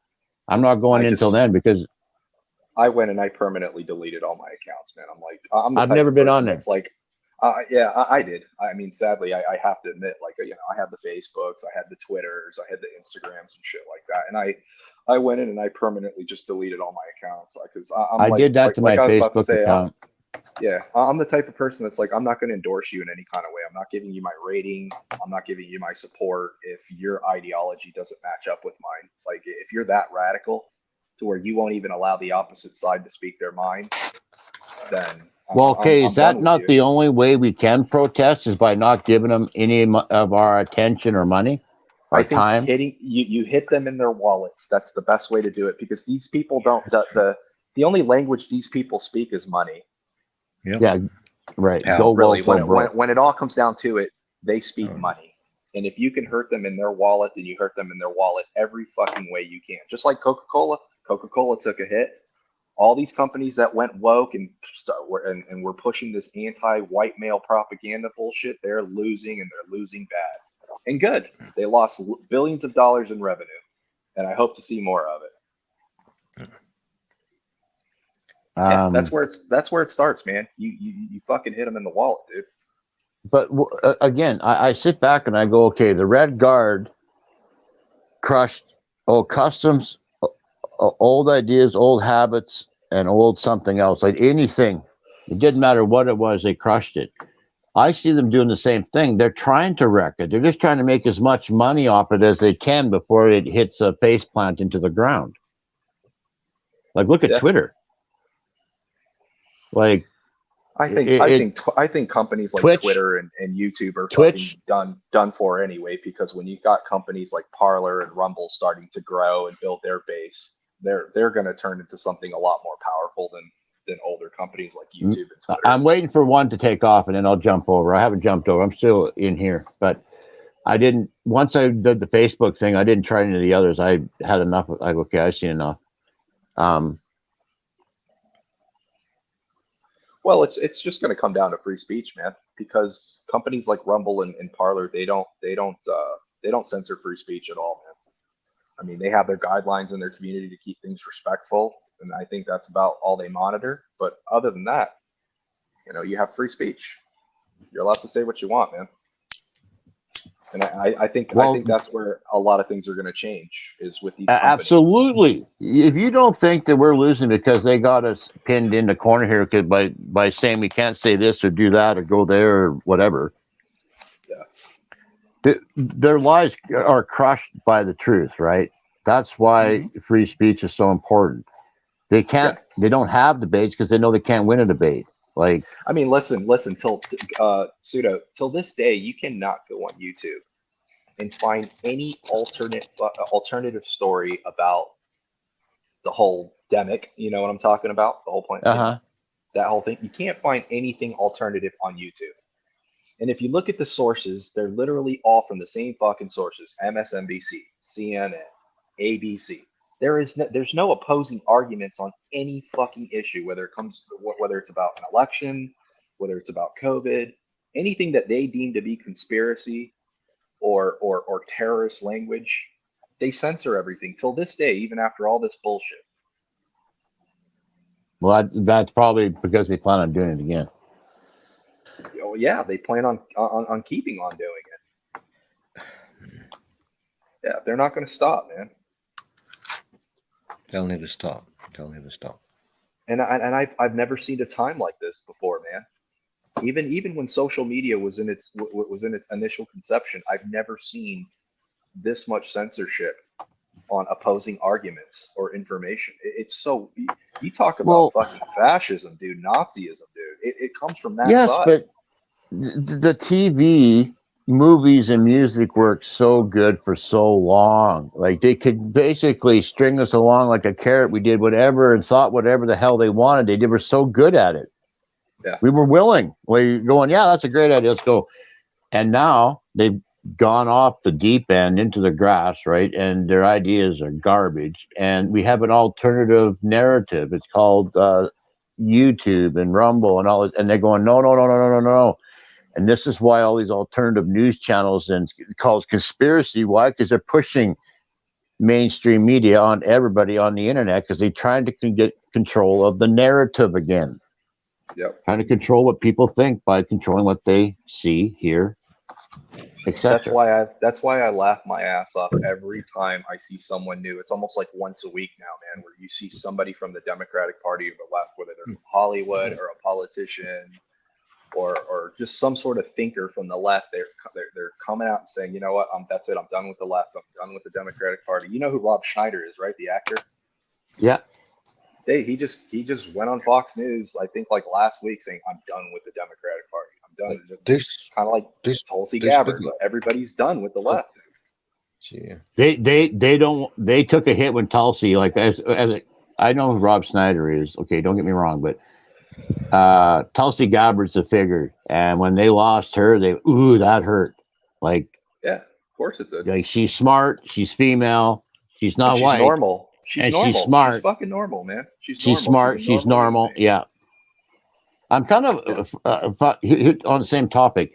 I'm not going in until then, because I went and I permanently deleted all my accounts, man. I'm like, I've never been on there. It's like, I did. I mean, sadly, I have to admit, like, I had the Facebooks, I had the Twitters, I had the Instagrams and shit like that, and I went in and I permanently just deleted all my accounts, because I did that to my Facebook account. Yeah, I'm the type of person that's like, I'm not going to endorse you in any kind of way. I'm not giving you my rating. I'm not giving you my support if your ideology doesn't match up with mine. Like, if you're that radical to where you won't even allow the opposite side to speak their mind, then is that not the only way we can protest, is by not giving them any of our attention or money or time? You hit them in their wallets. That's the best way to do it, because these people don't. The only language these people speak is money. Yep. Yeah, right. Go really, when it all comes down to it, they speak money. And if you can hurt them in their wallet, then you hurt them in their wallet every fucking way you can. Just like Coca-Cola. Coca-Cola took a hit. All these companies that went woke and were pushing this anti-white male propaganda bullshit, they're losing, and they're losing bad. And good. They lost billions of dollars in revenue. And I hope to see more of it. Yeah, that's where it starts, man. You fucking hit them in the wallet, dude. But again, I sit back and I go, okay, the Red Guard crushed old customs, old ideas, old habits, and old something else, like anything. It didn't matter what it was, they crushed it. I see them doing the same thing. They're trying to wreck it. They're just trying to make as much money off it as they can before it hits a face plant into the ground. Like, look at Twitter. Like, I think companies like Twitch, Twitter and YouTube are fucking done for anyway, because when you've got companies like Parler and Rumble starting to grow and build their base, they're going to turn into something a lot more powerful than older companies like YouTube and Twitter. I'm waiting for one to take off and then I'll jump over. I haven't jumped over. I'm still in here, but I didn't. Once I did the Facebook thing, I didn't try any of the others. I had enough. Like, okay, I've seen enough. Well, it's just going to come down to free speech, man, because companies like Rumble and Parler, they don't censor free speech at all, man. I mean, they have their guidelines in their community to keep things respectful, and I think that's about all they monitor. But other than that, you have free speech. You're allowed to say what you want, man. And I think Well, that's where a lot of things are going to change is with these companies. absolutely. If you don't think that we're losing because they got us pinned in the corner here by saying we can't say this or do that or go there or whatever, their lies are crushed by the truth, right? That's why free speech is so important. They can't. They don't have debates because they know they can't win a debate. Like, I mean, listen. Till till this day, you cannot go on YouTube and find any alternative story about the whole demic. You know what I'm talking about? The whole point. That whole thing. You can't find anything alternative on YouTube. And if you look at the sources, they're literally all from the same fucking sources: MSNBC, CNN, ABC. There's no opposing arguments on any fucking issue, whether it's about an election, whether it's about COVID, anything that they deem to be conspiracy or terrorist language. They censor everything till this day, even after all this bullshit. well, that's probably because they plan on doing it again. Oh yeah, they plan on keeping on doing it. Yeah, they're not going to stop, man. They'll never stop. They'll never stop. And I've never seen a time like this before, man. Even when social media was in its initial conception, I've never seen this much censorship on opposing arguments or information. It's so, you talk about fucking fascism, dude, Nazism, dude. It comes from that side. But the TV, movies, and music worked so good for so long. Like, they could basically string us along like a carrot. We did whatever and thought whatever the hell they wanted. They were so good at it. Yeah. We were willing. We going, yeah, that's a great idea. Let's go. And now they've gone off the deep end into the grass, right? And their ideas are garbage. And we have an alternative narrative. It's called YouTube and Rumble and all this. And they're going, no. And this is why all these alternative news channels and it's called conspiracy. Why? Because they're pushing mainstream media on everybody on the internet because they're trying to get control of the narrative again. Yep. Trying to control what people think by controlling what they see, hear, etc. That's why I laugh my ass off every time I see someone new. It's almost like once a week now, man, where you see somebody from the Democratic Party or the left, whether they're from Hollywood or a politician or just some sort of thinker from the left. They're coming out and saying, you know what, that's it. I'm done with the left. I'm done with the Democratic Party. You know who Rob Schneider is, right? The actor. Yeah. He just went on Fox News, I think, like last week, saying, I'm done with the Democratic Party. I'm done. It's kind of like Tulsi Gabbard, but everybody's done with the left. Yeah. They took a hit when Tulsi, like, I know who Rob Schneider is. Okay, don't get me wrong, but Tulsi Gabbard's a figure, and when they lost her, that hurt. Like, yeah, of course it did. Like, she's smart, she's female, she's not white, normal. She's she's smart. She's fucking normal, man. She's smart. She's normal. Yeah. I'm kind of on the same topic.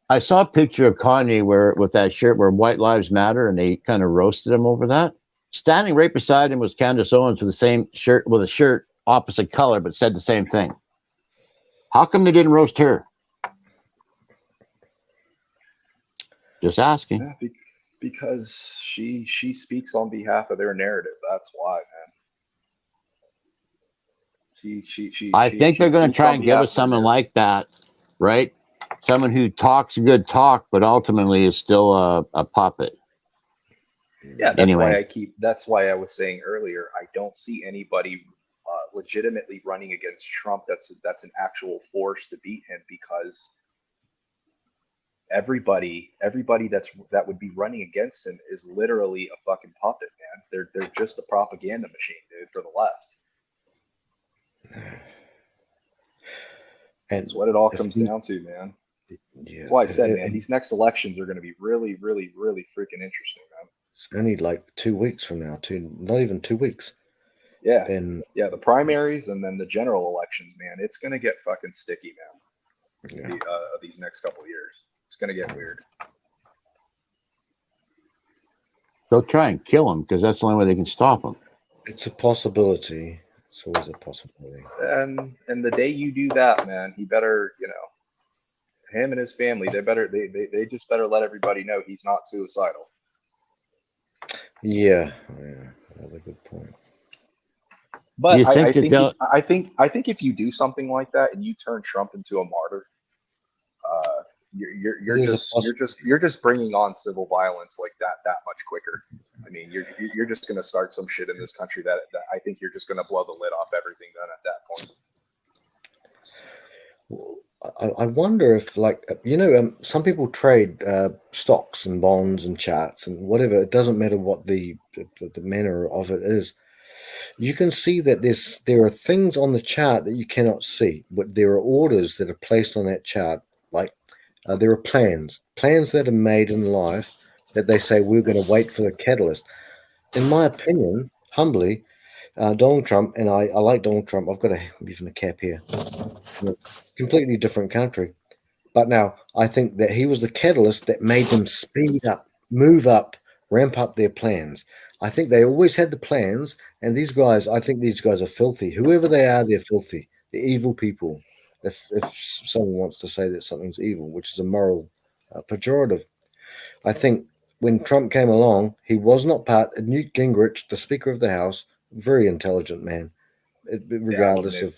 I saw a picture of Kanye with that shirt where White Lives Matter, and they kind of roasted him over that. Standing right beside him was Candace Owens with the same shirt, with a shirt opposite color, but said the same thing. How come they didn't roast her? Just asking. Yeah, because she speaks on behalf of their narrative. That's why, man. I think they're going to try and give us someone like that, right? Someone who talks good talk, but ultimately is still a puppet. Yeah, that's why I was saying earlier, I don't see anybody legitimately running against Trump that's an actual force to beat him, because everybody that would be running against him is literally a fucking puppet, man. They're just a propaganda machine, dude, for the left. And that's what it all comes down to, man. Yeah, that's why I said, man, these next elections are going to be really, really, really freaking interesting, man. It's only like 2 weeks from now, not even 2 weeks. Yeah. Then the primaries and then the general elections, man. It's going to get fucking sticky, man. These next couple of years, it's going to get weird. They'll try and kill him because that's the only way they can stop him. It's a possibility. It's always a possibility. And the day you do that, man, he better, him and his family, they just better let everybody know he's not suicidal. Yeah, that's a good point. But You think I that think they'll? I think if you do something like that and you turn Trump into a martyr, you're just bringing on civil violence like that much quicker. I mean, you're just going to start some shit in this country that I think you're just going to blow the lid off everything then at that point. I wonder if, like, some people trade stocks and bonds and charts and whatever. It doesn't matter what the manner of it is. You can see that there are things on the chart that you cannot see, but there are orders that are placed on that chart. Like there are plans that are made in life that they say we're going to wait for the catalyst. In my opinion, humbly, Donald Trump, and I like Donald Trump. I've got even a cap here. Completely different country. But now I think that he was the catalyst that made them speed up, move up, ramp up their plans. I think they always had the plans, and these guys, I think these guys are filthy. Whoever they are, they're filthy. They're evil people. If someone wants to say that something's evil, which is a moral pejorative. I think when Trump came along, he was not part. Newt Gingrich, the Speaker of the House, very intelligent man, regardless of.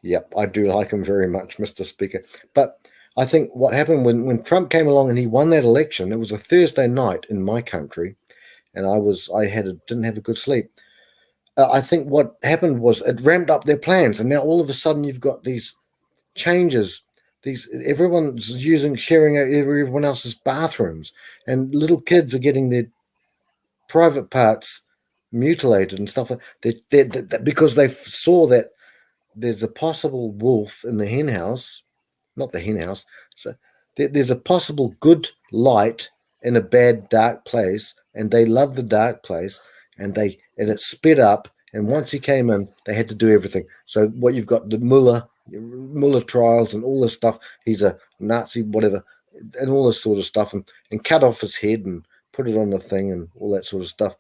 Yep, I do like him very much, Mr. Speaker. But I think what happened when Trump came along and he won that election, it was a Thursday night in my country, and didn't have a good sleep. I think what happened was it ramped up their plans, and now all of a sudden you've got these changes. Everyone's sharing everyone else's bathrooms, and little kids are getting their private parts mutilated and stuff like that because they saw that there's a possible wolf in the hen house, not the hen house. So there's a possible good light in a bad dark place, and they love the dark place, and it sped up. And once he came in, they had to do everything. So what you've got the Mueller trials and all this stuff. He's a Nazi, whatever, and all this sort of stuff, and cut off his head and put it on the thing and all that sort of stuff.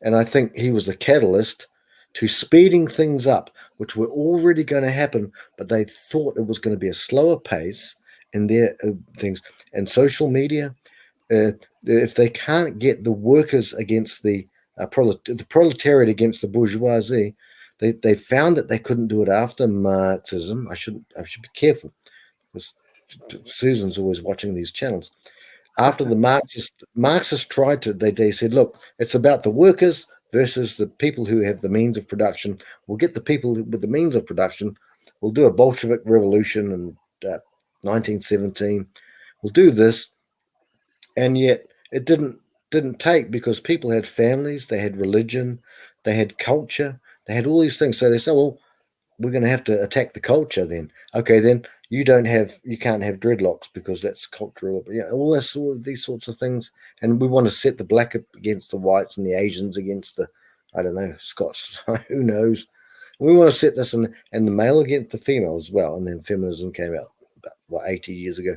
And I think he was the catalyst to speeding things up, which were already going to happen, but they thought it was going to be a slower pace in their things. And social media, if they can't get the workers against the proletariat against the bourgeoisie, they found that they couldn't do it after Marxism. I should be careful because Susan's always watching these channels. After the Marxists tried to, they said, look, it's about the workers versus the people who have the means of production. We'll get the people with the means of production. We'll do a Bolshevik revolution in 1917. We'll do this. And yet it didn't take, because people had families, they had religion, they had culture, they had all these things. So they said, well, we're going to have to attack the culture then. Okay, then you can't have dreadlocks because that's cultural. Yeah, all these sorts of things. And we want to set the black against the whites and the Asians against the, I don't know, Scots. Who knows? We want to set this and the male against the female as well. And then feminism came out about 80 years ago.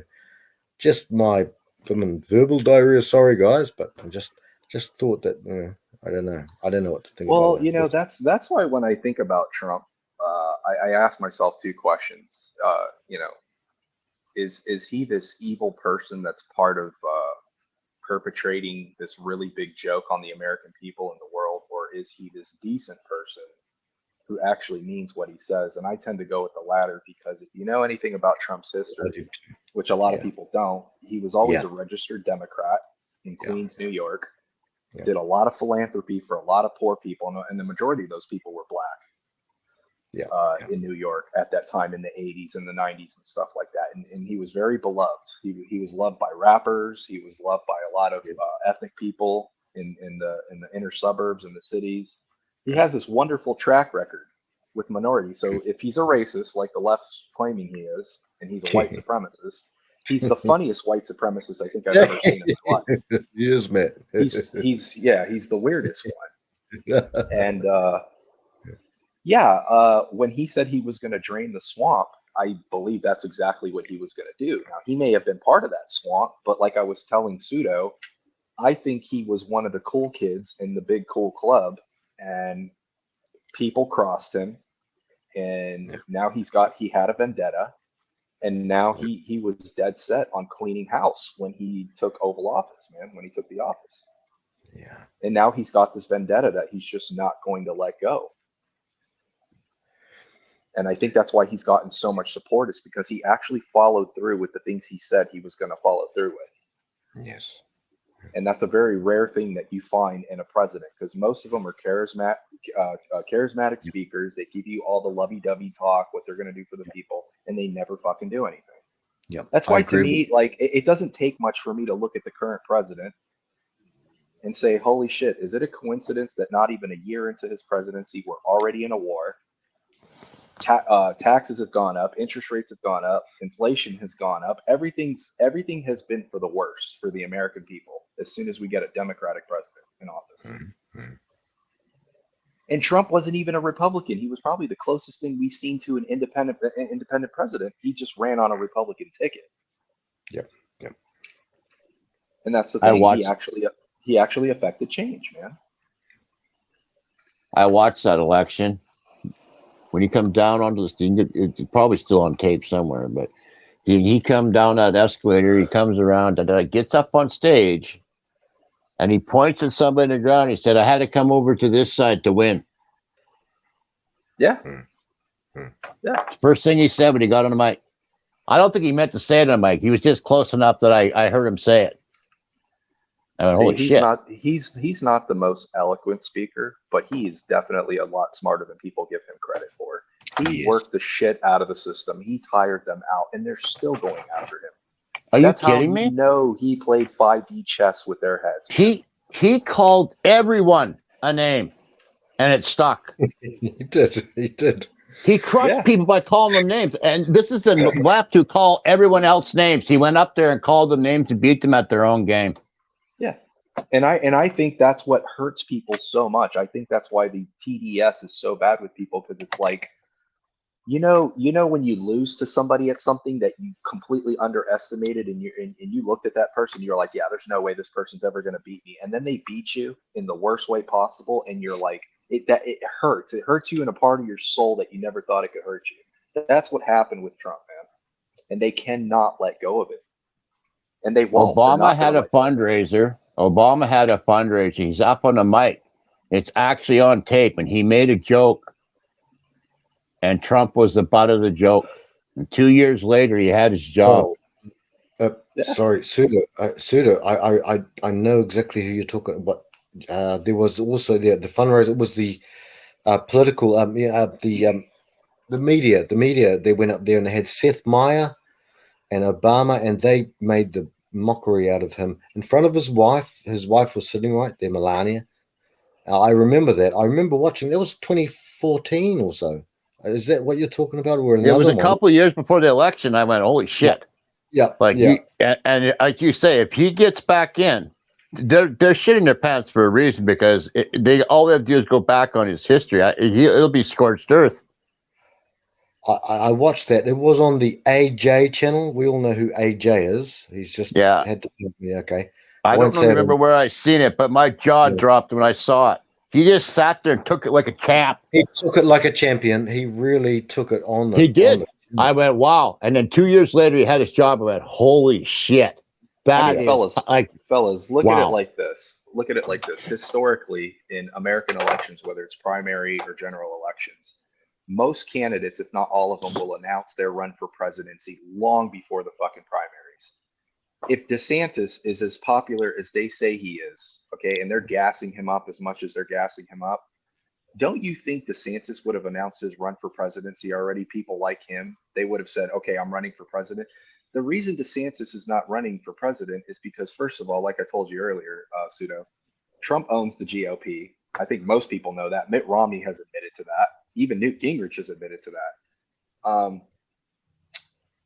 Just my verbal diarrhea. Sorry, guys, but I just thought that I don't know what to think about. Well, that's why when I think about Trump, I ask myself two questions. Is he this evil person that's part of perpetrating this really big joke on the American people and the world, or is he this decent person who actually means what he says? And I tend to go with the latter, because if you know anything about Trump's history, which a lot of people don't, he was always a registered Democrat in Queens, New York, did a lot of philanthropy for a lot of poor people, and the majority of those people were black. In New York at that time in the 80s and the 90s and stuff like that. And he was very beloved. He was loved by rappers. He was loved by a lot of ethnic people in the inner suburbs and the cities. He has this wonderful track record with minorities. So if he's a racist, like the left's claiming he is, and he's a white supremacist, he's the funniest white supremacist I think I've ever seen in my life. He is, man. He's the weirdest one. And when he said he was going to drain the swamp, I believe that's exactly what he was going to do. Now, he may have been part of that swamp, but like I was telling Pseudo, I think he was one of the cool kids in the big cool club, and people crossed him, and now he had a vendetta, And now he was dead set on cleaning house when he took Oval Office, man, when he took the office. Yeah. And now he's got this vendetta that he's just not going to let go. And I think that's why he's gotten so much support, is because he actually followed through with the things he said he was going to follow through with. Yes. And that's a very rare thing that you find in a president, because most of them are charismatic speakers. They give you all the lovey-dovey talk, what they're going to do for the people, and they never fucking do anything. Yep. That's why, to me, like, it doesn't take much for me to look at the current president and say, holy shit, is it a coincidence that not even a year into his presidency, we're already in a war? Taxes have gone up, interest rates have gone up, inflation has gone up. Everything has been for the worse for the American people as soon as we get a Democratic president in office. Mm-hmm. And Trump wasn't even a Republican. He was probably the closest thing we've seen to an independent president. He just ran on a Republican ticket. Yep. Yep. And that's the thing. He actually affected change, man. I watched that election. When he comes down onto the stage, it's probably still on tape somewhere, but he come down that escalator, he comes around, gets up on stage, and he points at somebody on the ground. He said, I had to come over to this side to win. Yeah. Yeah. First thing he said when he got on the mic. I don't think he meant to say it on the mic. He was just close enough that I heard him say it. I went, holy shit. He's not the most eloquent speaker, but he's definitely a lot smarter than people give him credit for. He worked the shit out of the system. He tired them out, and they're still going after him. Are you kidding me? No, he played 5D chess with their heads. He called everyone a name, and it stuck. He did. He crushed people by calling them names. And this is the left who call everyone else names. He went up there and called them names to beat them at their own game. Yeah. And I think that's what hurts people so much. I think that's why the TDS is so bad with people, because it's like, you know when you lose to somebody at something that you completely underestimated, and you looked at that person, you're like, yeah, there's no way this person's ever going to beat me, and then they beat you in the worst way possible, and you're like, it hurts. It hurts you in a part of your soul that you never thought it could hurt you. That's what happened with Trump, man, and they cannot let go of it, and they won't. Obama had a fundraiser. He's up on the mic. It's actually on tape, and he made a joke. And Trump was the butt of the joke. And 2 years later, he had his job. Sorry, Suda. I know exactly who you're talking about. There was also the fundraiser. It was the political. The media. The media. They went up there and they had Seth Meyer and Obama, and they made the mockery out of him in front of his wife. His wife was sitting right there, Melania. I remember that. I remember watching. That was 2014 or so. Is that what you're talking about? Or it was a couple of years before the election. I went, holy shit. Yeah. And like you say, if he gets back in, they're shitting their pants for a reason, because all they have to do is go back on his history. It'll be scorched earth. I watched that. It was on the AJ channel. We all know who AJ is. He's just had to. Yeah, okay. I don't remember where I seen it, but my jaw dropped when I saw it. He just sat there and took it like a champ. He took it like a champion. He really took it on. He did. I went, wow. And then 2 years later, he had his job. I went, holy shit. Fellas, look at it like this. Look at it like this. Historically, in American elections, whether it's primary or general elections, most candidates, if not all of them, will announce their run for presidency long before the fucking primaries. If DeSantis is as popular as they say he is, okay, and they're gassing him up as much as they're gassing him up, don't you think DeSantis would have announced his run for presidency already? People like him, they would have said, okay, I'm running for president. The reason DeSantis is not running for president is because, first of all, like I told you earlier, Pseudo, Trump owns the GOP. I think most people know that. Mitt Romney has admitted to that. Even Newt Gingrich has admitted to that.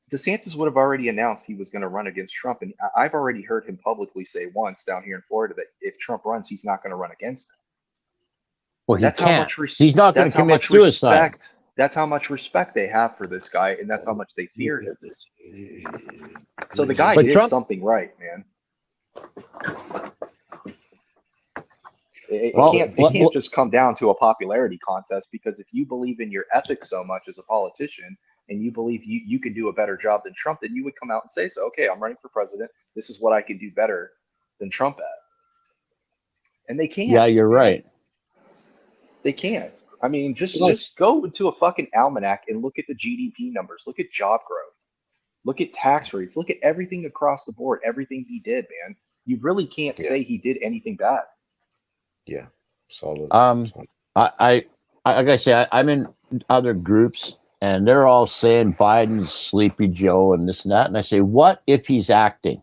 DeSantis would have already announced he was going to run against Trump. And I've already heard him publicly say once down here in Florida that if Trump runs, he's not going to run against him. Well, he can't. He's not going to commit suicide. That's how much respect they have for this guy, and that's how much they fear him. So the guy did something right, man. It can't just come down to a popularity contest, because if you believe in your ethics so much as a politician, and you believe you can do a better job than Trump, then you would come out and say so. Okay, I'm running for president. This is what I can do better than Trump at. And they can't. Yeah, you're right. They can't. I mean, just go into a fucking almanac and look at the GDP numbers. Look at job growth. Look at tax rates. Look at everything across the board. Everything he did, man. You really can't say he did anything bad. Yeah, solid. I like I say, I'm in other groups, and they're all saying Biden's Sleepy Joe and this and that. And I say, what if he's acting?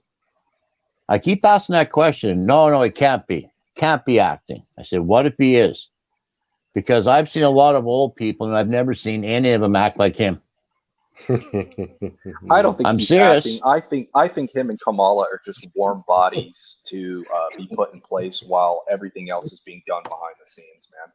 I keep asking that question. No, it can't be. Can't be acting. I said, what if he is? Because I've seen a lot of old people, and I've never seen any of them act like him. I don't think I'm he's serious. acting. I think him and Kamala are just warm bodies to be put in place while everything else is being done behind the scenes, man.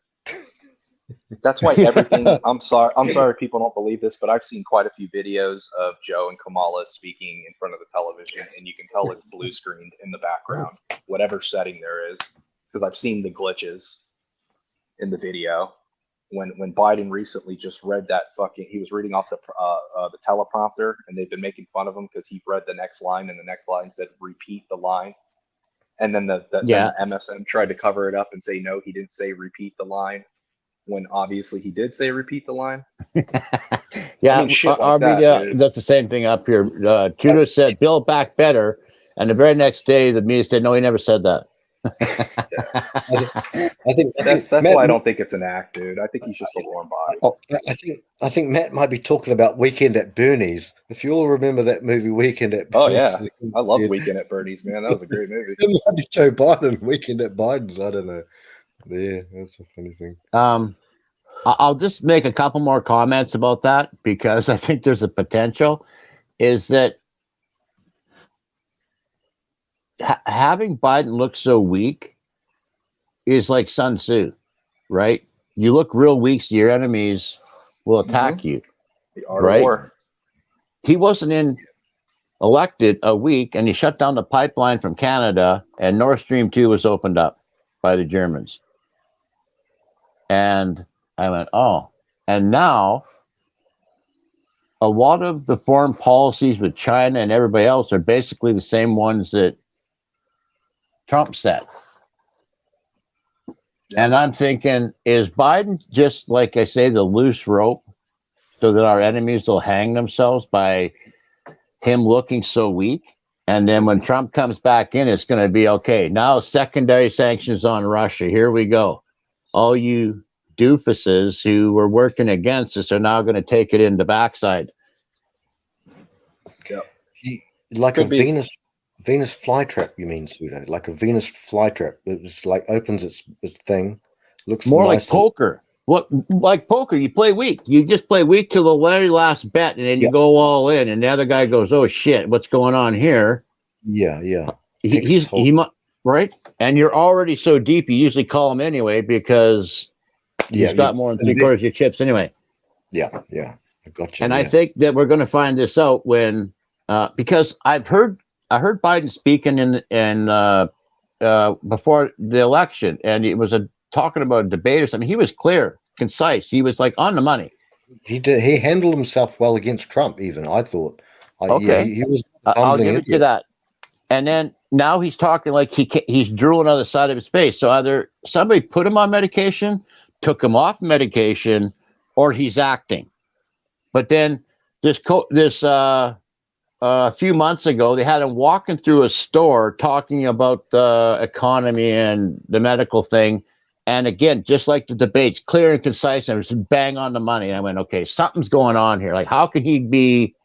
That's why everything. I'm sorry, people don't believe this, but I've seen quite a few videos of Joe and Kamala speaking in front of the television, and you can tell it's blue screened in the background, whatever setting there is, because I've seen the glitches in the video. When Biden recently just read that he was reading off the teleprompter, and they've been making fun of him because he read the next line, and the next line said repeat the line, and then the MSM tried to cover it up and say no, he didn't say repeat the line, when obviously he did say repeat the line. Yeah, I mean, shit like our that, media dude. does the same thing up here. Trudeau said Build Back Better, and the very next day the media said no, he never said that. I think That's Matt, why I don't think it's an act, dude. I think he's just a warm body. I think Matt might be talking about Weekend at Bernie's. If you all remember that movie, Weekend at Oh Bernie's. yeah, I love Weekend at Bernie's, man. That was a great movie. It might be Joe Biden, Weekend at Biden's. I don't know. Yeah, that's a funny thing. I'll just make a couple more comments about that because I think there's a potential. Is that having Biden look so weak is like Sun Tzu, right? You look real weak, so your enemies will attack you. The art of right? war. He wasn't elected a week, and he shut down the pipeline from Canada, and Nord Stream 2 was opened up by the Germans. And I went, oh. And now a lot of the foreign policies with China and everybody else are basically the same ones that Trump set. And I'm thinking, is Biden just, like I say, the loose rope so that our enemies will hang themselves by him looking so weak? And then when Trump comes back in, it's going to be okay. Now secondary sanctions on Russia. Here we go. All you doofuses who were working against us are now going to take it in the backside. Yep. Like Could a be. Venus flytrap, you mean, Pseudo? Like a Venus flytrap. It just like opens its thing. Looks more nice like poker. What, like poker, you play weak. You just play weak till the very last bet, and then you go all in, and the other guy goes, "Oh shit, what's going on here?" Yeah. He right, and you're already so deep. You usually call him anyway because he's got more than 3/4 of your chips anyway. Yeah, I got you. And I think that we're going to find this out when, because I heard Biden speaking in before the election, and it was talking about a debate or something. He was clear, concise. He was like on the money. He did. He handled himself well against Trump. Even I thought. Okay, he was. I'll give it to that. And then now he's talking like he's drooling on the side of his face. So either somebody put him on medication, took him off medication, or he's acting. But then a few months ago, they had him walking through a store talking about the economy and the medical thing. And again, just like the debates, clear and concise, and it was bang on the money. And I went, okay, something's going on here. Like, how can he be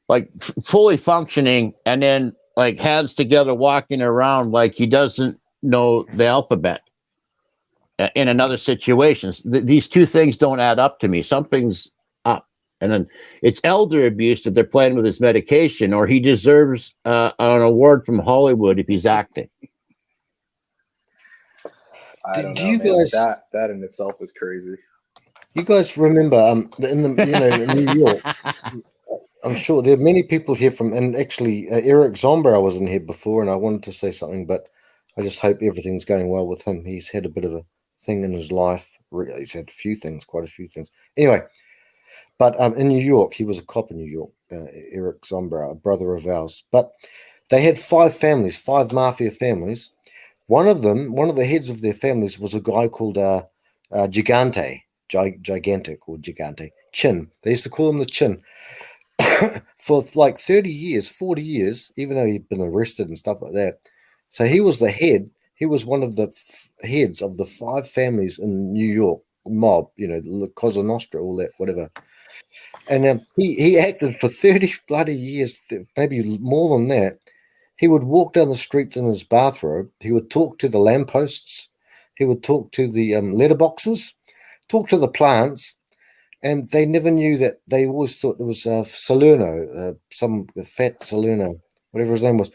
like fully functioning and then like hands together walking around like he doesn't know the alphabet in another situation? These two things don't add up to me. Something's up. And then it's elder abuse if they're playing with his medication, or he deserves an award from Hollywood if he's acting. I don't know, you man. guys- That in itself is crazy. You guys remember in New York? I'm sure there are many people here from, and actually Eric Zombra was in here before, and I wanted to say something, but I just hope everything's going well with him. He's had a bit of a thing in his life. He's had quite a few things. Anyway, But in New York, he was a cop in New York, Eric Zombra, a brother of ours. But they had 5 families, 5 mafia families. One of the heads of their families was a guy called Gigante, Gigantic or Gigante, Chin. They used to call him the Chin. For like 30 years, 40 years, even though he'd been arrested and stuff like that. So he was the head. He was one of the heads of the 5 families in New York mob, Cosa Nostra, all that, whatever. And he acted for 30 bloody years, maybe more than that. He would walk down the streets in his bathrobe. He would talk to the lampposts. He would talk to the letterboxes, talk to the plants. And they never knew that. They always thought it was Salerno, some fat Salerno, whatever his name was.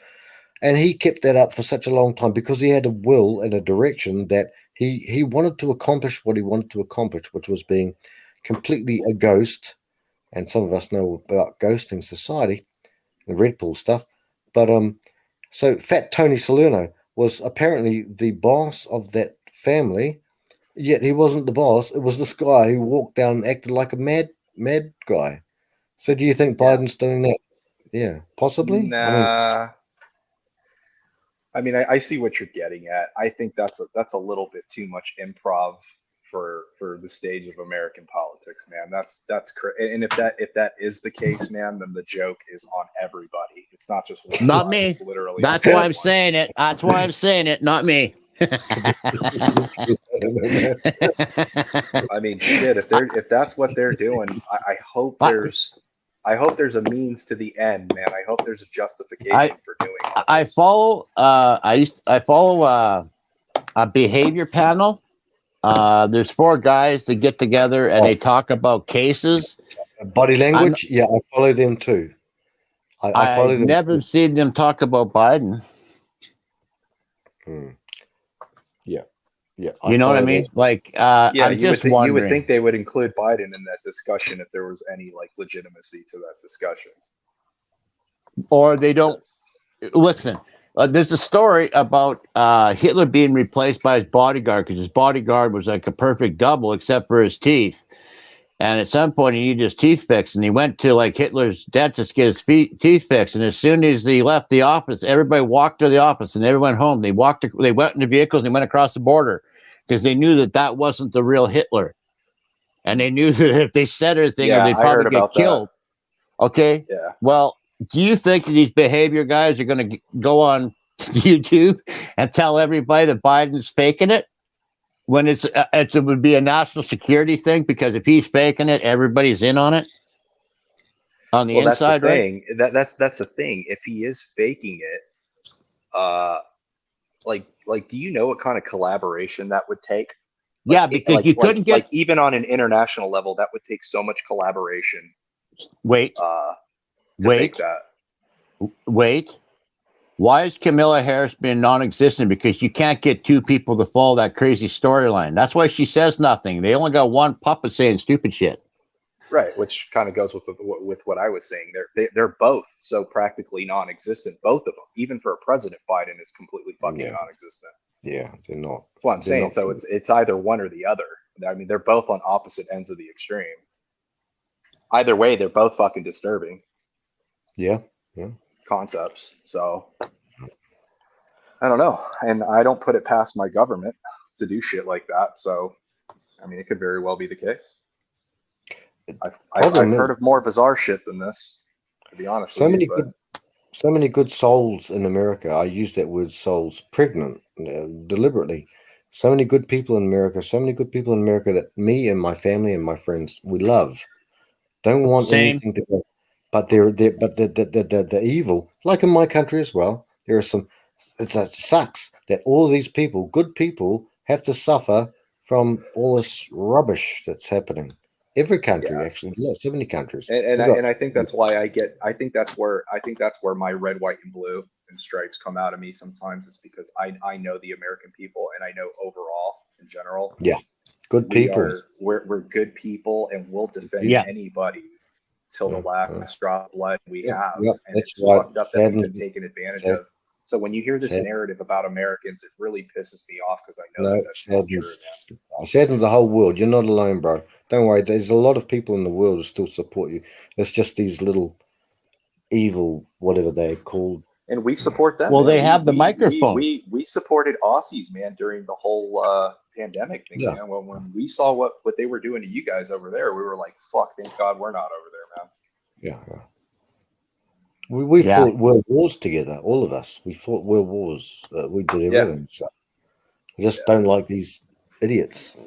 And he kept that up for such a long time because he had a will and a direction that he wanted to accomplish what he wanted to accomplish, which was being completely a ghost. And some of us know about ghosting society, the Red Bull stuff. But so Fat Tony Salerno was apparently the boss of that family. Yet he wasn't the boss. It was this guy who walked down and acted like a mad guy. So do you think Biden's doing that? Yeah, possibly. Nah. I see what you're getting at. I think that's a little bit too much improv for the stage of American politics, man. That's and if that is the case, man, then the joke is on everybody. It's not just one Not side, me. it's literally That's on why I'm everyone. saying it. That's why I'm saying it. Not me. I mean, shit. If that's what they're doing, I hope there's a means to the end, man. I hope there's a justification for doing it. I follow. I follow a behavior panel. There's 4 guys that get together and they talk about cases. Body language. Yeah, I follow them too. I follow I've them. never seen them talk about Biden. Yeah. You know what I mean? Like, Yeah, I'm just wondering. you would think they would include Biden in that discussion if there was any like legitimacy to that discussion. Or they don't listen. There's a story about Hitler being replaced by his bodyguard because his bodyguard was like a perfect double except for his teeth. And at some point, he needed his teeth fixed, and he went to like Hitler's dentist to get his teeth fixed. And as soon as he left the office, everybody walked to the office, and everyone went home. They went in the vehicles, and they went across the border because they knew that wasn't the real Hitler, and they knew that if they said anything, Yeah, they'd I probably heard get about that. killed. Okay. Yeah. Well, do you think that these behavior guys are going to go on YouTube and tell everybody that Biden's faking it? When it would be a national security thing because if he's faking it, everybody's in on it. On the inside, that's the right? thing. That's the thing. If he is faking it, do you know what kind of collaboration that would take? Yeah, because you couldn't get even on an international level, that would take so much collaboration. Wait. Fake that. Wait. Why is Kamala Harris being non-existent? Because you can't get 2 people to follow that crazy storyline. That's why she says nothing. They only got 1 puppet saying stupid shit. Right, which kind of goes with what I was saying. They're both so practically non-existent. Both of them, even for a president, Biden is completely fucking non-existent. Yeah, they're not. That's what I'm saying. So it's either one or the other. I mean, they're both on opposite ends of the extreme. Either way, they're both fucking disturbing. Yeah. Concepts. So I don't know, and I don't put it past my government to do shit like that. So I mean, it could very well be the case. I've heard of more bizarre shit than this, to be honest. So many good souls in America. I use that word souls, pregnant, deliberately. So many good people in America. So many good people in America that me and my family and my friends we love. Don't want anything to go. But they're evil, like in my country as well. There are some. It sucks that all of these people, good people, have to suffer from all this rubbish that's happening. Every country, actually, so many countries. And I think that's why I think that's where my red, white, and blue and stripes come out of me sometimes. It's because I know the American people and I know overall in general. Yeah, good people. We're good people and we'll defend anybody till the last drop of blood we have. And it's fucked up that we've been taken advantage of. So when you hear this narrative about Americans, it really pisses me off because I know that's not true. Saddens the whole world. You're not alone, bro. Don't worry. There's a lot of people in the world who still support you. There's just these little evil, whatever they're called. And we support them. Well, man. they have the microphone. We supported Aussies, man, during the whole pandemic thing. Yeah. Man. When we saw what they were doing to you guys over there, we were like, "Fuck! Thank God we're not over there, man." Yeah. We fought world wars together, all of us. We fought world wars. We did everything. So I just don't like these idiots.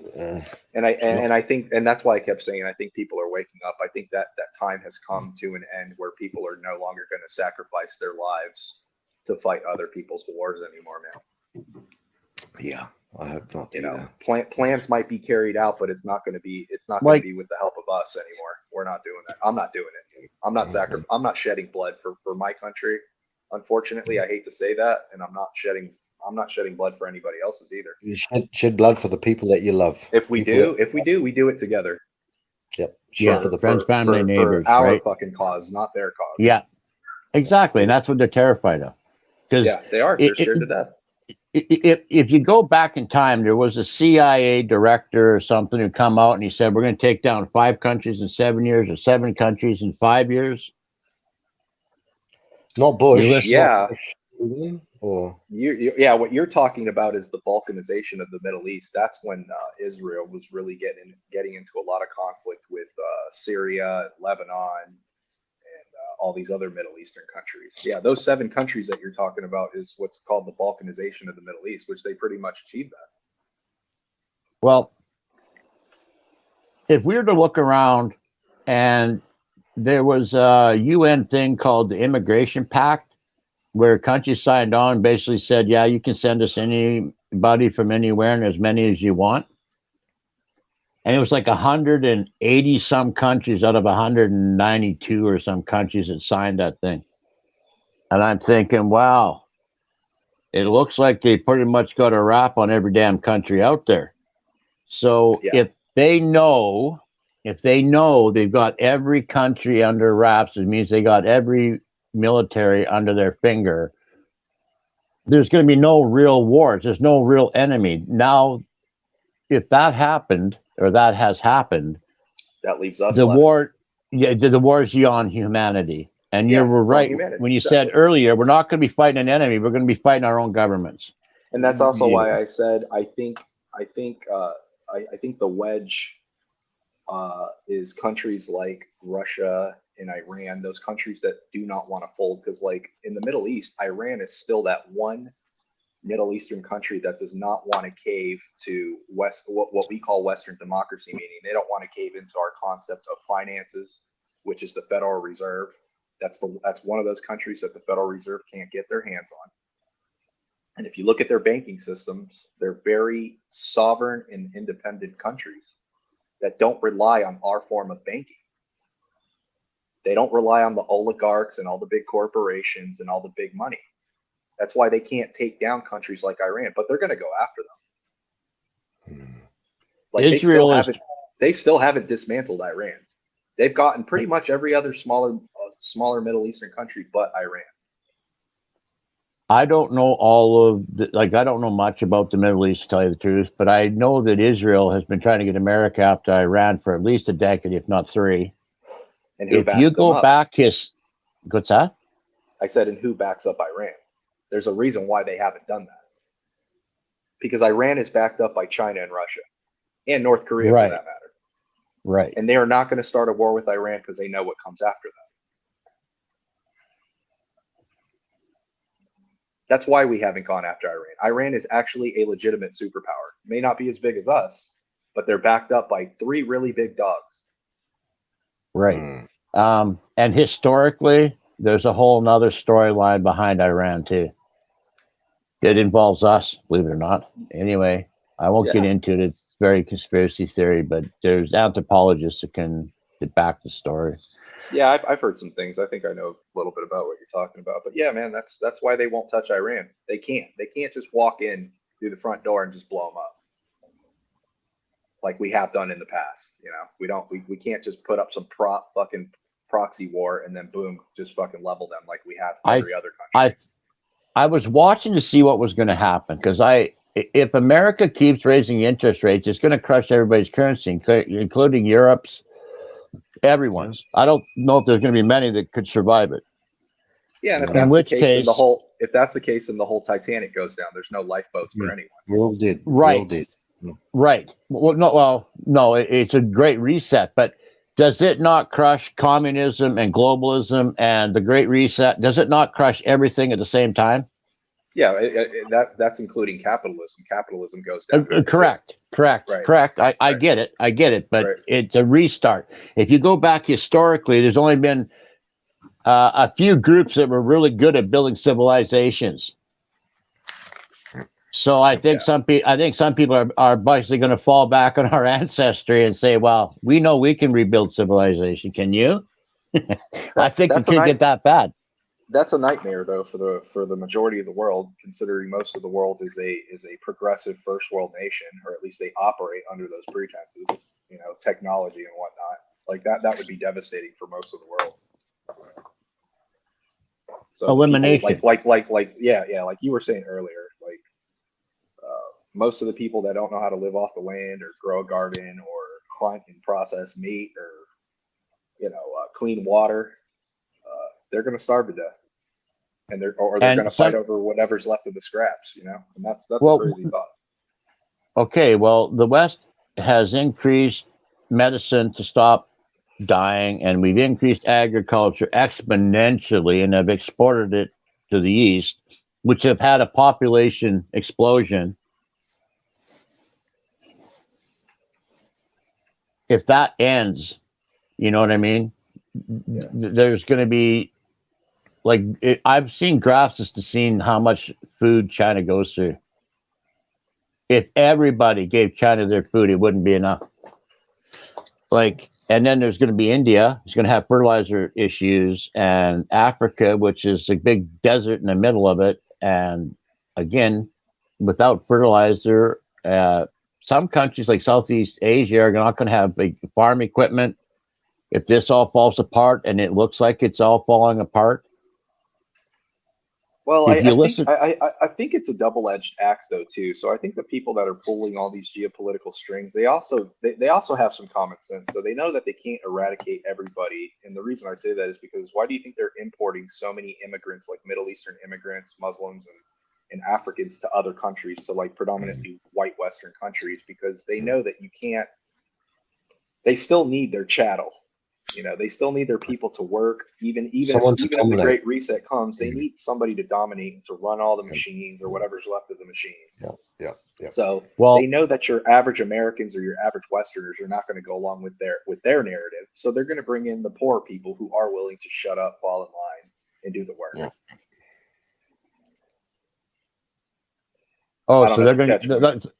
And I think that's why I kept saying I think people are waking up. I think that time has come to an end where people are no longer going to sacrifice their lives to fight other people's wars anymore, man. Yeah, I hope not. You know, plans might be carried out, but it's not going to be going to be with the help of us anymore. We're not doing that. I'm not doing it. I'm not shedding blood for my country. Unfortunately, I hate to say that, and I'm not shedding blood for anybody else's either. You shed blood for the people that you love. If we do it together. Yep. For the friends, family, neighbors, for our right? fucking cause, not their cause. Yeah, exactly, and that's what they're terrified of. Because they are. They're scared to death. If you go back in time, there was a CIA director or something who come out and he said, we're going to take down 5 countries in 7 years or 7 countries in 5 years. Not Bush. Yeah. Or what you're talking about is the balkanization of the Middle East. That's when Israel was really getting into a lot of conflict with Syria, Lebanon, all these other Middle Eastern countries. Yeah, those 7 countries that you're talking about is what's called the balkanization of the Middle East, which they pretty much achieved that. Well, if we were to look around, and there was a UN thing called the Immigration Pact, where countries signed on and basically said, yeah, you can send us anybody from anywhere and as many as you want. And it was like 180 some countries out of 192 or some countries that signed that thing. And I'm thinking, wow, it looks like they pretty much got a wrap on every damn country out there. So if they know they've got every country under wraps, it means they got every military under their finger. There's going to be no real wars. There's no real enemy. Now, if that happened, or that has happened, that leaves us the left. war. Yeah, the war is beyond humanity, and you were right when you said earlier we're not going to be fighting an enemy. We're going to be fighting our own governments. And that's also why I said I think the wedge is countries like Russia and Iran, those countries that do not want to fold, because like in the Middle East, Iran is still that one Middle Eastern country that does not want to cave to what we call Western democracy, meaning they don't want to cave into our concept of finances, which is the Federal Reserve. That's one of those countries that the Federal Reserve can't get their hands on. And if you look at their banking systems, they're very sovereign and independent countries that don't rely on our form of banking. They don't rely on the oligarchs and all the big corporations and all the big money. That's why they can't take down countries like Iran, but they're going to go after them. Like they still haven't dismantled Iran. They've gotten pretty much every other smaller Middle Eastern country but Iran. I don't know I don't know much about the Middle East, to tell you the truth, but I know that Israel has been trying to get America after Iran for at least a decade, if not 3. And who if backs you them go up? back what's that? I said, and who backs up Iran? There's a reason why they haven't done that. Because Iran is backed up by China and Russia and North Korea, for that matter. Right. And they are not going to start a war with Iran because they know what comes after them. That's why we haven't gone after Iran. Iran is actually a legitimate superpower. It may not be as big as us, but they're backed up by 3 really big dogs. Right. And historically, there's a whole nother storyline behind Iran too. It involves us, believe it or not. Anyway, I won't get into it. It's very conspiracy theory, but there's anthropologists that can back the story. Yeah, I've heard some things. I think I know a little bit about what you're talking about. But yeah, man, that's why they won't touch Iran. They can't. They can't just walk in through the front door and just blow them up, like we have done in the past. You know, we can't just put up some fucking proxy war and then boom, just fucking level them like we have every other country. I was watching to see what was going to happen because I if America keeps raising interest rates, it's going to crush everybody's currency, including Europe's, everyone's. I don't know if there's going to be many that could survive it. Yeah, and if In that's which the case, then case, the whole if that's the case, then the whole Titanic goes down. There's no lifeboats for anyone. We're all dead. right, We're all dead. right. No, it's a great reset, but does it not crush communism and globalism and the Great Reset? Does it not crush everything at the same time? Yeah, that's including capitalism. Capitalism goes down. Correct. Right. I get it, but Right. it's a restart. If you go back historically, there's only been a few groups that were really good at building civilizations. So I think some people are basically going to fall back on our ancestry and say, "Well, we know we can rebuild civilization. Can you?" I think it could get that bad. That's a nightmare, though, for the majority of the world, considering most of the world is a progressive first world nation, or at least they operate under those pretenses. You know, technology and whatnot. Like that would be devastating for most of the world. So Elimination. like you were saying earlier, like most of the people that don't know how to live off the land or grow a garden or hunt and process meat or clean water, they're going to starve to death, and they're going to fight over whatever's left of the scraps, and that's a crazy thought. Okay, well, the West has increased medicine to stop dying, and we've increased agriculture exponentially and have exported it to the East, which have had a population explosion. If that ends, you know what I mean? Yeah. There's going to be I've seen graphs as to seeing how much food China goes through. If everybody gave China their food, it wouldn't be enough. And then there's going to be India. It's going to have fertilizer issues, and Africa, which is a big desert in the middle of it. And again, without fertilizer, some countries like Southeast Asia are not going to have big farm equipment. If this all falls apart, and it looks like it's all falling apart. Well, I think it's a double-edged axe, though, too. So I think the people that are pulling all these geopolitical strings, they also have some common sense. So they know that they can't eradicate everybody. And the reason I say that is because why do you think they're importing so many immigrants, like Middle Eastern immigrants, Muslims, and Africans to other countries, to like predominantly white Western countries? Because they know that you can't. They still need their chattel. They still need their people to work. Even if the Great Reset comes, they need somebody to dominate and to run all the machines or whatever's left of the machines. Yeah. So they know that your average Americans or your average Westerners are not going to go along with their narrative. So they're going to bring in the poor people who are willing to shut up, fall in line, and do the work. Yeah. Oh, so they're going to.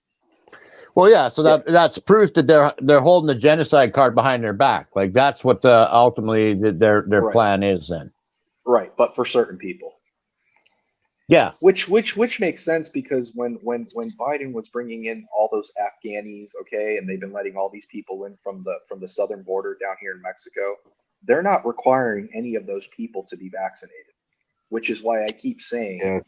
Well, yeah. So that's proof that they're holding the genocide card behind their back. Like that's what ultimately their plan is then. Right, but for certain people. Yeah. Which makes sense, because when Biden was bringing in all those Afghanis, okay, and they've been letting all these people in from the southern border down here in Mexico, they're not requiring any of those people to be vaccinated. Which is why I keep saying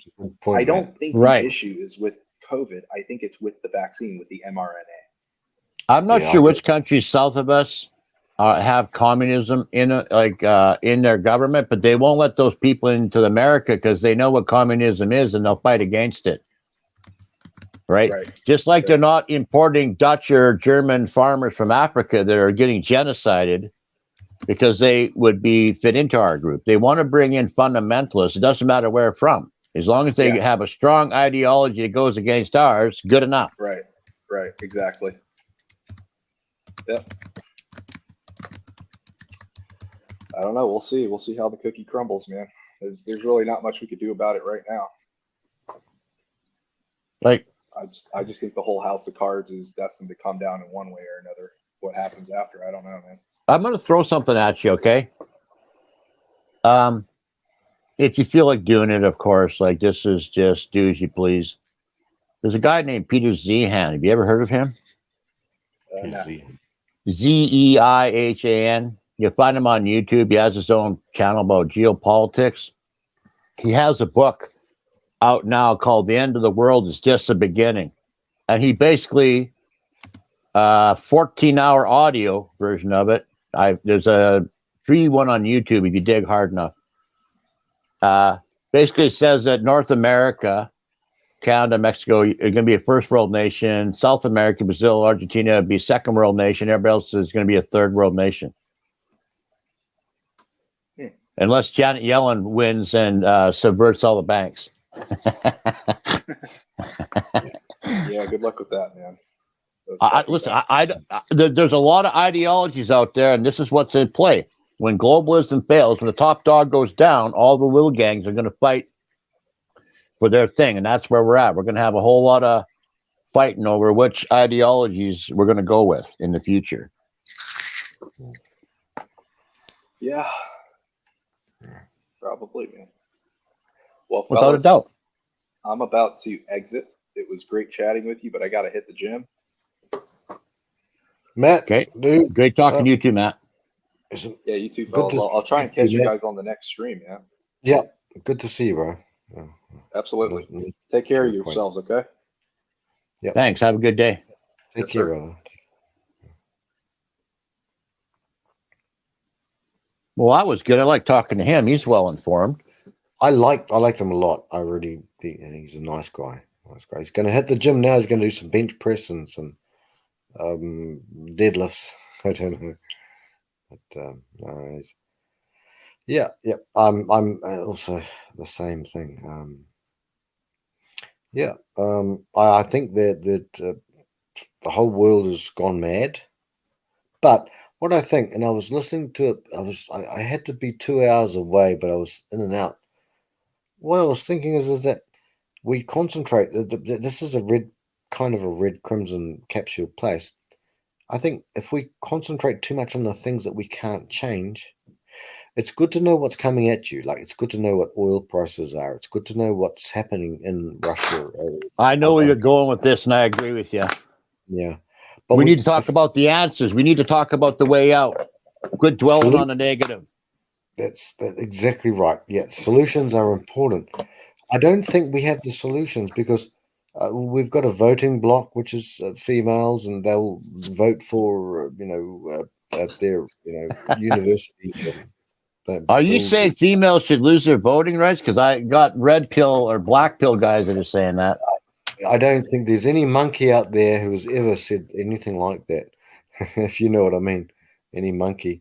I don't think the issue is with COVID. I think it's with the vaccine, with the mRNA. I'm not sure which countries south of us have communism in their government, but they won't let those people into America because they know what communism is and they'll fight against it. Right? Just like they're not importing Dutch or German farmers from Africa that are getting genocided because they would be fit into our group. They want to bring in fundamentalists. It doesn't matter where from. As long as they have a strong ideology that goes against ours, good enough. Right, exactly. Yep. I don't know. We'll see. We'll see how the cookie crumbles, man. There's really not much we could do about it right now. I just think the whole house of cards is destined to come down in one way or another. What happens after, I don't know, man. I'm going to throw something at you, okay? If you feel like doing it, of course, like this is just do as you please. There's a guy named Peter Zeihan. Have you ever heard of him? No. Zeihan. You'll find him on YouTube. He has his own channel about geopolitics. He has a book out now called The End of the World is Just the Beginning. and he basically 14-hour audio version of it. There's a free one on YouTube if you dig hard enough. Basically says that North America, Canada, Mexico are going to be a first world nation. South America, Brazil, Argentina be a second world nation. Everybody else is going to be a third world nation. Unless Janet Yellen wins and subverts all the banks. Yeah, good luck with that, man. Listen, there's a lot of ideologies out there, and this is what's in play. When globalism fails, when the top dog goes down, all the little gangs are going to fight for their thing, and that's where we're at. We're going to have a whole lot of fighting over which ideologies we're going to go with in the future. Yeah, probably, man. Well, Without fellas, a doubt. I'm about to exit. It was great chatting with you, but I got to hit the gym. Matt, okay, dude, great talking to you too, Matt. Yeah, you too, fellas. I'll try and catch you guys on the next stream. Yeah. Yeah, good to see you, bro. Yeah. Absolutely. Take care of yourselves, okay? Yeah. Thanks. Have a good day. Take care, brother. Well, that was good. I like talking to him. He's well informed. I liked him a lot. I really think he's a nice guy. Nice guy. He's going to hit the gym now. He's going to do some bench press and some deadlifts. I don't know, but no, yeah. I'm also the same thing. I think that the whole world has gone mad. But what I think, and I was listening to it, I had to be 2 hours away, but I was in and out. What I was thinking is that we concentrate. This is a red crimson capsule place. I think if we concentrate too much on the things that we can't change, it's good to know what's coming at you. Like, it's good to know what oil prices are. It's good to know what's happening in Russia. I know where you're going with this, and I agree with you. Yeah. But we need to talk about the answers. We need to talk about the way out. Quit dwelling on the negative. That's exactly right. Yeah, solutions are important. I don't think we have the solutions because we've got a voting bloc, which is females, and they'll vote for their university. Are you saying females should lose their voting rights? Because I got red pill or black pill guys that are saying that. I don't think there's any monkey out there who has ever said anything like that. If you know what I mean, any monkey.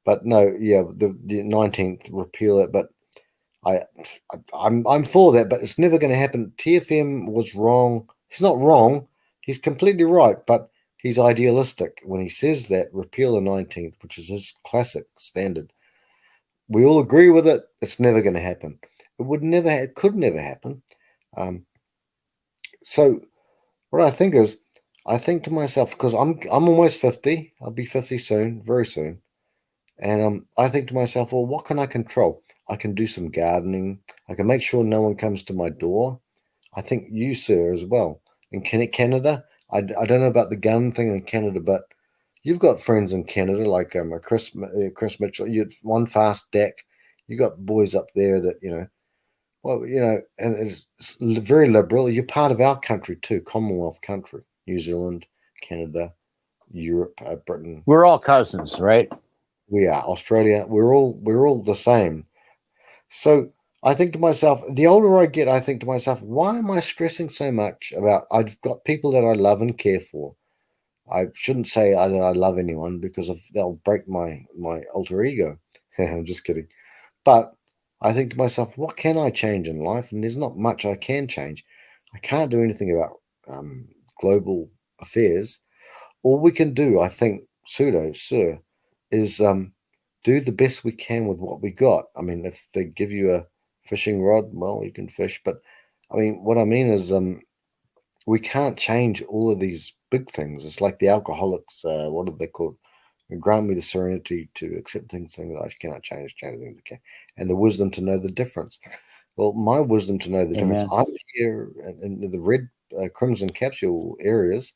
But no, yeah, the 19th repeal it. But I'm for that, but it's never going to happen. TFM was wrong. He's not wrong. He's completely right, but he's idealistic when he says that repeal the 19th, which is his classic standard. We all agree with it. It's never going to happen. It could never happen. So what I think is, I think to myself, because I'm almost 50. I'll be 50 soon, very soon. And I think to myself, well, what can I control? I can do some gardening. I can make sure no one comes to my door. I think you, sir, as well. In Canada, I don't know about the gun thing in Canada, but you've got friends in Canada like Chris Mitchell. You had One Fast Deck. You got boys up there that and it's very liberal. You're part of our country too, Commonwealth country, New Zealand, Canada, Europe, Britain. We're all cousins, right? We are. Australia. We're all the same. So I think to myself, the older I get, I think to myself, why am I stressing so much about? I've got people that I love and care for. I shouldn't say that I love anyone because they'll break my alter ego. I'm just kidding. But I think to myself, what can I change in life? And there's not much I can change. I can't do anything about global affairs. All we can do, I think, sir, is do the best we can with what we got. I mean, if they give you a fishing rod, well, you can fish. But I mean, what I mean is we can't change all of these big things. It's like the alcoholics, what are they called? Grant me the serenity to accept things that I cannot change things I can, and the wisdom to know the difference. Well, my wisdom to know the difference, I'm here in the red crimson capsule areas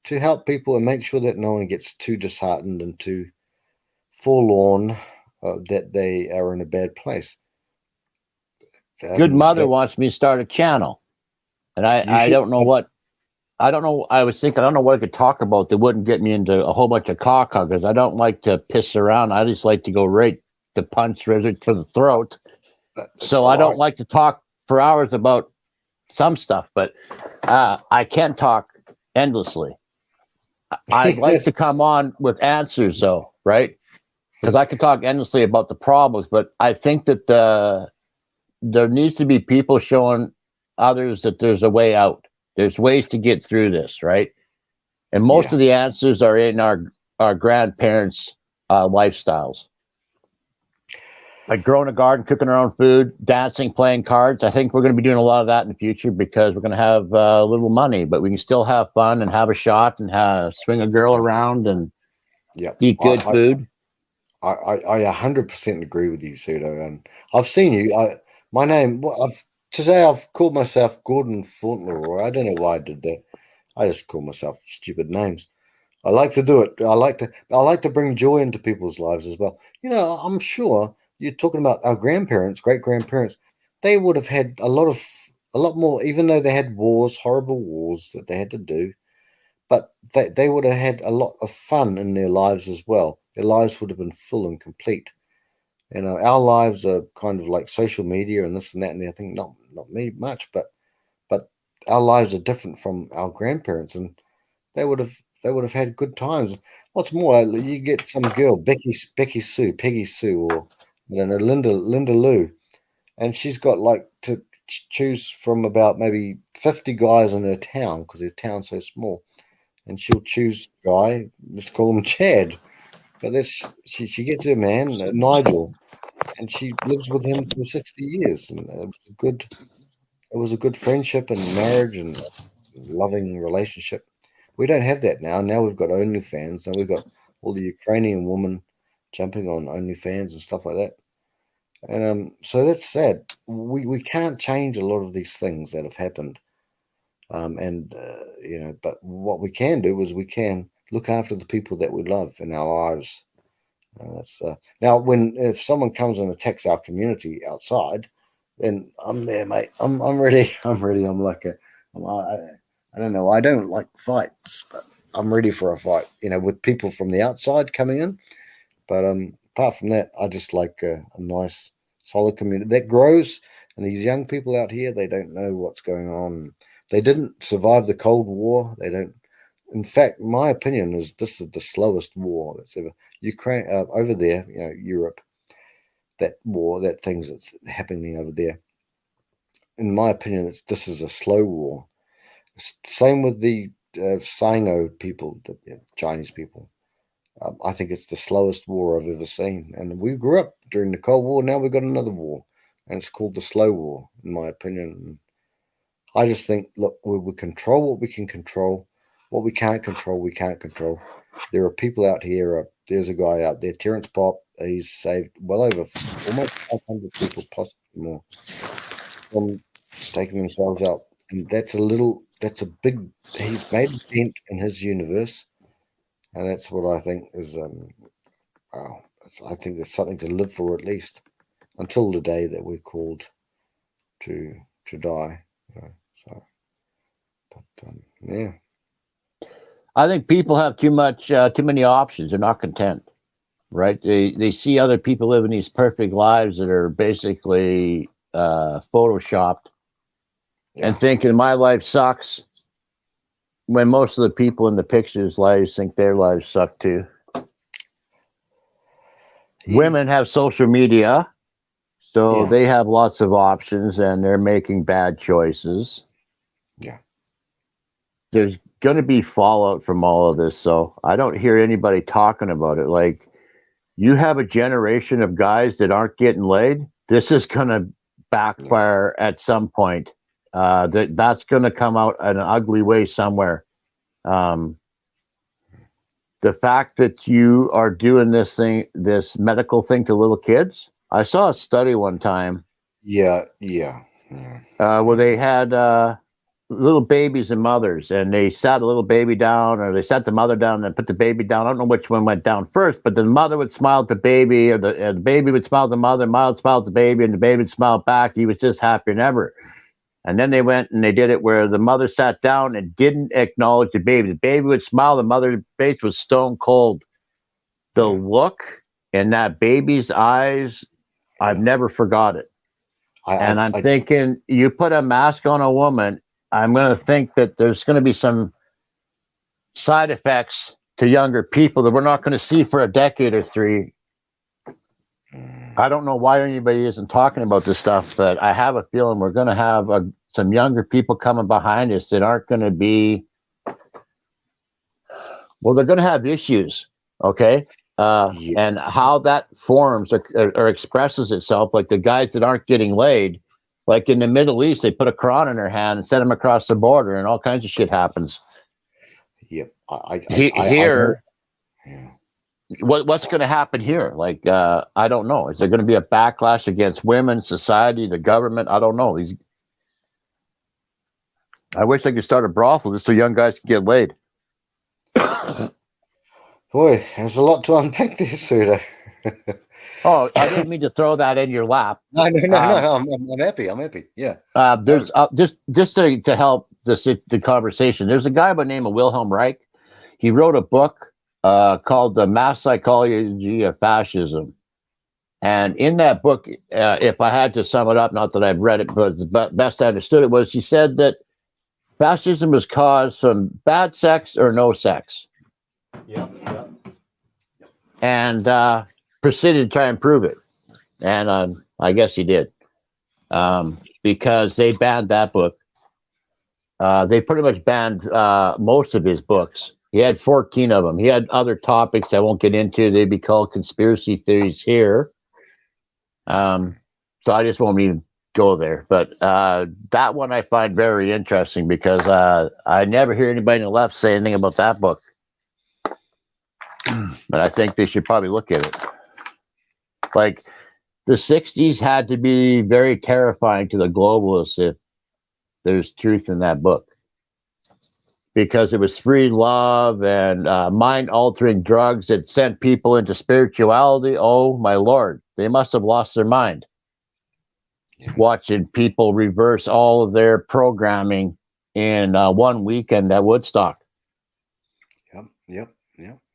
to help people and make sure that no one gets too disheartened and too forlorn that they are in a bad place. Good mother wants me to start a channel, and I don't know what. I don't know. I was thinking, I don't know what I could talk about that wouldn't get me into a whole bunch of cock huggers. I don't like to piss around. I just like to go right to punch right to the throat. So I don't like to talk for hours about some stuff, but I can talk endlessly. I'd like to come on with answers, though, right? Because I can talk endlessly about the problems, but I think that there needs to be people showing others that there's a way out. There's ways to get through this, right? And most of the answers are in our grandparents' lifestyles. Like growing a garden, cooking our own food, dancing, playing cards. I think we're going to be doing a lot of that in the future because we're going to have a little money, but we can still have fun and have a shot and swing a girl around and eat good food. I 100% agree with you, Pseudo. And I've seen you. My name, today I've called myself Gordon Fauntleroy. I don't know why I did that. I just call myself stupid names. I like to do it. I like to bring joy into people's lives as well. You know, I'm sure you're talking about our grandparents, great grandparents. They would have had a lot more, even though they had wars, horrible wars that they had to do. But they would have had a lot of fun in their lives as well. Their lives would have been full and complete. You know, our lives are kind of like social media and this and that, and I think not me much, but our lives are different from our grandparents, and they would have had good times. What's more, you get some girl, Peggy Sue, or Linda Lou, and she's got like to choose from about maybe 50 guys in her town because her town's so small, and she'll choose a guy. Let's call him Chad, but she gets her man Nigel, and she lives with him for 60 years, and it was a good friendship and marriage and loving relationship. We don't have that now. Now we've got OnlyFans. Now we've got all the Ukrainian women jumping on OnlyFans and stuff like that. And so that's sad. We can't change a lot of these things that have happened. You know, but what we can do is we can look after the people that we love in our lives. That's now if someone comes and attacks our community outside, then I'm there, mate. I'm ready. I'm like I don't know. I don't like fights, but I'm ready for a fight. You know, with people from the outside coming in. But apart from that, I just like a nice, solid community that grows. And these young people out here, they don't know what's going on. They didn't survive the Cold War. They don't. In fact, my opinion is this is the slowest war that's ever Ukraine over there. You know, Europe. That war, that things that's happening over there. In my opinion, this is a slow war. Same with the Sino people, the Chinese people. I think it's the slowest war I've ever seen. And we grew up during the Cold War. Now we've got another war, and it's called the slow war, in my opinion. I just think, look, we control what we can control. What we can't control, we can't control. There are people out here. There's a guy out there, Terrence Pop. He's saved well over almost 500 people, possibly more, from taking themselves out. And that's a big, he's made a dent in his universe. And that's what I think is, wow, I think there's something to live for at least until the day that we're called to die. You know, so, but yeah. I think people have too many options. They're not content, right? They see other people living these perfect lives that are basically photoshopped, and thinking my life sucks. When most of the people in the pictures' lives think their lives suck too. Women have social media, so they have lots of options, and they're making bad choices. Yeah. There's going to be fallout from all of this, so I don't hear anybody talking about it. Like, you have a generation of guys that aren't getting laid. This is going to backfire at some point. That's going to come out in an ugly way somewhere. The fact that you are doing this medical thing to little kids. I saw a study one time. Yeah. Where they had little babies and mothers, and they sat a little baby down, or they sat the mother down and put the baby down. I don't know which one went down first, but the mother would smile at the baby, or the baby would smile at the mother, mother would smile at the baby, and the baby would smile back. He was just happier than ever. And then they went and they did it where the mother sat down and didn't acknowledge the baby. The baby would smile. The mother's face was stone cold. The look in that baby's eyes, I've never forgot it. I'm thinking, you put a mask on a woman, I'm going to think that there's going to be some side effects to younger people that we're not going to see for a decade or three. I don't know why anybody isn't talking about this stuff, but I have a feeling we're going to have some younger people coming behind us that aren't going to be, well, they're going to have issues, okay? And how that forms or expresses itself, like the guys that aren't getting laid, like in the Middle East, they put a Quran in their hand and send them across the border, and all kinds of shit happens. Yep. Here, what's going to happen here? Like, I don't know. Is there going to be a backlash against women, society, the government? I don't know. I wish I could start a brothel just so young guys can get laid. Boy, there's a lot to unpack there, Suda. Oh, I didn't mean to throw that in your lap. No. I'm happy. I'm happy. Yeah. There's just to help the conversation. There's a guy by the name of Wilhelm Reich. He wrote a book called The Mass Psychology of Fascism. And in that book, if I had to sum it up, not that I've read it, but the best I understood it was, he said that fascism was caused from bad sex or no sex. Yep. And proceeded to try and prove it. And I guess he did. Because they banned that book. They pretty much banned most of his books. He had 14 of them. He had other topics I won't get into. They'd be called conspiracy theories here. So I just won't even go there. But that one I find very interesting because I never hear anybody on the left say anything about that book. But I think they should probably look at it. Like, the 60s had to be very terrifying to the globalists if there's truth in that book. Because it was free love and mind-altering drugs that sent people into spirituality. Oh, my Lord. They must have lost their mind. Watching people reverse all of their programming in 1 weekend at Woodstock. Yep.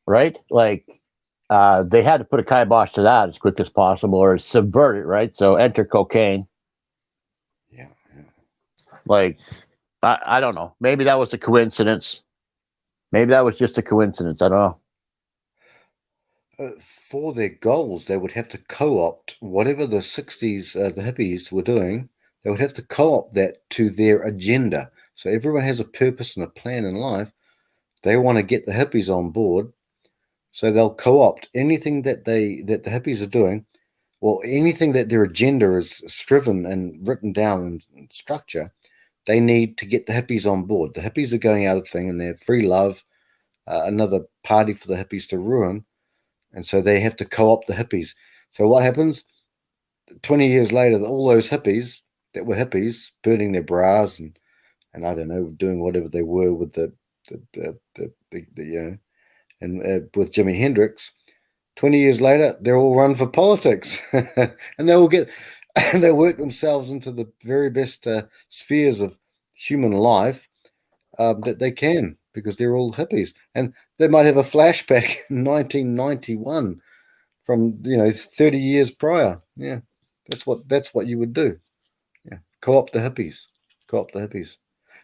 Right? Like, they had to put a kibosh to that as quick as possible or subvert it, right? So enter cocaine. Yeah. Like, I don't know. Maybe that was a coincidence. Maybe that was just a coincidence. I don't know. For their goals, they would have to co-opt whatever the 60s, the hippies were doing. They would have to co-opt that to their agenda. So everyone has a purpose and a plan in life. They want to get the hippies on board. So they'll co-opt anything that the hippies are doing, or anything that their agenda is striven and written down in structure. They need to get the hippies on board. The hippies are going out of thing, and they're free love, another party for the hippies to ruin, and so they have to co-opt the hippies. So what happens? 20 years later, all those hippies that were hippies, burning their bras and I don't know, doing whatever they were with the and with Jimi Hendrix, 20 years later, they're all run for politics, and they'll work themselves into the very best spheres of human life that they can, because they're all hippies, and they might have a flashback in 1991 from 30 years prior. Yeah, that's what you would do. Yeah, co-opt the hippies.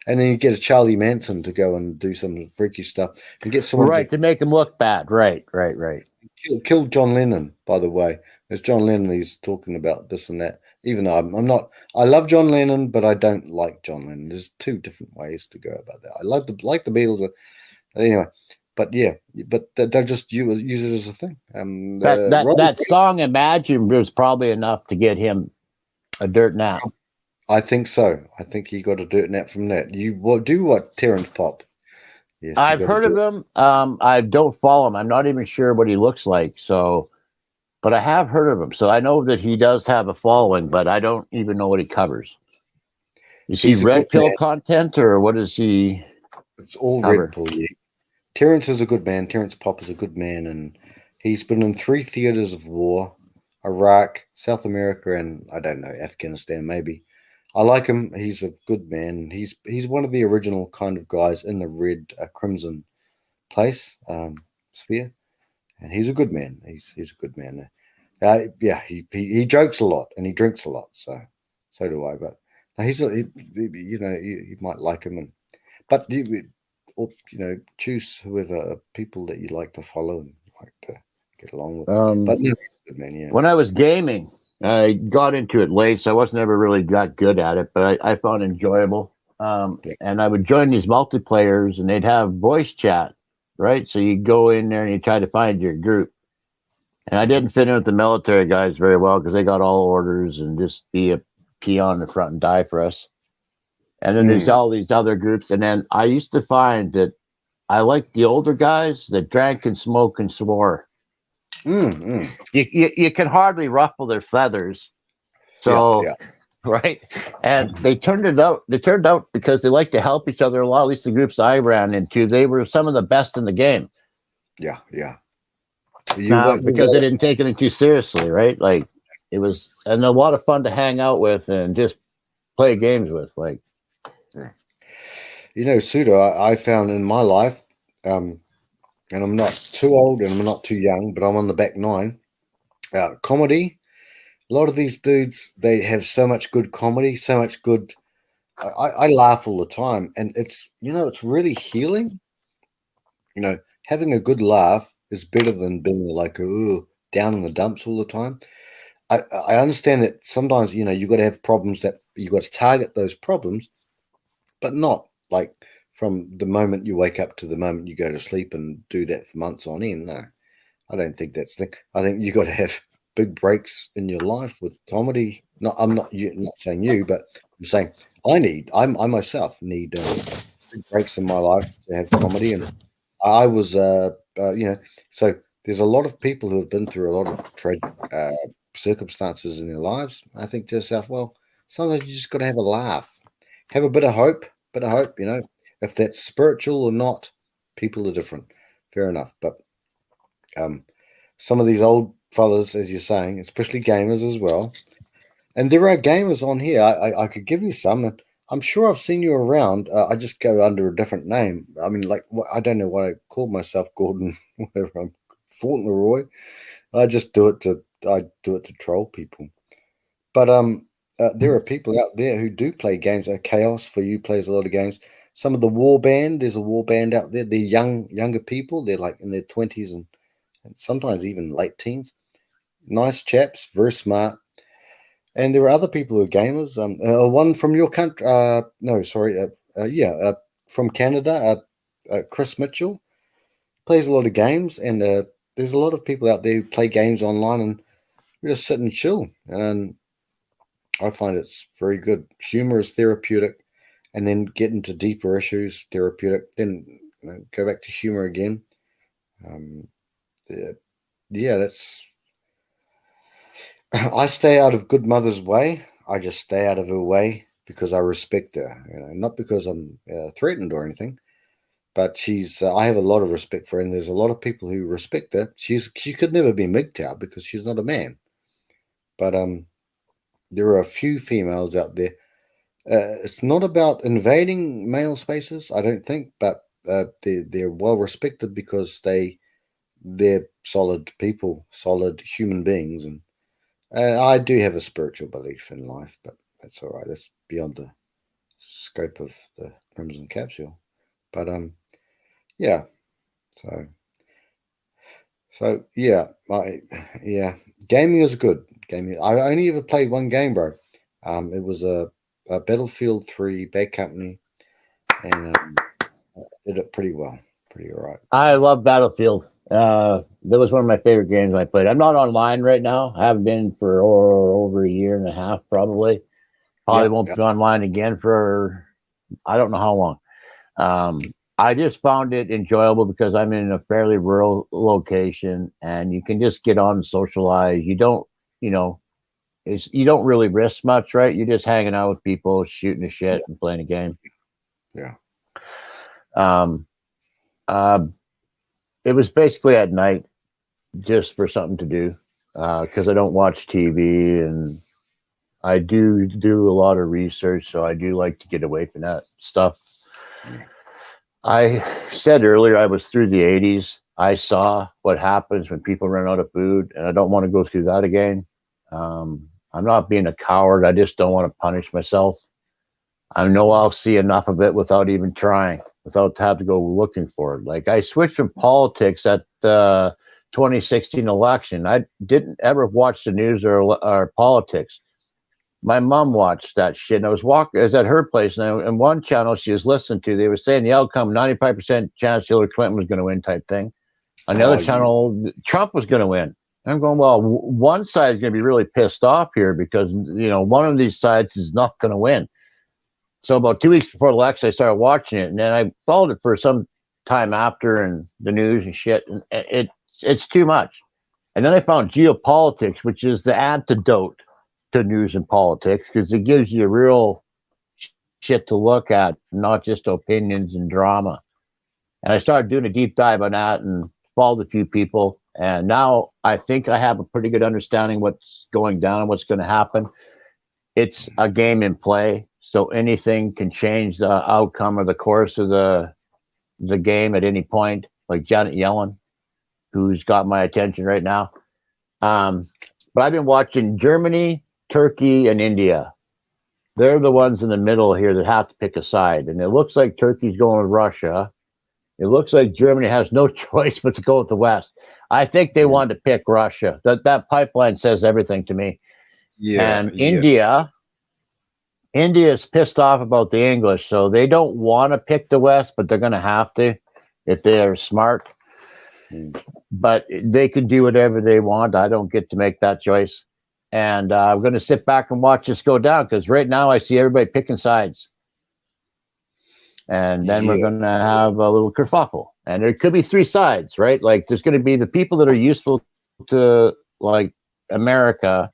And then you get a Charlie Manson to go and do some freaky stuff and get someone to make him look bad. Right. Kill John Lennon, by the way. There's John Lennon. He's talking about this and that. Even though I'm not, I love John Lennon, but I don't like John Lennon. There's two different ways to go about that. I like the Beatles, anyway. But yeah, but they'll just use it as a thing. That song "Imagine" was probably enough to get him a dirt nap. I think so. I think he got a dirt nap from that. You do what Terrence Pop? Yes, I've heard of him. I don't follow him. I'm not even sure what he looks like. So, but I have heard of him. So I know that he does have a following, but I don't even know what he covers. Is he red pill content, or what is he? It's all red pill. Yeah. Terrence is a good man. Terrence Pop is a good man, and he's been in 3 theaters of war: Iraq, South America, and I don't know, Afghanistan maybe. I like him. He's a good man. He's one of the original kind of guys in the red crimson place sphere, and he's a good man. He's a good man. Yeah, he jokes a lot and he drinks a lot. So do I. But you know, you might like him, but choose whoever people that you like to follow and like to get along with. But no, he's a good man. Yeah. When I was gaming, I got into it late, so I wasn't ever really that good at it, but I found it enjoyable. And I would join these multiplayers, and they'd have voice chat, right? So you go in there and you try to find your group. And I didn't fit in with the military guys very well because they got all orders and just be a peon in the front and die for us. And then there's all these other groups. And then I used to find that I liked the older guys that drank and smoked and swore. You can hardly ruffle their feathers. So, right. And they turned out because they like to help each other a lot, at least the groups I ran into, they were some of the best in the game. Yeah. Because they didn't take it too seriously, right? Like it was and a lot of fun to hang out with and just play games with. Like, you know, Suda, I found in my life, and I'm not too old and I'm not too young, but I'm on the back nine. Comedy. A lot of these dudes, they have so much good comedy, so much good. I laugh all the time, and it's really healing. You know, having a good laugh is better than being like down in the dumps all the time. I understand that sometimes you've got to have problems that you've got to target those problems, but not like from the moment you wake up to the moment you go to sleep and do that for months on end. No, I don't think that's the thing. I think you've got to have big breaks in your life with comedy. No, I'm not saying you, but I'm saying I myself need big breaks in my life to have comedy. And I was, so there's a lot of people who have been through a lot of tragic circumstances in their lives. I think to yourself, well, sometimes you just got to have a laugh, have a bit of hope. If that's spiritual or not, people are different. Fair enough. But some of these old fellas, as you're saying, especially gamers as well, and there are gamers on here. I could give you some. And I'm sure I've seen you around. I just go under a different name. I mean, like I don't know what I call myself, Gordon. Whatever. I'm Fauntleroy. I do it to troll people. But there are people out there who do play games. Chaos for you plays a lot of games. Some of the war band. There's a war band out there. They're younger people. They're like in their 20s and sometimes even late teens. Nice chaps, very smart. And there are other people who are gamers. One from your country. From Canada. Chris Mitchell plays a lot of games, and there's a lot of people out there who play games online and just sit and chill. And I find it's very good. Humor is therapeutic, and then get into deeper issues, therapeutic. Then go back to humor again. That's. I stay out of good mother's way. I just stay out of her way because I respect her. Not because I'm threatened or anything. But I have a lot of respect for her, and there's a lot of people who respect her. She could never be MGTOW because she's not a man. But there are a few females out there. It's not about invading male spaces, I don't think, but they're well respected because they're solid people, solid human beings, and I do have a spiritual belief in life, but that's all right. That's beyond the scope of the Crimson Capsule. But yeah. So yeah, gaming is good. Gaming. I only ever played one game, bro. It was a Battlefield 3 Bad Company, and did it pretty well, pretty all right. I love Battlefield. That was one of my favorite games I played. I'm not online right now. I haven't been for over a year and a half, probably. Won't be online again for I don't know how long. I just found it enjoyable because I'm in a fairly rural location, and you can just get on and socialize. You don't, you don't really risk much, right? You're just hanging out with people, shooting the shit, and playing a game. Yeah. It was basically at night, just for something to do, because I don't watch TV, and I do a lot of research, so I do like to get away from that stuff. I said earlier I was through the 80s. I saw what happens when people run out of food, and I don't want to go through that again. I'm not being a coward. I just don't want to punish myself. I know I'll see enough of it without even trying, without having to go looking for it. Like, I switched from politics at the 2016 election. I didn't ever watch the news or politics. My mom watched that shit, and I was at her place, and in one channel she was listening to, they were saying the outcome, 95% chance Hillary Clinton was going to win type thing. On the other channel, Trump was going to win. I'm going, well, one side is going to be really pissed off here because, one of these sides is not going to win. So about 2 weeks before the election, I started watching it, and then I followed it for some time after, and the news and shit, and it's too much. And then I found geopolitics, which is the antidote to news and politics, because it gives you real shit to look at, not just opinions and drama. And I started doing a deep dive on that and followed a few people. And now I think I have a pretty good understanding what's going down and what's going to happen. It's a game in play, so anything can change the outcome or the course of the game at any point, like Janet Yellen, who's got my attention right now. But I've been watching Germany, Turkey, and India. They're the ones in the middle here that have to pick a side. And it looks like Turkey's going with Russia. It looks like Germany has no choice but to go with the West. I think they want to pick Russia. That pipeline says everything to me. And India is pissed off about the English, so they don't want to pick the West, but they're going to have to if they're smart. But they can do whatever they want. I don't get to make that choice. And I'm going to sit back and watch this go down, because right now I see everybody picking sides. And then we're going to have a little kerfuffle. And there could be three sides, right? Like, there's going to be the people that are useful to, like, America,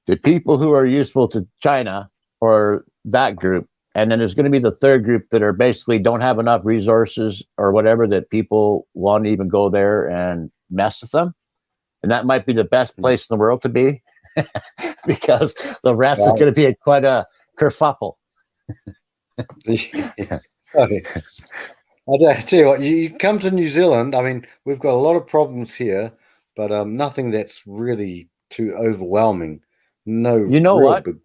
the people who are useful to China, or that group. And then there's going to be the third group that are basically don't have enough resources or whatever, that people won't even go there and mess with them. And that might be the best place in the world to be, because the rest is going to be quite a kerfuffle. Yeah. Okay. I'll tell you what, you come to New Zealand, I mean, we've got a lot of problems here, but nothing that's really too overwhelming. No, you know real what? Big,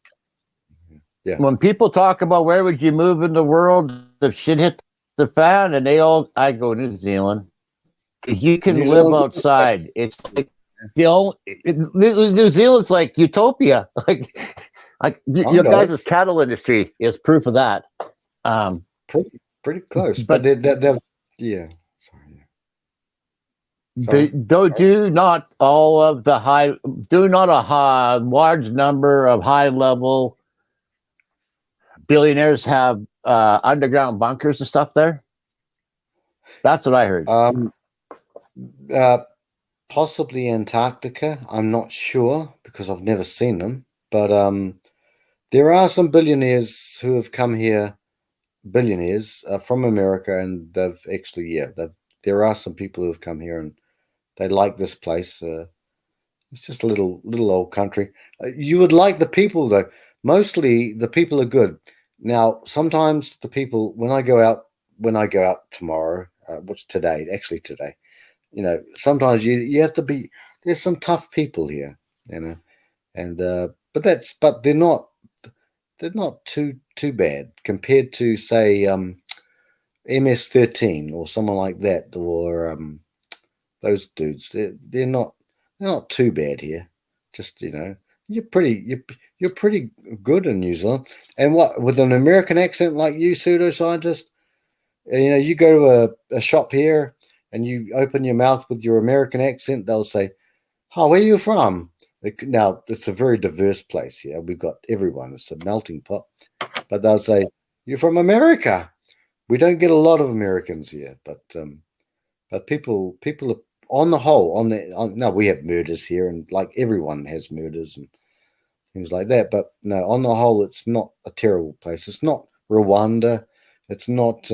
yeah. When people talk about where would you move in the world if shit hit the fan, and I go New Zealand. You can New live Zealand's outside. It's like New Zealand's like utopia. Like your guys' cattle industry is proof of that. Pretty close, but they're yeah. Do not a large number of high level billionaires have underground bunkers and stuff there? That's what I heard. Possibly Antarctica. I'm not sure because I've never seen them, but there are some billionaires who have come here. Billionaires from America, and they've actually there are some people who have come here and they like this place. It's just a little old country. You would like the people, though. Mostly the people are good. Now, sometimes the people, when I go out tomorrow, what's today? Actually today, sometimes you have to be. There's some tough people here, and but they're not too bad compared to, say, MS-13 or someone like that, or those dudes. They're not too bad here. Just you're pretty good in New Zealand. And what, with an American accent like you, pseudoscientist, you go to a shop here and you open your mouth with your American accent, they'll say, "Oh, where are you from?" Now, it's a very diverse place here. We've got everyone. It's a melting pot. But they'll say, "You're from America." We don't get a lot of Americans here, but people are, on the whole, no, we have murders here, and like everyone has murders and things like that. But no, on the whole, it's not a terrible place. It's not Rwanda. It's not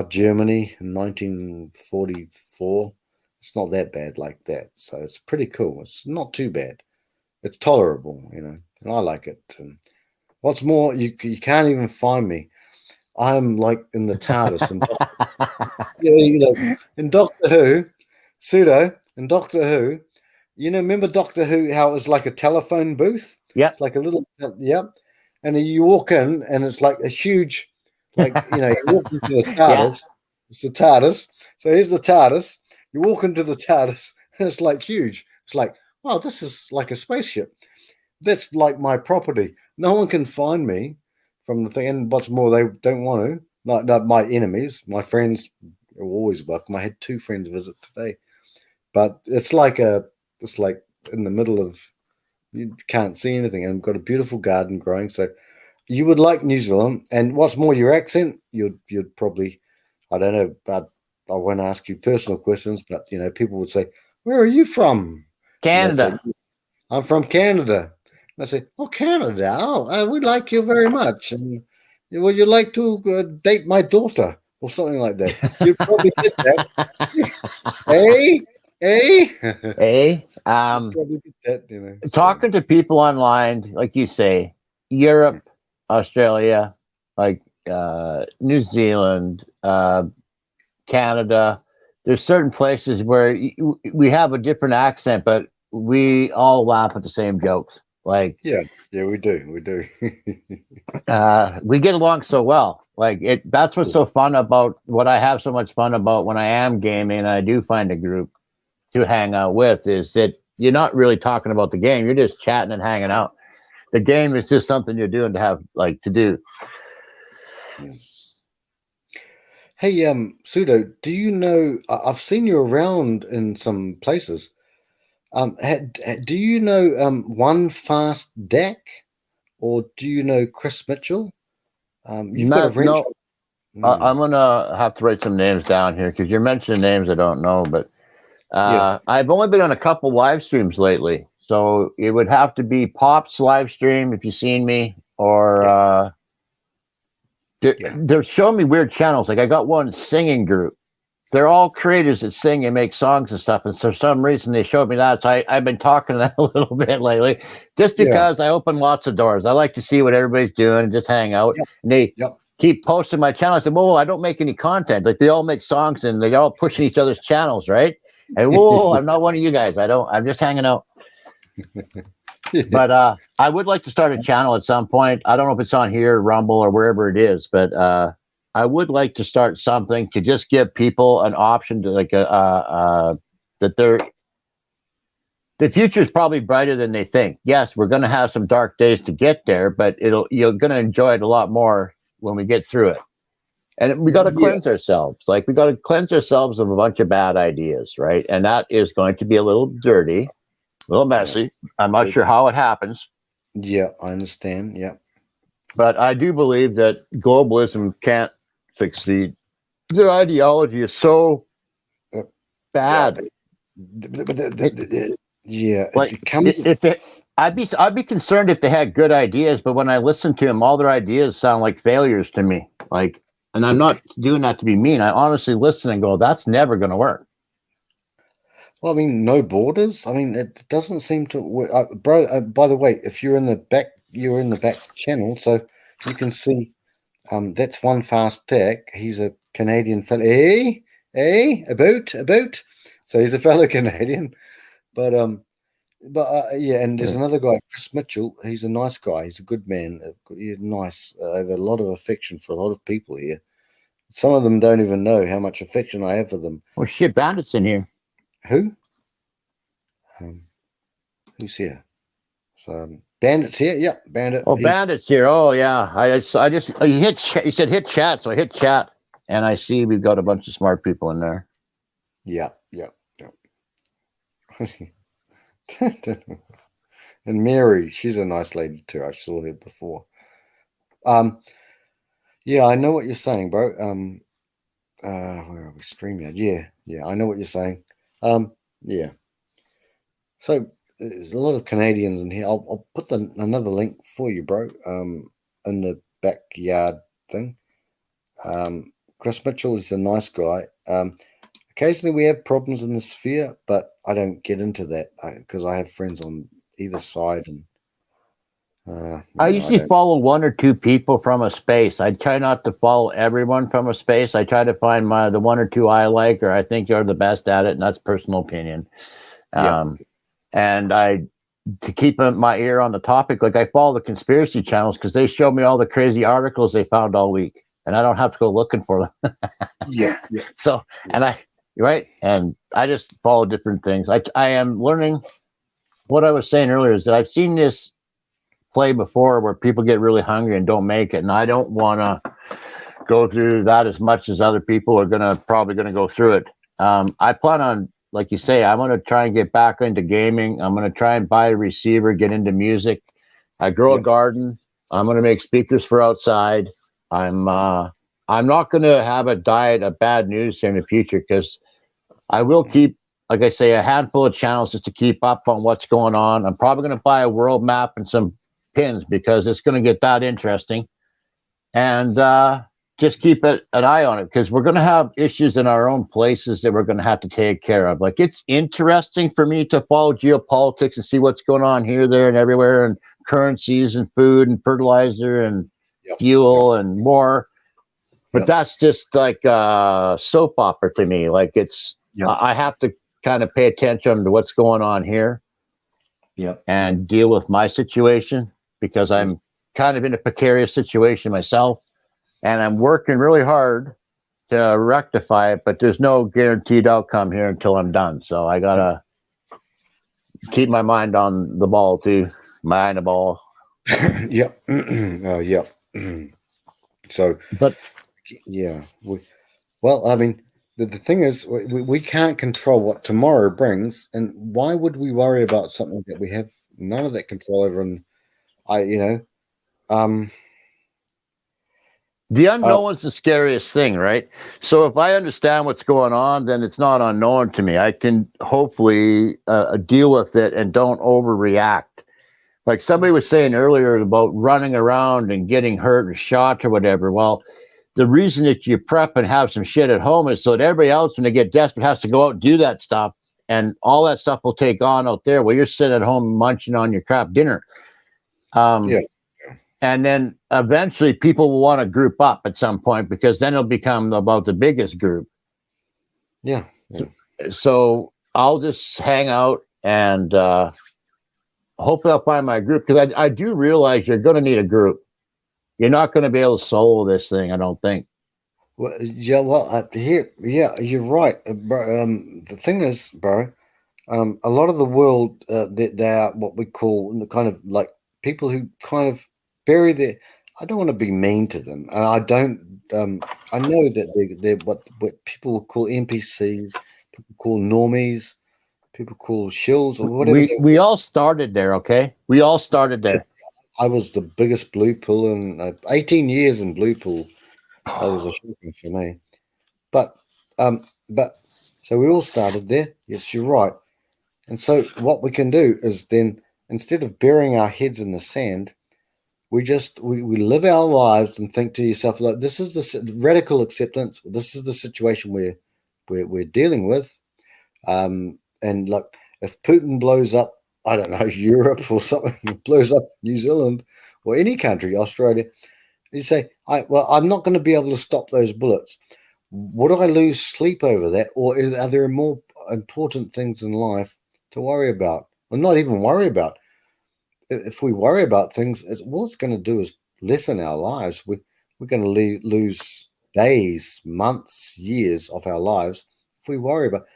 Germany in 1944. It's not that bad like that. So it's pretty cool. It's not too bad. it's tolerable, and I like it. And what's more, you can't even find me. I'm like in the TARDIS and in Doctor Who, Pseudo in Doctor Who. Remember Doctor Who? How it was like a telephone booth. Yeah, like a little and you walk in and it's like a huge, you walk into the TARDIS. It's the TARDIS. So here's the TARDIS. You walk into the TARDIS and it's like huge. It's like, wow, this is like a spaceship. That's like my property. No one can find me from the thing. And what's more, they don't want to. Not my enemies. My friends are always welcome. I had 2 friends visit today, but it's like in the middle of, you can't see anything, and I've got a beautiful garden growing. So you would like New Zealand, and what's more, your accent, you'd probably, I don't know, but I won't ask you personal questions, but people would say, "Where are you from?" Canada. Say, I'm from Canada. And I say, "Oh, Canada! Oh, we like you very much, and would you like to date my daughter or something like that?" You'd probably get that. Hey. Hey, Probably get that, talking to people online, like you say, Europe, Australia, like New Zealand, Canada. There's certain places where we have a different accent, but we all laugh at the same jokes. Like, yeah, we do. we get along so well. Like that's what's so fun about what I have so much fun about when I am gaming and I do find a group to hang out with, is that you're not really talking about the game. You're just chatting and hanging out. The game is just something you're doing to have to do. Hey, Pseudo, do you know? I've seen you around in some places. Do you know One Fast Deck, or do you know Chris Mitchell? You've got a wrench. No, I'm gonna have to write some names down here because you're mentioning names I don't know. But I've only been on a couple live streams lately, so it would have to be Pop's live stream if you've seen me, or they're showing me weird channels. Like I got one singing group. They're all creators that sing and make songs and stuff. And for some reason, they showed me that. So I've been talking to them a little bit lately, just because I open lots of doors. I like to see what everybody's doing and just hang out. And they keep posting my channel. I said, well, I don't make any content. Like they all make songs and they're all pushing each other's channels, right? And whoa, I'm not one of you guys. I'm just hanging out. But I would like to start a channel at some point. I don't know if it's on here, Rumble, or wherever it is, but I would like to start something to just give people an option to that the future is probably brighter than they think. Yes, we're going to have some dark days to get there, but you're going to enjoy it a lot more when we get through it. And we got to cleanse ourselves. Like we got to cleanse ourselves of a bunch of bad ideas, right? And that is going to be a little dirty, a little messy. I'm not sure how it happens. Yeah, I understand. Yeah. But I do believe that globalism can't succeed. Their ideology is so bad. I'd be concerned if they had good ideas, but when I listen to them, all their ideas sound like failures to me. Like, and I'm not doing that to be mean. I honestly listen and go, "That's never going to work." Well, I mean, no borders. I mean, it doesn't seem to work. Bro, by the way, if you're in the back channel, so you can see. That's One Fast Deck. He's a Canadian fellow. About. So he's a fellow Canadian, but yeah. And there's another guy, Chris Mitchell. He's a nice guy. He's a good man. He's nice. I have a lot of affection for a lot of people here. Some of them don't even know how much affection I have for them. Well, shit, Bandit's in here. Who? Who's here? So Bandit's here. Yep, Bandit. Oh, Bandit's here. Oh, yeah. I just he said hit chat, so I hit chat, and I see we've got a bunch of smart people in there. Yeah. And Mary, she's a nice lady too. I saw her before. Yeah, I know what you're saying, bro. Where are we? StreamYard. Yeah, I know what you're saying. Yeah. So there's a lot of Canadians in here. I'll put another link for you, bro. In the backyard thing. Chris Mitchell is a nice guy. Occasionally we have problems in the sphere, but I don't get into that because I have friends on either side, and I yeah, usually follow one or two people from a space. I try not to follow everyone from a space. I try to find the one or two I like or I think are the best at it, and that's personal opinion. Yeah. And to keep my ear on the topic, like I follow the conspiracy channels because they show me all the crazy articles they found all week, and I don't have to go looking for them. yeah. So, and and I just follow different things. I am learning. What I was saying earlier is that I've seen this play before where people get really hungry and don't make it, and I don't want to go through that as much as other people are probably gonna go through it. I plan on, like you say, I'm gonna try and get back into gaming. I'm gonna try and buy a receiver, get into music. I grow a garden. I'm gonna make speakers for outside. I'm not gonna have a diet of bad news here in the future because I will keep, like I say, a handful of channels just to keep up on what's going on. I'm probably going to buy a world map and some pins because it's going to get that interesting. And just keep an eye on it because we're going to have issues in our own places that we're going to have to take care of. Like, it's interesting for me to follow geopolitics and see what's going on here, there, and everywhere, and currencies and food and fertilizer and fuel and more. But that's just like a soap opera to me. Like, I have to kind of pay attention to what's going on here and deal with my situation because I'm kind of in a precarious situation myself, and I'm working really hard to rectify it, but there's no guaranteed outcome here until I'm done. So I got to keep my mind on the ball too. Mind the ball. Yep. Yep. So, but yeah, well, I mean, the thing is, we can't control what tomorrow brings, and why would we worry about something that we have none of that control over? And the unknown is the scariest thing, right? So if I understand what's going on, then it's not unknown to me. I can hopefully deal with it and don't overreact. Like somebody was saying earlier about running around and getting hurt or shot or whatever. Well, the reason that you prep and have some shit at home is so that everybody else, when they get desperate, has to go out and do that stuff. And all that stuff will take on out there while you're sitting at home munching on your crap dinner. And then eventually people will want to group up at some point because then it'll become about the biggest group. Yeah. So I'll just hang out and hopefully I'll find my group because I do realize you're going to need a group. You're not going to be able to solo this thing, I don't think. Well, yeah, you're right. The thing is, bro, a lot of the world, they are what we call kind of like people who kind of bury their. I don't want to be mean to them, and I don't. I know that they're what people will call NPCs, people call normies, people call shills, or whatever. We all started there, okay? We all started there. I was the biggest blue pill in 18 years in blue pill. That was a shocking for me. But so we all started there. Yes, you're right. And so what we can do is then, instead of burying our heads in the sand, we live our lives and think to yourself, like, this is the radical acceptance. This is the situation we're dealing with. And like, if Putin blows up, I don't know, Europe or something, blows up New Zealand or any country, Australia, you say, I'm not going to be able to stop those bullets. Would I lose sleep over that? Or are there more important things in life to worry about? Or not even worry about? If we worry about things, all it's going to do is lessen our lives. We're going to lose days, months, years of our lives if we worry about.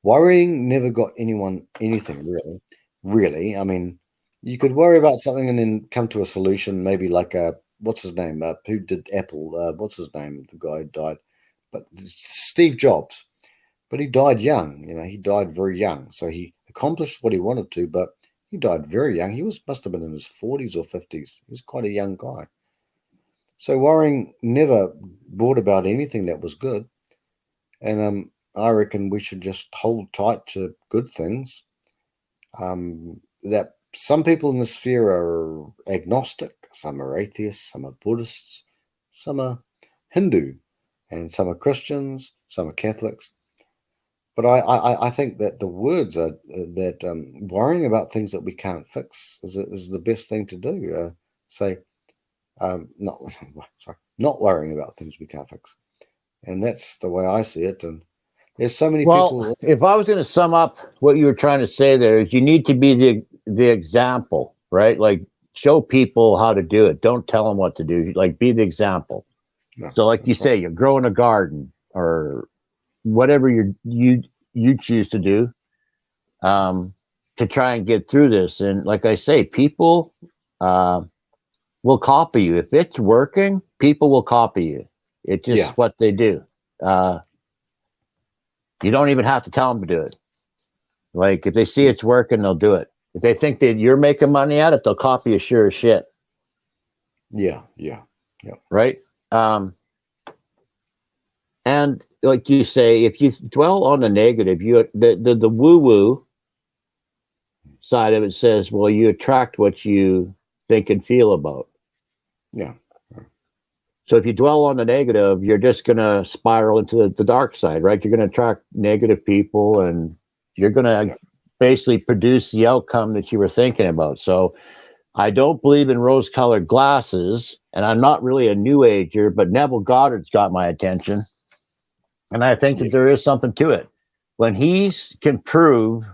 Worrying never got anyone anything, really. Really, I mean, you could worry about something and then come to a solution, maybe like what's his name? Who did Apple? What's his name? The guy who died, but Steve Jobs. But he died young. He died very young. So he accomplished what he wanted to, but he died very young. He must have been in his 40s or 50s. He was quite a young guy. So worrying never brought about anything that was good. And I reckon we should just hold tight to good things. That some people in the sphere are agnostic, some are atheists, some are Buddhists, some are Hindu, and some are Christians, some are Catholics. But I think that the words are that worrying about things that we can't fix is the best thing to do. Not worrying about things we can't fix, and that's the way I see it. And there's so many people. Well, if I was going to sum up what you were trying to say there, is you need to be the example, right? Like show people how to do it. Don't tell them what to do. Like be the example. Yeah, so, like you that's right. say, you're growing a garden or whatever you choose to do to try and get through this. And like I say, people will copy you. If it's working, people will copy you. It's just Yeah. what they do. You don't even have to tell them to do it. Like if they see it's working, they'll do it. If they think that you're making money at it, they'll copy you sure as shit. Yeah. Right? And like you say, if you dwell on the negative, the woo-woo side of it says, well, you attract what you think and feel about. Yeah. So if you dwell on the negative, you're just going to spiral into the dark side, right? You're going to attract negative people and you're going to basically produce the outcome that you were thinking about. So I don't believe in rose-colored glasses, and I'm not really a new ager, but Neville Goddard's got my attention. And I think that there is something to it. When he can prove,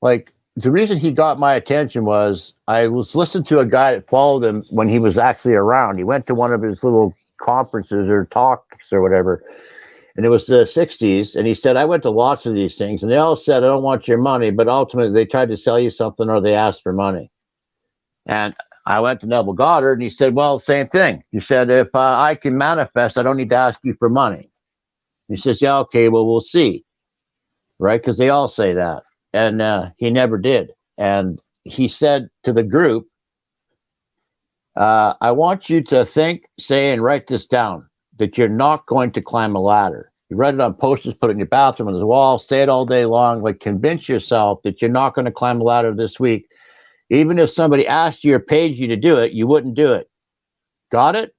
like, the reason he got my attention was I was listening to a guy that followed him when he was actually around. He went to one of his little conferences or talks or whatever, and it was the 60s. And he said, I went to lots of these things, and they all said, I don't want your money, but ultimately they tried to sell you something or they asked for money. And I went to Neville Goddard, and he said, well, same thing. He said, if I can manifest, I don't need to ask you for money. He says, yeah, okay, well, we'll see. Right? Because they all say that. And he never did. And he said to the group, I want you to think, say, and write this down, that you're not going to climb a ladder. You write it on posters, put it in your bathroom, on the wall, say it all day long, like convince yourself that you're not going to climb a ladder this week. Even if somebody asked you or paid you to do it, you wouldn't do it. Got it?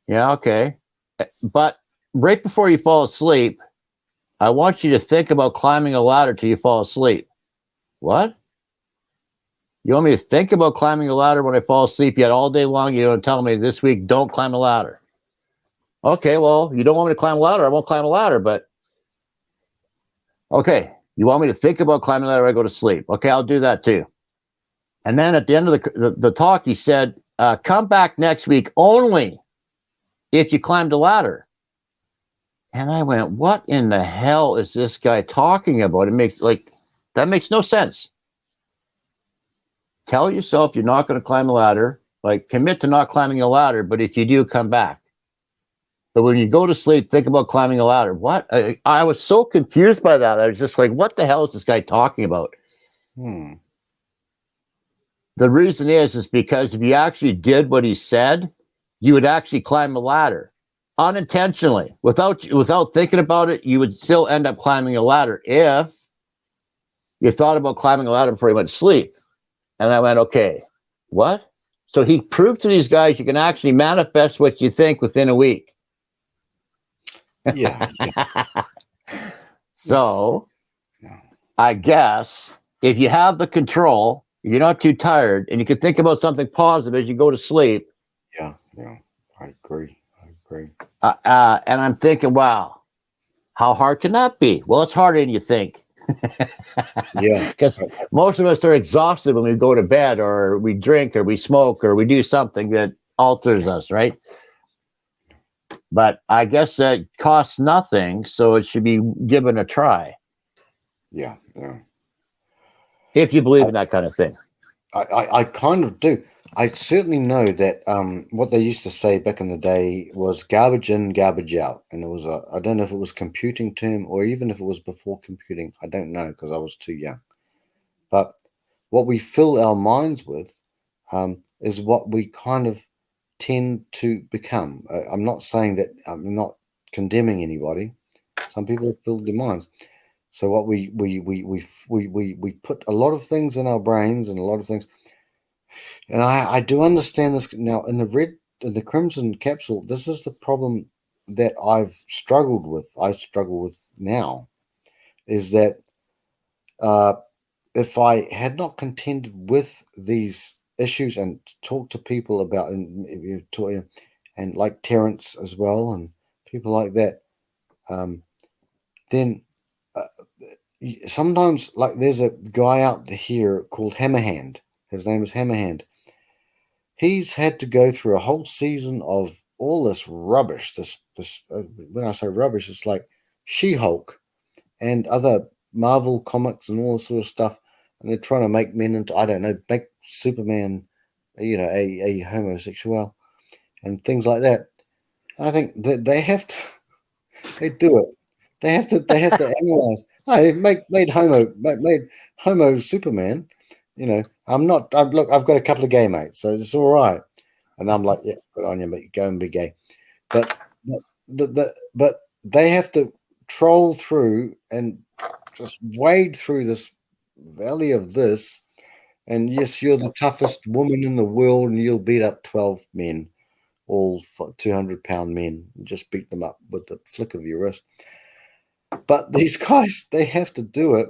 Yeah, okay. But right before you fall asleep, I want you to think about climbing a ladder till you fall asleep. What? You want me to think about climbing a ladder when I fall asleep, yet all day long you don't tell me this week don't climb a ladder? Okay, well, you don't want me to climb a ladder, I won't climb a ladder, but okay, you want me to think about climbing a ladder when I go to sleep. Okay, I'll do that too. And then at the end of the talk, he said, come back next week only if you climbed a ladder. And I went, what in the hell is this guy talking about? That makes no sense. Tell yourself you're not going to climb a ladder, like commit to not climbing a ladder, but if you do, come back. But when you go to sleep, think about climbing a ladder. What? I was so confused by that. I was just like, what the hell is this guy talking about? The reason is because if you actually did what he said, you would actually climb a ladder unintentionally. Without thinking about it, you would still end up climbing a ladder if you thought about climbing a ladder before you went to sleep. And I went, okay, what? So he proved to these guys you can actually manifest what you think within a week. Yeah. So I guess if you have the control, you're not too tired, and you can think about something positive as you go to sleep. Yeah, I agree. And I'm thinking, wow, how hard can that be? Well, it's harder than you think. Yeah. Because most of us are exhausted when we go to bed, or we drink, or we smoke, or we do something that alters us, right? But I guess that costs nothing, so it should be given a try. Yeah. If you believe in that kind of thing. I kind of do. I certainly know that what they used to say back in the day was garbage in, garbage out. And it was I don't know if it was a computing term or even if it was before computing. I don't know because I was too young. But what we fill our minds with is what we kind of tend to become. I'm not saying that, I'm not condemning anybody. Some people fill their minds. So what we put a lot of things in our brains and a lot of things. And I do understand this now in the crimson capsule. This is the problem that I struggle with now, is that if I had not contended with these issues and talked to people about, and like Terence as well, and people like that, then sometimes, like, there's a guy out here called Hammerhand. His name is Hammerhand. He's had to go through a whole season of all this rubbish. This when I say rubbish, it's like She-Hulk and other Marvel comics and all this sort of stuff. And they're trying to make men into, I don't know, make Superman, a homosexual and things like that. I think that they have to, they do it. They have to analyze. I made homo Superman. Look, I've got a couple of gay mates, so it's all right. And I'm like, yeah, good on you, mate. Go and be gay. But they have to troll through and just wade through this valley of this. And yes, you're the toughest woman in the world, and you'll beat up 12 men, all 200-pound men. Just beat them up with the flick of your wrist. But these guys, they have to do it.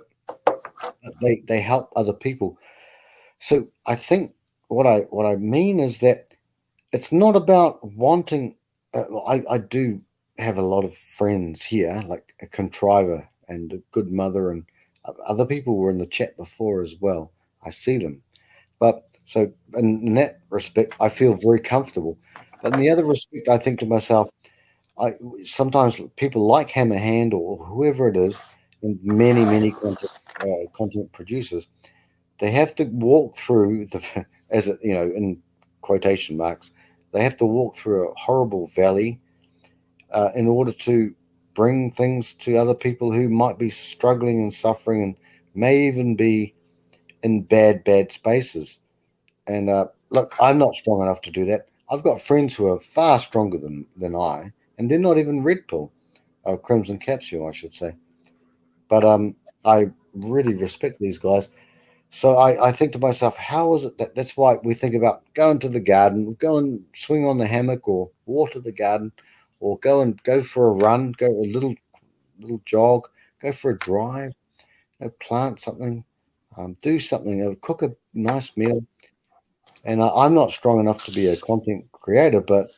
They help other people. So I think what I mean is that it's not about wanting. I do have a lot of friends here, like a contriver and a good mother, and other people were in the chat before as well. I see them, but so in that respect, I feel very comfortable. But in the other respect, I think to myself, sometimes people like Hammerhand or whoever it is, and many content producers, they have to walk through in quotation marks, they have to walk through a horrible valley in order to bring things to other people who might be struggling and suffering and may even be in bad spaces. And look, I'm not strong enough to do that. I've got friends who are far stronger than I, and they're not even red pill, crimson capsule, I should say. But I really respect these guys. So I think to myself, how is it that's why we think about going to the garden, go and swing on the hammock or water the garden, or go for a run, go a little jog, go for a drive, plant something, do something, cook a nice meal. And I'm not strong enough to be a content creator, but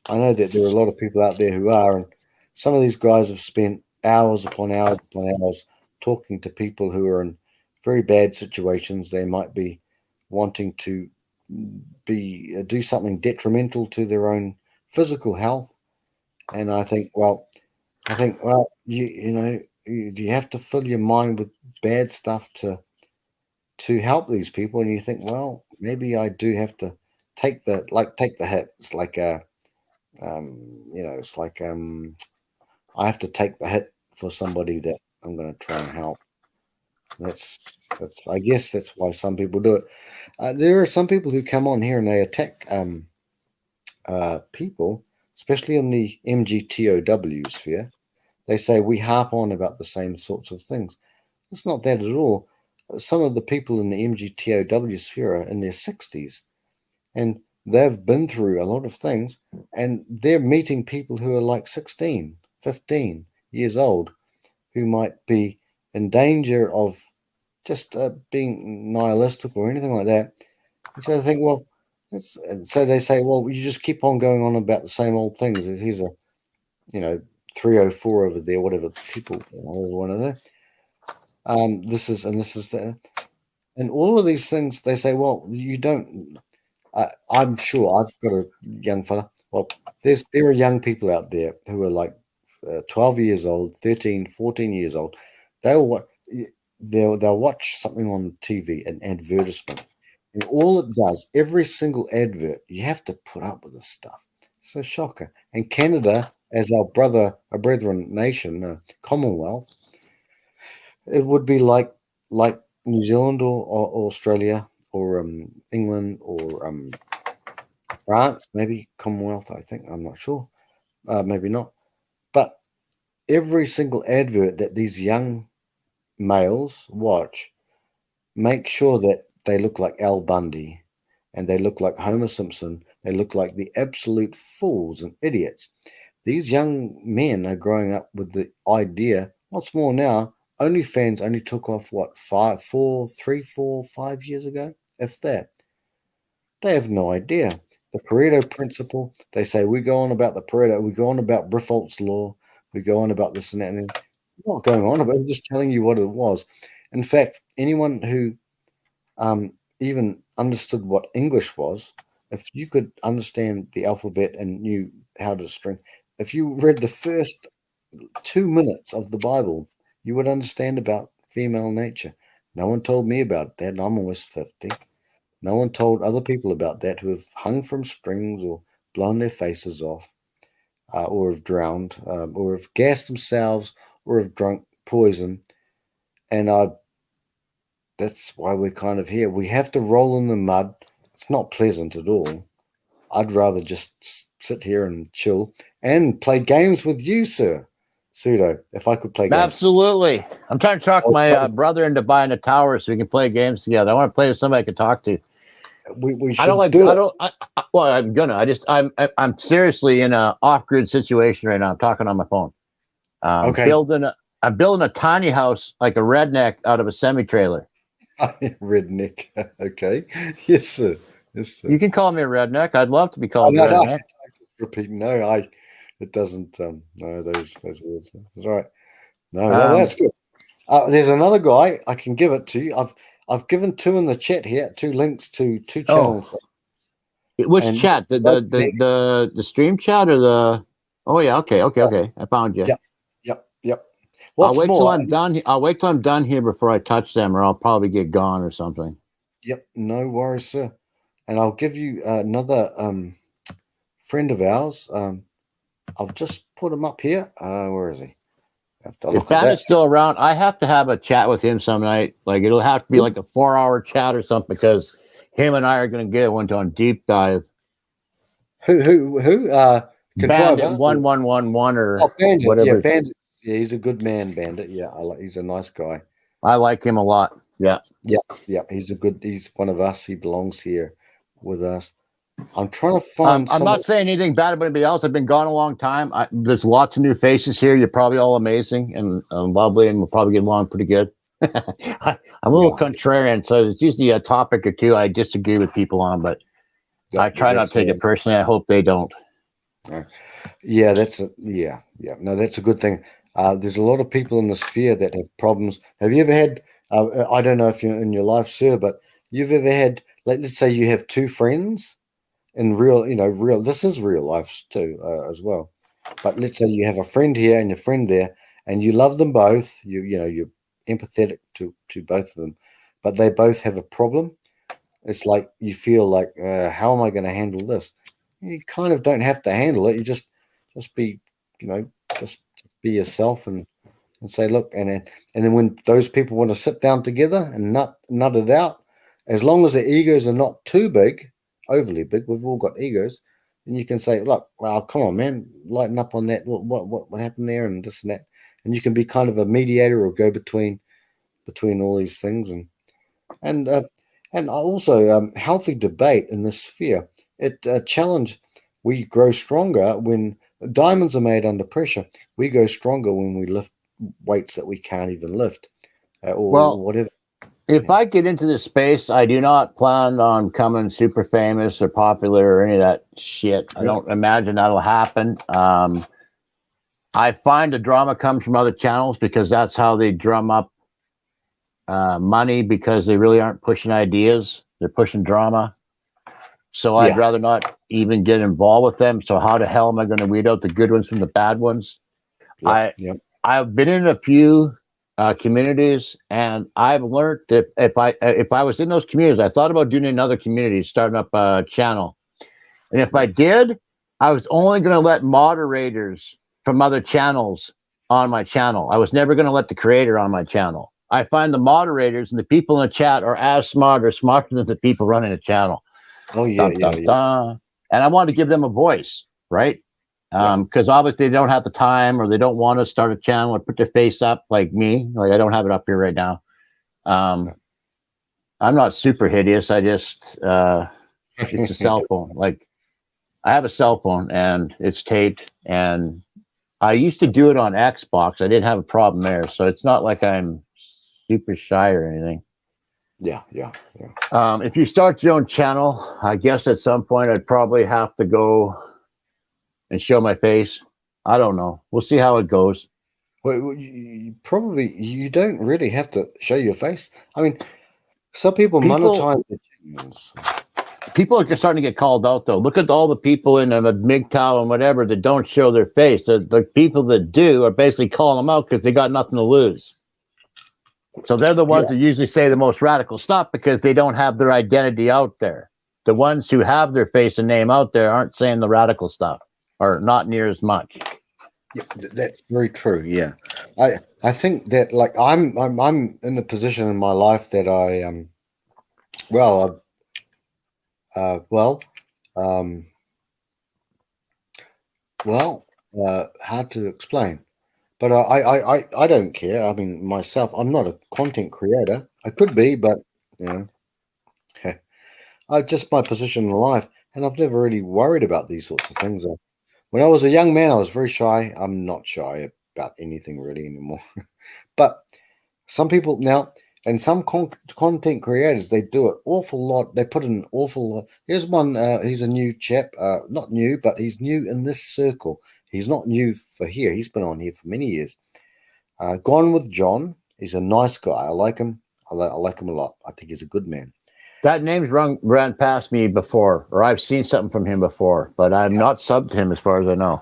I know that there are a lot of people out there who are, and some of these guys have spent hours upon hours upon hours talking to people who are in very bad situations. They might be wanting to do something detrimental to their own physical health, and I think, well, you have to fill your mind with bad stuff to help these people, and you think, well, maybe I do have to take the hit. It's like it's like I have to take the hit for somebody that I'm going to try and help. That's I guess that's why some people do it. There are some people who come on here and they attack people, especially in the MGTOW sphere. They say we harp on about the same sorts of things. It's not that at all. Some of the people in the MGTOW sphere are in their 60s, and they've been through a lot of things, and they're meeting people who are like 16, 15 years old, who might be in danger of just being nihilistic or anything like that. And so they think, well, and so they say, well, you just keep on going on about the same old things. Here's a 304 over there, whatever people, one of them. This is that, and all of these things. They say, well, you don't. I'm sure I've got a young fella. Well, there are young people out there who are like 12 years old, 13, 14 years old. They'll watch something on TV, an advertisement, and all it does, every single advert, you have to put up with this stuff. It's a shocker. And Canada, as our brethren nation, Commonwealth, it would be like New Zealand or Australia or England or France, maybe Commonwealth, I think. I'm not sure. Maybe not. But every single advert that these young males watch, make sure that they look like Al Bundy and they look like Homer Simpson. They look like the absolute fools and idiots. these young men are growing up with the idea. What's more now, OnlyFans only took off what 3, 4, 5 years ago, if that. They have no idea. The Pareto principle, they say we go on about the Pareto, we go on about Briffault's law, we go on about this and that, and we're not going on about it, we're just telling you what it was. In fact, anyone who even understood what English was, if you could understand the alphabet and knew how to string, if you read the first 2 minutes of the Bible, you would understand about female nature. No one told me about that, and I'm almost 50. No one told other people about that who have hung from strings or blown their faces off, or have drowned, or have gassed themselves, or have drunk poison. And that's why we're kind of here. We have to roll in the mud. It's not pleasant at all. I'd rather just sit here and chill and play games with you, sir. Pseudo, if I could play games. Absolutely. I'm trying to talk my brother into buying a tower so we can play games together. I want to play with somebody I can talk to. We should I don't like. do I it. don't. Well, I'm gonna. I'm seriously in a off-grid situation right now. I'm talking on my phone. Okay. I'm building a tiny house like a redneck out of a semi-trailer. Redneck. Okay. Yes, sir. Yes, sir. You can call me a redneck. I'd love to be called a No, redneck. I just repeat. No, it doesn't. No, those words. That's right. No, well, that's good. There's another guy. I can give it to you. I've given 2 in the chat here. 2 links to 2 channels. Which And chat? The stream chat or the? Oh yeah. Okay. I found you. Yep. I'll wait till I'm done. I'll wait till I'm done here before I touch them, or I'll probably get gone or something. Yep. No worries, sir. And I'll give you another friend of ours. I'll just put him up here. Where is he? If Fan is still around, I have to have a chat with him some night. Like it'll have to be like a 4-hour chat or something because him and I are going to get into a deep dive. Who? Bandit 1111 or Bandit, whatever. Yeah, Bandit. Yeah, he's a good man, Bandit. Yeah, he's a nice guy. I like him a lot. Yeah. He's one of us. He belongs here with us. I'm trying to find. I'm not saying anything bad about anybody else. I've been gone a long time. There's lots of new faces here. You're probably all amazing and lovely, and we'll probably get along pretty good. I'm a little contrarian, so it's usually a topic or two I disagree with people on, but I try not to take it personally. I hope they don't. Yeah, that's No, that's a good thing. There's a lot of people in the sphere that have problems. Have you ever had? I don't know if you're in your life, sir, but you've ever had? Like, let's say you have 2 friends. In real, this is real life too, as well. But let's say you have a friend here and a friend there, and you love them both. You're empathetic to both of them, but they both have a problem. It's like you feel like, how am I going to handle this? You kind of don't have to handle it. You just be, just be yourself and say, look, and then when those people want to sit down together and nut it out, as long as their egos are not too big. Overly big. We've all got egos, and you can say, "Look, well, come on, man, lighten up on that. What happened there, and this and that." And you can be kind of a mediator or go between all these things, and also healthy debate in this sphere. It challenge. We grow stronger when diamonds are made under pressure. We go stronger when we lift weights that we can't even lift, or whatever. If I get into this space, I do not plan on becoming super famous or popular or any of that shit. I don't imagine that'll happen. I find the drama comes from other channels because that's how they drum up money because they really aren't pushing ideas. They're pushing drama. So I'd rather not even get involved with them. So how the hell am I going to weed out the good ones from the bad ones? I've been in a few communities, and I've learned that if I was in those communities, I thought about doing another community, starting up a channel. And if I did, I was only going to let moderators from other channels on my channel. I was never going to let the creator on my channel. I find the moderators and the people in the chat are as smart or smarter than the people running the channel. Oh yeah, And I want to give them a voice, right? Because obviously they don't have the time or they don't want to start a channel or put their face up like me. Like I don't have it up here right now. I'm not super hideous. I just it's a cell phone. Like I have a cell phone and it's taped, and I used to do it on Xbox. I didn't have a problem there, so it's not like I'm super shy or anything. Yeah. If you start your own channel, I guess at some point I'd probably have to go and show my face. I don't know. We'll see how it goes. Well, you don't really have to show your face. I mean, some people monetize their channels. People are just starting to get called out, though. Look at all the people in the MGTOW and whatever that don't show their face. The people that do are basically calling them out because they got nothing to lose. So they're the ones that usually say the most radical stuff because they don't have their identity out there. The ones who have their face and name out there aren't saying the radical stuff, or not near as much. Yeah, that's very true. Yeah, I think that, like, I'm in a position in my life that hard to explain, but I don't care. I mean, myself, I'm not a content creator. I could be, but I just my position in life, and I've never really worried about these sorts of things. When I was a young man, I was very shy. I'm not shy about anything really anymore. But some people now, and some content creators, they do an awful lot. They put in an awful lot. Here's one. He's a new chap. Not new, but he's new in this circle. He's not new for here. He's been on here for many years. Gone with John. He's a nice guy. I like him. I like him a lot. I think he's a good man. That name's ran past me before, or I've seen something from him before, but I'm not subbed to him as far as I know.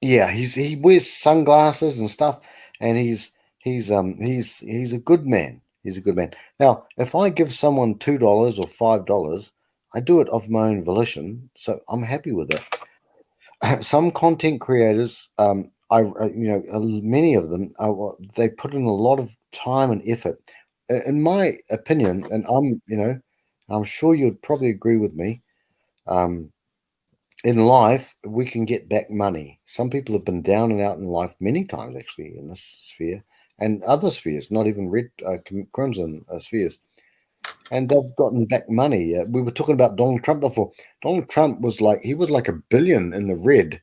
Yeah, he wears sunglasses and stuff, and he's a good man. He's a good man. Now, if I give someone $2 or $5, I do it of my own volition, so I'm happy with it. Some content creators, many of them, they put in a lot of time and effort. In my opinion, and I'm sure you'd probably agree with me. In life, we can get back money. Some people have been down and out in life many times, actually, in this sphere and other spheres, not even red, crimson spheres. And they've gotten back money. We were talking about Donald Trump before. Donald Trump was like $1 billion in the red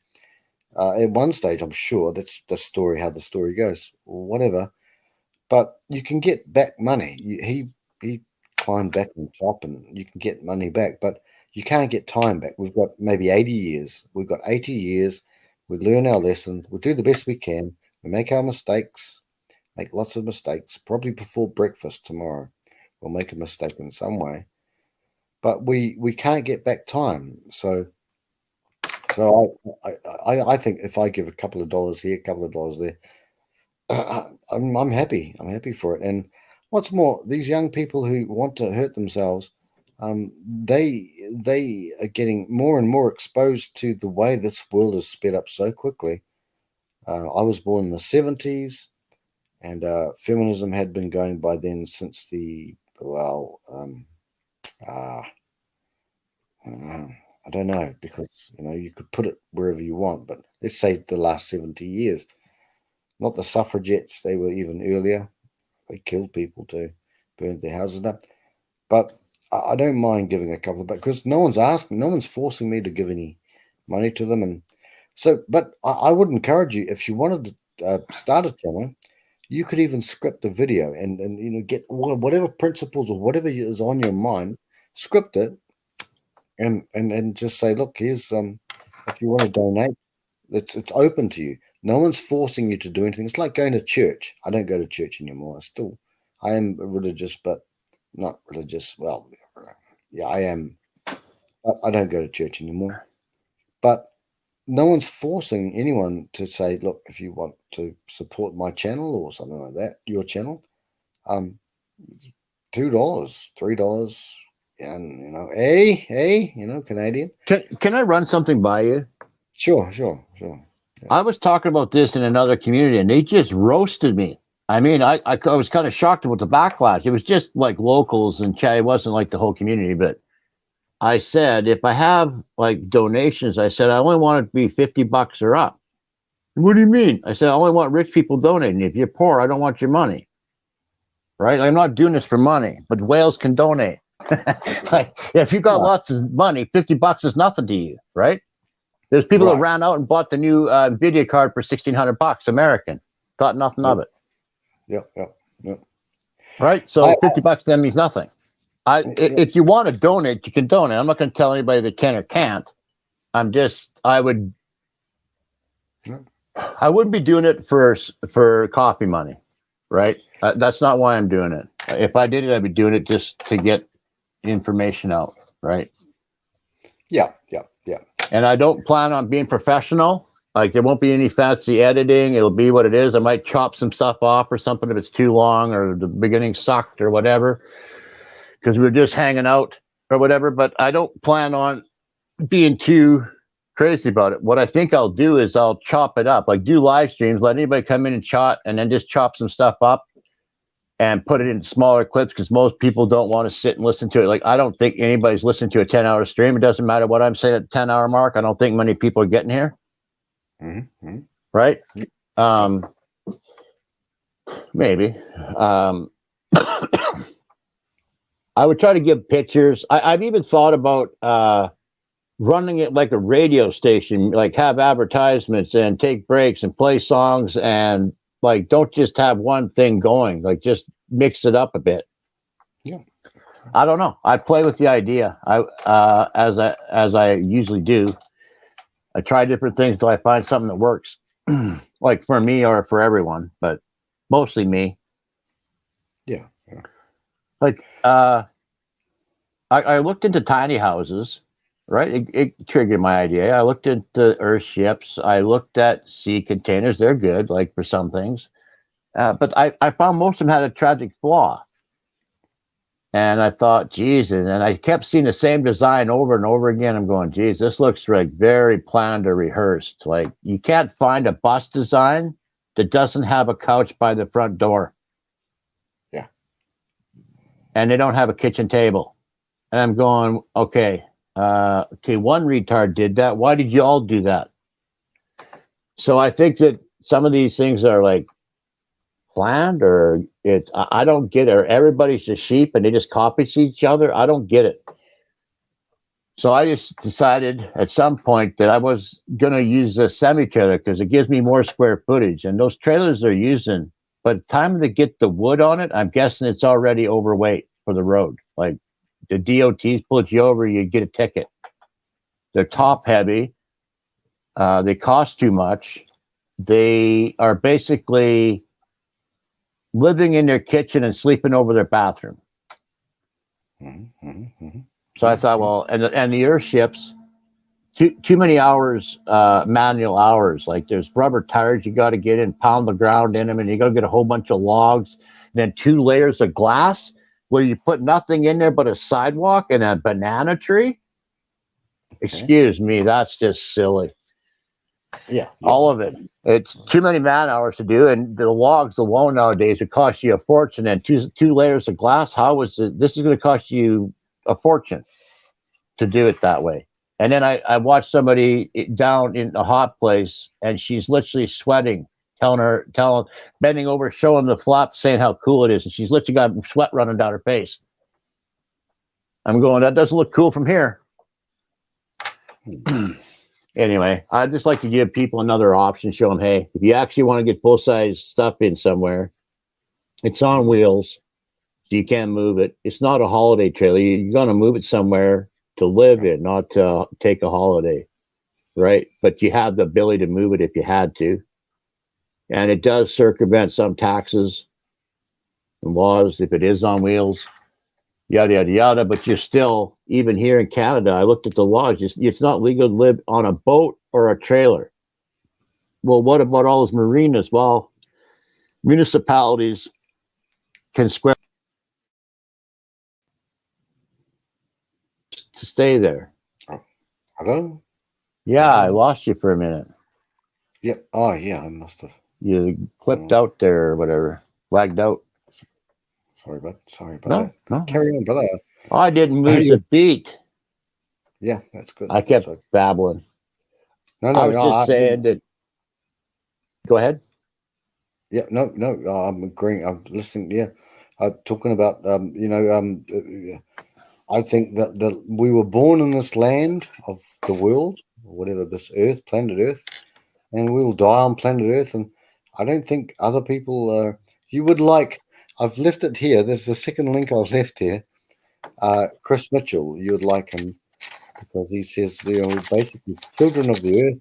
at one stage, I'm sure. That's the story, how the story goes, or whatever. But you can get back money. He climbed back on top, and you can get money back, but you can't get time back. We've got maybe 80 years. We've got 80 years. We learn our lessons. We do the best we can. We make our mistakes, make lots of mistakes. Probably before breakfast tomorrow, we'll make a mistake in some way. But we can't get back time. So I think if I give a couple of dollars here, a couple of dollars there, I'm happy. I'm happy for it. And what's more, these young people who want to hurt themselves, they are getting more and more exposed to the way this world has sped up so quickly. I was born in the 70s, and feminism had been going by then since I don't know, because you could put it wherever you want, but let's say the last 70 years. Not the suffragettes, they were even earlier. They killed people too, burned their houses up. But I don't mind giving a couple of, because no one's asking, no one's forcing me to give any money to them. And so, but I would encourage you, if you wanted to start a channel, you could even script a video and get whatever principles or whatever is on your mind, script it, and just say, look, here's if you want to donate, it's open to you. No one's forcing you to do anything. It's like going to church. I don't go to church anymore. I am religious, but not religious. Well, yeah, I am. I don't go to church anymore. But no one's forcing anyone to say, look, if you want to support my channel or something like that, your channel, $2, $3, and Canadian. Can I run something by you? Sure. I was talking about this in another community, and they just roasted me. I mean, I was kind of shocked about the backlash. It was just like locals and chat. It wasn't like the whole community, but I said, if I have like donations, I said, I only want it to be $50 or up. What do you mean? I said, I only want rich people donating. If you're poor, I don't want your money. Right? I'm not doing this for money, but whales can donate. Like, if you got lots of money, $50 is nothing to you, right? There's people that Right. ran out and bought the new Nvidia card for $1,600 American. Thought nothing of it. Yep. Right. So $50 to them means nothing. If you want to donate, you can donate. I'm not going to tell anybody they can or can't. I wouldn't be doing it for coffee money, right? That's not why I'm doing it. If I did it, I'd be doing it just to get information out, right? Yeah. And I don't plan on being professional. Like, there won't be any fancy editing. It'll be what it is. I might chop some stuff off or something if it's too long or the beginning sucked or whatever, because we were just hanging out or whatever. But I don't plan on being too crazy about it. What I think I'll do is I'll chop it up, like do live streams, let anybody come in and chat, and then just chop some stuff up and put it in smaller clips, because most people don't want to sit and listen to it. Like, I don't think anybody's listening to a 10-hour stream. It doesn't matter what I'm saying at the 10-hour mark. I don't think many people are getting here. Mm-hmm. Right? Maybe. I would try to give pictures. I've even thought about running it like a radio station, like have advertisements and take breaks and play songs, and like don't just have one thing going, like just mix it up a bit. Yeah. I don't know. I'd play with the idea. As I usually do. I try different things till I find something that works, like for me or for everyone, but mostly me. Yeah. Like I looked into tiny houses, right? It triggered my idea. I looked into earth ships. I looked at sea containers. They're good, like for some things. But I found most of them had a tragic flaw. And I thought, geez, and I kept seeing the same design over and over again. I'm going, geez, this looks like very planned or rehearsed. Like, you can't find a bus design that doesn't have a couch by the front door. Yeah. And they don't have a kitchen table. And I'm going, okay, one retard did that. Why did you all do that? So I think that some of these things are like planned, or I don't get it. Or everybody's just sheep and they just copy each other. I don't get it. So I just decided at some point that I was going to use a semi-trailer because it gives me more square footage. And those trailers they're using, by the time they get the wood on it, I'm guessing it's already overweight for the road. Like, the DOTs pulled you over, you get a ticket. They're top heavy. They cost too much. They are basically living in their kitchen and sleeping over their bathroom. So I thought, well, and the earth ships, too many hours, manual hours. Like, there's rubber tires you got to get in, pound the ground in them, and you got to get a whole bunch of logs, and then 2 layers of glass where you put nothing in there but a sidewalk and a banana tree. Excuse me, that's just silly. Yeah. All of it. It's too many man hours to do, and the logs alone nowadays would cost you a fortune. And two layers of glass, how is it? This is going to cost you a fortune to do it that way. And then I watched somebody down in a hot place, and she's literally sweating, bending over, showing the flap, saying how cool it is, and she's literally got sweat running down her face. I'm going, that doesn't look cool from here. Anyway, I'd just like to give people another option, show them, hey, if you actually want to get full-size stuff in somewhere, it's on wheels, so you can't move it. It's not a holiday trailer. You're going to move it somewhere to live in, not to take a holiday, right? But you have the ability to move it if you had to. And it does circumvent some taxes and laws if it is on wheels. Yada, yada, yada, but you're still, even here in Canada, I looked at the laws, it's not legal to live on a boat or a trailer. Well, what about all those marinas? Well, municipalities can square to stay there. Hello? Yeah, I lost you for a minute. Yeah. Oh, yeah, I must have. You clipped out there or whatever, lagged out. Sorry about that. No. Carry on, brother. I didn't lose a beat. Yeah, that's good. I kept babbling. No, I was just saying that. Go ahead. Yeah, no, I'm agreeing. I'm listening. Yeah, I'm talking about. I think that we were born in this land of the world, whatever, this Earth, planet Earth, and we will die on planet Earth. And I don't think other people. You would like. I've left it here. There's the second link I've left here. Chris Mitchell. You would like him because he says we're basically children of the Earth,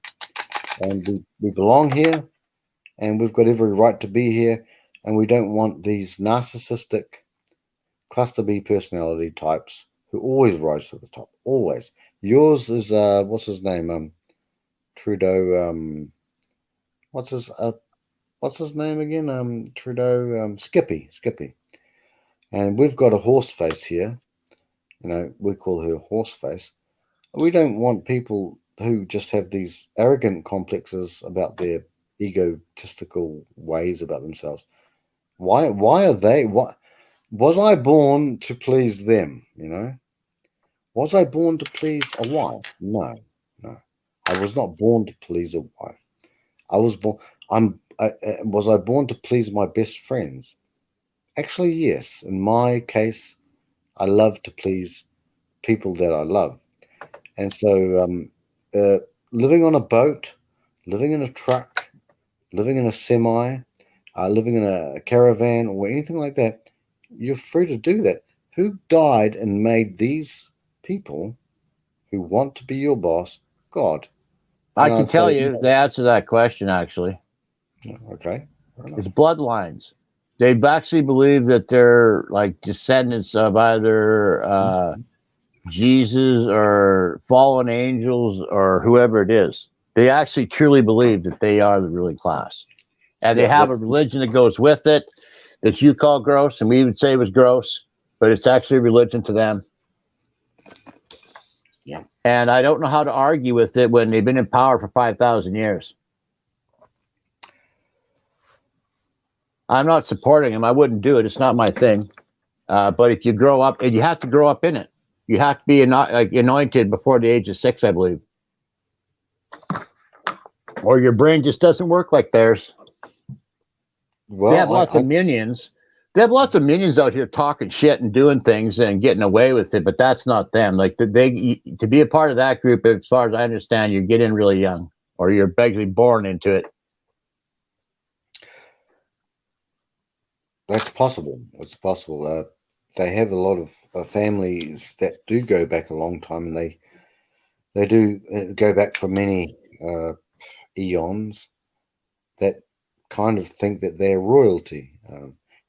and we belong here, and we've got every right to be here, and we don't want these narcissistic cluster B personality types who always rise to the top. Always. Yours is what's his name? Trudeau. What's his name again? Trudeau. Skippy. And we've got a horse face here. We call her horse face. We don't want people who just have these arrogant complexes about their egotistical ways about themselves. Why are they? What was I born to please them? Was I born to please a wife? No. I was not born to please a wife. I was born. Was I born to please my best friends? Actually, yes. In my case, I love to please people that I love. And so living on a boat, living in a truck, living in a semi, living in a caravan or anything like that, you're free to do that. Who died and made these people who want to be your boss? God. I can tell you the answer to that question, actually. Okay. It's bloodlines. They actually believe that they're like descendants of either Jesus or fallen angels or whoever it is. They actually truly believe that they are the ruling class. And they have a religion that goes with it that you call gross, and we would say was gross, but it's actually a religion to them. Yeah. And I don't know how to argue with it when they've been in power for 5,000 years. I'm not supporting them. I wouldn't do it. It's not my thing. But if you grow up, and you have to grow up in it. You have to be anointed before the age of 6, I believe. Or your brain just doesn't work like theirs. Well, they have lots of minions. They have lots of minions out here talking shit and doing things and getting away with it, but that's not them. Like to be a part of that group, as far as I understand, you get in really young, or you're basically born into it. That's possible. It's possible. They have a lot of families that do go back a long time, and they do go back for many eons that kind of think that they're royalty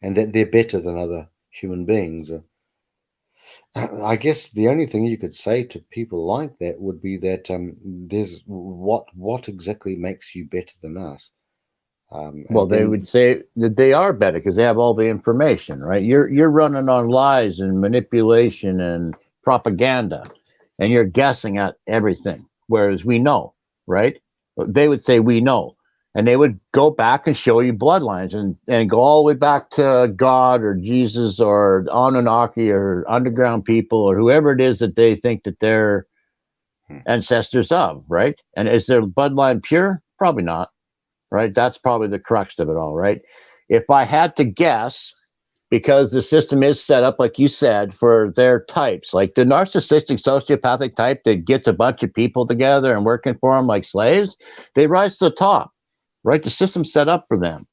and that they're better than other human beings. I guess the only thing you could say to people like that would be that there's what exactly makes you better than us. Well, they would say that they are better because they have all the information, right? You're running on lies and manipulation and propaganda, and you're guessing at everything, whereas we know, right? They would say we know, and they would go back and show you bloodlines and go all the way back to God or Jesus or Anunnaki or underground people or whoever it is that they think that they're ancestors of, right? And is their bloodline pure? Probably not. Right? That's probably the crux of it all, right? If I had to guess, because the system is set up, like you said, for their types, like the narcissistic sociopathic type that gets a bunch of people together and working for them like slaves, they rise to the top, right? The system's set up for them.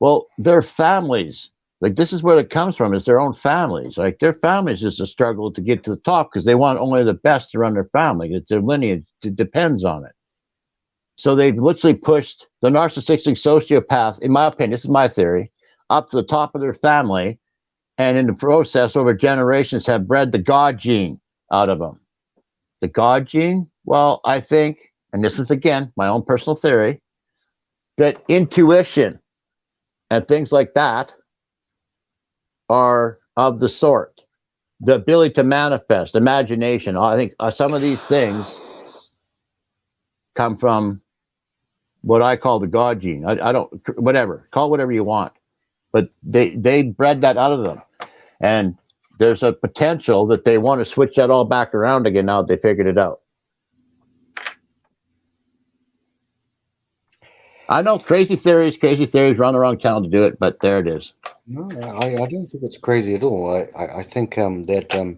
Well, their families, like this is where it comes from, is their own families. Like their families is a struggle to get to the top because they want only the best to run their family. It's their lineage, it depends on it. So they've literally pushed the narcissistic sociopath, in my opinion, this is my theory, up to the top of their family, and in the process, over generations, have bred the God gene out of them. The God gene? Well, I think, and this is again my own personal theory, that intuition and things like that are of the sort. The ability to manifest, imagination. I think some of these things come from what I call the God gene. I don't, whatever, call it whatever you want, but they bred that out of them, and there's a potential that they want to switch that all back around again now that they figured it out. I know crazy theories run the wrong channel to do it, but there it is. No, I don't think it's crazy at all. I think that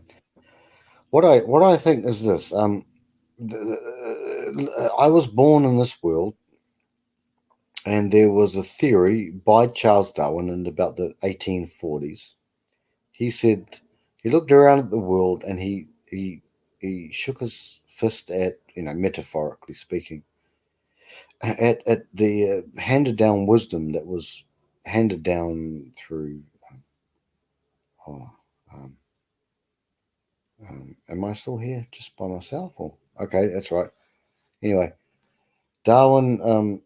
what I think is this. I was born in this world, and there was a theory by Charles Darwin in about the 1840s. He said he looked around at the world and he shook his fist at, metaphorically speaking, at the handed down wisdom that was handed down through. Am I still here just by myself? Or okay, that's right. Anyway, Darwin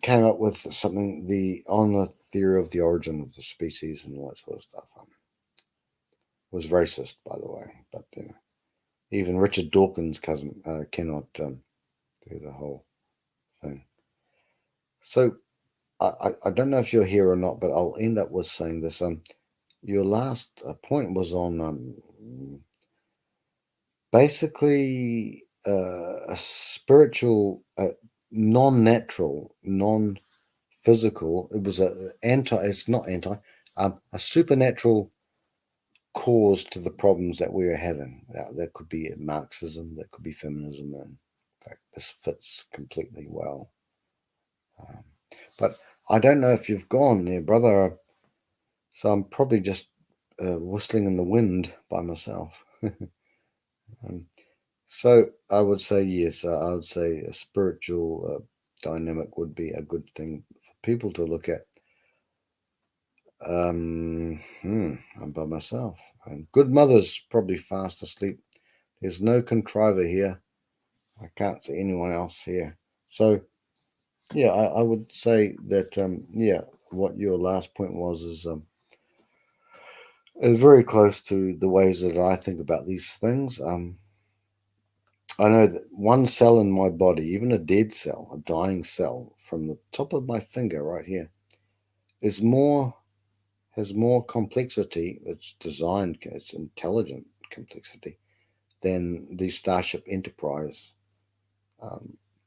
came up with something on the theory of the origin of the species and all that sort of stuff. Was racist, by the way, but even Richard Dawkins' cousin cannot do the whole thing. So I don't know if you're here or not, but I'll end up with saying this. Your last point was on basically a spiritual, non-natural, non-physical. It was it's not anti, a supernatural cause to the problems that we are having. That could be Marxism, that could be feminism, and in fact, this fits completely well. But I don't know if you've gone there, brother. So I'm probably just whistling in the wind by myself. So I would say yes. I would say a spiritual dynamic would be a good thing for people to look at. I'm by myself. And good mother's probably fast asleep. There's no contriver here. I can't see anyone else here. So, yeah, I would say that, what your last point was is very close to the ways that I think about these things. I know that one cell in my body, even a dead cell, a dying cell, from the top of my finger right here, has more complexity. It's designed, it's intelligent complexity than the Starship Enterprise.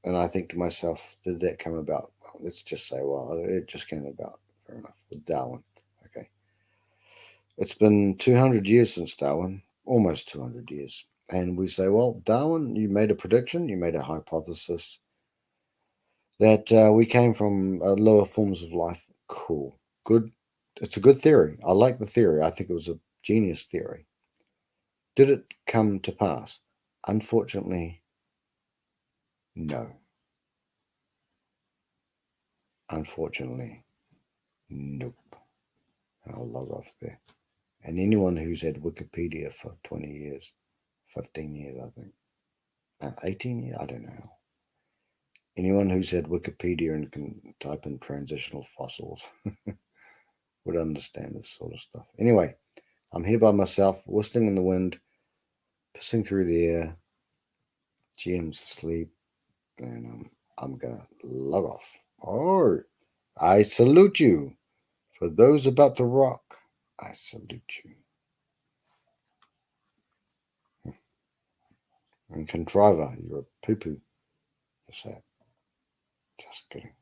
And I think to myself, did that come about? Well, let's just say, well, it just came about. Fair enough, with Darwin. Okay. It's been 200 years since Darwin, almost 200 years. And we say, well, Darwin, you made a prediction, you made a hypothesis that we came from lower forms of life. Cool. Good. It's a good theory. I like the theory. I think it was a genius theory. Did it come to pass? Unfortunately, no. Unfortunately, nope. I'll log off there. And anyone who's had Wikipedia for 20 years, 15 years, I think, 18 years, I don't know. Anyone who's had Wikipedia and can type in transitional fossils would understand this sort of stuff. Anyway, I'm here by myself, whistling in the wind, pissing through the air. GM's asleep, and I'm gonna log off. Oh, I salute you. For those about to rock, I salute you. And contriver, you're a poo-poo. Just kidding.